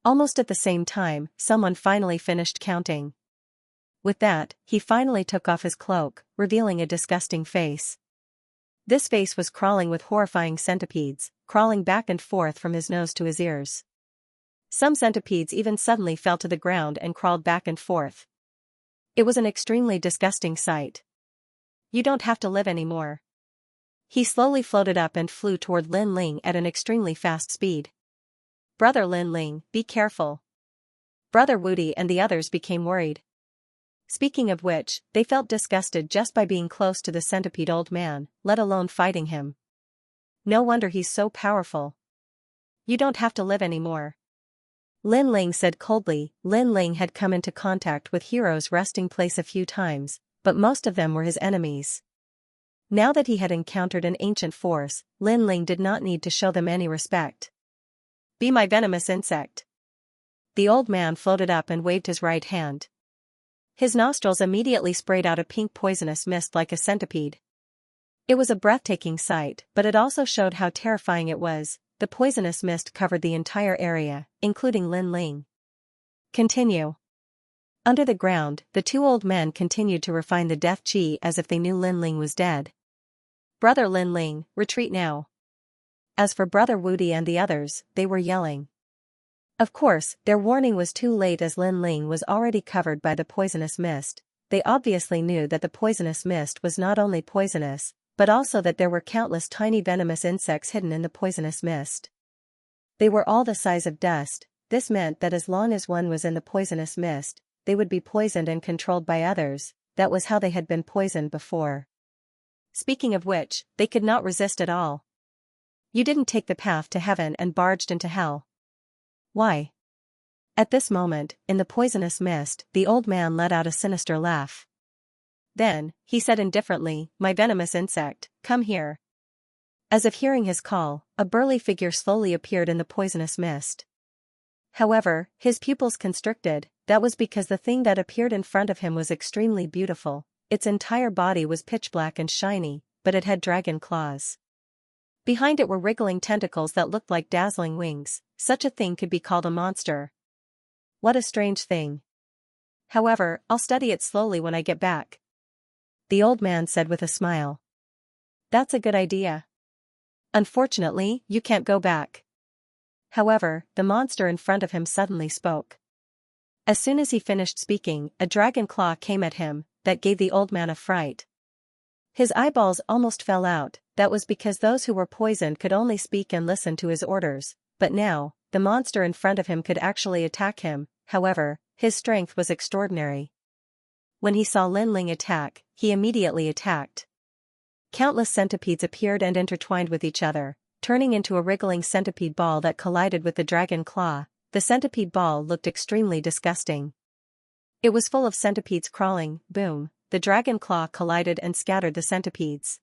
Speaker 1: Almost at the same time, someone finally finished counting. With that, he finally took off his cloak, revealing a disgusting face. This face was crawling with horrifying centipedes, crawling back and forth from his nose to his ears. Some centipedes even suddenly fell to the ground and crawled back and forth. It was an extremely disgusting sight. You don't have to live anymore. He slowly floated up and flew toward Lin Ling at an extremely fast speed. Brother Lin Ling, be careful. Brother Wudi and the others became worried. Speaking of which, they felt disgusted just by being close to the centipede old man, let alone fighting him. No wonder he's so powerful. You don't have to live anymore. Lin Ling said coldly. Lin Ling had come into contact with Hero's resting place a few times, but most of them were his enemies. Now that he had encountered an ancient force, Lin Ling did not need to show them any respect. Be my venomous insect. The old man floated up and waved his right hand. His nostrils immediately sprayed out a pink poisonous mist like a centipede. It was a breathtaking sight, but it also showed how terrifying it was. The poisonous mist covered the entire area, including Lin Ling. Continue. Under the ground, the two old men continued to refine the death chi as if they knew Lin Ling was dead. Brother Lin Ling, retreat now. As for Brother Wudi and the others, they were yelling. Of course, their warning was too late as Lin Ling was already covered by the poisonous mist. They obviously knew that the poisonous mist was not only poisonous, but also that there were countless tiny venomous insects hidden in the poisonous mist. They were all the size of dust. This meant that as long as one was in the poisonous mist, they would be poisoned and controlled by others. That was how they had been poisoned before. Speaking of which, they could not resist at all. You didn't take the path to heaven and barged into hell. Why? At this moment, in the poisonous mist, the old man let out a sinister laugh. Then, he said indifferently, my venomous insect, come here. As if hearing his call, a burly figure slowly appeared in the poisonous mist. However, his pupils constricted. That was because the thing that appeared in front of him was extremely beautiful. Its entire body was pitch black and shiny, but it had dragon claws. Behind it were wriggling tentacles that looked like dazzling wings. Such a thing could be called a monster. What a strange thing. However, I'll study it slowly when I get back. The old man said with a smile. That's a good idea. Unfortunately, you can't go back. However, the monster in front of him suddenly spoke. As soon as he finished speaking, a dragon claw came at him, that gave the old man a fright. His eyeballs almost fell out. That was because those who were poisoned could only speak and listen to his orders, but now, the monster in front of him could actually attack him. However, his strength was extraordinary. When he saw Lin Ling attack, he immediately attacked. Countless centipedes appeared and intertwined with each other, turning into a wriggling centipede ball that collided with the dragon claw. The centipede ball looked extremely disgusting. It was full of centipedes crawling. Boom, the dragon claw collided and scattered the centipedes.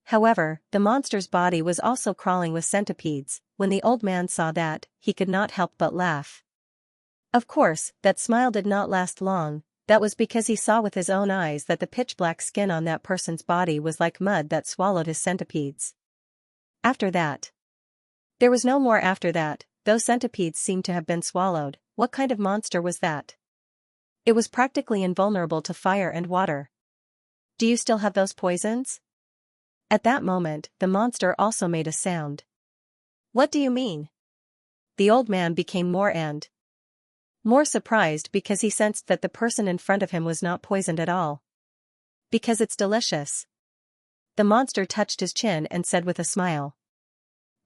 Speaker 1: However, the monster's body was also crawling with centipedes. When the old man saw that, he could not help but laugh. Of course, that smile did not last long. That was because he saw with his own eyes that the pitch-black skin on that person's body was like mud that swallowed his centipedes. After that. There was no more after that. Those centipedes seemed to have been swallowed. What kind of monster was that? It was practically invulnerable to fire and water. Do you still have those poisons? At that moment, the monster also made a sound. What do you mean? The old man became more and more surprised because he sensed that the person in front of him was not poisoned at all. Because it's delicious. The monster touched his chin and said with a smile.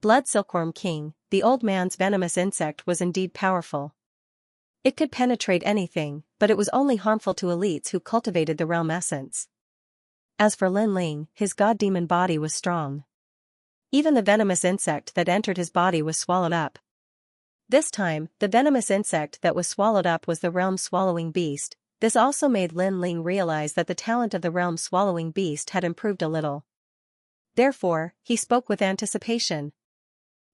Speaker 1: Blood Silkworm King, the old man's venomous insect was indeed powerful. It could penetrate anything, but it was only harmful to elites who cultivated the realm essence. As for Lin Ling, his god-demon body was strong. Even the venomous insect that entered his body was swallowed up. This time, the venomous insect that was swallowed up was the realm-swallowing beast. This also made Lin Ling realize that the talent of the realm-swallowing beast had improved a little. Therefore, he spoke with anticipation.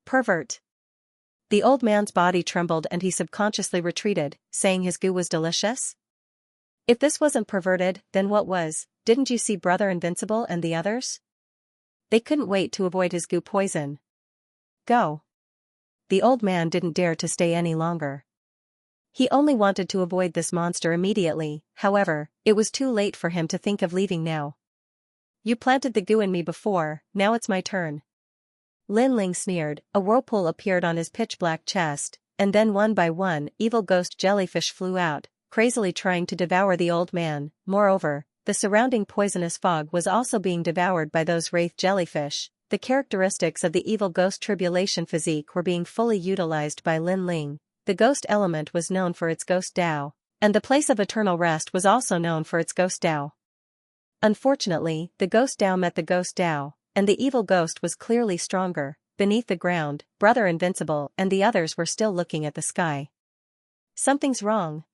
Speaker 1: Pervert. The old man's body trembled and he subconsciously retreated, saying his goo was delicious? If this wasn't perverted, then what was? Didn't you see Brother Invincible and the others? They couldn't wait to avoid his goo poison. Go. The old man didn't dare to stay any longer. He only wanted to avoid this monster immediately. However, it was too late for him to think of leaving now. You planted the goo in me before, now it's my turn. Lin Ling sneered, a whirlpool appeared on his pitch-black chest, and then one by one, evil ghost jellyfish flew out, crazily trying to devour the old man. Moreover, the surrounding poisonous fog was also being devoured by those wraith jellyfish. The characteristics of the evil ghost tribulation physique were being fully utilized by Lin Ling. The ghost element was known for its ghost Tao, and the place of eternal rest was also known for its ghost Tao. Unfortunately, the ghost Tao met the ghost Tao, and the evil ghost was clearly stronger. Beneath the ground, Brother Invincible and the others were still looking at the sky. Something's wrong.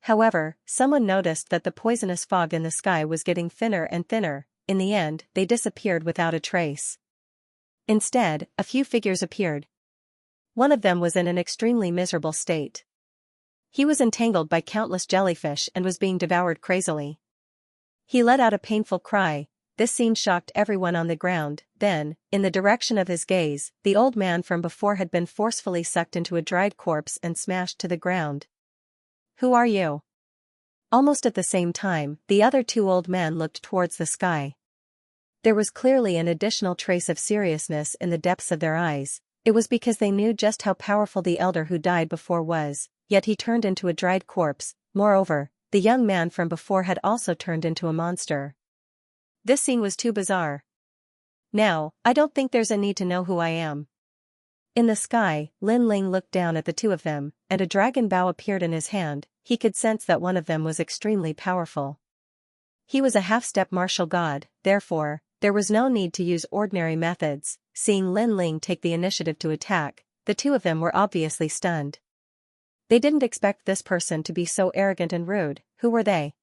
Speaker 1: However, someone noticed that the poisonous fog in the sky was getting thinner and thinner. In the end, they disappeared without a trace. Instead, a few figures appeared. One of them was in an extremely miserable state. He was entangled by countless jellyfish and was being devoured crazily. He let out a painful cry. This scene shocked everyone on the ground. Then, in the direction of his gaze, the old man from before had been forcefully sucked into a dried corpse and smashed to the ground. Who are you? Almost at the same time, the other two old men looked towards the sky. There was clearly an additional trace of seriousness in the depths of their eyes. It was because they knew just how powerful the elder who died before was, yet he turned into a dried corpse. Moreover, the young man from before had also turned into a monster. This scene was too bizarre. Now, I don't think there's a need to know who I am. In the sky, Lin Ling looked down at the two of them, and a dragon bow appeared in his hand. He could sense that one of them was extremely powerful. He was a half-step martial god, therefore, there was no need to use ordinary methods. Seeing Lin Ling take the initiative to attack, the two of them were obviously stunned. They didn't expect this person to be so arrogant and rude. Who were they?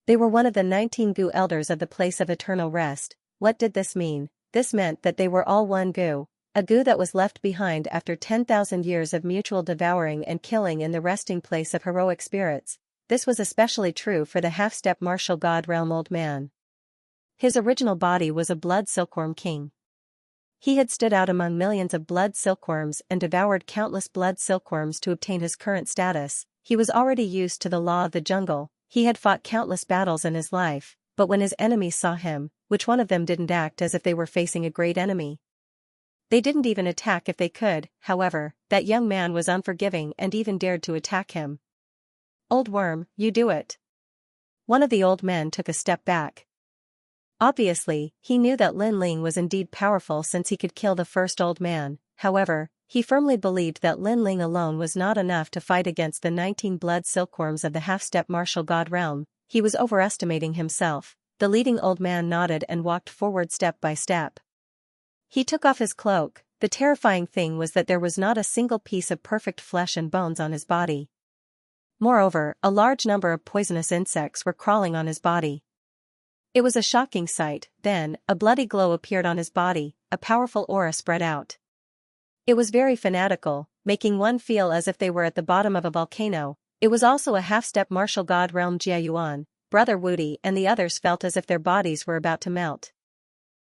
Speaker 1: They were one of the 19 Gu elders of the place of eternal rest. What did this mean? This meant that they were all one Gu. A Gu that was left behind after 10,000 years of mutual devouring and killing in the resting place of heroic spirits. This was especially true for the half-step martial god realm old man. His original body was a blood silkworm king. He had stood out among millions of blood silkworms and devoured countless blood silkworms to obtain his current status. He was already used to the law of the jungle. He had fought countless battles in his life, but when his enemies saw him, which one of them didn't act as if they were facing a great enemy? They didn't even attack if they could. However, that young man was unforgiving and even dared to attack him. Old worm, you do it. One of the old men took a step back. Obviously, he knew that Lin Ling was indeed powerful since he could kill the first old man. However, he firmly believed that Lin Ling alone was not enough to fight against the 19 blood silkworms of the half-step martial god realm. He was overestimating himself. The leading old man nodded and walked forward step by step. He took off his cloak. The terrifying thing was that there was not a single piece of perfect flesh and bones on his body. Moreover, a large number of poisonous insects were crawling on his body. It was a shocking sight. Then, a bloody glow appeared on his body, a powerful aura spread out. It was very fanatical, making one feel as if they were at the bottom of a volcano. It was also a half-step martial god realm Jia Yuan. Brother Wudi and the others felt as if their bodies were about to melt.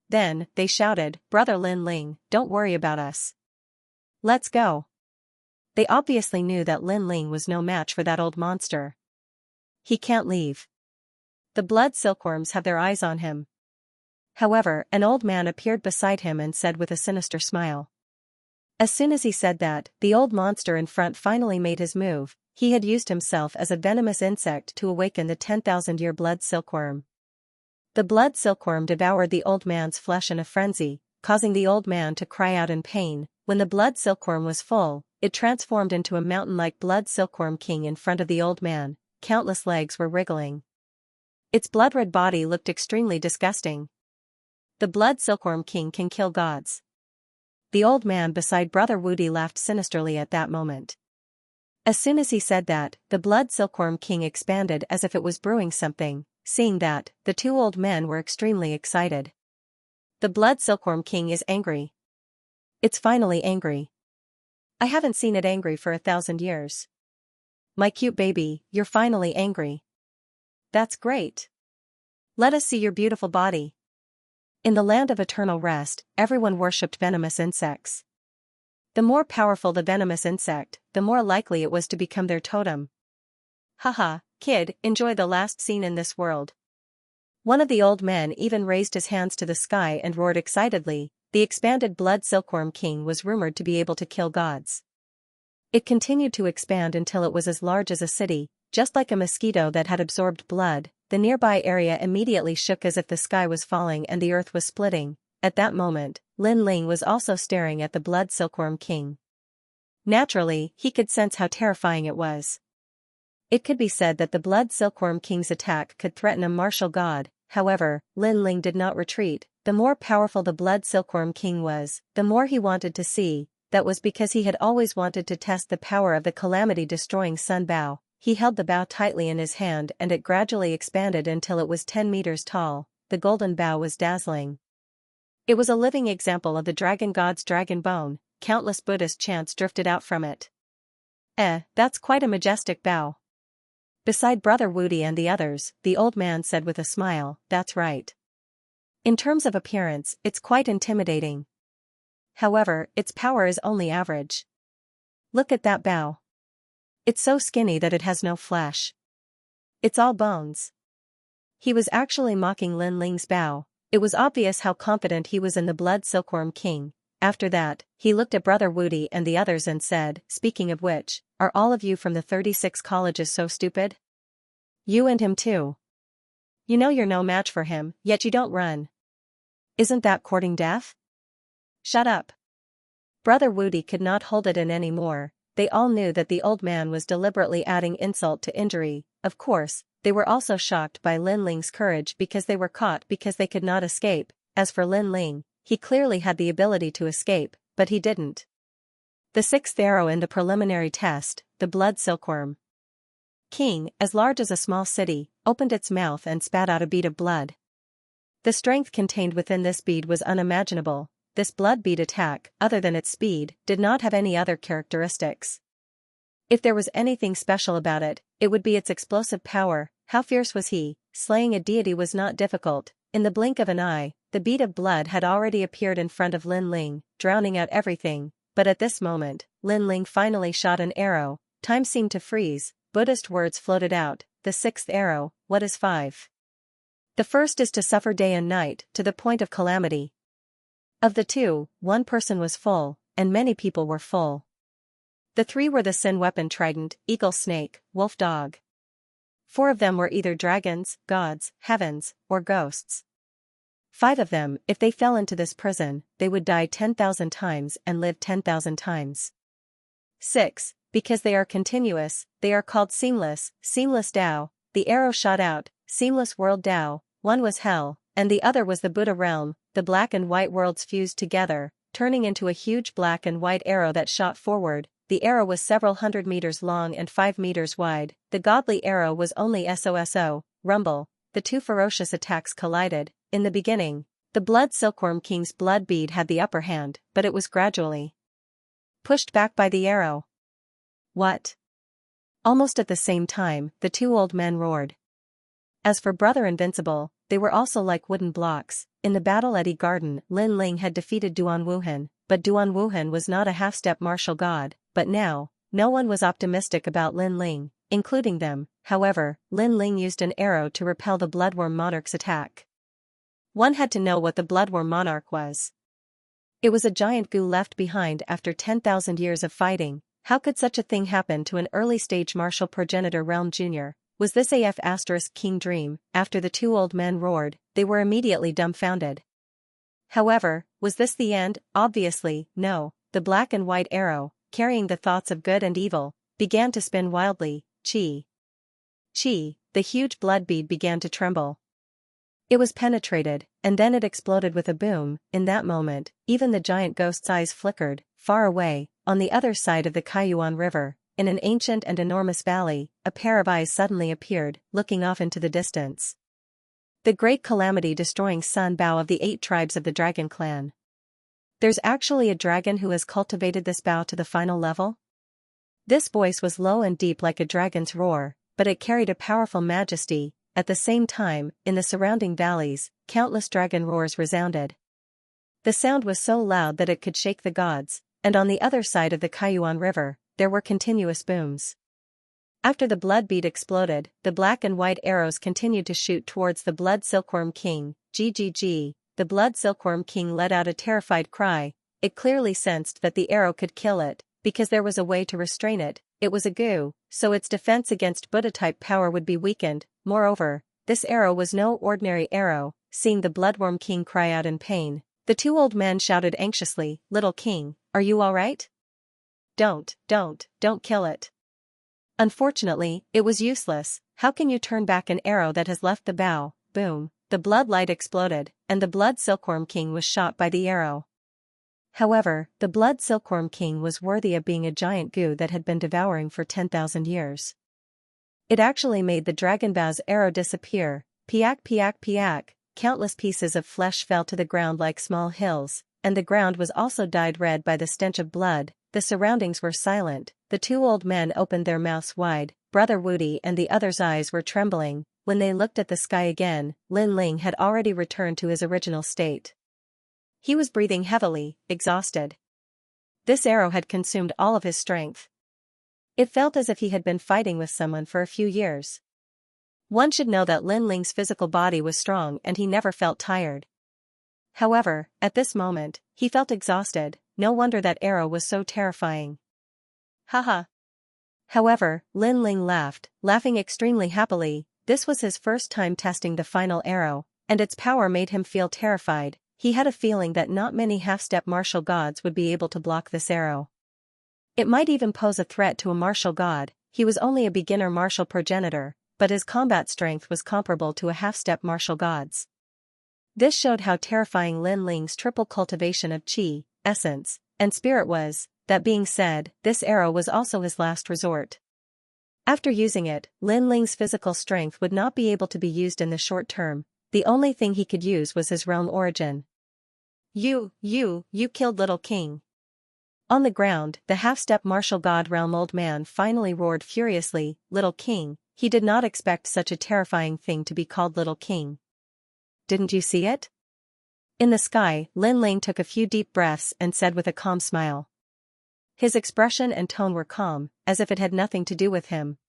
Speaker 1: Then, they shouted, "Brother Lin Ling, don't worry about us. Let's go." They obviously knew that Lin Ling was no match for that old monster. He can't leave. The blood silkworms have their eyes on him. However, an old man appeared beside him and said with a sinister smile. As soon as he said that, the old monster in front finally made his move. He had used himself as a venomous insect to awaken the 10,000-year blood silkworm. The blood silkworm devoured the old man's flesh in a frenzy, causing the old man to cry out in pain. When the blood silkworm was full, it transformed into a mountain-like blood silkworm king in front of the old man. Countless legs were wriggling. Its blood-red body looked extremely disgusting. The blood silkworm king can kill gods. The old man beside Brother Wudi laughed sinisterly at that moment. As soon as he said that, the blood silkworm king expanded as if it was brewing something. Seeing that, the two old men were extremely excited. The blood silkworm king is angry. It's finally angry. I haven't seen it angry for 1,000 years. My cute baby, you're finally angry. That's great. Let us see your beautiful body. In the land of eternal rest, everyone worshipped venomous insects. The more powerful the venomous insect, the more likely it was to become their totem. Haha, kid, enjoy the last scene in this world. One of the old men even raised his hands to the sky and roared excitedly. The expanded blood silkworm king was rumored to be able to kill gods. It continued to expand until it was as large as a city, just like a mosquito that had absorbed blood. The nearby area immediately shook as if the sky was falling and the earth was splitting. At that moment, Lin Ling was also staring at the blood silkworm king. Naturally, he could sense how terrifying it was. It could be said that the blood silkworm king's attack could threaten a martial god. However, Lin Ling did not retreat. The more powerful the blood silkworm king was, the more he wanted to see. That was because he had always wanted to test the power of the calamity-destroying sun bow. He held the bow tightly in his hand and it gradually expanded until it was 10 meters tall. The golden bow was dazzling. It was a living example of the dragon god's dragon bone. Countless Buddhist chants drifted out from it. That's quite a majestic bow. Beside Brother Woody and the others, the old man said with a smile, "That's right. In terms of appearance, it's quite intimidating. However, its power is only average. Look at that bow. It's so skinny that it has no flesh. It's all bones." He was actually mocking Lin Ling's bow. It was obvious how confident he was in the blood silkworm king. After that, he looked at Brother Woody and the others and said, "Speaking of which, are all of you from the 36 colleges so stupid? You and him too. You know you're no match for him, yet you don't run. Isn't that courting death?" "Shut up." Brother Woody could not hold it in anymore. They all knew that the old man was deliberately adding insult to injury. Of course, they were also shocked by Lin Ling's courage because they were caught because they could not escape. As for Lin Ling, he clearly had the ability to escape, but he didn't. The sixth arrow in the preliminary test, the blood silkworm king, as large as a small city, opened its mouth and spat out a bead of blood. The strength contained within this bead was unimaginable. This blood bead attack, other than its speed, did not have any other characteristics. If there was anything special about it, it would be its explosive power. How fierce was he? Slaying a deity was not difficult. In the blink of an eye, the bead of blood had already appeared in front of Lin Ling, drowning out everything. But at this moment, Lin Ling finally shot an arrow. Time seemed to freeze. Buddhist words floated out. The sixth arrow, what is 5? The first is to suffer day and night, to the point of calamity. Of the two, one person was full, and many people were full. The 3 were the sin weapon trident, eagle snake, wolf dog. 4 of them were either dragons, gods, heavens, or ghosts. 5 of them, if they fell into this prison, they would die 10,000 times and live 10,000 times. 6, because they are continuous, they are called seamless, seamless Tao. The arrow shot out, seamless world Tao. One was hell, and the other was the Buddha realm. The black and white worlds fused together, turning into a huge black and white arrow that shot forward. The arrow was several hundred meters long and 5 meters wide. The godly arrow was only SOSO, rumble. The 2 ferocious attacks collided. In the beginning, the blood silkworm king's blood bead had the upper hand, but it was gradually pushed back by the arrow. What? Almost at the same time, the 2 old men roared. As for Brother Invincible, they were also like wooden blocks. In the battle at Garden, Lin Ling had defeated Duan Wuhan, but Duan Wuhan was not a half-step martial god. But now, no one was optimistic about Lin Ling, including them. However, Lin Ling used an arrow to repel the Bloodworm Monarch's attack. One had to know what the Bloodworm Monarch was. It was a giant goo left behind after 10,000 years of fighting. How could such a thing happen to an early-stage martial progenitor realm junior? Was this AF * King dream? After the 2 old men roared, they were immediately dumbfounded. However, was this the end? Obviously, no. The black and white arrow, carrying the thoughts of good and evil, began to spin wildly. Chi. Chi, the huge blood bead began to tremble. It was penetrated, and then it exploded with a boom. In that moment, even the giant ghost's eyes flickered. Far away, on the other side of the Kaiyuan River, in an ancient and enormous valley, a pair of eyes suddenly appeared, looking off into the distance. The great calamity-destroying sun bow of the 8 tribes of the dragon clan. There's actually a dragon who has cultivated this bow to the final level? This voice was low and deep like a dragon's roar, but it carried a powerful majesty. At the same time, in the surrounding valleys, countless dragon roars resounded. The sound was so loud that it could shake the gods, and on the other side of the Kaiyuan River, there were continuous booms. After the blood bead exploded, the black and white arrows continued to shoot towards the blood silkworm king. GGG. The blood silkworm king let out a terrified cry. It clearly sensed that the arrow could kill it, because there was a way to restrain it. It was a goo, so its defense against Buddha-type power would be weakened. Moreover, this arrow was no ordinary arrow. Seeing the bloodworm king cry out in pain, the two old men shouted anxiously, "Little king, are you all right? Don't kill it." Unfortunately, it was useless. How can you turn back an arrow that has left the bow? Boom. The blood light exploded, and the blood silkworm king was shot by the arrow. However, the blood silkworm king was worthy of being a giant goo that had been devouring for 10,000 years. It actually made the dragonbow's arrow disappear. Piak piak piak, countless pieces of flesh fell to the ground like small hills, and the ground was also dyed red by the stench of blood. The surroundings were silent. The two old men opened their mouths wide. Brother Woody and the other's eyes were trembling. When they looked at the sky again, Lin Ling had already returned to his original state. He was breathing heavily, exhausted. This arrow had consumed all of his strength. It felt as if he had been fighting with someone for a few years. One should know that Lin Ling's physical body was strong and he never felt tired. However, at this moment, he felt exhausted. No wonder that arrow was so terrifying. Haha. However, Lin Ling laughed, laughing extremely happily. This was his first time testing the final arrow, and its power made him feel terrified. He had a feeling that not many half-step martial gods would be able to block this arrow. It might even pose a threat to a martial god. He was only a beginner martial progenitor, but his combat strength was comparable to a half-step martial god's. This showed how terrifying Lin Ling's triple cultivation of qi, essence, and spirit was. That being said, this arrow was also his last resort. After using it, Lin Ling's physical strength would not be able to be used in the short term. The only thing he could use was his realm origin. You killed Little King. On the ground, the half-step martial god realm old man finally roared furiously, "Little King." He did not expect such a terrifying thing to be called Little King. Didn't you see it? In the sky, Lin Ling took a few deep breaths and said with a calm smile. His expression and tone were calm, as if it had nothing to do with him.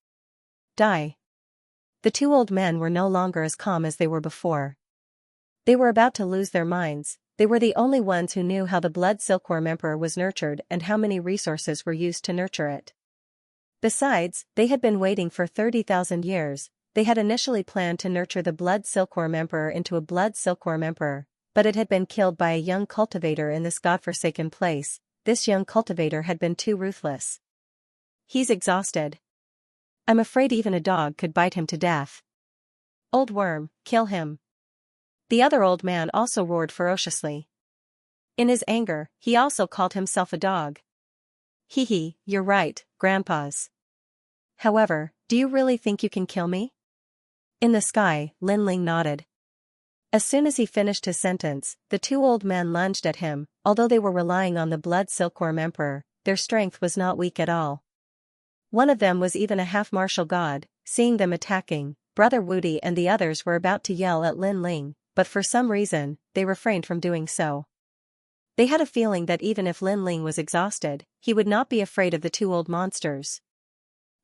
Speaker 1: Die. The two old men were no longer as calm as they were before. They were about to lose their minds. They were the only ones who knew how the blood silkworm emperor was nurtured and how many resources were used to nurture it. Besides, they had been waiting for 30,000 years. They had initially planned to nurture the blood silkworm emperor into a blood silkworm emperor, but it had been killed by a young cultivator in this godforsaken place. This young cultivator had been too ruthless. He's exhausted. I'm afraid even a dog could bite him to death. Old worm, kill him. The other old man also roared ferociously. In his anger, he also called himself a dog. Hee, you're right, grandpas. However, do you really think you can kill me? In the sky, Lin Ling nodded. As soon as he finished his sentence, the two old men lunged at him. Although they were relying on the blood silkworm emperor, their strength was not weak at all. One of them was even a half-martial god. Seeing them attacking, Brother Woody and the others were about to yell at Lin Ling, but for some reason, they refrained from doing so. They had a feeling that even if Lin Ling was exhausted, he would not be afraid of the two old monsters.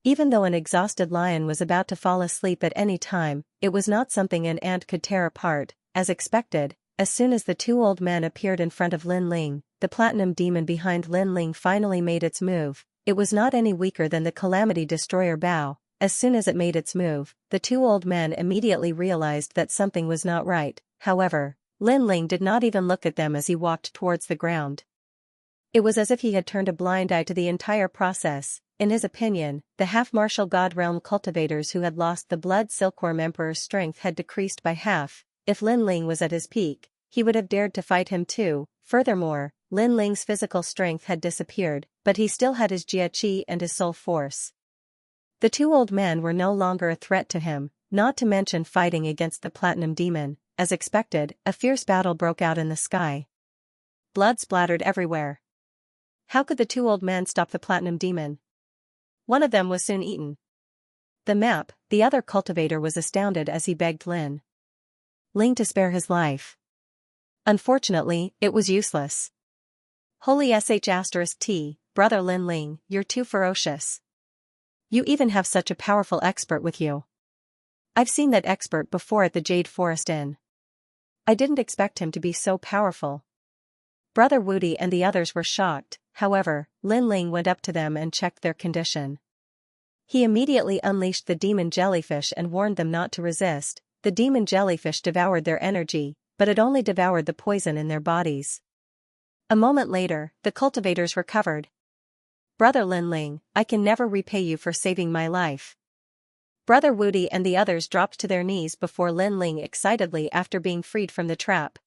Speaker 1: Even though an exhausted lion was about to fall asleep at any time, it was not something an ant could tear apart. As expected, as soon as the two old men appeared in front of Lin Ling, the platinum demon behind Lin Ling finally made its move. It was not any weaker than the Calamity Destroyer bow. As soon as it made its move, the two old men immediately realized that something was not right. However, Lin Ling did not even look at them as he walked towards the ground. It was as if he had turned a blind eye to the entire process. In his opinion, the half-martial god realm cultivators who had lost the blood silkworm emperor's strength had decreased by half. If Lin Ling was at his peak, he would have dared to fight him too. Furthermore, Lin Ling's physical strength had disappeared, but he still had his Jia Qi and his soul force. The two old men were no longer a threat to him, not to mention fighting against the platinum demon. As expected, a fierce battle broke out in the sky. Blood splattered everywhere. How could the two old men stop the platinum demon? One of them was soon eaten. The map, the other cultivator was astounded as he begged Lin Ling to spare his life. Unfortunately, it was useless. Holy sh*t, brother Lin Ling, you're too ferocious. You even have such a powerful expert with you. I've seen that expert before at the Jade Forest Inn. I didn't expect him to be so powerful. Brother Woody and the others were shocked. However, Lin Ling went up to them and checked their condition. He immediately unleashed the demon jellyfish and warned them not to resist. The demon jellyfish devoured their energy, but it only devoured the poison in their bodies. A moment later, the cultivators recovered. Brother Lin Ling, I can never repay you for saving my life. Brother Woody and the others dropped to their knees before Lin Ling excitedly after being freed from the trap.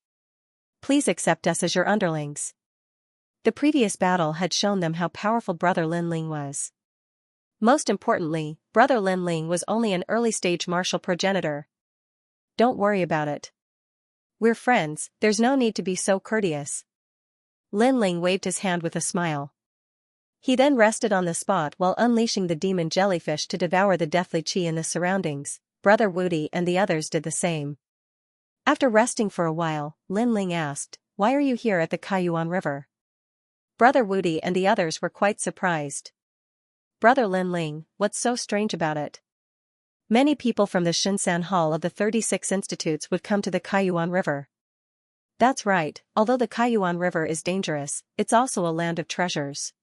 Speaker 1: Please accept us as your underlings. The previous battle had shown them how powerful Brother Lin Ling was. Most importantly, Brother Lin Ling was only an early-stage martial progenitor. Don't worry about it. We're friends, there's no need to be so courteous. Lin Ling waved his hand with a smile. He then rested on the spot while unleashing the demon jellyfish to devour the deathly chi in the surroundings. Brother Woody and the others did the same. After resting for a while, Lin Ling asked, "Why are you here at the Kaiyuan River?" Brother Woody and the others were quite surprised. Brother Lin Ling, what's so strange about it? Many people from the Shinsan Hall of the 36 institutes would come to the Kaiyuan River. That's right, although the Kaiyuan River is dangerous, it's also a land of treasures.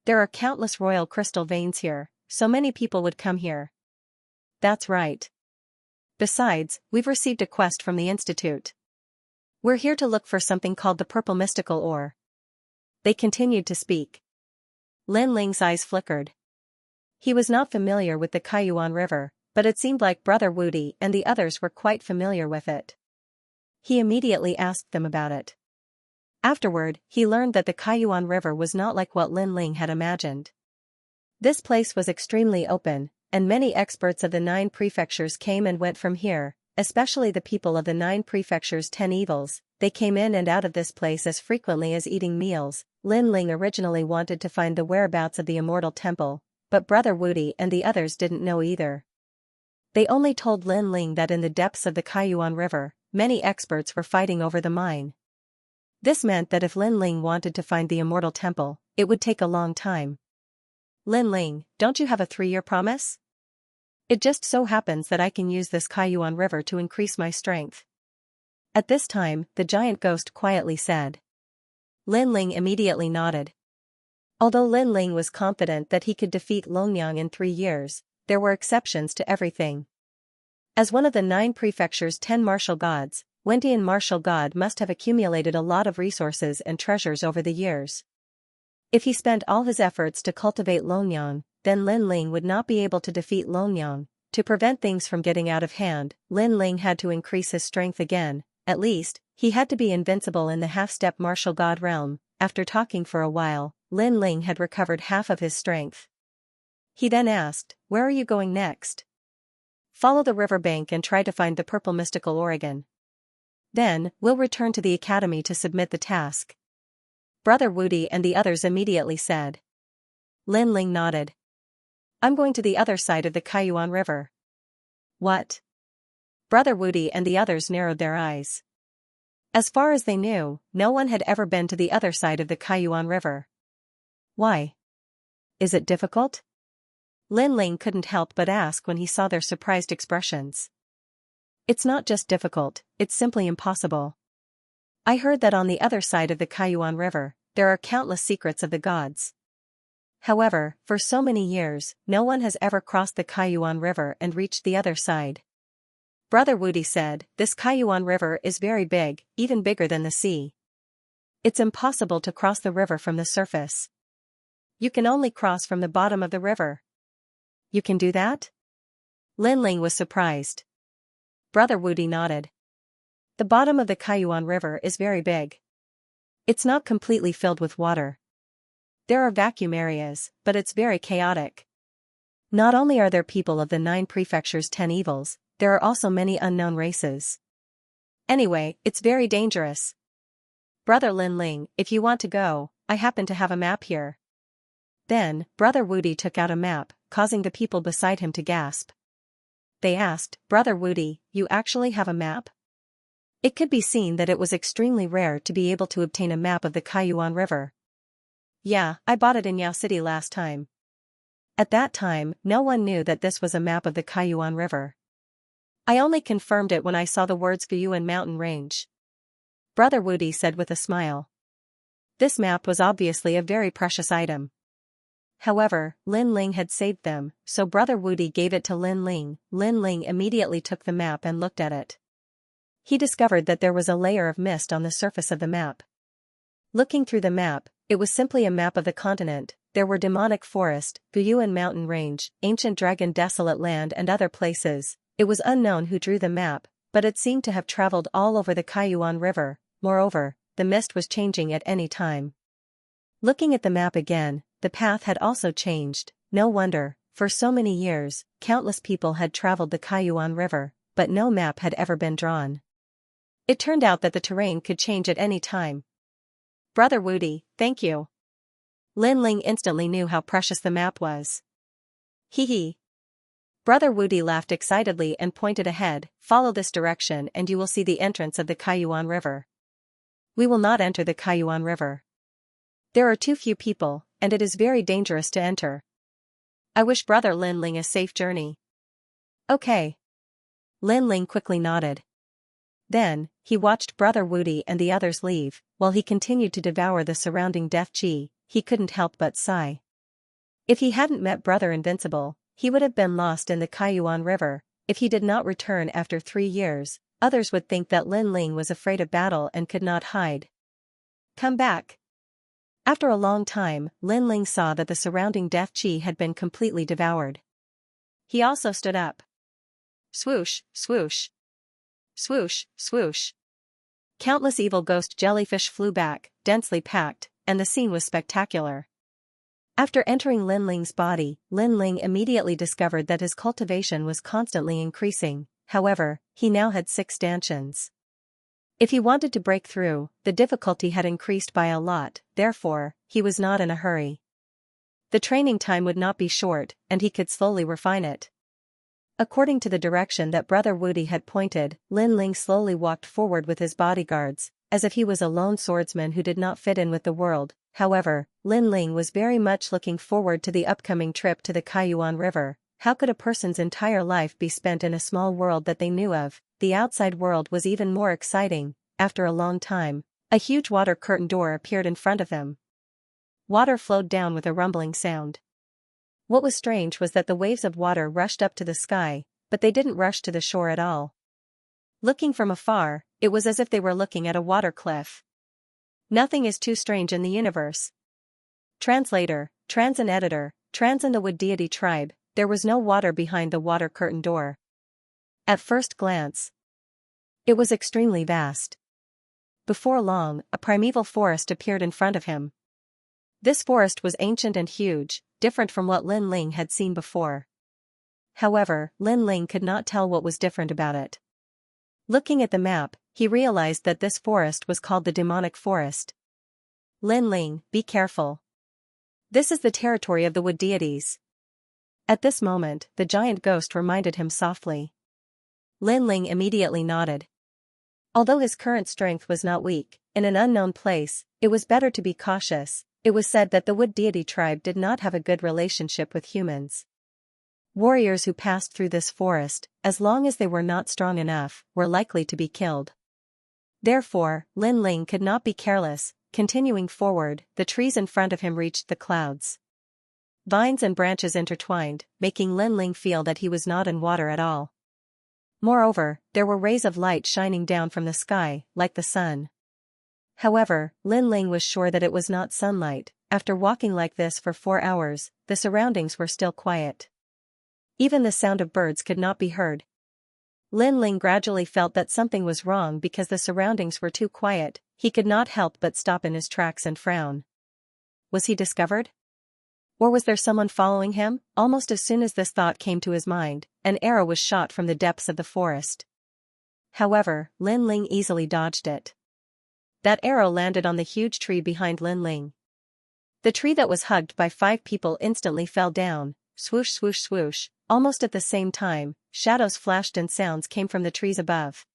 Speaker 1: There are countless royal crystal veins here, so many people would come here. That's right. Besides, we've received a quest from the institute. We're here to look for something called the purple mystical ore. They continued to speak. Lin Ling's eyes flickered. He was not familiar with the Kaiyuan River, but it seemed like Brother Woody and the others were quite familiar with it. He immediately asked them about it. Afterward, he learned that the Kaiyuan River was not like what Lin Ling had imagined. This place was extremely open, and many experts of the 9 prefectures came and went from here, especially the people of the 9 prefectures' 10 evils. They came in and out of this place as frequently as eating meals. Lin Ling originally wanted to find the whereabouts of the Immortal Temple, but Brother Woody and the others didn't know either. They only told Lin Ling that in the depths of the Kaiyuan River, many experts were fighting over the mine. This meant that if Lin Ling wanted to find the Immortal Temple, it would take a long time. Lin Ling, don't you have a 3-year promise? It just so happens that I can use this Kaiyuan River to increase my strength. At this time, the giant ghost quietly said. Lin Ling immediately nodded. Although Lin Ling was confident that he could defeat Longyang in 3 years, there were exceptions to everything. As one of the 9 prefectures' 10 martial gods, Wentian martial god must have accumulated a lot of resources and treasures over the years. If he spent all his efforts to cultivate Longyang, then Lin Ling would not be able to defeat Longyang. To prevent things from getting out of hand, Lin Ling had to increase his strength again. At least, he had to be invincible in the half-step martial god realm. After talking for a while, Lin Ling had recovered half of his strength. He then asked, "Where are you going next?" "Follow the riverbank and try to find the purple mystical Oregon. Then, we'll return to the academy to submit the task." Brother Woody and the others immediately said. Lin Ling nodded. "I'm going to the other side of the Kaiyuan River." "What?" Brother Woody and the others narrowed their eyes. As far as they knew, no one had ever been to the other side of the Kaiyuan River. "Why? Is it difficult?" Lin Ling couldn't help but ask when he saw their surprised expressions. "It's not just difficult, it's simply impossible. I heard that on the other side of the Kaiyuan River, there are countless secrets of the gods. However, for so many years, no one has ever crossed the Kaiyuan River and reached the other side." Brother Woody said, "This Kaiyuan River is very big, even bigger than the sea. It's impossible to cross the river from the surface. You can only cross from the bottom of the river." "You can do that?" Lin Ling was surprised. Brother Woody nodded. "The bottom of the Kaiyuan River is very big. It's not completely filled with water. There are vacuum areas, but it's very chaotic. Not only are there people of the 9 prefectures' 10 evils, there are also many unknown races. Anyway, it's very dangerous. Brother Lin Ling, if you want to go, I happen to have a map here." Then, Brother Woody took out a map, causing the people beside him to gasp. They asked, "Brother Woody, you actually have a map?" It could be seen that it was extremely rare to be able to obtain a map of the Kaiyuan River. "Yeah, I bought it in Yao City last time." At that time, no one knew that this was a map of the Kaiyuan River. I only confirmed it when I saw the words Guyuan Mountain Range. Brother Wudi said with a smile. This map was obviously a very precious item. However, Lin Ling had saved them, so Brother Wudi gave it to Lin Ling. Lin Ling immediately took the map and looked at it. He discovered that there was a layer of mist on the surface of the map. Looking through the map, it was simply a map of the continent. There were demonic forest, Guyuan Mountain Range, ancient dragon desolate land and other places. It was unknown who drew the map, but it seemed to have traveled all over the Kaiyuan River. Moreover, the mist was changing at any time. Looking at the map again, the path had also changed. No wonder, for so many years, countless people had traveled the Kaiyuan River, but no map had ever been drawn. It turned out that the terrain could change at any time. Brother Wudi, thank you. Lin Ling instantly knew how precious the map was. Hee hee. Brother Wudi laughed excitedly and pointed ahead. Follow this direction and you will see the entrance of the Kaiyuan River. We will not enter the Kaiyuan River. There are too few people, and it is very dangerous to enter. I wish Brother Lin Ling a safe journey. Okay. Lin Ling quickly nodded. Then, he watched Brother Wudi and the others leave. While he continued to devour the surrounding death chi, he couldn't help but sigh. If he hadn't met Brother Invincible, he would have been lost in the Kaiyuan River. If he did not return after 3 years, others would think that Lin Ling was afraid of battle and could not hide. Come back. After a long time, Lin Ling saw that the surrounding death chi had been completely devoured. He also stood up. Swoosh, swoosh. Swoosh, swoosh. Countless evil ghost jellyfish flew back, densely packed, and the scene was spectacular. After entering Lin Ling's body, Lin Ling immediately discovered that his cultivation was constantly increasing. However, he now had 6 stanchions. If he wanted to break through, the difficulty had increased by a lot, therefore, he was not in a hurry. The training time would not be short, and he could slowly refine it. According to the direction that Brother Wudi had pointed, Lin Ling slowly walked forward with his bodyguards, as if he was a lone swordsman who did not fit in with the world. However, Lin Ling was very much looking forward to the upcoming trip to the Kaiyuan River. How could a person's entire life be spent in a small world that they knew of? The outside world was even more exciting. After a long time, a huge water curtain door appeared in front of them. Water flowed down with a rumbling sound. What was strange was that the waves of water rushed up to the sky, but they didn't rush to the shore at all. Looking from afar, it was as if they were looking at a water cliff. Nothing is too strange in the universe. Translator, Trans and Editor, Trans and the Wood Deity Tribe, there was no water behind the water curtain door. At first glance, it was extremely vast. Before long, a primeval forest appeared in front of him. This forest was ancient and huge, different from what Lin Ling had seen before. However, Lin Ling could not tell what was different about it. Looking at the map, he realized that this forest was called the demonic forest. Lin Ling, be careful. This is the territory of the wood deities. At this moment, the giant ghost reminded him softly. Lin Ling immediately nodded. Although his current strength was not weak, in an unknown place, it was better to be cautious. It was said that the wood deity tribe did not have a good relationship with humans. Warriors who passed through this forest, as long as they were not strong enough, were likely to be killed. Therefore, Lin Ling could not be careless. Continuing forward, the trees in front of him reached the clouds. Vines and branches intertwined, making Lin Ling feel that he was not in water at all. Moreover, there were rays of light shining down from the sky, like the sun. However, Lin Ling was sure that it was not sunlight. After walking like this for 4 hours, the surroundings were still quiet. Even the sound of birds could not be heard. Lin Ling gradually felt that something was wrong because the surroundings were too quiet. He could not help but stop in his tracks and frown. Was he discovered? Or was there someone following him? Almost as soon as this thought came to his mind, an arrow was shot from the depths of the forest. However, Lin Ling easily dodged it. That arrow landed on the huge tree behind Lin Ling. The tree that was hugged by 5 people instantly fell down, swoosh swoosh swoosh. Almost at the same time, shadows flashed and sounds came from the trees above.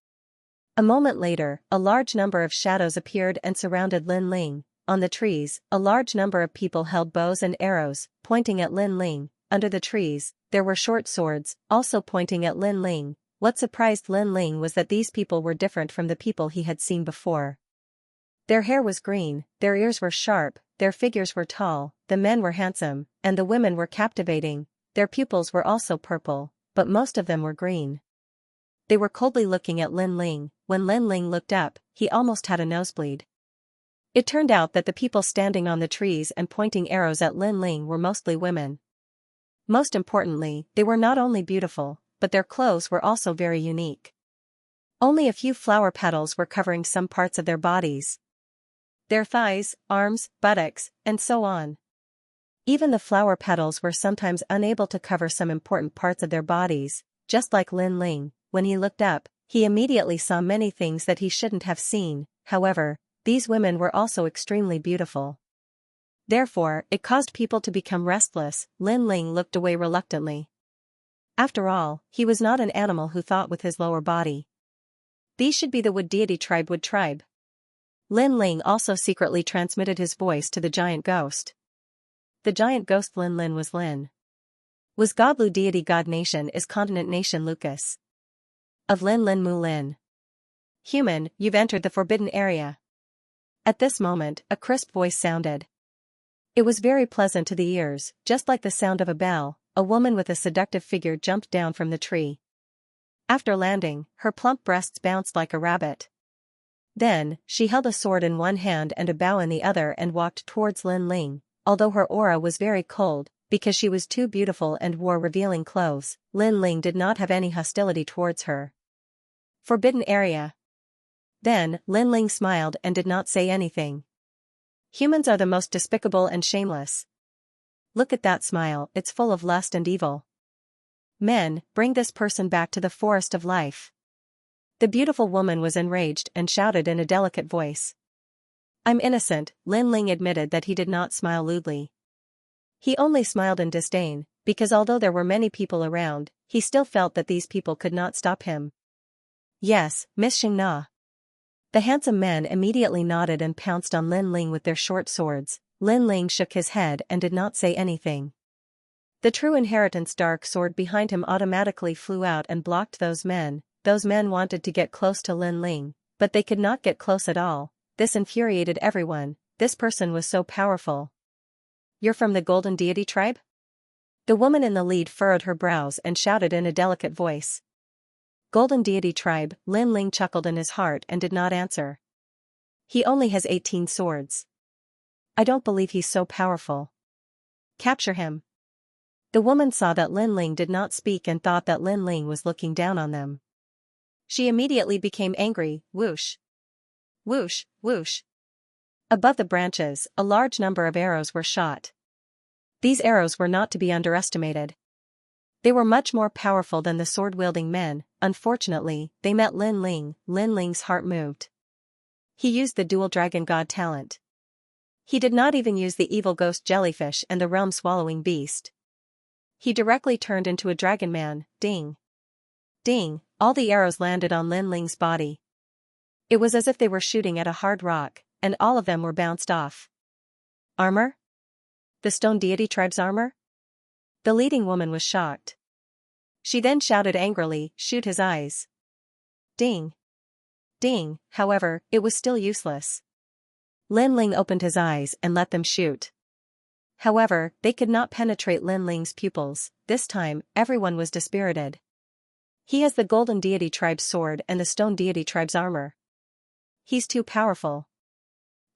Speaker 1: A moment later, a large number of shadows appeared and surrounded Lin Ling. On the trees, a large number of people held bows and arrows, pointing at Lin Ling. under the trees, there were short swords, also pointing at Lin Ling. What surprised Lin Ling was that these people were different from the people he had seen before. Their hair was green, their ears were sharp, their figures were tall, the men were handsome, and the women were captivating. Their pupils were also purple, but most of them were green. They were coldly looking at Lin Ling. When Lin Ling looked up, he almost had a nosebleed. It turned out that the people standing on the trees and pointing arrows at Lin Ling were mostly women. Most importantly, they were not only beautiful, but their clothes were also very unique. Only a few flower petals were covering some parts of their bodies. Their thighs, arms, buttocks, and so on. Even the flower petals were sometimes unable to cover some important parts of their bodies, just like Lin Ling. When he looked up, he immediately saw many things that he shouldn't have seen. However, these women were also extremely beautiful. Therefore, it caused people to become restless. Lin Ling looked away reluctantly. After all, he was not an animal who thought with his lower body. These should be the Wood Deity tribe. Wood tribe. Lin Ling also secretly transmitted his voice to the giant ghost. The giant ghost Lin Lin was Lin. Was God Lu Deity God Nation is Continent Nation Lucas. Of Lin Lin Mu Lin. Human, you've entered the forbidden area. At this moment, a crisp voice sounded. It was very pleasant to the ears, just like the sound of a bell. A woman with a seductive figure jumped down from the tree. After landing, her plump breasts bounced like a rabbit. Then, she held a sword in one hand and a bow in the other and walked towards Lin Ling. Although her aura was very cold, because she was too beautiful and wore revealing clothes, Lin Ling did not have any hostility towards her. Forbidden area. Then, Lin Ling smiled and did not say anything. Humans are the most despicable and shameless. Look at that smile, it's full of lust and evil. Men, bring this person back to the forest of life. The beautiful woman was enraged and shouted in a delicate voice. I'm innocent. Lin Ling admitted that he did not smile lewdly. He only smiled in disdain, because although there were many people around, he still felt that these people could not stop him. Yes, Miss Xianxia. The handsome men immediately nodded and pounced on Lin Ling with their short swords. Lin Ling shook his head and did not say anything. The true inheritance dark sword behind him automatically flew out and blocked those men. Those men wanted to get close to Lin Ling, but they could not get close at all. This infuriated everyone. This person was so powerful. You're from the Golden Deity tribe? The woman in the lead furrowed her brows and shouted in a delicate voice. Golden Deity tribe. Lin Ling chuckled in his heart and did not answer. He only has 18 swords. I don't believe he's so powerful. Capture him. The woman saw that Lin Ling did not speak and thought that Lin Ling was looking down on them. She immediately became angry. Whoosh. Whoosh, whoosh. Above the branches, a large number of arrows were shot. These arrows were not to be underestimated. They were much more powerful than the sword-wielding men. Unfortunately, they met Lin Ling. Lin Ling's heart moved. He used the dual dragon god talent. He did not even use the evil ghost jellyfish and the realm-swallowing beast. He directly turned into a dragon man. Ding. Ding, all the arrows landed on Lin Ling's body. It was as if they were shooting at a hard rock, and all of them were bounced off. Armor? The Stone Deity tribe's armor? The leading woman was shocked. She then shouted angrily, shoot his eyes. Ding. Ding, however, it was still useless. Lin Ling opened his eyes and let them shoot. However, they could not penetrate Lin Ling's pupils. This time, everyone was dispirited. He has the Golden Deity tribe's sword and the Stone Deity tribe's armor. He's too powerful.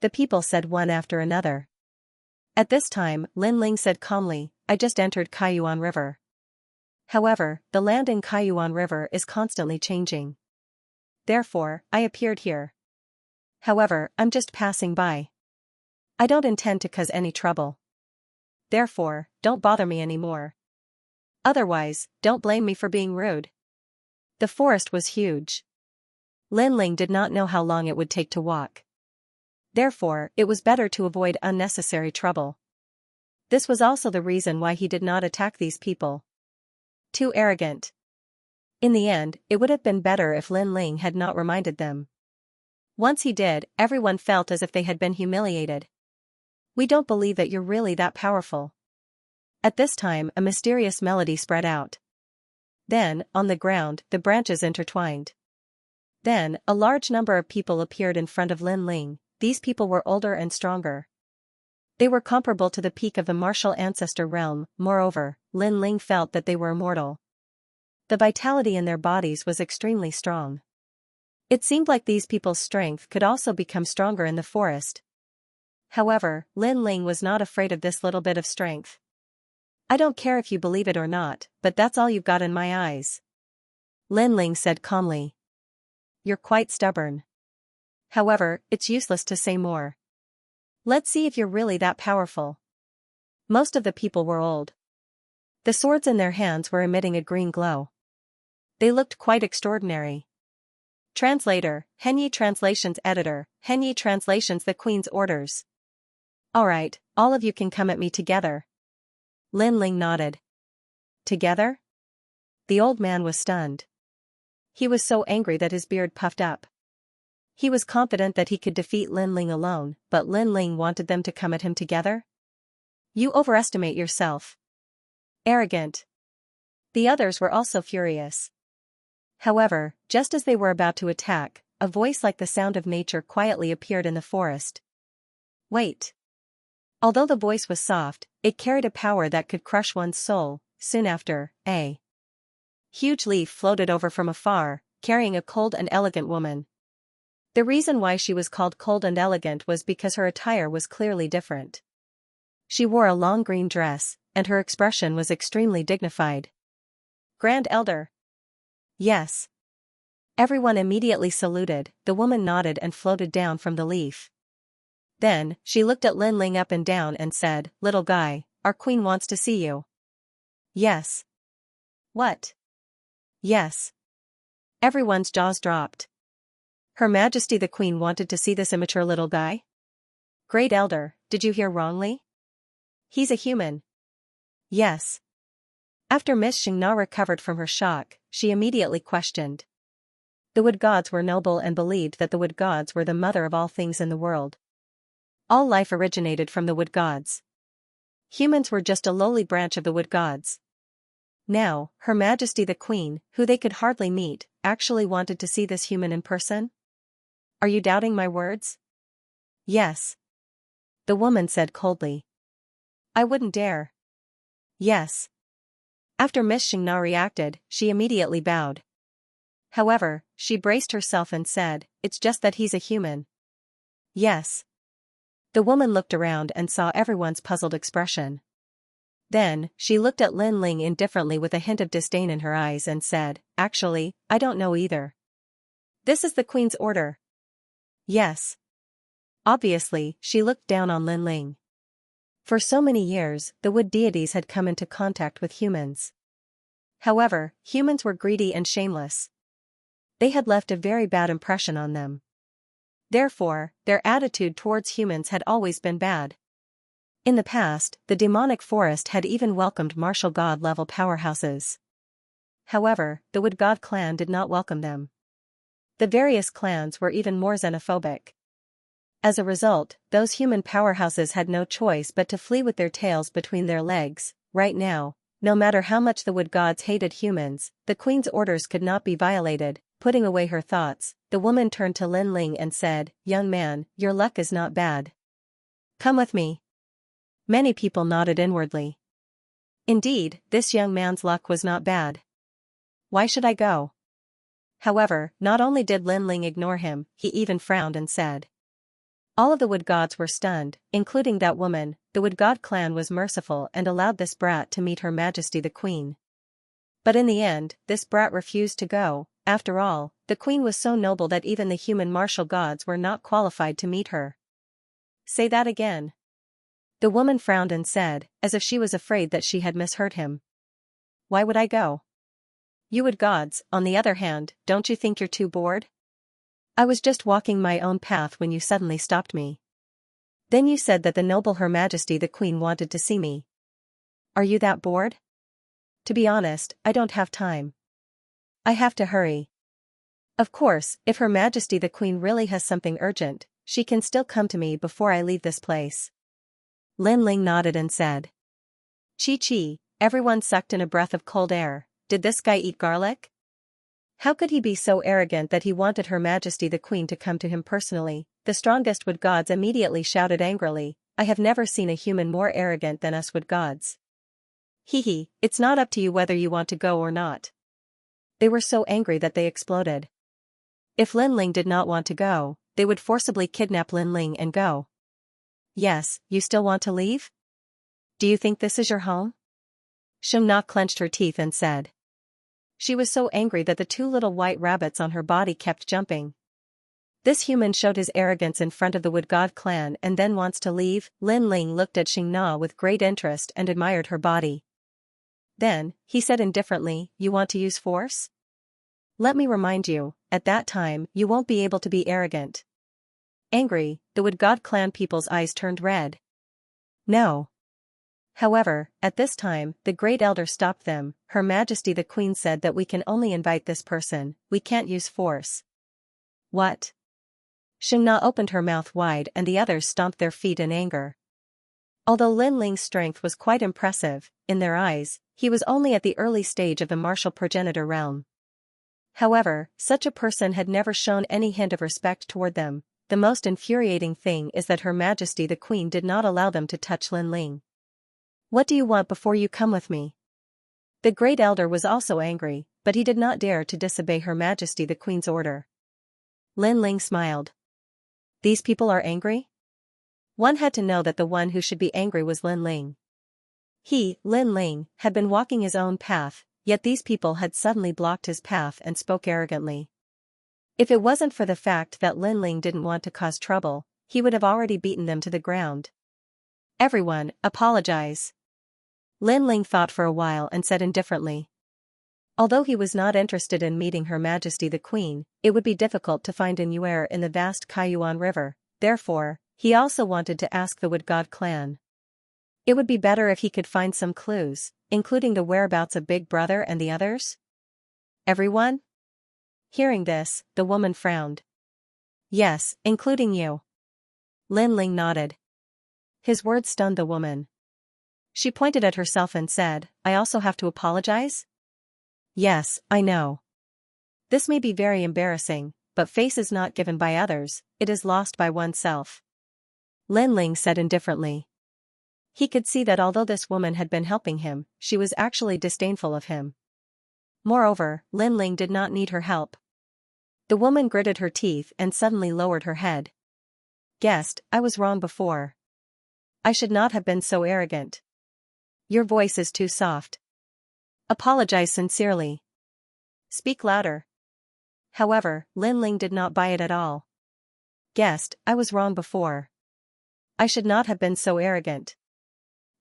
Speaker 1: The people said one after another. At this time, Lin Ling said calmly, I just entered Kaiyuan River. However, the land in Kaiyuan River is constantly changing. Therefore, I appeared here. However, I'm just passing by. I don't intend to cause any trouble. Therefore, don't bother me anymore. Otherwise, don't blame me for being rude. The forest was huge. Lin Ling did not know how long it would take to walk. Therefore, it was better to avoid unnecessary trouble. This was also the reason why he did not attack these people. Too arrogant. In the end, it would have been better if Lin Ling had not reminded them. Once he did, everyone felt as if they had been humiliated. We don't believe that you're really that powerful. At this time a mysterious melody spread out. Then, on the ground, the branches intertwined. Then, a large number of people appeared in front of Lin Ling. These people were older and stronger. They were comparable to the peak of the martial ancestor realm. Moreover, Lin Ling felt that they were immortal. The vitality in their bodies was extremely strong. It seemed like these people's strength could also become stronger in the forest. However, Lin Ling was not afraid of this little bit of strength. I don't care if you believe it or not, but that's all you've got in my eyes. Lin Ling said calmly. You're quite stubborn. However, it's useless to say more. Let's see if you're really that powerful. Most of the people were old. The swords in their hands were emitting a green glow. They looked quite extraordinary. Translator, Henyi Translations Editor, Henyi Translations The Queen's Orders. Alright, all of you can come at me together. Lin Ling nodded. Together? The old man was stunned. He was so angry that his beard puffed up. He was confident that he could defeat Lin Ling alone, but Lin Ling wanted them to come at him together? You overestimate yourself. Arrogant. The others were also furious. However, just as they were about to attack, a voice like the sound of nature quietly appeared in the forest. Wait. Although the voice was soft, it carried a power that could crush one's soul. Soon after, a huge leaf floated over from afar, carrying a cold and elegant woman. The reason why she was called cold and elegant was because her attire was clearly different. She wore a long green dress, and her expression was extremely dignified. Grand Elder. Yes. Everyone immediately saluted. The woman nodded and floated down from the leaf. Then, she looked at Lin Ling up and down and said, Little guy, our queen wants to see you. Yes. What? Yes. Everyone's jaws dropped. Her Majesty the Queen wanted to see this immature little guy? Great Elder, did you hear wrongly? He's a human. Yes. After Miss Xianxia recovered from her shock, she immediately questioned. The wood gods were noble and believed that the wood gods were the mother of all things in the world. All life originated from the wood gods. Humans were just a lowly branch of the wood gods. Now, Her Majesty the Queen, who they could hardly meet, actually wanted to see this human in person? Are you doubting my words? Yes. The woman said coldly. I wouldn't dare. Yes. After Miss Xianxia reacted, she immediately bowed. However, she braced herself and said, It's just that he's a human. Yes. The woman looked around and saw everyone's puzzled expression. Then, she looked at Lin Ling indifferently with a hint of disdain in her eyes and said, Actually, I don't know either. This is the Queen's order. Yes. Obviously, she looked down on Lin Ling. For so many years, the wood deities had come into contact with humans. However, humans were greedy and shameless. They had left a very bad impression on them. Therefore, their attitude towards humans had always been bad. In the past, the demonic forest had even welcomed martial god-level powerhouses. However, the Wood God clan did not welcome them. The various clans were even more xenophobic. As a result, those human powerhouses had no choice but to flee with their tails between their legs. Right now, no matter how much the wood gods hated humans, the Queen's orders could not be violated. Putting away her thoughts, the woman turned to Lin Ling and said, Young man, your luck is not bad. Come with me. Many people nodded inwardly. Indeed, this young man's luck was not bad. Why should I go? However, not only did Lin Ling ignore him, he even frowned and said. All of the wood gods were stunned, including that woman. The wood god clan was merciful and allowed this brat to meet Her Majesty the Queen. But in the end, this brat refused to go. After all, the Queen was so noble that even the human martial gods were not qualified to meet her. Say that again. The woman frowned and said, as if she was afraid that she had misheard him. Why would I go? You wood gods, on the other hand, don't you think you're too bored? I was just walking my own path when you suddenly stopped me. Then you said that the noble Her Majesty the Queen wanted to see me. Are you that bored? To be honest, I don't have time. I have to hurry. Of course, if Her Majesty the Queen really has something urgent, she can still come to me before I leave this place. Lin Ling nodded and said. Chi, everyone sucked in a breath of cold air. Did this guy eat garlic? How could he be so arrogant that he wanted Her Majesty the Queen to come to him personally? The strongest wood gods immediately shouted angrily, I have never seen a human more arrogant than us wood gods. Hee, it's not up to you whether you want to go or not. They were so angry that they exploded. If Lin Ling did not want to go, they would forcibly kidnap Lin Ling and go. Yes, you still want to leave? Do you think this is your home? Xianxia clenched her teeth and said. She was so angry that the two little white rabbits on her body kept jumping. This human showed his arrogance in front of the Wood God clan and then wants to leave. Lin Ling looked at Xianxia with great interest and admired her body. Then, he said indifferently, you want to use force? Let me remind you, at that time, you won't be able to be arrogant. Angry, the Wood God clan people's eyes turned red. No. However, at this time, the Great Elder stopped them. Her Majesty the Queen said that we can only invite this person, we can't use force. What? Xianxia opened her mouth wide and the others stomped their feet in anger. Although Lin Ling's strength was quite impressive, in their eyes, he was only at the early stage of the martial progenitor realm. However, such a person had never shown any hint of respect toward them. The most infuriating thing is that Her Majesty the Queen did not allow them to touch Lin Ling. What do you want before you come with me? The Great Elder was also angry, but he did not dare to disobey Her Majesty the Queen's order. Lin Ling smiled. These people are angry? One had to know that the one who should be angry was Lin Ling. He, Lin Ling, had been walking his own path, yet these people had suddenly blocked his path and spoke arrogantly. If it wasn't for the fact that Lin Ling didn't want to cause trouble, he would have already beaten them to the ground. Everyone, apologize. Lin Ling thought for a while and said indifferently. Although he was not interested in meeting Her Majesty the Queen, it would be difficult to find an Yuer in the vast Kaiyuan River, therefore, he also wanted to ask the Wood God clan. It would be better if he could find some clues, including the whereabouts of Big Brother and the others. Everyone? Hearing this, the woman frowned. Yes, including you. Lin Ling nodded. His words stunned the woman. She pointed at herself and said, I also have to apologize? Yes, I know. This may be very embarrassing, but face is not given by others, it is lost by oneself. Lin Ling said indifferently. He could see that although this woman had been helping him, she was actually disdainful of him. Moreover, Lin Ling did not need her help. The woman gritted her teeth and suddenly lowered her head. Guessed, I was wrong before. I should not have been so arrogant. Your voice is too soft. Apologize sincerely. Speak louder. However, Lin Ling did not buy it at all. Guessed, I was wrong before. I should not have been so arrogant.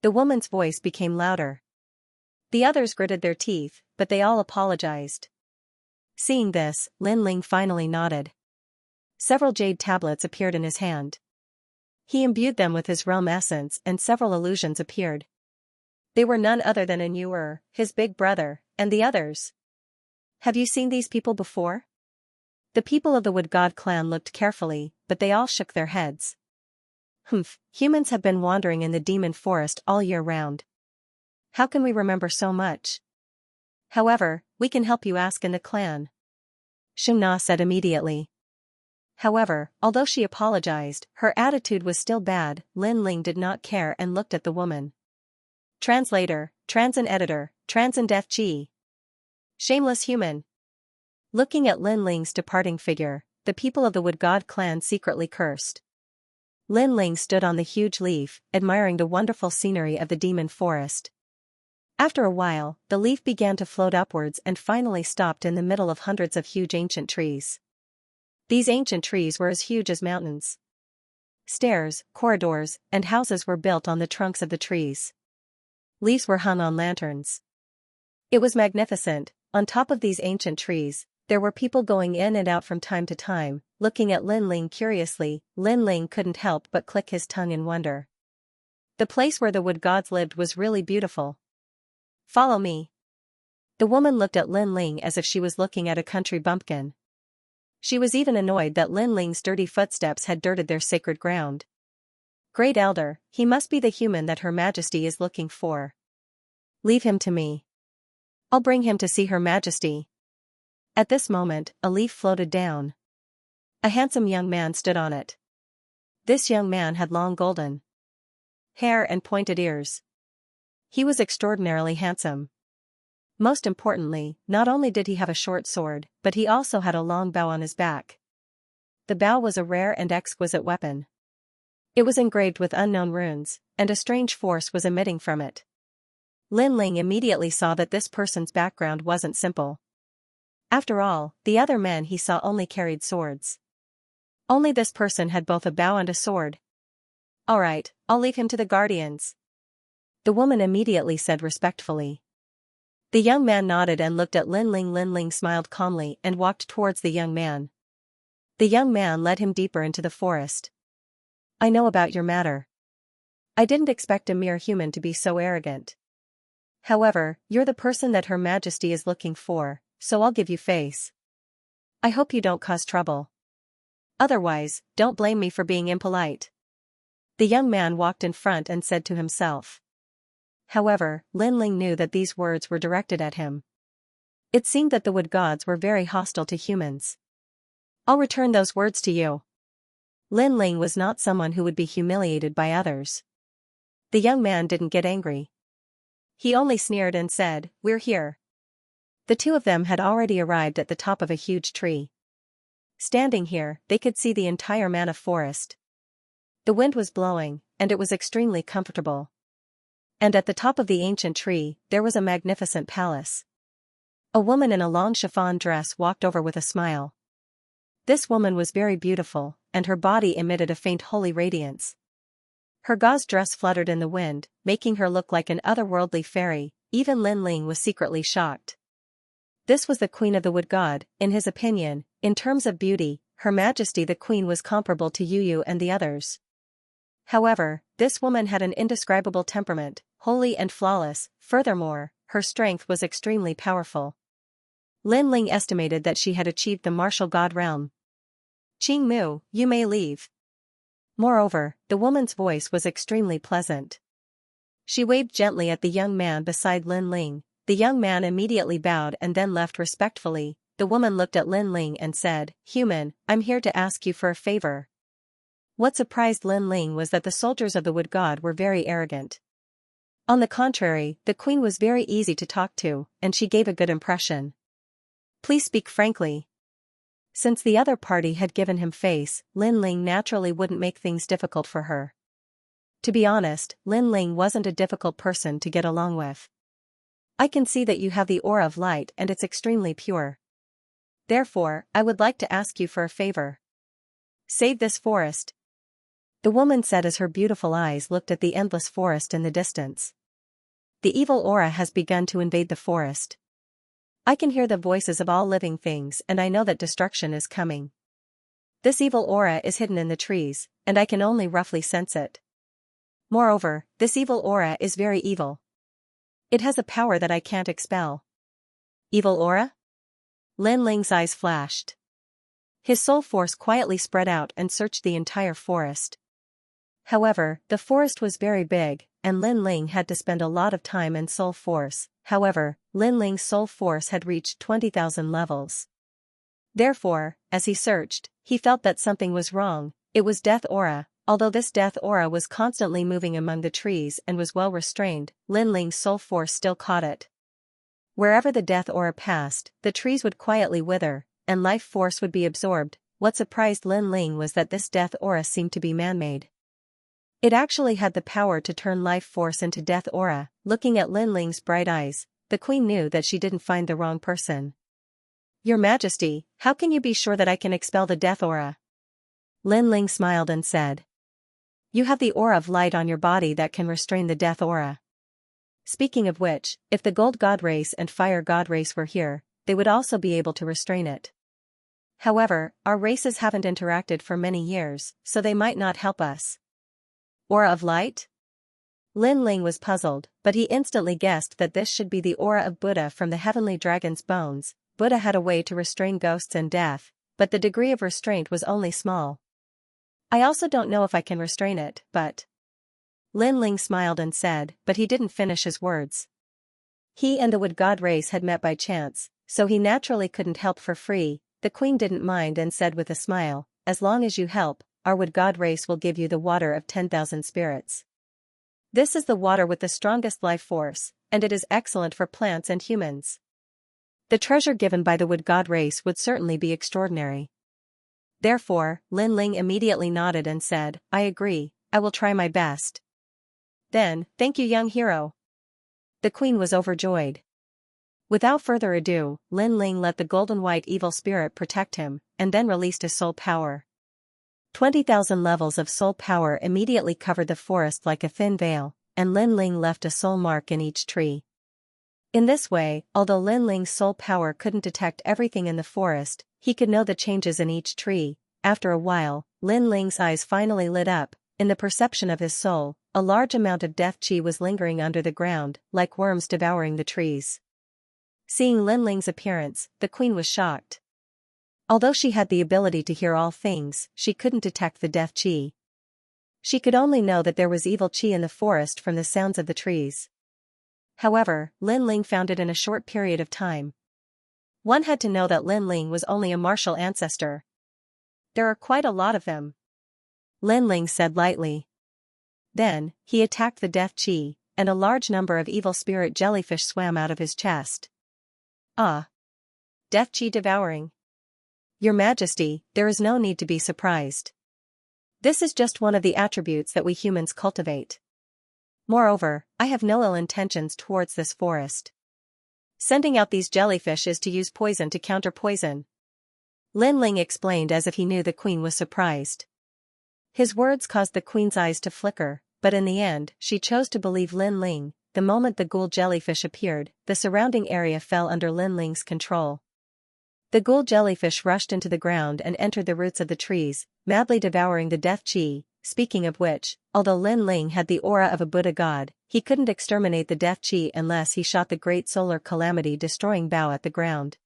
Speaker 1: The woman's voice became louder. The others gritted their teeth, but they all apologized. Seeing this, Lin Ling finally nodded. Several jade tablets appeared in his hand. He imbued them with his realm essence and several illusions appeared. They were none other than An Yuer, his big brother, and the others. Have you seen these people before? The people of the Wood God clan looked carefully, but they all shook their heads. Humans have been wandering in the demon forest all year round. How can we remember so much? However, we can help you ask in the clan. Xianxia said immediately. However, although she apologized, her attitude was still bad. Lin Ling did not care and looked at the woman. Translator, Transin Editor, Transin Death Chi. Shameless human. Looking at Lin Ling's departing figure, the people of the Wood God clan secretly cursed. Lin Ling stood on the huge leaf, admiring the wonderful scenery of the demon forest. After a while, the leaf began to float upwards and finally stopped in the middle of hundreds of huge ancient trees. These ancient trees were as huge as mountains. Stairs, corridors, and houses were built on the trunks of the trees. Leaves were hung on lanterns. It was magnificent. On top of these ancient trees, there were people going in and out from time to time, looking at Lin Ling curiously. Lin Ling couldn't help but click his tongue in wonder. The place where the wood gods lived was really beautiful. Follow me. The woman looked at Lin Ling as if she was looking at a country bumpkin. She was even annoyed that Lin Ling's dirty footsteps had dirted their sacred ground. Great Elder, he must be the human that Her Majesty is looking for. Leave him to me. I'll bring him to see Her Majesty. At this moment, a leaf floated down. A handsome young man stood on it. This young man had long golden hair and pointed ears. He was extraordinarily handsome. Most importantly, not only did he have a short sword, but he also had a long bow on his back. The bow was a rare and exquisite weapon. It was engraved with unknown runes, and a strange force was emitting from it. Lin Ling immediately saw that this person's background wasn't simple. After all, the other men he saw only carried swords. Only this person had both a bow and a sword. All right, I'll leave him to the guardians. The woman immediately said respectfully. The young man nodded and looked at Lin Ling. Lin Ling smiled calmly and walked towards the young man. The young man led him deeper into the forest. I know about your matter. I didn't expect a mere human to be so arrogant. However, you're the person that Her Majesty is looking for, so I'll give you face. I hope you don't cause trouble. Otherwise, don't blame me for being impolite. The young man walked in front and said to himself. However, Lin Ling knew that these words were directed at him. It seemed that the wood gods were very hostile to humans. I'll return those words to you. Lin Ling was not someone who would be humiliated by others. The young man didn't get angry. He only sneered and said, We're here. The two of them had already arrived at the top of a huge tree. Standing here, they could see the entire manna forest. The wind was blowing, and it was extremely comfortable. And at the top of the ancient tree, there was a magnificent palace. A woman in a long chiffon dress walked over with a smile. This woman was very beautiful, and her body emitted a faint holy radiance. Her gauze dress fluttered in the wind, making her look like an otherworldly fairy. Even Lin Ling was secretly shocked. This was the queen of the wood god. In his opinion, in terms of beauty, Her Majesty the queen was comparable to Yu and the others. However, this woman had an indescribable temperament, holy and flawless. Furthermore, her strength was extremely powerful. Lin Ling estimated that she had achieved the martial god realm. Qing Mu, you may leave. Moreover, the woman's voice was extremely pleasant. She waved gently at the young man beside Lin Ling. The young man immediately bowed and then left respectfully. The woman looked at Lin Ling and said, Human, I'm here to ask you for a favor. What surprised Lin Ling was that the soldiers of the wood god were very arrogant. On the contrary, the queen was very easy to talk to, and she gave a good impression. Please speak frankly. Since the other party had given him face, Lin Ling naturally wouldn't make things difficult for her. To be honest, Lin Ling wasn't a difficult person to get along with. I can see that you have the aura of light and it's extremely pure. Therefore, I would like to ask you for a favor. Save this forest. The woman said as her beautiful eyes looked at the endless forest in the distance. The evil aura has begun to invade the forest. I can hear the voices of all living things and I know that destruction is coming. This evil aura is hidden in the trees, and I can only roughly sense it. Moreover, this evil aura is very evil. It has a power that I can't expel. Evil aura? Lin Ling's eyes flashed. His soul force quietly spread out and searched the entire forest. However, the forest was very big, and Lin Ling had to spend a lot of time and soul force. However, Lin Ling's soul force had reached 20,000 levels. Therefore, as he searched, he felt that something was wrong. It was death aura. Although this death aura was constantly moving among the trees and was well restrained, Lin Ling's soul force still caught it. Wherever the death aura passed, the trees would quietly wither, and life force would be absorbed. What surprised Lin Ling was that this death aura seemed to be man-made. It actually had the power to turn life force into death aura. Looking at Lin Ling's bright eyes, the queen knew that she didn't find the wrong person. Your Majesty, how can you be sure that I can expel the death aura? Lin Ling smiled and said. You have the aura of light on your body that can restrain the death aura. Speaking of which, if the gold god race and fire god race were here, they would also be able to restrain it. However, our races haven't interacted for many years, so they might not help us. Aura of light? Lin Ling was puzzled, but he instantly guessed that this should be the aura of Buddha from the heavenly dragon's bones. Buddha had a way to restrain ghosts and death, but the degree of restraint was only small. I also don't know if I can restrain it, but... Lin Ling smiled and said, but he didn't finish his words. He and the wood god race had met by chance, so he naturally couldn't help for free. The queen didn't mind and said with a smile, "As long as you help, our wood god race will give you the water of 10,000 spirits. This is the water with the strongest life force, and it is excellent for plants and humans. The treasure given by the wood god race would certainly be extraordinary." Therefore, Lin Ling immediately nodded and said, "I agree, I will try my best." Then, "Thank you, young hero." The queen was overjoyed. Without further ado, Lin Ling let the golden white evil spirit protect him, and then released his soul power. 20,000 levels of soul power immediately covered the forest like a thin veil, and Lin Ling left a soul mark in each tree. In this way, although Lin Ling's soul power couldn't detect everything in the forest, he could know the changes in each tree. After a while, Lin Ling's eyes finally lit up. In the perception of his soul, a large amount of death chi was lingering under the ground, like worms devouring the trees. Seeing Lin Ling's appearance, the queen was shocked. Although she had the ability to hear all things, she couldn't detect the death chi. She could only know that there was evil chi in the forest from the sounds of the trees. However, Lin Ling found it in a short period of time. One had to know that Lin Ling was only a martial ancestor. "There are quite a lot of them," Lin Ling said lightly. Then, he attacked the death chi, and a large number of evil spirit jellyfish swam out of his chest. "Ah! Death chi devouring. Your Majesty, there is no need to be surprised. This is just one of the attributes that we humans cultivate. Moreover, I have no ill intentions towards this forest. Sending out these jellyfish is to use poison to counter poison." Lin Ling explained as if he knew the queen was surprised. His words caused the queen's eyes to flicker, but in the end, she chose to believe Lin Ling. The moment the ghoul jellyfish appeared, the surrounding area fell under Lin Ling's control. The ghoul jellyfish rushed into the ground and entered the roots of the trees, madly devouring the death chi. Speaking of which, although Lin Ling had the aura of a Buddha god, he couldn't exterminate the death chi unless he shot the great solar calamity destroying bow at the ground.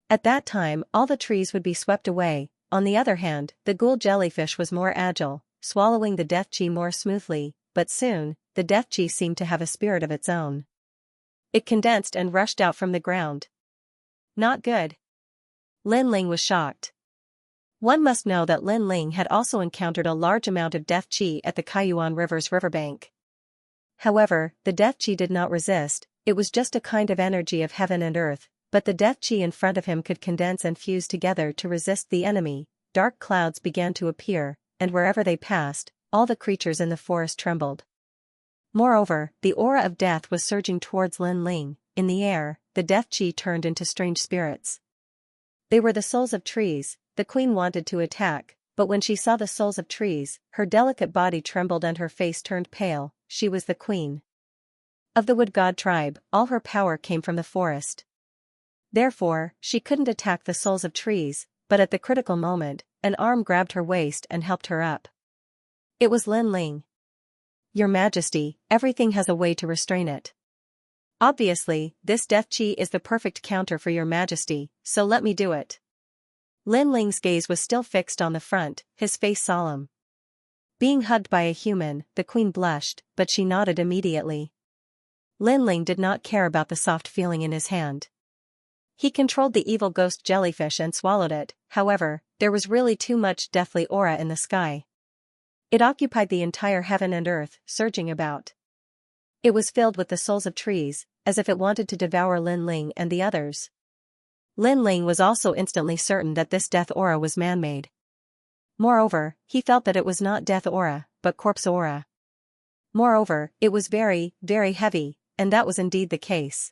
Speaker 1: At that time, all the trees would be swept away. On the other hand, the ghoul jellyfish was more agile, swallowing the death chi more smoothly, but soon, the death chi seemed to have a spirit of its own. It condensed and rushed out from the ground. Not good. Lin Ling was shocked. One must know that Lin Ling had also encountered a large amount of death chi at the Kaiyuan River's riverbank. However, the death chi did not resist. It was just a kind of energy of heaven and earth, but the death chi in front of him could condense and fuse together to resist the enemy. Dark clouds began to appear, and wherever they passed, all the creatures in the forest trembled. Moreover, the aura of death was surging towards Lin Ling. In the air, the death chi turned into strange spirits. They were the souls of trees. The queen wanted to attack, but when she saw the souls of trees, her delicate body trembled and her face turned pale. She was the queen of the wood god tribe. All her power came from the forest. Therefore, she couldn't attack the souls of trees, but at the critical moment, an arm grabbed her waist and helped her up. It was Lin Ling. "Your Majesty, everything has a way to restrain it. Obviously, this death chi is the perfect counter for your Majesty, so let me do it." Lin Ling's gaze was still fixed on the front, his face solemn. Being hugged by a human, the queen blushed, but she nodded immediately. Lin Ling did not care about the soft feeling in his hand. He controlled the evil ghost jellyfish and swallowed it. However, there was really too much deathly aura in the sky. It occupied the entire heaven and earth, surging about. It was filled with the souls of trees, as if it wanted to devour Lin Ling and the others. Lin Ling was also instantly certain that this death aura was man-made. Moreover, he felt that it was not death aura, but corpse aura. Moreover, it was very, very heavy, and that was indeed the case.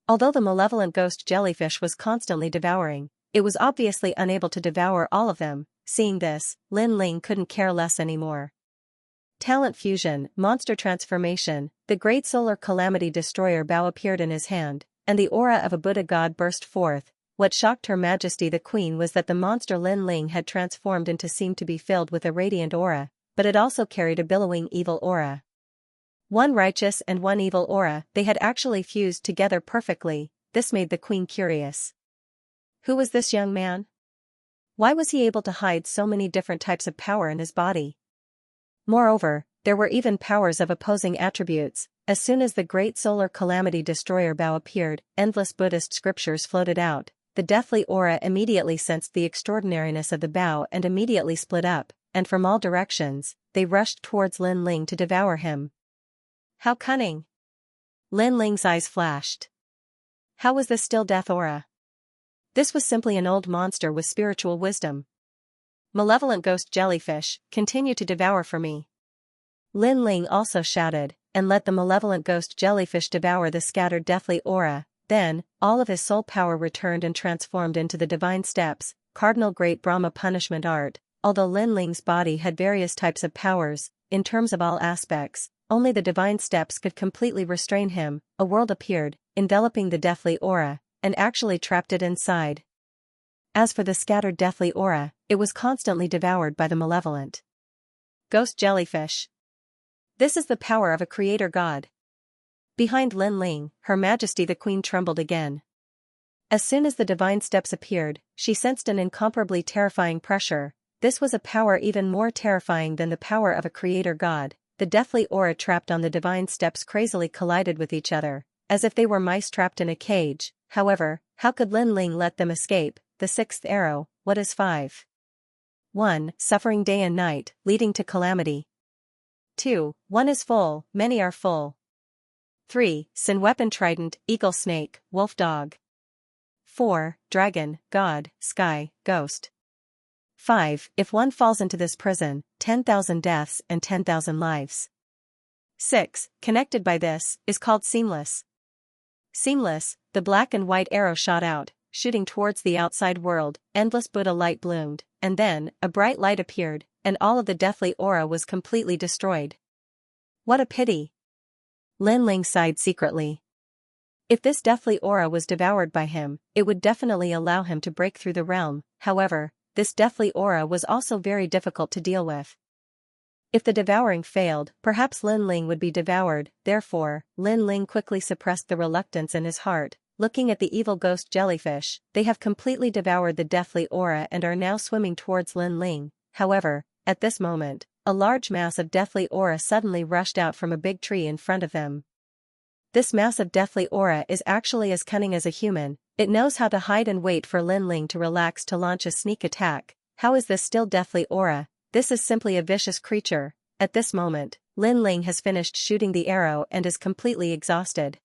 Speaker 1: Although the malevolent ghost jellyfish was constantly devouring, it was obviously unable to devour all of them. Seeing this, Lin Ling couldn't care less anymore. Talent fusion, monster transformation, the great solar calamity destroyer bow appeared in his hand, and the aura of a Buddha god burst forth. What shocked Her Majesty the Queen was that the monster Lin Ling had transformed into seemed to be filled with a radiant aura, but it also carried a billowing evil aura. One righteous and one evil aura, they had actually fused together perfectly. This made the Queen curious. Who was this young man? Why was he able to hide so many different types of power in his body? Moreover, there were even powers of opposing attributes. as soon as the great solar calamity destroyer bow appeared, endless Buddhist scriptures floated out. The deathly aura immediately sensed the extraordinariness of the bow and immediately split up, and from all directions, they rushed towards Lin Ling to devour him. How cunning! Lin Ling's eyes flashed. How was this still death aura? This was simply an old monster with spiritual wisdom. Malevolent ghost jellyfish, continue to devour for me. Lin Ling also shouted, and let the malevolent ghost jellyfish devour the scattered deathly aura. Then, all of his soul power returned and transformed into the divine steps, cardinal great Brahma punishment art. Although Lin Ling's body had various types of powers, in terms of all aspects, only the divine steps could completely restrain him. A world appeared, enveloping the deathly aura, and actually trapped it inside. As for the scattered deathly aura, it was constantly devoured by the malevolent ghost jellyfish. This is the power of a creator god. Behind Lin Ling, Her Majesty the Queen trembled again. As soon as the divine steps appeared, she sensed an incomparably terrifying pressure. This was a power even more terrifying than the power of a creator god. The deathly aura trapped on the divine steps crazily collided with each other, as if they were mice trapped in a cage. However, how could Lin Ling let them escape? The sixth arrow, what is 5? 1. Suffering day and night, leading to calamity. 2. One is full, many are full. 3. Sin weapon trident, eagle snake, wolf dog. 4. Dragon, god, sky, ghost. 5. If one falls into this prison, 10,000 deaths and 10,000 lives. 6. Connected by this, is called seamless. Seamless, the black and white arrow shot out, shooting towards the outside world. Endless Buddha light bloomed, and then, a bright light appeared, and all of the deathly aura was completely destroyed. What a pity! Lin Ling sighed secretly. If this deathly aura was devoured by him, it would definitely allow him to break through the realm. However, this deathly aura was also very difficult to deal with. If the devouring failed, perhaps Lin Ling would be devoured. Therefore, Lin Ling quickly suppressed the reluctance in his heart. Looking at the evil ghost jellyfish, they have completely devoured the deathly aura and are now swimming towards Lin Ling. However, at this moment, a large mass of deathly aura suddenly rushed out from a big tree in front of them. This massive deathly aura is actually as cunning as a human. It knows how to hide and wait for Lin Ling to relax to launch a sneak attack. How is this still deathly aura? This is simply a vicious creature. At this moment, Lin Ling has finished shooting the arrow and is completely exhausted.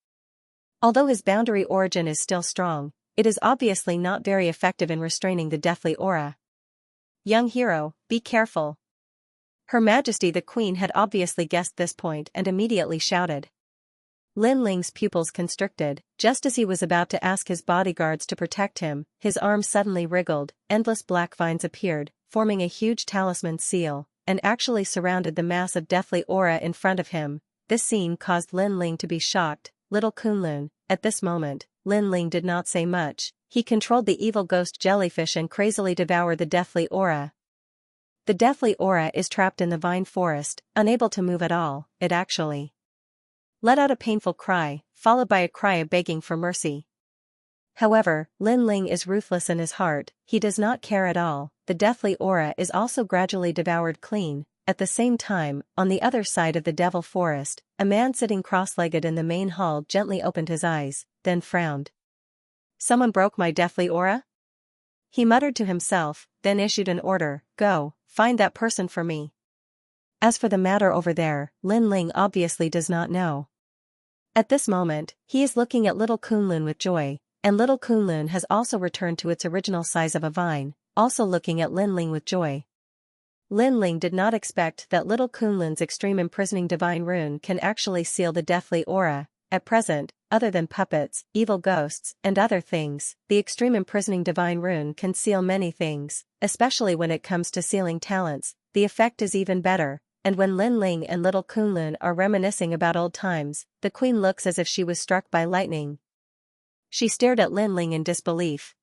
Speaker 1: Although his boundary origin is still strong, it is obviously not very effective in restraining the deathly aura. Young hero, be careful. Her Majesty the Queen had obviously guessed this point and immediately shouted. Lin Ling's pupils constricted. Just as he was about to ask his bodyguards to protect him, his arms suddenly wriggled, endless black vines appeared, forming a huge talisman seal, and actually surrounded the massive deathly aura in front of him. This scene caused Lin Ling to be shocked. Little Kunlun. At this moment, Lin Ling did not say much. He controlled the evil ghost jellyfish and crazily devoured the deathly aura. The deathly aura is trapped in the vine forest, unable to move at all. It actually let out a painful cry, followed by a cry of begging for mercy. However, Lin Ling is ruthless in his heart. He does not care at all. The deathly aura is also gradually devoured clean. At the same time, on the other side of the devil forest, a man sitting cross-legged in the main hall gently opened his eyes, then frowned. Someone broke my deathly aura? He muttered to himself, then issued an order, go, find that person for me. As for the matter over there, Lin Ling obviously does not know. At this moment, he is looking at little Kunlun with joy, and little Kunlun has also returned to its original size of a vine, also looking at Lin Ling with joy. Lin Ling did not expect that little Kunlun's extreme imprisoning divine rune can actually seal the deathly aura. At present, other than puppets, evil ghosts, and other things, the extreme imprisoning divine rune can seal many things, especially when it comes to sealing talents. The effect is even better, and when Lin Ling and little Kunlun are reminiscing about old times, the queen looks as if she was struck by lightning. She stared at Lin Ling in disbelief.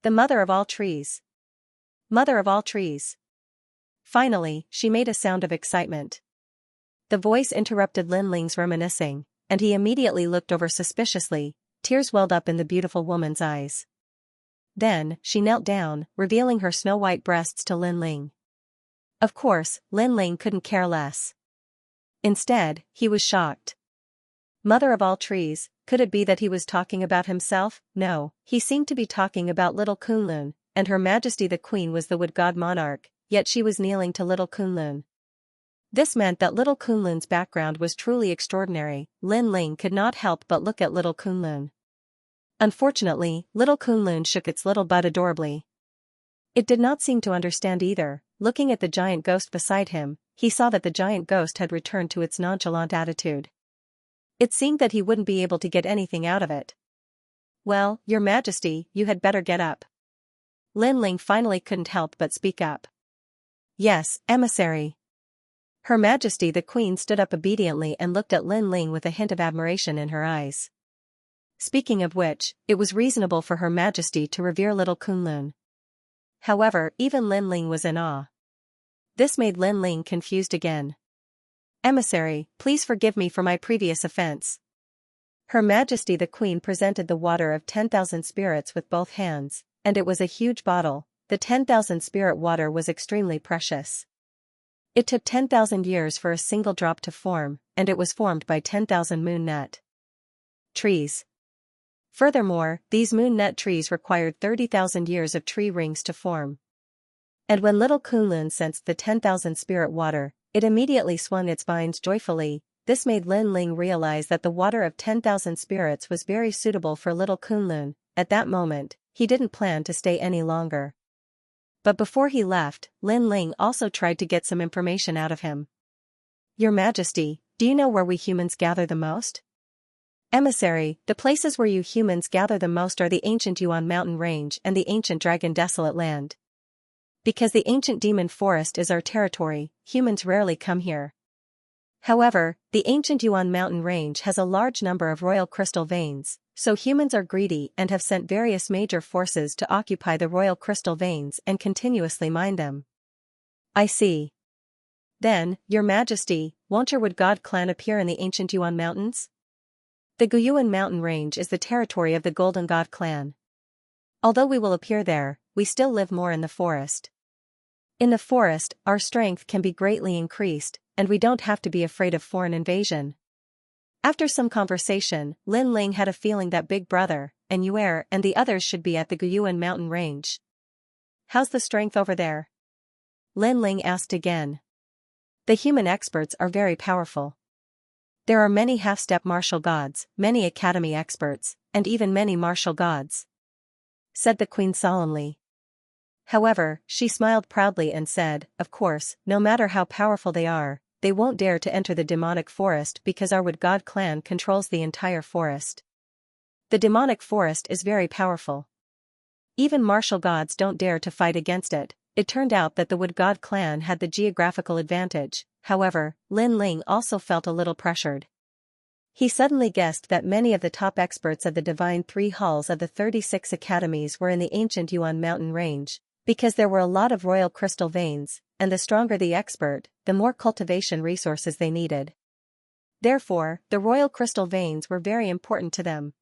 Speaker 1: The mother of all trees. Mother of all trees. Finally, she made a sound of excitement. The voice interrupted Lin Ling's reminiscing, and he immediately looked over suspiciously. Tears welled up in the beautiful woman's eyes. Then, she knelt down, revealing her snow-white breasts to Lin Ling. Of course, Lin Ling couldn't care less. Instead, he was shocked. Mother of all trees, could it be that he was talking about himself? No, he seemed to be talking about little Kunlun, and Her Majesty the Queen was the wood god monarch, yet she was kneeling to little Kunlun. This meant that little Kunlun's background was truly extraordinary. Lin Ling could not help but look at little Kunlun. Unfortunately, little Kunlun shook its little butt adorably. It did not seem to understand either. Looking at the giant ghost beside him, he saw that the giant ghost had returned to its nonchalant attitude. It seemed that he wouldn't be able to get anything out of it. Well, Your Majesty, you had better get up. Lin Ling finally couldn't help but speak up. Yes, emissary. Her Majesty the Queen stood up obediently and looked at Lin Ling with a hint of admiration in her eyes. Speaking of which, it was reasonable for Her Majesty to revere little Kunlun. However, even Lin Ling was in awe. This made Lin Ling confused again. Emissary, please forgive me for my previous offense. Her Majesty the Queen presented the water of 10,000 spirits with both hands, and it was a huge bottle. The 10,000 spirit water was extremely precious. It took 10,000 years for a single drop to form, and it was formed by 10,000 moon nut trees. Furthermore, these moon nut trees required 30,000 years of tree rings to form. And when little Kunlun sensed the 10,000 spirit water, it immediately swung its vines joyfully. This made Lin Ling realize that the water of 10,000 spirits was very suitable for little Kunlun. At that moment, he didn't plan to stay any longer. But before he left, Lin Ling also tried to get some information out of him. Your Majesty, do you know where we humans gather the most? Emissary, the places where you humans gather the most are the ancient Yuan mountain range and the ancient Dragon Desolate Land. Because the ancient Demon Forest is our territory, humans rarely come here. However, the ancient Yuan mountain range has a large number of royal crystal veins, so humans are greedy and have sent various major forces to occupy the royal crystal veins and continuously mine them. I see. Then, Your Majesty, won't your wood god clan appear in the ancient Yuan mountains? The Guyuan mountain range is the territory of the Golden God clan. Although we will appear there, we still live more in the forest. In the forest, our strength can be greatly increased, and we don't have to be afraid of foreign invasion. After some conversation, Lin Ling had a feeling that Big Brother, and Yuer and the others should be at the Guyuan mountain range. How's the strength over there? Lin Ling asked again. The human experts are very powerful. There are many half-step martial gods, many academy experts, and even many martial gods, said the Queen solemnly. However, she smiled proudly and said, of course, no matter how powerful they are, they won't dare to enter the demonic forest because our wood god clan controls the entire forest. The demonic forest is very powerful. Even martial gods don't dare to fight against it. It turned out that the wood god clan had the geographical advantage. However, Lin Ling also felt a little pressured. He suddenly guessed that many of the top experts of the Divine Three Halls of the 36 academies were in the ancient Yuan mountain range, because there were a lot of royal crystal veins, and the stronger the expert, the more cultivation resources they needed. Therefore, the royal crystal veins were very important to them.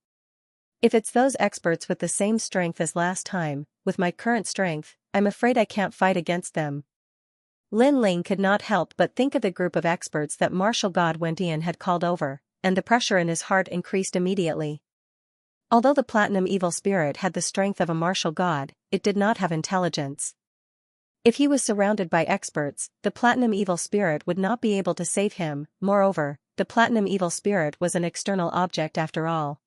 Speaker 1: If it's those experts with the same strength as last time, with my current strength, I'm afraid I can't fight against them. Lin Ling could not help but think of the group of experts that martial god Wendian had called over, and the pressure in his heart increased immediately. Although the platinum evil spirit had the strength of a martial god, it did not have intelligence. If he was surrounded by experts, the platinum evil spirit would not be able to save him. Moreover, the platinum evil spirit was an external object after all.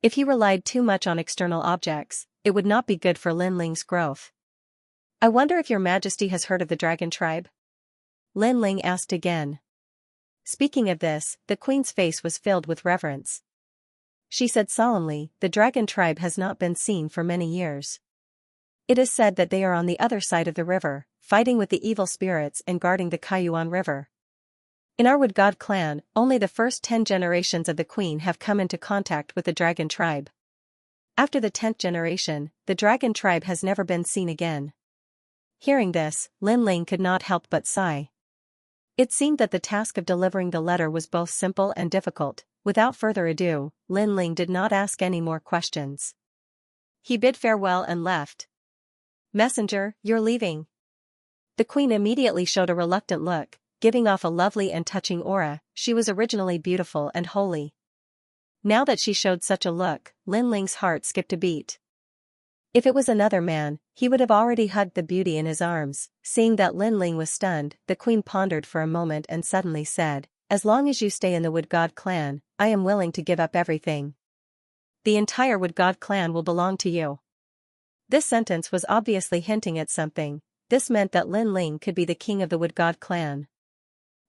Speaker 1: If he relied too much on external objects, it would not be good for Lin Ling's growth. I wonder if Your Majesty has heard of the dragon tribe? Lin Ling asked again. Speaking of this, the Queen's face was filled with reverence. She said solemnly, the dragon tribe has not been seen for many years. It is said that they are on the other side of the river, fighting with the evil spirits and guarding the Kaiyuan River. In our wood god clan, only the first 10 generations of the Queen have come into contact with the dragon tribe. After the 10th generation, the dragon tribe has never been seen again. Hearing this, Lin Ling could not help but sigh. It seemed that the task of delivering the letter was both simple and difficult. Without further ado, Lin Ling did not ask any more questions. He bid farewell and left. Messenger, you're leaving. The Queen immediately showed a reluctant look, giving off a lovely and touching aura. She was originally beautiful and holy. Now that she showed such a look, Lin Ling's heart skipped a beat. If it was another man, he would have already hugged the beauty in his arms. Seeing that Lin Ling was stunned, the queen pondered for a moment and suddenly said, "As long as you stay in the Wood God clan, I am willing to give up everything. The entire Wood God clan will belong to you." This sentence was obviously hinting at something. This meant that Lin Ling could be the king of the Wood God clan.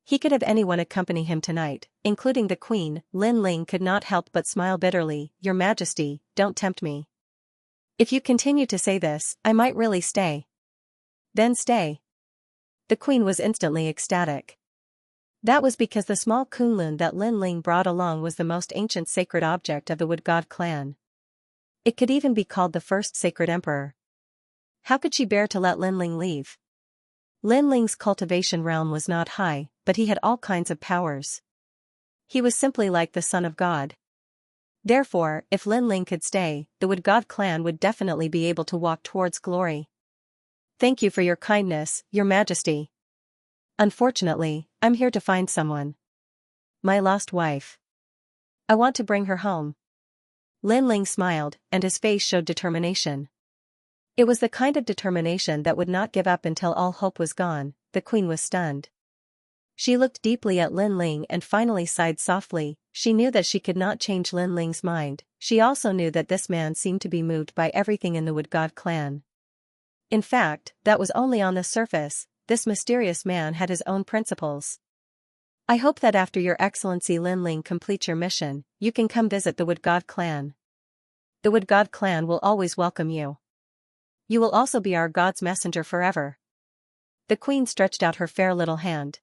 Speaker 1: He could have anyone accompany him tonight, including the queen. Lin Ling could not help but smile bitterly. "Your Majesty, don't tempt me. If you continue to say this, I might really stay." "Then stay." The queen was instantly ecstatic. That was because the small kunlun that Lin Ling brought along was the most ancient sacred object of the Wood God clan. It could even be called the first sacred emperor. How could she bear to let Lin Ling leave? Lin Ling's cultivation realm was not high, but he had all kinds of powers. He was simply like the son of God. Therefore, if Lin Ling could stay, the Wood God clan would definitely be able to walk towards glory. "Thank you for your kindness, Your Majesty. Unfortunately, I'm here to find someone. My lost wife. I want to bring her home." Lin Ling smiled, and his face showed determination. It was the kind of determination that would not give up until all hope was gone. The queen was stunned. She looked deeply at Lin Ling and finally sighed softly. She knew that she could not change Lin Ling's mind. She also knew that this man seemed to be moved by everything in the Wood God clan. In fact, that was only on the surface. This mysterious man had his own principles. "I hope that after Your Excellency Lin Ling completes your mission, you can come visit the Wood God clan. The Wood God clan will always welcome you. You will also be our God's messenger forever." The queen stretched out her fair little hand.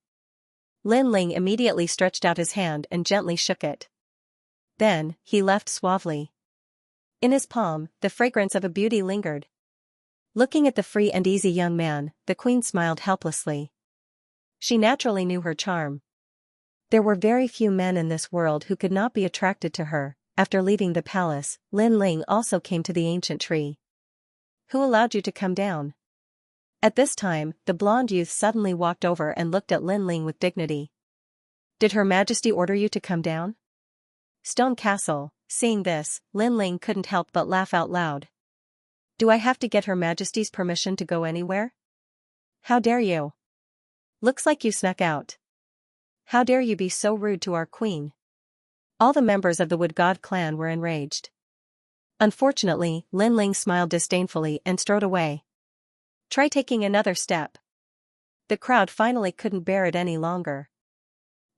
Speaker 1: Lin Ling immediately stretched out his hand and gently shook it. Then, he left suavely. In his palm, the fragrance of a beauty lingered. Looking at the free and easy young man, the queen smiled helplessly. She naturally knew her charm. There were very few men in this world who could not be attracted to her. After leaving the palace, Lin Ling also came to the ancient tree. "Who allowed you to come down?" At this time, the blonde youth suddenly walked over and looked at Lin Ling with dignity. "Did Her Majesty order you to come down?" Stone Castle. Seeing this, Lin Ling couldn't help but laugh out loud. "Do I have to get Her Majesty's permission to go anywhere? How dare you? Looks like you snuck out. How dare you be so rude to our queen?" All the members of the Wood God clan were enraged. Unfortunately, Lin Ling smiled disdainfully and strode away. "Try taking another step." The crowd finally couldn't bear it any longer.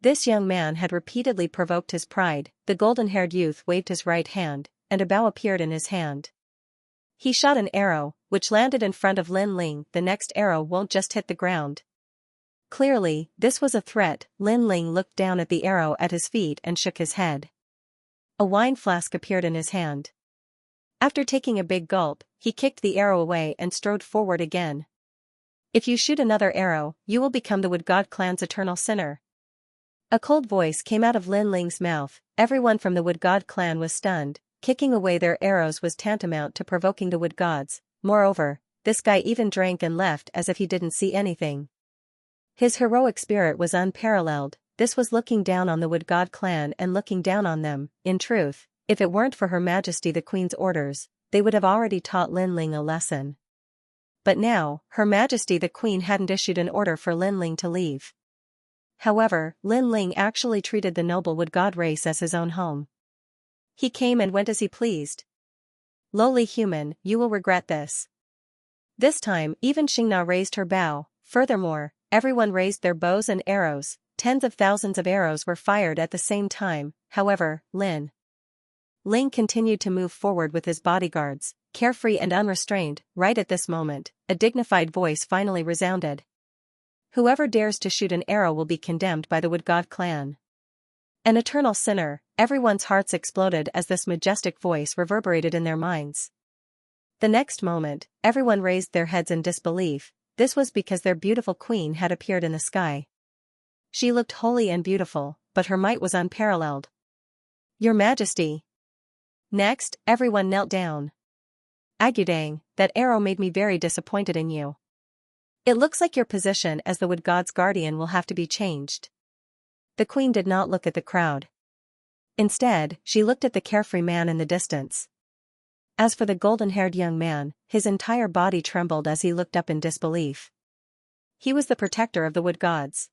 Speaker 1: This young man had repeatedly provoked his pride. The golden-haired youth waved his right hand, and a bow appeared in his hand. He shot an arrow, which landed in front of Lin Ling. The next arrow won't just hit the ground. Clearly, this was a threat. Lin Ling looked down at the arrow at his feet and shook his head. A wine flask appeared in his hand. After taking a big gulp, he kicked the arrow away and strode forward again. "If you shoot another arrow, you will become the Wood God clan's eternal sinner." A cold voice came out of Lin Ling's mouth. Everyone from the Wood God clan was stunned. Kicking away their arrows was tantamount to provoking the Wood Gods. Moreover, this guy even drank and left as if he didn't see anything. His heroic spirit was unparalleled. This was looking down on the Wood God clan and looking down on them. In truth, if it weren't for Her Majesty the Queen's orders, they would have already taught Lin Ling a lesson. But now, Her Majesty the Queen hadn't issued an order for Lin Ling to leave. However, Lin Ling actually treated the noble Wood God race as his own home. He came and went as he pleased. "Lowly human, you will regret this." This time, even Xianxia raised her bow. Furthermore, everyone raised their bows and arrows. Tens of thousands of arrows were fired at the same time. However, Lin Ling continued to move forward with his bodyguards, carefree and unrestrained. Right at this moment, a dignified voice finally resounded. "Whoever dares to shoot an arrow will be condemned by the Wood God clan. An eternal sinner." Everyone's hearts exploded as this majestic voice reverberated in their minds. The next moment, everyone raised their heads in disbelief. This was because their beautiful queen had appeared in the sky. She looked holy and beautiful, but her might was unparalleled. "Your Majesty." Next, everyone knelt down. "Agudang, that arrow made me very disappointed in you. It looks like your position as the Wood God's guardian will have to be changed." The queen did not look at the crowd. Instead, she looked at the carefree man in the distance. As for the golden-haired young man, his entire body trembled as he looked up in disbelief. He was the protector of the wood gods.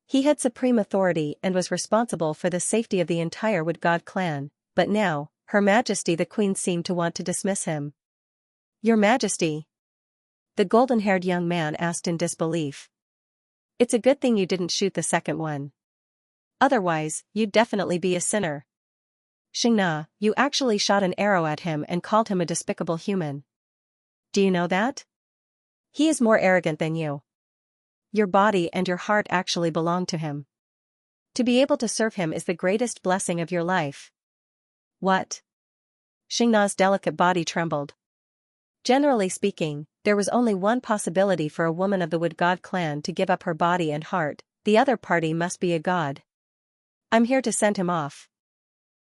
Speaker 1: He had supreme authority and was responsible for the safety of the entire wood god clan, but now, Her Majesty the Queen seemed to want to dismiss him. Your Majesty? The golden-haired young man asked in disbelief. It's a good thing you didn't shoot the second one. Otherwise, you'd definitely be a sinner. Xianxia, you actually shot an arrow at him and called him a despicable human. Do you know that? He is more arrogant than you. Your body and your heart actually belong to him. To be able to serve him is the greatest blessing of your life. What? Xianxia's delicate body trembled. Generally speaking, there was only one possibility for a woman of the Wood God clan to give up her body and heart, the other party must be a god. I'm here to send him off.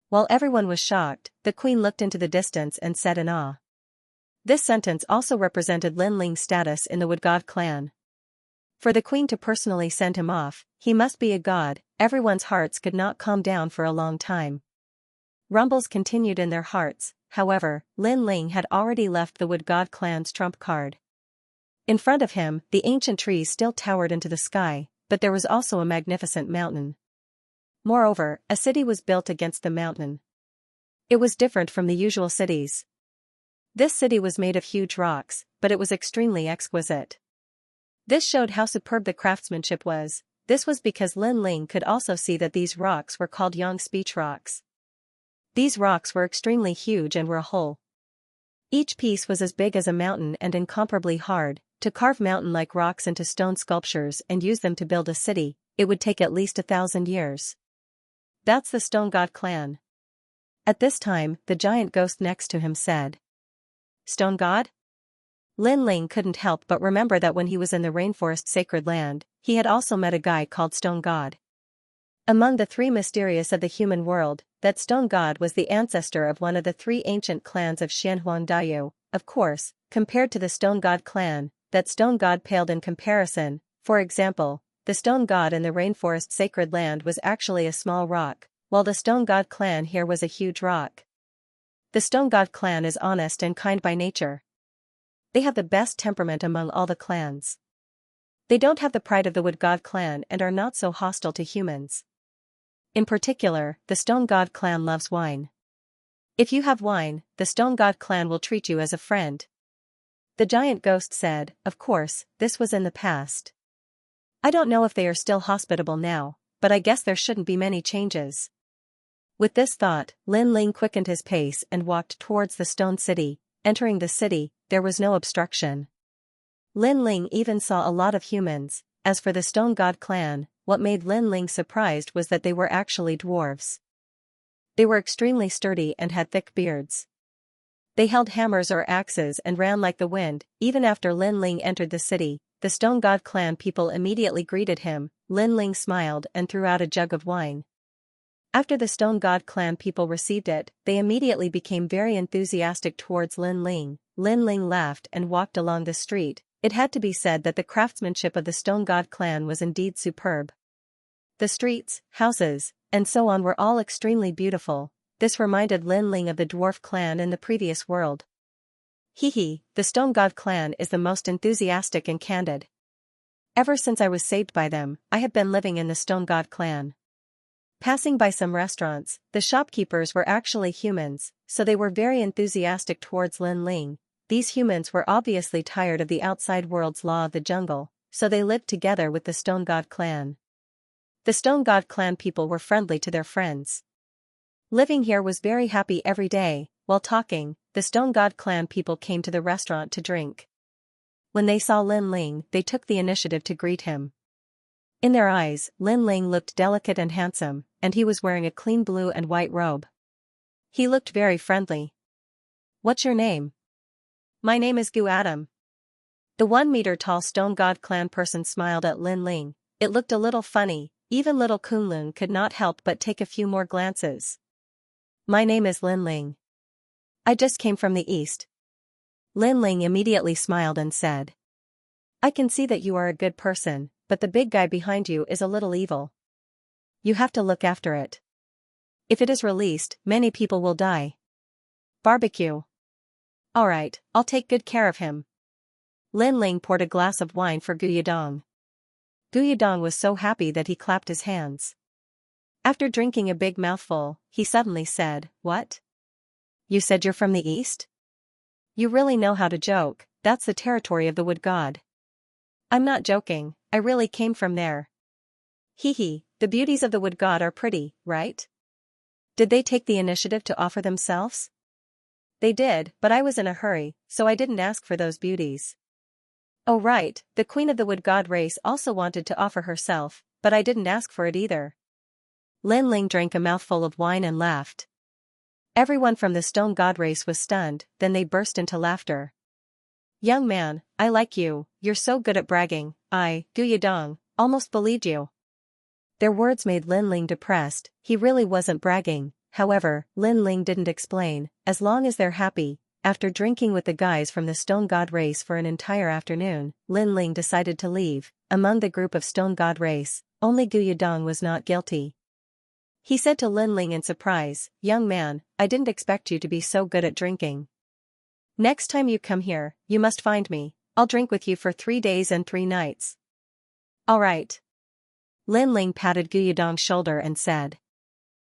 Speaker 1: While everyone was shocked, the queen looked into the distance and said in awe. This sentence also represented Lin Ling's status in the Wood God clan. For the queen to personally send him off, he must be a god. Everyone's hearts could not calm down for a long time. Rumbles continued in their hearts, however, Lin Ling had already left the Wood God clan's trump card. In front of him, the ancient trees still towered into the sky, but there was also a magnificent mountain. Moreover, a city was built against the mountain. It was different from the usual cities. This city was made of huge rocks, but it was extremely exquisite. This showed how superb the craftsmanship was. This was because Lin Ling could also see that these rocks were called Yang speech rocks. These rocks were extremely huge and were a whole. Each piece was as big as a mountain and incomparably hard. To carve mountain-like rocks into stone sculptures and use them to build a city, it would take at least 1,000 years. That's the Stone God clan. At this time, the giant ghost next to him said. Stone God? Lin Ling couldn't help but remember that when he was in the rainforest sacred land, he had also met a guy called Stone God. Among the three mysterious of the human world, that Stone God was the ancestor of one of the three ancient clans of Xianxia. Of course, compared to the Stone God clan, that Stone God paled in comparison. For example, the Stone God in the rainforest sacred land was actually a small rock, while the Stone God clan here was a huge rock. The Stone God clan is honest and kind by nature. They have the best temperament among all the clans. They don't have the pride of the Wood God clan and are not so hostile to humans. In particular, the Stone God clan loves wine. If you have wine, the Stone God clan will treat you as a friend. The giant ghost said, of course, this was in the past. I don't know if they are still hospitable now, but I guess there shouldn't be many changes. With this thought, Lin Ling quickened his pace and walked towards the stone city. Entering the city, there was no obstruction. Lin Ling even saw a lot of humans. As for the Stone God clan, what made Lin Ling surprised was that they were actually dwarves. They were extremely sturdy and had thick beards. They held hammers or axes and ran like the wind. Even after Lin Ling entered the city, the Stone God clan people immediately greeted him. Lin Ling smiled and threw out a jug of wine. After the Stone God clan people received it, they immediately became very enthusiastic towards Lin Ling. Lin Ling laughed and walked along the street. It had to be said that the craftsmanship of the Stone God clan was indeed superb. The streets, houses, and so on were all extremely beautiful. This reminded Lin Ling of the dwarf clan in the previous world. Hee, the Stone God clan is the most enthusiastic and candid. Ever since I was saved by them, I have been living in the Stone God clan. Passing by some restaurants, the shopkeepers were actually humans, so they were very enthusiastic towards Lin Ling. These humans were obviously tired of the outside world's law of the jungle, so they lived together with the Stone God clan. The Stone God clan people were friendly to their friends. Living here was very happy every day. While talking, the Stone God clan people came to the restaurant to drink. When they saw Lin Ling, they took the initiative to greet him. In their eyes, Lin Ling looked delicate and handsome, and he was wearing a clean blue and white robe. He looked very friendly. What's your name? My name is Gu Adam. The 1-meter-tall Stone God clan person smiled at Lin Ling. It looked a little funny. Even little Kunlun could not help but take a few more glances. My name is Lin Ling. I just came from the east. Lin Ling immediately smiled and said. I can see that you are a good person, but the big guy behind you is a little evil. You have to look after it. If it is released, many people will die. Barbecue. Alright, I'll take good care of him. Lin Ling poured a glass of wine for Gu Yidong. Gu Yidong was so happy that he clapped his hands. After drinking a big mouthful, he suddenly said, "What? You said you're from the east? You really know how to joke, that's the territory of the wood god." "I'm not joking, I really came from there." "Hee hee, the beauties of the wood god are pretty, right? Did they take the initiative to offer themselves?" "They did, but I was in a hurry, so I didn't ask for those beauties." "Oh right, the queen of the wood god race also wanted to offer herself, but I didn't ask for it either." Lin Ling drank a mouthful of wine and laughed. Everyone from the stone god race was stunned, then they burst into laughter. "Young man, I like you, you're so good at bragging, Gu Yidong, almost believed you." Their words made Lin Ling depressed, he really wasn't bragging. However, Lin Ling didn't explain, as long as they're happy. After drinking with the guys from the stone god race for an entire afternoon, Lin Ling decided to leave. Among the group of stone god race, only Gu Yidong was not guilty. He said to Lin Ling in surprise, "Young man, I didn't expect you to be so good at drinking. Next time you come here, you must find me, I'll drink with you for 3 days and 3 nights. "Alright." Lin Ling patted Gu Yidong's shoulder and said.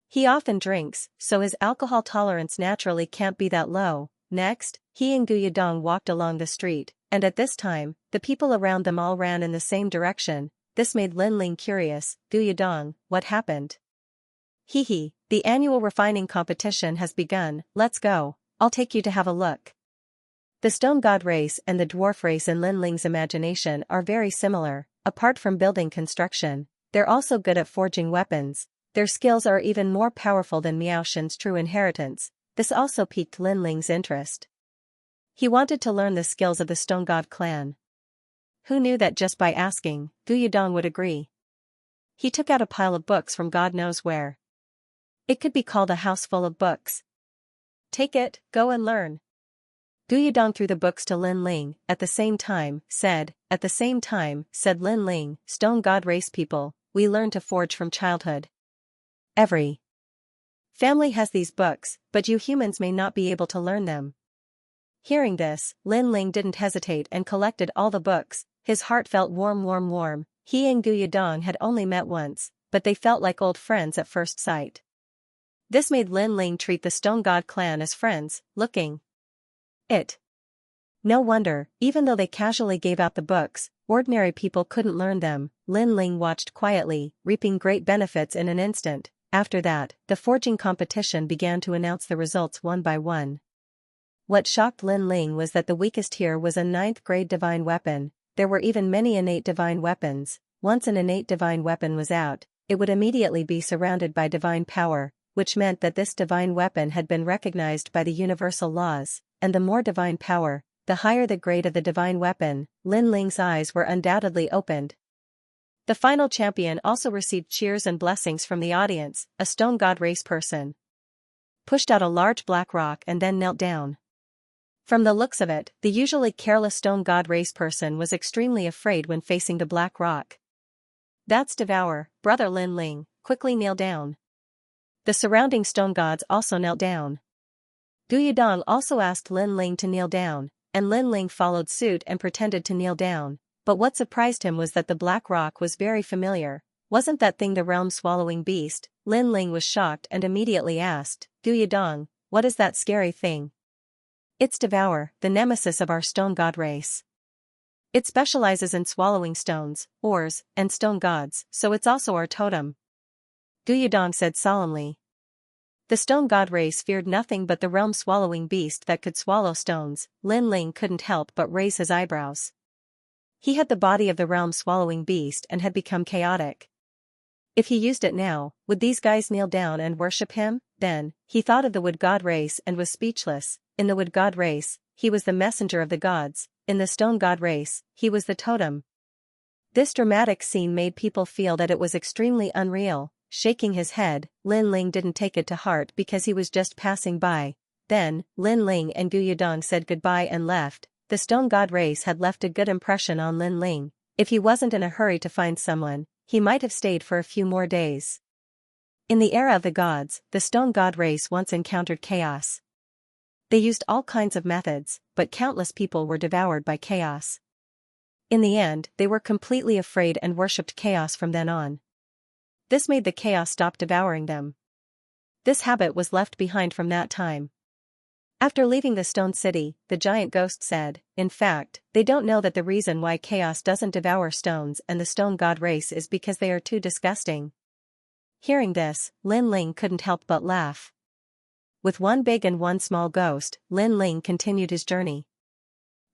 Speaker 1: He often drinks, so his alcohol tolerance naturally can't be that low. Next, he and Gu Yidong walked along the street, and at this time, the people around them all ran in the same direction. This made Lin Ling curious. "Gu Yidong, what happened?" "Hee hee, the annual refining competition has begun, let's go, I'll take you to have a look." The stone god race and the dwarf race in Lin Ling's imagination are very similar. Apart from building construction, they're also good at forging weapons. Their skills are even more powerful than Miao Shen's true inheritance. This also piqued Lin Ling's interest. He wanted to learn the skills of the Stone God clan. Who knew that just by asking, Gu Yidong would agree? He took out a pile of books from God knows where. It could be called a house full of books. "Take it, go and learn." Gu Yidong threw the books to Lin Ling, at the same time, said Lin Ling, "Stone God race people, we learn to forge from childhood. Every family has these books, but you humans may not be able to learn them." Hearing this, Lin Ling didn't hesitate and collected all the books. His heart felt warm. He and Gu Yidong had only met once, but they felt like old friends at first sight. This made Lin Ling treat the Stone God clan as friends, looking it. No wonder, even though they casually gave out the books, ordinary people couldn't learn them. Lin Ling watched quietly, reaping great benefits in an instant. After that, the forging competition began to announce the results one by one. What shocked Lin Ling was that the weakest here was a 9th grade divine weapon. There were even many innate divine weapons. Once an innate divine weapon was out, it would immediately be surrounded by divine power, which meant that this divine weapon had been recognized by the universal laws, and the more divine power, the higher the grade of the divine weapon. Lin Ling's eyes were undoubtedly opened. The final champion also received cheers and blessings from the audience. A stone god race person pushed out a large black rock and then knelt down. From the looks of it, the usually careless stone god race person was extremely afraid when facing the black rock. "That's Devour, brother Lin Ling, quickly kneel down." The surrounding stone gods also knelt down. Gu Yidong also asked Lin Ling to kneel down, and Lin Ling followed suit and pretended to kneel down. But what surprised him was that the black rock was very familiar. Wasn't that thing the realm-swallowing beast? Lin Ling was shocked and immediately asked, "Gu Yidong, what is that scary thing?" "It's Devour, the nemesis of our stone god race. It specializes in swallowing stones, ores, and stone gods, so it's also our totem," Gu Yidong said solemnly. The stone god race feared nothing but the realm-swallowing beast that could swallow stones. Lin Ling couldn't help but raise his eyebrows. He had the body of the realm-swallowing beast and had become chaotic. If he used it now, would these guys kneel down and worship him? Then, he thought of the wood god race and was speechless. In the wood god race, he was the messenger of the gods. In the stone god race, he was the totem. This dramatic scene made people feel that it was extremely unreal. Shaking his head, Lin Ling didn't take it to heart because he was just passing by. Then, Lin Ling and Gu Yidong said goodbye and left. The stone god race had left a good impression on Lin Ling. If he wasn't in a hurry to find someone, he might have stayed for a few more days. In the era of the gods, the stone god race once encountered chaos. They used all kinds of methods, but countless people were devoured by chaos. In the end, they were completely afraid and worshipped chaos from then on. This made the chaos stop devouring them. This habit was left behind from that time. After leaving the stone city, the giant ghost said, in fact, they don't know that the reason why chaos doesn't devour stones and the stone god race is because they are too disgusting. Hearing this, Lin Ling couldn't help but laugh. With one big and one small ghost, Lin Ling continued his journey.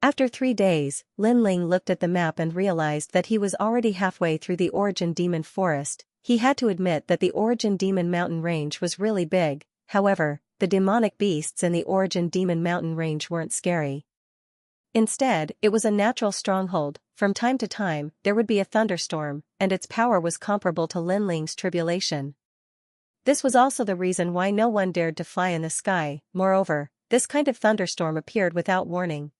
Speaker 1: After 3 days, Lin Ling looked at the map and realized that he was already halfway through the Origin Demon Forest. He had to admit that the Origin Demon Mountain Range was really big, however, the demonic beasts in the Origin Demon Mountain Range weren't scary. Instead, it was a natural stronghold. From time to time, there would be a thunderstorm, and its power was comparable to Lin Ling's tribulation. This was also the reason why no one dared to fly in the sky. Moreover, this kind of thunderstorm appeared without warning.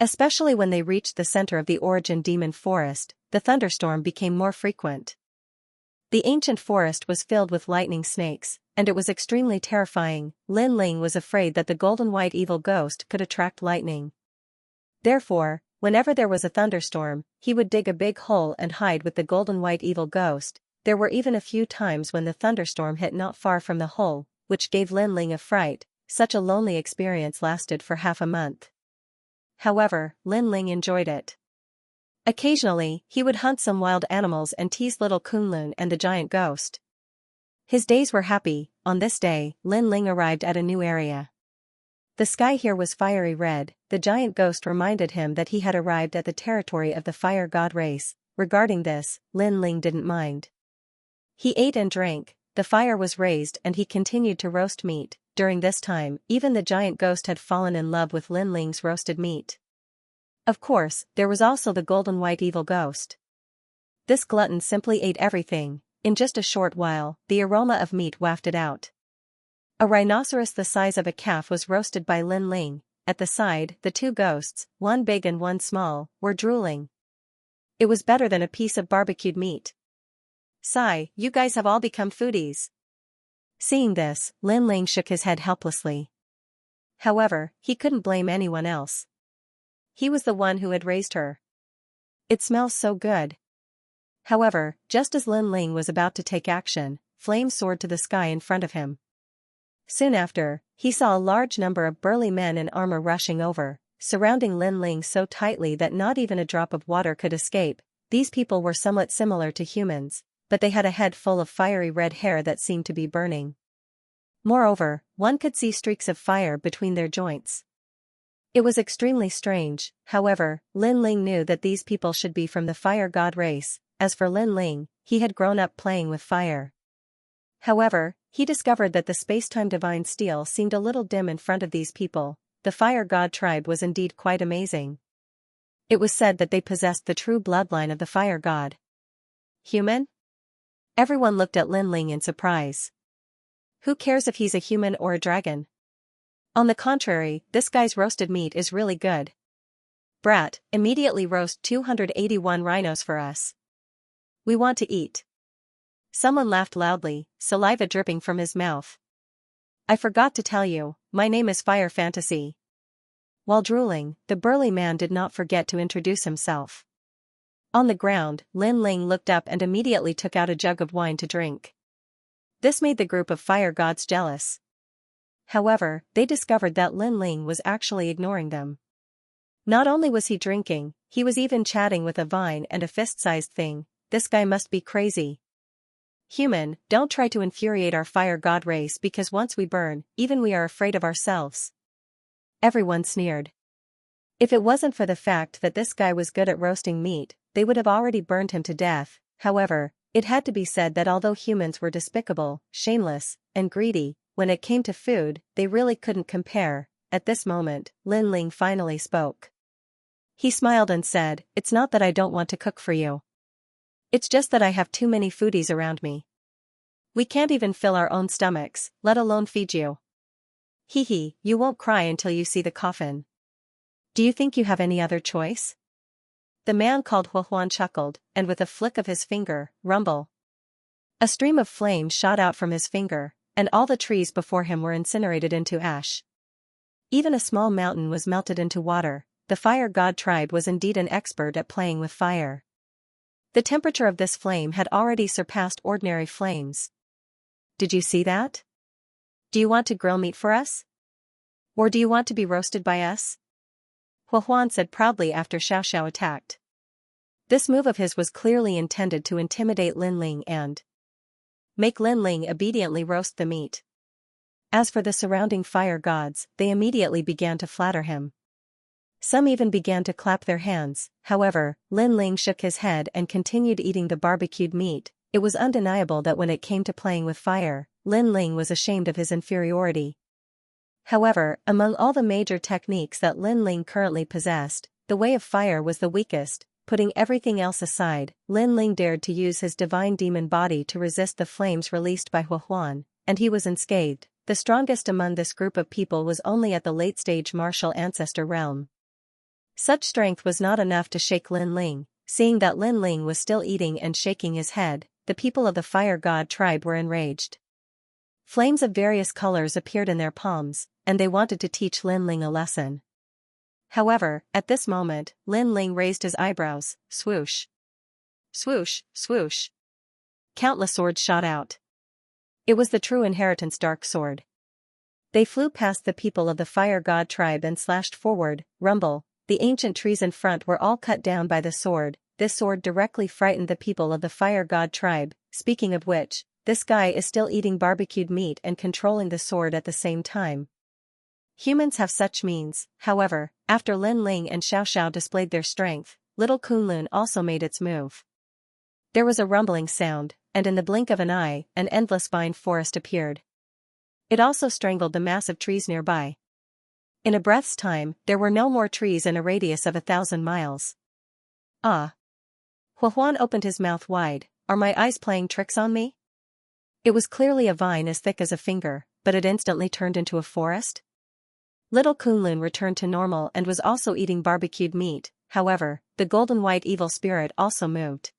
Speaker 1: Especially when they reached the center of the Origin Demon Forest, the thunderstorm became more frequent. The ancient forest was filled with lightning snakes, and it was extremely terrifying. Lin Ling was afraid that the golden white evil ghost could attract lightning. Therefore, whenever there was a thunderstorm, he would dig a big hole and hide with the golden white evil ghost. There were even a few times when the thunderstorm hit not far from the hole, which gave Lin Ling a fright. Such a lonely experience lasted for half a month. However, Lin Ling enjoyed it. Occasionally, he would hunt some wild animals and tease little Kunlun and the giant ghost. His days were happy. On this day, Lin Ling arrived at a new area. The sky here was fiery red. The giant ghost reminded him that he had arrived at the territory of the fire god race. Regarding this, Lin Ling didn't mind. He ate and drank, the fire was raised and he continued to roast meat. During this time, even the giant ghost had fallen in love with Lin Ling's roasted meat. Of course, there was also the golden white evil ghost. This glutton simply ate everything. In just a short while, the aroma of meat wafted out. A rhinoceros the size of a calf was roasted by Lin Ling. At the side, the 2 ghosts, one big and one small, were drooling. It was better than a piece of barbecued meat. Sigh, you guys have all become foodies. Seeing this, Lin Ling shook his head helplessly. However, he couldn't blame anyone else. He was the one who had raised her. It smells so good. However, just as Lin Ling was about to take action, flames soared to the sky in front of him. Soon after, he saw a large number of burly men in armor rushing over, surrounding Lin Ling so tightly that not even a drop of water could escape. These people were somewhat similar to humans, but they had a head full of fiery red hair that seemed to be burning. Moreover, one could see streaks of fire between their joints. It was extremely strange. However, Lin Ling knew that these people should be from the fire god race. As for Lin Ling, he had grown up playing with fire. However, he discovered that the space-time divine steel seemed a little dim in front of these people. The fire god tribe was indeed quite amazing. It was said that they possessed the true bloodline of the fire god. Human? Everyone looked at Lin Ling in surprise. Who cares if he's a human or a dragon? On the contrary, this guy's roasted meat is really good. Brat, immediately roast 281 rhinos for us. We want to eat. Someone laughed loudly, saliva dripping from his mouth. I forgot to tell you, my name is Fire Fantasy. While drooling, the burly man did not forget to introduce himself. On the ground, Lin Ling looked up and immediately took out a jug of wine to drink. This made the group of fire gods jealous. However, they discovered that Lin Ling was actually ignoring them. Not only was he drinking, he was even chatting with a vine and a fist-sized thing. This guy must be crazy. Human, don't try to infuriate our fire god race because once we burn, even we are afraid of ourselves. Everyone sneered. If it wasn't for the fact that this guy was good at roasting meat, they would have already burned him to death. However, it had to be said that although humans were despicable, shameless, and greedy, when it came to food, they really couldn't compare. At this moment, Lin Ling finally spoke. He smiled and said, "It's not that I don't want to cook for you. It's just that I have too many foodies around me. We can't even fill our own stomachs, let alone feed you. Hee hee, you won't cry until you see the coffin. Do you think you have any other choice?" The man called Huahuan chuckled, and with a flick of his finger, rumble. A stream of flame shot out from his finger, and all the trees before him were incinerated into ash. Even a small mountain was melted into water. The fire god tribe was indeed an expert at playing with fire. The temperature of this flame had already surpassed ordinary flames. Did you see that? Do you want to grill meat for us? Or do you want to be roasted by us? Huan said proudly after Xiaoxiao attacked. This move of his was clearly intended to intimidate Linling and make Linling obediently roast the meat. As for the surrounding fire gods, they immediately began to flatter him. Some even began to clap their hands. However, Linling shook his head and continued eating the barbecued meat. It was undeniable that when it came to playing with fire, Linling was ashamed of his inferiority. However, among all the major techniques that Linling currently possessed, the way of fire was the weakest. Putting everything else aside, Linling dared to use his divine demon body to resist the flames released by Huan, and he was unscathed. The strongest among this group of people was only at the late-stage martial ancestor realm. Such strength was not enough to shake Linling. Seeing that Linling was still eating and shaking his head, the people of the fire god tribe were enraged. Flames of various colors appeared in their palms, and they wanted to teach Linling a lesson. However, at this moment, Linling raised his eyebrows. Swoosh. Swoosh, swoosh. Countless swords shot out. It was the true inheritance dark sword. They flew past the people of the fire god tribe and slashed forward. Rumble. The ancient trees in front were all cut down by the sword. This sword directly frightened the people of the fire god tribe. Speaking of which, this guy is still eating barbecued meat and controlling the sword at the same time. Humans have such means. However, after Linling and Xiaoxiao displayed their strength, little Kunlun also made its move. There was a rumbling sound, and in the blink of an eye, an endless vine forest appeared. It also strangled the massive trees nearby. In a breath's time, there were no more trees in a radius of 1,000 miles. Ah! Huan opened his mouth wide. Are my eyes playing tricks on me? It was clearly a vine as thick as a finger, but it instantly turned into a forest. Little Kunlun returned to normal and was also eating barbecued meat. However, the golden white evil spirit also moved.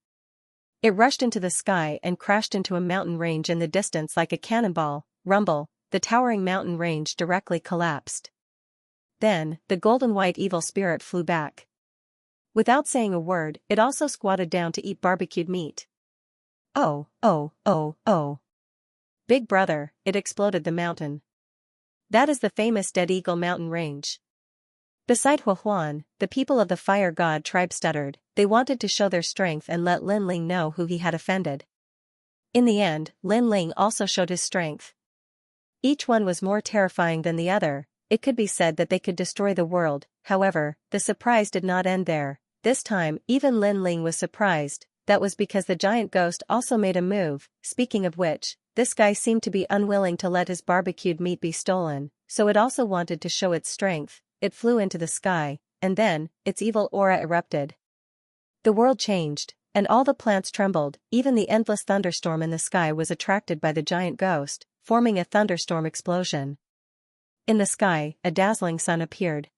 Speaker 1: It rushed into the sky and crashed into a mountain range in the distance like a cannonball. Rumble, the towering mountain range directly collapsed. Then, the golden white evil spirit flew back. Without saying a word, it also squatted down to eat barbecued meat. Oh, oh, oh, oh. Big brother, it exploded the mountain. That is the famous Dead Eagle mountain range. Beside Huan, the people of the fire god tribe stuttered. They wanted to show their strength and let Linling know who he had offended. In the end, Linling also showed his strength. Each one was more terrifying than the other. It could be said that they could destroy the world. However, the surprise did not end there. This time, even Linling was surprised. That was because the giant ghost also made a move. Speaking of which, this guy seemed to be unwilling to let his barbecued meat be stolen, so it also wanted to show its strength. It flew into the sky, and then, its evil aura erupted. The world changed, and all the plants trembled. Even the endless thunderstorm in the sky was attracted by the giant ghost, forming a thunderstorm explosion. In the sky, a dazzling sun appeared.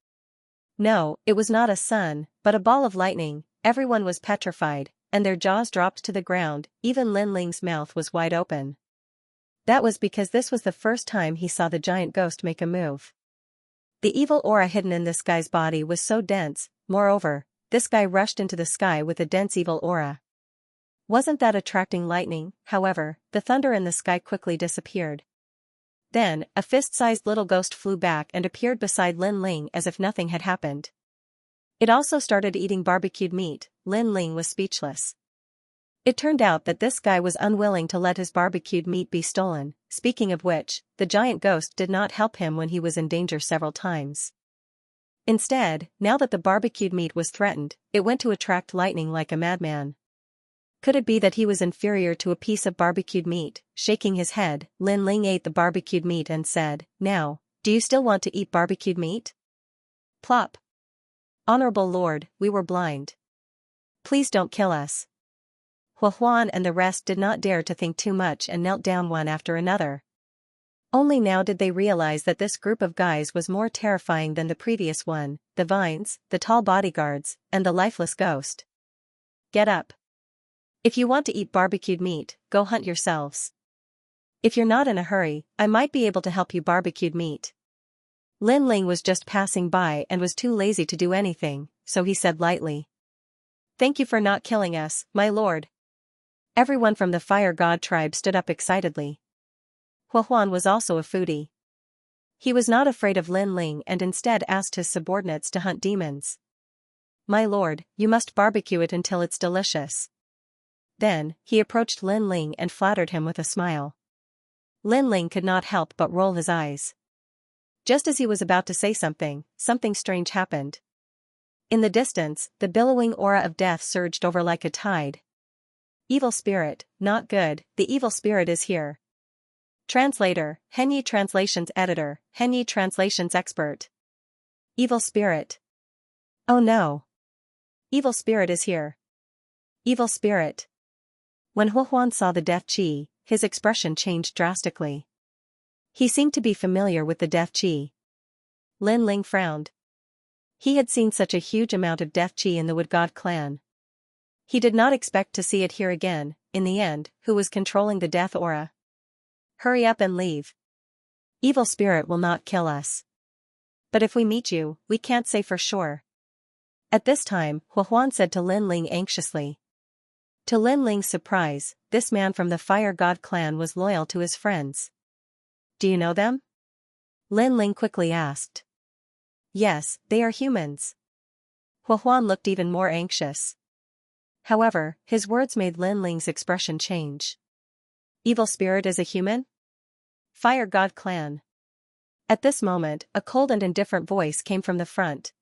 Speaker 1: No, it was not a sun, but a ball of lightning. Everyone was petrified, and their jaws dropped to the ground. Even Linling's mouth was wide open. That was because this was the first time he saw the giant ghost make a move. The evil aura hidden in this guy's body was so dense. Moreover, this guy rushed into the sky with a dense evil aura. Wasn't that attracting lightning? However, the thunder in the sky quickly disappeared. Then, a fist-sized little ghost flew back and appeared beside Linling as if nothing had happened. It also started eating barbecued meat. Linling was speechless. It turned out that this guy was unwilling to let his barbecued meat be stolen. Speaking of which, the giant ghost did not help him when he was in danger several times. Instead, now that the barbecued meat was threatened, it went to attract lightning like a madman. Could it be that he was inferior to a piece of barbecued meat? Shaking his head, Linling ate the barbecued meat and said, "Now, do you still want to eat barbecued meat?" Plop. Honorable Lord, we were blind. Please don't kill us. Huan and the rest did not dare to think too much and knelt down one after another. Only now did they realize that this group of guys was more terrifying than the previous one, the vines, the tall bodyguards, and the lifeless ghost. Get up. If you want to eat barbecued meat, go hunt yourselves. If you're not in a hurry, I might be able to help you barbecued meat. Lin Ling was just passing by and was too lazy to do anything, so he said lightly. Thank you for not killing us, my lord. Everyone from the Fire God tribe stood up excitedly. Huan was also a foodie. He was not afraid of Lin Ling and instead asked his subordinates to hunt demons. My lord, you must barbecue it until it's delicious. Then, he approached Lin Ling and flattered him with a smile. Lin Ling could not help but roll his eyes. Just as he was about to say something, something strange happened. In the distance, the billowing aura of death surged over like a tide. Evil spirit, not good, the evil spirit is here. Translator, Henyi Translations Editor, Henyi Translations Expert. Evil spirit. Oh no. Evil spirit is here. Evil spirit. When Huan saw the death chi, his expression changed drastically. He seemed to be familiar with the death chi. Lin Ling frowned. He had seen such a huge amount of death chi in the Wood God clan. He did not expect to see it here again. In the end, who was controlling the death aura? Hurry up and leave. Evil spirit will not kill us. But if we meet you, we can't say for sure. At this time, Huan said to Lin Ling anxiously. To Lin Ling's surprise, this man from the Fire God clan was loyal to his friends. Do you know them? Lin Ling quickly asked. Yes, they are humans. Huan looked even more anxious. However, his words made Lin Ling's expression change. Evil spirit is a human? Fire God clan. At this moment, a cold and indifferent voice came from the front.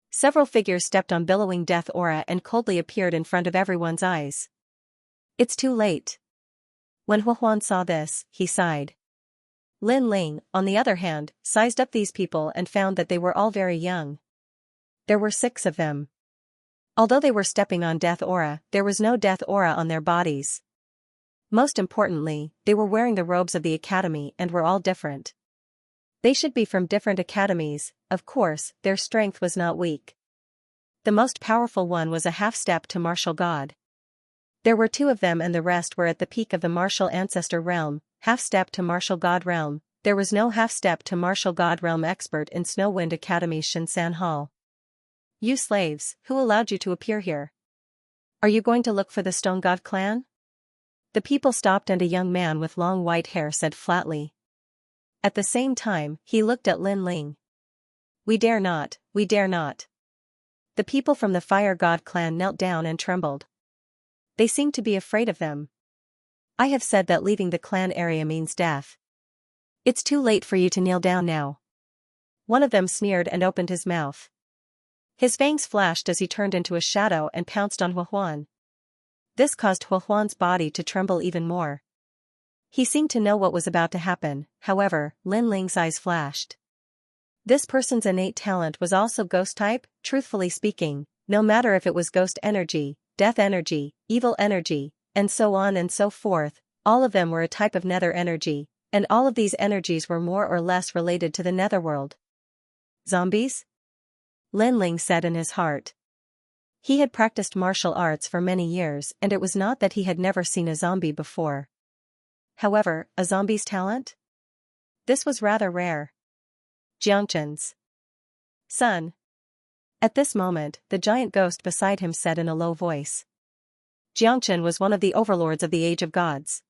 Speaker 1: Several figures stepped on billowing death aura and coldly appeared in front of everyone's eyes. It's too late. When Huan saw this, he sighed. Lin Ling, on the other hand, sized up these people and found that they were all very young. There were 6 of them. Although they were stepping on death aura, there was no death aura on their bodies. Most importantly, they were wearing the robes of the academy and were all different. They should be from different academies. Of course, their strength was not weak. The most powerful one was a half-step to martial god. There were 2 of them and the rest were at the peak of the martial ancestor realm, half-step to martial god realm. There was no half-step to martial god realm expert in Snowwind Academy's Shinsan Hall. You slaves, who allowed you to appear here? Are you going to look for the Stone God clan? The people stopped and a young man with long white hair said flatly. At the same time, he looked at Lin Ling. We dare not, we dare not. The people from the Fire God clan knelt down and trembled. They seemed to be afraid of them. I have said that leaving the clan area means death. It's too late for you to kneel down now. One of them sneered and opened his mouth. His fangs flashed as he turned into a shadow and pounced on Huan. This caused Huan's body to tremble even more. He seemed to know what was about to happen, however, Lin Ling's eyes flashed. This person's innate talent was also ghost type. Truthfully speaking, no matter if it was ghost energy, death energy, evil energy, and so on and so forth, all of them were a type of nether energy, and all of these energies were more or less related to the netherworld. Zombies? Lin Ling said in his heart. He had practiced martial arts for many years and it was not that he had never seen a zombie before. However, a zombie's talent? This was rather rare. Xianxia's son. At this moment, the giant ghost beside him said in a low voice. Xianxia was one of the overlords of the Age of Gods.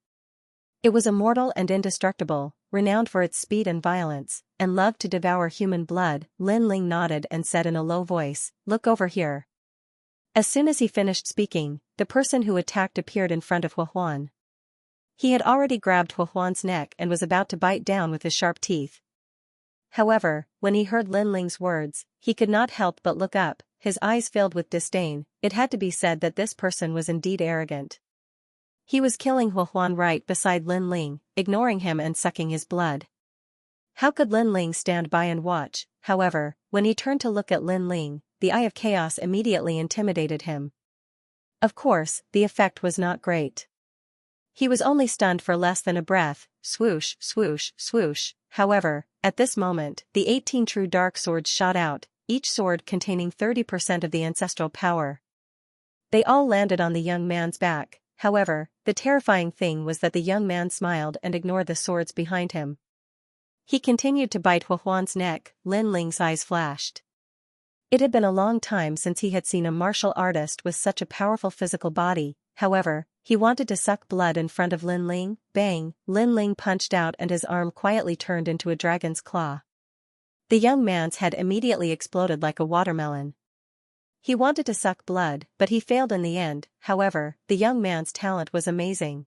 Speaker 1: It was immortal and indestructible, renowned for its speed and violence, and loved to devour human blood. Lin Ling nodded and said in a low voice, Look over here. As soon as he finished speaking, the person who attacked appeared in front of Huan. He had already grabbed Huan's neck and was about to bite down with his sharp teeth. However, when he heard Lin Ling's words, he could not help but look up, his eyes filled with disdain. It had to be said that this person was indeed arrogant. He was killing Huan right beside Lin Ling, ignoring him and sucking his blood. How could Lin Ling stand by and watch? However, when he turned to look at Lin Ling, the Eye of Chaos immediately intimidated him. Of course, the effect was not great. He was only stunned for less than a breath, swoosh, swoosh, swoosh. However, at this moment, the 18 true dark swords shot out, each sword containing 30% of the ancestral power. They all landed on the young man's back. However, the terrifying thing was that the young man smiled and ignored the swords behind him. He continued to bite Huahuan's neck. Lin Ling's eyes flashed. It had been a long time since he had seen a martial artist with such a powerful physical body. However, he wanted to suck blood in front of Lin Ling. Bang! Lin Ling punched out and his arm quietly turned into a dragon's claw. The young man's head immediately exploded like a watermelon. He wanted to suck blood, but he failed in the end. However, the young man's talent was amazing.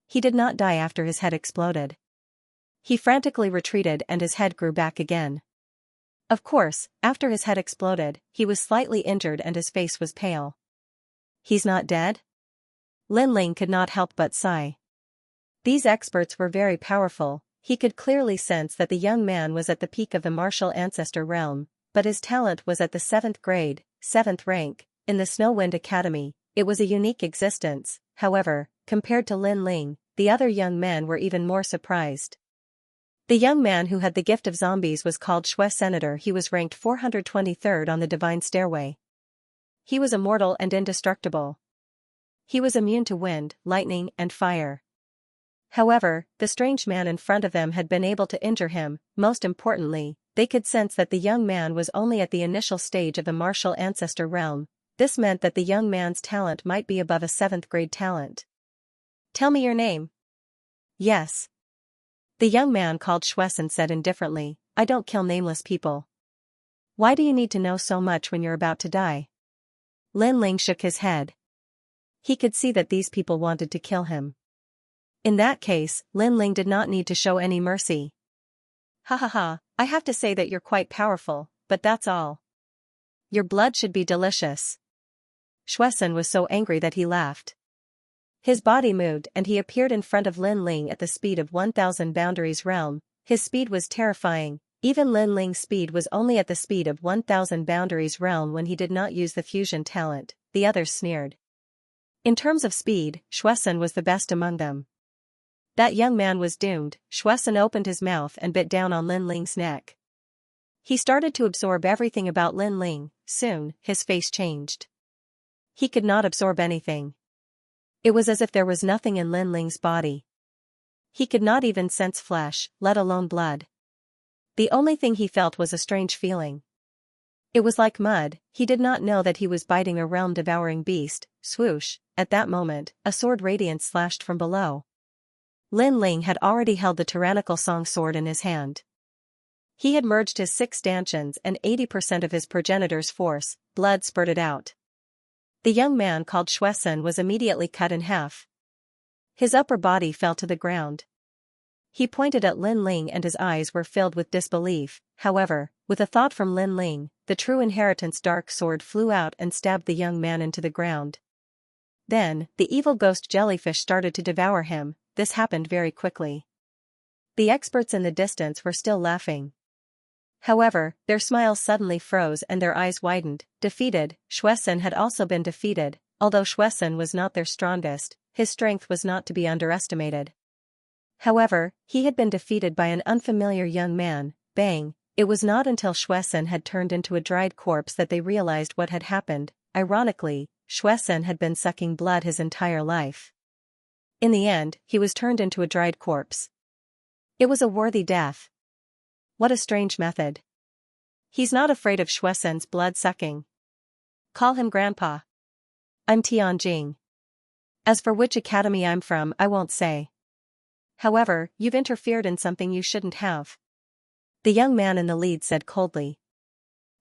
Speaker 1: He did not die after his head exploded. He frantically retreated and his head grew back again. Of course, after his head exploded, he was slightly injured and his face was pale. He's not dead? Lin Ling could not help but sigh. These experts were very powerful. He could clearly sense that the young man was at the peak of the martial ancestor realm, but his talent was at the 7th grade, 7th rank. In the Snowwind Academy, it was a unique existence. However, compared to Lin Ling, the other young men were even more surprised. The young man who had the gift of zombies was called Xue Senator. He was ranked 423rd on the Divine Stairway. He was immortal and indestructible. He was immune to wind, lightning, and fire. However, the strange man in front of them had been able to injure him. Most importantly, they could sense that the young man was only at the initial stage of the martial ancestor realm. This meant that the young man's talent might be above a 7th grade talent. Tell me your name. Yes. The young man called Xuesen said indifferently, I don't kill nameless people. Why do you need to know so much when you're about to die? Lin Ling shook his head. He could see that these people wanted to kill him. In that case, Lin Ling did not need to show any mercy. Ha ha ha, I have to say that you're quite powerful, but that's all. Your blood should be delicious. Xuesen was so angry that he laughed. His body moved and he appeared in front of Lin Ling at the speed of 1000 boundaries realm. His speed was terrifying. Even Lin Ling's speed was only at the speed of 1000 boundaries realm when he did not use the fusion talent. The others sneered. In terms of speed, Xuesen was the best among them. That young man was doomed. Xuesen opened his mouth and bit down on Lin Ling's neck. He started to absorb everything about Lin Ling. Soon, his face changed. He could not absorb anything. It was as if there was nothing in Lin Ling's body. He could not even sense flesh, let alone blood. The only thing he felt was a strange feeling. It was like mud. He did not know that he was biting a realm-devouring beast. Swoosh! At that moment, a sword radiance slashed from below. Lin Ling had already held the tyrannical song sword in his hand. He had merged his 6 stanchions and 80% of his progenitor's force. Blood spurted out. The young man called Xuesen was immediately cut in half. His upper body fell to the ground. He pointed at Lin Ling and his eyes were filled with disbelief. However, with a thought from Lin Ling, the true inheritance dark sword flew out and stabbed the young man into the ground. Then, the evil ghost jellyfish started to devour him. This happened very quickly. The experts in the distance were still laughing. However, their smiles suddenly froze and their eyes widened. Defeated, Xuesen had also been defeated. Although Xuesen was not their strongest, his strength was not to be underestimated. However, he had been defeated by an unfamiliar young man. Bang! It was not until Xuesen had turned into a dried corpse that they realized what had happened. Ironically, Xuesen had been sucking blood his entire life. In the end, he was turned into a dried corpse. It was a worthy death. What a strange method. He's not afraid of Xuesen's blood-sucking. Call him Grandpa. I'm Tianjing. As for which academy I'm from, I won't say. However, you've interfered in something you shouldn't have. The young man in the lead said coldly.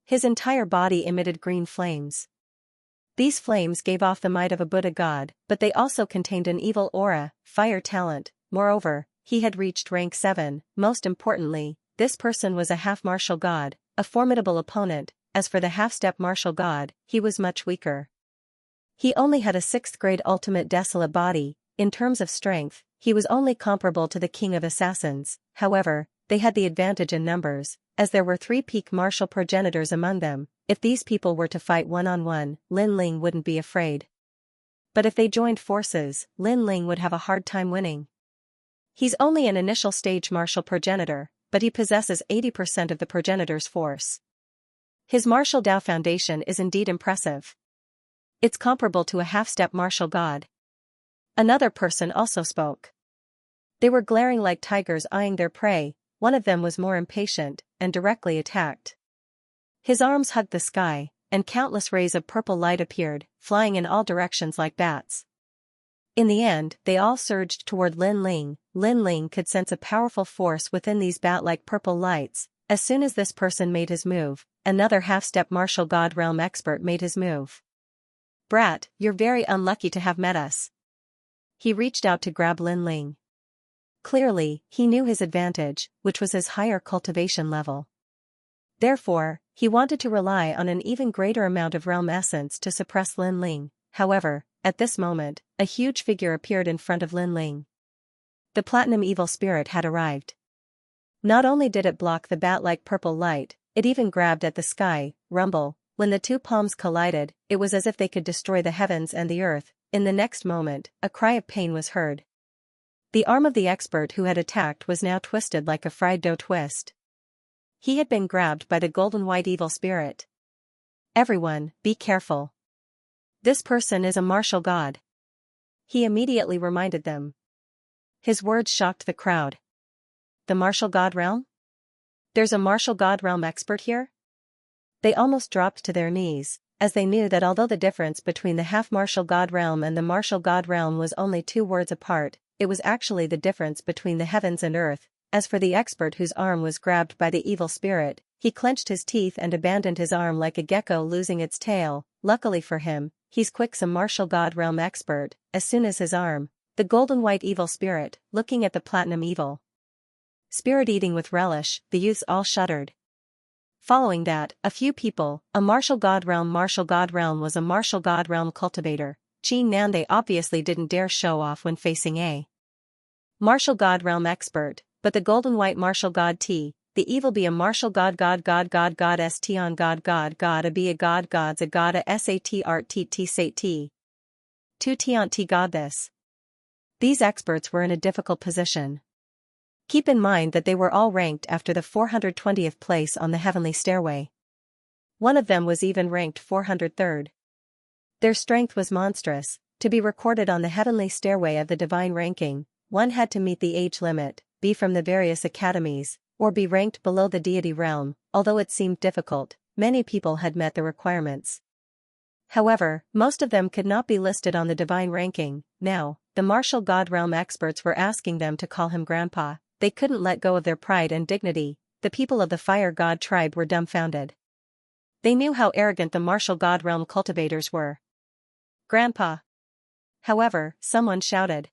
Speaker 1: His entire body emitted green flames. These flames gave off the might of a Buddha god, but they also contained an evil aura, fire talent. Moreover, he had reached rank 7. Most importantly, this person was a half-martial god, a formidable opponent. As for the half-step martial god, he was much weaker. He only had a 6th grade ultimate desolate body. In terms of strength, he was only comparable to the king of assassins. However, they had the advantage in numbers, as there were 3 peak martial progenitors among them. If these people were to fight one-on-one, Lin Ling wouldn't be afraid. But if they joined forces, Lin Ling would have a hard time winning. He's only an initial stage martial progenitor, but he possesses 80% of the progenitor's force. His martial Dao foundation is indeed impressive. It's comparable to a half-step martial god. Another person also spoke. They were glaring like tigers eyeing their prey. One of them was more impatient, and directly attacked. His arms hugged the sky, and countless rays of purple light appeared, flying in all directions like bats. In the end, they all surged toward Lin Ling. Lin Ling could sense a powerful force within these bat-like purple lights. As soon as this person made his move, another half-step martial god realm expert made his move. "Brat, you're very unlucky to have met us." He reached out to grab Lin Ling. Clearly, he knew his advantage, which was his higher cultivation level. Therefore, he wanted to rely on an even greater amount of realm essence to suppress Lin Ling. However, at this moment, a huge figure appeared in front of Lin Ling. The platinum evil spirit had arrived. Not only did it block the bat-like purple light, it even grabbed at the sky, rumble. When the two palms collided, it was as if they could destroy the heavens and the earth. In the next moment, a cry of pain was heard. The arm of the expert who had attacked was now twisted like a fried dough twist. He had been grabbed by the golden white evil spirit. "Everyone, be careful. This person is a martial god," he immediately reminded them. His words shocked the crowd. "The martial god realm? There's a martial god realm expert here?" They almost dropped to their knees, as they knew that although the difference between the half-martial god realm and the martial god realm was only 2 words apart, it was actually the difference between the heavens and earth. As for the expert whose arm was grabbed by the evil spirit, he clenched his teeth and abandoned his arm like a gecko losing its tail. Luckily for him, he's quick's a martial god realm expert. As soon as his arm, the golden white evil spirit, looking at the platinum evil spirit eating with relish, the youths all shuddered. Following that, a few people, a martial god realm was a martial god realm cultivator. Qin Nan, they obviously didn't dare show off when facing a martial god realm expert, but the golden white martial god T, the evil be a martial god st on god a be a god gods a god a sat art t sat t. 2 tiant t god this. These experts were in a difficult position. Keep in mind that they were all ranked after the 420th place on the heavenly stairway. One of them was even ranked 403rd. Their strength was monstrous. To be recorded on the heavenly stairway of the divine ranking, one had to meet the age limit, be from the various academies, or be ranked below the deity realm. Although it seemed difficult, many people had met the requirements. However, most of them could not be listed on the divine ranking. Now, the martial god realm experts were asking them to call him grandpa. They couldn't let go of their pride and dignity. The people of the fire god tribe were dumbfounded. They knew how arrogant the martial god realm cultivators were. "Grandpa!" However, someone shouted.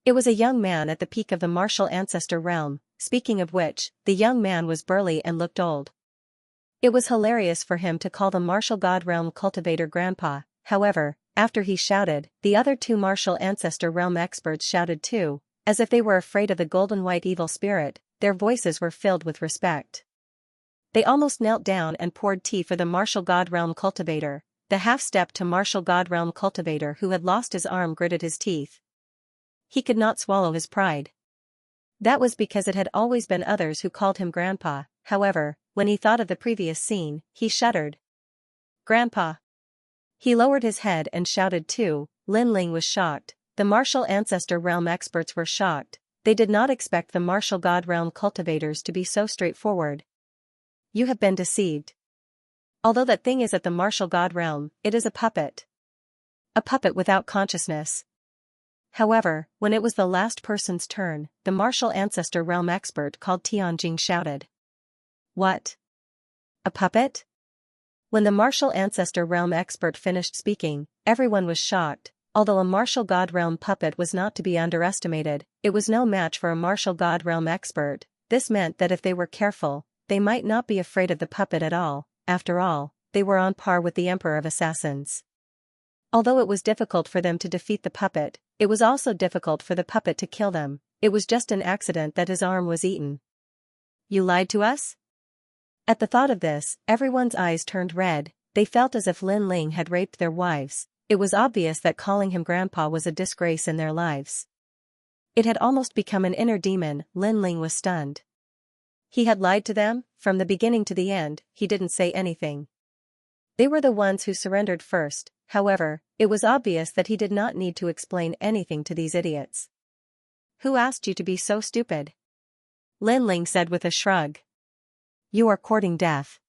Speaker 1: It was a young man at the peak of the martial ancestor realm. Speaking of which, the young man was burly and looked old. It was hilarious for him to call the martial god realm cultivator grandpa. However, after he shouted, the other 2 martial ancestor realm experts shouted too, as if they were afraid of the golden white evil spirit. Their voices were filled with respect. They almost knelt down and poured tea for the martial god realm cultivator. The half-step to martial god realm cultivator who had lost his arm gritted his teeth. He could not swallow his pride. That was because it had always been others who called him grandpa. However, when he thought of the previous scene, he shuddered. "Grandpa!" He lowered his head and shouted too. Lin Ling was shocked. The martial ancestor realm experts were shocked. They did not expect the martial god realm cultivators to be so straightforward. "You have been deceived. Although that thing is at the martial god realm, it is a puppet. A puppet without consciousness." However, when it was the last person's turn, the martial ancestor realm expert called Tianjing shouted. "What? A puppet?" When the martial ancestor realm expert finished speaking, everyone was shocked. Although a martial god realm puppet was not to be underestimated, it was no match for a martial god realm expert. This meant that if they were careful, they might not be afraid of the puppet at all. After all, they were on par with the Emperor of Assassins. Although it was difficult for them to defeat the puppet, it was also difficult for the puppet to kill them. It was just an accident that his arm was eaten. "You lied to us?" At the thought of this, everyone's eyes turned red. They felt as if Lin Ling had raped their wives. It was obvious that calling him grandpa was a disgrace in their lives. It had almost become an inner demon. Lin Ling was stunned. He had lied to them. From the beginning to the end, he didn't say anything. They were the ones who surrendered first. However, it was obvious that he did not need to explain anything to these idiots. "Who asked you to be so stupid?" Lin Ling said with a shrug. "You are courting death.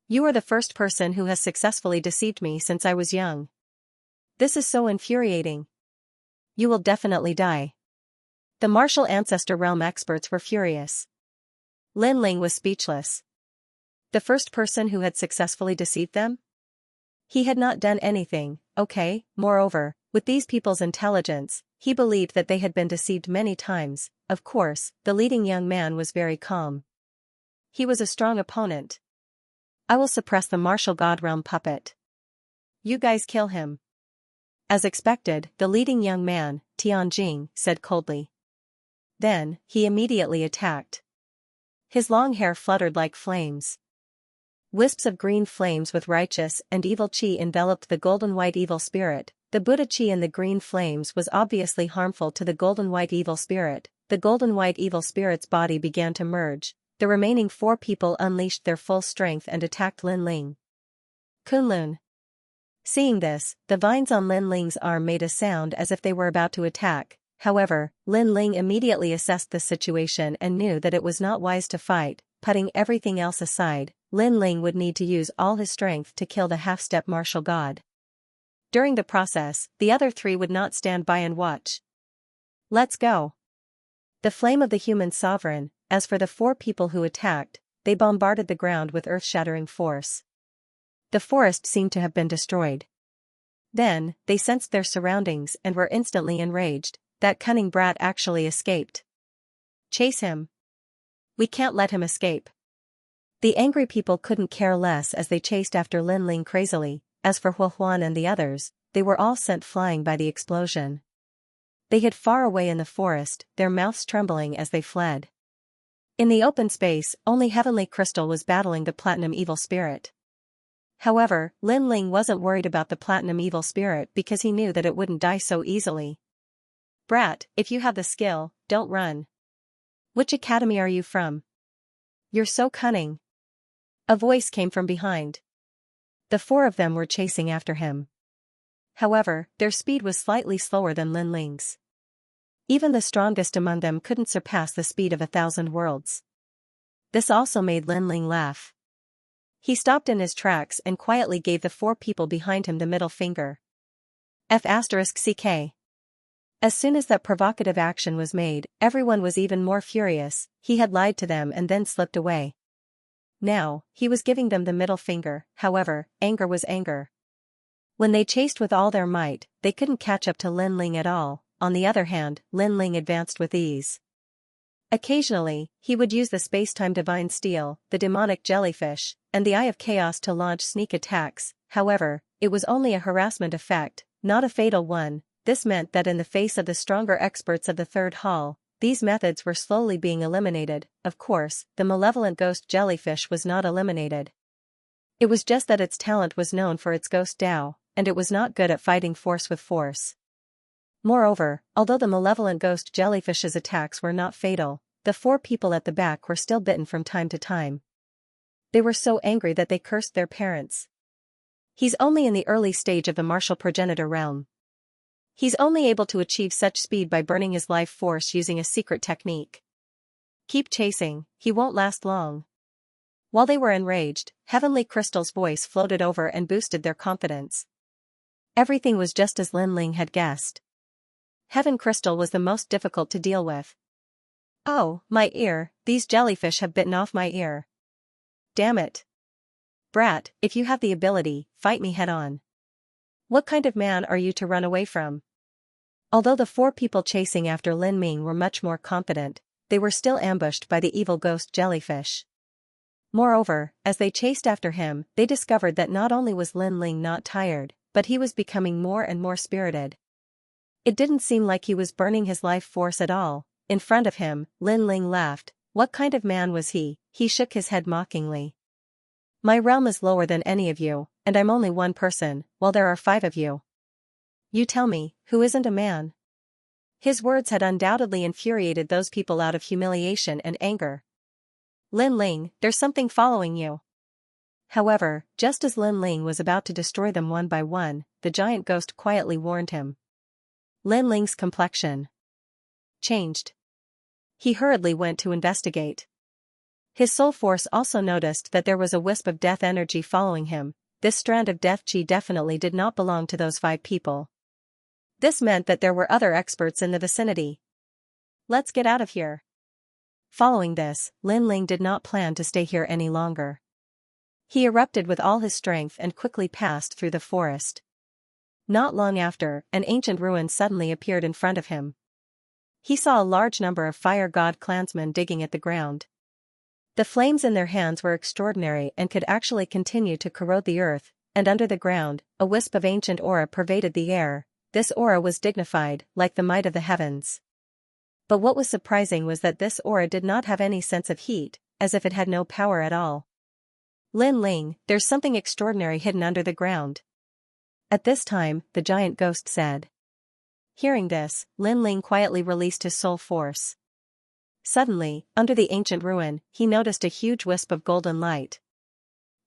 Speaker 1: You are the first person who has successfully deceived me since I was young. This is so infuriating. You will definitely die." The martial ancestor realm experts were furious. Lin Ling was speechless. The first person who had successfully deceived them? He had not done anything, okay. Moreover, with these people's intelligence, he believed that they had been deceived many times. Of course, the leading young man was very calm. He was a strong opponent. "I will suppress the martial god realm puppet. You guys kill him." As expected, the leading young man, Tianjing, said coldly. Then, he immediately attacked. His long hair fluttered like flames. Wisps of green flames with righteous and evil qi enveloped the golden-white evil spirit. The Buddha qi in the green flames was obviously harmful to the golden-white evil spirit. The golden-white evil spirit's body began to merge. The remaining 4 people unleashed their full strength and attacked Lin Ling. Kunlun. Seeing this, the vines on Lin Ling's arm made a sound as if they were about to attack. However, Lin Ling immediately assessed the situation and knew that it was not wise to fight. Putting everything else aside, Lin Ling would need to use all his strength to kill the half-step martial god. During the process, the other 3 would not stand by and watch. "Let's go." The flame of the human sovereign. As for the 4 people who attacked, they bombarded the ground with earth-shattering force. The forest seemed to have been destroyed. Then, they sensed their surroundings and were instantly enraged. That cunning brat actually escaped. "Chase him. We can't let him escape." The angry people couldn't care less as they chased after Lin Ling crazily. As for Huan and the others, they were all sent flying by the explosion. They hid far away in the forest, their mouths trembling as they fled. In the open space, only Heavenly Crystal was battling the Platinum Evil Spirit. However, Lin Ling wasn't worried about the Platinum Evil Spirit because he knew that it wouldn't die so easily. "Brat, if you have the skill, don't run. Which academy are you from? You're so cunning." A voice came from behind. The 4 of them were chasing after him. However, their speed was slightly slower than Lin Ling's. Even the strongest among them couldn't surpass the speed of 1,000 worlds. This also made Lin Ling laugh. He stopped in his tracks and quietly gave the 4 people behind him the middle finger. F***CK. As soon as that provocative action was made, everyone was even more furious. He had lied to them and then slipped away. Now, he was giving them the middle finger. However, anger was anger. When they chased with all their might, they couldn't catch up to Lin Ling at all. On the other hand, Lin Ling advanced with ease. Occasionally, he would use the space-time divine steel, the demonic jellyfish, and the Eye of Chaos to launch sneak attacks. However, it was only a harassment effect, not a fatal one. This meant that in the face of the stronger experts of the 3rd hall, these methods were slowly being eliminated. Of course, the malevolent ghost jellyfish was not eliminated. It was just that its talent was known for its ghost Dao, and it was not good at fighting force with force. Moreover, although the malevolent ghost jellyfish's attacks were not fatal, the 4 people at the back were still bitten from time to time. They were so angry that they cursed their parents. "He's only in the early stage of the martial progenitor realm. He's only able to achieve such speed by burning his life force using a secret technique. Keep chasing, he won't last long." While they were enraged, Heavenly Crystal's voice floated over and boosted their confidence. Everything was just as Lin Ling had guessed. Heaven Crystal was the most difficult to deal with. "Oh, my ear, these jellyfish have bitten off my ear. Damn it. Brat, if you have the ability, fight me head-on. What kind of man are you to run away from?" Although the 4 people chasing after Lin Ming were much more confident, they were still ambushed by the evil ghost jellyfish. Moreover, as they chased after him, they discovered that not only was Lin Ling not tired, but he was becoming more and more spirited. It didn't seem like he was burning his life force at all. In front of him, Lin Ling laughed. What kind of man was he? He shook his head mockingly. "My realm is lower than any of you, and I'm only one person, while there are 5 of you. You tell me, who isn't a man?" His words had undoubtedly infuriated those people out of humiliation and anger. "Lin Ling, there's something following you." However, just as Lin Ling was about to destroy them one by one, the giant ghost quietly warned him. Lin Ling's complexion changed. He hurriedly went to investigate. His soul force also noticed that there was a wisp of death energy following him. This strand of death chi definitely did not belong to those 5 people. This meant that there were other experts in the vicinity. Let's get out of here. Following this, Lin Ling did not plan to stay here any longer. He erupted with all his strength and quickly passed through the forest. Not long after, an ancient ruin suddenly appeared in front of him. He saw a large number of fire god clansmen digging at the ground. The flames in their hands were extraordinary and could actually continue to corrode the earth, and under the ground, a wisp of ancient aura pervaded the air. This aura was dignified, like the might of the heavens. But what was surprising was that this aura did not have any sense of heat, as if it had no power at all. Lin Ling, there's something extraordinary hidden under the ground. At this time, the giant ghost said. Hearing this, Lin Ling quietly released his soul force. Suddenly, under the ancient ruin, he noticed a huge wisp of golden light.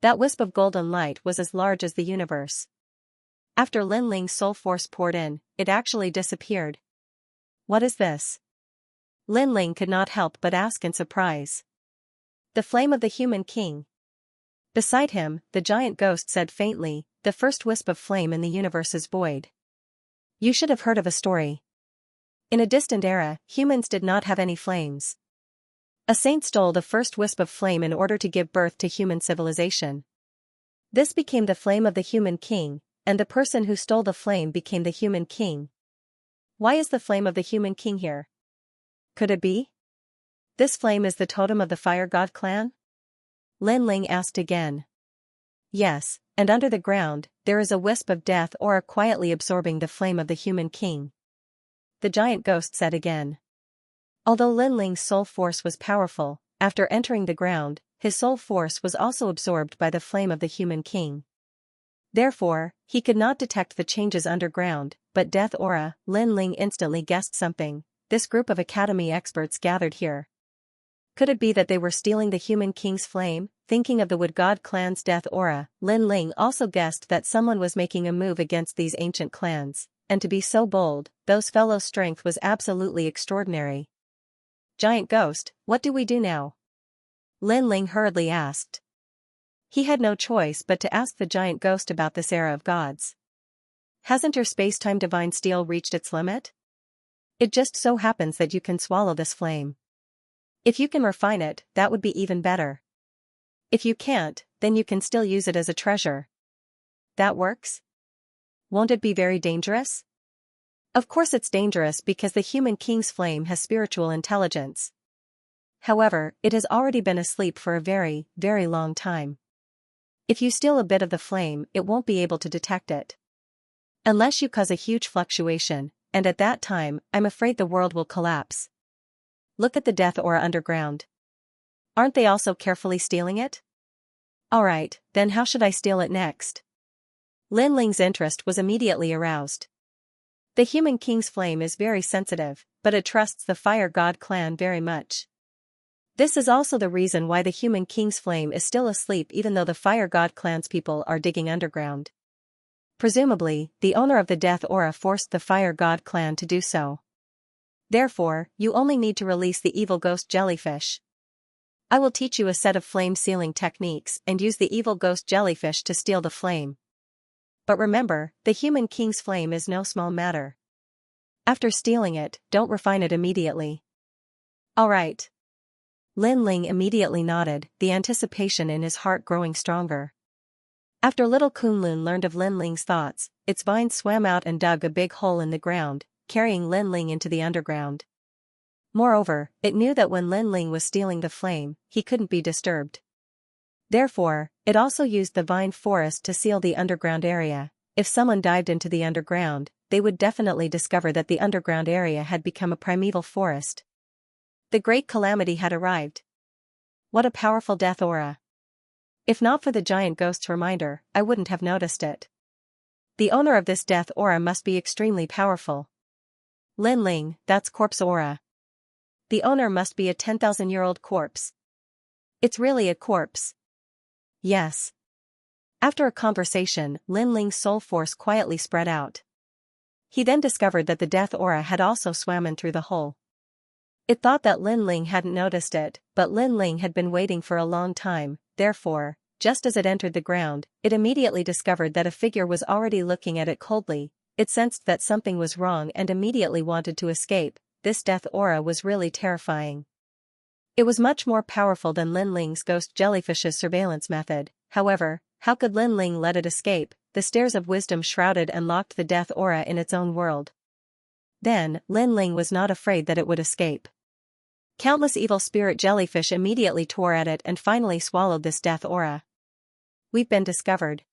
Speaker 1: That wisp of golden light was as large as the universe. After Lin Ling's soul force poured in, it actually disappeared. What is this? Lin Ling could not help but ask in surprise. The flame of the human king. Beside him, the giant ghost said faintly, the first wisp of flame in the universe's void. You should have heard of a story. In a distant era, humans did not have any flames. A saint stole the first wisp of flame in order to give birth to human civilization. This became the flame of the human king, and the person who stole the flame became the human king. Why is the flame of the human king here? Could it be? This flame is the totem of the fire god clan? Lin Ling asked again. Yes, and under the ground, there is a wisp of death aura quietly absorbing the flame of the human king. The giant ghost said again. Although Lin Ling's soul force was powerful, after entering the ground, his soul force was also absorbed by the flame of the human king. Therefore, he could not detect the changes underground, but death aura. Lin Ling instantly guessed something. This group of academy experts gathered here. Could it be that they were stealing the human king's flame? Thinking of the Wood God clan's death aura, Lin Ling also guessed that someone was making a move against these ancient clans, and to be so bold, those fellows' strength was absolutely extraordinary. Giant ghost, what do we do now? Lin Ling hurriedly asked. He had no choice but to ask the giant ghost about this era of gods. Hasn't your space-time divine steel reached its limit? It just so happens that you can swallow this flame. If you can refine it, that would be even better. If you can't, then you can still use it as a treasure. That works? Won't it be very dangerous? Of course it's dangerous because the human king's flame has spiritual intelligence. However, it has already been asleep for a very, very long time. If you steal a bit of the flame, it won't be able to detect it. Unless you cause a huge fluctuation, and at that time, I'm afraid the world will collapse. Look at the death aura underground. Aren't they also carefully stealing it? Alright, then how should I steal it next? Lin Ling's interest was immediately aroused. The human king's flame is very sensitive, but it trusts the fire god clan very much. This is also the reason why the human king's flame is still asleep even though the fire god clan's people are digging underground. Presumably, the owner of the death aura forced the fire god clan to do so. Therefore, you only need to release the evil ghost jellyfish. I will teach you a set of flame sealing techniques and use the evil ghost jellyfish to steal the flame. But remember, the human king's flame is no small matter. After stealing it, don't refine it immediately. Alright. Lin Ling immediately nodded, the anticipation in his heart growing stronger. After little Kunlun learned of Lin Ling's thoughts, its vine swam out and dug a big hole in the ground, carrying Lin Ling into the underground. Moreover, it knew that when Lin Ling was stealing the flame, he couldn't be disturbed. Therefore, it also used the vine forest to seal the underground area. If someone dived into the underground, they would definitely discover that the underground area had become a primeval forest. The great calamity had arrived. What a powerful death aura. If not for the giant ghost's reminder, I wouldn't have noticed it. The owner of this death aura must be extremely powerful. Lin Ling, that's corpse aura. The owner must be a 10,000-year-old corpse. It's really a corpse. Yes. After a conversation, Lin Ling's soul force quietly spread out. He then discovered that the death aura had also swam through the hole. It thought that Lin Ling hadn't noticed it, but Lin Ling had been waiting for a long time, therefore, just as it entered the ground, it immediately discovered that a figure was already looking at it coldly. It sensed that something was wrong and immediately wanted to escape. This death aura was really terrifying. It was much more powerful than Lin Ling's ghost jellyfish's surveillance method. However, how could Lin Ling let it escape? The stairs of wisdom shrouded and locked the death aura in its own world. Then, Lin Ling was not afraid that it would escape. Countless evil spirit jellyfish immediately tore at it and finally swallowed this death aura. We've been discovered.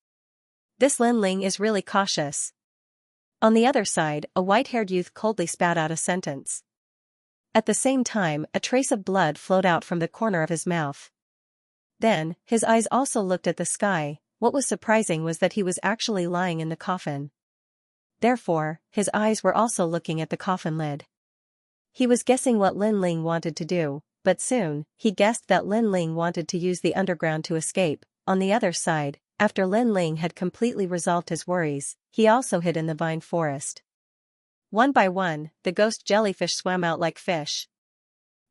Speaker 1: This Lin Ling is really cautious. On the other side, a white-haired youth coldly spat out a sentence. At the same time, a trace of blood flowed out from the corner of his mouth. Then, his eyes also looked at the sky. What was surprising was that he was actually lying in the coffin. Therefore, his eyes were also looking at the coffin lid. He was guessing what Lin Ling wanted to do, but soon, he guessed that Lin Ling wanted to use the underground to escape. On the other side, after Lin Ling had completely resolved his worries, he also hid in the vine forest. One by one, the ghost jellyfish swam out like fish.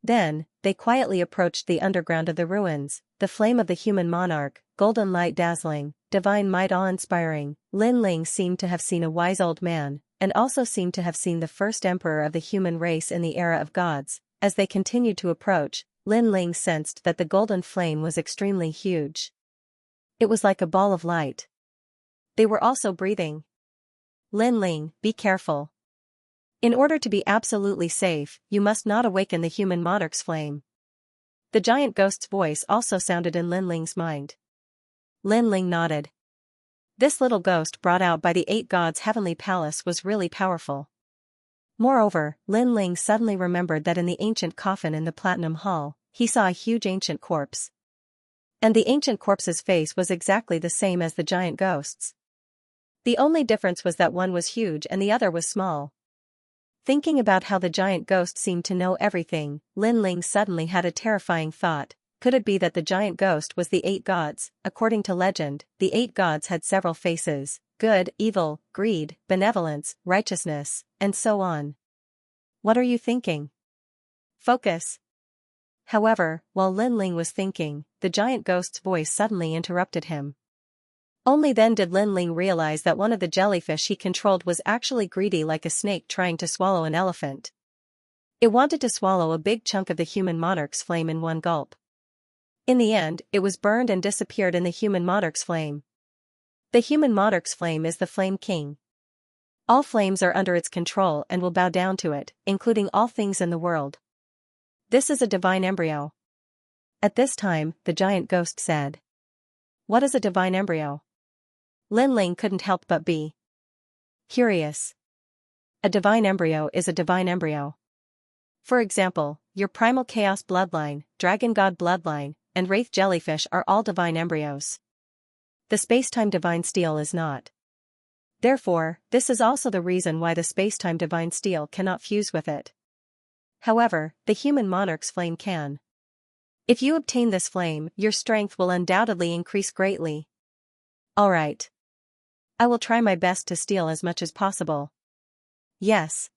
Speaker 1: Then, they quietly approached the underground of the ruins, the flame of the human monarch, golden light dazzling, divine might awe-inspiring. Lin Ling seemed to have seen a wise old man, and also seemed to have seen the first emperor of the human race in the era of gods. As they continued to approach, Lin Ling sensed that the golden flame was extremely huge. It was like a ball of light. They were also breathing. Lin Ling, be careful. In order to be absolutely safe, you must not awaken the human monarch's flame. The giant ghost's voice also sounded in Lin Ling's mind. Lin Ling nodded. This little ghost brought out by the 8 gods' heavenly palace was really powerful. Moreover, Lin Ling suddenly remembered that in the ancient coffin in the Platinum Hall, he saw a huge ancient corpse. And the ancient corpse's face was exactly the same as the giant ghost's. The only difference was that one was huge and the other was small. Thinking about how the giant ghost seemed to know everything, Lin Ling suddenly had a terrifying thought. Could it be that the giant ghost was the 8 gods? According to legend, the 8 gods had several faces: good, evil, greed, benevolence, righteousness, and so on. What are you thinking? Focus. However, while Lin Ling was thinking, the giant ghost's voice suddenly interrupted him. Only then did Lin Ling realize that one of the jellyfish he controlled was actually greedy like a snake trying to swallow an elephant. It wanted to swallow a big chunk of the human monarch's flame in one gulp. In the end, it was burned and disappeared in the human monarch's flame. The human monarch's flame is the Flame King. All flames are under its control and will bow down to it, including all things in the world. This is a divine embryo. At this time, the giant ghost said. What is a divine embryo? Lin Ling couldn't help but be curious. A divine embryo is a divine embryo. For example, your primal chaos bloodline, dragon god bloodline, and wraith jellyfish are all divine embryos. The space-time divine steel is not. Therefore, this is also the reason why the space-time divine steel cannot fuse with it. However, the human monarch's flame can. If you obtain this flame, your strength will undoubtedly increase greatly. Alright. I will try my best to steal as much as possible. Yes.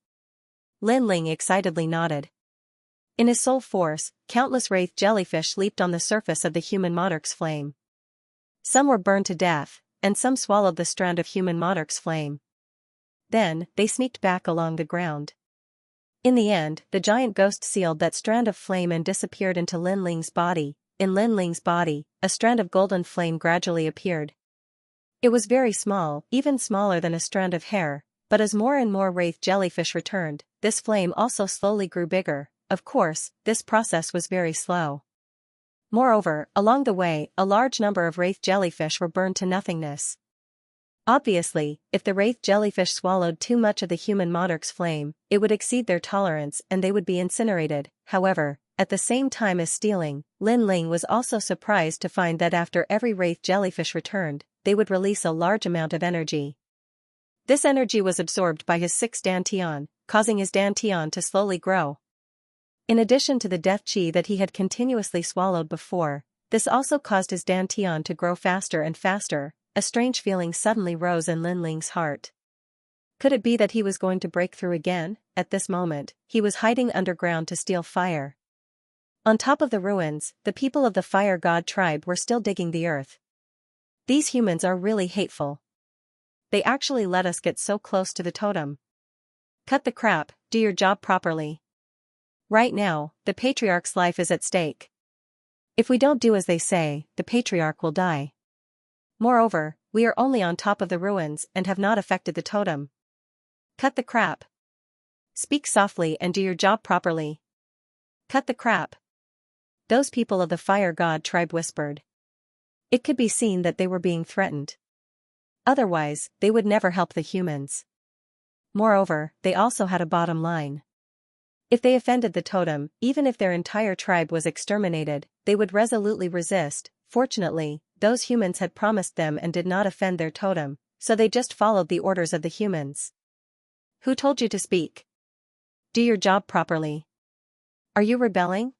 Speaker 1: Lin Ling excitedly nodded. In his soul force, countless wraith jellyfish leaped on the surface of the human monarch's flame. Some were burned to death, and some swallowed the strand of human monarch's flame. Then, they sneaked back along the ground. In the end, the giant ghost sealed that strand of flame and disappeared into Lin Ling's body. In Lin Ling's body, a strand of golden flame gradually appeared. It was very small, even smaller than a strand of hair, but as more and more wraith jellyfish returned, this flame also slowly grew bigger. Of course, this process was very slow. Moreover, along the way, a large number of wraith jellyfish were burned to nothingness. Obviously, if the wraith jellyfish swallowed too much of the human monarch's flame, it would exceed their tolerance and they would be incinerated. However, at the same time as stealing, Lin Ling was also surprised to find that after every wraith jellyfish returned, they would release a large amount of energy. This energy was absorbed by his 6 dantian, causing his dantian to slowly grow. In addition to the death chi that he had continuously swallowed before, this also caused his dantian to grow faster and faster. a strange feeling suddenly rose in Lin Ling's heart. Could it be that he was going to break through again? At this moment, he was hiding underground to steal fire. On top of the ruins, the people of the Fire God tribe were still digging the earth. These humans are really hateful. They actually let us get so close to the totem. Cut the crap, do your job properly. Right now, the patriarch's life is at stake. If we don't do as they say, the patriarch will die. Moreover, we are only on top of the ruins and have not affected the totem. Cut the crap. Speak softly and do your job properly. Cut the crap. Those people of the Fire God tribe whispered. It could be seen that they were being threatened. Otherwise, they would never help the humans. Moreover, they also had a bottom line. If they offended the totem, even if their entire tribe was exterminated, they would resolutely resist. Fortunately, those humans had promised them and did not offend their totem, so they just followed the orders of the humans. Who told you to speak? Do your job properly. Are you rebelling?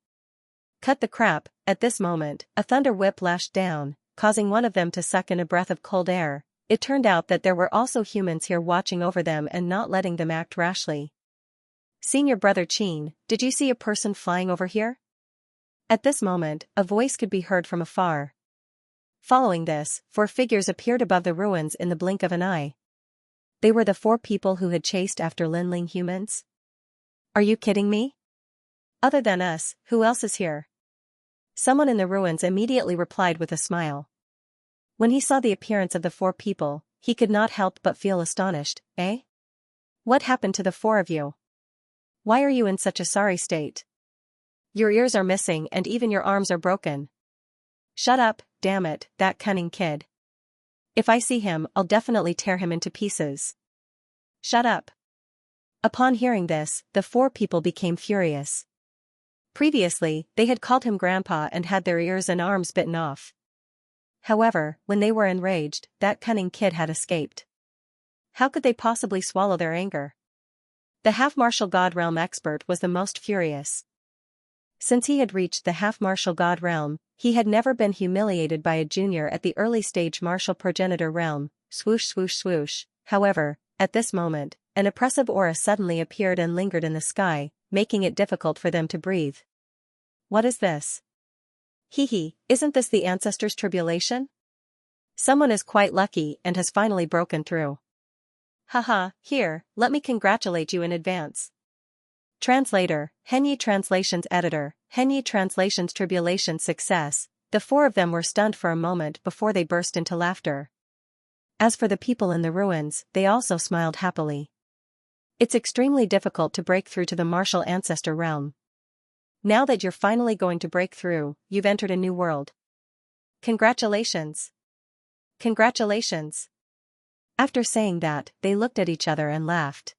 Speaker 1: Cut the crap. At this moment, a thunder whip lashed down, causing one of them to suck in a breath of cold air. It turned out that there were also humans here watching over them and not letting them act rashly. Senior Brother Qin, did you see a person flying over here? At this moment, a voice could be heard from afar. Following this, 4 figures appeared above the ruins in the blink of an eye. They were the 4 people who had chased after Lin Ling humans? Are you kidding me? Other than us, who else is here? Someone in the ruins immediately replied with a smile. When he saw the appearance of the 4 people, he could not help but feel astonished. Eh? What happened to the 4 of you? Why are you in such a sorry state? Your ears are missing and even your arms are broken. Shut up, damn it, that cunning kid. If I see him, I'll definitely tear him into pieces. Shut up. Upon hearing this, the 4 people became furious. Previously, they had called him grandpa and had their ears and arms bitten off. However, when they were enraged, that cunning kid had escaped. How could they possibly swallow their anger? The half-martial god realm expert was the most furious. Since he had reached the half-martial god realm, he had never been humiliated by a junior at the early stage martial progenitor realm. Swoosh swoosh swoosh. However, at this moment, an oppressive aura suddenly appeared and lingered in the sky, making it difficult for them to breathe. What is this? Hee, isn't this the ancestors' tribulation? Someone is quite lucky and has finally broken through. Haha, here, let me congratulate you in advance. Translator, Henyi Translations Editor, Henyi Translations Tribulation Success. The 4 of them were stunned for a moment before they burst into laughter. As for the people in the ruins, they also smiled happily. It's extremely difficult to break through to the martial ancestor realm. Now that you're finally going to break through, you've entered a new world. Congratulations. Congratulations. After saying that, they looked at each other and laughed.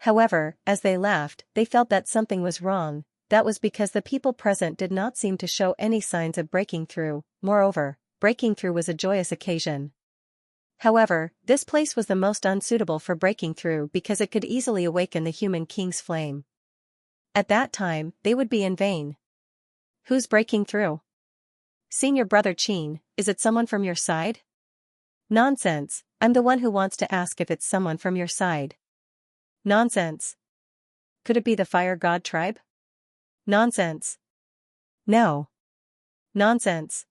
Speaker 1: However, as they laughed, they felt that something was wrong. That was because the people present did not seem to show any signs of breaking through. Moreover, breaking through was a joyous occasion. However, this place was the most unsuitable for breaking through because it could easily awaken the human king's flame. At that time, they would be in vain. Who's breaking through? Senior Brother Qin, is it someone from your side? Nonsense, I'm the one who wants to ask if it's someone from your side. Nonsense. Could it be the Fire God tribe? Nonsense. No. Nonsense.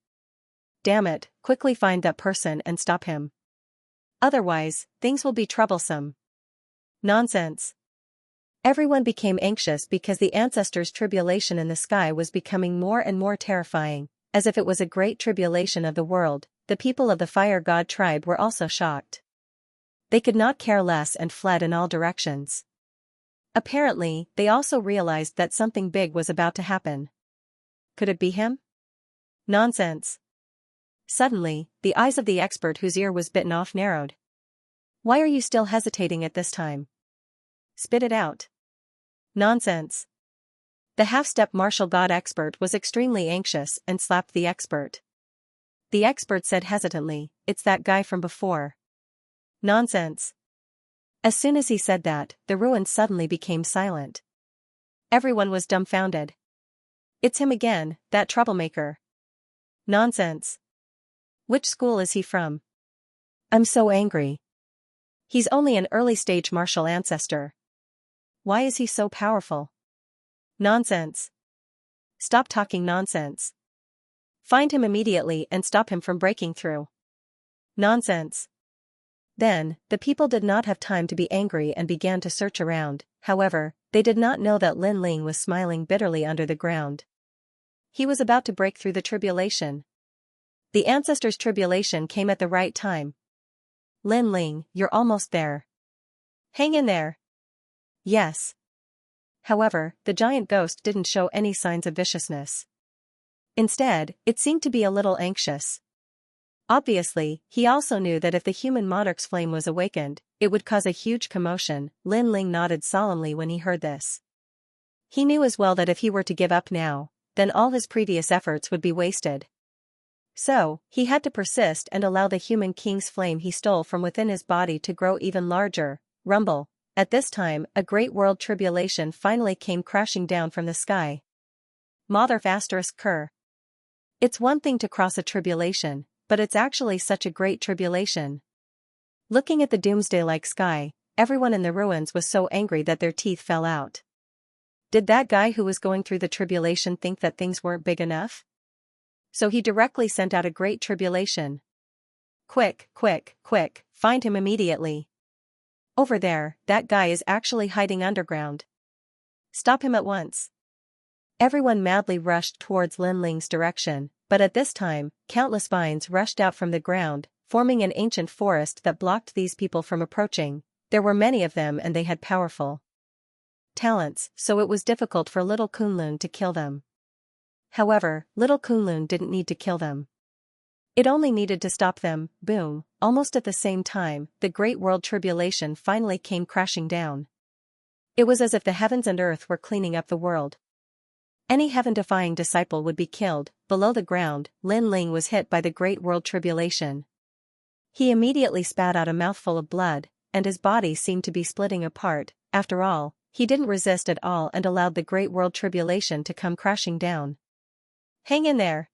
Speaker 1: Damn it, quickly find that person and stop him. Otherwise, things will be troublesome. Nonsense. Everyone became anxious because the ancestors' tribulation in the sky was becoming more and more terrifying, as if it was a great tribulation of the world. The people of the Fire God tribe were also shocked. They could not care less and fled in all directions. Apparently, they also realized that something big was about to happen. Could it be him? Nonsense. Suddenly, the eyes of the expert whose ear was bitten off narrowed. Why are you still hesitating at this time? Spit it out. Nonsense. The half-step martial god expert was extremely anxious and slapped the expert. The expert said hesitantly, "It's that guy from before." Nonsense. As soon as he said that, the ruins suddenly became silent. Everyone was dumbfounded. It's him again, that troublemaker. Nonsense. Which school is he from? I'm so angry. He's only an early-stage martial ancestor. Why is he so powerful? Nonsense. Stop talking nonsense. Find him immediately and stop him from breaking through. Nonsense. Then, the people did not have time to be angry and began to search around. However, they did not know that Lin Ling was smiling bitterly under the ground. He was about to break through the tribulation. The ancestors' tribulation came at the right time. Lin Ling, you're almost there. Hang in there. Yes. However, the giant ghost didn't show any signs of viciousness. Instead, it seemed to be a little anxious. Obviously, he also knew that if the human monarch's flame was awakened, it would cause a huge commotion. Lin Ling nodded solemnly when he heard this. He knew as well that if he were to give up now, then all his previous efforts would be wasted. So, he had to persist and allow the human king's flame he stole from within his body to grow even larger. Rumble. At this time, a great world tribulation finally came crashing down from the sky. Motherf asterisk cur. It's one thing to cross a tribulation, but it's actually such a great tribulation. Looking at the doomsday-like sky, everyone in the ruins was so angry that their teeth fell out. Did that guy who was going through the tribulation think that things weren't big enough? So he directly sent out a great tribulation. Quick, quick, quick, find him immediately. Over there, that guy is actually hiding underground. Stop him at once. Everyone madly rushed towards Lin Ling's direction, but at this time, countless vines rushed out from the ground, forming an ancient forest that blocked these people from approaching. There were many of them and they had powerful talents, so it was difficult for little Kunlun to kill them. However, little Kunlun didn't need to kill them. It only needed to stop them. Boom. Almost at the same time, the Great World Tribulation finally came crashing down. It was as if the heavens and earth were cleaning up the world. Any heaven-defying disciple would be killed. Below the ground, Lin Ling was hit by the Great World Tribulation. He immediately spat out a mouthful of blood, and his body seemed to be splitting apart. After all, he didn't resist at all and allowed the Great World Tribulation to come crashing down. Hang in there.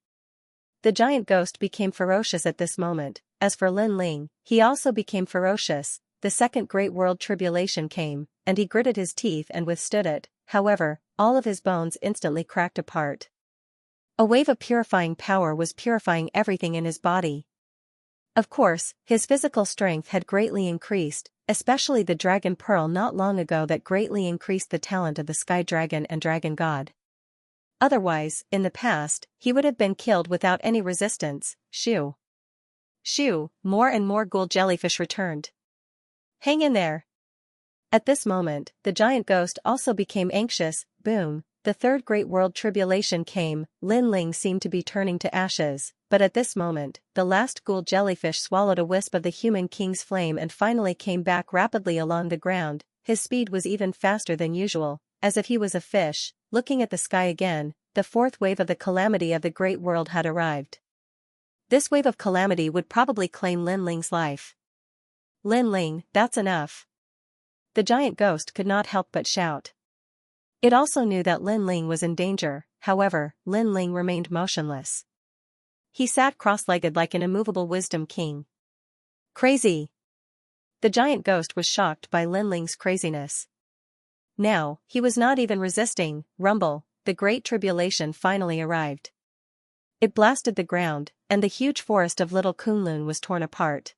Speaker 1: The giant ghost became ferocious at this moment. As for Lin Ling, he also became ferocious. The second Great World Tribulation came, and he gritted his teeth and withstood it. However, all of his bones instantly cracked apart. A wave of purifying power was purifying everything in his body. Of course, his physical strength had greatly increased, especially the dragon pearl not long ago that greatly increased the talent of the sky dragon and dragon god. Otherwise, in the past, he would have been killed without any resistance. Shoo. Shoo, more and more ghoul jellyfish returned. Hang in there. At this moment, the giant ghost also became anxious. Boom. The third Great World Tribulation came. Lin Ling seemed to be turning to ashes, but at this moment, the last ghoul jellyfish swallowed a wisp of the human king's flame and finally came back rapidly along the ground. His speed was even faster than usual, as if he was a fish. Looking at the sky again, the fourth wave of the calamity of the Great World had arrived. This wave of calamity would probably claim Lin Ling's life. Lin Ling, that's enough. The giant ghost could not help but shout. It also knew that Lin Ling was in danger. However, Lin Ling remained motionless. He sat cross-legged like an immovable wisdom king. Crazy! The giant ghost was shocked by Lin Ling's craziness. Now, he was not even resisting. Rumble, the Great Tribulation finally arrived. It blasted the ground, and the huge forest of Little Kunlun was torn apart.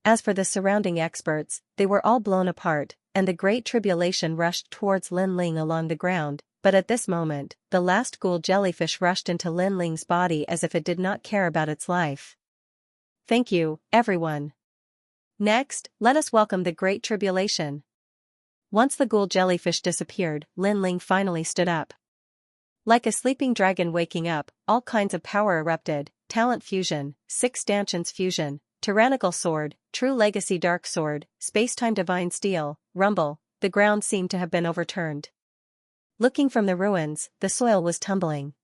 Speaker 1: As for the surrounding experts, they were all blown apart, and the Great Tribulation rushed towards Lin Ling along the ground. But at this moment, the last ghoul jellyfish rushed into Lin Ling's body as if it did not care about its life. Thank you, everyone. Next, let us welcome the Great Tribulation. Once the ghoul jellyfish disappeared, Lin Ling finally stood up. Like a sleeping dragon waking up, all kinds of power erupted. Talent fusion, 6 stanchions fusion, tyrannical sword, true legacy dark sword, space-time divine steel. Rumble, the ground seemed to have been overturned. Looking from the ruins, the soil was tumbling.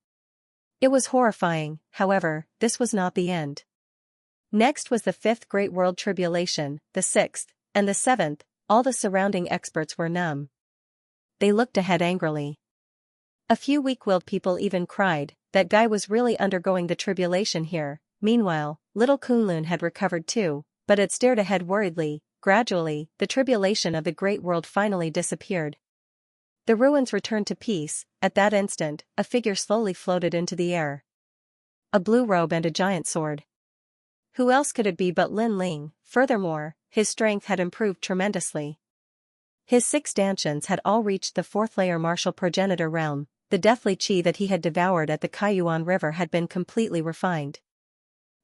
Speaker 1: It was horrifying. However, this was not the end. Next was the 5th Great World Tribulation, the 6th, and the 7th. All the surrounding experts were numb. They looked ahead angrily. A few weak-willed people even cried, that guy was really undergoing the tribulation here. Meanwhile, Little Kunlun had recovered too. but it stared ahead worriedly. Gradually, the tribulation of the great world finally disappeared. The ruins returned to peace. At that instant, a figure slowly floated into the air. A blue robe and a giant sword. Who else could it be but Lin Ling? Furthermore, his strength had improved tremendously. His 6 stanchions had all reached the 4th-layer martial progenitor realm. The deathly chi that he had devoured at the Kaiyuan River had been completely refined.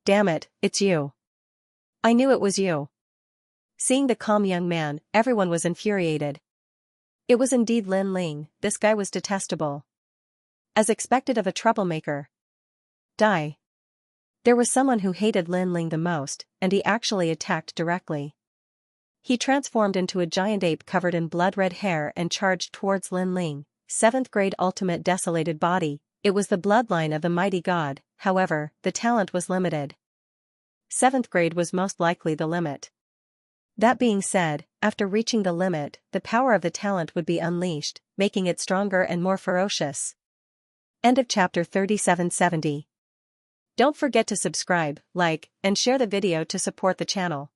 Speaker 1: Damn it, it's you. I knew it was you. Seeing the calm young man, everyone was infuriated. It was indeed Lin Ling. This guy was detestable. As expected of a troublemaker. Die. There was someone who hated Lin Ling the most, and he actually attacked directly. He transformed into a giant ape covered in blood-red hair and charged towards Lin Ling. 7th grade ultimate desolated body. It was the bloodline of the mighty god, however, the talent was limited. 7th grade was most likely the limit. That being said, after reaching the limit, the power of the talent would be unleashed, making it stronger and more ferocious. End of chapter 3770. Don't forget to subscribe, like, and share the video to support the channel.